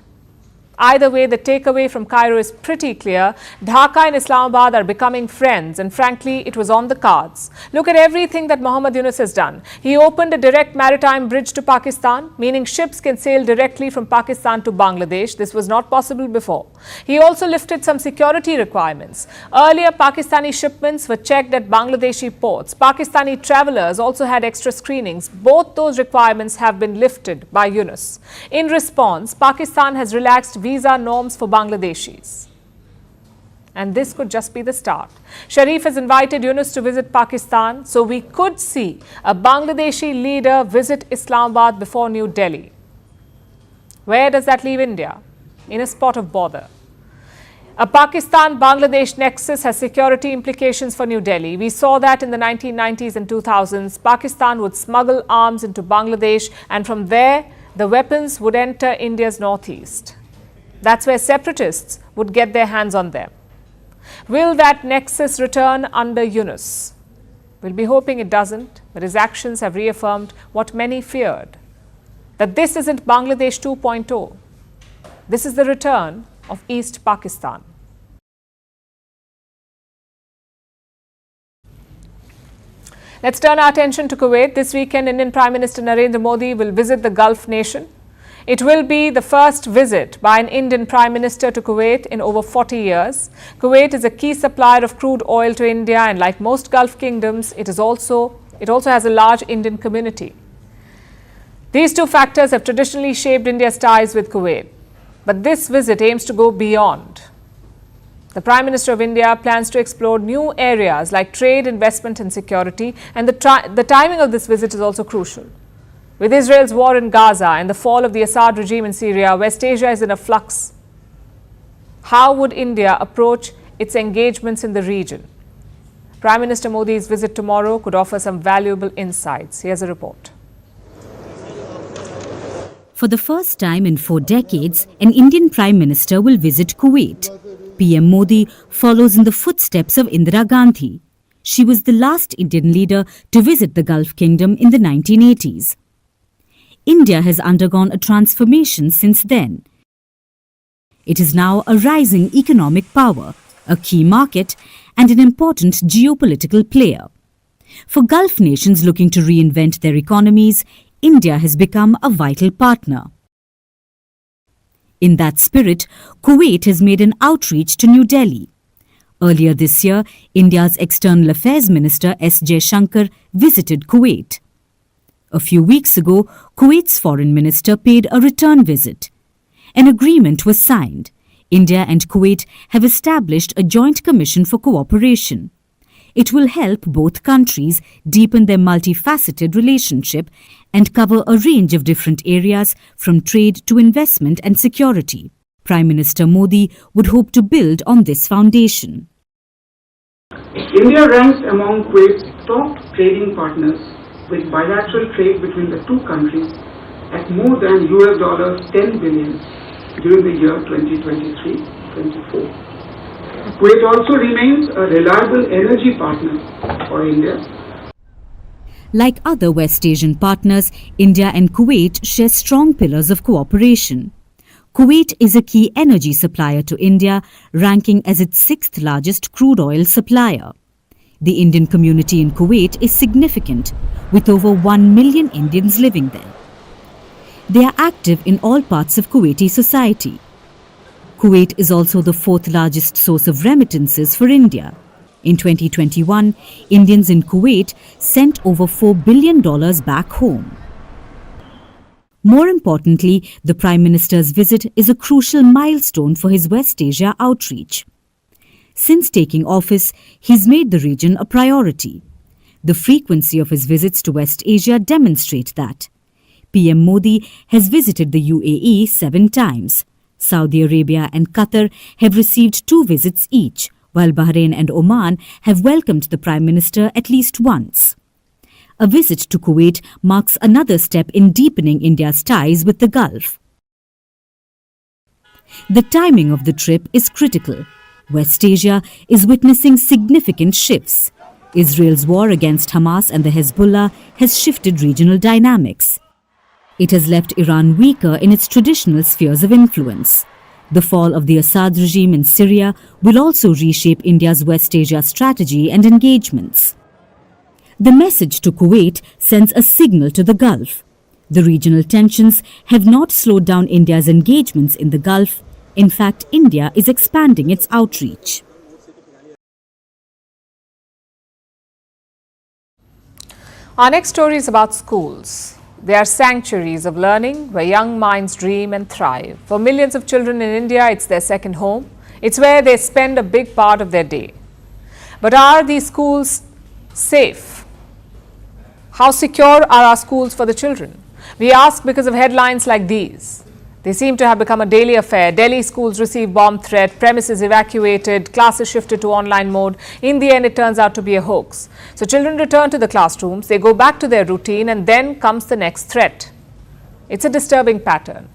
Speaker 17: Either way, the takeaway from Cairo is pretty clear. Dhaka and Islamabad are becoming friends, and frankly, it was on the cards. Look at everything that Mohammad Yunus has done. He opened a direct maritime bridge to Pakistan, meaning ships can sail directly from Pakistan to Bangladesh. This was not possible before. He also lifted some security requirements. Earlier, Pakistani shipments were checked at Bangladeshi ports. Pakistani travelers also had extra screenings. Both those requirements have been lifted by Yunus. In response, Pakistan has relaxed visa norms for Bangladeshis. And this could just be the start. Sharif has invited Yunus to visit Pakistan, so we could see a Bangladeshi leader visit Islamabad before New Delhi. Where does that leave India? In a spot of bother. A Pakistan-Bangladesh nexus has security implications for New Delhi. We saw that in the 1990s and 2000s. Pakistan would smuggle arms into Bangladesh, and from there, the weapons would enter India's northeast. That's where separatists would get their hands on them. Will that nexus return under Yunus? We'll be hoping it doesn't, but his actions have reaffirmed what many feared, that this isn't Bangladesh 2.0. This is the return of East Pakistan. Let's turn our attention to Kuwait. This weekend, Indian Prime Minister Narendra Modi will visit the Gulf nation. It will be the first visit by an Indian Prime Minister to Kuwait in over 40 years. Kuwait is a key supplier of crude oil to India, and like most Gulf kingdoms, it also has a large Indian community. These two factors have traditionally shaped India's ties with Kuwait. But this visit aims to go beyond. The Prime Minister of India plans to explore new areas like trade, investment and security, and the timing of this visit is also crucial. With Israel's war in Gaza and the fall of the Assad regime in Syria, West Asia is in a flux. How would India approach its engagements in the region? Prime Minister Modi's visit tomorrow could offer some valuable insights. Here's a report.
Speaker 11: For the first time in 4 decades, an Indian Prime Minister will visit Kuwait. PM Modi follows in the footsteps of Indira Gandhi. She was the last Indian leader to visit the Gulf Kingdom in the 1980s. India has undergone a transformation since then. It is now a rising economic power, a key market, and an important geopolitical player. For Gulf nations looking to reinvent their economies, India has become a vital partner. In that spirit, Kuwait has made an outreach to New Delhi. Earlier this year, India's External Affairs Minister S. Jaishankar visited Kuwait. A few weeks ago, Kuwait's Foreign Minister paid a return visit. An agreement was signed. India and Kuwait have established a joint commission for cooperation. It will help both countries deepen their multifaceted relationship and cover a range of different areas from trade to investment and security. Prime Minister Modi would hope to build on this foundation.
Speaker 18: India ranks among Kuwait's top trading partners, with bilateral trade between the two countries at more than $10 billion during the year 2023-24. Kuwait also remains a reliable energy partner for India.
Speaker 11: Like other West Asian partners, India and Kuwait share strong pillars of cooperation. Kuwait is a key energy supplier to India, ranking as its 6th largest crude oil supplier. The Indian community in Kuwait is significant, with over 1 million Indians living there. They are active in all parts of Kuwaiti society. Kuwait is also the 4th largest source of remittances for India. In 2021, Indians in Kuwait sent over $4 billion back home. More importantly, the Prime Minister's visit is a crucial milestone for his West Asia outreach. Since taking office, he's made the region a priority. The frequency of his visits to West Asia demonstrate that. PM Modi has visited the UAE 7 times. Saudi Arabia and Qatar have received 2 visits each, while Bahrain and Oman have welcomed the Prime Minister at least once. A visit to Kuwait marks another step in deepening India's ties with the Gulf. The timing of the trip is critical. West Asia is witnessing significant shifts. Israel's war against Hamas and the Hezbollah has shifted regional dynamics. It has left Iran weaker in its traditional spheres of influence. The fall of the Assad regime in Syria will also reshape India's West Asia strategy and engagements. The message to Kuwait sends a signal to the Gulf. The regional tensions have not slowed down India's engagements in the Gulf. In fact, India is expanding its outreach.
Speaker 17: Our next story is about schools. They are sanctuaries of learning where young minds dream and thrive. For millions of children in India, it's their second home. It's where they spend a big part of their day. But are these schools safe? How secure are our schools for the children? We ask because of headlines like these. They seem to have become a daily affair. Delhi schools receive bomb threat, premises evacuated, classes shifted to online mode. In the end, it turns out to be a hoax. So children return to the classrooms, they go back to their routine, and then comes the next threat. It's a disturbing pattern.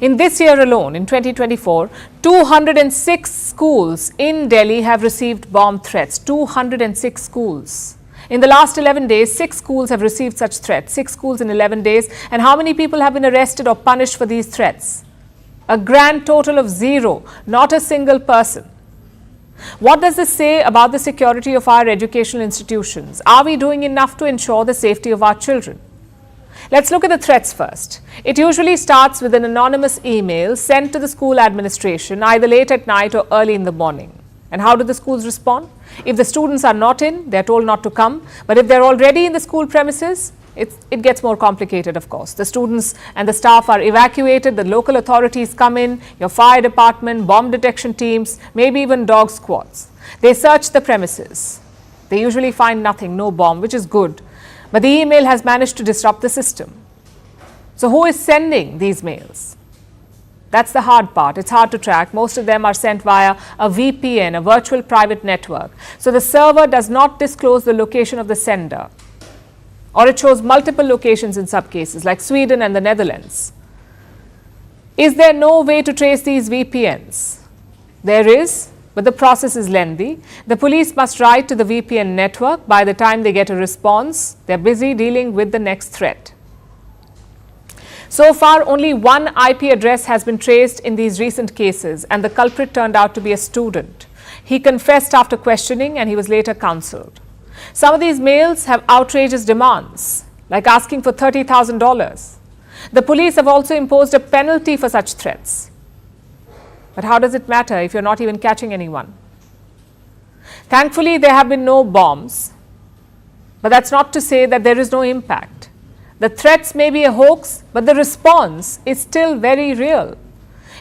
Speaker 17: In this year alone, in 2024, 206 schools in Delhi have received bomb threats. 206 schools. In the last 11 days, 6 schools have received such threats. 6 schools in 11 days. And how many people have been arrested or punished for these threats? A grand total of 0. Not a single person. What does this say about the security of our educational institutions? Are we doing enough to ensure the safety of our children? Let's look at the threats first. It usually starts with an anonymous email sent to the school administration either late at night or early in the morning. And how do the schools respond? If the students are not in, they're told not to come. But if they're already in the school premises, it gets more complicated, of course. The students and the staff are evacuated, the local authorities come in, your fire department, bomb detection teams, maybe even dog squads. They search the premises. They usually find nothing, no bomb, which is good. But the email has managed to disrupt the system. So who is sending these mails? That's the hard part. It's hard to track. Most of them are sent via a VPN, a virtual private network. So the server does not disclose the location of the sender. Or it shows multiple locations in some cases, like Sweden and the Netherlands. Is there no way to trace these VPNs? There is, but the process is lengthy. The police must write to the VPN network. By the time they get a response, they're busy dealing with the next threat. So far, only one IP address has been traced in these recent cases, and the culprit turned out to be a student. He confessed after questioning, and he was later counseled. Some of these mails have outrageous demands, like asking for $30,000. The police have also imposed a penalty for such threats. But how does it matter if you're not even catching anyone? Thankfully, there have been no bombs, but that's not to say that there is no impact. The threats may be a hoax, but the response is still very real.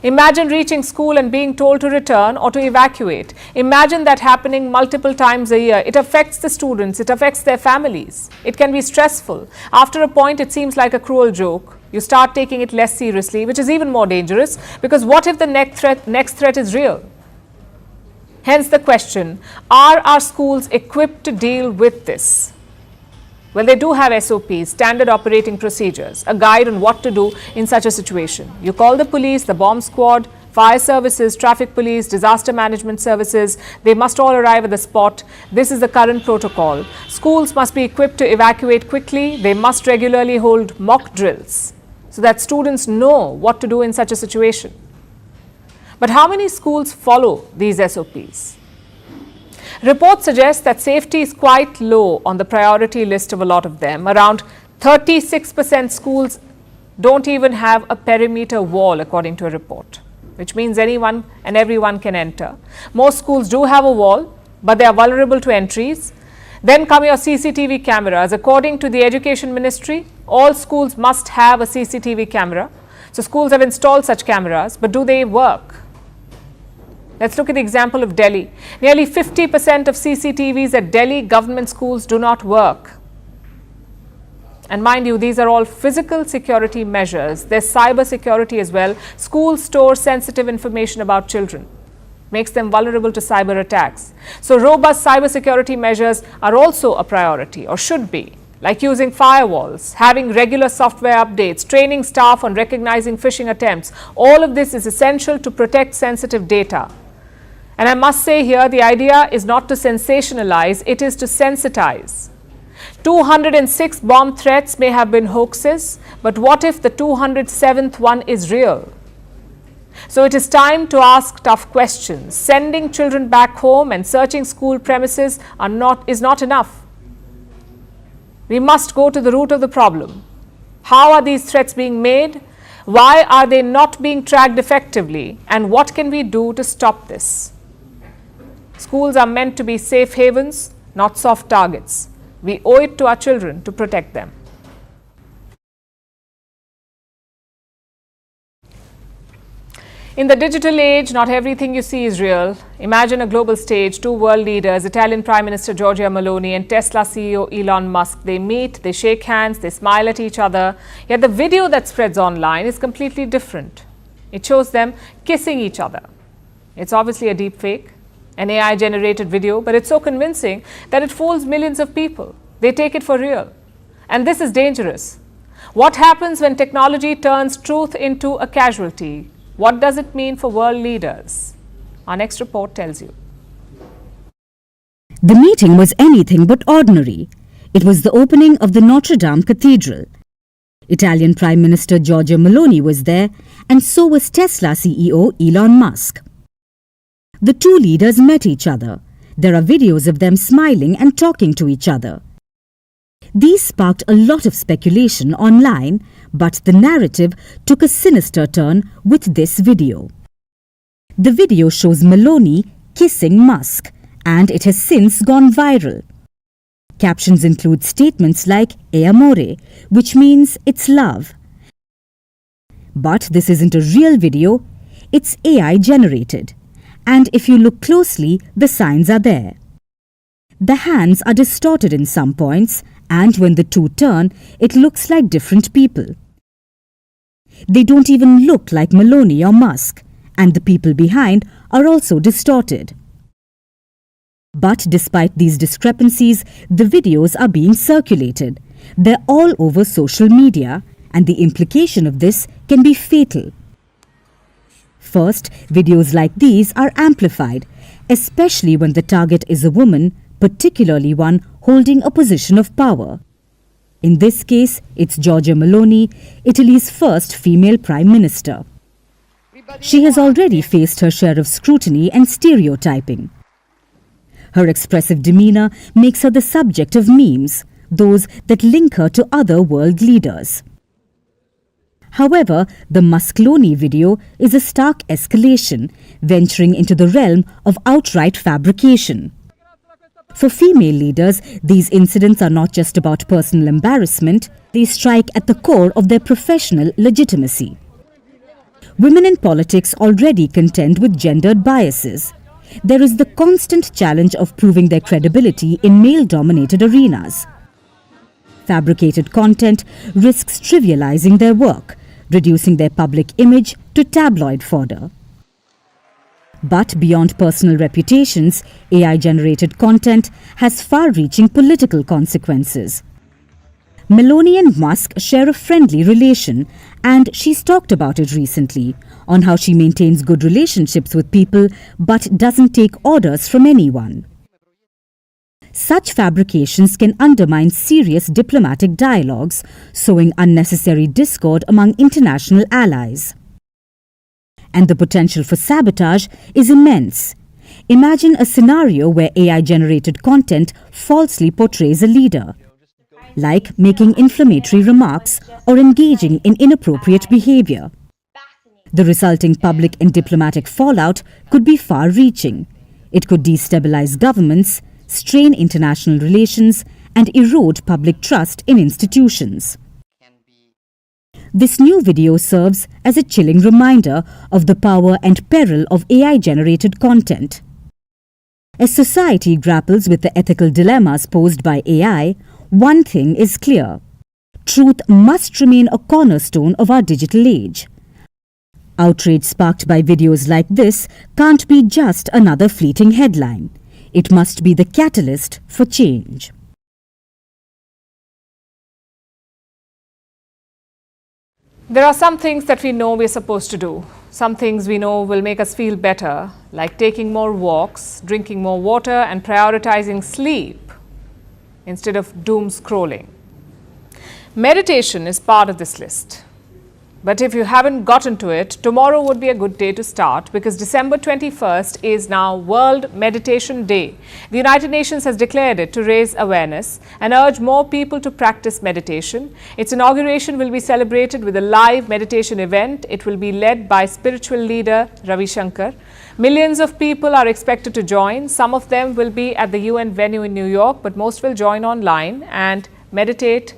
Speaker 17: Imagine reaching school and being told to return or to evacuate. Imagine that happening multiple times a year. It affects the students, it affects their families. It can be stressful. After a point, it seems like a cruel joke. You start taking it less seriously, which is even more dangerous, because what if the next threat is real? Hence the question, are our schools equipped to deal with this? Well, they do have SOPs, standard operating procedures, a guide on what to do in such a situation. You call the police, the bomb squad, fire services, traffic police, disaster management services. They must all arrive at the spot. This is the current protocol. Schools must be equipped to evacuate quickly. They must regularly hold mock drills so that students know what to do in such a situation. But how many schools follow these SOPs? Reports suggest that safety is quite low on the priority list of a lot of them. Around 36% schools don't even have a perimeter wall, according to a report, which means anyone and everyone can enter. Most schools do have a wall, but they are vulnerable to entries. Then come your CCTV cameras. According to the Education Ministry, all schools must have a CCTV camera. So schools have installed such cameras, but do they work? Let's look at the example of Delhi. Nearly 50% of CCTVs at Delhi government schools do not work. And mind you, these are all physical security measures. There's cyber security as well. Schools store sensitive information about children, makes them vulnerable to cyber attacks. So robust cyber security measures are also a priority, or should be, like using firewalls, having regular software updates, training staff on recognizing phishing attempts. All of this is essential to protect sensitive data. And I must say here, the idea is not to sensationalize, it is to sensitize. 206 bomb threats may have been hoaxes, but what if the 207th one is real? So it is time to ask tough questions. Sending children back home and searching school premises is not enough. We must go to the root of the problem. How are these threats being made? Why are they not being tracked effectively? And what can we do to stop this? Schools are meant to be safe havens, not soft targets. We owe it to our children to protect them. In the digital age, not everything you see is real. Imagine a global stage, two world leaders, Italian Prime Minister Giorgia Meloni and Tesla CEO Elon Musk. They meet, they shake hands, they smile at each other. Yet the video that spreads online is completely different. It shows them kissing each other. It's obviously a deep fake, an AI-generated video, but it's so convincing that it fools millions of people. They take it for real. And this is dangerous. What happens when technology turns truth into a casualty? What does it mean for world leaders? Our next report tells you.
Speaker 11: The meeting was anything but ordinary. It was the opening of the Notre Dame Cathedral. Italian Prime Minister Giorgia Meloni was there, and so was Tesla CEO Elon Musk. The two leaders met each other. There are videos of them smiling and talking to each other. These sparked a lot of speculation online, but the narrative took a sinister turn with this video. The video shows Meloni kissing Musk, and it has since gone viral. Captions include statements like "E amore," which means it's love. But this isn't a real video, it's AI generated. And if you look closely, the signs are there. The hands are distorted in some points, and when the two turn, it looks like different people. They don't even look like Maloney or Musk, and the people behind are also distorted. But despite these discrepancies, the videos are being circulated. They're all over social media, and the implication of this can be fatal. First, videos like these are amplified, especially when the target is a woman, particularly one holding a position of power. In this case, it's Giorgia Meloni, Italy's first female prime minister. She has already faced her share of scrutiny and stereotyping. Her expressive demeanor makes her the subject of memes, those that link her to other world leaders. However, the Muscloni video is a stark escalation, venturing into the realm of outright fabrication. For female leaders, these incidents are not just about personal embarrassment, they strike at the core of their professional legitimacy. Women in politics already contend with gendered biases. There is the constant challenge of proving their credibility in male-dominated arenas. Fabricated content risks trivializing their work, reducing their public image to tabloid fodder. But beyond personal reputations, AI-generated content has far-reaching political consequences. Meloni and Musk share a friendly relation, and she's talked about it recently, on how she maintains good relationships with people but doesn't take orders from anyone. Such fabrications can undermine serious diplomatic dialogues, sowing unnecessary discord among international allies. And the potential for sabotage is immense. Imagine a scenario where AI-generated content falsely portrays a leader, like making inflammatory remarks or engaging in inappropriate behavior. The resulting public and diplomatic fallout could be far-reaching. It could destabilize governments, strain international relations, and erode public trust in institutions. This new video serves as a chilling reminder of the power and peril of AI-generated content. As society grapples with the ethical dilemmas posed by AI, one thing is clear: truth must remain a cornerstone of our digital age. Outrage sparked by videos like this can't be just another fleeting headline. It must be the catalyst for change.
Speaker 17: There are some things that we know we're supposed to do. Some things we know will make us feel better, like taking more walks, drinking more water, and prioritizing sleep instead of doom scrolling. Meditation is part of this list. But if you haven't gotten to it, tomorrow would be a good day to start, because December 21st is now World Meditation Day. The United Nations has declared it to raise awareness and urge more people to practice meditation. Its inauguration will be celebrated with a live meditation event. It will be led by spiritual leader Ravi Shankar. Millions of people are expected to join. Some of them will be at the UN venue in New York, but most will join online and meditate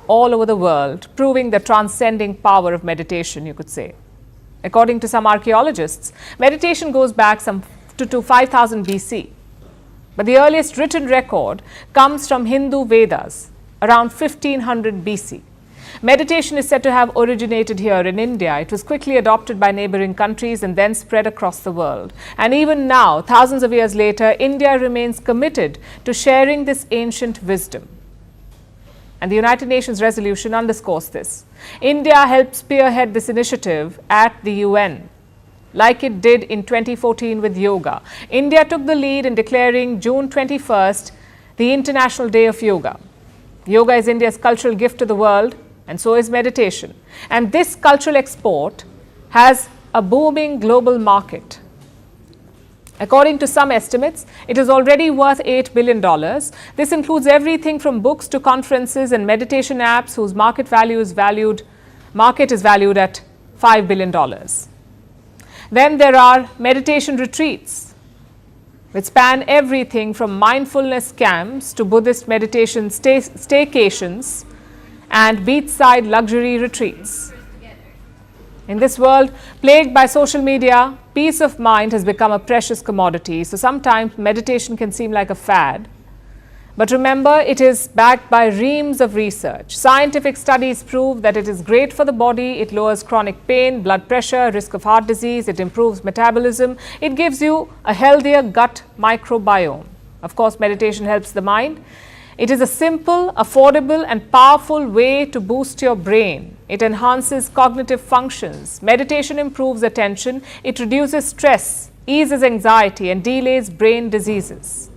Speaker 17: all over the world, proving the transcending power of meditation, you could say. According to some archaeologists, meditation goes back to 5000 BC. But the earliest written record comes from Hindu Vedas, around 1500 BC. Meditation is said to have originated here in India. It was quickly adopted by neighboring countries and then spread across the world. And even now, thousands of years later, India remains committed to sharing this ancient wisdom. And the United Nations resolution underscores this. India helped spearhead this initiative at the UN, like it did in 2014 with yoga. India took the lead in declaring June 21st the International Day of Yoga. Yoga is India's cultural gift to the world, and so is meditation. And this cultural export has a booming global market. According to some estimates, it is already worth $8 billion. This includes everything from books to conferences and meditation apps whose market is valued at $5 billion. Then there are meditation retreats, which span everything from mindfulness camps to Buddhist meditation staycations and beachside luxury retreats. In this world plagued by social media, peace of mind has become a precious commodity. So sometimes meditation can seem like a fad. But remember, it is backed by reams of research. Scientific studies prove that it is great for the body. It lowers chronic pain, blood pressure, risk of heart disease. It improves metabolism. It gives you a healthier gut microbiome. Of course, meditation helps the mind. It is a simple, affordable and powerful way to boost your brain. It enhances cognitive functions. Meditation improves attention. It reduces stress, eases anxiety and delays brain diseases.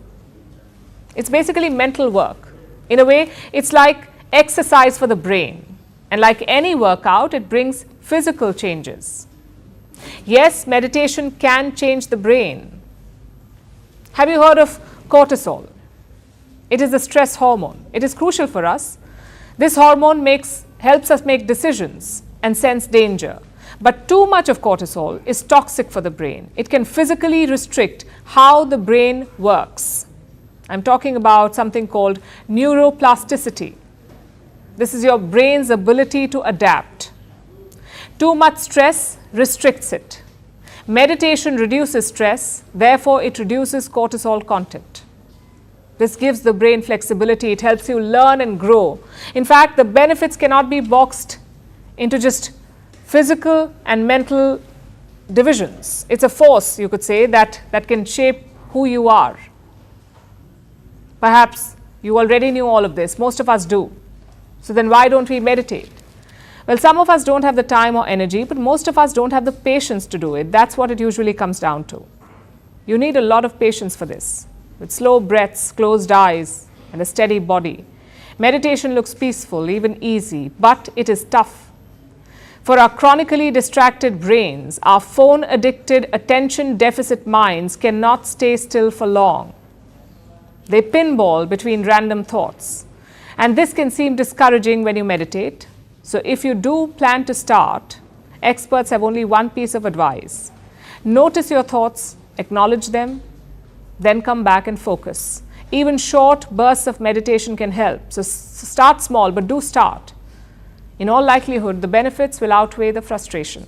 Speaker 17: It's basically mental work. In a way, it's like exercise for the brain. And like any workout, it brings physical changes. Yes, meditation can change the brain. Have you heard of cortisol? It is a stress hormone. It is crucial for us. This hormone helps us make decisions and sense danger. But too much of cortisol is toxic for the brain. It can physically restrict how the brain works. I'm talking about something called neuroplasticity. This is your brain's ability to adapt. Too much stress restricts it. Meditation reduces stress, therefore it reduces cortisol content. This gives the brain flexibility. It helps you learn and grow. In fact, the benefits cannot be boxed into just physical and mental divisions. It's a force, you could say, that can shape who you are. Perhaps you already knew all of this. Most of us do. So then why don't we meditate? Well, some of us don't have the time or energy, but most of us don't have the patience to do it. That's what it usually comes down to. You need a lot of patience for this. With slow breaths, closed eyes, and a steady body. Meditation looks peaceful, even easy, but it is tough. For our chronically distracted brains, our phone-addicted, attention-deficit minds cannot stay still for long. They pinball between random thoughts. And this can seem discouraging when you meditate. So if you do plan to start, experts have only one piece of advice. Notice your thoughts, acknowledge them, then come back and focus. Even short bursts of meditation can help. So start small, but do start. In all likelihood, the benefits will outweigh the frustration.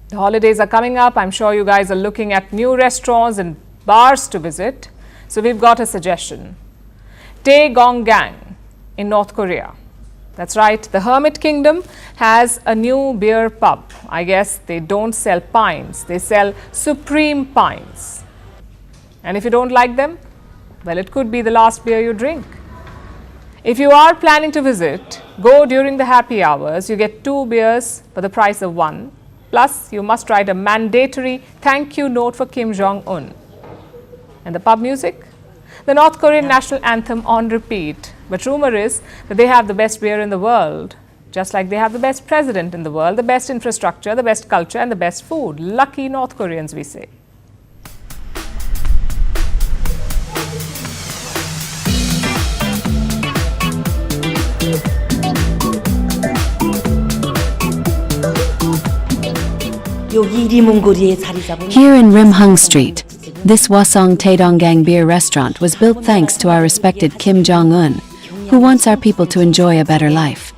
Speaker 17: The holidays are coming up. I'm sure you guys are looking at new restaurants and bars to visit. So we've got a suggestion. Taegonggang in North Korea. That's right, the Hermit Kingdom has a new beer pub. I guess they don't sell pints, they sell supreme pints. And if you don't like them, well, it could be the last beer you drink. If you are planning to visit, go during the happy hours. You get 2 beers for the price of 1. Plus, you must write a mandatory thank you note for Kim Jong-un. And the pub music? The North Korean national anthem on repeat. But rumor is that they have the best beer in the world, just like they have the best president in the world, the best infrastructure, the best culture and the best food. Lucky North Koreans, we say.
Speaker 7: Here in Rimhung Street, this Hwasong Taedonggang beer restaurant was built thanks to our respected Kim Jong-un, who wants our people to enjoy a better life.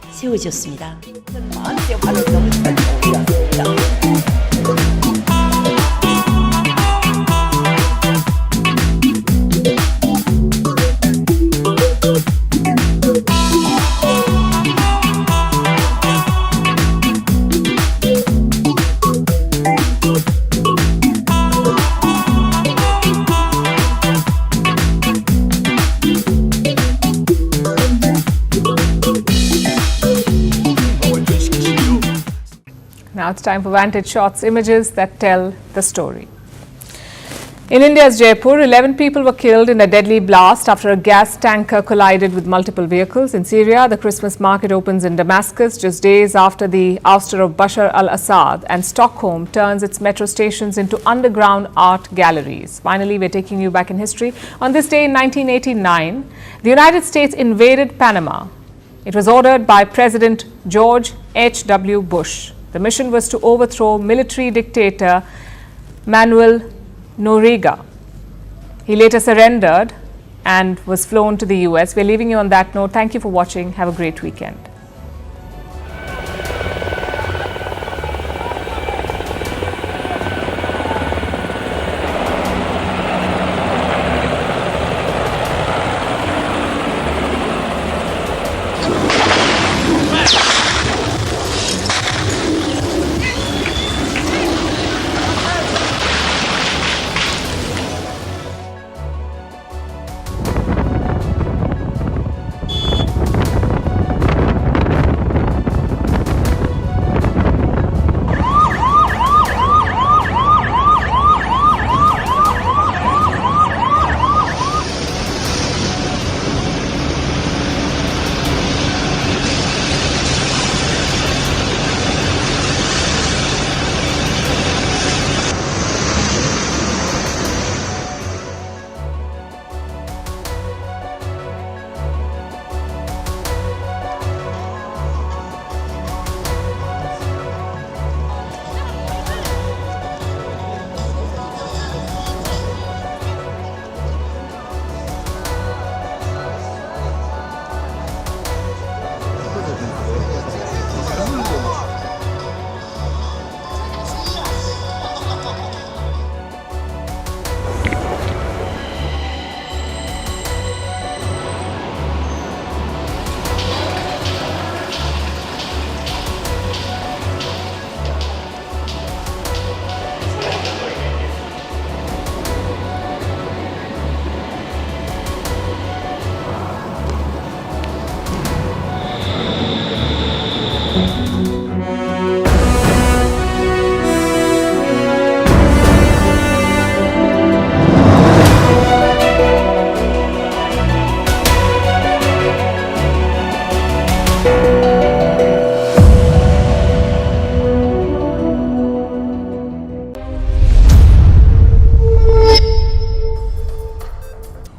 Speaker 17: Now it's time for Vantage Shots, images that tell the story. In India's Jaipur, 11 people were killed in a deadly blast after a gas tanker collided with multiple vehicles. In Syria, the Christmas market opens in Damascus just days after the ouster of Bashar al-Assad, and Stockholm turns its metro stations into underground art galleries. Finally, we're taking you back in history. On this day in 1989, the United States invaded Panama. It was ordered by President George H.W. Bush. The mission was to overthrow military dictator Manuel Noriega. He later surrendered and was flown to the US. We're leaving you on that note. Thank you for watching. Have a great weekend.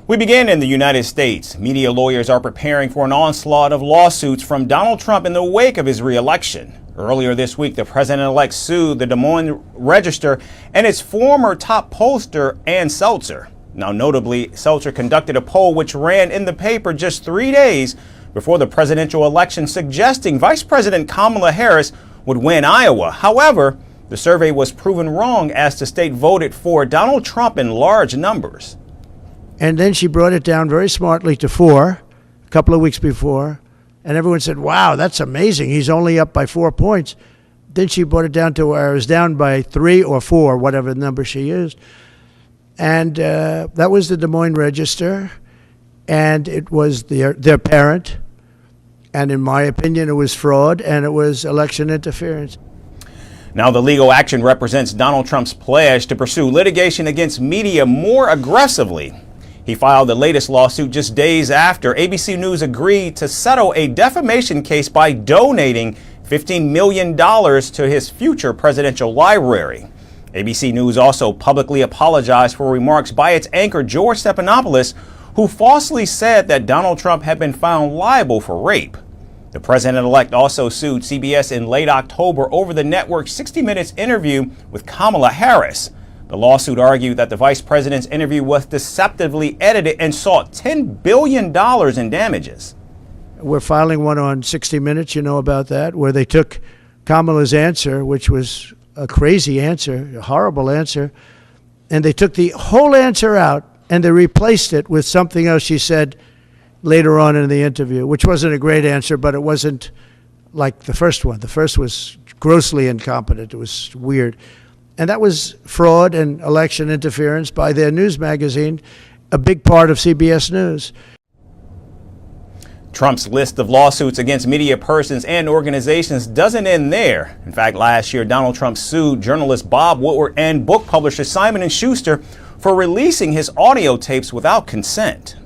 Speaker 22: We begin in the United States. Media lawyers are preparing for an onslaught of lawsuits from Donald Trump in the wake of his re-election. Earlier this week, the president-elect sued the Des Moines Register and its former top pollster, Ann Seltzer. Now, notably, Seltzer conducted a poll which ran in the paper just 3 days before the presidential election, suggesting Vice President Kamala Harris would win Iowa. However, the survey was proven wrong as the state voted for Donald Trump in large numbers.
Speaker 10: And then she brought it down very smartly to 4 a couple of weeks before. And everyone said, wow, that's amazing. He's only up by 4 points. Then she brought it down to where it was down by 3 or 4, whatever the number she used. And that was the Des Moines Register. And it was their parent. And in my opinion, it was fraud and it was election interference.
Speaker 22: Now, the legal action represents Donald Trump's pledge to pursue litigation against media more aggressively. He filed the latest lawsuit just days after ABC News agreed to settle a defamation case by donating $15 million to his future presidential library. ABC News also publicly apologized for remarks by its anchor George Stephanopoulos, who falsely said that Donald Trump had been found liable for rape. The president-elect also sued CBS in late October over the network's 60 Minutes interview with Kamala Harris. The lawsuit argued that the vice president's interview was deceptively edited and sought $10 billion in damages.
Speaker 10: We're filing one on 60 Minutes, you know about that, where they took Kamala's answer, which was a crazy answer, a horrible answer, and they took the whole answer out and they replaced it with something else she said later on in the interview, which wasn't a great answer, but it wasn't like the first one. The first was grossly incompetent. It was weird. And that was fraud and election interference by their news magazine, a big part of CBS News.
Speaker 22: Trump's list of lawsuits against media persons and organizations doesn't end there. In fact, last year, Donald Trump sued journalist Bob Woodward and book publisher Simon & Schuster for releasing his audio tapes without consent.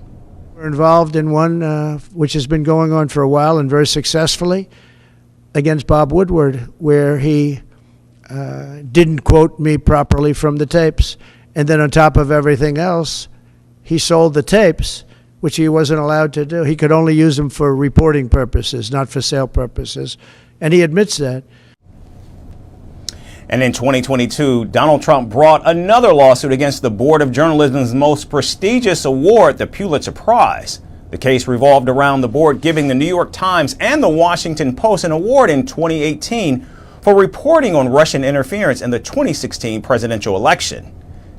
Speaker 10: We're involved in one which has been going on for a while and very successfully against Bob Woodward, where he didn't quote me properly from the tapes. And then on top of everything else, he sold the tapes, which he wasn't allowed to do. He could only use them for reporting purposes, not for sale purposes. And he admits that.
Speaker 22: And in 2022, Donald Trump brought another lawsuit against the Board of Journalism's most prestigious award, the Pulitzer Prize. The case revolved around the board giving the New York Times and the Washington Post an award in 2018 for reporting on Russian interference in the 2016 presidential election.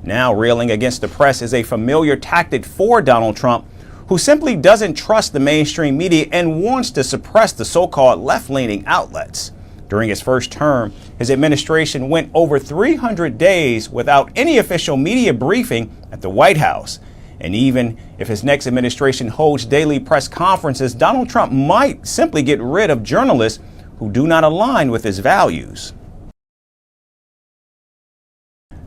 Speaker 22: Now, railing against the press is a familiar tactic for Donald Trump, who simply doesn't trust the mainstream media and wants to suppress the so-called left-leaning outlets. During his first term, his administration went over 300 days without any official media briefing at the White House. And even if his next administration holds daily press conferences, Donald Trump might simply get rid of journalists who do not align with his values.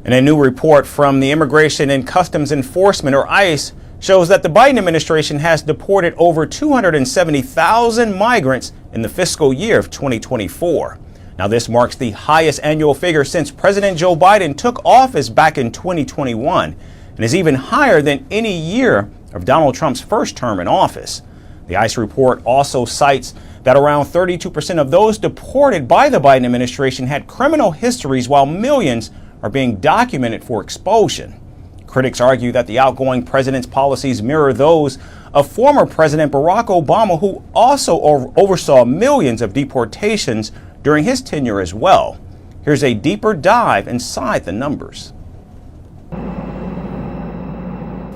Speaker 22: And a new report from the Immigration and Customs Enforcement, or ICE, shows that the Biden administration has deported over 270,000 migrants in the fiscal year of 2024. Now, this marks the highest annual figure since President Joe Biden took office back in 2021 and is even higher than any year of Donald Trump's first term in office. The ICE report also cites that around 32% of those deported by the Biden administration had criminal histories, while millions are being documented for expulsion. Critics argue that the outgoing president's policies mirror those of former President Barack Obama, who also oversaw millions of deportations during his tenure as well. Here's a deeper dive inside the numbers.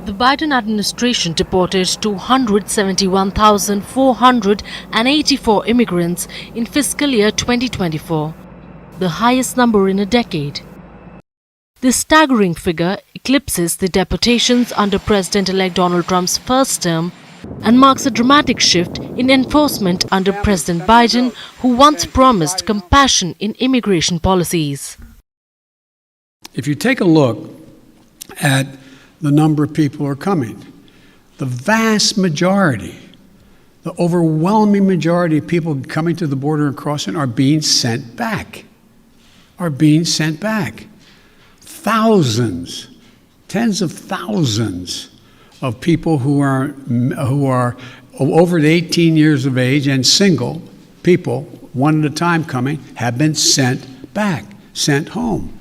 Speaker 1: The Biden administration deported 271,484 immigrants in fiscal year 2024, the highest number in a decade. This staggering figure eclipses the deportations under President-elect Donald Trump's first term and marks a dramatic shift in enforcement under President Biden, who once promised compassion in immigration policies.
Speaker 21: If you take a look at the number of people who are coming, the vast majority, the overwhelming majority of people coming to the border and crossing are being sent back, Thousands, tens of thousands of people who are over 18 years of age and single people, one at a time coming, have been sent back, sent home.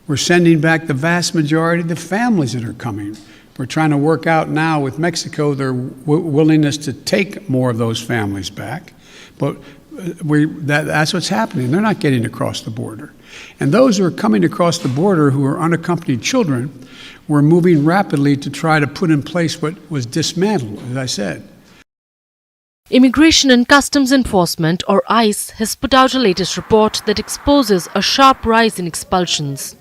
Speaker 21: We're sending back the vast majority of the families that are coming. We're trying to work out now with Mexico their willingness to take more of those families back. But that's what's happening. They're not getting across the border. And those who are coming across the border who are unaccompanied children, we're moving rapidly to try to put in place what was dismantled, as I said.
Speaker 1: Immigration and Customs Enforcement, or ICE, has put out a latest report that exposes a sharp rise in expulsions.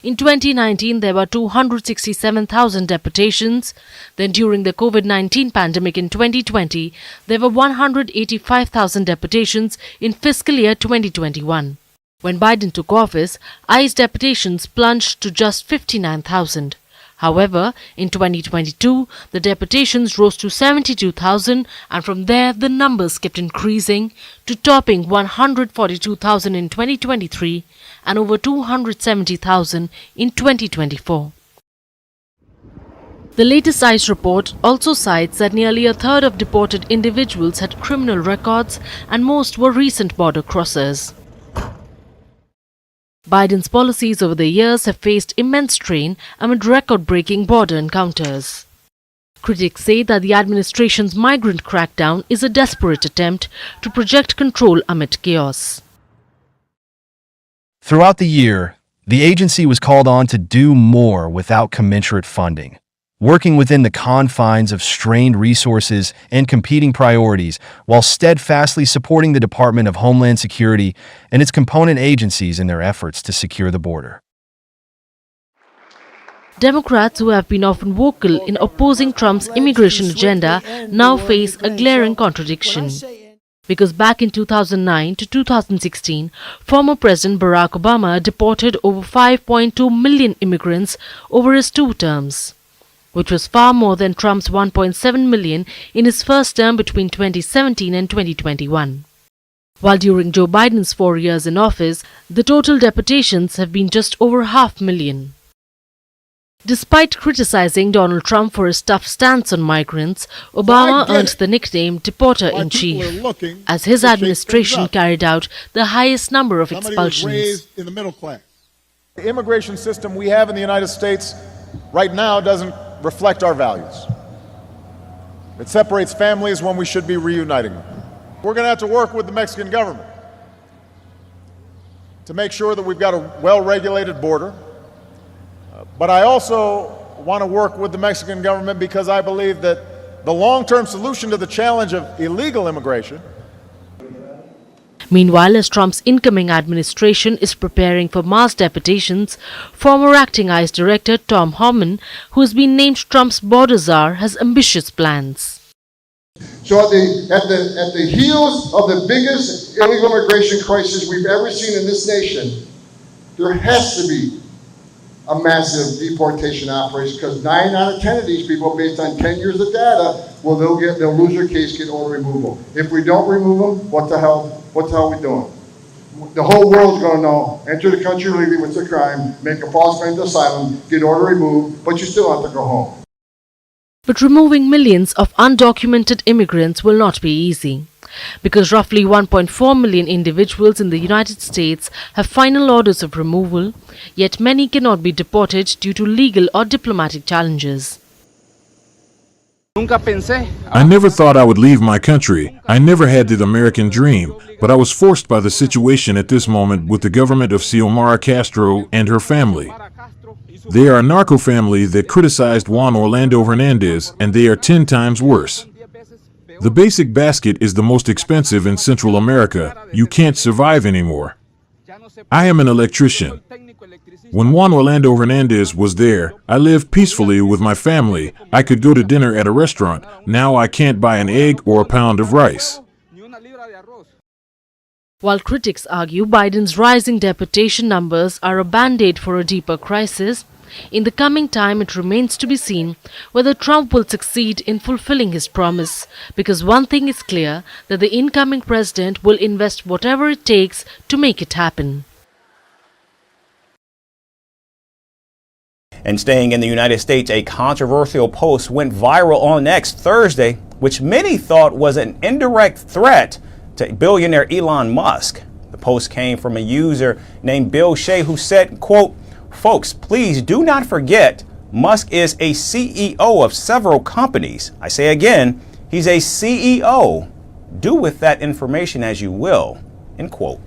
Speaker 1: In 2019, there were 267,000 deportations. Then during the COVID-19 pandemic in 2020, there were 185,000 deportations in fiscal year 2021. When Biden took office, ICE deportations plunged to just 59,000. However, in 2022, the deportations rose to 72,000, and from there the numbers kept increasing to topping 142,000 in 2023 and over 270,000 in 2024. The latest ICE report also cites that nearly a third of deported individuals had criminal records and most were recent border crossers. Biden's policies over the years have faced immense strain amid record-breaking border encounters. Critics say that the administration's migrant crackdown is a desperate attempt to project control amid chaos.
Speaker 3: Throughout the year, the agency was called on to do more without commensurate funding, working within the confines of strained resources and competing priorities while steadfastly supporting the Department of Homeland Security and its component agencies in their efforts to secure the border.
Speaker 1: Democrats, who have been often vocal in opposing Trump's immigration agenda, now face a glaring contradiction. Because back in 2009 to 2016, former President Barack Obama deported over 5.2 million immigrants over his 2 terms, which was far more than Trump's 1.7 million in his first term between 2017 and 2021. While during Joe Biden's 4 years in office, the total deportations have been just over 500,000. Despite criticizing Donald Trump for his tough stance on migrants, Obama earned the nickname Deporter-in-Chief, as his administration carried out the highest number of expulsions.
Speaker 4: In the middle class. The immigration system we have in the United States right now doesn't reflect our values. It separates families when we should be reuniting them. We're going to have to work with the Mexican government to make sure that we've got a well-regulated border. But I also want to work with the Mexican government because I believe that the long-term solution to the challenge of illegal immigration.
Speaker 1: Meanwhile, as Trump's incoming administration is preparing for mass deportations, former acting ICE Director Tom Homan, who has been named Trump's border czar, has ambitious plans.
Speaker 12: So at the heels of the biggest illegal immigration crisis we've ever seen in this nation, there has to be a massive deportation operation because 9 out of 10 of these people, based on 10 years of data, well, they'll lose their case, get order removal. If we don't remove them, what the hell are we doing? The whole world's going to know. Enter the country illegally, what's a crime? Make a false claim to asylum, get order removed, but you still have to go home.
Speaker 1: But removing millions of undocumented immigrants will not be easy, because roughly 1.4 million individuals in the United States have final orders of removal, yet many cannot be deported due to legal or diplomatic challenges.
Speaker 19: I never thought I would leave my country. I never had the American dream, but I was forced by the situation at this moment with the government of Xiomara Castro and her family. They are a narco family that criticized Juan Orlando Hernandez, and they are 10 times worse. The basic basket is the most expensive in Central America. You can't survive anymore. I am an electrician. When Juan Orlando Hernandez was there, I lived peacefully with my family. I could go to dinner at a restaurant. Now I can't buy an egg or a pound of rice.
Speaker 1: While critics argue Biden's rising deportation numbers are a band-aid for a deeper crisis, in the coming time it remains to be seen whether Trump will succeed in fulfilling his promise, because one thing is clear, that the incoming president will invest whatever it takes to make it happen.
Speaker 22: And staying in the United States, a controversial post went viral on X Thursday, which many thought was an indirect threat to billionaire Elon Musk. The post came from a user named Bill Shea who said, quote, "Folks, please do not forget Musk is a CEO of several companies. I say again, he's a CEO. Do with that information as you will," end quote.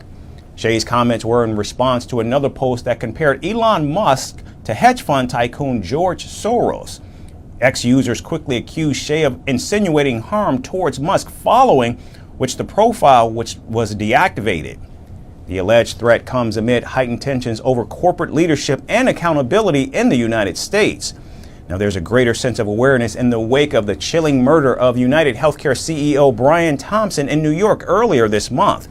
Speaker 22: Shea's comments were in response to another post that compared Elon Musk to hedge fund tycoon George Soros. Ex-users quickly accused Shea of insinuating harm towards Musk, following which the profile was deactivated. The alleged threat comes amid heightened tensions over corporate leadership and accountability in the United States. Now, there's a greater sense of awareness in the wake of the chilling murder of United Healthcare CEO Brian Thompson in New York earlier this month.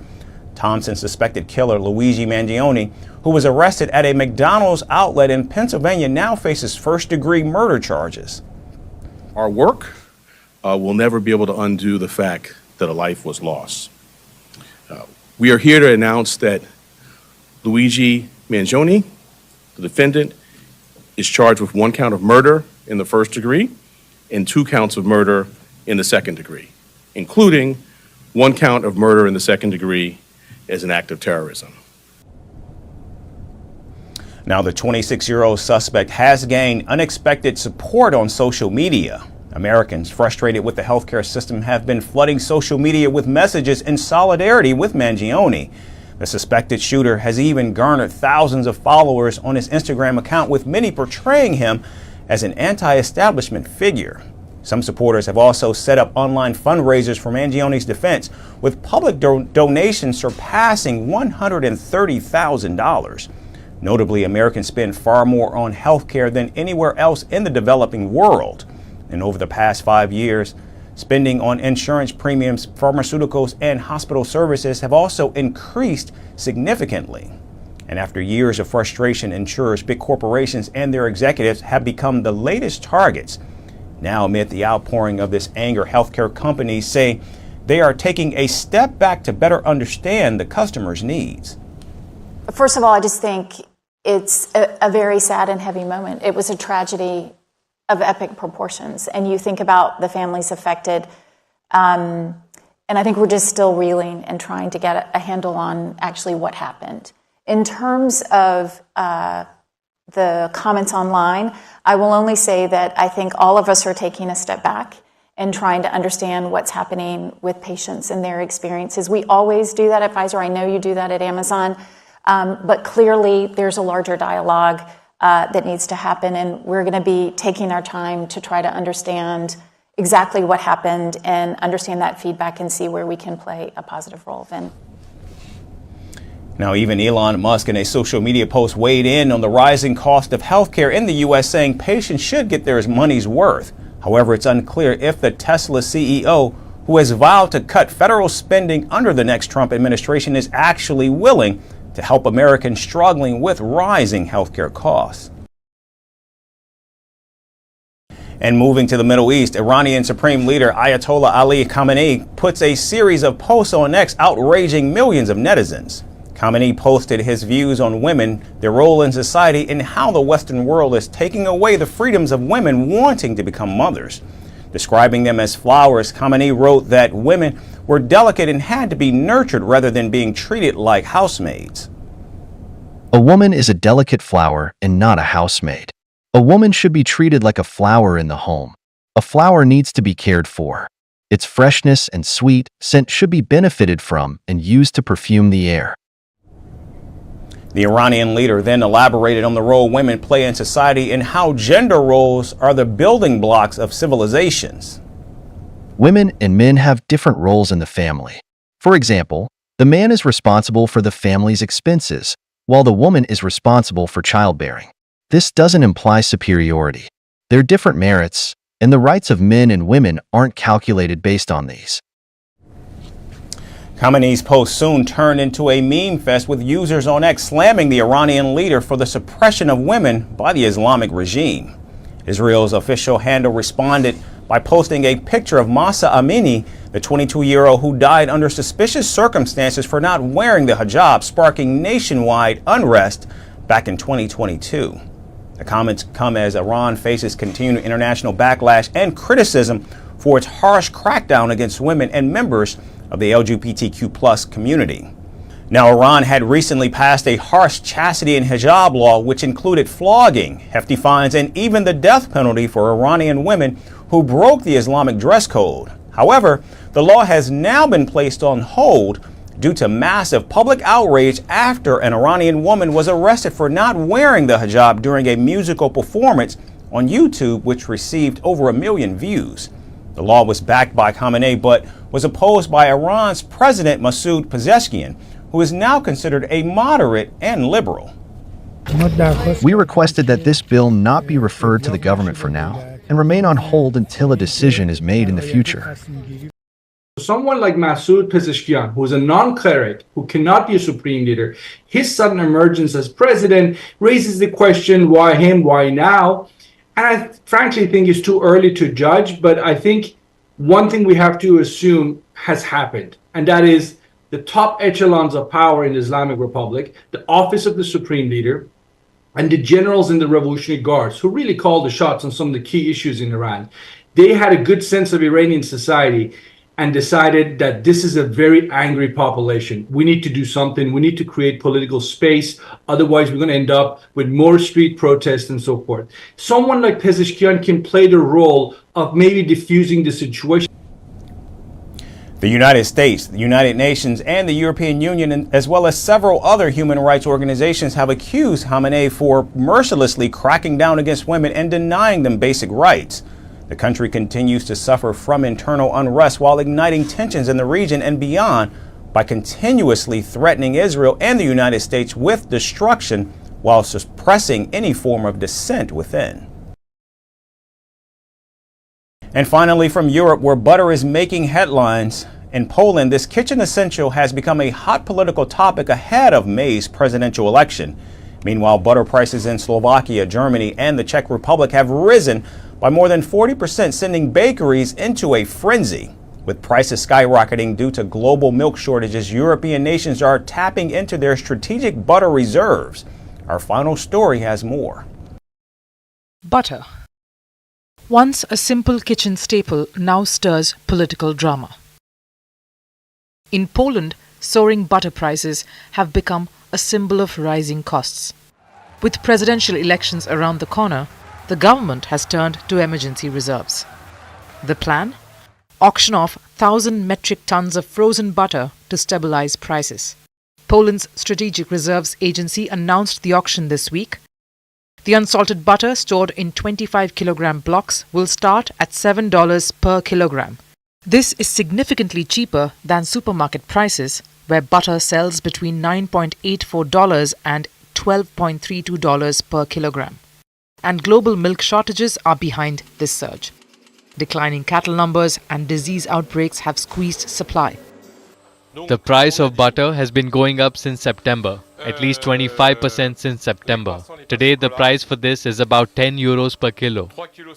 Speaker 22: Thompson's suspected killer, Luigi Mangione, who was arrested at a McDonald's outlet in Pennsylvania, now faces first-degree murder charges.
Speaker 2: Our work will never be able to undo the fact that a life was lost. We are here to announce that Luigi Mangione, the defendant, is charged with 1 count of murder in the first degree and 2 counts of murder in the second degree, including 1 count of murder in the second degree as an act of terrorism.
Speaker 22: Now, the 26-year-old suspect has gained unexpected support on social media. Americans frustrated with the healthcare system have been flooding social media with messages in solidarity with Mangione. The suspected shooter has even garnered thousands of followers on his Instagram account, with many portraying him as an anti-establishment figure. Some supporters have also set up online fundraisers for Mangione's defense, with public donations surpassing $130,000. Notably, Americans spend far more on healthcare than anywhere else in the developing world. And over the past 5 years, spending on insurance premiums, pharmaceuticals, and hospital services have also increased significantly. And after years of frustration, insurers, big corporations, and their executives have become the latest targets. Now, amid the outpouring of this anger, healthcare companies say they are taking a step back to better understand the customer's needs.
Speaker 5: First of all, I just think it's a very sad and heavy moment. It was a tragedy of epic proportions, and you think about the families affected, and I think we're just still reeling and trying to get a handle on actually what happened. In terms of the comments online, I will only say that I think all of us are taking a step back and trying to understand what's happening with patients and their experiences. We always do that at Pfizer. I know you do that at Amazon, but clearly there's a larger dialogue that needs to happen, and we're going to be taking our time to try to understand exactly what happened and understand that feedback and see where we can play a positive role then.
Speaker 22: Now, even Elon Musk in a social media post weighed in on the rising cost of healthcare in the U.S., saying patients should get their money's worth. However, it's unclear if the Tesla CEO, who has vowed to cut federal spending under the next Trump administration, is actually willing to help Americans struggling with rising healthcare costs. And moving to the Middle East, Iranian Supreme Leader Ayatollah Ali Khamenei puts a series of posts on X outraging millions of netizens. Khamenei posted his views on women, their role in society, and how the Western world is taking away the freedoms of women wanting to become mothers. Describing them as flowers, Khamenei wrote that women were delicate and had to be nurtured rather than being treated like housemaids.
Speaker 3: A woman is a delicate flower and not a housemaid. A woman should be treated like a flower in the home. A flower needs to be cared for. Its freshness and sweet scent should be benefited from and used to perfume the air.
Speaker 22: The Iranian leader then elaborated on the role women play in society and how gender roles are the building blocks of civilizations.
Speaker 3: Women and men have different roles in the family. For example, the man is responsible for the family's expenses, while the woman is responsible for childbearing. This doesn't imply superiority. They're different merits, and the rights of men and women aren't calculated based on these.
Speaker 22: Khamenei's post soon turned into a meme fest, with users on X slamming the Iranian leader for the suppression of women by the Islamic regime. Israel's official handle responded by posting a picture of Mahsa Amini, the 22-year-old who died under suspicious circumstances for not wearing the hijab, sparking nationwide unrest back in 2022. The comments come as Iran faces continued international backlash and criticism for its harsh crackdown against women and members of the LGBTQ+ community. Now, Iran had recently passed a harsh chastity and hijab law, which included flogging, hefty fines, and even the death penalty for Iranian women who broke the Islamic dress code. However, the law has now been placed on hold due to massive public outrage after an Iranian woman was arrested for not wearing the hijab during a musical performance on YouTube, which received over 1 million views. The law was backed by Khamenei, but was opposed by Iran's President Masoud Pezeshkian, who is now considered a moderate and liberal.
Speaker 3: We requested that this bill not be referred to the government for now and remain on hold until a decision is made in the future.
Speaker 13: Someone like Masoud Pezeshkian, who is a non-cleric, who cannot be a supreme leader, his sudden emergence as president raises the question, why him, why now? And I frankly think it's too early to judge, but I think one thing we have to assume has happened, and that is the top echelons of power in the Islamic Republic, the office of the supreme leader, and the generals in the Revolutionary Guards, who really called the shots on some of the key issues in Iran. They had a good sense of Iranian society and decided that this is a very angry population. We need to do something. We need to create political space. Otherwise, we're going to end up with more street protests and so forth. Someone like Pezeshkian can play the role of maybe diffusing the situation.
Speaker 22: The United States, the United Nations, and the European Union, as well as several other human rights organizations, have accused Khamenei for mercilessly cracking down against women and denying them basic rights. The country continues to suffer from internal unrest while igniting tensions in the region and beyond by continuously threatening Israel and the United States with destruction while suppressing any form of dissent within. And finally, from Europe, where butter is making headlines, in Poland, this kitchen essential has become a hot political topic ahead of May's presidential election. Meanwhile, butter prices in Slovakia, Germany, and the Czech Republic have risen by more than 40%, sending bakeries into a frenzy. With prices skyrocketing due to global milk shortages, European nations are tapping into their strategic butter reserves. Our final story has more.
Speaker 14: Butter. Once a simple kitchen staple, now stirs political drama. In Poland, soaring butter prices have become a symbol of rising costs. With presidential elections around the corner, the government has turned to emergency reserves. The plan? Auction off 1,000 metric tons of frozen butter to stabilize prices. Poland's Strategic Reserves Agency announced the auction this week. The unsalted butter stored in 25-kilogram blocks will start at $7 per kilogram. This is significantly cheaper than supermarket prices, where butter sells between $9.84 and $12.32 per kilogram. And global milk shortages are behind this surge. Declining cattle numbers and disease outbreaks have squeezed supply.
Speaker 23: The price of butter has been going up since September, at least 25% since September. Today the price for this is about 10 euros per kilo.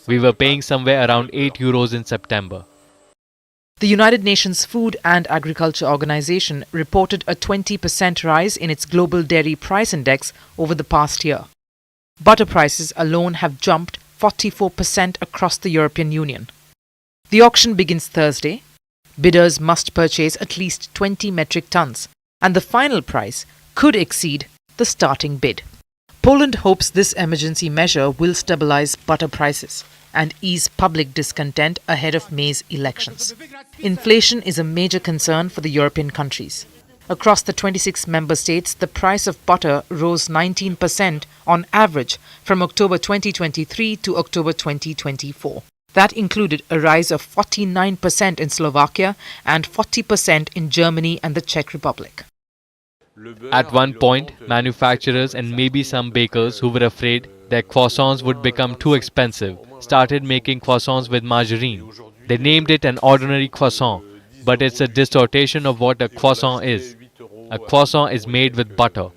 Speaker 23: We were paying somewhere around 8 euros in September.
Speaker 14: The United Nations Food and Agriculture Organization reported a 20% rise in its global dairy price index over the past year. Butter prices alone have jumped 44% across the European Union. The auction begins Thursday. Bidders must purchase at least 20 metric tons, and the final price could exceed the starting bid. Poland hopes this emergency measure will stabilize butter prices and ease public discontent ahead of May's elections. Inflation is a major concern for the European countries. Across the 26 member states, the price of butter rose 19% on average from October 2023 to October 2024. That included a rise of 49% in Slovakia and 40% in Germany and the Czech Republic.
Speaker 23: At one point, manufacturers and maybe some bakers who were afraid their croissants would become too expensive started making croissants with margarine. They named it an ordinary croissant, but it's a distortion of what a croissant is. A croissant is made with butter.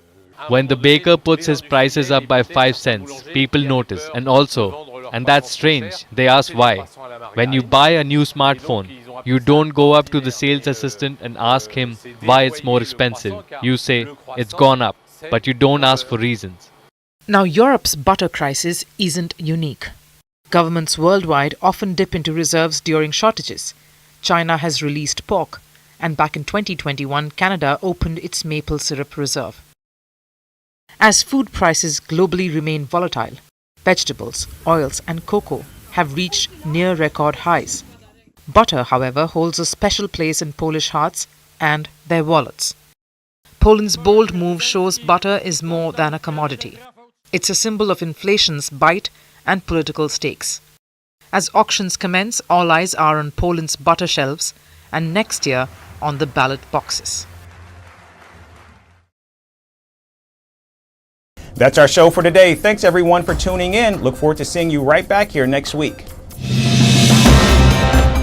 Speaker 23: When the baker puts his prices up by 5 cents, people notice, and that's strange, they ask why. When you buy a new smartphone, you don't go up to the sales assistant and ask him why it's more expensive. You say, it's gone up, but you don't ask for reasons.
Speaker 14: Now, Europe's butter crisis isn't unique. Governments worldwide often dip into reserves during shortages. China has released pork, and back in 2021, Canada opened its maple syrup reserve. As food prices globally remain volatile, vegetables, oils, and cocoa have reached near record highs. Butter, however, holds a special place in Polish hearts and their wallets. Poland's bold move shows butter is more than a commodity. It's a symbol of inflation's bite and political stakes. As auctions commence, all eyes are on Poland's butter shelves and next year on the ballot boxes.
Speaker 22: That's our show for today. Thanks everyone for tuning in. Look forward to seeing you right back here next week.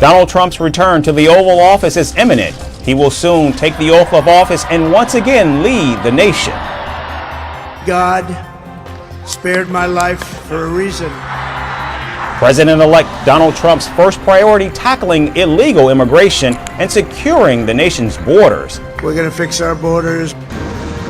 Speaker 22: Donald Trump's return to the Oval Office is imminent. He will soon take the oath of office and once again lead the nation.
Speaker 10: God spared my life for a reason.
Speaker 22: President-elect Donald Trump's first priority tackling illegal immigration and securing the nation's borders.
Speaker 10: We're going to fix our borders.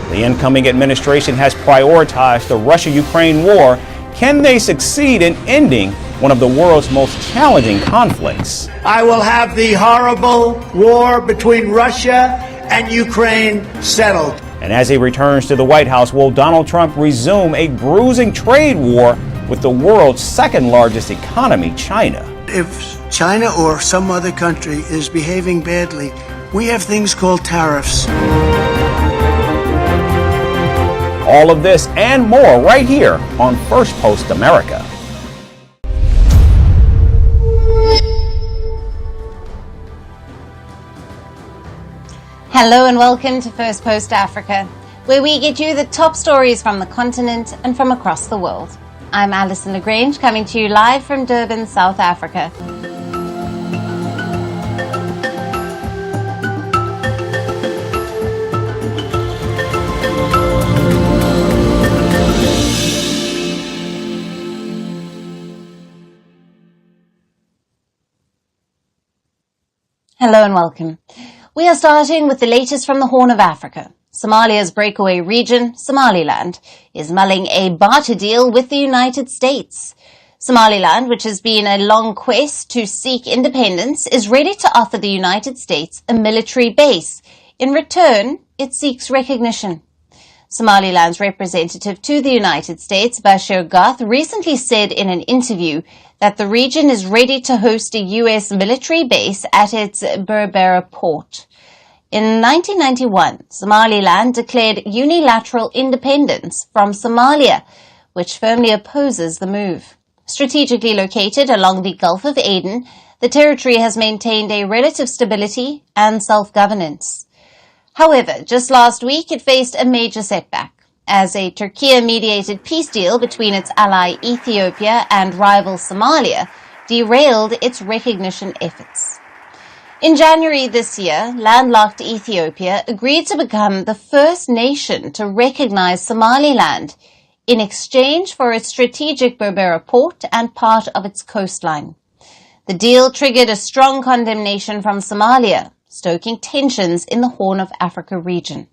Speaker 22: The incoming administration has prioritized the Russia-Ukraine war. Can they succeed in ending one of the world's most challenging conflicts?
Speaker 10: I will have the horrible war between Russia and Ukraine settled.
Speaker 22: And as he returns to the White House, will Donald Trump resume a bruising trade war with the world's second largest economy, China?
Speaker 10: If China or some other country is behaving badly, we have things called tariffs.
Speaker 22: All of this and more right here on Firstpost America.
Speaker 15: Hello and welcome to Firstpost Africa, where we get you the top stories from the continent and from across the world. I'm Alison LaGrange, coming to you live from Durban, South Africa. Hello and welcome. We are starting with the latest from the Horn of Africa. Somalia's breakaway region, Somaliland, is mulling a barter deal with the United States. Somaliland, which has been a long quest to seek independence, is ready to offer the United States a military base. In return, it seeks recognition. Somaliland's representative to the United States, Bashir Garth, recently said in an interview that the region is ready to host a U.S. military base at its Berbera port. In 1991, Somaliland declared unilateral independence from Somalia, which firmly opposes the move. Strategically located along the Gulf of Aden, the territory has maintained a relative stability and self-governance. However, just last week it faced a major setback, as a Turkey-mediated peace deal between its ally Ethiopia and rival Somalia derailed its recognition efforts. In January this year, landlocked Ethiopia agreed to become the first nation to recognize Somaliland in exchange for its strategic Berbera port and part of its coastline. The deal triggered a strong condemnation from Somalia, stoking tensions in the Horn of Africa region.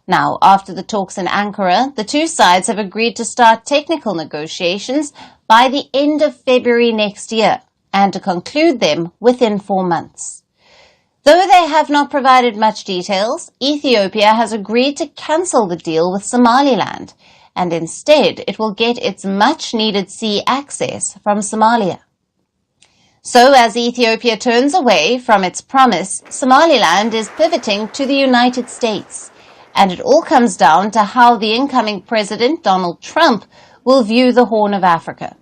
Speaker 15: Now, after the talks in Ankara, the two sides have agreed to start technical negotiations by the end of February next year and to conclude them within 4 months. Though they have not provided much details, Ethiopia has agreed to cancel the deal with Somaliland, and instead it will get its much-needed sea access from Somalia. So as Ethiopia turns away from its promise, Somaliland is pivoting to the United States. And it all comes down to how the incoming president, Donald Trump, will view the Horn of Africa.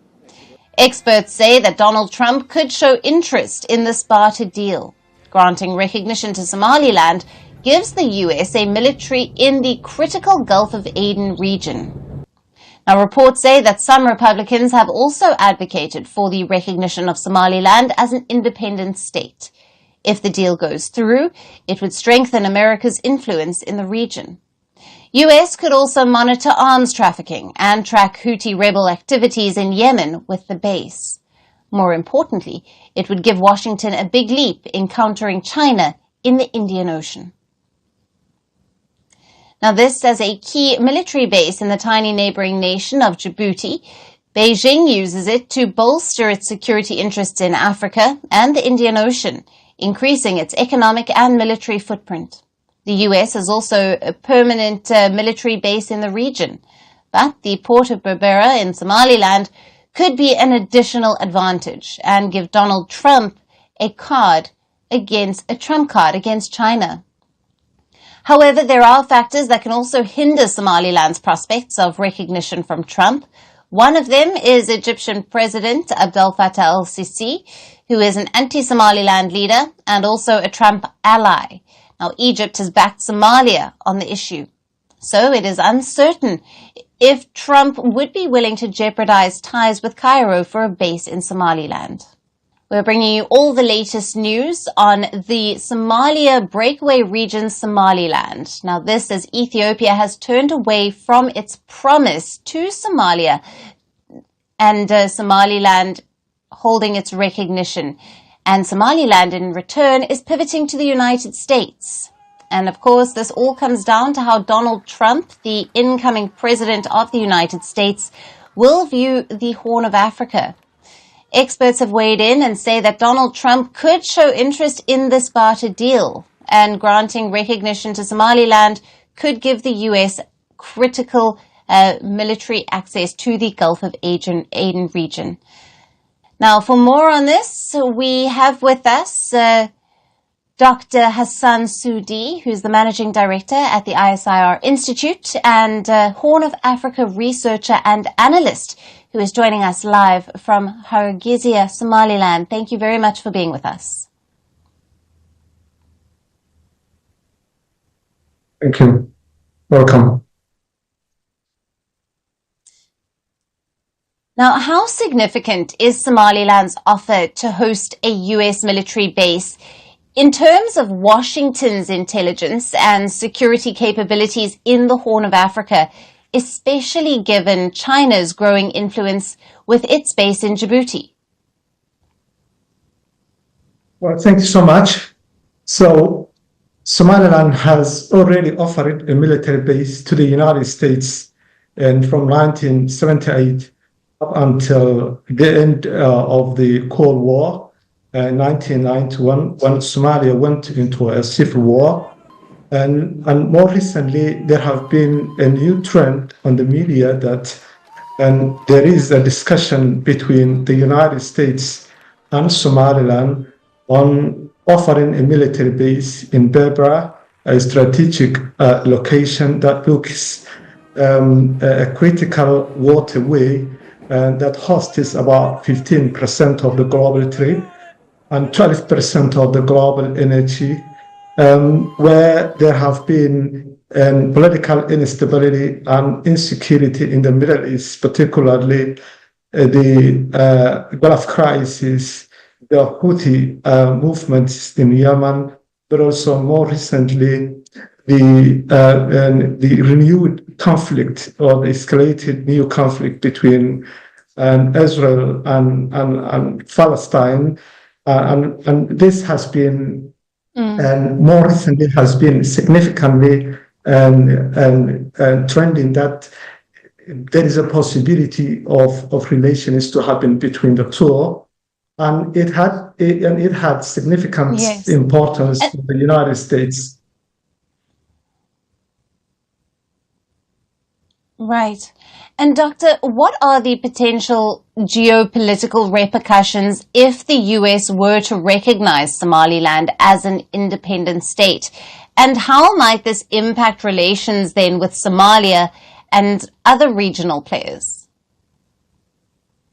Speaker 15: Experts say that Donald Trump could show interest in this barter deal. Granting recognition to Somaliland gives the U.S. a military in the critical Gulf of Aden region. Now, reports say that some Republicans have also advocated for the recognition of Somaliland as an independent state. If the deal goes through, it would strengthen America's influence in the region. U.S. could also monitor arms trafficking and track Houthi rebel activities in Yemen with the base. More importantly, it would give Washington a big leap in countering China in the Indian Ocean. Now, this as a key military base in the tiny neighboring nation of Djibouti. Beijing uses it to bolster its security interests in Africa and the Indian Ocean, increasing its economic and military footprint. The US has also a permanent military base in the region, but the port of Berbera in Somaliland could be an additional advantage and give Donald Trump a trump card against China. However, there are factors that can also hinder Somaliland's prospects of recognition from Trump. One of them is Egyptian President Abdel Fattah el-Sisi, who is an anti-Somaliland leader and also a Trump ally. Now, Egypt has backed Somalia on the issue, so it is uncertain if Trump would be willing to jeopardize ties with Cairo for a base in Somaliland. We're bringing you all the latest news on the Somalia breakaway region, Somaliland. Now, this as Ethiopia has turned away from its promise to Somalia and Somaliland holding its recognition. And Somaliland, in return, is pivoting to the United States. And, of course, this all comes down to how Donald Trump, the incoming president of the United States, will view the Horn of Africa. Experts have weighed in and say that Donald Trump could show interest in this barter deal, and granting recognition to Somaliland could give the U.S. critical military access to the Gulf of Aden region. Now, for more on this, we have with us Dr. Hassan Sudi, who's the Managing Director at the ISIR Institute and Horn of Africa researcher and analyst, who is joining us live from Hargeisa, Somaliland. Thank you very much for being with us.
Speaker 6: Thank you. Welcome.
Speaker 15: Now, how significant is Somaliland's offer to host a U.S. military base in terms of Washington's intelligence and security capabilities in the Horn of Africa, especially given China's growing influence with its base in Djibouti?
Speaker 6: Well, thank you so much. So, Somaliland has already offered a military base to the United States, and from 1978 up until the end of the Cold War, 1991, when Somalia went into a civil war. And more recently, there have been a new trend on the media that there is a discussion between the United States and Somaliland on offering a military base in Berbera, a strategic location that looks a critical waterway that hosts about 15% of the global trade and 12% of the global energy, where there have been political instability and insecurity in the Middle East, particularly the Gulf crisis, the Houthi movements in Yemen, but also more recently the renewed conflict or the escalated new conflict between Israel and Palestine. And this has been, and more recently has been significantly trending that there is a possibility of relations to happen between the two. And it had significant importance to the United States.
Speaker 15: Right. And Doctor, what are the potential geopolitical repercussions if the US were to recognize Somaliland as an independent state? And how might this impact relations then with Somalia and other regional players?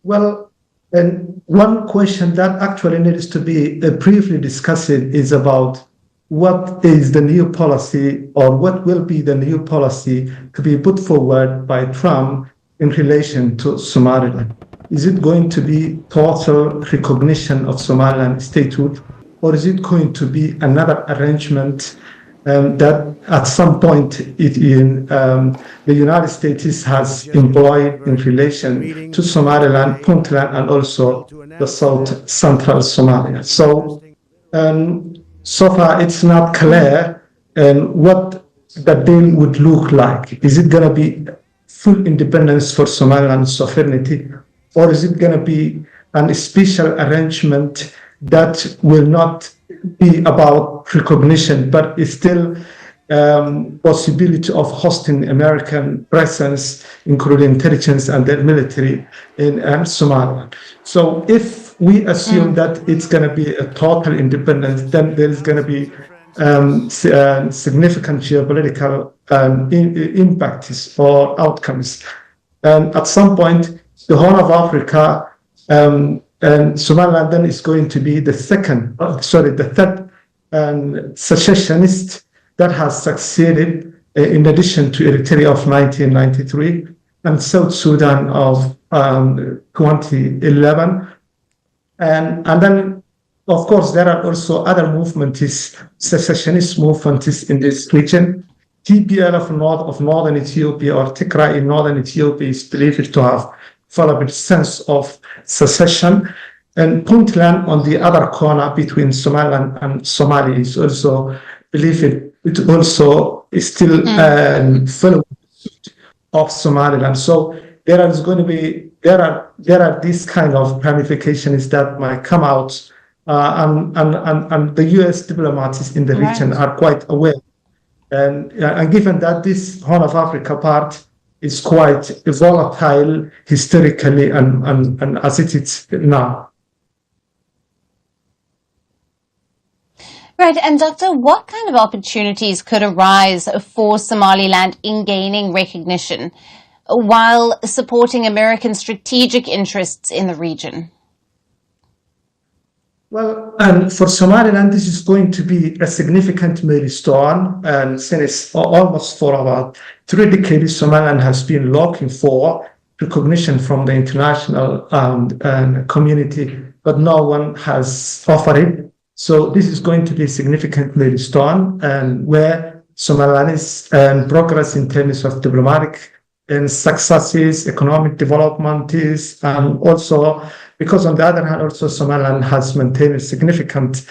Speaker 6: Well, and one question that actually needs to be briefly discussed is about what is the new policy, or what will be the new policy to be put forward by Trump in relation to Somaliland. Is it going to be total recognition of Somaliland statehood, or is it going to be another arrangement that at some point the United States has employed in relation to Somaliland, Puntland, and also the South Central Somalia? So far, it's not clear what the deal would look like. Is it going to be full independence for Somaliland sovereignty, or is it going to be a special arrangement that will not be about recognition, but is still possibility of hosting American presence, including intelligence and the military in Somaliland? So if we assume that it's going to be a total independence, then there is going to be significant geopolitical impacts or outcomes. And at some point, the Horn of Africa and Somaliland then is going to be the third secessionist that has succeeded, in addition to Eritrea of 1993 and South Sudan of 2011. And then, of course, there are also other movements, secessionist movements in this region. TPLF of northern Ethiopia, or Tigray in northern Ethiopia, is believed to have developed a sense of secession. And Puntland on the other corner between Somaliland and Somalia is also believed it also is still following of Somaliland. So there are these kind of ramifications that might come out, and the U.S. diplomats in the region are quite aware. And given that this Horn of Africa part is quite volatile historically and as it is now.
Speaker 15: Right, and Doctor, what kind of opportunities could arise for Somaliland in gaining recognition while supporting American strategic interests in the region?
Speaker 6: Well, and for Somaliland, this is going to be a significant milestone, and since almost for about 3 decades, Somaliland has been looking for recognition from the international community, but no one has offered it. So this is going to be a significant milestone, and where Somaliland is progress in terms of diplomatic and successes, economic development is, and also because on the other hand, also Somaliland has maintained a significant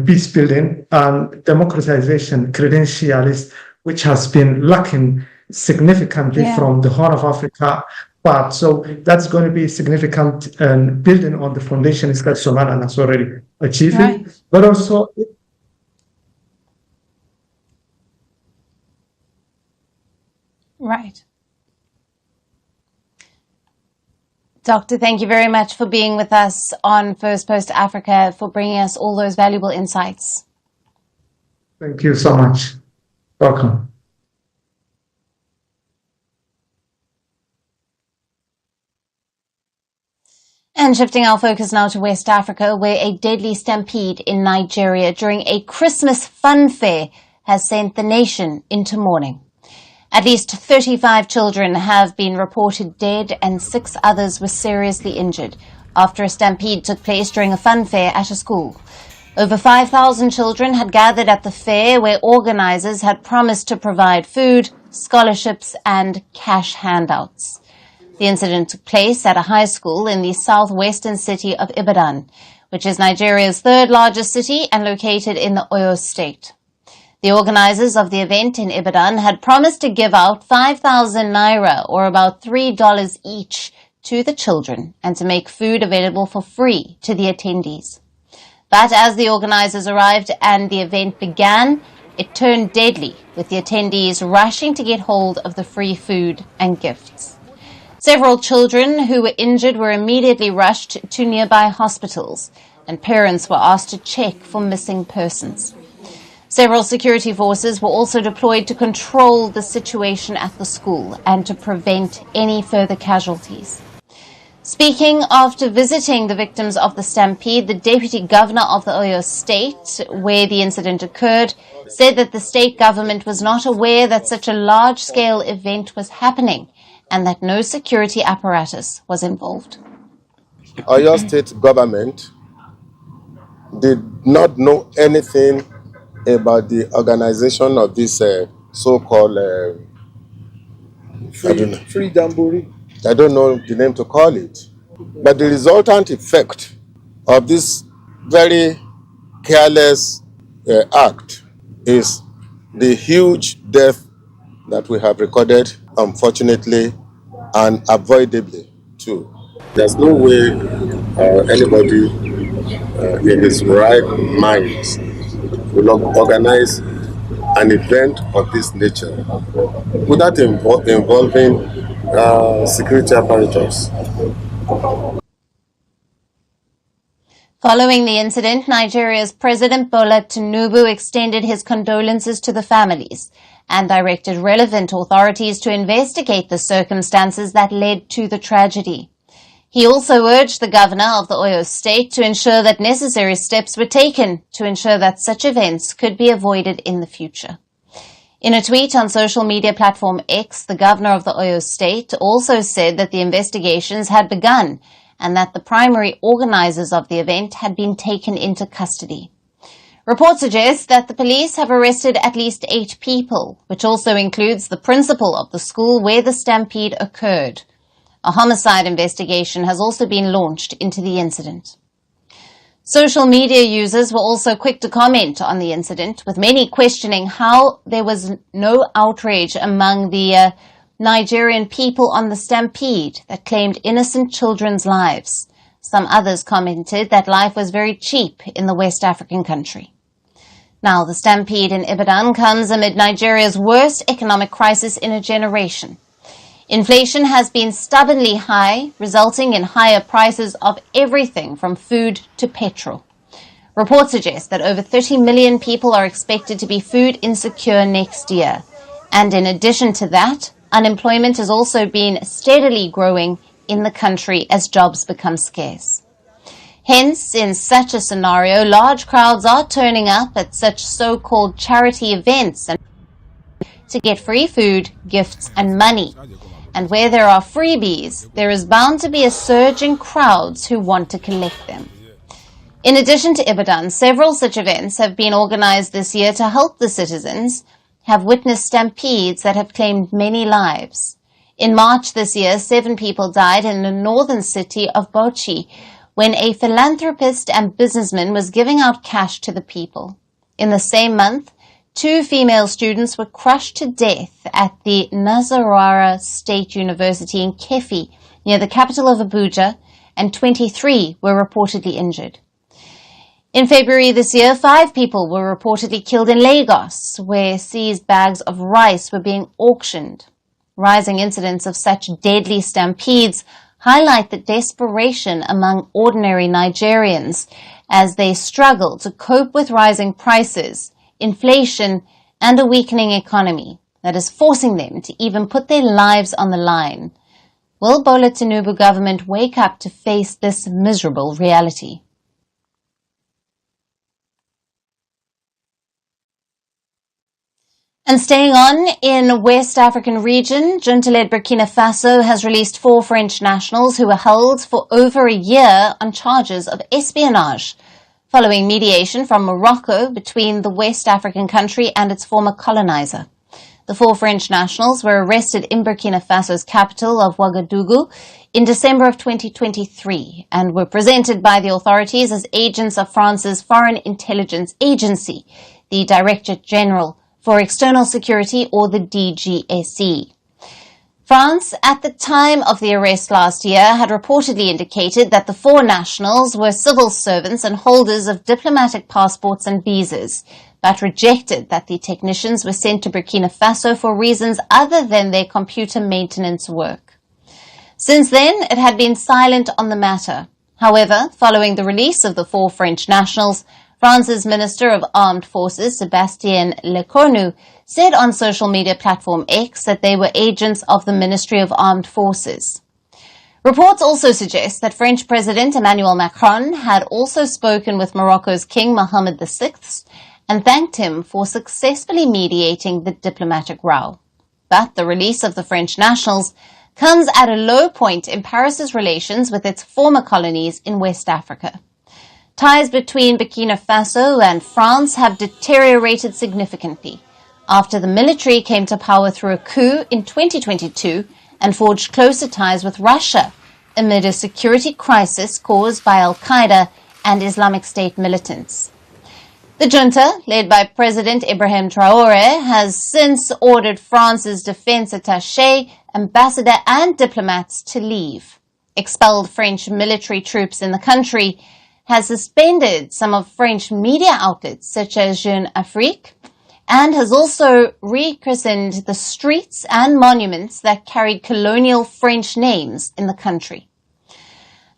Speaker 6: peace building and democratization credentials, which has been lacking significantly from the Horn of Africa part. So that's going to be significant building on the foundations that Somaliland has already achieved, but also.
Speaker 15: Right. Doctor, thank you very much for being with us on Firstpost Africa, for bringing us all those valuable insights.
Speaker 6: Thank you so much. Welcome.
Speaker 15: And shifting our focus now to West Africa, where a deadly stampede in Nigeria during a Christmas fun fair has sent the nation into mourning. At least 35 children have been reported dead and 6 others were seriously injured after a stampede took place during a fun fair at a school. Over 5,000 children had gathered at the fair, where organizers had promised to provide food, scholarships and cash handouts. The incident took place at a high school in the southwestern city of Ibadan, which is Nigeria's 3rd largest city and located in the Oyo state. The organizers of the event in Ibadan had promised to give out 5,000 naira, or about $3 each, to the children and to make food available for free to the attendees. But as the organizers arrived and the event began, it turned deadly, with the attendees rushing to get hold of the free food and gifts. Several children who were injured were immediately rushed to nearby hospitals, and parents were asked to check for missing persons. Several security forces were also deployed to control the situation at the school and to prevent any further casualties. Speaking after visiting the victims of the stampede, the deputy governor of the Oyo state, where the incident occurred, said that the state government was not aware that such a large-scale event was happening and that no security apparatus was involved.
Speaker 8: Oyo state government did not know anything about the organization of this so-called free jamboree. I don't know the name to call it. But the resultant effect of this very careless act is the huge death that we have recorded, unfortunately, and avoidably too. There's no way anybody in his right mind will organize an event of this nature without involving security apparatus.
Speaker 15: Following the incident, Nigeria's President Bola Tinubu extended his condolences to the families and directed relevant authorities to investigate the circumstances that led to the tragedy. He also urged the governor of the Oyo state to ensure that necessary steps were taken to ensure that such events could be avoided in the future. In a tweet on social media platform X, the governor of the Oyo state also said that the investigations had begun and that the primary organizers of the event had been taken into custody. Reports suggest that the police have arrested at least 8 people, which also includes the principal of the school where the stampede occurred. A homicide investigation has also been launched into the incident. Social media users were also quick to comment on the incident, with many questioning how there was no outrage among the Nigerian people on the stampede that claimed innocent children's lives. Some others commented that life was very cheap in the West African country. Now, the stampede in Ibadan comes amid Nigeria's worst economic crisis in a generation. Inflation has been stubbornly high, resulting in higher prices of everything from food to petrol. Reports suggest that over 30 million people are expected to be food insecure next year. And in addition to that, unemployment has also been steadily growing in the country as jobs become scarce. Hence, in such a scenario, large crowds are turning up at such so-called charity events and to get free food, gifts, and money. And where there are freebies, there is bound to be a surge in crowds who want to collect them. In addition to Ibadan, several such events have been organized this year to help the citizens have witnessed stampedes that have claimed many lives. In March this year, 7 people died in the northern city of Bauchi when a philanthropist and businessman was giving out cash to the people. In the same month, 2 female students were crushed to death at the Nasarawa State University in Kefi, near the capital of Abuja, and 23 were reportedly injured. In February this year, 5 people were reportedly killed in Lagos, where seized bags of rice were being auctioned. Rising incidents of such deadly stampedes highlight the desperation among ordinary Nigerians as they struggle to cope with rising prices, inflation, and a weakening economy that is forcing them to even put their lives on the line. Will Bola Tinubu government wake up to face this miserable reality? And staying on in West African region, junta-led Burkina Faso has released 4 French nationals who were held for over a year on charges of espionage, following mediation from Morocco between the West African country and its former colonizer. The 4 French nationals were arrested in Burkina Faso's capital of Ouagadougou in December of 2023 and were presented by the authorities as agents of France's Foreign Intelligence Agency, the Directorate General for External Security, or the DGSE. France, at the time of the arrest last year, had reportedly indicated that the 4 nationals were civil servants and holders of diplomatic passports and visas, but rejected that the technicians were sent to Burkina Faso for reasons other than their computer maintenance work. Since then, it had been silent on the matter. However, following the release of the 4 French nationals, France's Minister of Armed Forces, Sébastien Lecornu, said on social media platform X that they were agents of the Ministry of Armed Forces. Reports also suggest that French President Emmanuel Macron had also spoken with Morocco's King Mohammed VI and thanked him for successfully mediating the diplomatic row. But the release of the French nationals comes at a low point in Paris's relations with its former colonies in West Africa. Ties between Burkina Faso and France have deteriorated significantly after the military came to power through a coup in 2022 and forged closer ties with Russia amid a security crisis caused by Al-Qaeda and Islamic State militants. The junta, led by President Ibrahim Traoré, has since ordered France's defense attaché, ambassador and diplomats to leave. Expelled French military troops in the country has suspended some of French media outlets such as Jeune Afrique, and has also rechristened the streets and monuments that carried colonial French names in the country.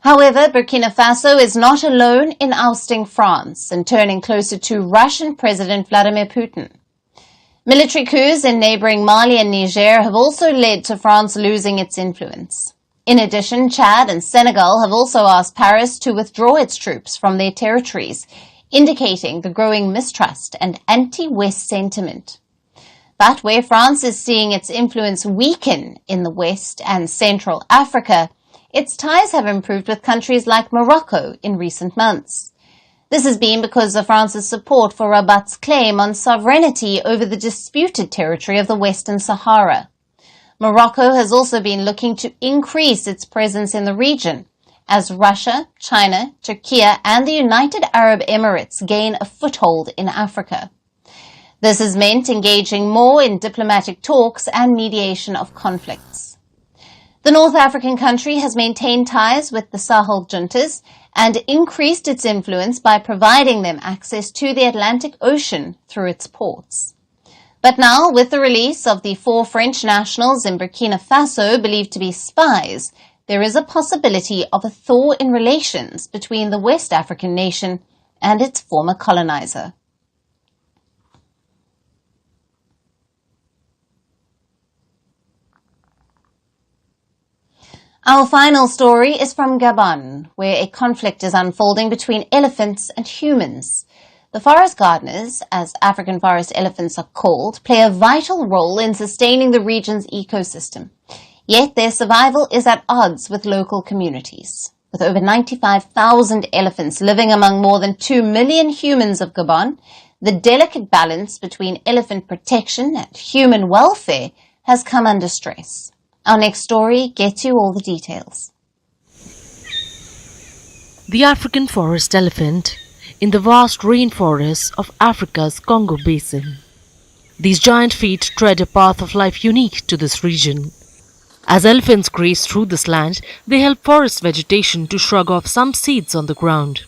Speaker 15: However, Burkina Faso is not alone in ousting France and turning closer to Russian President Vladimir Putin. Military coups in neighboring Mali and Niger have also led to France losing its influence. In addition, Chad and Senegal have also asked Paris to withdraw its troops from their territories, indicating the growing mistrust and anti-West sentiment. But where France is seeing its influence weaken in the West and Central Africa, its ties have improved with countries like Morocco in recent months. This has been because of France's support for Rabat's claim on sovereignty over the disputed territory of the Western Sahara. Morocco has also been looking to increase its presence in the region as Russia, China, Turkey, and the United Arab Emirates gain a foothold in Africa. This has meant engaging more in diplomatic talks and mediation of conflicts. The North African country has maintained ties with the Sahel juntas and increased its influence by providing them access to the Atlantic Ocean through its ports. But now, with the release of the 4 French nationals in Burkina Faso believed to be spies, there is a possibility of a thaw in relations between the West African nation and its former colonizer. Our final story is from Gabon, where a conflict is unfolding between elephants and humans. The forest gardeners, as African forest elephants are called, play a vital role in sustaining the region's ecosystem. Yet their survival is at odds with local communities. With over 95,000 elephants living among more than 2 million humans of Gabon, the delicate balance between elephant protection and human welfare has come under stress. Our next story gets you all the details.
Speaker 1: The African forest elephant in the vast rainforests of Africa's Congo Basin. These giant feet tread a path of life unique to this region. As elephants graze through this land, they help forest vegetation to shrug off some seeds on the ground.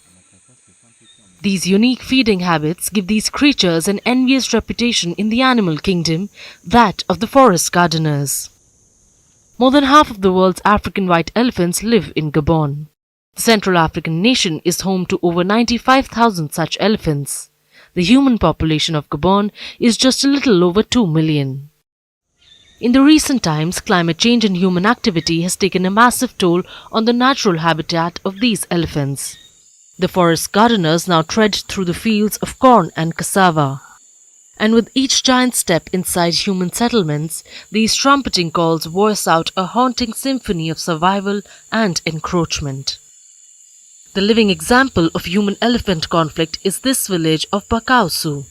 Speaker 1: These unique feeding habits give these creatures an envious reputation in the animal kingdom, that of the forest gardeners. More than half of the world's African white elephants live in Gabon. The Central African nation is home to over 95,000 such elephants. The human population of Gabon is just a little over 2 million. In the recent times, climate change and human activity has taken a massive toll on the natural habitat of these elephants. The forest gardeners now tread through the fields of corn and cassava. And with each giant step inside human settlements, these trumpeting calls voice out a haunting symphony of survival and encroachment. The living example of human-elephant conflict is this village of Bakausu.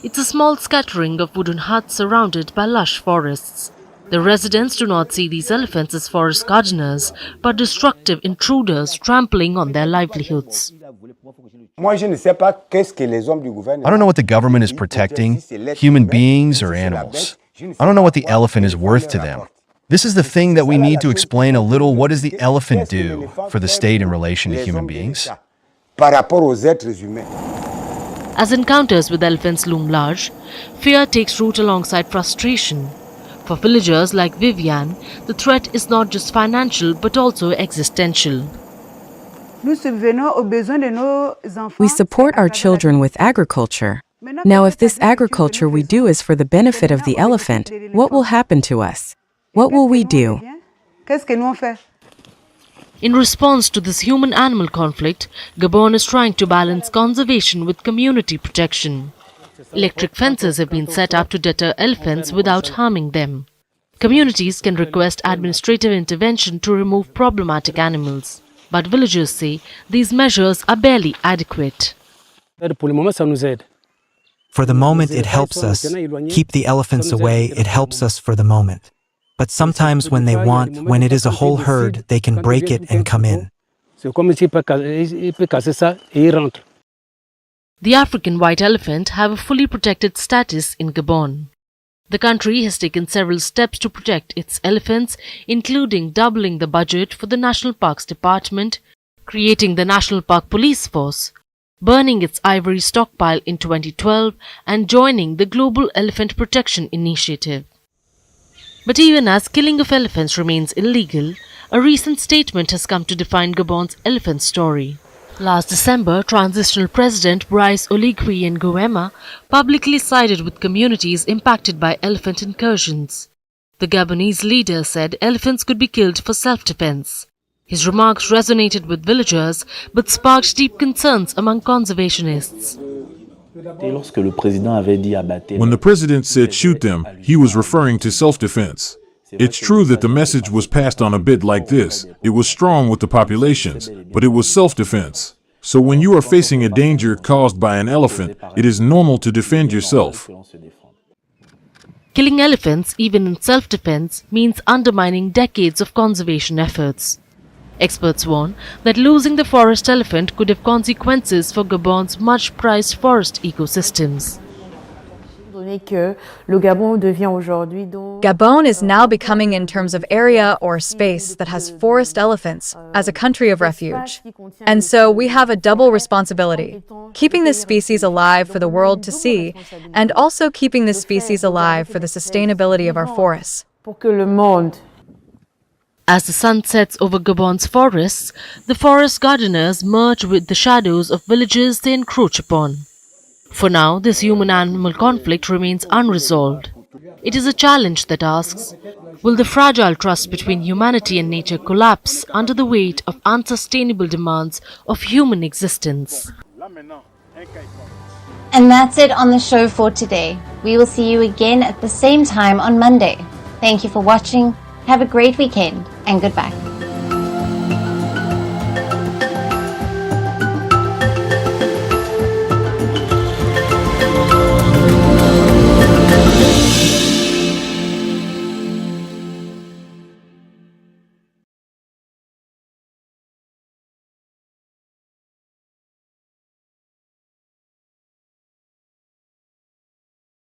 Speaker 1: It's a small scattering of wooden huts surrounded by lush forests. The residents do not see these elephants as forest gardeners, but destructive intruders trampling on their livelihoods.
Speaker 3: I don't know what the government is protecting, human beings or animals. I don't know what the elephant is worth to them. This is the thing that we need to explain a little. What does the elephant do for the state in relation to human beings?
Speaker 1: As encounters with elephants loom large, fear takes root alongside frustration. For villagers like Viviane, the threat is not just financial but also existential.
Speaker 9: We support our children with agriculture. Now, if this agriculture we do is for the benefit of the elephant, what will happen to us? What will we do?
Speaker 1: In response to this human-animal conflict, Gabon is trying to balance conservation with community protection. Electric fences have been set up to deter elephants without harming them. Communities can request administrative intervention to remove problematic animals. But villagers say these measures are barely adequate.
Speaker 16: For the moment, it helps us. Keep the elephants away, it helps us for the moment. But sometimes when they want, when it is a whole herd, they can break it and come in.
Speaker 1: The African white elephant have a fully protected status in Gabon. The country has taken several steps to protect its elephants, including doubling the budget for the National Parks Department, creating the National Park Police Force, burning its ivory stockpile in 2012, and joining the Global Elephant Protection Initiative. But even as killing of elephants remains illegal, a recent statement has come to define Gabon's elephant story. Last December, transitional President Brice Oligui Nguema publicly sided with communities impacted by elephant incursions. The Gabonese leader said elephants could be killed for self-defense. His remarks resonated with villagers but sparked deep concerns among conservationists.
Speaker 19: When the president said shoot them, he was referring to self-defense. It's true that the message was passed on a bit like this. It was strong with the populations, but it was self-defense. So when you are facing a danger caused by an elephant, it is normal to defend yourself.
Speaker 1: Killing elephants, even in self-defense, means undermining decades of conservation efforts. Experts warn that losing the forest elephant could have consequences for Gabon's much-prized forest ecosystems.
Speaker 11: Gabon is now becoming, in terms of area or space, that has forest elephants as a country of refuge. And so we have a double responsibility, keeping this species alive for the world to see, and also keeping this species alive for the sustainability of our forests.
Speaker 1: As the sun sets over Gabon's forests, the forest gardeners merge with the shadows of villages they encroach upon. For now, this human-animal conflict remains unresolved. It is a challenge that asks, will the fragile trust between humanity and nature collapse under the weight of unsustainable demands of human existence?
Speaker 15: And that's it on the show for today. We will see you again at the same time on Monday. Thank you for watching. Have a great weekend and goodbye.